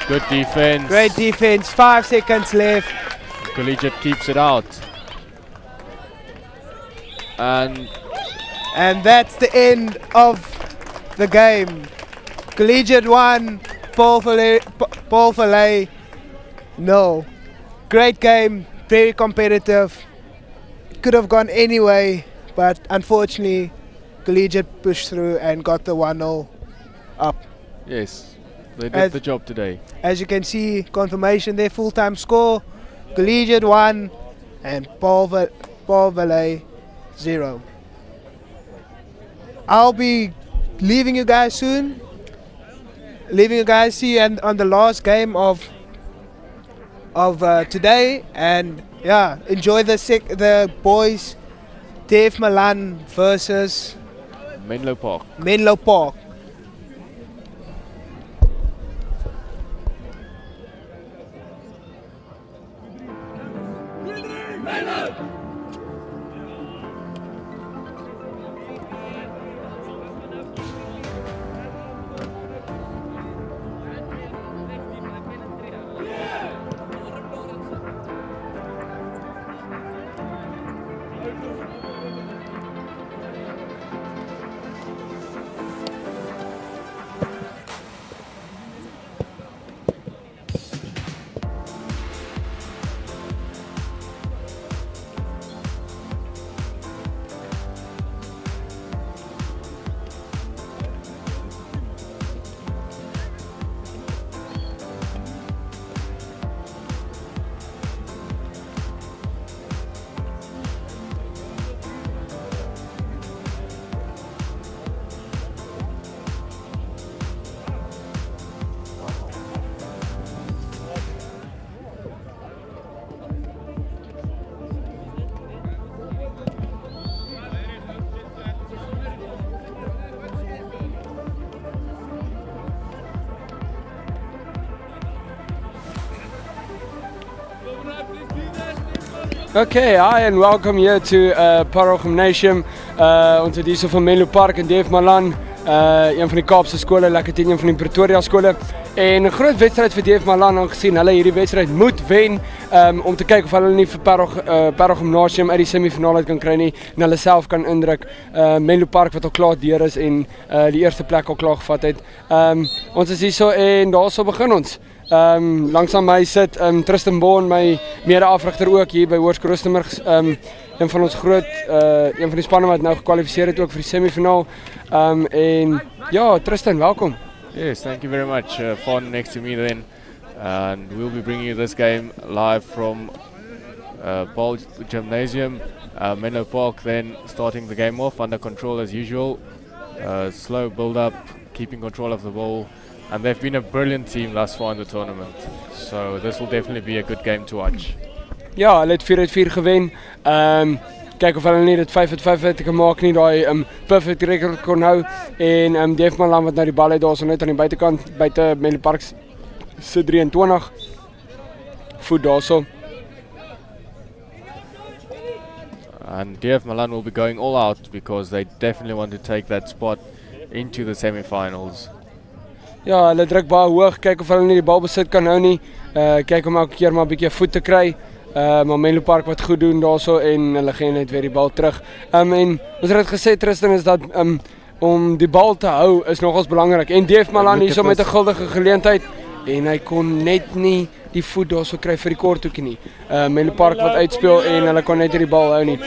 Good defense. Great defense. 5 seconds left. Collegiate keeps it out. And that's the end of the game. Collegiate 1, Paul Valet no. Great game, very competitive. Could have gone anyway, but unfortunately Collegiate pushed through and got the 1-0 up. Yes, they did the job today. As you can see, confirmation there, full-time score. Collegiate 1 and Paul Valet 0. I'll be leaving you guys soon. See you on the last game of today, and yeah, enjoy the boys. Dave Milan versus Menlo Park. Menlo Park. Okay, hi and welcome here to Parow Gymnasium. Ons het hier so van Menlo Park en Dave Malan, een van die Kaapse skole, lekker teen een van die Pretoria skole. En 'n groot wedstryd vir Dave Malan aangesien hulle hierdie wedstryd moet wen om te kyk of hulle nie vir Parow Gymnasium uit die semifinaal uit kan kry nie en hulle self kan indruk. Menlo Park wat al klaar deur is en die eerste plek al klaar gevat het. Ons is hier so en daarso begin ons. Langs aan my sit Tristan Boon, my mede-afrigter ook hier by Hoërskool Rustenburg. Een van ons groot, een van die spanne wat nou gekwalifiseer het ook vir die semifinaal. En ja, Tristan, welkom. Yes, thank you very much. Fawn next to me then. And we'll be bringing you this game live from Paul Gymnasium. Menlo Park then starting the game off under control as usual. Slow build-up, keeping control of the ball. And they've been a brilliant team thus far in the tournament. So this will definitely be a good game to watch. Ja, hulle het 4-4 gewen. Kyk of hulle nie dit 5-5 het gemaak nie, daai perfect record kon hou. En Dave Malan wat nou die bal het daar so net aan die buitekant, buite Menlo Park se 23. Voet daarso. And Dave Malan will be going all out because they definitely want to take that spot into the semi-finals. Ja, hulle druk baie hoog, kyk of hulle nie die bal besit kan hou nie. Kyk om elke keer maar 'n bietjie voet te kry. Maar Menlo Park wat goed doen daarso en hulle gee net weer die bal terug. En ons het gesê Tristan is dat om die bal te hou is nogals belangrik. En Dave Malan hierso met 'n guldige geleentheid en hy kon net nie die voet daarso kry vir die korthoekie nie. Menlo Park wat uitspeel en hulle kon net nie die bal hou nie.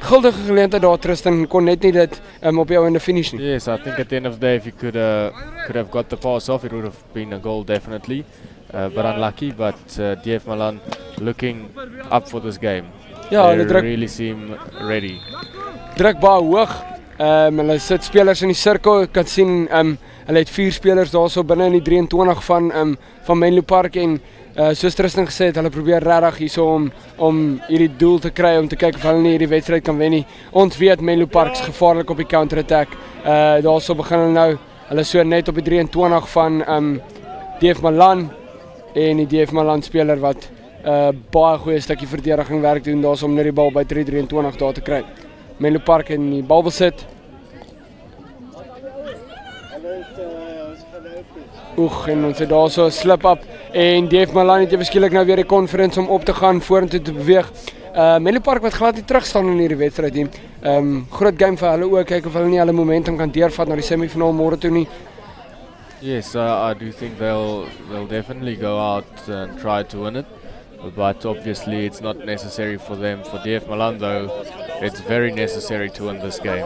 Guldige geleentheid daar Tristan kon net nie dit op jou in the finish nie. Yes, I think at the end of the day if he could have got the pass off, it would have been a goal definitely. But unlucky, but Dave Malan looking up for this game. Ja, they really seem ready. Druk baie hoog. Hulle sit spelers in die sirkel. Ek kan sien hulle het 4 spelers daarso binne in die 23 van Menlo Park en soos Tristan gesê het, hulle probeer regtig hierso om hierdie doel te kry om te kyk of hulle nie hierdie wedstryd kan wen nie. Ons weet Menlo Park is gevaarlik op die counter-attack. Daarso begin hulle nou. Hulle so net op die 23 van Dave Malan. En die Dave Malan speler wat baie goeie stukkie verdediging werk doen daarso om net die bal by 3-23 daar te kry. Menlo Park in die bal besit. En ons het daarso 'n slip-up en Dave Malan het eweskielik nou weer die conference om op te gaan, vorentoe te beweeg. Menlo Park wat glad nie terugstaan in hierdie wedstryd nie. Groot game vir hulle ook, kyk of hulle nie hulle momentum kan deurvat na die semifinaal môre toe nie. Yes, I do think they'll definitely go out and try to win it, but obviously it's not necessary for them. For Dave Malan though, it's very necessary to win this game.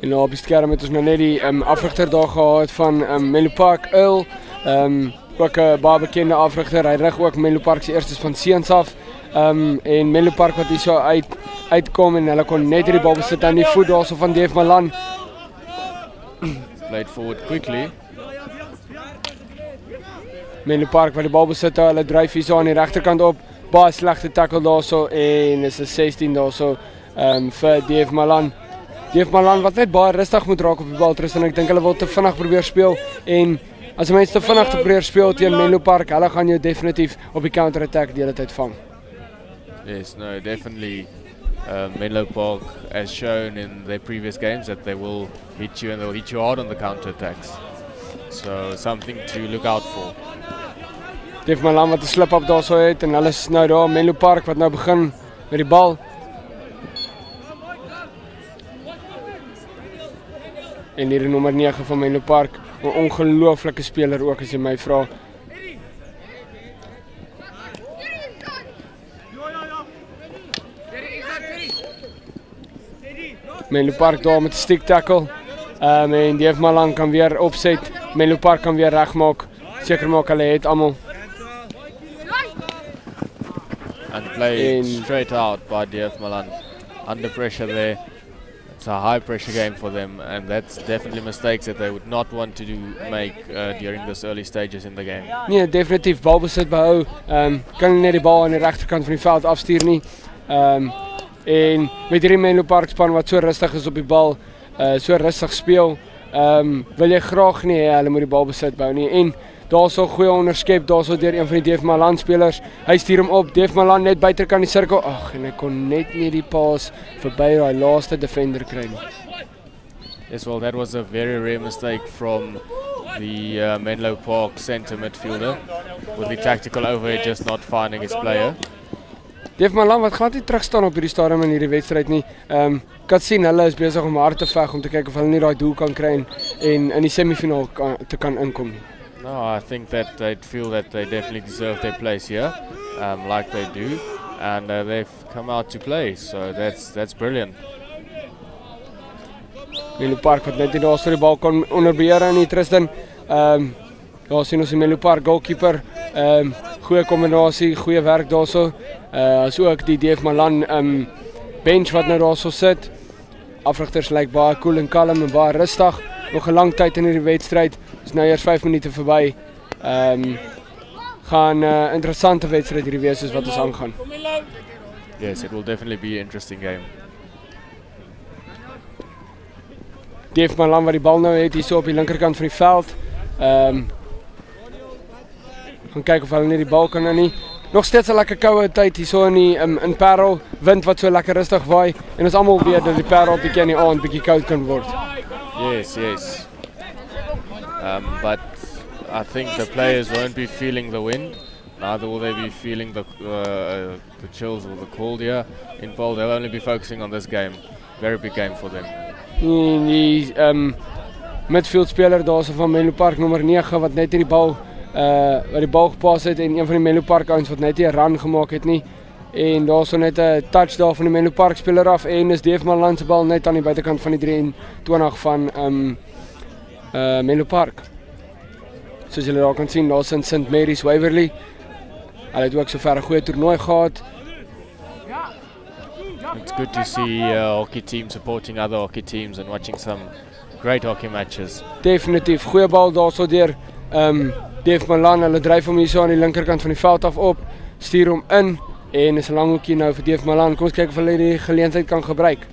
En op die skerm het ons nou net die afrigter daar gehad van Menlo Park Earl, ook 'n baie bekende afrigter. Hy rig ook Menlo Park se eerste span seuns af. En Menlo Park wat hier so uitkom en hulle kon net hierdie bal besit aan die voet daarso van Dave Malan. Played forward quickly. Menlo Park wat die bal besit, hulle dryf hier so aan die regterkant op. Baie slegte tackle daarso en is 'n 16 daarso vir Dave Malan. Dave Malan wat net baie rustig moet raak op die bal Tristan. Ek dink hulle wil te vinnig probeer speel en as mense te vinnig probeer speel teen Menlo Park, hulle gaan jou definitief op die counter-attack die hele tyd vang. Yes, no, definitely. Menlo Park has shown in their previous games that they will hit you and they'll hit you hard on the counter-attacks. So something to look out for. Dave Malan wat 'n slip-up daarso het en hulle is nou daar Menlo Park wat nou begin met die bal. En hier nommer 9 van Menlo Park, 'n ongelooflike speler ook as jy my vra. Menlo Park daar met 'n stick tackle. En Dave Malan kan weer opset. Menlo Park kan weer regmaak. Seker maak hulle het almal. And played straight out by Dave Malan. Under pressure there. It's a high pressure game for them and that's definitely mistakes that they would not want to make during this early stages in the game. Nee, definitief balbesit behou. Kan net die bal aan die regterkant van die veld afstuur nie. En met hierdie Menlo Park span wat so rustig is op die bal, so rustig speel, wil jy graag nie hulle moet die bal besit behou nie. En Daarso goeie onderskep, daarso deur een van die Dave Malan spelers. Hy stuur hom op, Dave Malan net buitekant die sirkel. Ag, en hy kon net nie die paas verby daai laaste defender kry nie. Yes, well, that was a very rare mistake from the Menlo Park centre midfielder, with the tactical overhead just not finding his player. Dave Malan wat glad nie terugstaan op hierdie stadium in hierdie wedstryd nie. Kan sien hulle is besig om hard te veg om te kyk of hulle nie daai doel kan kry en in die semifinaal te kan inkom nie. No, I think that they feel that they definitely deserve their place here, like they do, and they've come out to play, so that's brilliant. Menlo Park wat net nie daar so die bal kon onderbeheer nie, Tristan. Daar sien ons die Menlo Park goalkeeper. Goeie kombinasie, goeie werk daarso. As ook die Dave Malan bench wat nou daarso sit. Afrigters lyk baie cool en kalm en baie rustig. Nog 'n lang tyd in hierdie wedstryd. Dis nou eers 5 minute verby. Gaan interessante wedstryd hierdie wees soos wat ons aangaan. Yes, it will definitely be an interesting game. Dave Malan wat die bal nou het hier so op die linkerkant van die veld. Gaan kyk of hulle nie die bal kan nie. Nog steeds 'n lekker koue tyd hier so in Parel, wind wat so lekker rustig waai en ons almal weet dat die Parel bietjie in die aand bietjie koud kan word. Yes, yes. But I think the players won't be feeling the wind. Neither will they be feeling the chills or the cold here involved. They'll only be focusing on this game. Very big game for them. Die midfield speler daarso van Menlo Park nommer 9 wat net die bal gepas het en een van die Menlo Park ouens wat net nie 'n run gemaak het nie. En daarso net 'n touch daar van die Menlo Park speler af en is Dave Malan se bal net aan die buitekant van die 23 van Menlo Park. Soos julle daar kan sien, daar's in St Mary's Waverley. Hulle het ook sover 'n goeie toernooi gehad. It's good to see hockey teams supporting other hockey teams and watching some great hockey matches. Definitief, goeie bal daarso deur Dave Malan. Hulle dryf hom hier so aan die linkerkant van die veld af op, stuur hom in en is 'n lang hoekie nou vir Dave Malan. Kom ons kyk of hulle die geleentheid kan gebruik.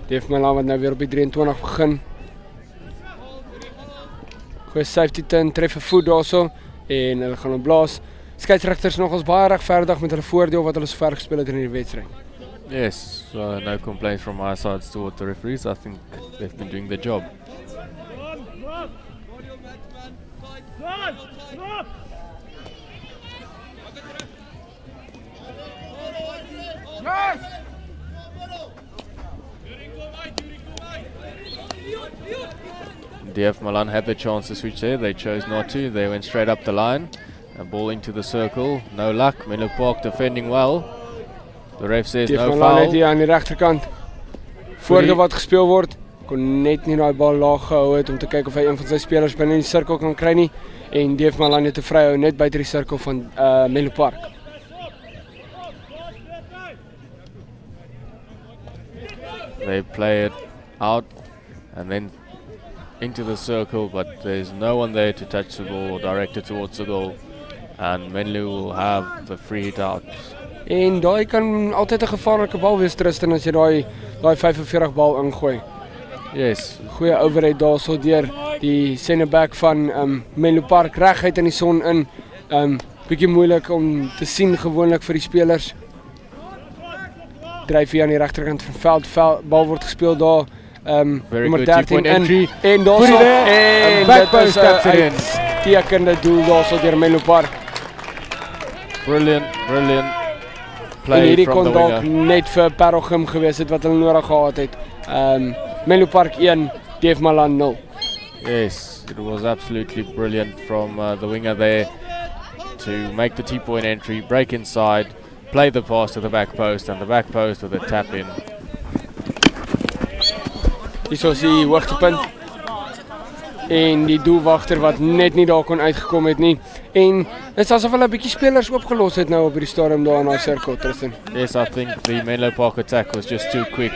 Dave Malan wat nou weer op die 23 begin. Goeie safety tin, tref 'n voet daarso en hulle gaan hom blaas. Skeieregters nogals baie regverdig met hulle voordeel wat hulle sover gespeel het in hierdie wedstryd. Yes, no complaints from my side towards the referees. I think they've been doing their job. Yes! DF Malan had the chance to switch there. They chose not to. They went straight up the line. A ball into the circle. No luck. Menlo Park defending well. The ref says no Malan foul. net hier aan die regterkant. Voordeel wat gespeel word. Kon net nie daai bal laag gehou het om te kyk of hy een van sy spelers binne in die sirkel kan kry nie. En DF Malan het te vryhou net buite die sirkel van Menlo Park. They play it out and then into the circle, but there's no one there to touch the ball or direct it towards the goal. And Menlo will have the free hit out. En daai kan altyd 'n gevaarlike bal wees, Tristan, as jy daai 45 bal ingooi. Yes. Goeie overhead daarso deur die centerback van Menlo Park reguit in die son in. Bietjie moeilik om te sien gewoonlik vir die spelers. Dryf hier aan die regterkant van veld, bal word gespeel daar. Nummer 13 in en daarso en backpost taps it in. Tekende doel daarso deur Menlo Park. Brilliant En hierdie play from kon the dalk winger. net vir Parelgym gewees het wat hulle nodig gehad het. Menlo Park 1, Dave Malan 0. Yes, it was absolutely brilliant from the winger there to make the T-point entry, break inside, play the pass to the back post, and the back post with a tap in. Hier is die hoogtepunt. En die doelwagter wat net nie daar kon uitgekom het nie. En dit is asof hulle 'n bietjie spelers oopgelos het nou op hierdie stadium daar in daai sirkel, Tristan. Yes, I think the Menlo Park attack was just too quick.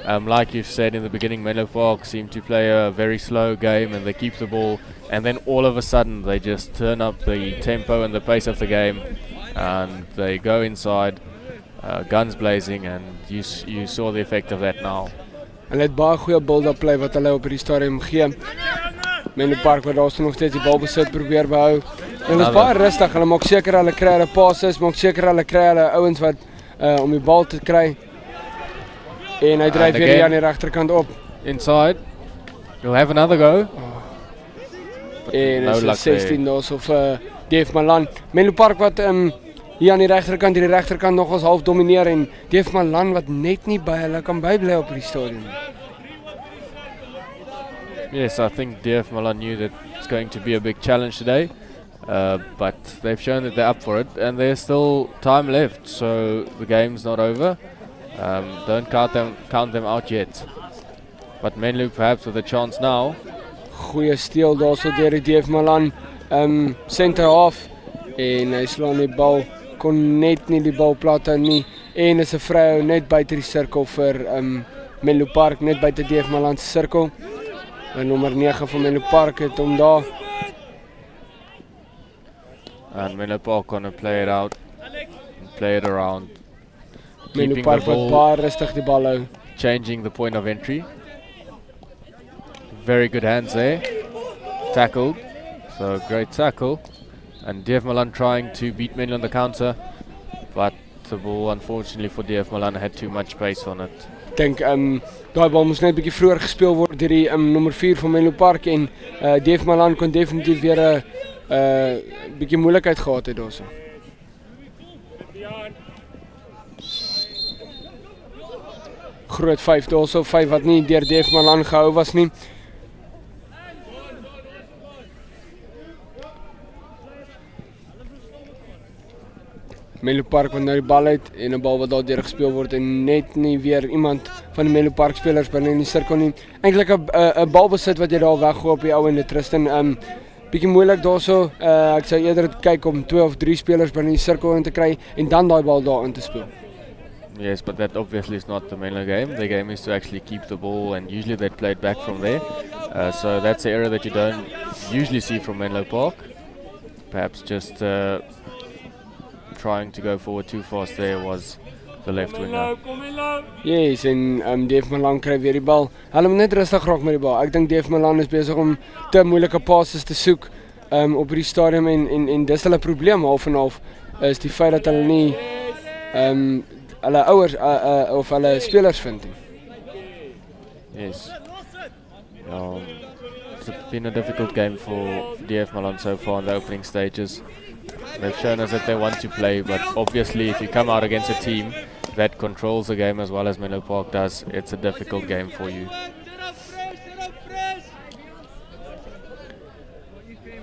Like you've said in the beginning, Menlo Park seem to play a very slow game and they keep the ball, and then all of a sudden they just turn up the tempo and the pace of the game and they go inside. guns blazing, and you saw the effect of that now. Hulle het baie goeie build-up play wat hulle op hierdie stadium gee. Menlo Park wat daar nog steeds die bal besit probeer behou. En hulle is baie rustig, hulle maak seker hulle kry hulle passes, maak seker hulle kry hulle ouens wat om die bal te kry. En hy dryf weer aan die regterkant op. Inside. You'll have another go. En is 16 daar's of Dave Malan. Menlo Park wat hier aan die regterkant nogals half domineer en Dave Malan wat net nie by hulle kan bybly op die stadion. Yes, I think DF Malan knew that it's going to be a big challenge today, but they've shown that they're up for it, and there's still time left, so the game's not over. Don't count them out yet. But Menlo perhaps with a chance now. Goeie steel daarso deur die DF Malan, center half, en hy slaan die bal, kon net nie die bal plat hou nie, en is 'n vrou net buite die sirkel vir Menlo Park, net buite DF Malan se sirkel. En nommer 9 van Menlo Park het hom daar. And Menlo Park gonna play it out, play it around. Menlo Park wat baie rustig die bal hou. Changing the point of entry. Very good hands there. Tackled. So great tackle. And DF Malan trying to beat Menlo on the counter, but the ball unfortunately for DF Malan had too much pace on it. Ek dink daai bal moes net 'n bietjie vroeër gespeel word deur die nommer 4 van Menlo Park en DF Malan kon definitief weer 'n bietjie moeilikheid gehad het daarso. Groot 5 daarso, 5 wat nie deur DF Malan gehou was nie. Menlo Park wat nou die bal uit en 'n bal wat daar deur gespeel word en net nie weer iemand van die Menlo Park spelers binne in die sirkel nie. Eintlik 'n bal besit wat jy daar weggooi op die ou en Tristan. Bietjie moeilik daarso. Ek sou eerder kyk om 2 of 3 spelers binne die sirkel in te kry en dan daai bal daar in te speel. Yes, but that obviously is not the Menlo game. The game is to actually keep the ball, and usually they play it back from there. So that's the error that you don't usually see from Menlo Park. Perhaps just trying to go forward too fast there was the left winger. Yes, en DF Malan kry weer die bal. Hulle moet net rustig raak met die bal. Ek dink DF Malan is besig om te moeilike passes te soek op hierdie stadium en dis hulle probleem half en half is die feit dat hulle nie hulle ouers of hulle spelers vind nie. Yes. It's been a difficult game for DF Malan so far in the opening stages. They've shown us that they want to play, but obviously if you come out against a team that controls the game as well as Menlo Park does, it's a difficult game for you.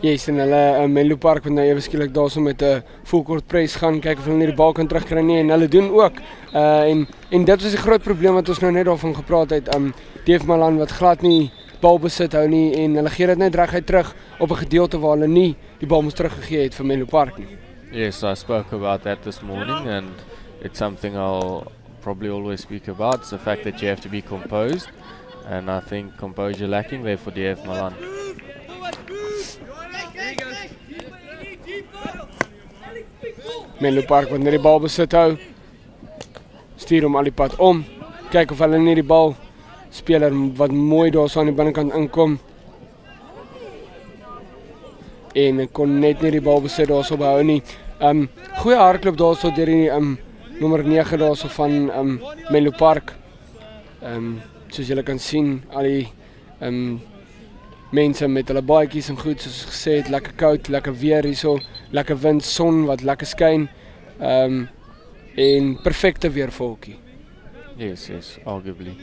Yes, en hulle Menlo Park wat nou ewe skielik daarso met 'n full court press gaan kyk of hulle nie die bal kan terugkry nie en hulle doen ook. En dit was die groot probleem wat ons nou net daarvan gepraat het. DF Malan wat glad nie bal besit hou nie en hulle gee dit net reguit terug op 'n gedeelte waar hulle nie die bal moes teruggegee het vir Menlo Park nie. Yes, I spoke about that this morning, and it's something I'll probably always speak about. It's the fact that you have to be composed, and I think composure lacking there for DF Malan. Menlo Park wat net die bal besit hou, stuur hom al die pad om, kyk of hulle nie die bal speler wat mooi daar so aan die binnekant inkom. En ek kon net nie die bal besit daar so behou nie. Goeie hardloop daar so deur die nommer 9 daar so van Menlo Park. Soos julle kan sien, al die mense met hulle baadjies en goed, soos gesê het, lekker koud, lekker weer hierso, lekker wind, son wat lekker skyn. En perfecte weer vir hokkie. Yes, arguably.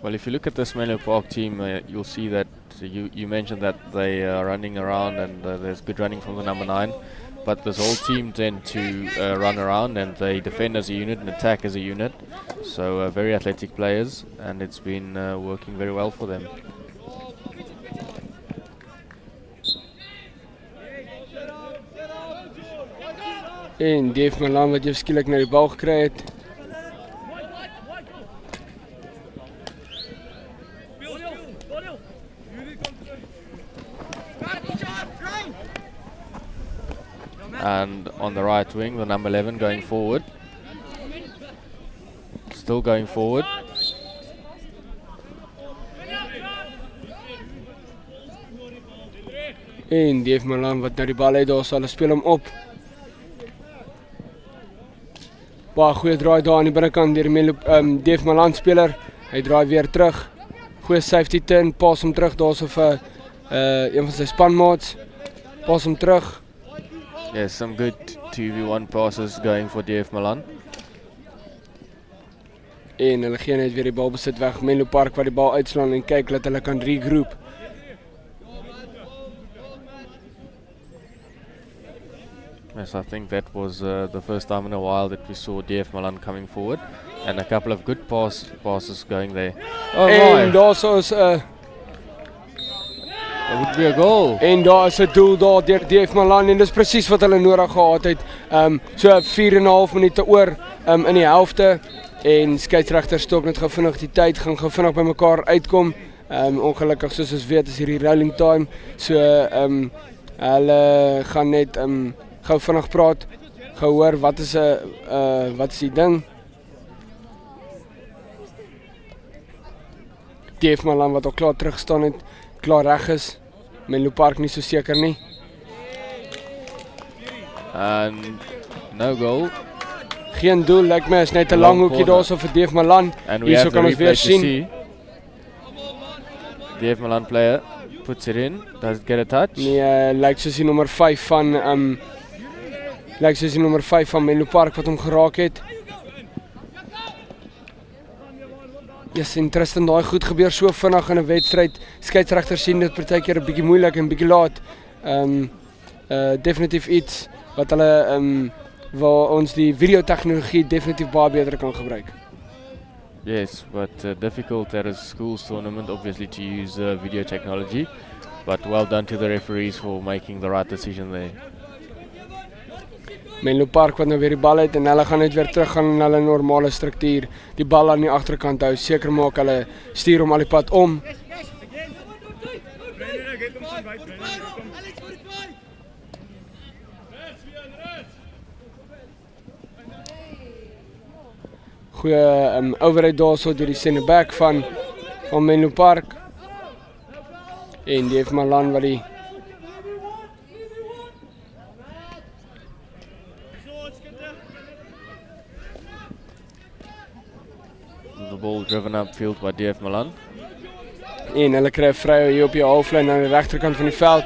Well, if you look at this Menlo Park team, you'll see that you mentioned that they are running around and there's good running from the number 9. But this whole team tend to run around and they defend as a unit and attack as a unit. So very athletic players, and it's been working very well for them. En DF Malan wat jy skielik na die bal gekry het. And on the right wing, the number 11 going forward, still going forward. En die heeft Malan wat naar die bal uit daar, hulle speel hom op. Baie goeie draai daar aan die binnekant deur die Dave Malan speler. Hy draai weer terug. Goeie safety turn, pas hom terug daarso vir een van sy spanmaats. Pas hom terug. Yes, some good 2v1 passes going for Dave Malan. En hulle gee net weer die bal besit weg. Menlo Park wat die bal uitslaan en kyk dat hulle kan regroup. Yes, I think that was the first time in a while that we saw DF Malan coming forward, and a couple of good passes going there. Oh en my! Daar is that would be a goal. En daar is 'n doel daar deur DF Malan en dis presies wat hulle nodig gehad het. So 4,5 minute oor in die helfte en skeieregter stop net gou vinnig die tyd, gaan gou vinnig by mekaar uitkom. Ongelukkig soos ons weet is hierdie rolling time. So hulle gaan net gou vinnig praat, gou hoor wat is die ding. DF Malan wat al klaar terug staan het, klaar reg is. Menlo Park nie so seker nie. And no goal. Geen doel, lyk my is net 'n lang hoekie daarso vir DF Malan. Hierso kan ons weer sien. DF Malan player puts it in, does it get a touch? Nee, lyk soos die nommer 5 van lyk soos die nommer 5 van Menlo Park wat hom geraak het. Yes, interessant, daai goed gebeur so vinnig in 'n wedstryd. Skeieregters sien dit partykeer 'n bietjie moeilik en bietjie laat. Definitief iets wat hulle waar ons die videotegnologie definitief baie beter kan gebruik. Yes, but difficult at a schools tournament obviously to use video technology, but well done to the referees for making the right decision there. Menlo Park wat nou weer die bal het en hulle gaan net weer terug gaan na hulle normale struktuur. Die bal aan die agterkant hou, seker maak hulle stuur hom al die pad om. Goeie overheid daarso deur die center back van Menlo Park. En die heeft Malan wat die the ball driven upfield by DF Malan. En hulle kry 'n vrye hier op die halflyn aan die regterkant van die veld.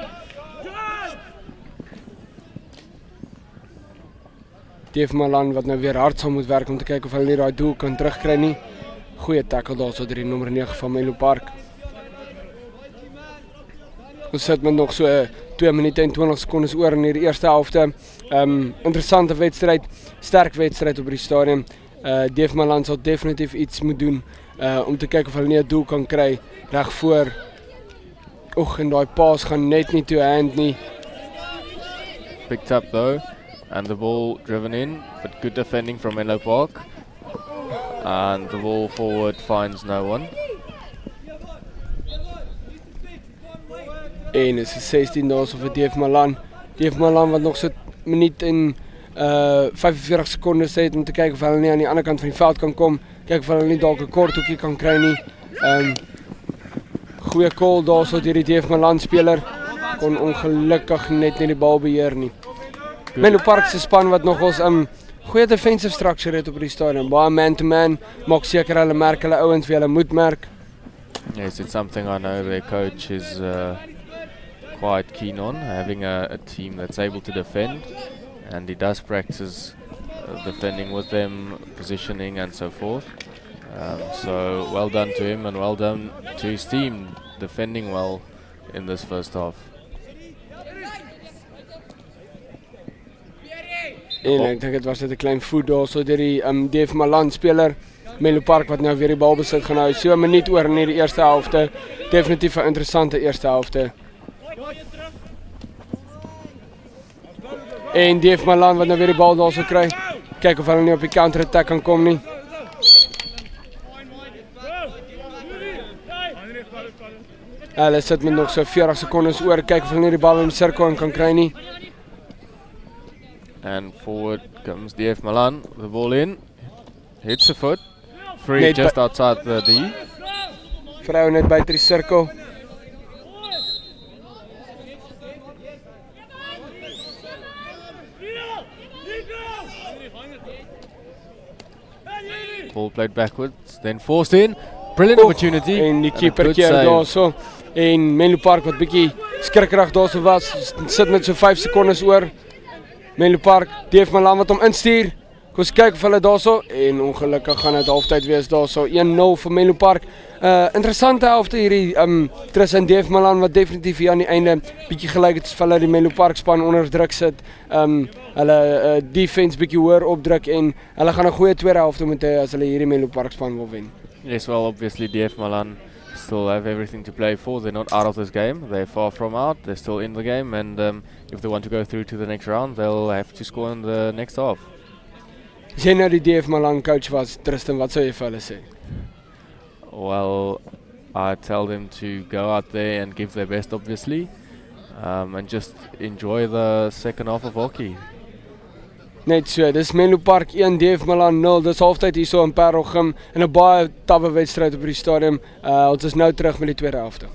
DF Malan wat nou weer hard sal moet werk om te kyk of hulle nie daai doel kan terugkry nie. Goeie tackle daarso deur die nommer 9 van Menlo Park. Ons sit met nog so 2 minute en 20 sekondes oor in hierdie eerste helfte. Interessante wedstryd, sterk wedstryd op die stadion. DF Malan sal definitief iets moet doen om te kyk of hulle nie 'n doel kan kry reg voor. Oeg, en daai paas gaan net nie toe hand nie. Picked up though, and the ball driven in, but good defending from Menlo Park. And the ball forward finds no one. En is 16 daarso vir DF Malan. DF Malan wat nog so 'n minuut en 45 sekondes het om te kyk of hulle nie aan die ander kant van die veld kan kom. Kyk of hulle nie dalk 'n kort hoekie kan kry nie. Goeie call daarso deur die DF Malan speler. Kon ongelukkig net nie die bal beheer nie. Menlo Park se span wat nog ons goeie defensive structure het op die stadion. Baie man-to-man, maak seker hulle merk hulle ouens wie hulle moet merk. Yes, it's something I know their coach is quite keen on, having a team that's able to defend, and he does practice defending with them, positioning and so forth. So well done to him and well done to his team defending well in this first half. En ek dink dit was net 'n klein voet daarso deur die DF Malan speler. Menlo Park wat nou weer die bal besit gaan hou. So 'n minuut oor in die eerste helfte. Definitief 'n interessante eerste helfte. En DF Malan wat nou weer die bal daarso kry. Kyk of hulle nie op die counter attack kan kom nie. Hulle sit met nog so 40 sekondes oor. Kyk of hulle nie die bal in die sirkel kan kry nie. And forward comes DF Malan, the ball in, hits a foot, Free just outside the D. Vrou net buite die sirkel. Ball played backwards, then forced in. Brilliant opportunity. En die keeper keer daarso. En Menlo Park wat bietjie skrikkerig daarso was, sit net so 5 sekondes oor. Menlo Park, Dave Malan wat hom instuur. Kom ons kyk of hulle daarso en ongelukkig gaan dit halftyd wees daarso 1-0 vir Menlo Park. Interessante helfte hierdie Tris en Dave Malan wat definitief hier aan die einde bietjie gelyk het as hulle die Menlo Park span onder druk sit. Hulle defense bietjie hoër opdruk en hulle gaan 'n goeie tweede helfte moet hê as hulle hierdie Menlo Park span wil wen. Yes, well, obviously Dave Malan still have everything to play for. They're not out of this game. They're far from out. They're still in the game, and if they want to go through to the next round, they'll have to score in the next half. As jy nou die DF Malan coach was, Tristan, wat sou jy vir hulle sê? Well, I tell them to go out there and give their best, obviously, and just enjoy the second half of hockey. Net so, dis Menlo Park 1, DF Malan 0. Dis halftyd hier so in Parelgym in 'n baie tawwe wedstryd op die stadium. Ons is nou terug met die tweede helfte.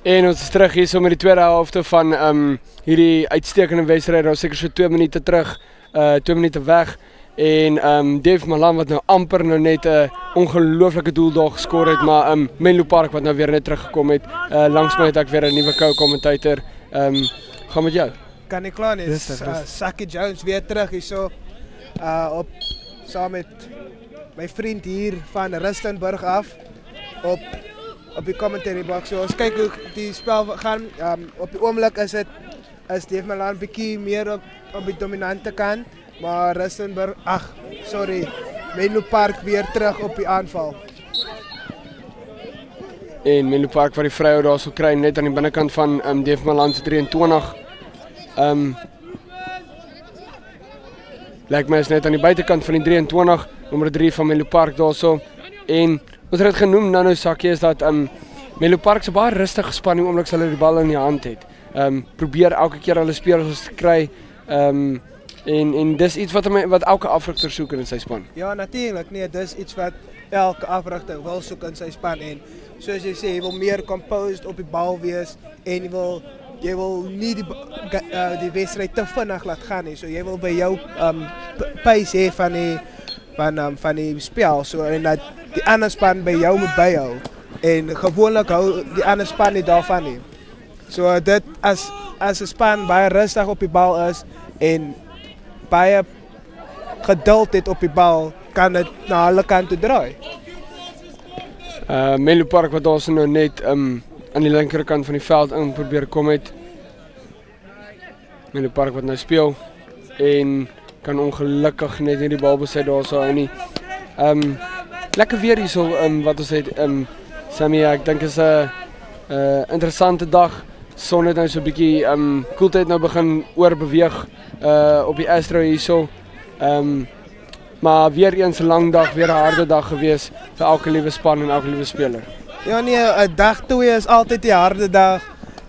En ons is terug hier so met die tweede helfte van hierdie uitstekende wedstryd. Daar was seker so 2 minute terug, 2 minute weg. En Dave Malan wat nou amper nou net 'n ongelooflike doel daar geskor het, maar Menlo Park wat nou weer net teruggekom het. Langs my het ek weer 'n nuwe co-commentator. Gaan met jou. Kan nie klaar nie. Sakkie Jones weer terug hier so op saam met my vriend hier van Rustenburg af op die commentary box. So ons kyk hoe die spel gaan. Op die oomblik is Dave Malan bietjie meer op die dominante kant, maar Rustenburg, Menlo Park weer terug op die aanval. En Menlo Park wat die vryhou daar sal kry net aan die binnekant van Dave Malan se 23. Lyk my is net aan die buitekant van die 23, nommer 3 van Menlo Park daarso. En ons het genoem nou Sakkie is dat Menlo Park se baie rustig gespan die oomblik hulle die bal in die hand het. Probeer elke keer hulle spelers te kry. En dis iets wat elke afrigter soek in sy span. Ja, natuurlik. Nee, dis iets wat elke afrigter wil soek in sy span en soos jy sê, jy wil meer composed op die bal wees en jy wil nie die wedstryd te vinnig laat gaan nie. So jy wil by jou pace hê van die spel, so en dat die ander span by jou moet byhou. En gewoonlik hou die ander span nie daarvan nie. So dit as 'n span baie rustig op die bal is en baie geduld het op die bal, kan dit na hulle kant toe draai. Menlo Park wat daar nou net aan die linkerkant van die veld in probeer kom het. Menlo Park wat nou speel en kan ongelukkig net nie die bal besit daar so nie. Lekker weer hier so wat ons het Sammy, ek dink is 'n interessante dag. Son het nou so 'n bietjie koeltyd nou begin oorbeweeg op die Astro hierso. Maar weer eens 'n lang dag, weer 'n harde dag gewees vir elke liewe span en elke liewe speler. Ja nee, dag 2 is altyd die harde dag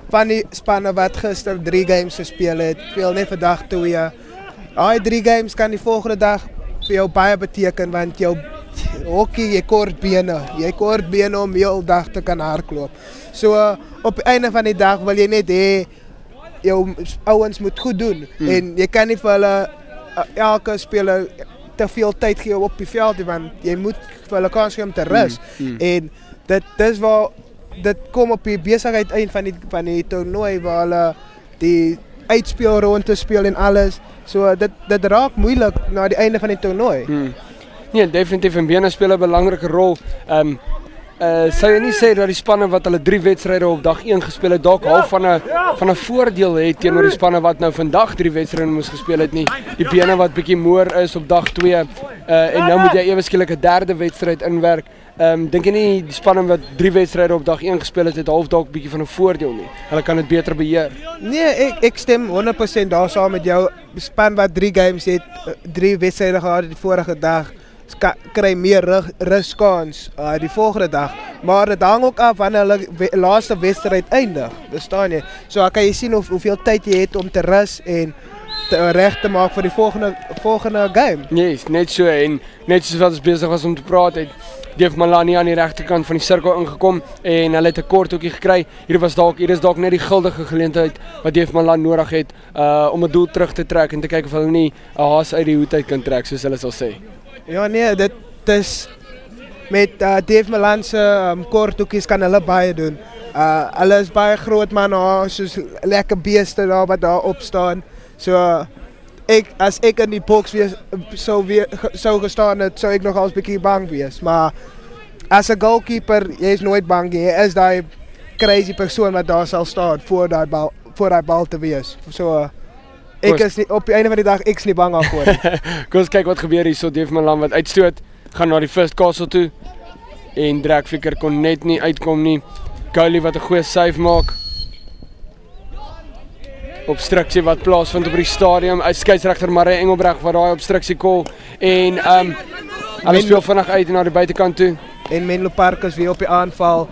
van die spanne wat gister 3 games gespeel het. Speel net vir dag 2. Daai 3 games kan die volgende dag vir jou baie beteken want jou hockey, jy kort bene om heel dag te kan hardloop. So op die einde van die dag wil jy net hê jou ouens moet goed doen en jy kan nie vir hulle elke speler te veel tyd gee op die veld want jy moet vir hulle kans gee om te rus. En dis waar dit kom op die besigheid eind van die toernooi waar hulle die uitspelronde speel en alles. So dit raak moeilik na die einde van die toernooi. Nee, definitief en bene speel 'n belangrike rol. Sou jy nie sê dat die spanne wat hulle 3 wedstryde op dag 1 gespeel het dalk half van 'n voordeel het teenoor die spanne wat nou vandag 3 wedstryde moes gespeel het nie. Die bene wat bietjie moer is op dag 2 en nou moet jy ewe skielik 'n derde wedstryd inwerk. Dink jy nie die spanne wat 3 wedstryde op dag 1 gespeel het half dalk bietjie van 'n voordeel nie. Hulle kan dit beter beheer. Nee, ek stem 100% daar saam met jou. Span wat 3 games het, 3 wedstryde gehad die vorige dag, kry meer ruskans die volgende dag. Maar dit hang ook af wanneer hulle laaste wedstryd eindig. Verstaan jy? So kan jy sien hoeveel tyd jy het om te rus en reg te maak vir die volgende game. Nee, net so en net soos wat ons besig was om te praat het Dave Malan aan die regterkant van die sirkel ingekom en hulle het 'n kort hoekie gekry. Hier is dalk net die guldige geleentheid wat Dave Malan nodig het om 'n doel terug te trek en te kyk of hulle nie 'n haas uit die hoed uit kan trek soos hulle sal sê. Ja nee, dit is met Dave Malan se kort hoekies kan hulle baie doen. Hulle is baie groot man, soos lekker beeste daar wat daar op staan. So as ek in die box sou gestaan het, sou ek nog als bietjie bang wees. Maar as 'n goalkeeper, jy is nooit bang nie. Jy is daai crazy persoon wat daar sal staan voor daai bal te wees. So ek is nie, op die einde van die dag ek's nie bang daarvoor nie. Kom ons kyk wat gebeur hier. So Dave Malan wat uitstoot, gaan na die first castle toe en Drakflikker kon net nie uitkom nie. Goalie wat 'n goeie save maak. Obstruksie wat plaasvind op die stadium. Skeieregter Marie Engelbreg wat daai obstruksie call en hulle speel vinnig uit na die buitekant toe. En Menlo Park is weer op die aanval.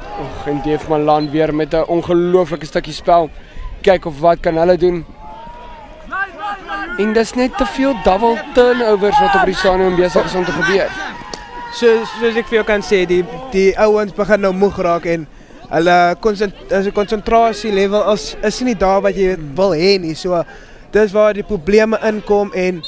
En Dave Malan weer met 'n ongelooflike stukkie spel. Kyk of wat kan hulle doen. En dis net te veel double turnovers wat op die stadium besig is om te gebeur. Soos ek vir jou kan sê, die ouens begin nou moeg raak en hulle konsentrasie level is nie daar wat jy wil hê nie. So dis waar die probleme inkom en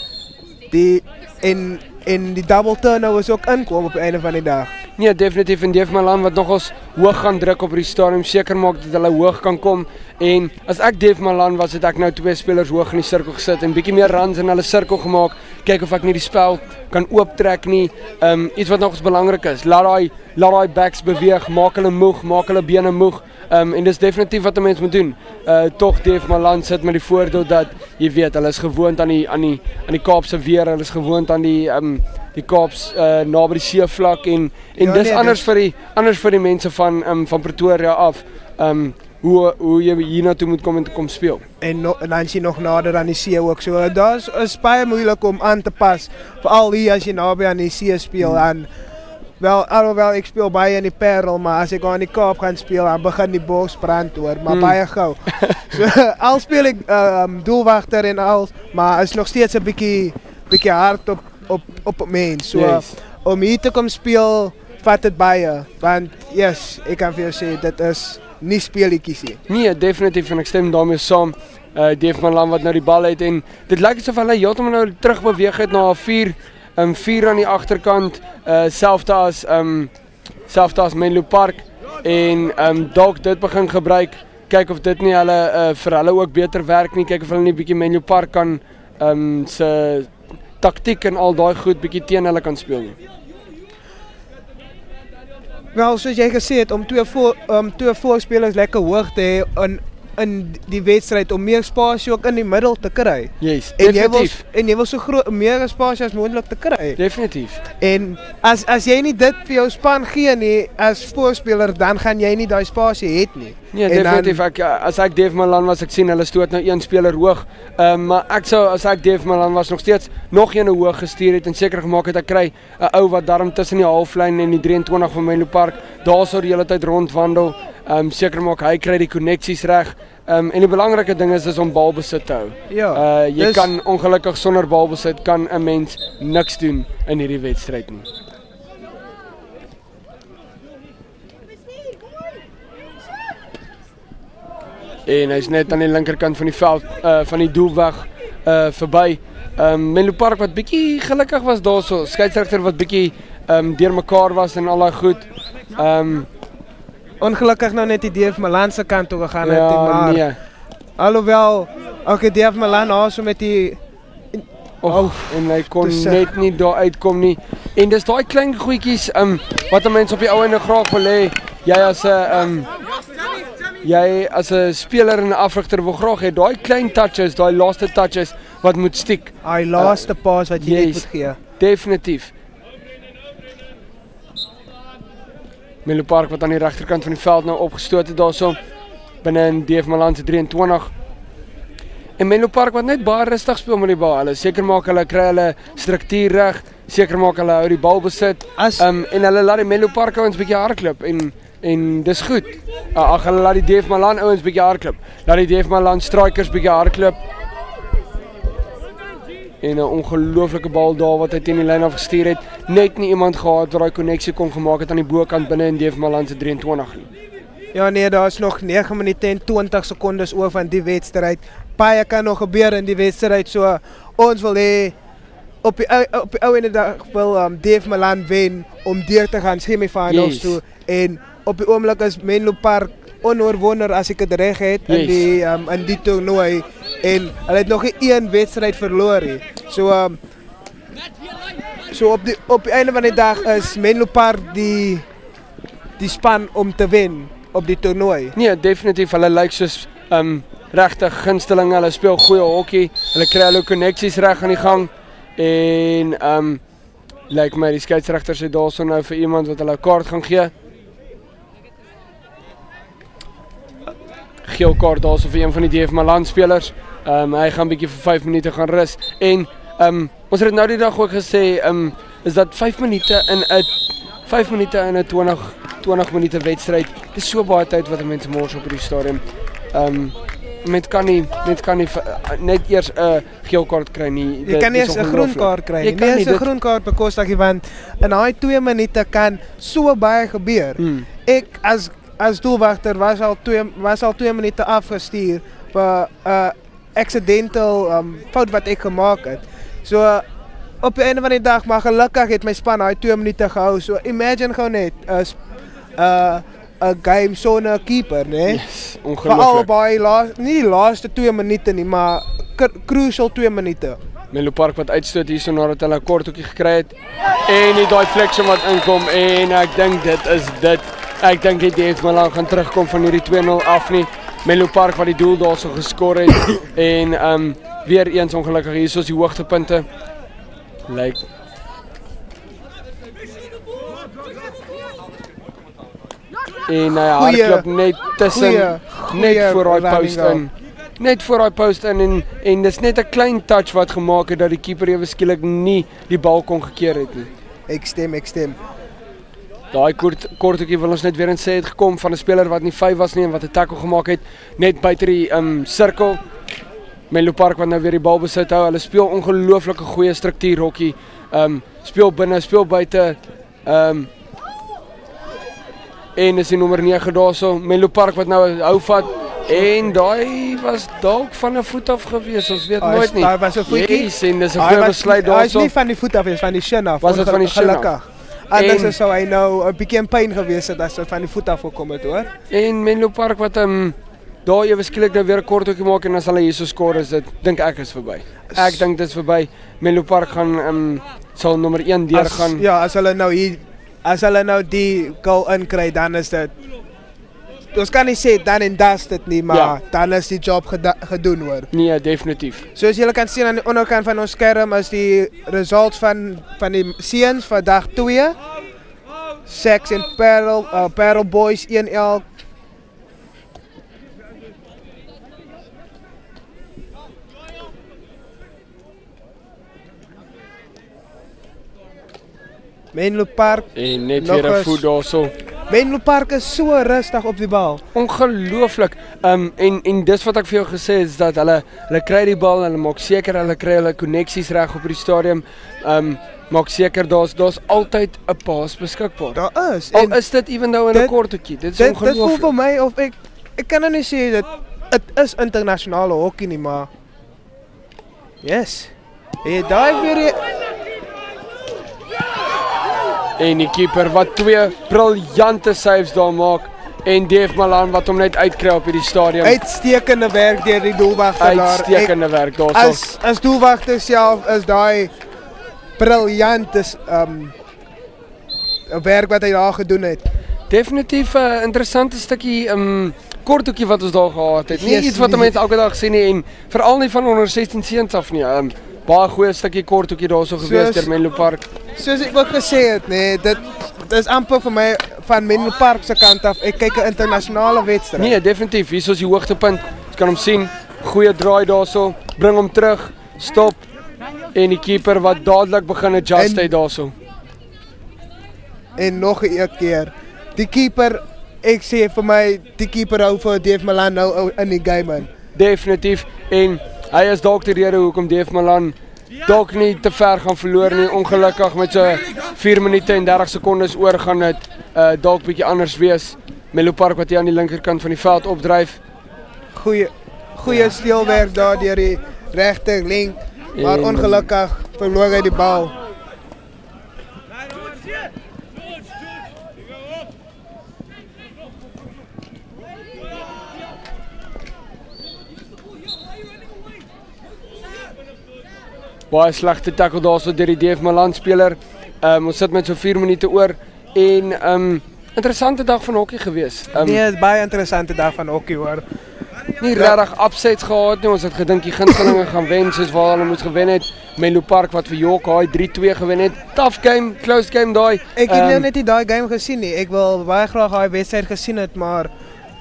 die double turnovers ook inkom op die einde van die dag. Nee, definitief en Dave Malan wat nogals hoog gaan druk op die stadium, seker maak dat hulle hoog kan kom. En as ek Dave Malan was, het ek nou 2 spelers hoog in die sirkel gesit en bietjie meer runs in hulle sirkel gemaak. kyk of ek nie die spel kan ooptrek nie. Iets wat nog belangrik is, laat daai backs beweeg, maak hulle moeg, maak hulle bene moeg. En dis definitief wat 'n mens moet doen. Tog DF Malan sit met die voordeel dat jy weet, hulle is gewoond aan die Kaapse weer, hulle is gewoond aan die Kaaps naby die seevlak en Ja, dis nee, anders vir die mense van Pretoria af. Hoe jy hiernatoe moet kom en kom speel. En dan is jy nog nader aan die see ook. So daar is baie moeilik om aan te pas, veral hier as jy naby aan die see speel. Alhoewel ek speel baie in die Parel, maar as ek aan die Kaap gaan speel, dan begin die bos brand hoor, maar baie gou. So al speel ek doelwagter en al, maar is nog steeds 'n bietjie hard op 'n mens. So om hier te kom speel, vat dit baie, want yes, ek kan vir jou sê dit is nie speelietjies nie. Nee, definitief en ek stem daarmee saam. DF Malan wat nou die bal het en dit lyk asof hulle heeltemal nou terug beweeg het na 4 aan die agterkant, selfde as Menlo Park en dalk dit begin gebruik, kyk of dit nie hulle vir hulle ook beter werk nie, kyk of hulle nie bietjie Menlo Park kan se taktiek en al daai goed bietjie teen hulle kan speel nie. Wel, soos jy gesê het, om twee voorspelers lekker hoog te hê in die wedstryd om meer spasie ook in die middel te kry. Yes, definitief. En jy wil so meer spasie as moontlik te kry. Definitief. En as jy nie dit vir jou span gee nie as voorspeler, dan gaan jy nie daai spasie hê nie. Nee, definitief. As ek DF Malan was, ek sien hulle stoot nou een speler hoog. Maar ek sou as ek DF Malan was nog steeds nog een hoog gestuur het en seker gemaak het ek kry 'n ou wat daarom tussen die halflyn en die 23 van Menlo Park daar sou die hele tyd rondwandel. Seker maak hy kry die konneksies reg. En die belangrike ding is om balbesit te hou. Ja, jy kan ongelukkig sonder balbesit kan 'n mens niks doen in hierdie wedstryd nie. En hy's net aan die linkerkant van die veld van die doelweg verby. Menlo Park wat bietjie gelukkig was daarso. Skeieregter wat bietjie deurmekaar was en al daai goed. Ongelukkig nou net die DF Malan se kant toe gegaan het, ja, maar nee. Alhoewel okay, DF Malan also met die en hy kon net nie daar uitkom nie. En dis daai klein goedjies wat 'n mens op die ou ende graag wil hê. Jy as 'n speler en 'n afrigter wil graag hê daai klein touches, daai laaste touches wat moet stiek. Daai laaste paas wat jy net moet gee. Definitief. Menlo Park wat aan die regterkant van die veld nou opgestoot het daarso binne in DF Malan se 23. En Menlo Park wat net baie rustig speel met die bal. Hulle seker maak hulle kry hulle struktuur reg, seker maak hulle hou die bal besit. En hulle laat die Menlo Park ouens bietjie hardloop en dis goed. Hulle laat die DF Malan ouens bietjie hardloop. Laat die DF Malan strikers bietjie hardloop. En 'n ongelooflike bal daar wat hy teen die lyn afgestuur het. Net nie iemand gehad wat daai koneksie kon gemaak het aan die bokant binne in DF Malan se 23 nie. Ja nee, daar is nog 9 minute en 20 sekondes oor van die wedstryd. Baie kan nog gebeur in die wedstryd, so ons wil hê op die ou ene dag wil DF Malan wen om deur te gaan semifinals toe en op die oomblik is Menlo Park onoorwonner as ek dit reg het in die toernooi en hulle het nog nie een wedstryd verloor nie. So op die einde van die dag is Menlo Park die span om te wen op die toernooi. Nee, definitief. Hulle lyk soos regtig gunstelinge. Hulle speel goeie hokkie. Hulle kry hulle koneksies reg aan die gang en lyk my die skeieregters het daarso nou vir iemand wat hulle 'n kaart gaan gee. Geel kaart daarso vir een van die DF Malan spelers. Hy gaan bietjie vir 5 minute gaan rus en ons het nou die dag ook gesê is dat 5 minute in 'n 20 minute wedstryd. Dis so baie tyd wat mense mors op die stadion. Mens kan nie net eers 'n geel kaart kry nie. Jy kan nie eens 'n groen kaart kry nie. Nie eens 'n groen kaart bekostig want in daai 2 minute kan so baie gebeur. Ek as doelwagter was al 2 minute afgestuur vir 'n accidental fout wat ek gemaak het. So op die einde van die dag, maar gelukkig het my span daai 2 minute gehou. So imagine gou net 'n game sonder keeper, né? Yes, ongelooflik. Veral by nie die laaste 2 minute nie, maar crucial 2 minute. Menlo Park wat uitstoot hierso nadat hulle 'n kort hoekie gekry het. En die daai flexion wat inkom en ek dink dit is dit. Ek dink die DF Milan gaan terugkom van hierdie 2-0 af nie. Menlo Park wat die doel daarso geskor het en weer eens ongelukkig hierso is die hoogtepunte. Lyk en hy hardloop net tussen net voor daai post in. Net voor daai post in en dis net 'n klein touch wat gemaak het dat die keeper ewe skielik nie die bal kon gekeer het nie. Ek stem. Daai kortjie wil ons net weer in sê het gekom van 'n speler wat nie 5 was nie en wat 'n tackle gemaak het net buite die sirkel. Menlo Park wat nou weer die bal besit hou. Hulle speel ongelooflike goeie struktuur hokkie. Speel binne, speel buite. En is die nommer 9 daarso. Menlo Park wat nou hou vat. En daai was dalk van 'n voet af gewees. Ons weet nooit nie. Daar was 'n voetjie. Yes, en dis 'n goeie besluit daarso. Hy is nie van die voet af, hy is van die shin af. Was dit van die shin af? Anders sou hy nou 'n bietjie in pyn gewees het as hy van die voet af gekom het, hoor. En Menlo Park wat daar ewe skielik nou weer 'n kort hoekie maak en as hulle hierso skoor is dit dink ek is verby. Ek dink dit is verby. Menlo Park gaan sal nommer 1 deurgaan. Ja, as hulle nou die goal inkry, dan is dit ons kan nie sê dan en das dit nie, maar dan is die job gedoen, hoor. Nee, definitief. Soos julle kan sien aan die onderkant van ons skerm is die results van die seuns van dag 2. Sex en Parel Boys 1-1. Menlo Park en net weer 'n voet daarso. Menlo Park is so rustig op die bal. Ongelooflik. En dis wat ek vir jou gesê het is dat hulle kry die bal en hulle maak seker hulle kry hulle koneksies reg op die stadion. Maak seker daar's altyd 'n paas beskikbaar. Daar is. Al is dit ewentou in 'n kort hoekie. Dit is ongelooflik. Dit voel vir my of ek kan nou nie sê dit is internasionale hokkie nie, maar yes. Daai weer en die keeper wat 2 briljante saves daar maak en DF Milan wat hom net uitkry op hierdie stadion. Uitstekende werk deur die doelwagter daar. Uitstekende werk daarso. As doelwagter self is daai briljante werk wat hy daar gedoen het. Definitief 'n interessante stukkie kort hoekie wat ons daar gehad het. Nie iets wat mense elke dag sien nie en veral nie van onder 16 seuns af nie. Baie goeie stukkie kort hoekie daarso gewees deur Menlo Park. Soos ek ook gesê het, nee, dit is amper vir my van Menlo Park se kant af. Ek kyk 'n internasionale wedstryd. Nee, definitief. Hier is die hoogtepunt. Jy kan hom sien. Goeie draai daarso. Bring hom terug. Stop. En die keeper wat dadelik begin adjust het daarso. En nog 'n keer. Die keeper, ek sê vir my, die keeper hou vir DF Milan nou in die game in. Definitief. En hy is dalk die rede hoekom DF Milan dalk nie te ver gaan verloor nie. Ongelukkig met so 4 minute en 30 sekondes oor gaan dit dalk bietjie anders wees. Menlo Park wat hier aan die linkerkant van die veld opdryf. Goeie steelwerk daar deur die regter link, maar ongelukkig verloor hy die bal. Baie slegte tackle daarso deur die DF Milan speler. Ons sit met so 4 minute oor en interessante dag van hokkie gewees. Nee, baie interessante dag van hokkie, hoor. Nie regtig upsets gehad nie. Ons het gedink die gunstelinge gaan wen soos waar hulle moes gewen het. Menlo Park wat vir York High 3-2 gewen het. Tough game, close game daai. Ek het net nie daai game gesien nie. Ek wil baie graag daai wedstryd gesien het, maar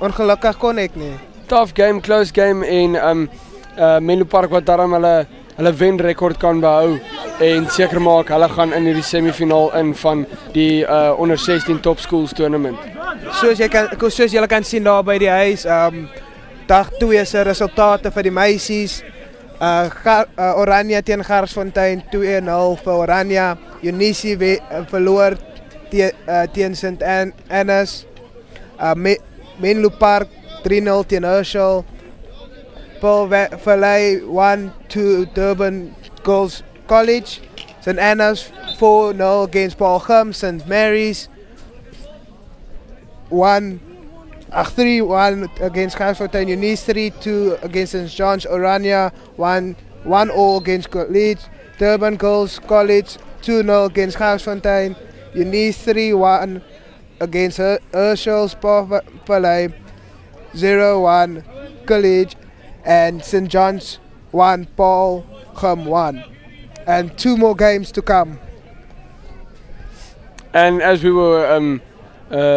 ongelukkig kon ek nie. Tough game, close game en Menlo Park wat daarom hulle wenrekord kan behou en seker maak hulle gaan in hierdie semifinaal in van die onder 16 top schools tournament. Soos julle kan sien daar by die huis, dag 2 se resultate vir die meisies. Oranje teen Garsfontein 2-0 vir Oranje. U16 verloor teen St. Anne's. Menlo Park 3-0 teen Herschel. Paul Valley 1-2 Durban Girls College. St. Anne's 4-0 against Paul Gum. St. Mary's 3-1 against Garsfontein. Eunice 3-2 against St. John's. Oranje 1 1-1 against College. Durban Girls College 2-0 against Garsfontein. Eunice 3-1 against Herschel Spa-Valley. 0-1 College. And St. John's 1, Paulgem 1. And 2 more games to come. And as we were,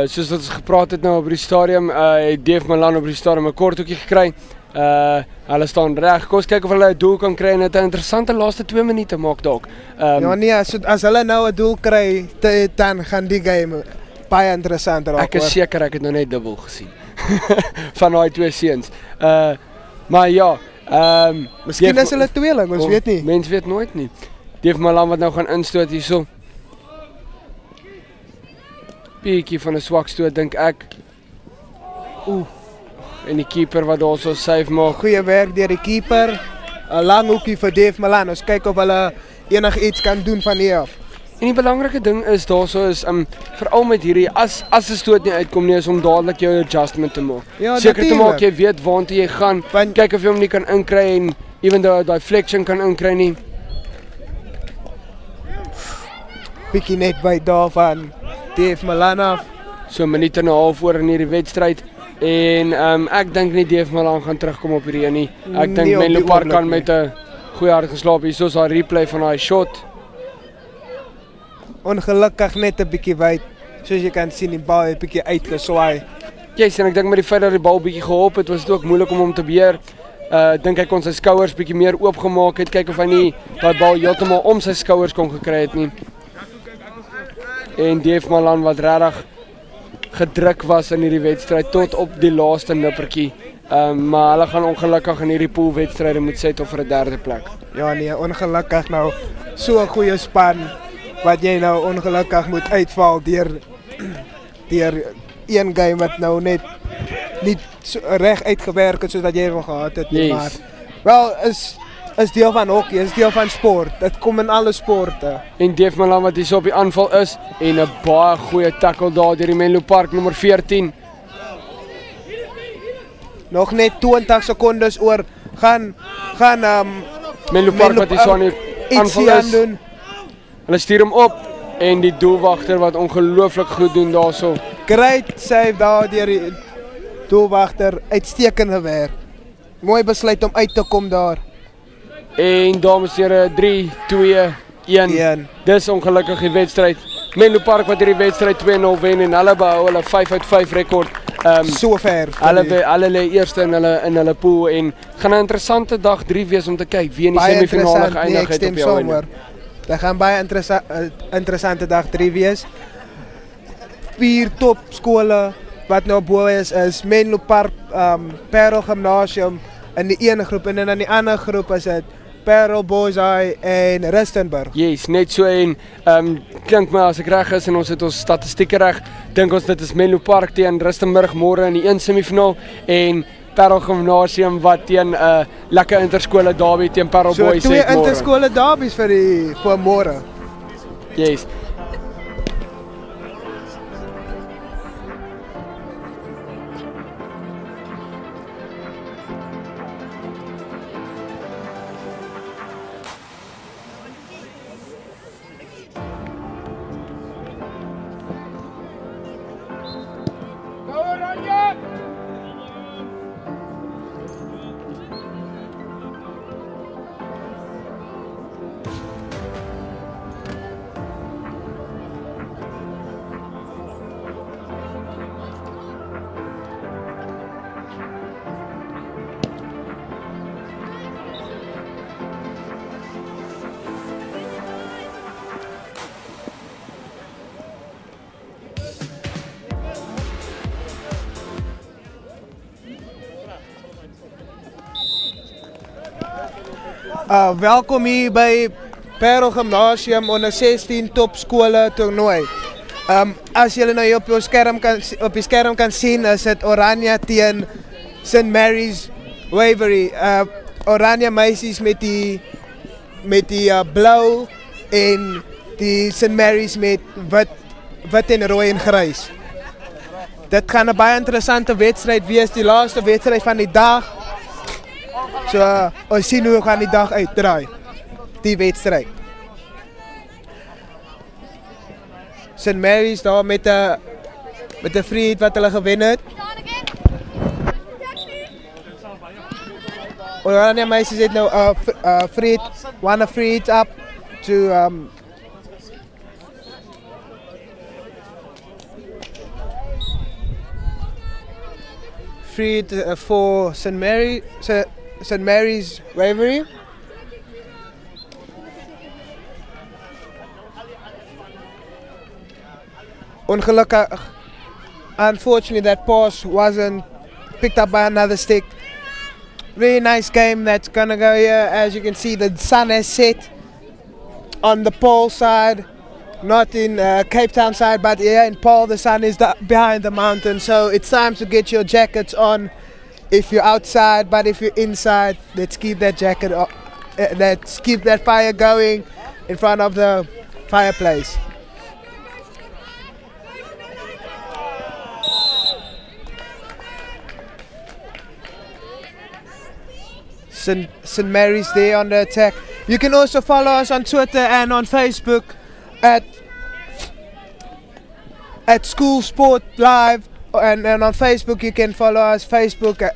soos wat ons gepraat het nou op die stadium, het Dave Malan op die stadium 'n kort hoekie gekry. Hulle staan reg. Kom ons kyk of hulle 'n doel kan kry en dit 'n interessante laaste 2 minute maak dalk. Ja nee, as hulle nou 'n doel kry, dan gaan die game baie interessant raak. Ek is seker ek het nou net dubbel gesien van daai 2 seuns. Maar ja, miskien is hulle tweeling, ons weet nie. Mens weet nooit nie. Dave Malan wat nou gaan instoot hierso. Bietjie van 'n swak stoot dink ek. En die keeper wat daar so save maak. Goeie werk deur die keeper. 'n Lang hoekie vir Dave Malan. Ons kyk of hulle enigiets kan doen van hier af. En die belangrike ding is daarso is veral met hierdie as 'n stoot nie uitkom nie is om dadelik jou adjustment te maak. Ja, seker te maak jy weet waartoe jy gaan. Kyk of jy hom nie kan inkry en even daai flexion kan inkry nie. Bietjie net by daarvan Dave Malan af. So 'n minuut en 'n half oor in hierdie wedstryd. En ek dink nie Dave Malan gaan terugkom op hierdie nie. Ek dink Menlo Park kan met 'n goeie hart geslaap. Hier is daai replay van daai shot. Ongelukkig net 'n bietjie wyd. Soos jy kan sien, die bal het 'n bietjie uitgeswaai. En ek dink met die feit dat die bal bietjie gehop het, was dit ook moeilik om hom te beheer. Dink hy kon sy skouers bietjie meer oopgemaak het, kyk of hy nie daai bal heeltemal om sy skouers kon gekry het nie. En Dave Malan wat regtig gedruk was in hierdie wedstryd tot op die laaste nippertjie. Maar hulle gaan ongelukkig in hierdie poolwedstryde moet settle vir 'n 3de plek. Ja nee, ongelukkig nou so 'n goeie span wat jy nou ongelukkig moet uitval deur een game wat nou net nie so reg uitgewerk het soos wat jy wou gehad het nie, maar wel is deel van hokkie, is deel van sport. Dit kom in alle sporte. En Dave Malan wat hier op die aanval is en 'n baie goeie tackle daar deur die Menlo Park nommer 14. Nog net 20 sekondes oor gaan Menlo Park wat hier so aan die aanval is. Hulle stuur hom op en die doelwagter wat ongelooflik goed doen daarso. Great save daar deur die doelwagter, uitstekende werk. Mooi besluit om uit te kom daar. En dames en here 3, 2, 1. Dis ongelukkig die wedstryd. Menlo Park wat hierdie wedstryd 2-0 wen en hulle behou hulle 5 uit 5 rekord. So ver. Hulle lê eerste in hulle pool en gaan 'n interessante dag 3 wees om te kyk wie in die semifinale geëindig het op jou einde. Dit gaan baie interessante dag 3 wees. 4 top skole wat nou bo is Menlo Park, Parel Gymnasium in die ene groep en in die ander groep is dit Parel Boys High en Rustenburg. Yes, net so en klink my as ek reg is en ons het ons statistieke reg, dink ons dit is Menlo Park teen Rustenburg môre in die een semifinaal en Parel Gymnasium wat teen lekker interskole derby teen Parel Boys het môre. So 2 interskole derbies vir môre. Yes. Welkom hier by Parel Gymnasium onder 16 topskole toernooi. As julle nou hier op die skerm kan sien, is dit Oranje teen St. Mary's Waverley. Oranje meisies met die blou en die St. Mary's met wit en rooi en grys. Dit gaan 'n baie interessante wedstryd wees, die laaste wedstryd van die dag. So ons sien hoe gaan die dag uitdraai. Die wedstryd. St. Mary's daar met 'n free hit wat hulle gewen het. Oranje meisies het nou free hit, one free hit up to free hit for St. Mary's Waverley. Ongelukkig, unfortunately, that pass wasn't picked up by another stick. Really nice game that's gonna go here. As you can see, the sun has set on the Paul side, not in Cape Town side, but here in Paul the sun is behind the mountain. So it's time to get your jackets on if you're outside, but if you're inside, let's keep that jacket on. Let's keep that fire going in front of the fireplace. St. Mary's there on the attack. You can also follow us on Twitter and on Facebook at School Sport Live, and on Facebook you can follow us Facebook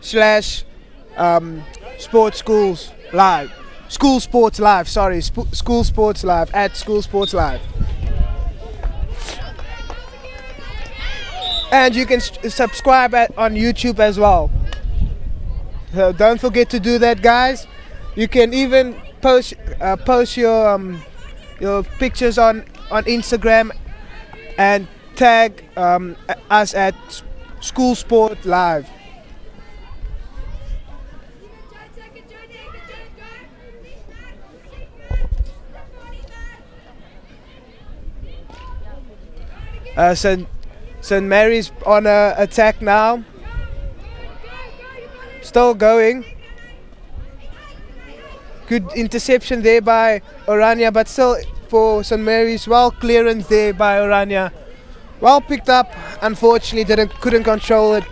/ Sports Schools Live. School Sports Live, sorry, School Sports Live, at School Sports Live. And you can subscribe on YouTube as well. So don't forget to do that, guys. You can even post your pictures on Instagram and tag us at School Sport Live. St. Mary's on a attack now. Still going. Good interception there by Oranje, but still for St. Mary's, well clearance there by Oranje. Well picked up, unfortunately couldn't control it.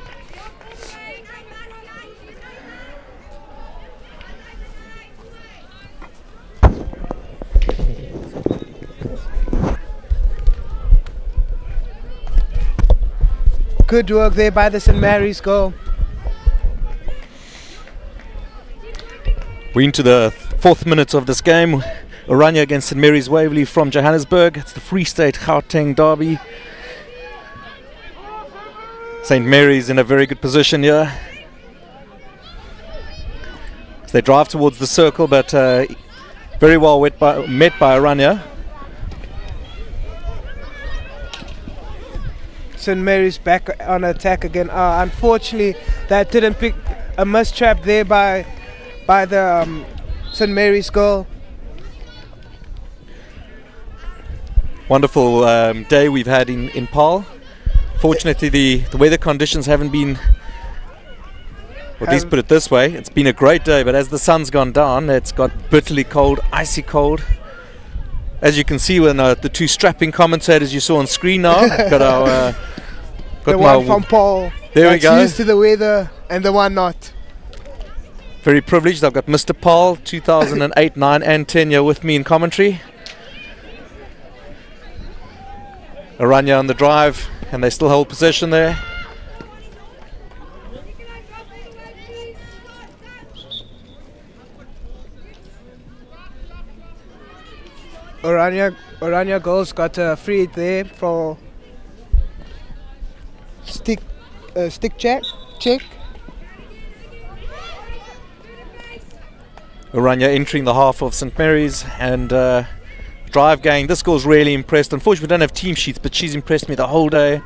Good work there by the St. Mary's goal. We're into the 4th minute of this game. Oranje against St. Mary's Waverley from Johannesburg. It's the Free State Gauteng derby. St. Mary's in a very good position here. So they drive towards the circle, but very well met by Oranje. St. Mary's back on attack again. Unfortunately, that didn't pick a mistrap there by the St. Mary's goal. Wonderful day we've had in Paarl. Fortunately, the weather conditions haven't been, or at least put it this way, it's been a great day, but as the sun's gone down, it's got bitterly cold, icy cold. As you can see with the two strapping commentators you saw on screen now, got our the one from Paul. There we go. Used to the weather, and the one not. Very privileged. I've got Mr. Paul, 2008, 9 and 10 year with me in commentary. Oranje on the drive, and they still hold possession there. Oranje goals got a free hit there for stick check. Oranje entering the half of St. Mary's, and drive gang. This girl's really impressed. Unfortunately, we don't have team sheets, but she's impressed me the whole day.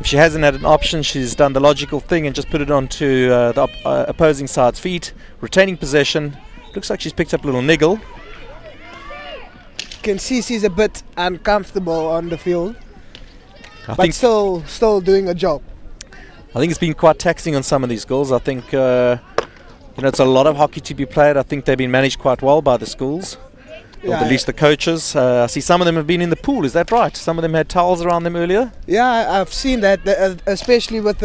If she hasn't had an option, she's done the logical thing and just put it onto the opposing side's feet, retaining possession. Looks like she's picked up a little niggle. Can see she's a bit uncomfortable on the field, I but think still doing a job. I think it's been quite taxing on some of these girls. I think it's a lot of hockey to be played. I think they've been managed quite well by the schools, or at least the coaches. I see some of them have been in the pool. Is that right? Some of them had towels around them earlier. Yeah, I've seen that, especially with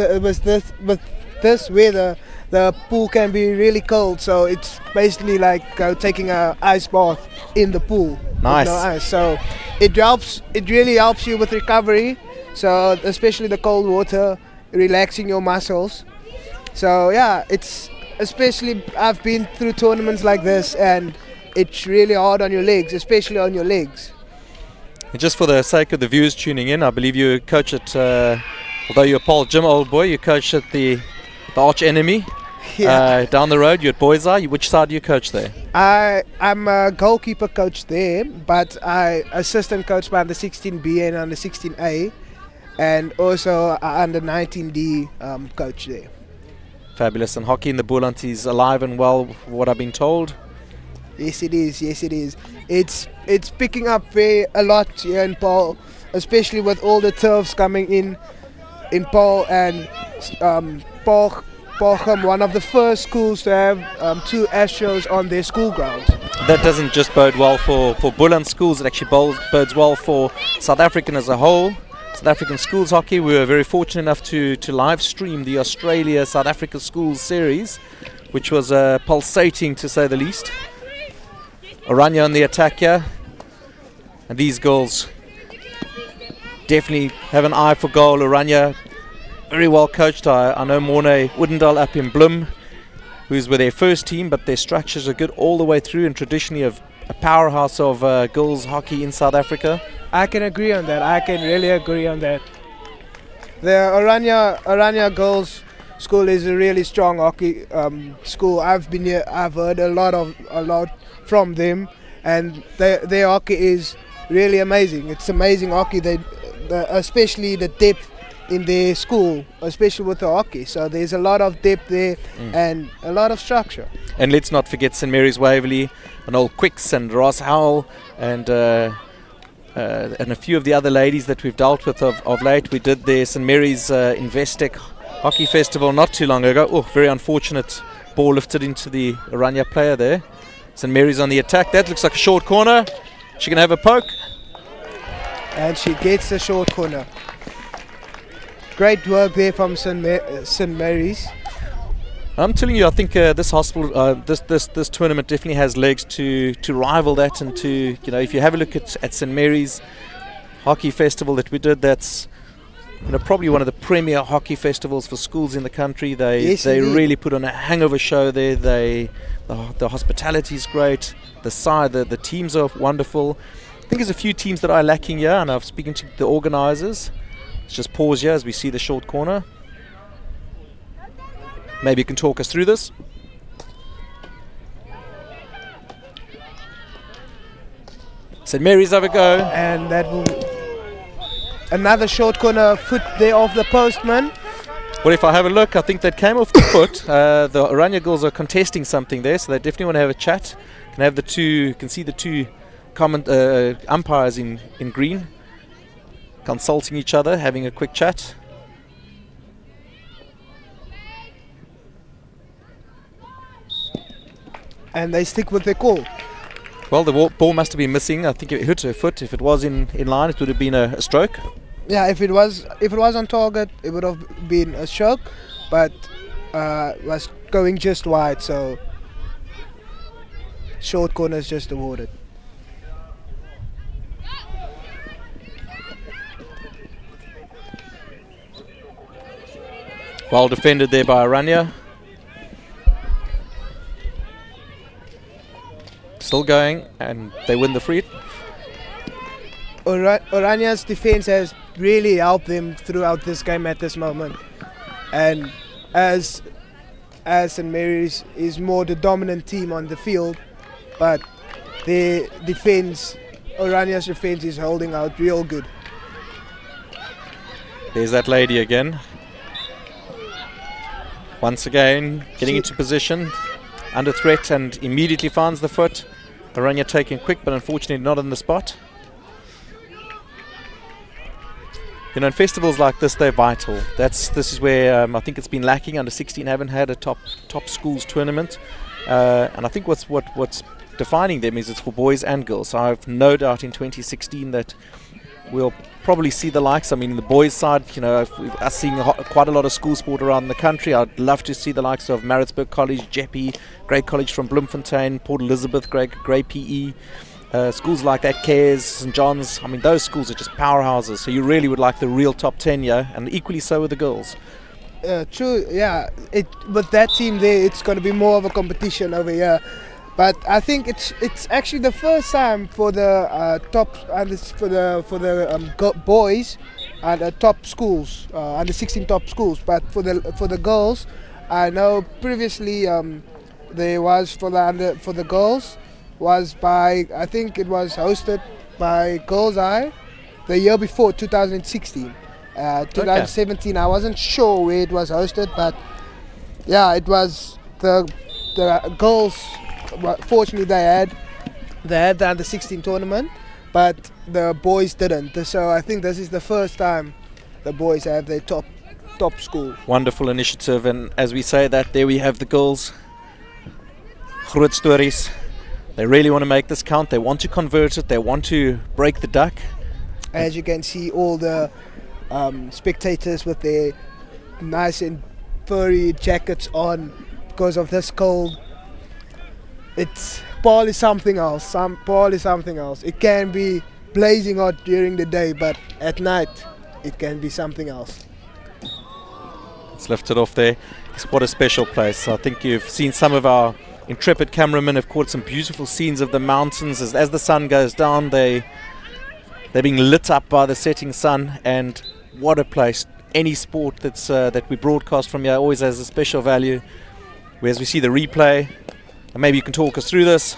this weather, the pool can be really cold. So it's basically like taking an ice bath in the pool. Nice. With no ice. So it helps. It really helps you with recovery. So especially the cold water, relaxing your muscles. So yeah, it's especially I've been through tournaments like this, and it's really hard on your legs, especially on your legs. And just for the sake of the viewers tuning in, I believe you coach at, although you're a Paul Gym old boy, you coach at the arch enemy. Yeah. Down the road, you're at Boys Eye. Which side do you coach there? I'm a goalkeeper coach there, but I assistant coach by under 16B and under 16A, and also under 19D coach there. Fabulous. And hockey in the Boland is alive and well, what I've been told. Yes, it is. Yes, it is. It's picking up a lot here in Paul, especially with all the turfs coming in Paul, and Paulgem, one of the first schools to have 2 Astros on their school grounds. That doesn't just bode well for Boland schools, it actually bodes well for South African as a whole. South African schools hockey, we were very fortunate enough to live stream the Australia South Africa Schools series, which was pulsating to say the least. Oranje on the attack here, and these girls definitely have an eye for goal. Oranje very well coached. I know Morne Woodendal up in Bloem, who's with their first team, but their structures are good all the way through, and traditionally a powerhouse of girls hockey in South Africa. I can agree on that. I can really agree on that. The Oranje girls school is a really strong hockey school. I've been here. I've heard a lot from them, and their hockey is really amazing. It's amazing hockey. Especially the depth in their school, especially with the hockey. So there's a lot of depth there and a lot of structure. And let's not forget St Mary's Waverley, and old Quicks and Ross Howell, and a few of the other ladies that we've dealt with of late. We did the St Mary's Investec Hockey Festival not too long ago. Oh, very unfortunate ball lifted into the Oranje player there. St Mary's on the attack. That looks like a short corner. She can have a poke. And she gets the short corner. Great work there from St Mary's. I'm telling you, I think this tournament definitely has legs to rival that, and to, you know, if you have a look at St Mary's Hockey Festival that we did, that's, you know, probably one of the premier hockey festivals for schools in the country. They really put on a hangover show there. The hospitality is great. The teams are wonderful. I think there's a few teams that are lacking here, and I'm speaking to the organisers. Let's just pause here as we see the short corner. Maybe you can talk us through this. St Mary's have a go. And that will... Another short corner foot there off the postman. Well, if I have a look, I think that came off the foot. The Oranje girls are contesting something there, so they definitely want to have a chat. Can see the two umpires in green consulting each other, having a quick chat. And they stick with their call. Well, the ball must have been missing. I think it hit her foot. If it was in line, it would have been a stroke. Yeah, if it was on target, it would have been a stroke, but was going just wide, so short corner is just awarded. Well defended there by Oranje. Still going, and they win the free. Oranje's defense has really helped them throughout this game at this moment, and as St Mary's is more the dominant team on the field, but their defense, Oranje's defense, is holding out real good. There's that lady again. Once again, getting into position, under threat, and immediately finds the foot. Oranje taking quick, but unfortunately not on the spot. You know, in festivals like this, they're vital. This is where I think it's been lacking. Under 16 haven't had a top schools tournament, and I think what's defining them is it's for boys and girls. So I have no doubt in 2016 that we'll probably see the likes. I mean, the boys' side, you know, we're seeing quite a lot of school sport around the country. I'd love to see the likes of Maritzburg College, Jeppe, great college from Bloemfontein, Port Elizabeth, great PE. Schools like that, Cares, St. John's, I mean, those schools are just powerhouses. So you really would like the real top 10 here, and equally so with the girls. True, yeah. With that team there, it's going to be more of a competition over here. But I think it's actually the first time for the top boys and the top schools, under 16 top schools. But for the girls, I know previously there was for the girls was by, I think it was hosted by Girls Eye the year before, 2016. 2017, I wasn't sure where it was hosted, but yeah, it was the girls. Fortunately, they had the under 16 tournament, but the boys didn't. So I think this is the first time the boys have their top school. Wonderful initiative, and as we say that, there we have the girls. Groot stories. They really want to make this count. They want to convert it. They want to break the duck. As you can see, all the spectators with their nice and furry jackets on because of this cold. Ball is something else. Ball is something else. It can be blazing hot during the day, but at night it can be something else. Let's lift it off there. What a special place. I think you've seen some of our intrepid cameramen have caught some beautiful scenes of the mountains as the sun goes down. They're being lit up by the setting sun, and what a place. Any sport that we broadcast from here always has a special value. Whereas we see the replay, and maybe you can talk us through this.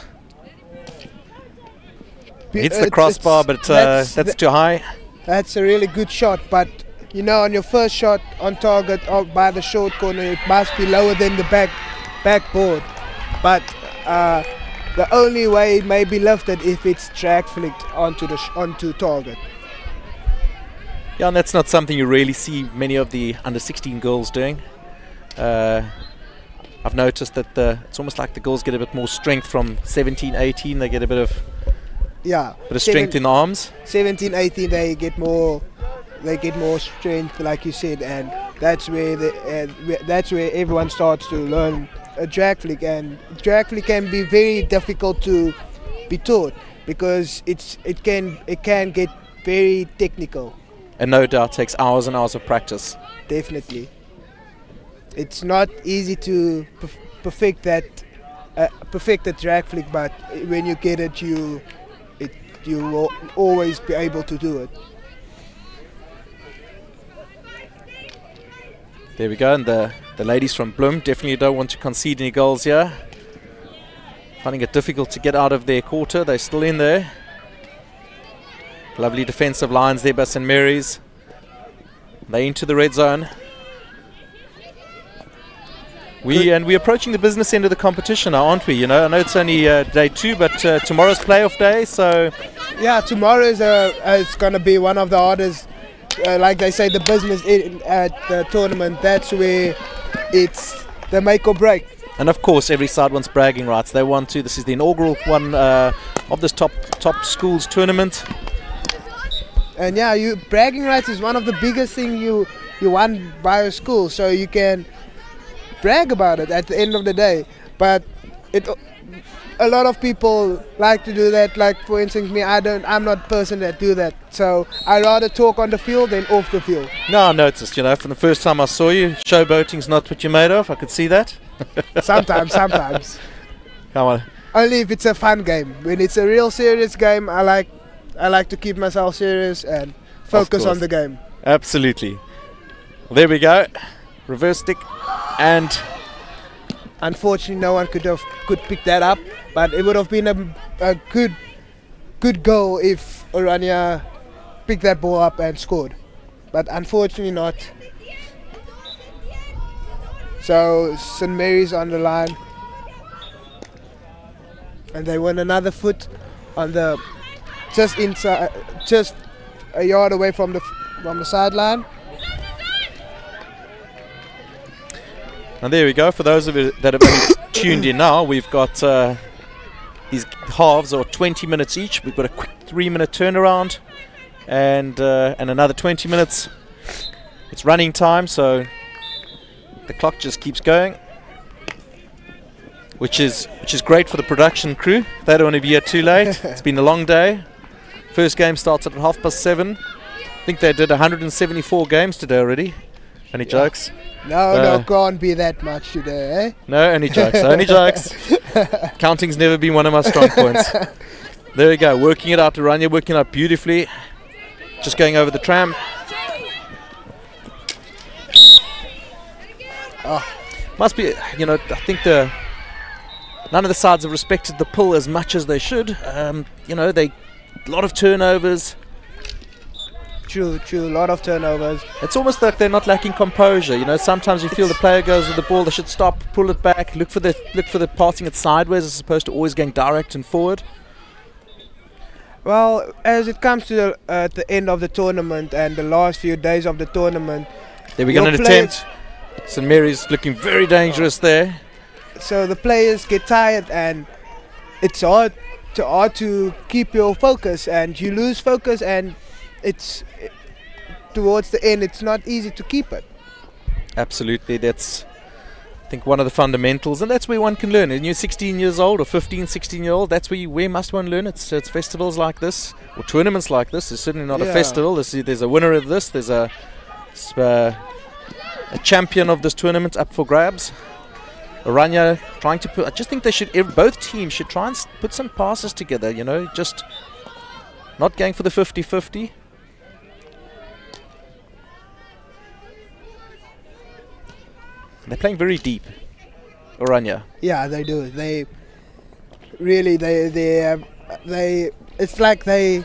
Hits the crossbar, but that's too high. That's a really good shot, but you know, on your first shot on target by the short corner, it must be lower than the backboard. But the only way it may be lifted if it's drag flicked onto target. Yeah, and that's not something you really see many of the under 16 girls doing. I've noticed that it's almost like the girls get a bit more strength from 17, 18. They get a bit of strength in the arms. 17, 18, they get more strength, like you said, and that's where everyone starts to learn a drag flick. And drag flick can be very difficult to be taught because it can get very technical. And no doubt takes hours and hours of practice. Definitely. It's not easy to perfect the drag flick, but when you get it, you will always be able to do it. There we go, and the ladies from Bloem definitely don't want to concede any goals here. Finding it difficult to get out of their quarter. They're still in there. Lovely defensive lines there by St. Mary's. They're into the red zone. We're approaching the business end of the competition now, aren't we? You know, I know it's only day 2, but tomorrow's playoff day, so... Yeah, tomorrow is going to be one of the hardest, like they say, the business at the tournament. That's where it's the make or break. And of course, every side wants bragging rights. They want to. This is the inaugural one of this top schools tournament. And yeah, bragging rights is one of the biggest things you want by a school, so you can brag about it at the end of the day. But a lot of people like to do that. Like for instance, me, I'm not a person that do that. So I rather talk on the field than off the field. No, I noticed. You know, from the first time I saw you, showboating's not what you're made of. I could see that. Sometimes. Come on. Only if it's a fun game. When it's a real serious game, I like to keep myself serious and focus on the game. Absolutely. Well, there we go. Reverse stick, and unfortunately no one could pick that up, but it would have been a good goal if Orania picked that ball up and scored, but unfortunately not. So St. Mary's on the line, and they win another foot on the just inside, just a yard away from the sideline. And there we go. For those of you that have only tuned in now, we've got these halves or 20 minutes each. We've got a quick 3-minute turnaround. and another 20 minutes. It's running time, so the clock just keeps going, which is great for the production crew. They don't want to be here too late. It's been a long day. First game starts at 7:30. I think they did 174 games today already. Any jokes? No, can't be that much today, eh? No, only jokes, only jokes. Counting's never been one of my strong points. There we go, working it out to Rania, working it out beautifully. Just going over the tram. Must be, you know, I think none of the sides have respected the pull as much as they should. You know, a lot of turnovers. True, a lot of turnovers. It's almost like they're not lacking composure. You know, sometimes you feel the player goes with the ball, they should stop, pull it back, look for the passing it sideways as opposed to always going direct and forward. Well, as it comes to the end of the tournament and the last few days of the tournament, there we go, an attempt. St Mary's looking very dangerous there. So the players get tired and it's hard to keep your focus, and you lose focus, and it's towards the end it's not easy to keep it. Absolutely, that's I think one of the fundamentals, and that's where one can learn. When you're 16 years old or 15, 16-year-old, that's where must one learn. It's festivals like this or tournaments like this. It's certainly not a festival. There's a winner of this. There's a champion of this tournament up for grabs. Oranje trying to put. I just think they should. Both teams should try and put some passes together. You know, just not going for the 50-50. They're playing very deep, Oranje. Yeah, they do. They really it's like they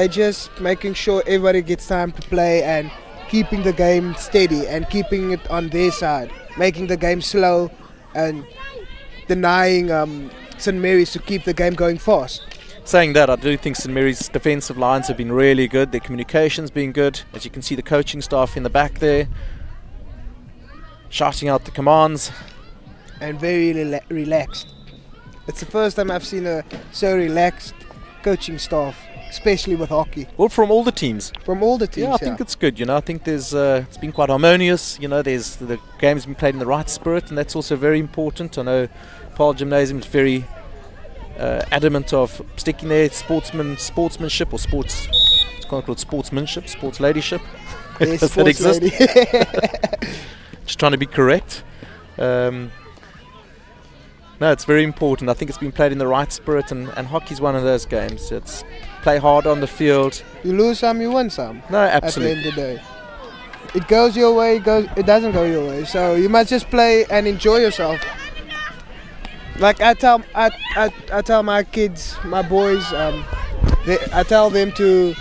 just making sure everybody gets time to play and keeping the game steady and keeping it on their side, making the game slow and denying St Mary's to keep the game going fast. Saying that, I do think St Mary's defensive lines have been really good. Their communication's been good. As you can see, the coaching staff in the back there shouting out the commands. And very relaxed. It's the first time I've seen a so relaxed coaching staff, especially with hockey. Well, from all the teams. From all the teams, yeah. I think it's good. You know, I think there's it's been quite harmonious. You know, the game's been played in the right spirit, and that's also very important. I know Paul Gymnasium is very adamant of sticking their sportsmanship or sports. It's called sportsmanship, sports ladyship. Yes, does that exist? Just trying to be correct. No, it's very important. I think it's been played in the right spirit, and hockey's one of those games. It's play hard on the field. You lose some, you win some. No, absolutely. At the end of the day, it goes your way, it doesn't go your way. So you must just play and enjoy yourself. Like I tell my kids, my boys, I tell them to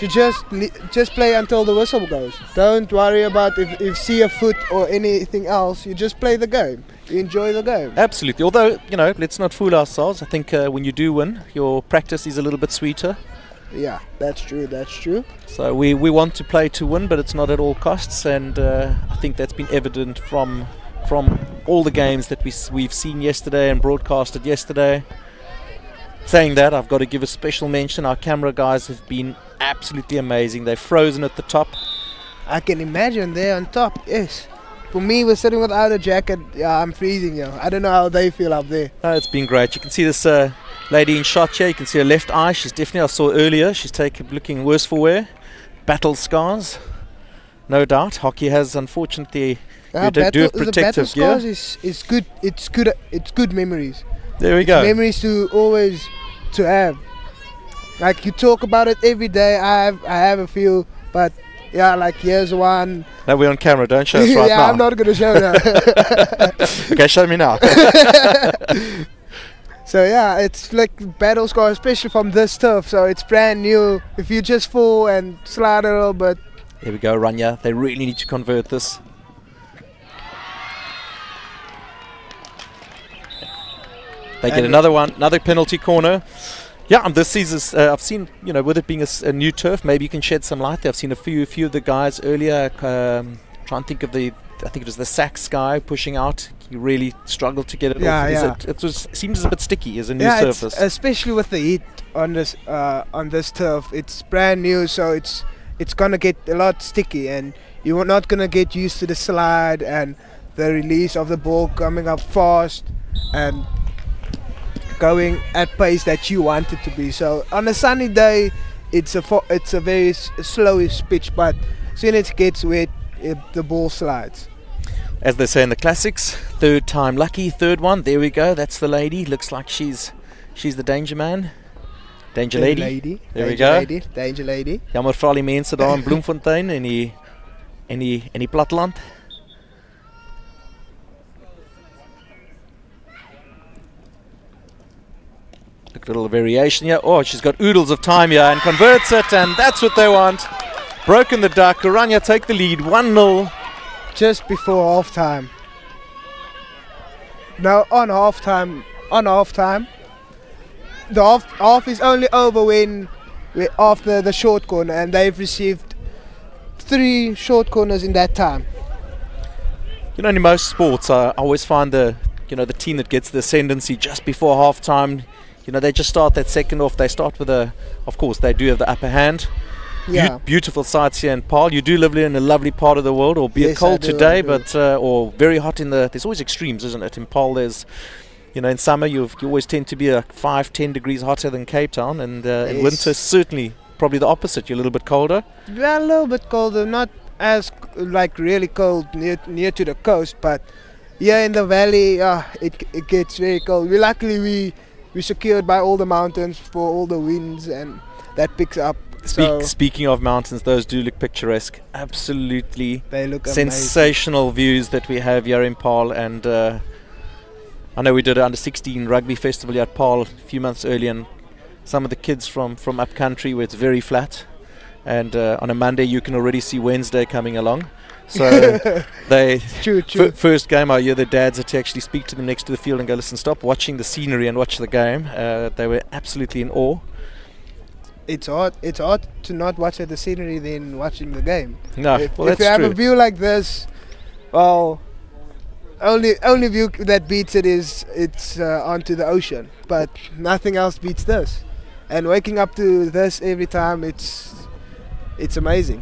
just play until the whistle goes. Don't worry about if you see a foot or anything else. You just play the game. You enjoy the game. Absolutely. Although, you know, let's not fool ourselves. I think when you do win, your practice is a little bit sweeter. Yeah, that's true. That's true. So we want to play to win, but it's not at all costs. And I think that's been evident from all the games that we've seen yesterday and broadcasted yesterday. Saying that, I've got to give a special mention. Our camera guys have been absolutely amazing. They've frozen at the top. I can imagine they're on top, yes. For me, we're sitting without a jacket. Yeah, I'm freezing, yo. I don't know how they feel up there. No, it's been great. You can see this lady in shot here. You can see her left eye. She's definitely, I saw earlier, she's looking worse for wear. Battle scars, no doubt. Hockey has, unfortunately, do have protective the battle gear. Scars is good. It's good memories. There we go. Memories to have. Like you talk about it every day. I have a few, but yeah, like here's one. Now we're on camera. Don't show us right now. Yeah, I'm not gonna show now. Okay, show me now. So yeah, it's like battle scar, especially from this turf. So it's brand new. If you just fall and slide a little bit. Here we go, Ranya. They really need to convert this. They get another penalty corner. Yeah, this season I've seen, you know, with it being a new turf, maybe you can shed some light there. I've seen a few of the guys earlier. Try and think of the I think it was the Sachs guy pushing out. He really struggled to get it Yeah, off. yeah. It seems a bit sticky as a new Yeah, surface. especially with the heat on this turf. It's brand new, so it's gonna get a lot sticky, and you're not gonna get used to the slide and the release of the ball coming up fast and going at pace that you want it to be. So on a sunny day, it's a very slowish pitch, but soon it gets wet, the ball slides. As they say in the classics, third time lucky, third one. There we go. That's the lady. Looks like she's the danger man. Danger lady. There we go. Danger lady. Jammer vir al die mense daar in Bloemfontein en die platteland. Look at a little variation here. Oh, she's got oodles of time here and converts it, and that's what they want. Broken the duck. Oranje take the lead, 1-0. Just before half time. Now on half time, the half is only over when after the short corner, and they've received 3 short corners in that time. You know, in most sports, I always find the team that gets the ascendancy just before half time. You know, they just start that second off. They start with of course, they do have the upper hand. Yeah. Beautiful sights here in Paarl. You do live in a lovely part of the world, albeit Yes, cold I do, today, I do. but or very hot there's always extremes, isn't it? In Paarl, there's, in summer you always tend to be 5-10 degrees hotter than Cape Town, and in Yes. winter certainly probably the opposite. You're a little bit colder. Yeah, a little bit colder, not as really cold near to the coast, but yeah, in the valley, it gets very cold. Luckily we secured by all the mountains for all the winds, and that picks up. Speaking of mountains, those do look picturesque. Absolutely, they look sensational views that we have here in Paarl. And I know we did an under-16 rugby festival here at Paarl a few months earlier, and some of the kids from up country where it's very flat. And on a Monday you can already see Wednesday coming along. So true. First game I hear the dads had to actually speak to them next to the field and go, listen, stop watching the scenery and watch the game. They were absolutely in awe. It's hard to not watch the scenery than watching the game. No, if well, that's you have true. a view like this, well, only view that beats it is onto the ocean, but nothing else beats this. And waking up to this every time, it's amazing.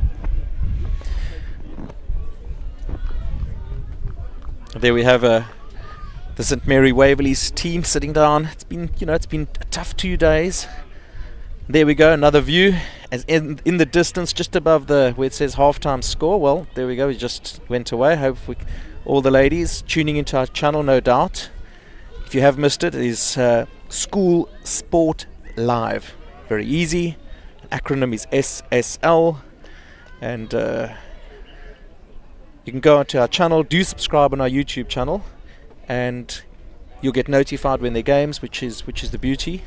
There we have the St Mary Waverley's team sitting down. It's been a tough 2 days. There we go, another view as in the distance, just above where it says halftime score. Well, there we go. We just went away. Hope all the ladies tuning into our channel, no doubt. If you have missed it, it is School Sport Live. Very easy. Acronym is SSL, and you can go onto our channel. Do subscribe on our YouTube channel, and you'll get notified when there are games, which is the beauty.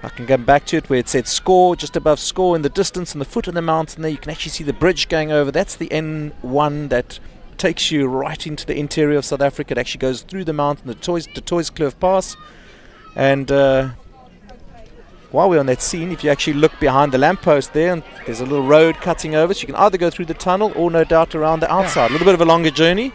I can go back to it where it said score, just above score in the distance, and the foot of the mountain there. You can actually see the bridge going over. That's the N1 that takes you right into the interior of South Africa. It actually goes through the mountain, the Toys Kloof Pass. And while we're on that scene, if you actually look behind the lamppost there, and there's a little road cutting over, so you can either go through the tunnel or no doubt around the outside. A little bit of a longer journey.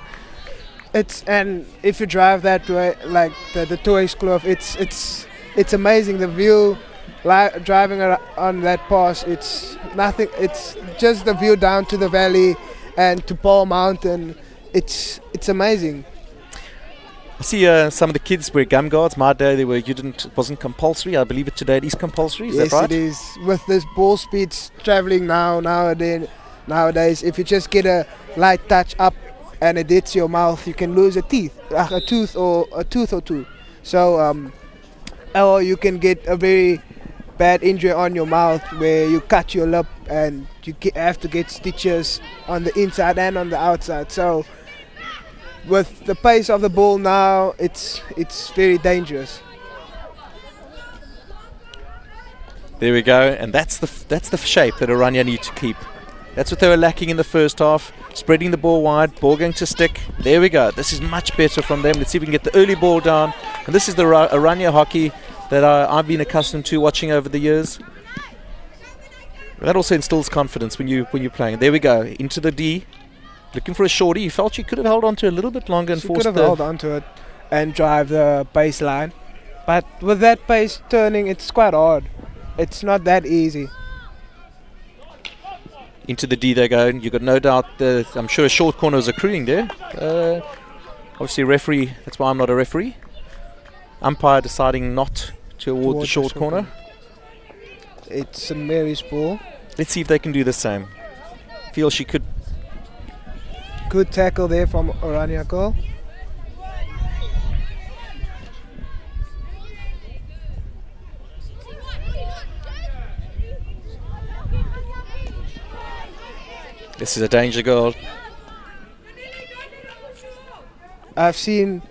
And if you drive that way, like the Toys Kloof, it's amazing, the view. Driving on that pass, it's nothing. It's just the view down to the valley and to Paarl Mountain. It's amazing. I see some of the kids wear gum guards. My day it wasn't compulsory. I believe it today it is compulsory. Is Yes, that right? it is. With this ball speeds traveling nowadays, if you just get a light touch up and it hits your mouth, you can lose a tooth or two. So or you can get a very bad injury on your mouth where you cut your lip and you have to get stitches on the inside and on the outside. So with the pace of the ball now, it's very dangerous. There we go, and that's the shape that Oranje need to keep. That's what they were lacking in the first half. Spreading the ball wide, ball going to stick. There we go. This is much better from them. Let's see if we can get the early ball down. And this is the Oranje hockey that I've been accustomed to watching over the years. That also instills confidence when you're playing. There we go, into the D. Looking for a shorty. He felt she could have held on to it a little bit longer and She forced could have held on to it and drive the baseline. But with that pace turning, it's quite hard. It's not that easy. Into the D they go. And you've got no doubt I'm sure a short corner was accruing there. Obviously referee, that's why I'm not a referee. Umpire deciding not to award the short corner. It's St. Mary's ball. Let's see if they can do the same. Feel she could. Good tackle there from Orania goal. This is a danger goal. I've seen,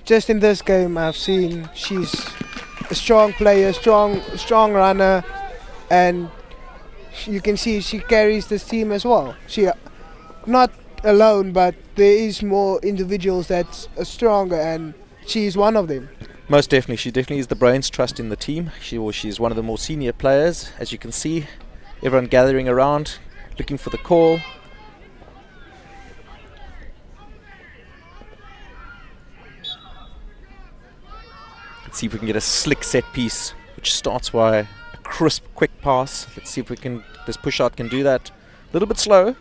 just in this game, I've seen she's a strong player, strong runner, and you can see she carries this team as well. She, not alone, but there is more individuals that's stronger, and she is one of them. Most definitely, she definitely is the brains trust in the team. She's one of the more senior players, as you can see. Everyone gathering around, looking for the call. Let's see if we can get a slick set piece, which starts by a crisp, quick pass. Let's see if we can. This push out can do that. A little bit slow.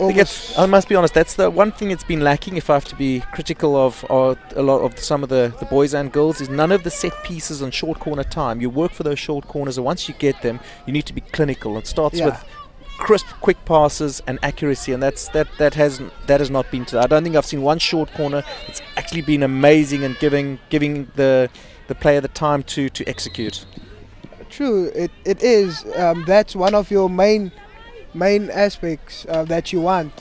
I must be honest, that's the one thing that's been lacking, if I have to be critical of a lot of some of the boys and girls, is none of the set pieces on short corner time. You work for those short corners, and once you get them, you need to be clinical. It starts with crisp, quick passes and accuracy, and that has not been to. I don't think I've seen one short corner that's actually been amazing and giving the player the time to execute. True, it is. That's one of your main aspects that you want,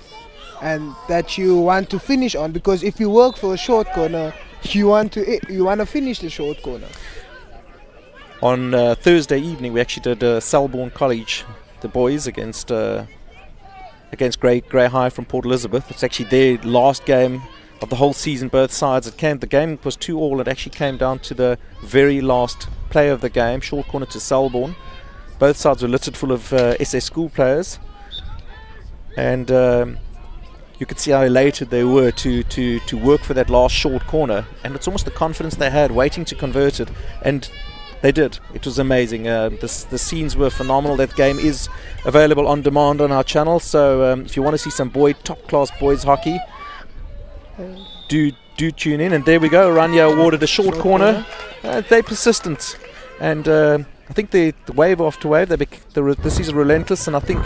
and that you want to finish on, because if you work for a short corner, you want to finish the short corner. On Thursday evening, we actually did Selborne College, the boys against Grey High from Port Elizabeth. It's actually their last game of the whole season. Both sides, the game was 2-2. It actually came down to the very last play of the game, short corner to Selborne. Both sides were littered full of SS school players, and you could see how elated they were to work for that last short corner, and it's almost the confidence they had waiting to convert it, and they did. It was amazing. The scenes were phenomenal. That game is available on demand on our channel, so if you want to see some top-class boys hockey, do tune in. And there we go, Rania awarded a short corner. They're persistent, and I think the wave after wave, this is relentless, and I think,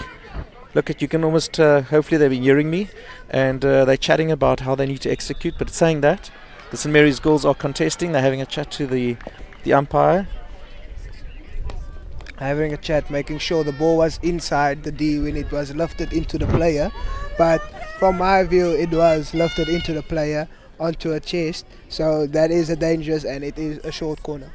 look at, you can almost, hopefully they've been hearing me, and they're chatting about how they need to execute. But saying that, the St. Mary's girls are contesting. They're having a chat to the umpire. Having a chat, making sure the ball was inside the D when it was lifted into the player. But from my view, it was lifted into the player onto a chest. So that is a dangerous, and it is a short corner.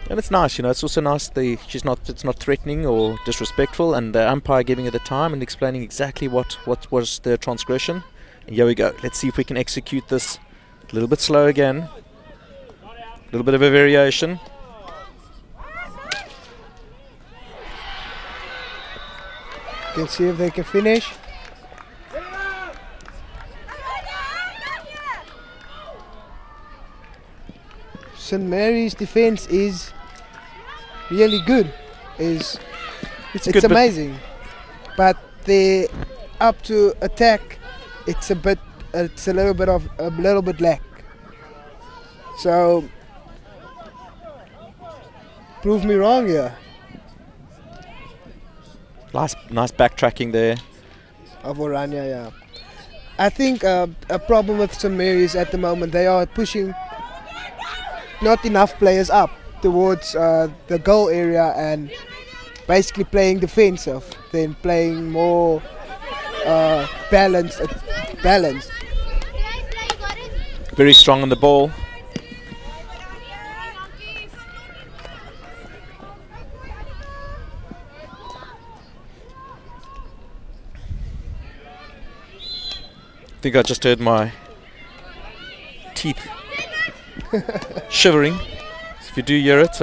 And it's nice, you know. It's also nice. It's not threatening or disrespectful, and the umpire giving her the time and explaining exactly what was the transgression. And here we go. Let's see if we can execute this. A little bit slow again. A little bit of a variation. Let's see if they can finish. St. Mary's defense is really good. It's good, amazing, but they up to attack. It's a little bit lack. So prove me wrong here. Nice backtracking there. Of Orania, yeah. I think a problem with St. Mary's at the moment, they are pushing not enough players up towards the goal area, and basically playing defensive, then playing more balanced. Very strong on the ball. I think I just heard my teeth shivering. If you do hear it,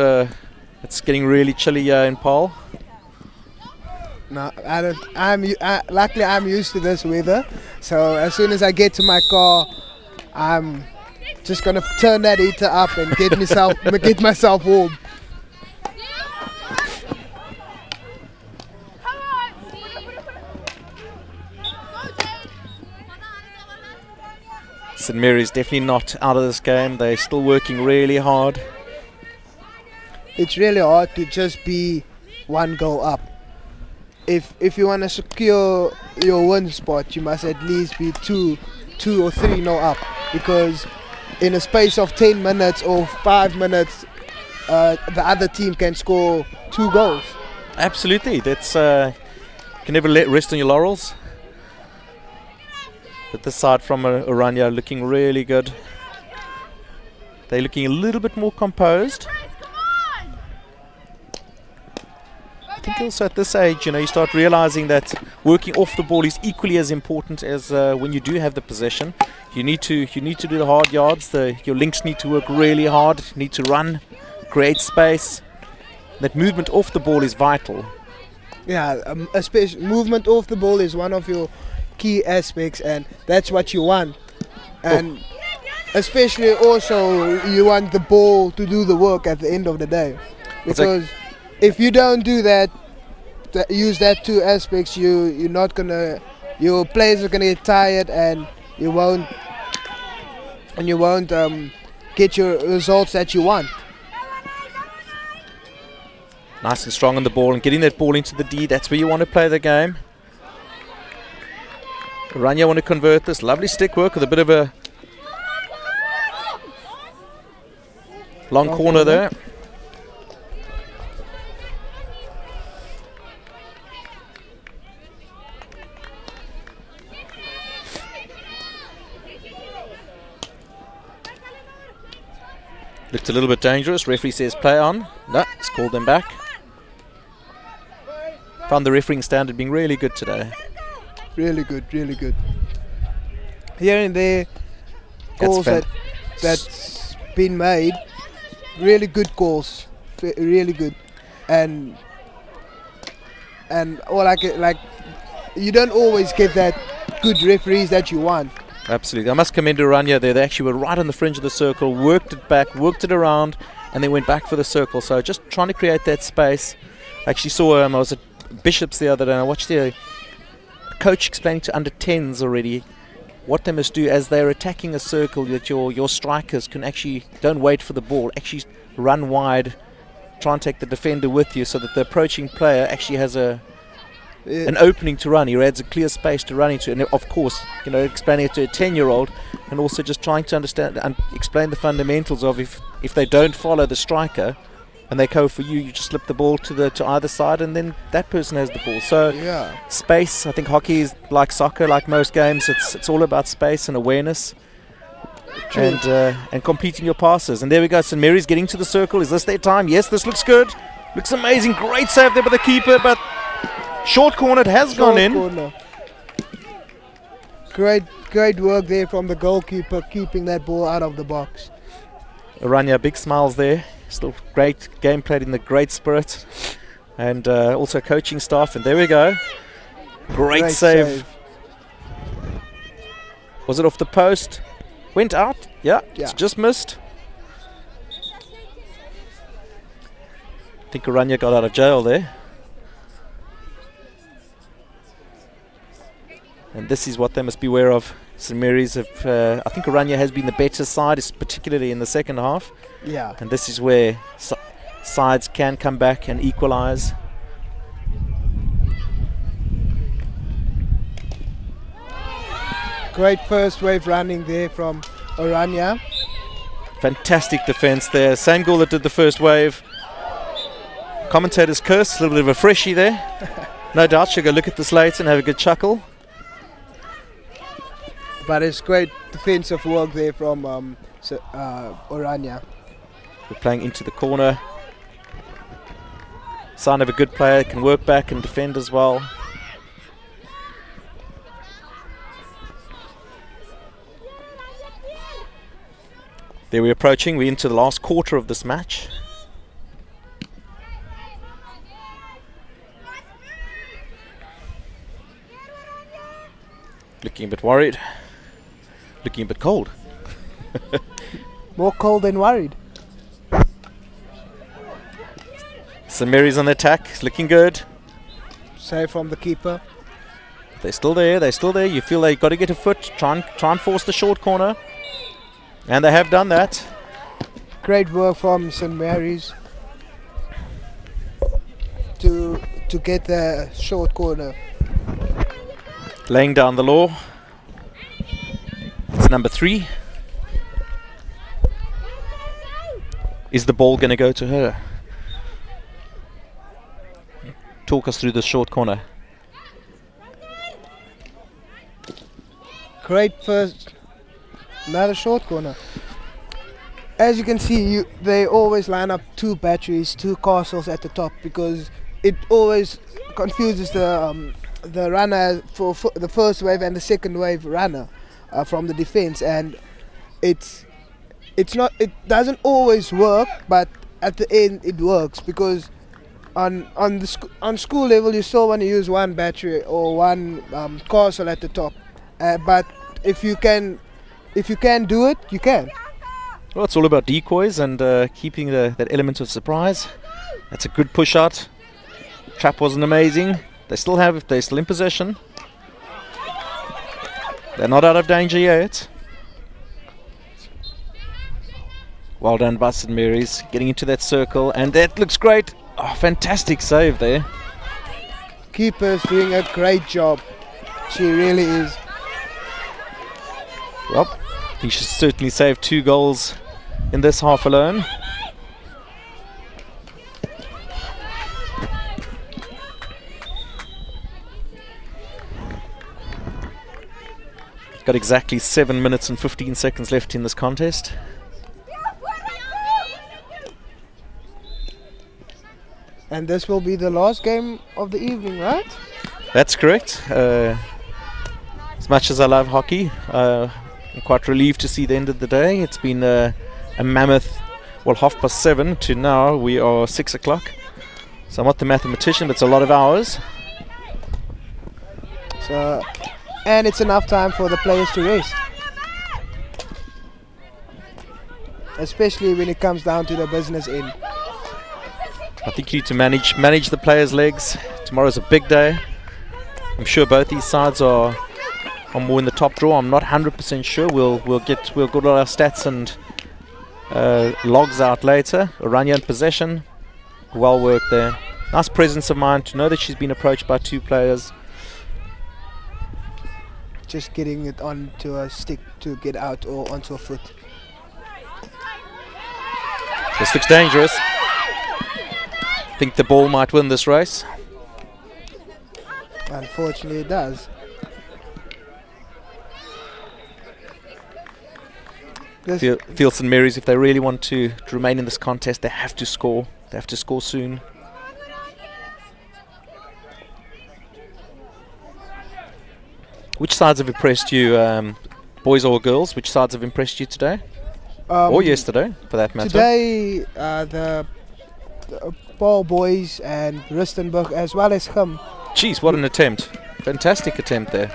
it's getting really chilly here in Paarl. No, I don't. Luckily, I'm used to this weather. So as soon as I get to my car, I'm just gonna turn that heater up and get myself warm. St Mary's definitely not out of this game. They're still working really hard. It's really hard to just be one goal up. If you want to secure your win spot, you must at least be 2 or 3-0 up, because in a space of 10 minutes or 5 minutes, the other team can score 2 goals. Absolutely. That's you can never rest on your laurels. But this side from Oranje looking really good. They're looking a little bit more composed. I think also at this age, you start realizing that working off the ball is equally as important as when you do have the possession. You need to do the hard yards. Your links need to work really hard. Need to run, create space. That movement off the ball is vital. Yeah, especially movement off the ball is one of your key aspects, and that's what you want. And especially also you want the ball to do the work at the end of the day, because if you don't do that, use that 2 aspects, you're not gonna, your players are gonna get tired, and you won't get your results that you want. Nice and strong on the ball and getting that ball into the D. That's where you want to play the game. Oranje want to convert this. Lovely stick work with a bit of a long corner there. Looked a little bit dangerous. Referee says play on. No, it's called them back. Found the refereeing standard being really good today. Really good, really good. Here and there, calls that's been made, really good calls, really good, and like you don't always get that good referees that you want. Absolutely, I must commend Oranje there. They actually were right on the fringe of the circle, worked it back, worked it around, and then went back for the circle. So just trying to create that space. I actually saw I was at Bishop's the other day, and I watched the coach explaining to under 10s already what they must do as they're attacking a circle, that your strikers can actually don't wait for the ball, actually run wide, try and take the defender with you, so that the approaching player actually has an opening to run. He adds a clear space to run into, and of course, explaining it to a 10-year-old, and also just trying to understand and explain the fundamentals of if they don't follow the striker and they go for you, you just slip the ball to either side, and then that person has the ball. So space. I think hockey is like soccer, like most games. It's all about space and awareness, and completing your passes. And there we go. St Mary's getting to the circle. Is this their time? Yes, this looks good. Looks amazing. Great save there by the keeper, but short corner. It has gone in. Corner. Great work there from the goalkeeper, keeping that ball out of the box. Oranje, big smiles there. Still great game played in the great spirit, and also coaching staff. And there we go. Great save. Was it off the post? Went out? Yeah. It's just missed. I think Oranje got out of jail there. And this is what they must beware of. St Mary's have, I think Oranje has been the better side, particularly in the second half. Yeah. And this is where sides can come back and equalise. Great first wave running there from Oranje. Fantastic defence there. Same goal that did the first wave. Commentators curse, a little bit of a freshie there. No doubt she'll go look at this later and have a good chuckle. But it's great defensive work there from Oranje. We're playing into the corner. Sign of a good player, can work back and defend as well. There we're approaching, we're into the last quarter of this match. Looking a bit worried. Looking a bit cold. More cold than worried. St. Mary's on the attack. It's looking good. Save from the keeper. They're still there. They're still there. You feel they've got to get a foot. Try and force the short corner. And they have done that. Great work from St. Mary's to get the short corner. Laying down the law. It's number 3. Is the ball going to go to her? Talk us through the short corner. Great first, another short corner. As you can see, they always line up 2 batteries, 2 castles at the top, because it always confuses the runner for the first wave and the second wave runner from the defense, and it doesn't always work, but at the end it works, because on school level you still want to use 1 battery or 1 castle at the top, but if you can do it, you can. Well, it's all about decoys and keeping that element of surprise. That's a good push out. Trap wasn't amazing. They're still in possession. They're not out of danger yet. Well done by St. Mary's, getting into that circle, and that looks great. Oh, fantastic save there. Keeper's doing a great job. She really is. Well, I think she's certainly saved 2 goals in this half alone. Got exactly 7 minutes and 15 seconds left in this contest. And this will be the last game of the evening, right? That's correct. As much as I love hockey, I'm quite relieved to see the end of the day. It's been a mammoth, well, 7:30 to now we are 6 o'clock. So I'm not the mathematician, but it's a lot of hours. So, and it's enough time for the players to rest. Especially when it comes down to the business end. I think you need to manage the players' legs. Tomorrow's a big day. I'm sure both these sides are more in the top draw. I'm not 100% sure. We'll get all our stats and logs out later. Oranje in possession. Well worked there. Nice presence of mind to know that she's been approached by 2 players. Just getting it onto a stick to get out or onto a foot. This looks dangerous. I think the ball might win this race. Unfortunately it does. Feel St. Mary's, if they really want to remain in this contest, they have to score. They have to score soon. Which sides have impressed you, boys or girls? Which sides have impressed you today? Or yesterday, for that matter? Today, the Paul boys and Rustenburg, as well as Gum. Jeez, what an attempt. Fantastic attempt there.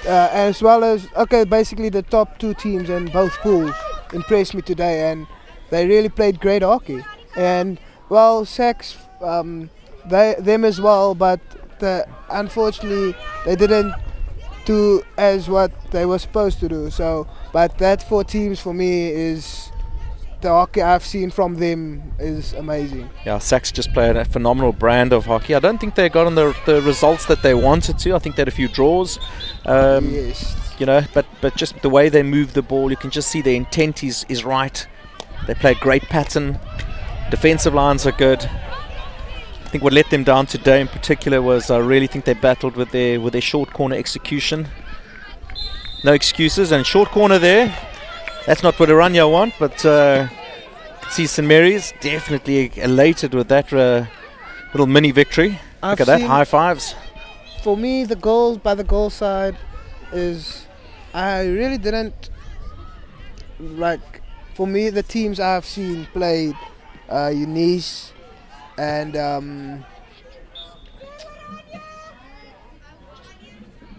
As well as, basically the top 2 teams in both pools impressed me today, and they really played great hockey. And, well, Sax, them as well, but unfortunately they didn't do as what they were supposed to do. So, but that 4 teams for me is the hockey I've seen from them is amazing. Yeah, Sax just played a phenomenal brand of hockey. I don't think they got on the results that they wanted to. I think they had a few draws. Yes. You know, but just the way they move the ball, you can just see the intent is right. They play a great pattern. Defensive lines are good. I think what let them down today in particular was I really think they battled with their short corner execution. No excuses, and short corner there. That's not what Oranje want, but see St. Mary's definitely elated with that little mini victory. Look at that, high fives. For me, the goals by the goal side is, I really didn't like. For me, the teams I've seen played, U16 and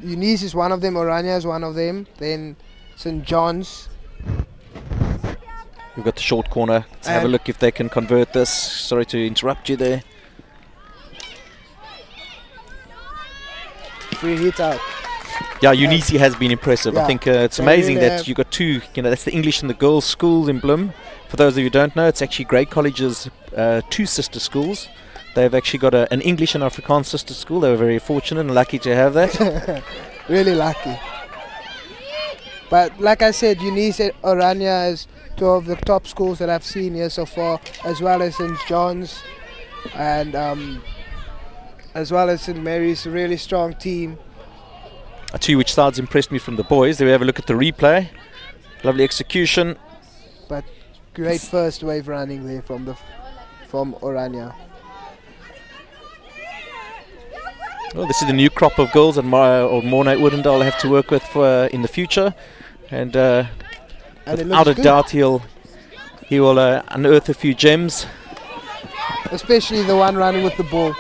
U16 is one of them, Orania is one of them, then St. John's. We've got the short corner. Let's have a look if they can convert this. Sorry to interrupt you there. Free hit out. Yeah, U16 has been impressive. Yeah, I think it's amazing that you got two, that's the English and the girls' schools in Bloem. For those of you who don't know, it's actually Grey College's two sister schools. They've actually got an English and Afrikaans sister school. They were very fortunate and lucky to have that. Really lucky. But like I said, U16 Orania is two of the top schools that I've seen here so far, as well as St. John's and as well as St. Mary's. A really strong team. I'll tell you which sides impressed me from the boys. There we have a look at the replay. Lovely execution. But great first wave running there from Orania. Well, this is the new crop of girls that Morne Oudendal will have to work with in the future. And without a doubt he will unearth a few gems. Especially the one running with the ball.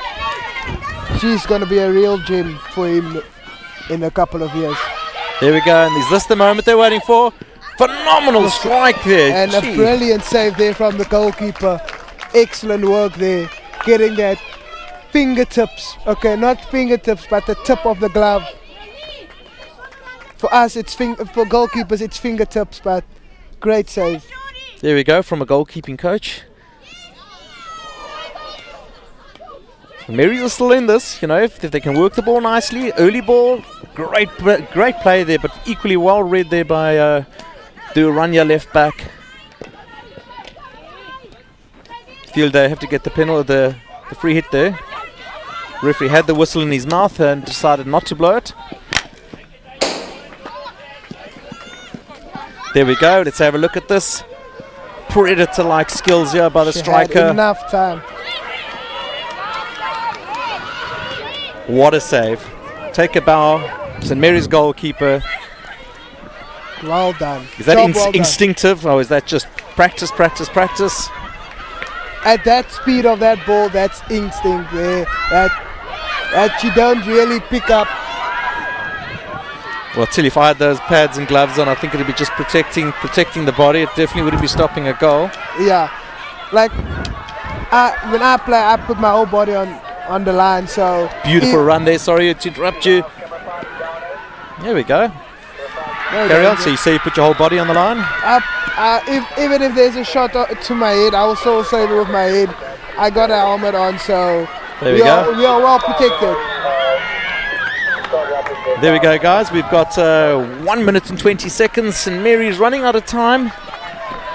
She's going to be a real gem for him in a couple of years. There we go, and is this the moment they're waiting for? Phenomenal strike there. And a brilliant save there from the goalkeeper. Excellent work there, getting that fingertips. Okay, not fingertips, but the tip of the glove. For us, for goalkeepers, it's fingertips, but great save. There we go, from a goalkeeping coach. Marys are still in this, if they can work the ball nicely. Early ball, great play there, but equally well read there by the Orania left back. Feel they have to get the penalty, the free hit there. Referee had the whistle in his mouth and decided not to blow it. There we go, let's have a look at this. Predator-like skills here by the striker. Had enough time. What a save. Take a bow. St. Mary's goalkeeper. Well done. Is that well done. instinctive or is that just practice, practice, practice? At that speed of that ball, that's instinct there. That you don't really pick up. Well, till if I had those pads and gloves on, I think it would be just protecting the body. It definitely wouldn't be stopping a goal. Yeah. Like, when I play, I put my whole body on the line, so... Beautiful run there, sorry to interrupt you. There we go. Carry on, so you say you put your whole body on the line? Even if there's a shot to my head, I will still save it with my head. I got a helmet on, so there we go. We are well protected. There we go, guys. We've got 1 minute and 20 seconds, and Mary's running out of time.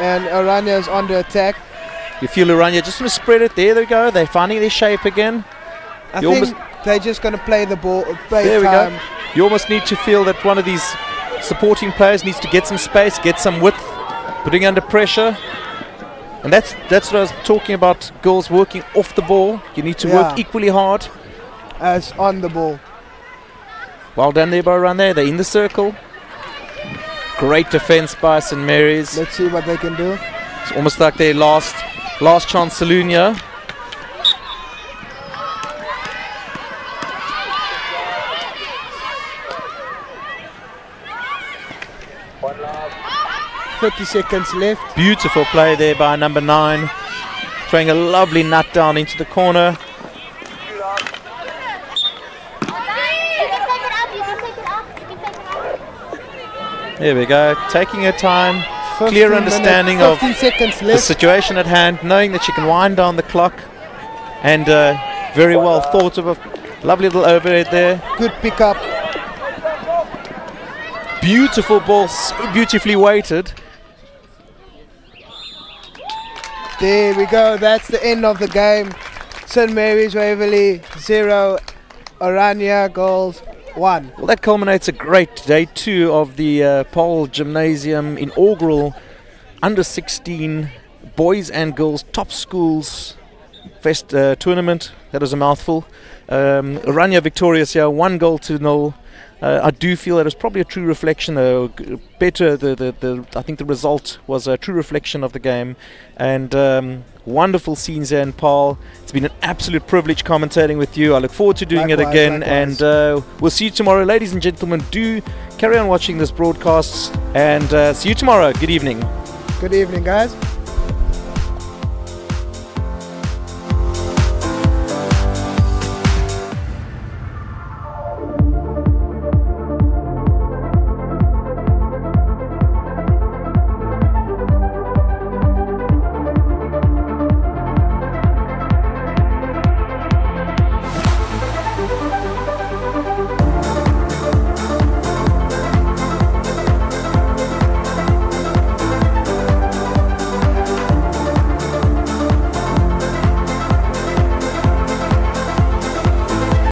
And Orania is under attack. You feel Orania just going to spread it. There they go. They're finding their shape again. I think they're just going to play the ball. There we go. You almost need to feel that one of these supporting players needs to get some space, get some width, putting under pressure. And that's what I was talking about, girls working off the ball. You need to work equally hard as on the ball. Well done there by around there. They're in the circle. Great defense by St. Mary's. Let's see what they can do. It's almost like their last chance saloon here. .30 seconds left. Beautiful play there by number 9. Throwing a lovely nut down into the corner. There we go, taking her time, clear understanding of the situation at hand, knowing that she can wind down the clock, and very well thought of a lovely little overhead there. Good pick up. Beautiful ball, so beautifully weighted. There we go, that's the end of the game. St. Mary's Waverley 0, Orania goals 1. Well, that culminates a great day 2 of the Paul Gymnasium inaugural under-16 boys and girls top schools tournament. That was a mouthful. Orania victorious here, 1-0. I do feel that it's probably a true reflection, better. I think the result was a true reflection of the game, and wonderful scenes there in Paul. It's been an absolute privilege commentating with you. I look forward to doing it again, and we'll see you tomorrow, ladies and gentlemen. Do carry on watching this broadcast, and see you tomorrow. Good evening. Good evening, guys.